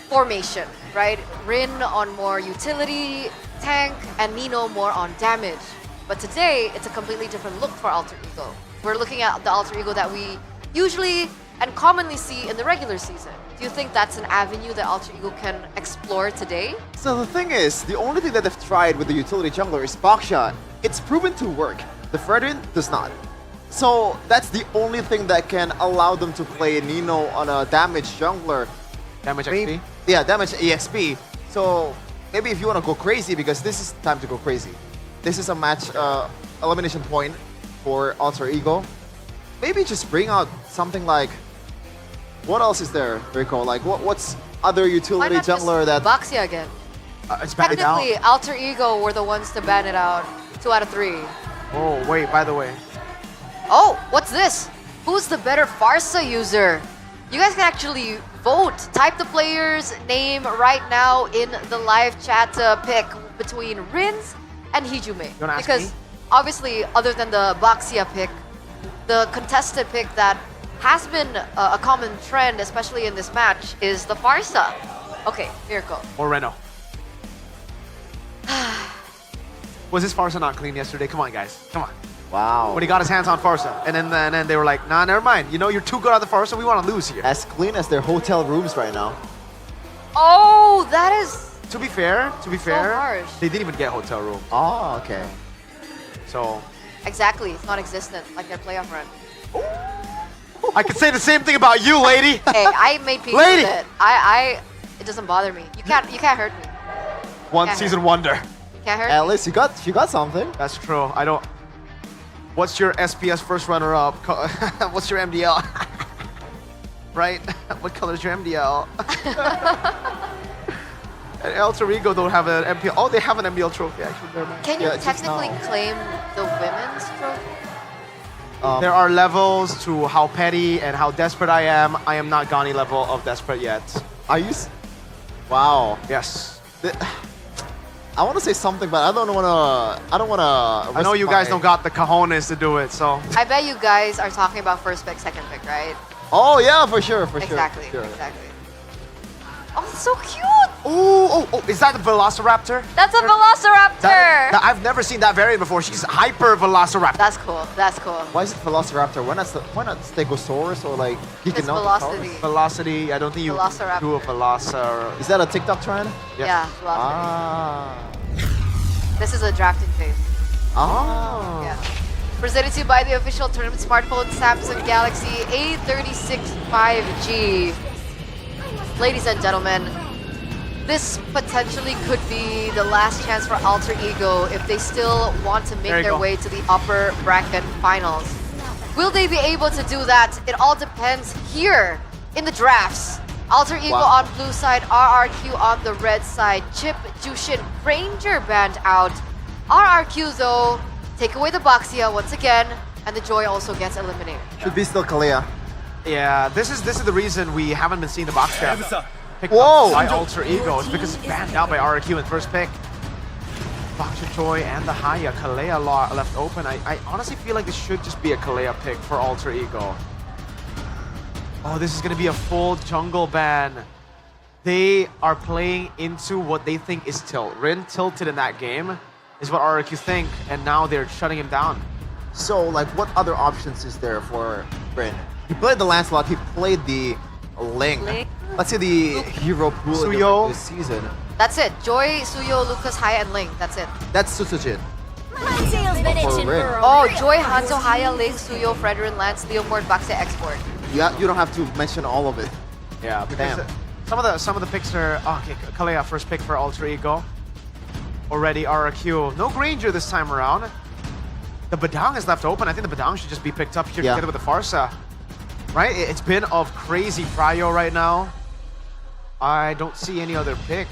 formation, right? Rin on more utility, tank, and Nino more on damage. But today, it's a completely different look for Alter Ego. We're looking at the Alter Ego that we usually and commonly see in the regular season. Do you think that's an avenue that Alter Ego can explore today? So the thing is, the only thing that they've tried with the utility jungler is Baksha. It's proven to work. The Fredrin does not. So that's the only thing that can allow them to play Nino on a damage jungler. Damage XP? Yeah, damage EXP. So maybe if you want to go crazy, because this is time to go crazy. This is a match elimination point for Alter Ego. Maybe just bring out something like, what else is there, Rico? Like what's other utility jungler that Baxia again. It's banned out. Technically, Alter Ego were the ones to ban it out 2 out of 3. Oh, wait, by the way. Oh, what's this? Who's the better Farsa user? You guys can actually vote. Type the player's name right now in the live chat to pick between Rins and Hijume. You wanna ask because me? obviously, other than the Baxia pick, the contested pick that has been a common trend, especially in this match, is the Farsa. Okay, here it goes. Or Reno. Was this Farsa not clean yesterday? Come on, guys. Come on. Wow. When he got his hands on Farsa. And then they were like, nah, never mind. You know, you're too good at the Farsa. We want to lose here. as clean as their hotel rooms right now? Oh, that is To be fair, harsh. they didn't even get a hotel room. Oh, okay. So exactly. It's non-existent, like their playoff run. I could say the same thing about you, lady. Hey, I made peace Lady! with it. It doesn't bother me. You can't hurt me. One Can't season wonder. Can't hurt At me. least you got something. That's true. I don't. What's your SPS first runner-up? What's your MDL? Right? What color is your MDL? And Alter Ego don't have an MPL. Oh, they have an MPL trophy actually. Never mind. Can you Yeah, just technically now. claim the women's trophy? There are levels to how petty and how desperate I am. I am not Gani level of desperate yet. Are you? Wow. Yes. I want to say something, but I don't want to. I don't want to. I know you guys don't got the cojones to do it, so. I bet you guys are talking about first pick, second pick, right? Oh yeah, for sure, Exactly, sure. exactly. Oh, it's so cute! Oh, is that the Velociraptor? That's a Velociraptor! I've never seen that variant before. She's Hyper Velociraptor. That's cool, that's cool. Why is it Velociraptor? Why not Stegosaurus or like It's Velocity. Velocity. I don't think you Velociraptor. do a Velociraptor. Is that a TikTok trend? Yeah, Velocity. This is a drafting phase. Ah. Yeah. Presented to you by the official tournament smartphone Samsung Galaxy A36 5G. Ladies and gentlemen, this potentially could be the last chance for Alter Ego if they still want to make their way to the upper bracket finals. Will they be able to do that? It all depends here in the drafts. Alter Ego on blue side, RRQ on the red side. Chip, Jushin, Ranger banned out. RRQ though, take away the Baxia once again, and the Joy also gets eliminated. Should be still Kalea. Yeah, this is the reason we haven't been seeing the box trap picked up by Alter Ego. It's because it's banned out by RRQ in first pick. Baksha Joy and the Haya, Kalea left open. I honestly feel like this should just be a Kalea pick for Alter Ego. Oh, this is going to be a full jungle ban. They are playing into what they think is tilt. Rin tilted in that game is what RRQ think, and now they're shutting him down. So, like, what other options is there for Rin? He played the Lancelot, he played the Ling. Let's say the hero pool Suyo. this season. That's it. Joy, Suyo, Lucas, Haya, and Ling. That's it. That's Susujin. Oh, Joy, Hanzo, Haya, Ling, Suyo, Fredrin, Lance, Leomord, Baxia, Export. Yeah, you don't have to mention all of it. Yeah, because some of the picks are okay. Kalea first pick for Alter Ego. Already RRQ. No Granger this time around. The Badang is left open. I think the Badang should just be picked up here together with the Farsa. Right? It's been of crazy prio right now. I don't see any other pick.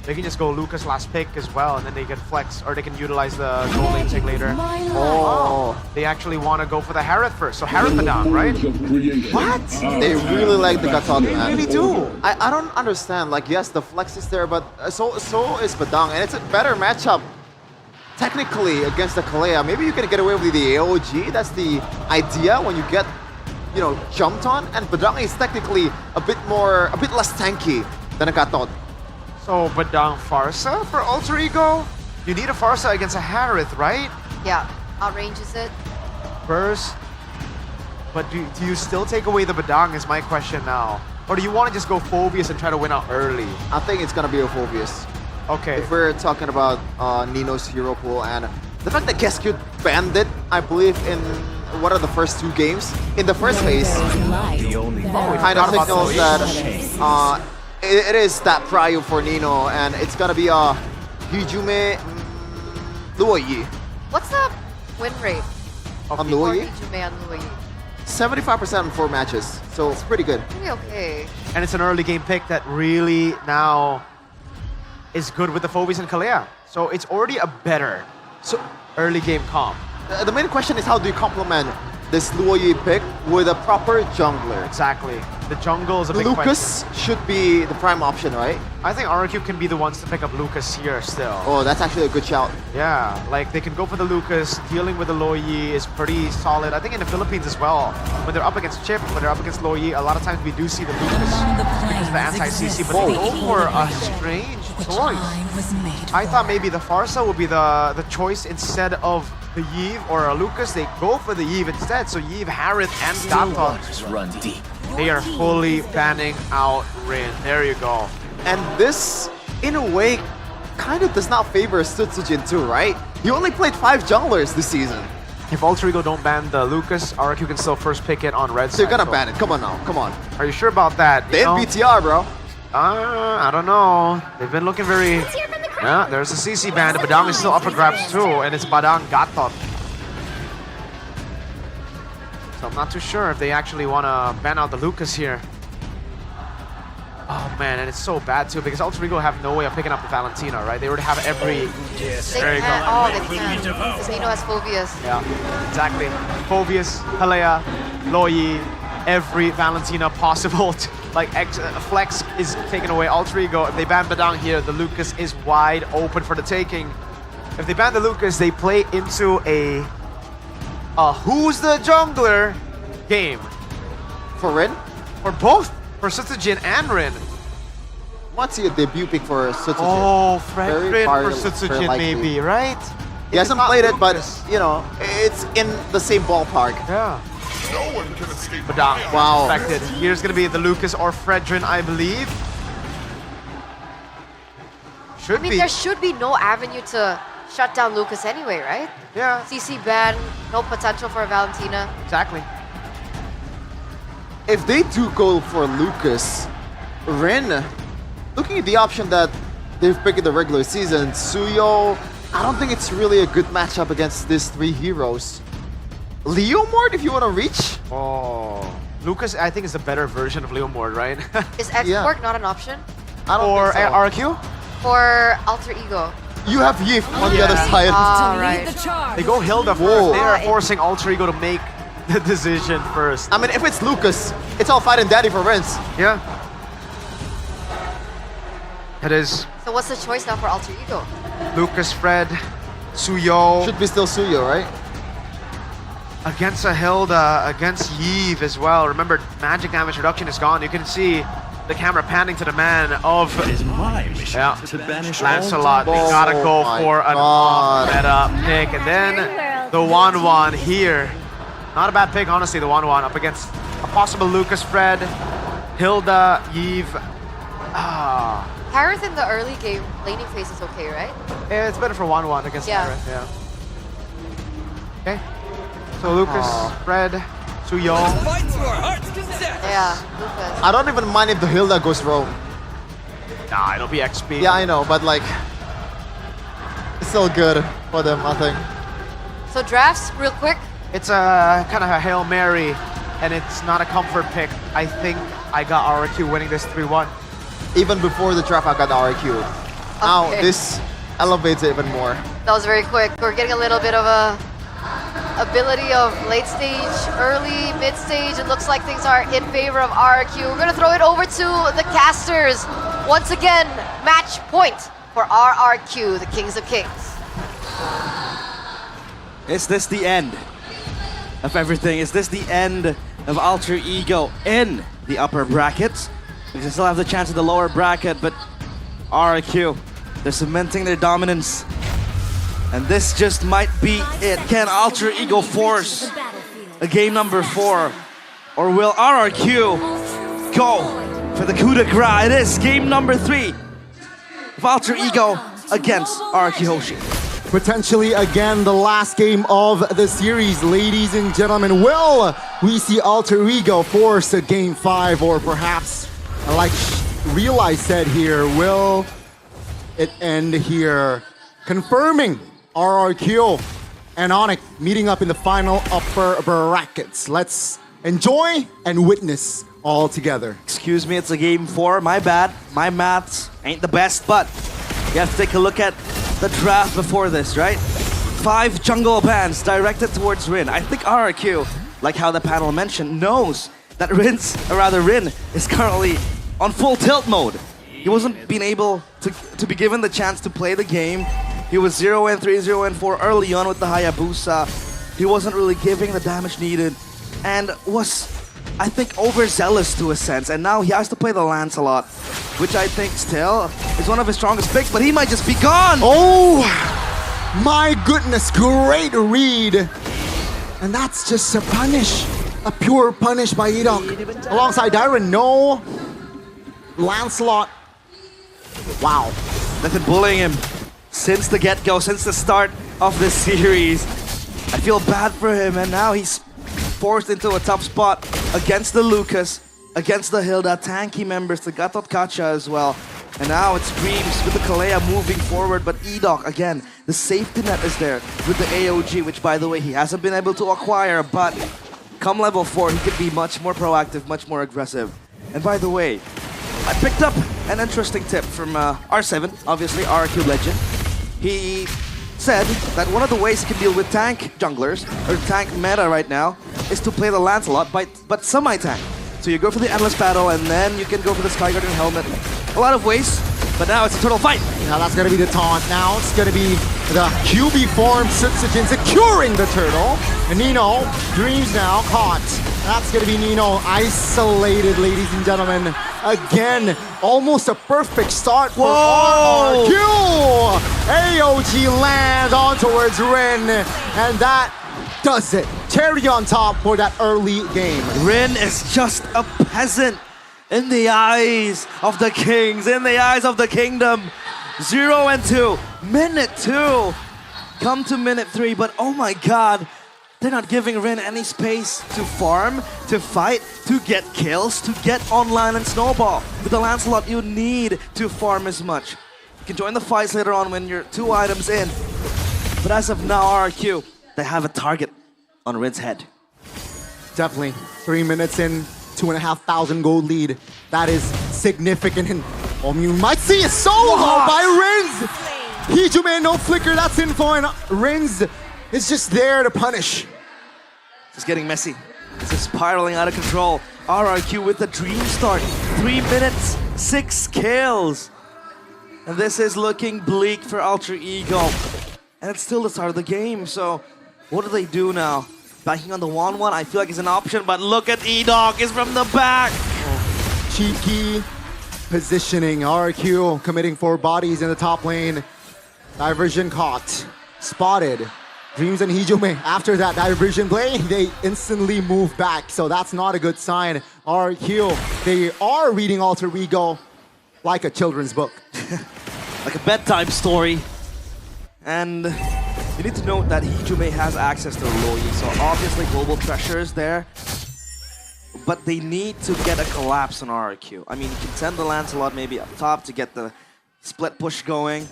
They can just go Lucas last pick as well, and then they can flex, or they can utilize the gold lane pick later. Oh, they actually want to go for the Harith first. So Harith Badang, right? What? They really like the Gatot, man. They really do. I don't understand. Like, yes, the flex is there, but so is Badang, and it's a better matchup technically against the Kalea. Maybe you can get away with the AOG. That's the idea when you get, you know, jumped on. And Badang is technically a bit less tanky than a Gatot. So Badang Farsa for Alter Ego? You need a Farsa against a Harith, right? Yeah, outranges it. Burst. But do you still take away the Badang is my question now. Or do you want to just go Phobius and try to win out early? I think it's going to be a Phobius. Okay. If we're talking about Nino's hero pool and the fact that Gescute banned it, I believe, in what are the first two games? In the first phase, kind of signals that it is that prio for Nino, and it's gonna be a Hijume Luoyi. What's the win rate On Luoyi? Hijume on Luoyi? 75% in 4 matches, so it's pretty good. Pretty okay. And it's an early game pick that really now is good with the Phobius and Kalea. So it's already a better early game comp. The main question is, how do you complement this Luoyi pick with a proper jungler? Exactly. The jungle is a big Lucas question. should be the prime option, right? I think RRQ can be the ones to pick up Lucas here still. Oh, that's actually a good shout. Yeah, like they can go for the Lucas. Dealing with the Luoyi is pretty solid. I think in the Philippines as well, when they're up against Chip, when they're up against Luoyi, a lot of times we do see the Lucas because of the anti-CC, but they go for a strange choice. I thought maybe the Farsa would be the choice instead of the Yve or a Lucas. They go for the Yve instead, so Yve, Harith, and Gatot. Run deep. They are fully banning out Rin. There you go. And this, in a way, kind of does not favor Sutsujin too, right? He only played 5 junglers this season. If Alter Ego don't ban the Lucas, RRQ can still first pick it on red So you're side, gonna ban it. Come on now. Come on. Are you sure about that? They have BTR, bro. I don't know. They've been looking very... Yeah, there's a CC ban. The Badang is still up for grabs too, and it's Badang Gatot. So I'm not too sure if they actually want to ban out the Lucas here. Oh man, and it's so bad too because Ultra Ego have no way of picking up the Valentina, right? They already have every. They There you go. can't. Oh, they can't. Because Nino has Phobias. Yeah, exactly. Phobius, Halea, Loyi, every Valentina possible. Flex is taken away. Ultra Ego, if they ban Badang here, the Lucas is wide open for the taking. If they ban the Lucas, they play into a who's the jungler game. For Rin? For both. For Sutsujin and Rin. Want to see a debut pick for Sutsujin. Oh, Rin for Sutsujin maybe, right? He hasn't played it, but you know, it's in the same ballpark. Yeah. No one can escape. Badang. Wow. Expected. Here's gonna be the Lucas or Fredrin, I believe. I mean, there should be no avenue to shut down Lucas anyway, right? Yeah. CC ban, no potential for Valentina. Exactly. If they do go for Lucas, Rin, looking at the option that they've picked in the regular season, Suyo, I don't think it's really a good matchup against these three heroes. Leomord, if you want to reach? Oh. Lucas, I think, is a better version of Leomord, right? Is X-Work not an option? I don't think so. RQ? For Alter Ego. You have Yif on the other side. Oh, right. They go Hilda first. They are forcing Alter Ego to make the decision first. I mean, if it's Lucas, it's all fight and daddy for Rins. Yeah. It is So what's the choice now for Alter Ego? Lucas, Fred, Suyo. Should be still Suyo, right? Against a Hilda, against Yves as well. Remember, magic damage reduction is gone. You can see the camera panning to the man of to banish Lancelot. They gotta go for an off-meta pick. And then the 1-1 here. Not a bad pick, honestly, the 1-1 up against a possible Lucas, Fred, Hilda, Yves. Harith in the early game, laning phase is okay, right? Yeah, it's better for 1-1 against Harith, yeah. Okay. So Lucas, Fred, Suyo. Yeah, Lucas. I don't even mind if the Hilda goes rogue. Nah, it'll be XP. Yeah, I know, but like, it's still good for them, I think. So drafts, real quick. It's a kind of a Hail Mary, and it's not a comfort pick. I think I got RQ winning this 3-1. Even before the draft, I got the RQ. Now, this elevates it even more. That was very quick. We're getting a little bit of a ability of late stage, early, mid stage. It looks like things are in favor of RRQ. We're gonna throw it over to the casters. Once again, match point for RRQ, the Kings of Kings. Is this the end of everything? Is this the end of Alter Ego in the upper brackets? We can still have the chance of the lower bracket, but RRQ, they're cementing their dominance. And this just might be it. Can Alter Ego force a game number 4? Or will RRQ go for the coup de grace? It is game number 3 of Alter Ego against RRQ Hoshi. Potentially again the last game of the series, ladies and gentlemen. Will we see Alter Ego force a game 5, or perhaps, like Realize said here, will it end here? Confirming RRQ and Onyx meeting up in the final upper brackets. Let's enjoy and witness all together. Excuse me, it's a game 4. My bad. My maths ain't the best, but you have to take a look at the draft before this, right? 5 jungle bans directed towards Rin. I think RRQ, like how the panel mentioned, knows that Rin is currently on full tilt mode. He wasn't being able to be given the chance to play the game. He was 0-3, 0-4 early on with the Hayabusa. He wasn't really giving the damage needed and was, I think, overzealous to a sense. And now he has to play the Lancelot, which I think still is one of his strongest picks, but he might just be gone. Oh, my goodness, great read. And that's just a punish, a pure punish by Edok. Alongside Darren, no Lancelot. Wow. They've been bullying him since the get-go, since the start of this series. I feel bad for him, and now he's forced into a tough spot against the Lucas, against the Hilda, tanky members, the Gatot Kacha as well. And now it's Dreams with the Kalea moving forward, but Edok, again, the safety net is there with the AOG, which, by the way, he hasn't been able to acquire, but come level 4, he could be much more proactive, much more aggressive. And by the way, I picked up an interesting tip from R7, obviously RRQ legend. He said that one of the ways he can deal with tank junglers, or tank meta right now, is to play the Lancelot, but semi-tank. So you go for the Endless Battle, and then you can go for the Sky Guardian helmet. A lot of ways, but now it's a turtle fight. Now that's gonna be the taunt. Now it's gonna be the QB form Sutsujin securing the turtle. And Nino, Dreams now caught. That's gonna be Nino isolated, ladies and gentlemen. Again, almost a perfect start for RRQ. AOG lands on towards Rin, and that does it. Cherry on top for that early game. Rin is just a peasant in the eyes of the kings, in the eyes of the kingdom. 0 and 2, minute 2. Come to minute 3, but oh my god, they're not giving Rin any space to farm, to fight, to get kills, to get online and snowball. With the Lancelot, you need to farm as much. You can join the fights later on when you're 2 items in. But as of now, RRQ, they have a target on Rin's head. Definitely. 3 minutes in, 2,500 gold lead. That is significant. And you might see a solo by Rins. Hijume, no flicker, that's info. And Rins is just there to punish. It's getting messy. This is spiraling out of control. RRQ with the dream start. 3 minutes, 6 kills. And this is looking bleak for Alter Ego. And it's still the start of the game, so what do they do now? Backing on the 1-1, I feel like it's an option, but look at E-Dog, is from the back! Cheeky positioning. RRQ committing 4 bodies in the top lane. Diversion caught. Spotted. Dreams and Hijume, after that diversion play, they instantly move back, so that's not a good sign. RRQ, they are reading Alter Ego like a children's book. Like a bedtime story. And you need to note that Hijume has access to Loi, so obviously global pressure is there. But they need to get a collapse on RRQ. I mean, you can send the Lancelot maybe up top to get the split push going.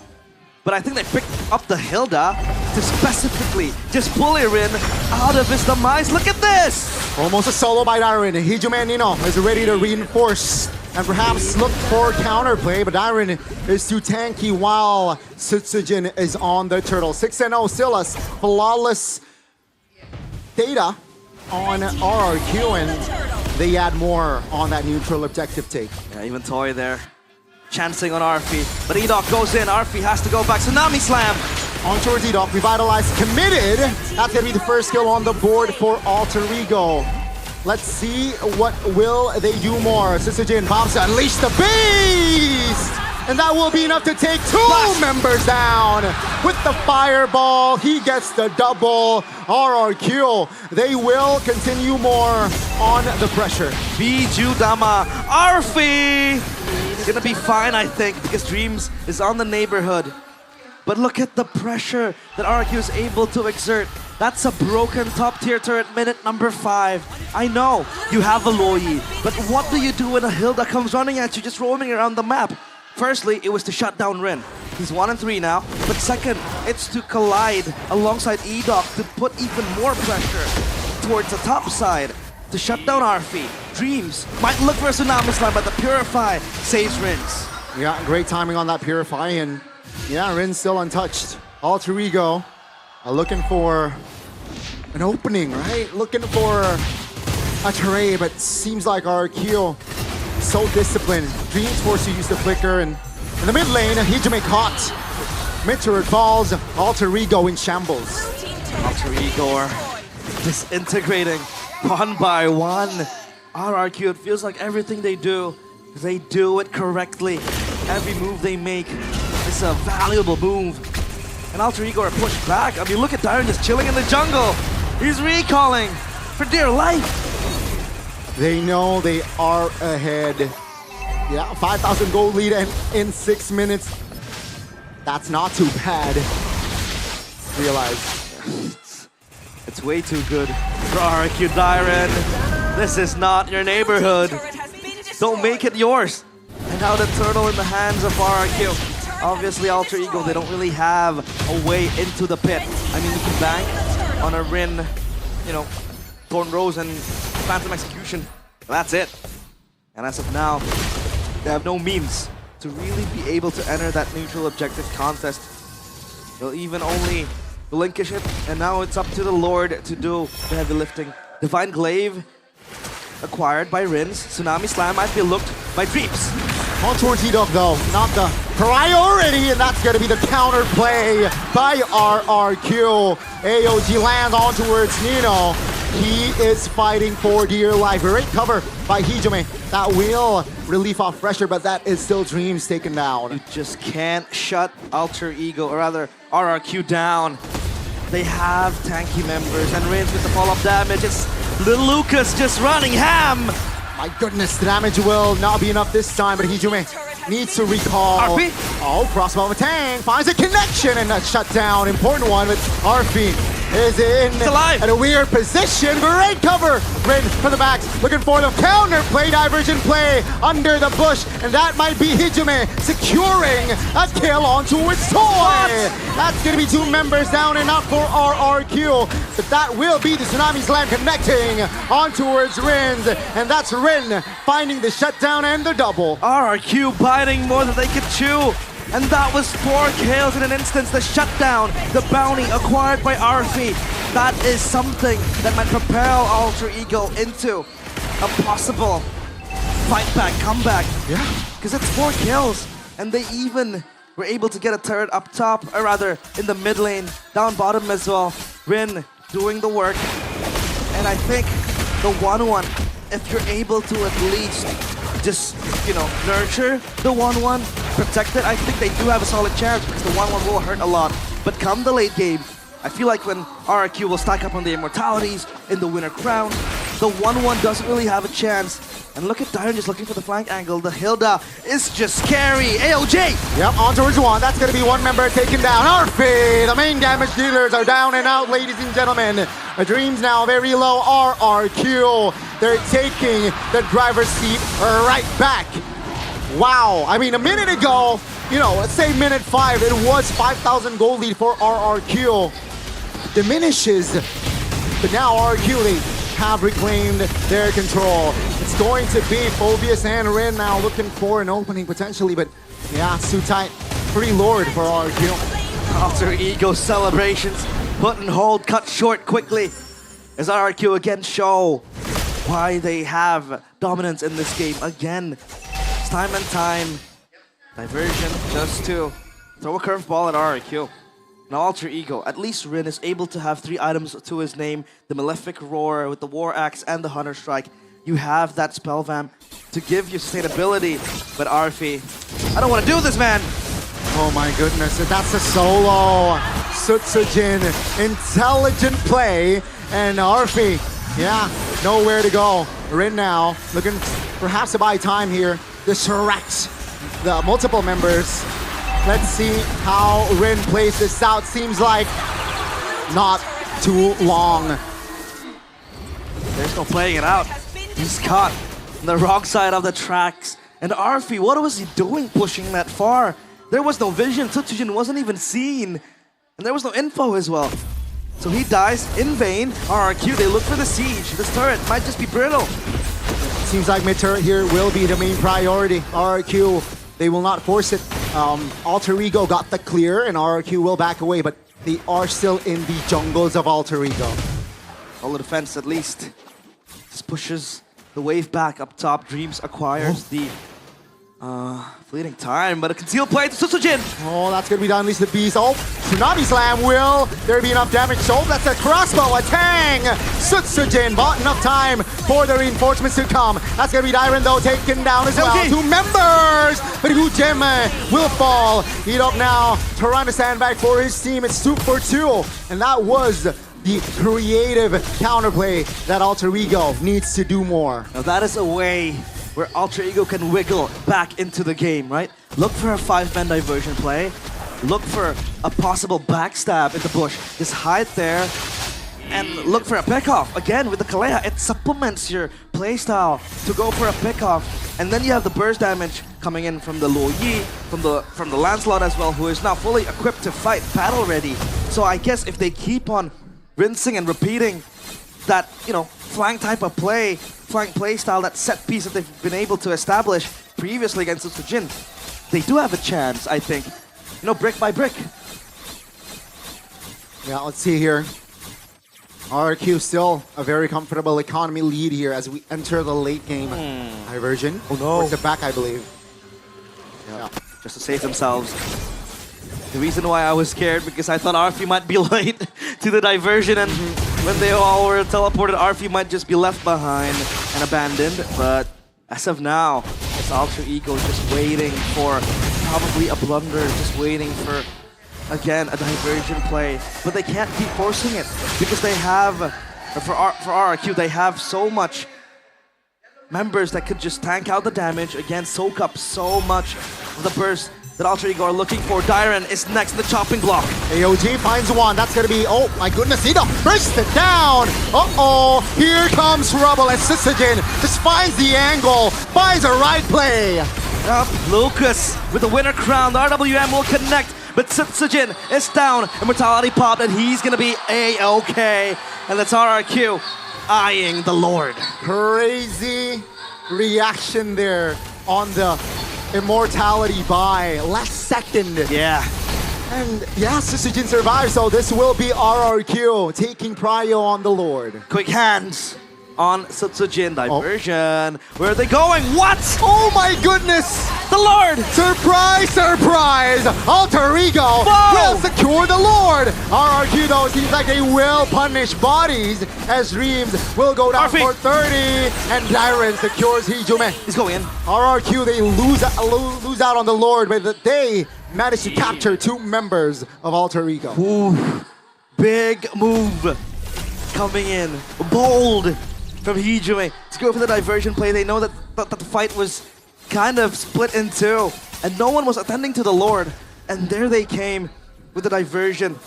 But I think they picked up the Hilda to specifically just bully Rin out of his demise. Look at this! Almost a solo by Dairin. Hijume and Nino is ready to reinforce and perhaps look for counterplay, but Dairin is too tanky while Sutsujin is on the turtle. 6-0 still a flawless data on RRQ, and they add more on that neutral objective take. Yeah, even Toy there. Chancing on Arfi, but E-Dog goes in. Arfi has to go back. Tsunami Slam! On towards E-Dog, revitalized, committed. That's gonna be the first kill on the board for Alter Ego. Let's see what will they do more. Sutsujin pops to unleash the beast! And that will be enough to take 2 members down. With the fireball, he gets the double. RRQ, they will continue more on the pressure. Biju Dama, Arfi! Gonna be fine, I think, because Dreams is on the neighborhood. But look at the pressure that RRQ is able to exert. That's a broken top tier turret, minute number 5. I know you have a Loi, but what do you do when a Hilda comes running at you, just roaming around the map? Firstly, it was to shut down Rin. He's 1 and 3 now. But second, it's to collide alongside E-Dog to put even more pressure towards the top side to shut down Arfi. Dreams might look for a Tsunami Slam, but the Purify saves Rins. Yeah, great timing on that Purify, and yeah, Rin's still untouched. Alter Ego looking for an opening, right? Looking for a tray, but seems like RRQ so disciplined. Dreams forced to use the flicker, and in the mid lane, Hijume caught. Mid turret falls, Alter Ego in shambles. Alter Ego are disintegrating 1 by 1. RRQ, it feels like everything they do it correctly. Every move they make is a valuable move. And Alter Ego are pushed back. I mean, look at Dairin just chilling in the jungle. He's recalling for dear life. They know they are ahead. Yeah, 5,000 gold lead, and in 6 minutes, that's not too bad. Realize. It's way too good for RRQ Dairin. This is not your neighborhood. Don't make it yours. And now the turtle in the hands of RRQ. Obviously, Alter Ego, they don't really have a way into the pit. I mean, you can bank on a Rin, you know, Thorn Rose and Phantom Execution. That's it. And as of now, They have no means to really be able to enter that neutral objective contest. They'll even only relinquish it, and now it's up to the Lord to do the heavy lifting. Divine Glaive acquired by Rins. Tsunami Slam might be looked by Dreams. On towards Hedog though, not the priority, and that's going to be the counter play by RRQ. AOG lands on towards Nino. He is fighting for dear life. Great cover by Hijime. That will relieve off pressure, but that is still Dreams taken down. You just can't shut Alter Ego, or rather RRQ down. They have tanky members, and Rins with the follow-up damage. It's Little Lucas just running ham. My goodness, the damage will not be enough this time, but Hijime needs to recall. RP. Oh, crossbow of a tank finds a connection and a shutdown. Important one with RP is in at a weird position. Great cover. Rin from the backs looking for the counter play, diversion play under the bush, and that might be Hijime securing a kill on towards Toy. That's going to be 2 members down and out for RRQ, but that will be the Tsunami Slam connecting on towards Rins, and that's Rin finding the shutdown and the double. RRQ biting more than they could chew. And that was 4 kills in an instance. The shutdown, the bounty acquired by RP. That is something that might propel Alter Ego into a possible fight back, comeback. Yeah. Because it's 4 kills. And they even were able to get a turret up top, or rather in the mid lane, down bottom as well. Rin doing the work. And I think the 1-1, if you're able to at least just, you know, nurture the 1-1, protect it, I think they do have a solid chance, because the 1-1 will hurt a lot. But come the late game, I feel like when RRQ will stack up on the immortalities in the winner crown, the 1-1 doesn't really have a chance. And look at Dyron just looking for the flank angle. The Hilda is just scary. AOJ! Yep, on towards 1. That's going to be 1 member taken down. RP, the main damage dealers are down and out, ladies and gentlemen. Dreams now very low. RRQ, they're taking the driver's seat right back. Wow, I mean, a minute ago, you know, let's say minute 5, it was 5,000 gold lead for RRQ. Diminishes, but now RRQ, they have reclaimed their control. It's going to be Phobius and Rin now looking for an opening potentially, but yeah, it's too tight. Pretty Lord for RRQ. Alter Ego celebrations put on hold, cut short quickly, as RRQ again show why they have dominance in this game again. It's time and time. Diversion just to throw a curveball at RRQ. Now Alter Ego, at least Rin is able to have 3 items to his name. The Malefic Roar with the War Axe and the Hunter Strike. You have that Spell Vamp to give you sustainability. But Arfi, I don't want to do this, man! Oh my goodness, that's a solo. Sutsujin, intelligent play. And Arfi, yeah, nowhere to go. Rin now, looking perhaps to buy time here. Distract the multiple members. Let's see how Rin plays this out. Seems like not too long. There's no playing it out. He's caught on the wrong side of the tracks. And Arfi, what was he doing pushing that far? There was no vision. Tutsujin wasn't even seen. And there was no info as well. So he dies in vain. RRQ, they look for the siege. This turret might just be brittle. Seems like mid-turret here will be the main priority. RRQ, they will not force it. Alter Ego got the clear, and RRQ will back away, but they are still in the jungles of Alter Ego. All the defense at least. Just pushes the wave back up top. Dreams acquires the fleeting time, but a concealed play to Sutsujin. Oh, that's going to be done. At least the beast. Oh, Tsunami Slam. Will there be enough damage? Oh, that's a crossbow, a tang. Sutsujin bought enough time for the reinforcements to come. That's going to be Dyron, though, taken down as well. 2 members, but Hujime will fall. Hedog now trying to stand back for his team. It's 2 for 2, and that was the creative counterplay that Alter Ego needs to do more. Now that is a way where Alter Ego can wiggle back into the game, right? Look for a 5-man diversion play. Look for a possible backstab in the bush. Just hide there and look for a pickoff. Again, with the Kalea, it supplements your playstyle to go for a pickoff. And then you have the burst damage coming in from the Luo Yi, from the Lancelot as well, who is now fully equipped to fight, battle ready. So I guess if they keep on rinsing and repeating that, you know, flank type of play, flank play style, that set piece that they've been able to establish previously against Sutsujin, they do have a chance, I think. You know, brick by brick. Yeah, let's see here. RRQ still a very comfortable economy lead here as we enter the late game diversion. Oh no. Or it's the back, I believe. Yeah. Just to save themselves. The reason why I was scared because I thought RFU might be late to the diversion, and when they all were teleported, RFU might just be left behind and abandoned. But as of now, it's Alter Ego just waiting for probably a blunder, just waiting for, again, a diversion play. But they can't keep forcing it because they have, for RRQ, they have so much members that could just tank out the damage, again, soak up so much of the burst that Alter Ego are looking for. Dyron is next in the chopping block. AOG finds one. That's going to be, oh my goodness, Ito burst it down. Uh-oh, here comes trouble as Sisajin just finds the angle, finds a right play. Up, Lucas with the winner crown. The RWM will connect, but Sisajin is down. Immortality popped, and he's going to be A-OK. And that's RRQ eyeing the Lord. Crazy reaction there on the Immortality buy, last second. Yeah. And yeah, Sisujin survives, so this will be RRQ taking prio on the Lord. Quick hands on Sutsujin. Diversion. Where are they going? What? Oh my goodness! The Lord! Surprise, surprise! Alter Ego will secure the Lord! RRQ though seems like they will punish bodies as Dreams will go down for 30 and Dyron secures Hijume. He's going in. RRQ, they lose out on the Lord, but they manage to capture 2 members of Alter Ego. Ooh, big move coming in. Bold from Hijume. Let's go for the diversion play. They know that the fight was kind of split in 2, and no one was attending to the Lord. And there they came with the diversion,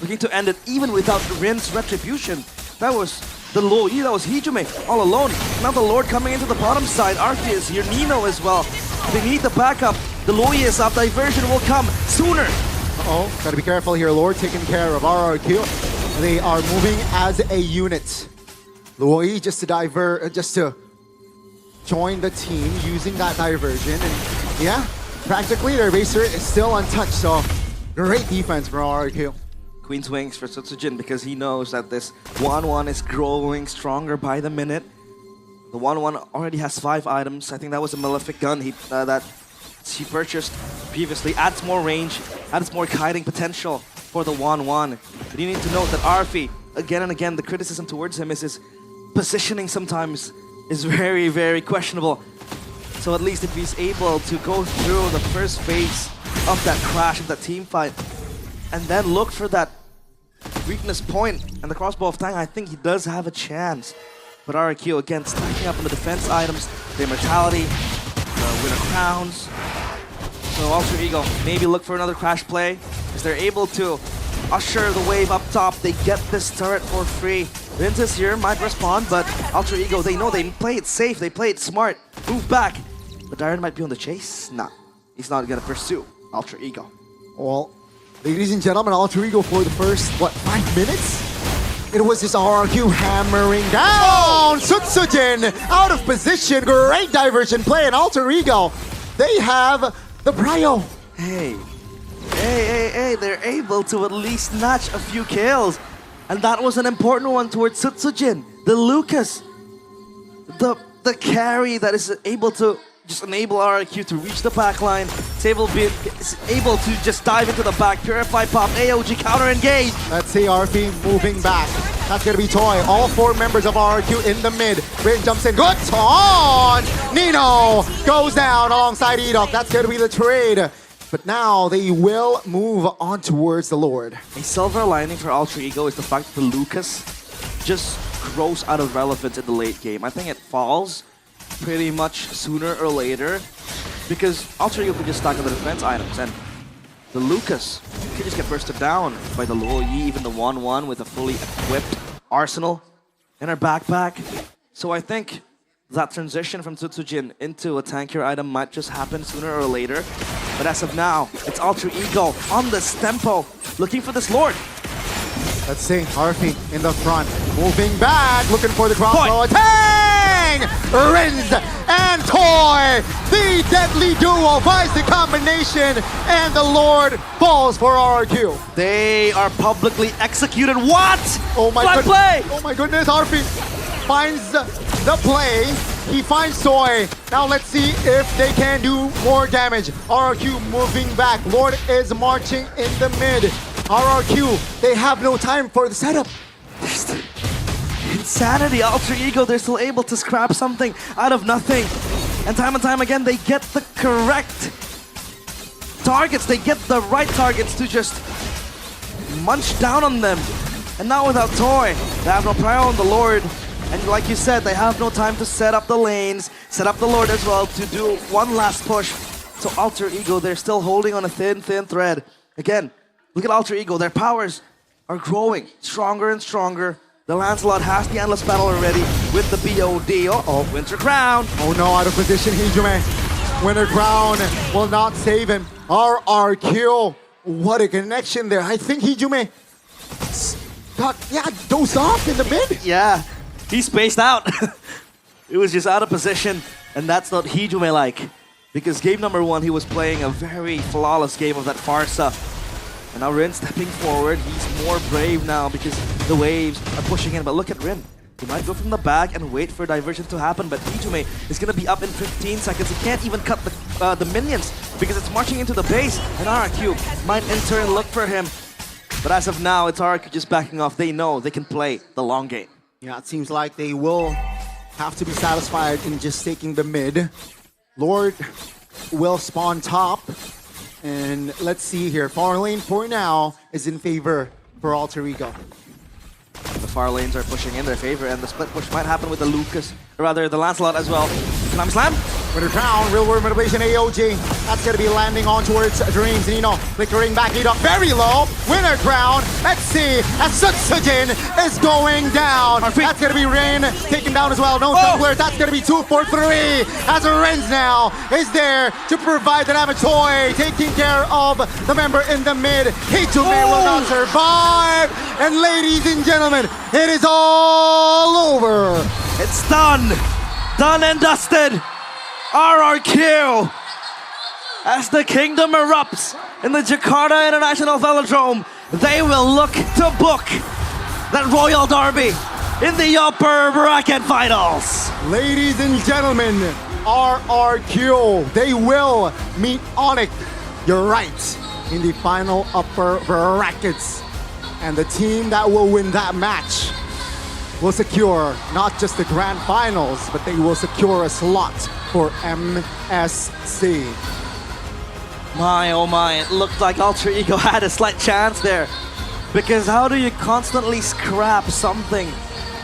looking to end it even without Rin's retribution. That was the Lord, that was Hijume all alone. Now the Lord coming into the bottom side. Arthur is here, Nino as well. They need the backup. The Loi is up, diversion will come sooner. Uh-oh, gotta be careful here. Lord taking care of RRQ. They are moving as a unit. Loi just to join the team using that diversion, and yeah, practically their base rate is still untouched, so great defense from RRQ. Queen's Wings for Sutsujin because he knows that this 1-1 is growing stronger by the minute. The 1-1 already has 5 items. I think that was a Malefic gun that he purchased previously. Adds more range, adds more kiting potential for the 1-1. But you need to note that Arfi, again and again, the criticism towards him is his positioning sometimes is very, very questionable. So at least if he's able to go through the first phase of that crash, of that team fight, and then look for that weakness point and the crossbow of Tang, I think he does have a chance. But RRQ again stacking up on the defense items, the immortality, the winner crowns. So Alter Ego maybe look for another crash play as they're able to usher the wave up top. They get this turret for free. Vinces here might respond, but Alter Ego, they know they play it safe, they play it smart. Move back. But Dyron might be on the chase. Nah, he's not gonna pursue Alter Ego. Well, ladies and gentlemen, Alter Ego for the first, 5 minutes? It was just RRQ hammering down! Sutsujin out of position, great diversion play, and Alter Ego, they have the prio. Hey, they're able to at least snatch a few kills. And that was an important one towards Sutsujin. The Lucas, the carry that is able to just enable RRQ to reach the backline. Is able to just dive into the back, Purify pop, AOG counter engage. Let's see RP moving back. That's gonna be Toy. All 4 members of RRQ in the mid. Rin jumps in, good on! Nino goes down alongside Edok. That's gonna be the trade. But now they will move on towards the Lord. A silver lining for Alter Ego is the fact that the Lucas just grows out of relevance in the late game. I think it falls pretty much sooner or later because Alter Ego can just stack on the defense items, and the Lucas can just get bursted down by the Luo Yi, even the 1-1 with a fully equipped arsenal in her backpack. So I think that transition from Sutsujin into a tankier item might just happen sooner or later. But as of now, it's Alter Ego on this tempo, looking for this Lord. Let's see, Harvey in the front, moving back, looking for the crossbow. Tang! Rins and Toy! The deadly duo finds the combination, and the Lord falls for RRQ. They are publicly executed. What? Oh my Flat goodness! play! Oh my goodness! Harvey finds the play. He finds Toy. Now let's see if they can do more damage. RRQ moving back. Lord is marching in the mid. RRQ, they have no time for the setup. Insanity, Alter Ego, they're still able to scrap something out of nothing. And time again, they get the correct targets. They get the right targets to just munch down on them. And now without Toy, they have no prior on the Lord. And like you said, they have no time to set up the lanes, set up the Lord as well to do one last push. So Alter Ego, they're still holding on a thin thread. Again, look at Alter Ego, their powers are growing stronger and stronger. The Lancelot has the Endless Battle already with the BOD. Uh-oh, Winter Crown. Oh no, out of position, Hijume. Winter Crown will not save him. RRQ, what a connection there. I think Hijume got, dozed off in the mid. Yeah, he spaced out. It was just out of position, and that's not Hijume like. Because game number 1, he was playing a very flawless game of that Farsa. And now Rin stepping forward, he's more brave now because the waves are pushing in. But look at Rin. He might go from the back and wait for diversion to happen, but Hijume is going to be up in 15 seconds. He can't even cut the minions because it's marching into the base. And RRQ might in turn look for him. But as of now, it's RRQ just backing off. They know they can play the long game. Yeah, it seems like they will have to be satisfied in just taking the mid. Lord will spawn top. And let's see here. Far lane for now is in favor for Alter Ego. The far lanes are pushing in their favor, and the split push might happen with the Lucas, or rather the Lancelot as well. Slam slam! Winter Crown, real world motivation AOG. That's gonna be landing on towards Dreams. Nino flickering back it up very low. Winter Crown, let's see, as Sutsujin is going down. That's gonna be Rin taken down as well. No junglers, that's gonna be 2 for 3. As Ren's now is there to provide the damage. Toy taking care of the member in the mid. Hijume will not survive. And ladies and gentlemen, it is all over. It's done. Done and dusted. RRQ. As the kingdom erupts in the Jakarta International Velodrome, they will look to book that Royal Derby in the upper bracket finals. Ladies and gentlemen, RRQ, they will meet Onyx. You're right, in the final upper brackets. And the team that will win that match will secure not just the grand finals, but they will secure a slot for MSC. My, oh my, it looked like Alter Ego had a slight chance there. Because how do you constantly scrap something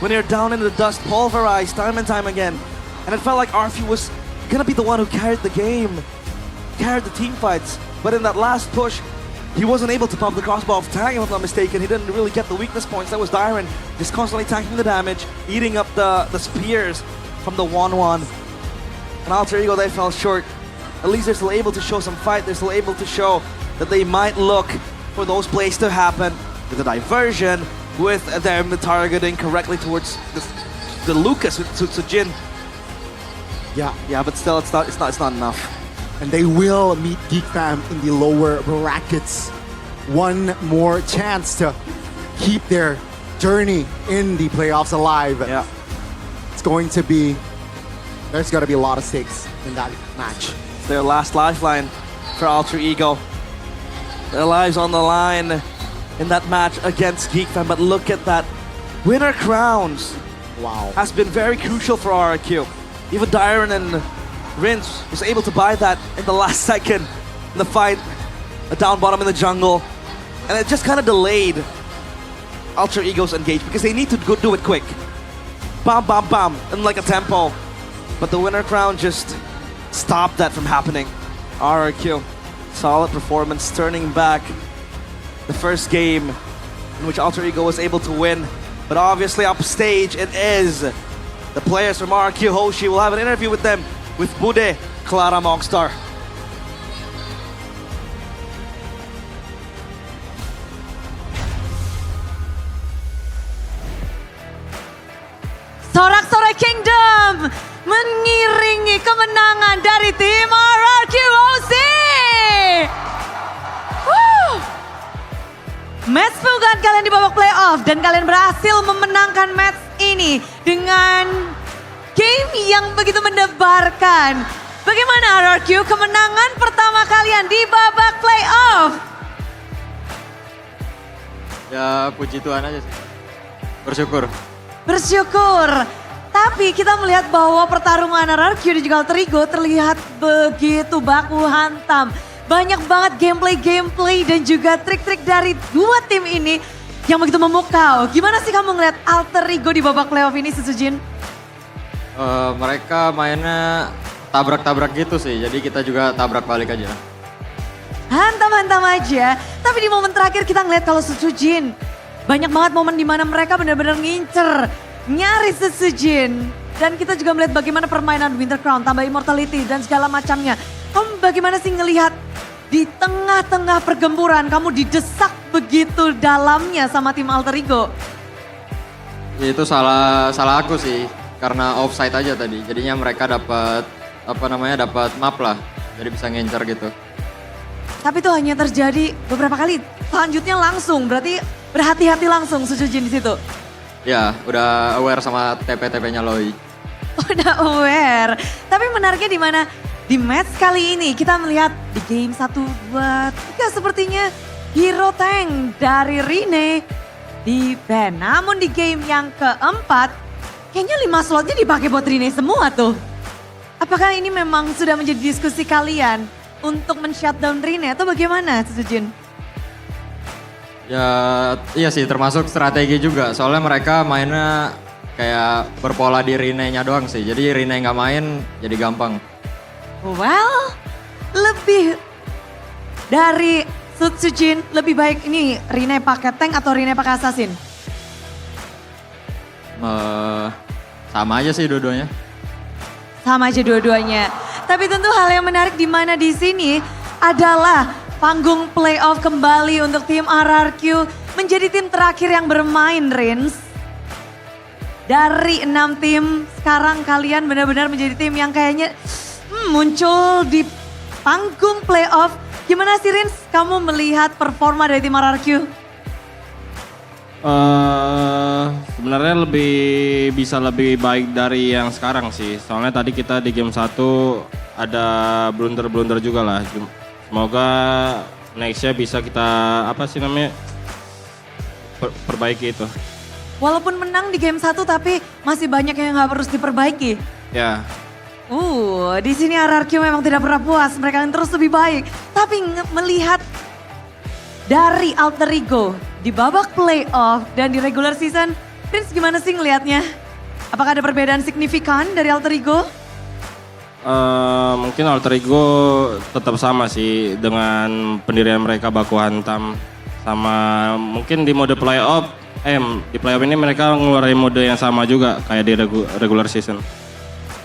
when you're down in the dust, pulverized time and time again? And it felt like RFU was gonna be the one who carried the game, carried the team fights. But in that last push, he wasn't able to pump the crossbow of Tang, if I'm not mistaken. He didn't really get the weakness points. That was Dyron just constantly tanking the damage, eating up the spears from the 1-1. And Alter Ego, they fell short. At least they're still able to show some fight. They're still able to show that they might look for those plays to happen with a diversion, with them targeting correctly towards the Lucas with Jin. Yeah, but still, it's not enough. And they will meet Geek Fam in the lower brackets. One more chance to keep their journey in the playoffs alive. Yeah. It's going to be, there's got to be a lot of stakes in that match. It's their last lifeline for Alter Ego. Their lives on the line in that match against Geek Fam. But look at that. Winner crowns. Wow. Has been very crucial for RRQ. Even Dyron and Rince was able to buy that in the last second in the fight, a down bottom in the jungle, and it just kind of delayed Alter Ego's engage because they need to go do it quick. Bam, bam, bam, in like a tempo. But the Winter Crown just stopped that from happening. RRQ, solid performance, turning back the first game in which Alter Ego was able to win. But obviously upstage it is. The players from RRQ Hoshi will have an interview with them with Bude, Clara Mongstar. Balai Kingdom mengiringi kemenangan dari tim RRQOC. Match pembukaan kalian di babak playoff dan kalian berhasil memenangkan match ini dengan game yang begitu mendebarkan. Bagaimana RRQ kemenangan pertama kalian di babak playoff? Ya puji Tuhan aja sih. Bersyukur. Bersyukur. Tapi kita melihat bahwa pertarungan RRQ dan juga Alter Ego terlihat begitu baku hantam. Banyak banget gameplay dan juga trik-trik dari dua tim ini yang begitu memukau. Gimana sih kamu ngeliat Alter Ego di babak playoff ini, Sujin? Mereka mainnya tabrak-tabrak gitu sih, jadi kita juga tabrak balik aja. Hantam-hantam aja. Tapi di momen terakhir kita ngeliat kalau Sujin, banyak banget momen di mana mereka benar-benar ngincer, nyaris Sujin. Dan kita juga melihat bagaimana permainan Winter Crown, tambah immortality dan segala macamnya. Kamu bagaimana sih ngelihat di tengah-tengah pergempuran kamu didesak begitu dalamnya sama tim Alter Ego? Ya, itu salah aku sih, karena offside aja tadi. Jadinya mereka dapat dapat map lah, jadi bisa ngincer gitu. Tapi itu hanya terjadi beberapa kali. Selanjutnya langsung, berarti berhati-hati langsung Sujin di situ. Ya, udah aware sama TP-TP-nya Loi. Udah aware. Tapi menariknya di mana di match kali ini kita melihat di game 1, 2, 3 sepertinya hero tank dari Rine di ban. Namun di game yang keempat kayaknya 5 slotnya dipakai buat Rine semua tuh. Apakah ini memang sudah menjadi diskusi kalian untuk men-shutdown Rine atau bagaimana, Sujin? Ya, iya sih termasuk strategi juga. Soalnya mereka mainnya kayak berpola di Rine-nya doang sih. Jadi Rine nggak main jadi gampang. Well, lebih dari Sujin, lebih baik ini Rine pakai tank atau Rine pakai assassin? Sama aja sih dua-duanya. Sama aja dua-duanya. Tapi tentu hal yang menarik di mana di sini adalah panggung playoff kembali untuk tim RRQ menjadi tim terakhir yang bermain, Rins. Dari 6 tim, sekarang kalian benar-benar menjadi tim yang kayaknya muncul di panggung playoff. Gimana sih, Rins? Kamu melihat performa dari tim RRQ? Sebenarnya bisa lebih baik dari yang sekarang sih. Soalnya tadi kita di game 1 ada blunder-blunder juga lah. Semoga nextnya bisa kita perbaiki itu. Walaupun menang di game 1 tapi masih banyak yang harus diperbaiki. Ya. Di sini RRQ memang tidak pernah puas. Mereka yang terus lebih baik. Tapi melihat dari Alter Ego di babak playoff dan di regular season, Prince gimana sih ngelihatnya? Apakah ada perbedaan signifikan dari Alter Ego? Mungkin Alter Ego tetap sama sih dengan pendirian mereka baku hantam. Sama mungkin di mode playoff, di playoff ini mereka ngeluarin mode yang sama juga kayak di regular season.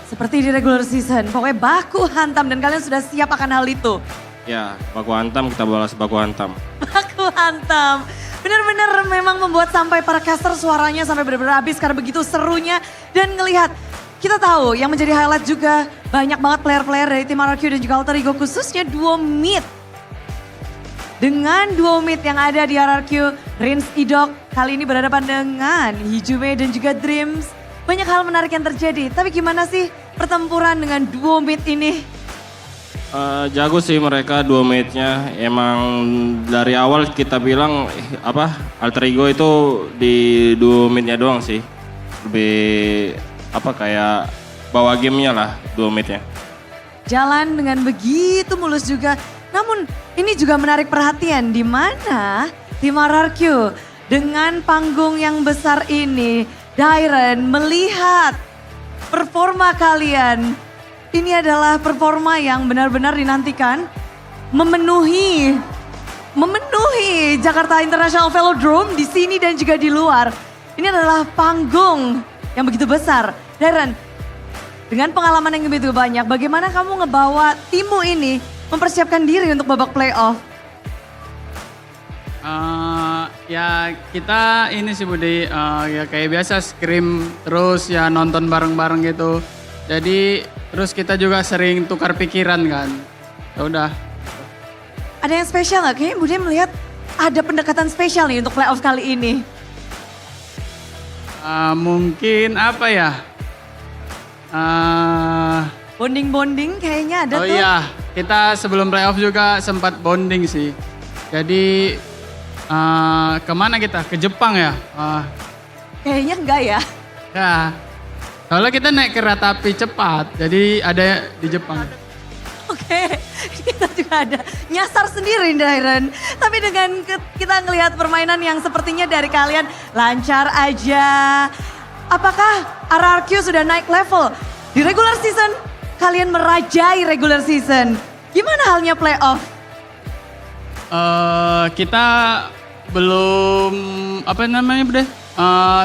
Seperti di regular season, pokoknya baku hantam dan kalian sudah siap akan hal itu. Ya, baku hantam kita balas baku hantam. Baku hantam. Benar-benar memang membuat sampai para caster suaranya sampai benar-benar habis karena begitu serunya. Dan ngelihat, kita tahu yang menjadi highlight juga banyak banget player-player dari tim RRQ dan juga Alter Ego khususnya duo mid. Dengan duo mid yang ada di RRQ, Rins Idok kali ini berhadapan dengan Hijume dan juga Dreams. Banyak hal menarik yang terjadi, tapi gimana sih pertempuran dengan duo mid ini? Jago sih mereka duo mate-nya. Emang dari awal kita bilang Alter Ego itu di duo mate-nya doang sih. Lebih kayak bawa gamenya lah duo mate-nya. Jalan dengan begitu mulus juga. Namun ini juga menarik perhatian di mana tim RRQ dengan panggung yang besar ini, Dairen melihat performa kalian. Ini adalah performa yang benar-benar dinantikan, memenuhi Jakarta International Velodrome di sini dan juga di luar. Ini adalah panggung yang begitu besar. Dairen, dengan pengalaman yang begitu banyak, bagaimana kamu ngebawa timmu ini mempersiapkan diri untuk babak playoff? Ya kita ini sih Budi, ya kayak biasa scrim terus ya nonton bareng-bareng gitu. Jadi terus kita juga sering tukar pikiran kan. Ya udah. Ada yang spesial nggak? Kayaknya Bude melihat ada pendekatan spesial nih untuk playoff kali ini. Mungkin apa ya? Bonding-bonding kayaknya ada Oh tuh. iya, kita sebelum playoff juga sempat bonding sih. Jadi kemana kita? Ke Jepang ya? Kayaknya enggak ya. Ya, soalnya kita naik kereta api cepat, jadi ada di Jepang. Oke, kita juga ada nyasar sendiri Dairen. Tapi dengan kita ngelihat permainan yang sepertinya dari kalian lancar aja. Apakah RRQ sudah naik level? Di regular season, kalian merajai regular season. Gimana halnya playoff? Kita belum, apa namanya Bude?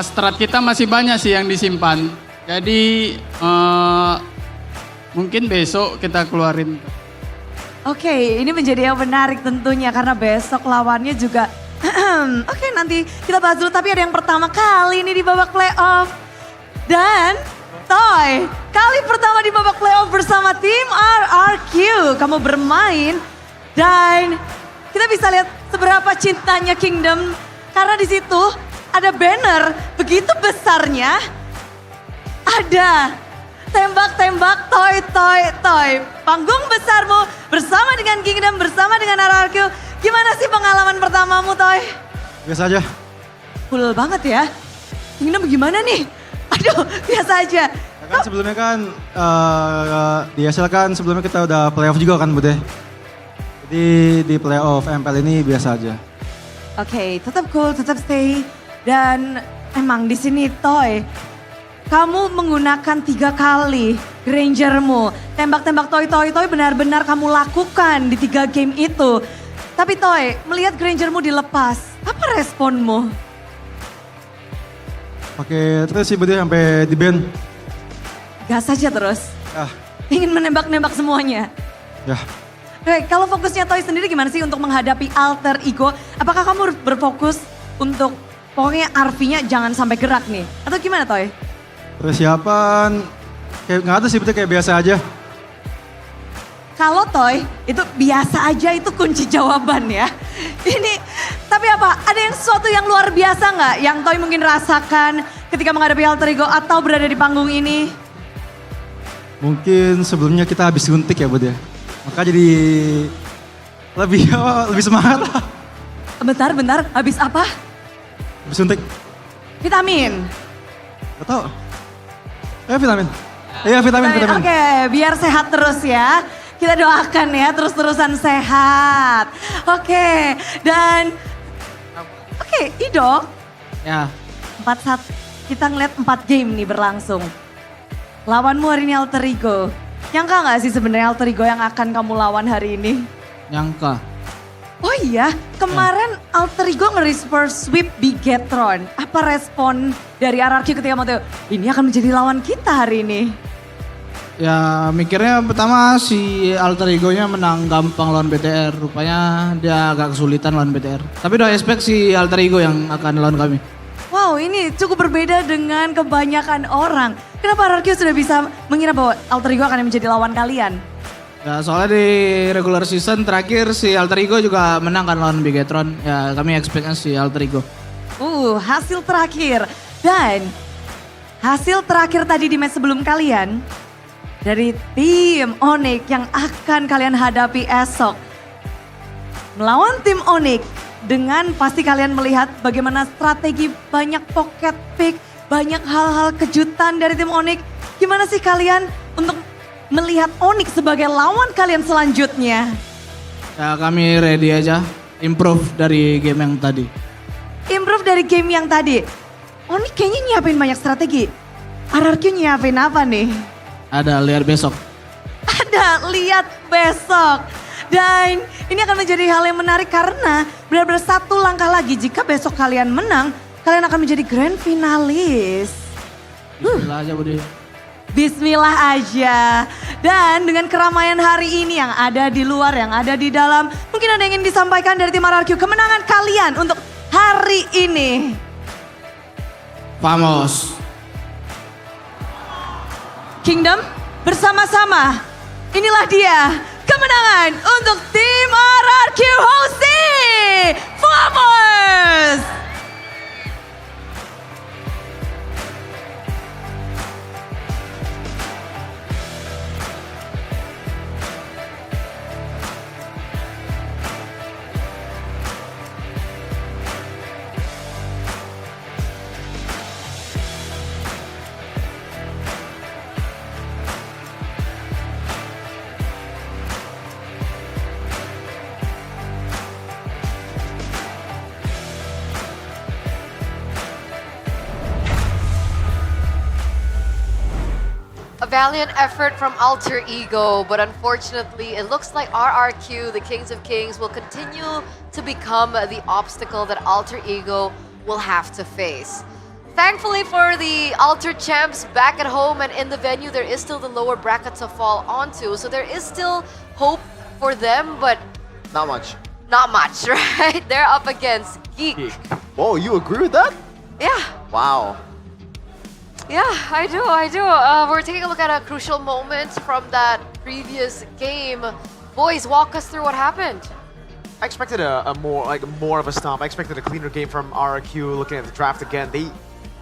Strat kita masih banyak sih yang disimpan. Jadi mungkin besok kita keluarin. Oke, ini menjadi yang menarik tentunya karena besok lawannya juga. Oke, nanti kita bahas dulu. Tapi ada yang pertama kali ini di babak playoff. Dan Toy, kali pertama di babak playoff bersama tim RRQ. Kamu bermain dan kita bisa lihat seberapa cintanya Kingdom. Karena di situ ada banner begitu besarnya. Ada tembak-tembak Toy. Panggung besarmu bersama dengan Kingdom, bersama dengan RRQ. Gimana sih pengalaman pertamamu Toy? Biasa aja. Cool banget ya. Kingdom gimana nih? Aduh, biasa aja. Kan sebelumnya kan di SL kan sebelumnya kita udah playoff juga kan Bude. Jadi di playoff MPL ini biasa aja. Oke, tetap cool, tetap stay. Dan emang di sini Toy, kamu menggunakan 3 kali Grangermu. Tembak-tembak Toy benar-benar kamu lakukan di 3 game itu. Tapi Toy, melihat Grangermu dilepas, apa responmu? Oke, terus sih Bude sampai di ban. Gas aja terus. Ya. Ingin menembak-nembak semuanya. Ya. Oke, kalau fokusnya Toy sendiri gimana sih untuk menghadapi alter ego? Apakah kamu berfokus untuk pokoknya RV-nya jangan sampai gerak nih? Atau gimana Toy? Persiapan kayak nggak ada sih Bude, kayak biasa aja. Kalau Toy, itu biasa aja itu kunci jawaban ya. Ini, tapi apa? Ada yang sesuatu yang luar biasa nggak yang Toy mungkin rasakan ketika menghadapi alter ego atau berada di panggung ini? Mungkin sebelumnya kita habis suntik ya Bude. Maka jadi lebih semangat lah. Bentar, habis apa? Habis suntik. Vitamin. Gak tau. Vitamin. Iya vitamin. Oke, biar sehat terus ya. Kita doakan ya terus-terusan sehat. Oke, dan Ido. Ya. 4-1, kita ngeliat 4 game nih berlangsung. Lawanmu hari ini alter ego. Nyangka gak sih sebenarnya alter ego yang akan kamu lawan hari ini? Nyangka. Oh iya, kemarin alter ego nge-reverse sweep Bigetron. Apa respon dari RRQ ketika mau tahu ini akan menjadi lawan kita hari ini? Ya mikirnya pertama si alter egonya menang gampang lawan BTR. Rupanya dia agak kesulitan lawan BTR. Tapi udah expect si alter ego yang akan lawan kami. Wow, ini cukup berbeda dengan kebanyakan orang. Kenapa RRQ sudah bisa mengira bahwa alter ego akan menjadi lawan kalian? Ya soalnya di regular season terakhir si alter ego juga menang kan lawan Bigetron. Ya kami expectnya si alter ego. Hasil terakhir. Dan hasil terakhir tadi di match sebelum kalian. Dari tim Onyx yang akan kalian hadapi esok. Melawan tim Onyx dengan pasti kalian melihat bagaimana strategi banyak pocket pick, banyak hal-hal kejutan dari tim Onyx. Gimana sih kalian untuk melihat Onyx sebagai lawan kalian selanjutnya? Ya kami ready aja, improve dari game yang tadi. Improve dari game yang tadi. Onyx kayaknya nyiapin banyak strategi. RRQ nyiapin apa nih? Ada, lihat besok. Ada, lihat besok. Dan ini akan menjadi hal yang menarik karena benar-benar satu langkah lagi jika besok kalian menang, kalian akan menjadi grand finalis. Bismillah aja Budi. Bismillah aja. Dan dengan keramaian hari ini yang ada di luar, yang ada di dalam, mungkin ada yang ingin disampaikan dari tim RRQ, kemenangan kalian untuk hari ini. Vamos. Kingdom bersama-sama. Inilah dia kemenangan untuk tim RRQ Hosti. Vamos! A valiant effort from Alter Ego, but unfortunately, it looks like RRQ, the Kings of Kings, will continue to become the obstacle that Alter Ego will have to face. Thankfully for the Alter champs back at home and in the venue, there is still the lower bracket to fall onto, so there is still hope for them, but Not much. not much, right? They're up against Geek. Whoa, you agree with that? Yeah. Wow. Yeah, I do. We're taking a look at a crucial moment from that previous game. Boys, walk us through what happened. I expected a more of a stomp. I expected a cleaner game from RRQ. Looking at the draft again, they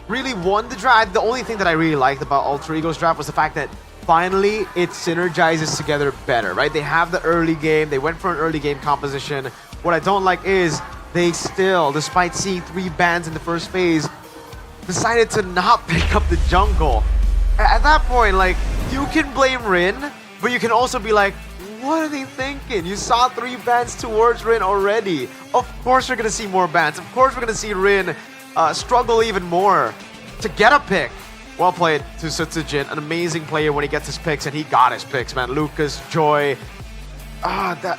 really won the draft. The only thing that I really liked about Alter Ego's draft was the fact that finally it synergizes together better, right? They have the early game. They went for an early game composition. What I don't like is they still, despite seeing 3 bans in the first phase, decided to not pick up the jungle. At that point, like, you can blame Rin, but you can also be like, what are they thinking? You saw 3 bans towards Rin already. Of course we're gonna see more bans. Of course we're gonna see Rin struggle even more to get a pick. Well played to Sutsujin, an amazing player when he gets his picks, and he got his picks, man. Lucas, Joy. I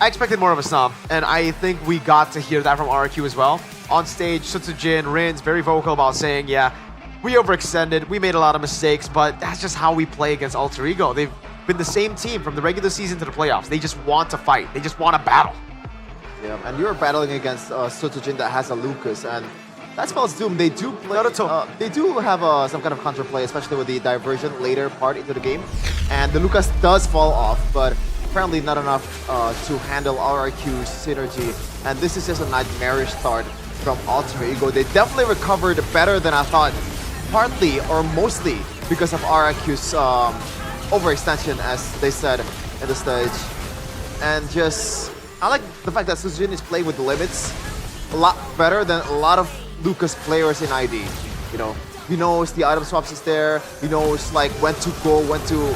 expected more of a stomp, and I think we got to hear that from RRQ as well. On stage, Sutsujin, Rin's very vocal about saying, yeah, we overextended, we made a lot of mistakes, but that's just how we play against Alter Ego. They've been the same team from the regular season to the playoffs. They just want to fight. They just want to battle. Yeah, and you're battling against Sutsujin that has a Lucas, and that spells Doom. They do play. They do have some kind of counterplay, especially with the diversion later part into the game, and the Lucas does fall off, but apparently not enough to handle RRQ's synergy, and this is just a nightmarish start from Alter Ego. They definitely recovered better than I thought, partly or mostly because of RRQ's overextension, as they said in the stage. And just, I like the fact that Sutsujin is playing with the limits a lot better than a lot of Lucas players in ID. You know, he knows the item swaps is there, he knows like when to go, when to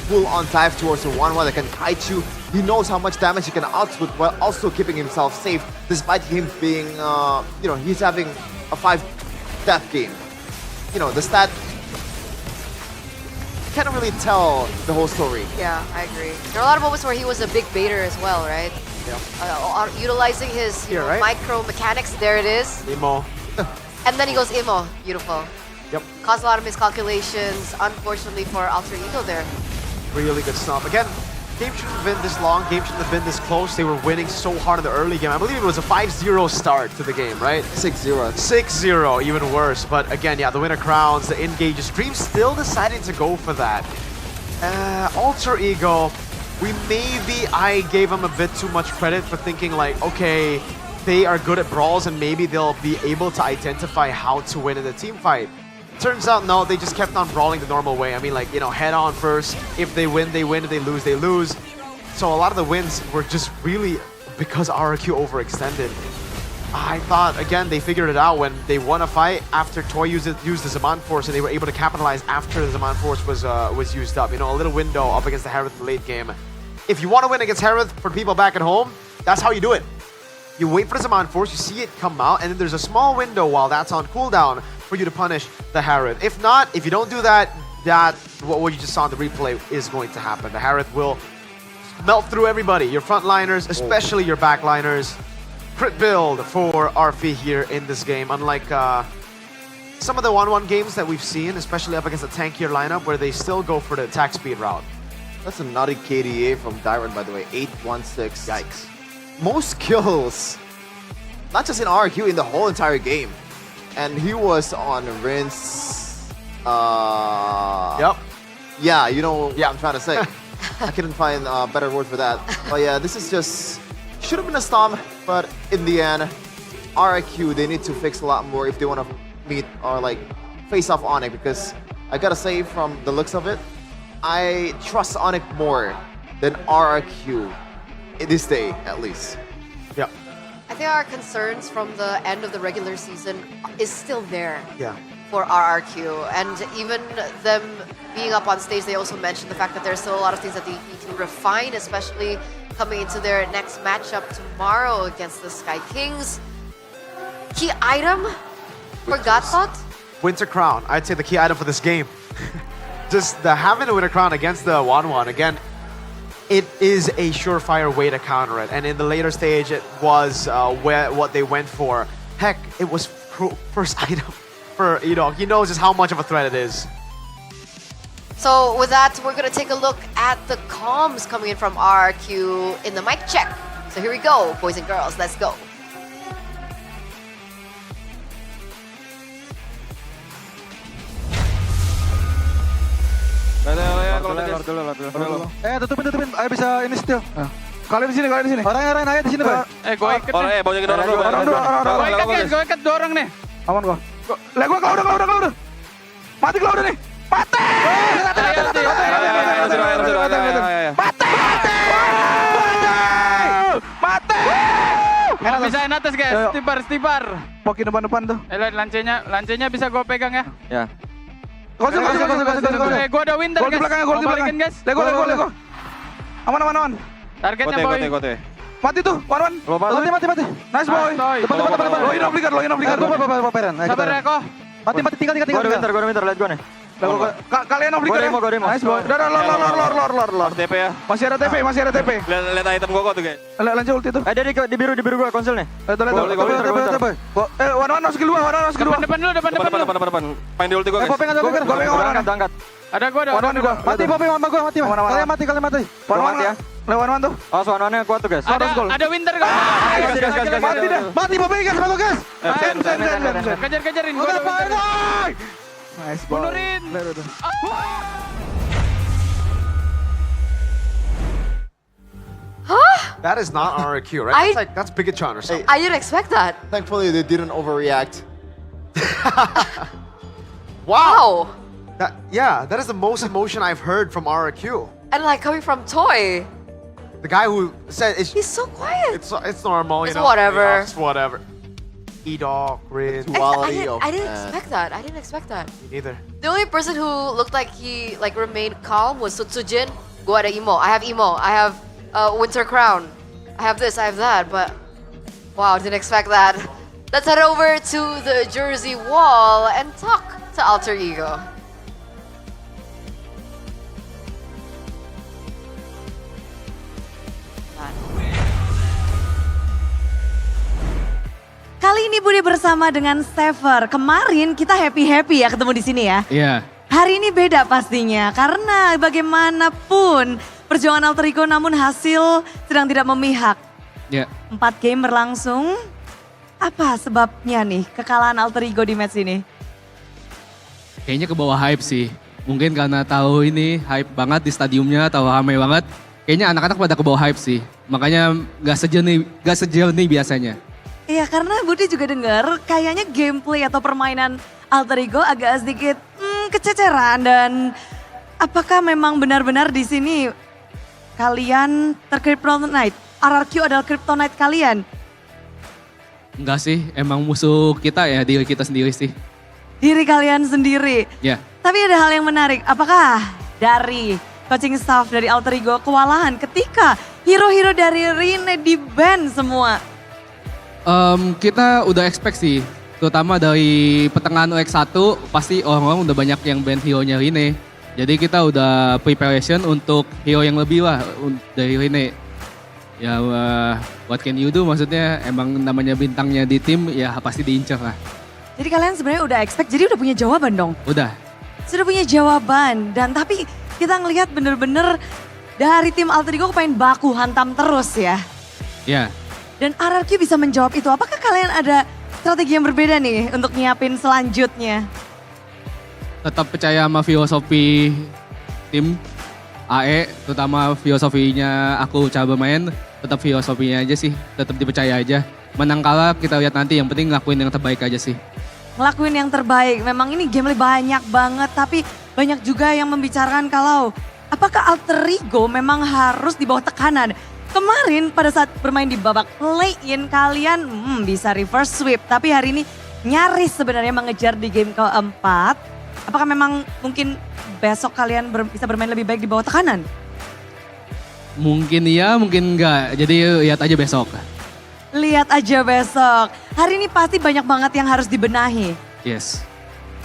full on dive towards the 1-1 that can kite you. He knows how much damage he can output while also keeping himself safe, despite him being, you know, he's having a 5 death game. You know, the stat can't really tell the whole story. Yeah, I agree. There are a lot of moments where he was a big baiter as well, right? Yeah. Utilizing his micro mechanics, there it is. Imo. And then he goes Imo. Beautiful. Yep. Caused a lot of miscalculations, unfortunately, for Alter Ego there. Really good stomp. Again, game shouldn't have been this long, game shouldn't have been this close. They were winning so hard in the early game. I believe it was a 5-0 start to the game, right? 6-0. 6-0, even worse. But again, yeah, the winner crowns, the engages. Dream still deciding to go for that. Alter Ego, I gave them a bit too much credit for thinking like, okay, they are good at brawls and maybe they'll be able to identify how to win in the team fight. Turns out, no, they just kept on brawling the normal way. I mean, like, you know, head on first. If they win, they win. If they lose, they lose. So a lot of the wins were just really because RRQ overextended. I thought, again, they figured it out when they won a fight after Toy used the Zaman Force, and they were able to capitalize after the Zaman Force was used up. You know, a little window up against the Harith in the late game. If you want to win against Harith for people back at home, that's how you do it. You wait for the Zaman Force, you see it come out, and then there's a small window while that's on cooldown for you to punish the Harith. If not, if you don't do that, what you just saw in the replay is going to happen. The Harith will melt through everybody, your frontliners, especially your backliners. Crit build for RP here in this game, unlike some of the 1-1 games that we've seen, especially up against a tankier lineup where they still go for the attack speed route. That's a naughty KDA from Dyrant, by the way, 816. Yikes. Most kills not just in RQ, in the whole entire game. And he was on Rinse. Yep. Yeah, you know what I'm trying to say. I couldn't find a better word for that. But yeah, this is just should have been a stomp, but in the end, RQ they need to fix a lot more if they want to meet or like face off Onyx, because I gotta say from the looks of it, I trust Onyx more than RQ in this day at least. Yeah. I think our concerns from the end of the regular season is still there. Yeah. For RRQ, and even them being up on stage, they also mentioned the fact that there's still a lot of things that they need to refine, especially coming into their next matchup tomorrow against the Sky Kings. Key item for Godthought? Winter Crown. I'd say the key item for this game. Just the having the Winter Crown against the 1-1 again. It is a surefire way to counter it, and in the later stage, it was what they went for. Heck, it was first item. For, you know, he knows just how much of a threat it is. So with that, we're gonna take a look at the comms coming in from RRQ in the mic check. So here we go, boys and girls, let's go. Tutupin. Ayo bisa ini still. Kalian di sini. Orang aja di sini, Pak. Gue ikat. Banyakin orang. Gue ikat dorong nih. Aman gua. Lah gua kalau udah. Mati kalau udah nih. Mati. Mati. Pisahin atas guys, stipar. Pokin depan tuh. Lancenya bisa gue pegang ya. Ya. Kosong. Gue ada winter guys. Gol di belakang. Guys. Lego. Aman. Targetnya boy. Mati tuh, Wan. Mati. Nice boy. Depan. Lo in obligat. Sabar ya kok. Mati, tinggal. Gue ada winter, lihat gue nih. Kalian obligat ya? Gue demo. Nice boy. Udah, lor. TP ya. Masih ada TP. Lihat item gue kok tuh guys. Lanjut ulti tuh. Di biru gue konsul nih. Lihat. Wan skill 2. Depan dulu. Main di ulti gue guys. Gue pegang Angkat. Ada gue. Mati, Kalian mati. Mati ya. Wan tuh. Oh, suananya kuat tuh guys. Ada winter guys. Mati dah. Mati, guys. Kejar-kejarin gue. Nice boy. Bunurin. Huh? That is not RQ, right? That's Bigatron or something. I didn't expect that. Thankfully, they didn't overreact. Wow. That is the most emotion I've heard from RQ. And like coming from Toy. The guy who said he's so quiet. It's normal, you it's know. Whatever. It's whatever. E-Dog, Grid. I didn't expect that. Me neither. The only person who looked like he remained calm was Sutsujin. Gua ada emo. I have emo. I have Winter Crown. I have this. I have that. But wow, didn't expect that. Let's head over to the Jersey wall and talk to Alter Ego. Kali ini Bude bersama dengan Sever. Kemarin kita happy-happy ya ketemu di sini ya. Iya. Hari ini beda pastinya karena bagaimanapun perjuangan Alter Ego namun hasil sedang tidak memihak. Iya. 4 game berlangsung. Apa sebabnya nih kekalahan Alter Ego di match ini? Kayaknya ke bawah hype sih. Mungkin karena tahu ini hype banget di stadiumnya, tahu ramai banget. Kayaknya anak-anak pada ke bawah hype sih. Makanya gak sejernih biasanya. Iya karena Bude juga dengar kayaknya gameplay atau permainan Alter Ego agak sedikit kececeran dan apakah memang benar-benar di sini kalian terkryptonite? RRQ adalah kryptonite kalian? Enggak sih, emang musuh kita ya diri kita sendiri sih. Diri kalian sendiri? Ya. Tapi ada hal yang menarik, apakah dari coaching staff dari Alter Ego kewalahan ketika hero-hero dari Rine di-ban semua? Kita udah expect sih, terutama dari pertengahan UX1 pasti orang-orang udah banyak yang ban hero-nya Rine. Jadi kita udah preparation untuk hero yang lebih lah dari Rine. Ya what can you do, maksudnya emang namanya bintangnya di tim ya pasti diincar lah. Jadi kalian sebenarnya udah expect, jadi udah punya jawaban dong? Udah. Sudah punya jawaban dan tapi kita ngelihat bener-bener dari tim Alter Ego pengen baku hantam terus ya. Ya. Dan RRQ bisa menjawab itu. Apakah kalian ada strategi yang berbeda nih untuk nyiapin selanjutnya? Tetap percaya sama filosofi tim AE, terutama filosofinya aku coba main, tetap filosofinya aja sih, tetap dipercaya aja. Menang kalah kita lihat nanti, yang penting ngelakuin yang terbaik aja sih. Ngelakuin yang terbaik, memang ini game banyak banget, tapi banyak juga yang membicarakan kalau apakah Alter Ego memang harus di bawah tekanan. Kemarin pada saat bermain di babak play-in kalian bisa reverse sweep, tapi hari ini nyaris sebenarnya mengejar di game keempat. Apakah memang mungkin besok kalian bisa bermain lebih baik di bawah tekanan? Mungkin iya, mungkin enggak. Jadi lihat aja besok. Lihat aja besok. Hari ini pasti banyak banget yang harus dibenahi. Yes.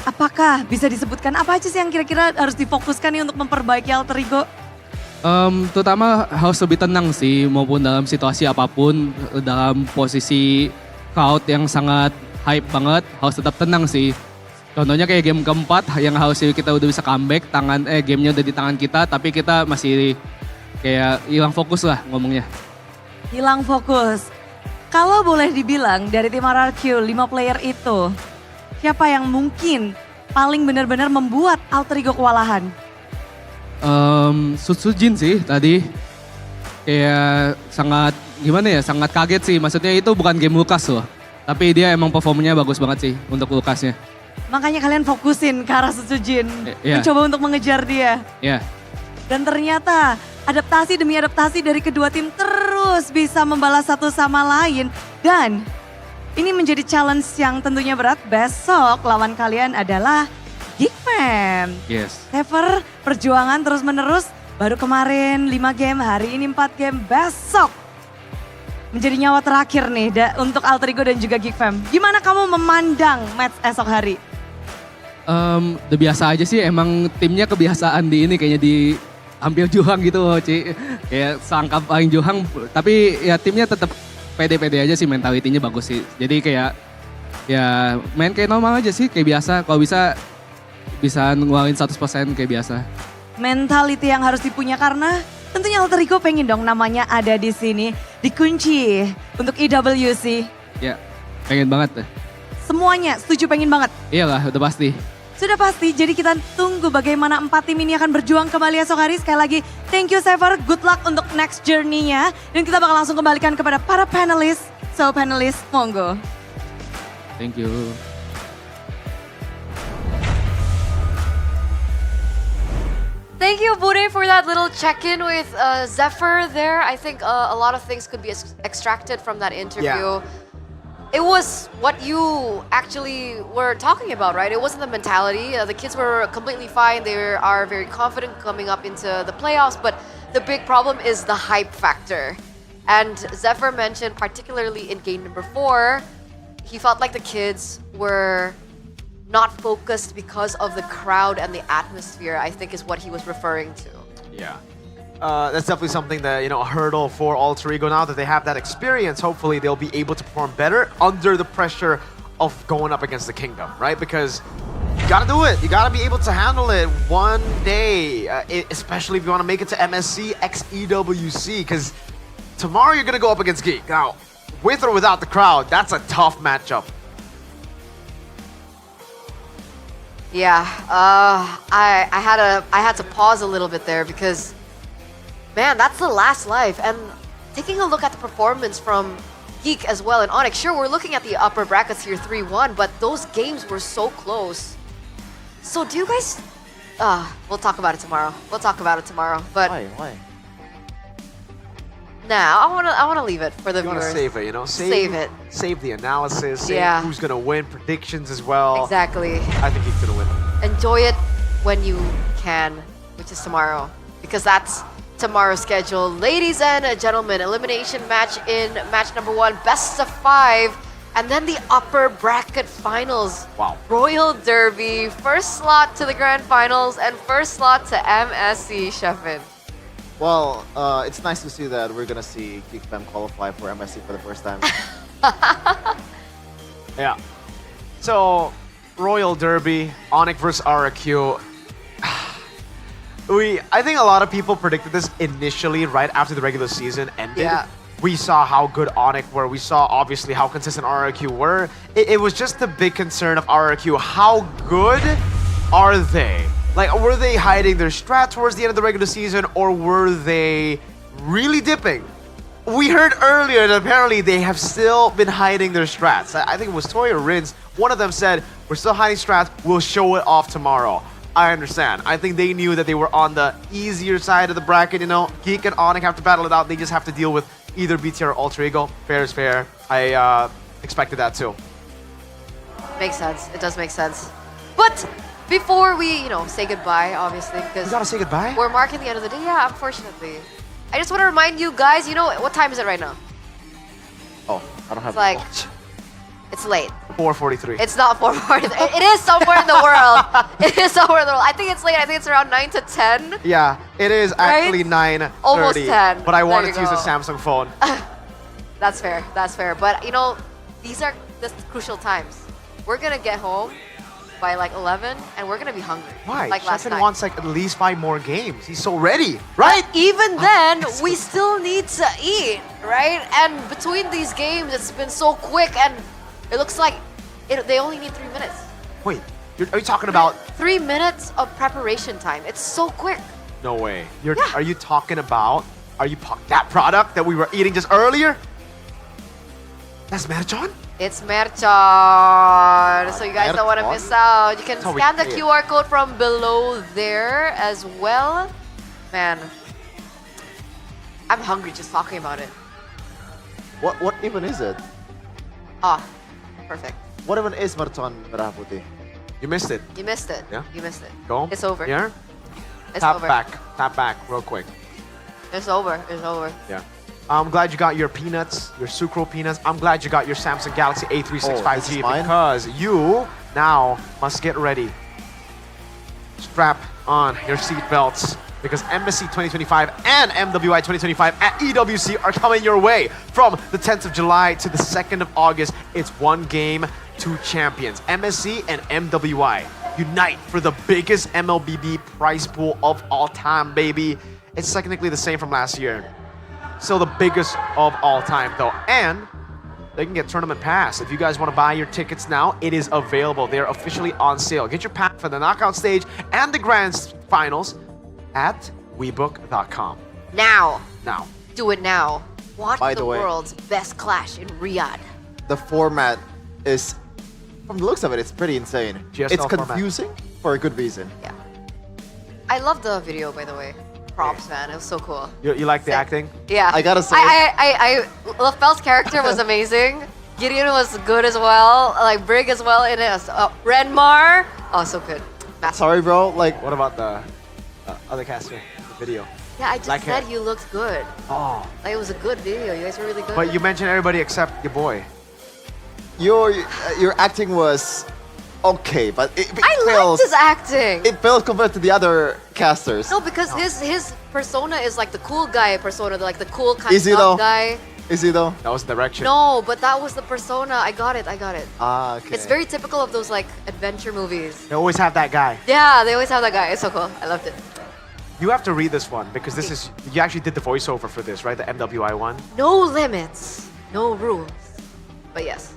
Apakah bisa disebutkan apa aja sih yang kira-kira harus difokuskan nih untuk memperbaiki Alter Ego? Terutama harus lebih tenang sih, maupun dalam situasi apapun, dalam posisi crowd yang sangat hype banget, harus tetap tenang sih. Contohnya kayak game keempat yang harusnya kita udah bisa comeback, gamenya udah di tangan kita, tapi kita masih kayak hilang fokus lah ngomongnya. Hilang fokus. Kalau boleh dibilang dari tim RRQ 5 player itu, siapa yang mungkin paling benar-benar membuat Alter Ego kewalahan? Sujin sih tadi. Kayak sangat gimana ya, sangat kaget sih. Maksudnya itu bukan game Lukas loh. Tapi dia emang performanya bagus banget sih untuk Lukasnya. Makanya kalian fokusin ke arah Sujin. Iya. Mencoba untuk mengejar dia. Iya. Dan ternyata adaptasi demi adaptasi dari kedua tim terus bisa membalas satu sama lain. Dan ini menjadi challenge yang tentunya berat. Besok lawan kalian adalah Geekfam. Yes. Sever, perjuangan terus menerus. Baru kemarin 5 game, hari ini 4 game. Besok menjadi nyawa terakhir nih untuk Alter Ego dan juga Geekfam. Gimana kamu memandang match esok hari? Udah biasa aja sih, emang timnya kebiasaan di ini kayaknya di ambil Johang gitu loh, Ci. Kayak sangkap paling Johang, tapi ya timnya tetap pede-pede aja sih, mentalitinya bagus sih. Jadi kayak ya main kayak normal aja sih, kayak biasa. Kalau bisa ngeluarin 100% kayak biasa. Mentality yang harus dipunya karena tentunya Alter Ego pengen dong namanya ada di sini. Dikunci untuk EWC. Ya, pengen banget deh. Semuanya setuju pengen banget? Iyalah, udah pasti. Sudah pasti, jadi kita tunggu bagaimana 4 tim ini akan berjuang kembali esok hari. Sekali lagi, thank you Sever, good luck untuk next journey-nya. Dan kita bakal langsung kembalikan kepada para panelis. So panelis, monggo. Thank you. Thank you, Bude, for that little check-in with Zephyr there. I think a lot of things could be extracted from that interview. It was what you actually were talking about, right? It wasn't the mentality. The kids were completely fine. They are very confident coming up into the playoffs, but the big problem is the hype factor. And Zephyr mentioned, particularly in game number 4, he felt like the kids were not focused because of the crowd and the atmosphere, I think is what he was referring to. Yeah. That's definitely something that, a hurdle for Alter Ego. Now that they have that experience, hopefully they'll be able to perform better under the pressure of going up against the Kingdom, right? Because you gotta do it. You gotta be able to handle it one day, especially if you want to make it to MSC x EWC, because tomorrow you're gonna go up against Geek. Now, with or without the crowd, that's a tough matchup. Yeah, I had to pause a little bit there because, man, that's the last life. And taking a look at the performance from Geek as well and Onyx, sure, we're looking at the upper brackets here 3-1, but those games were so close. So do you guys, we'll talk about it tomorrow. But Why? Nah, I wanna leave it for the You want viewers. to save it, Save it. Save the analysis, save Yeah. who's gonna win, predictions as well. Exactly. I think he's gonna win. Enjoy it when you can, which is tomorrow, because that's tomorrow's schedule. Ladies and gentlemen, elimination match in match number 1, best of 5, and then the upper bracket finals. Wow. Royal Derby, first slot to the grand finals and first slot to MSC, Shefin. Well, it's nice to see that we're gonna see Geekfam qualify for MSC for the first time. Yeah. So, Royal Derby, Onyx versus RRQ. I think a lot of people predicted this initially right after the regular season ended. Yeah. We saw how good Onyx were. We saw obviously how consistent RRQ were. It was just the big concern of RRQ. How good are they? Like, were they hiding their strat towards the end of the regular season, or were they really dipping? We heard earlier that apparently they have still been hiding their strats. I think it was Toy or Rins. One of them said, we're still hiding strats, we'll show it off tomorrow. I understand. I think they knew that they were on the easier side of the bracket, you know. Geek and Onyx have to battle it out. They just have to deal with either BTR or Alter Ego. Fair is fair. I expected that too. Makes sense. It does make sense. But before we, say goodbye, obviously, because we gotta say goodbye. We're marking the end of the day. Yeah, unfortunately. I just want to remind you guys. What time is it right now? Oh, I don't have It's like a watch. It's late. 4:43. It's not 4:40. It is somewhere in the world. It is somewhere in the world. I think it's late. I think it's around 9 to 10. Yeah, it is actually 9:30. Almost 10. But I There wanted you to use a go. Samsung phone. That's fair. That's fair. But these are the crucial times. We're gonna get home by like 11, and we're gonna be hungry. Why? Like last Shefin night. wants like at least 5 more games. He's so ready, right? But even then, we still need to eat, right? And between these games, it's been so quick, and it looks like they only need 3 minutes. Wait, are you talking about? 3 minutes of preparation time. It's so quick. No way. Are you talking about? That product that we were eating just earlier? That's Merchon? It's Merchon. So you guys don't want to Merchon? miss out. You can That's how we scan the say it. QR code from below there as well. Man, I'm hungry just talking about it. What even is it? Ah, perfect. What even is Mercon Merah Putih? You missed it. You missed it. Yeah. You missed it. Go. It's over. Here. It's Tap over. back. Tap back real quick. It's over. It's over. Yeah. I'm glad you got your peanuts, your sucro peanuts. I'm glad you got your Samsung Galaxy Oh, this is A365G mine? because you now must get ready. Strap on your seat belts because MSC 2025 and MWI 2025 at EWC are coming your way from the 10th of July to the 2nd of August. It's one game, two champions. MSC and MWI unite for the biggest MLBB prize pool of all time, baby. It's technically the same from last year. Still the biggest of all time, though. And they can get tournament pass. If you guys want to buy your tickets now, it is available. They are officially on sale. Get your pack for the knockout stage and the grand finals at webook.com. Now. Now. Do it now. Watch By the the way- world's best clash in Riyadh. The format is, from the looks of it, it's pretty insane. GSL It's format. confusing for a good reason. I love the video, by the way. Props, man. It was so cool. You like the acting? Yeah. I gotta say- LaFell's character was amazing. Gideon was good as well. Like Brig as well in it. Renmar. Oh, so good. Sorry, bro. Like, what about the other caster? The video. Yeah, I just Black hair. said you looked good. Oh. Like it was a good video. You guys were really good. But you mentioned everybody except your boy. your acting was okay, but it I fails. liked his acting. It failed compared to the other casters. No, because his persona is like the cool guy persona, like the cool kind Is he of though? guy. Is he though? That was the direction. No, but that was the persona. I got it. Ah, okay. It's very typical of those like adventure movies. They always have that guy. Yeah, they always have that guy. It's so cool. I loved it. You have to read this one because this is, you actually did the voiceover for this, right? The MWI one. No limits, no rules. But yes,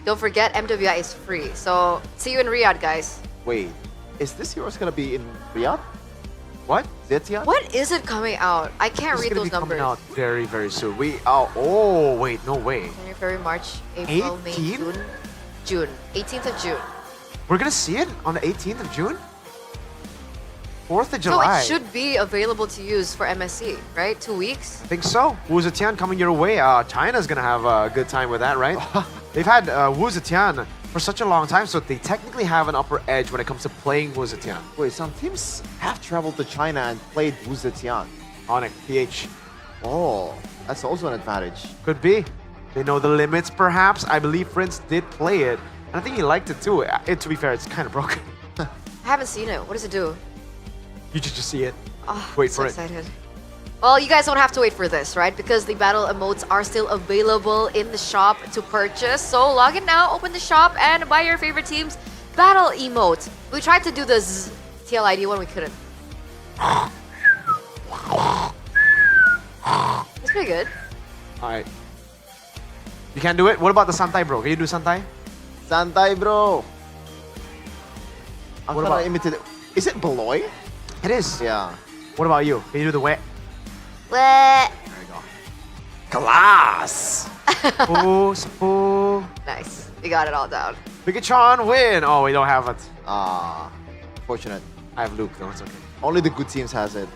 don't forget MWI is free. So see you in Riyadh, guys. Wait, is this yours gonna be in Riyadh? What? Zetian? What is it coming out? I can't It's read gonna those be coming numbers. out very, very soon. Oh, wait, no way. January, February, March, April, May, 18? June. June. 18th of June. We're gonna see it on the 18th of June? 4th of So July. it should be available to use for MSC, right? 2 weeks? I think so. Wu Zetian coming your way. China's gonna have a good time with that, right? They've had Wu Zetian for such a long time, so they technically have an upper edge when it comes to playing Wu Zetian. Wait, some teams have traveled to China and played Wu Zetian. Onyx, PH. Oh, that's also an advantage. Could be. They know the limits, perhaps. I believe Prince did play it. And I think he liked it too. To be fair, it's kind of broken. I haven't seen it. What does it do? You should just see it. Oh, Wait so for excited. Well, you guys don't have to wait for this, right? Because the battle emotes are still available in the shop to purchase. So log in now, open the shop, and buy your favorite team's battle emote. We tried to do the TLID one, we couldn't. It's pretty good. All right. You can't do it? What about the Santai, bro? Can you do Santai? Santai, bro. I'm What trying about- to imitate it. Is it Beloy? It is. Yeah. What about you? Can you do the wet? Wet. Class! Spoo. Nice. We got it all down. Pikachu win! Oh, we don't have it. Fortunate. I have Luke though, it's okay. Only the good teams has it.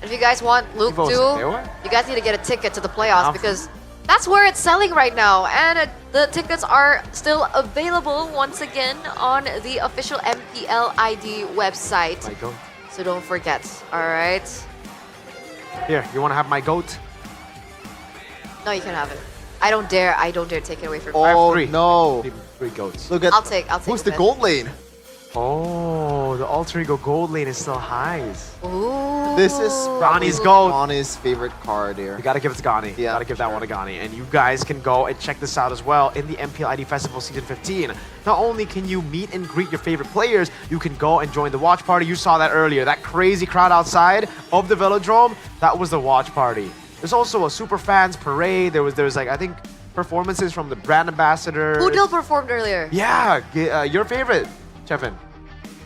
If you guys want Luke Evo's too, there. you guys need to get a ticket to the playoffs because that's where it's selling right now. And the tickets are still available once again on the official MPL ID website. My goat. So don't forget, all right? Here, you want to have my goat? No, you can have it. I don't dare take it away from you. Oh, three. no. Three goats. Look at I'll take who's the it. gold lane? Oh, the alter ego gold lane is still highs. Ooh. This is Ronnie's gold. Ronnie's favorite card here. You gotta give it to Gani. Yeah, Gotta give that one to Gani. And you guys can go and check this out as well in the MPL ID Festival Season 15. Not only can you meet and greet your favorite players, you can go and join the watch party. You saw that earlier. That crazy crowd outside of the Velodrome, that was the watch party. There's also a super fans parade. There's like, I think, performances from the brand ambassador. Poodle performed earlier. Yeah, your favorite, Chefin.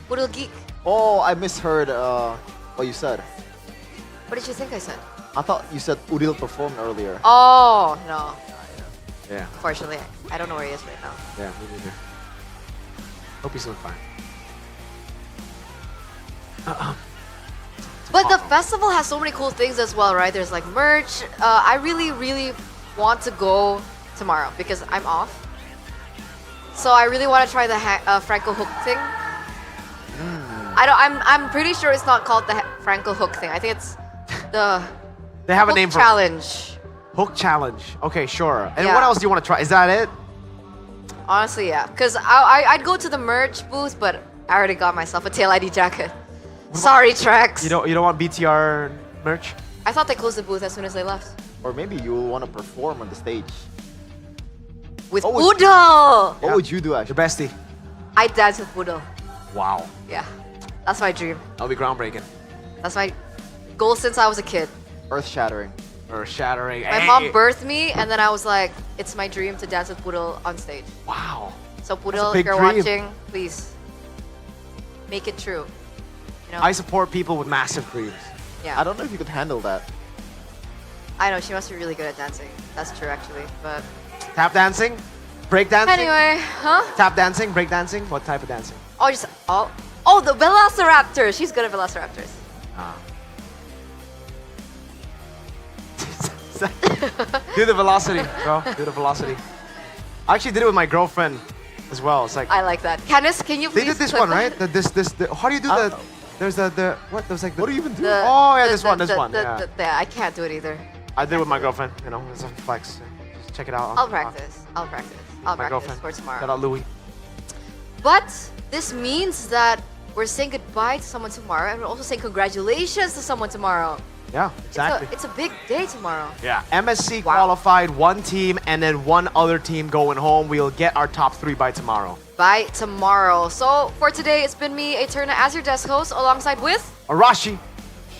Poodle Geek. Oh, I misheard what you said. What did you think I said? I thought you said Udil performed earlier. Oh, no. Yeah. Unfortunately, I don't know where he is right now. Yeah, me neither. Hope he's doing fine. But the festival has so many cool things as well, right? There's like merch. I really, really want to go tomorrow because I'm off. So I really want to try the Franco Hook thing. I'm pretty sure it's not called the Franco Hook thing. I think it's the They have a Hook name for challenge. Hook challenge. Okay, sure. And Yeah. what else do you want to try? Is that it? Honestly, yeah. Because I'd go to the merch booth, but I already got myself a Tail ID jacket. Sorry, Trex. You don't want BTR merch? I thought they closed the booth as soon as they left. Or maybe you'll want to perform on the stage. With What would- Poodle! What would you do, actually? Your bestie. I dance with Poodle. Wow. Yeah. That's my dream. That'll be groundbreaking. That's my goal since I was a kid. Earth-shattering. Or shattering. My mom birthed me, and then I was like, it's my dream to dance with Poodle on stage. Wow. So Poodle, if big you're dream. watching, please make it true. You know? I support people with massive dreams. Yeah. I don't know if you could handle that. I know, she must be really good at dancing. That's true, actually. But Tap dancing? Break dancing? anyway, huh? Tap dancing? Break dancing? What type of dancing? Oh, the Velociraptor. She's good at Velociraptors. Ah. Do the velocity, bro. Do the velocity. I actually did it with my girlfriend as well. It's like I like that. Candice, can you please they did this clip one, that? right? How do you do the? There's the what? There's like the, what do you even do? The- Oh yeah, the- this the- one. This the- one. the- Yeah. I can't do it either. I did it with my girlfriend. You know, it's a flex. Just check it out. I'll practice. I'll practice. I'll My practice girlfriend. for tomorrow. Shout out Louis. But this means that we're saying goodbye to someone tomorrow, and we're also saying congratulations to someone tomorrow. Yeah, exactly. It's a big day tomorrow. Yeah, MSC qualified, one team, and then one other team going home. We'll get our top 3 by tomorrow. By tomorrow. So for today, it's been me, Eterna, as your desk host, alongside with Arashi.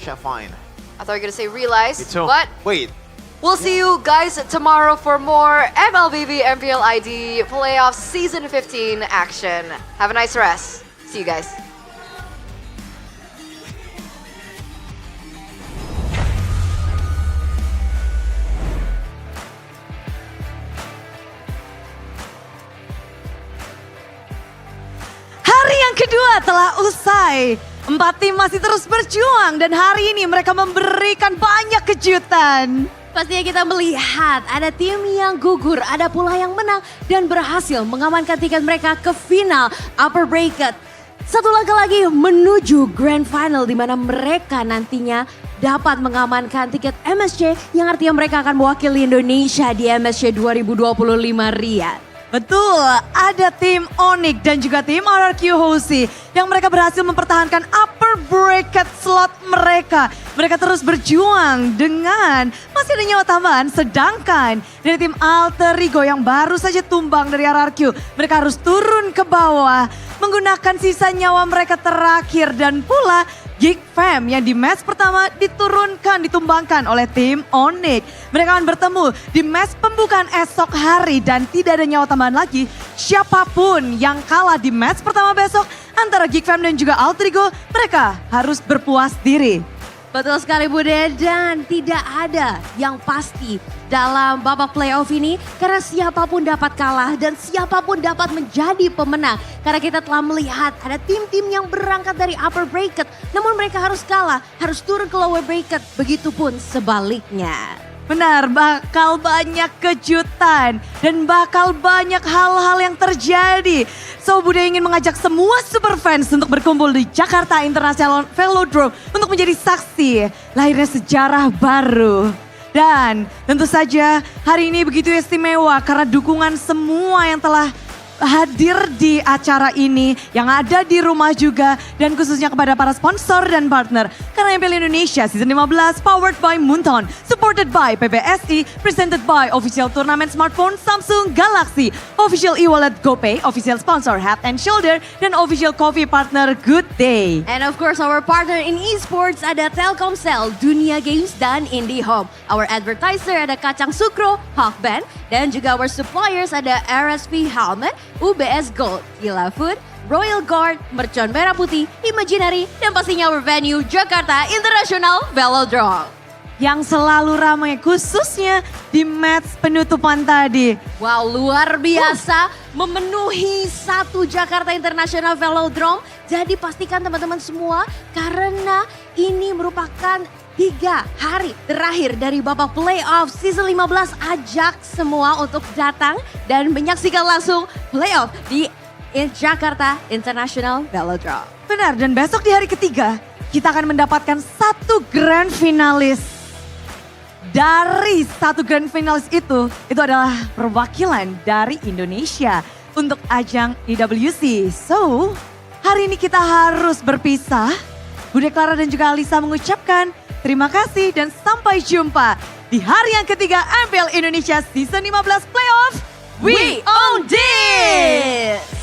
Chefine. I thought you were gonna say Realize, Me too. but Wait. we'll see you guys tomorrow for more MLBB MPL ID Playoffs Season 15 action. Have a nice rest. See you guys. Hari yang kedua telah usai. 4 tim masih terus berjuang dan hari ini mereka memberikan banyak kejutan. Pastinya kita melihat ada tim yang gugur, ada pula yang menang dan berhasil mengamankan tiket mereka ke final upper bracket. Satu langkah lagi menuju grand final di mana mereka nantinya dapat mengamankan tiket MSC yang artinya mereka akan mewakili Indonesia di MSC 2025 Riyadh. Betul, ada tim Onyx dan juga tim RRQ Hoshi yang mereka berhasil mempertahankan upper bracket slot mereka. Mereka terus berjuang dengan masih ada nyawa tambahan, sedangkan dari tim Alter Ego yang baru saja tumbang dari RRQ, mereka harus turun ke bawah menggunakan sisa nyawa mereka terakhir dan pula Geek Fam yang di match pertama ditumbangkan oleh tim Onyx. Mereka akan bertemu di match pembukaan esok hari dan tidak ada nyawa tambahan lagi. Siapapun yang kalah di match pertama besok antara Geek Fam dan juga Alter Ego, mereka harus berpuas diri. Betul sekali Bude, dan tidak ada yang pasti dalam babak playoff ini karena siapapun dapat kalah dan siapapun dapat menjadi pemenang. Karena kita telah melihat ada tim-tim yang berangkat dari upper bracket namun mereka harus kalah, harus turun ke lower bracket, begitupun sebaliknya. Benar, bakal banyak kejutan dan bakal banyak hal-hal yang terjadi. So, Bude ingin mengajak semua super fans untuk berkumpul di Jakarta International Velodrome untuk menjadi saksi lahirnya sejarah baru. Dan tentu saja hari ini begitu istimewa karena dukungan semua yang telah hadir di acara ini, yang ada di rumah juga, dan khususnya kepada para sponsor dan partner. Karena MPL Indonesia Season 15 powered by Munton, supported by PBSI, presented by official turnamen smartphone Samsung Galaxy, official e-wallet GoPay, official sponsor Head and Shoulder, dan official coffee partner Good Day. And of course our partner in esports ada Telkomsel, Dunia Games, dan IndiHome. Our advertiser ada Kacang Sukro, Hawkband, dan juga our suppliers ada RSP Helmet, UBS Gold, Gila Food, Royal Guard, Mercon Merah Putih, Imaginary, dan pastinya our venue Jakarta International Velodrome. Yang selalu ramai khususnya di match penutupan tadi. Wow, luar biasa memenuhi satu Jakarta International Velodrome. Jadi pastikan teman-teman semua karena ini merupakan 3 hari terakhir dari babak playoff season 15, ajak semua untuk datang dan menyaksikan langsung playoff di Jakarta International Velodrome. Benar, dan besok di hari ketiga kita akan mendapatkan satu grand finalis. Dari satu grand finalis itu adalah perwakilan dari Indonesia untuk ajang IWC. So, hari ini kita harus berpisah. Bude Clara dan juga Alisa mengucapkan terima kasih dan sampai jumpa di hari yang ketiga MPL Indonesia Season 15 Playoff. We own this!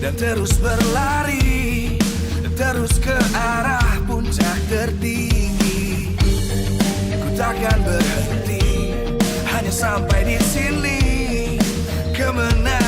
dan terus berlari, terus ke arah puncak tertinggi. Ku takkan berhenti, hanya sampai di sini. Kemenangan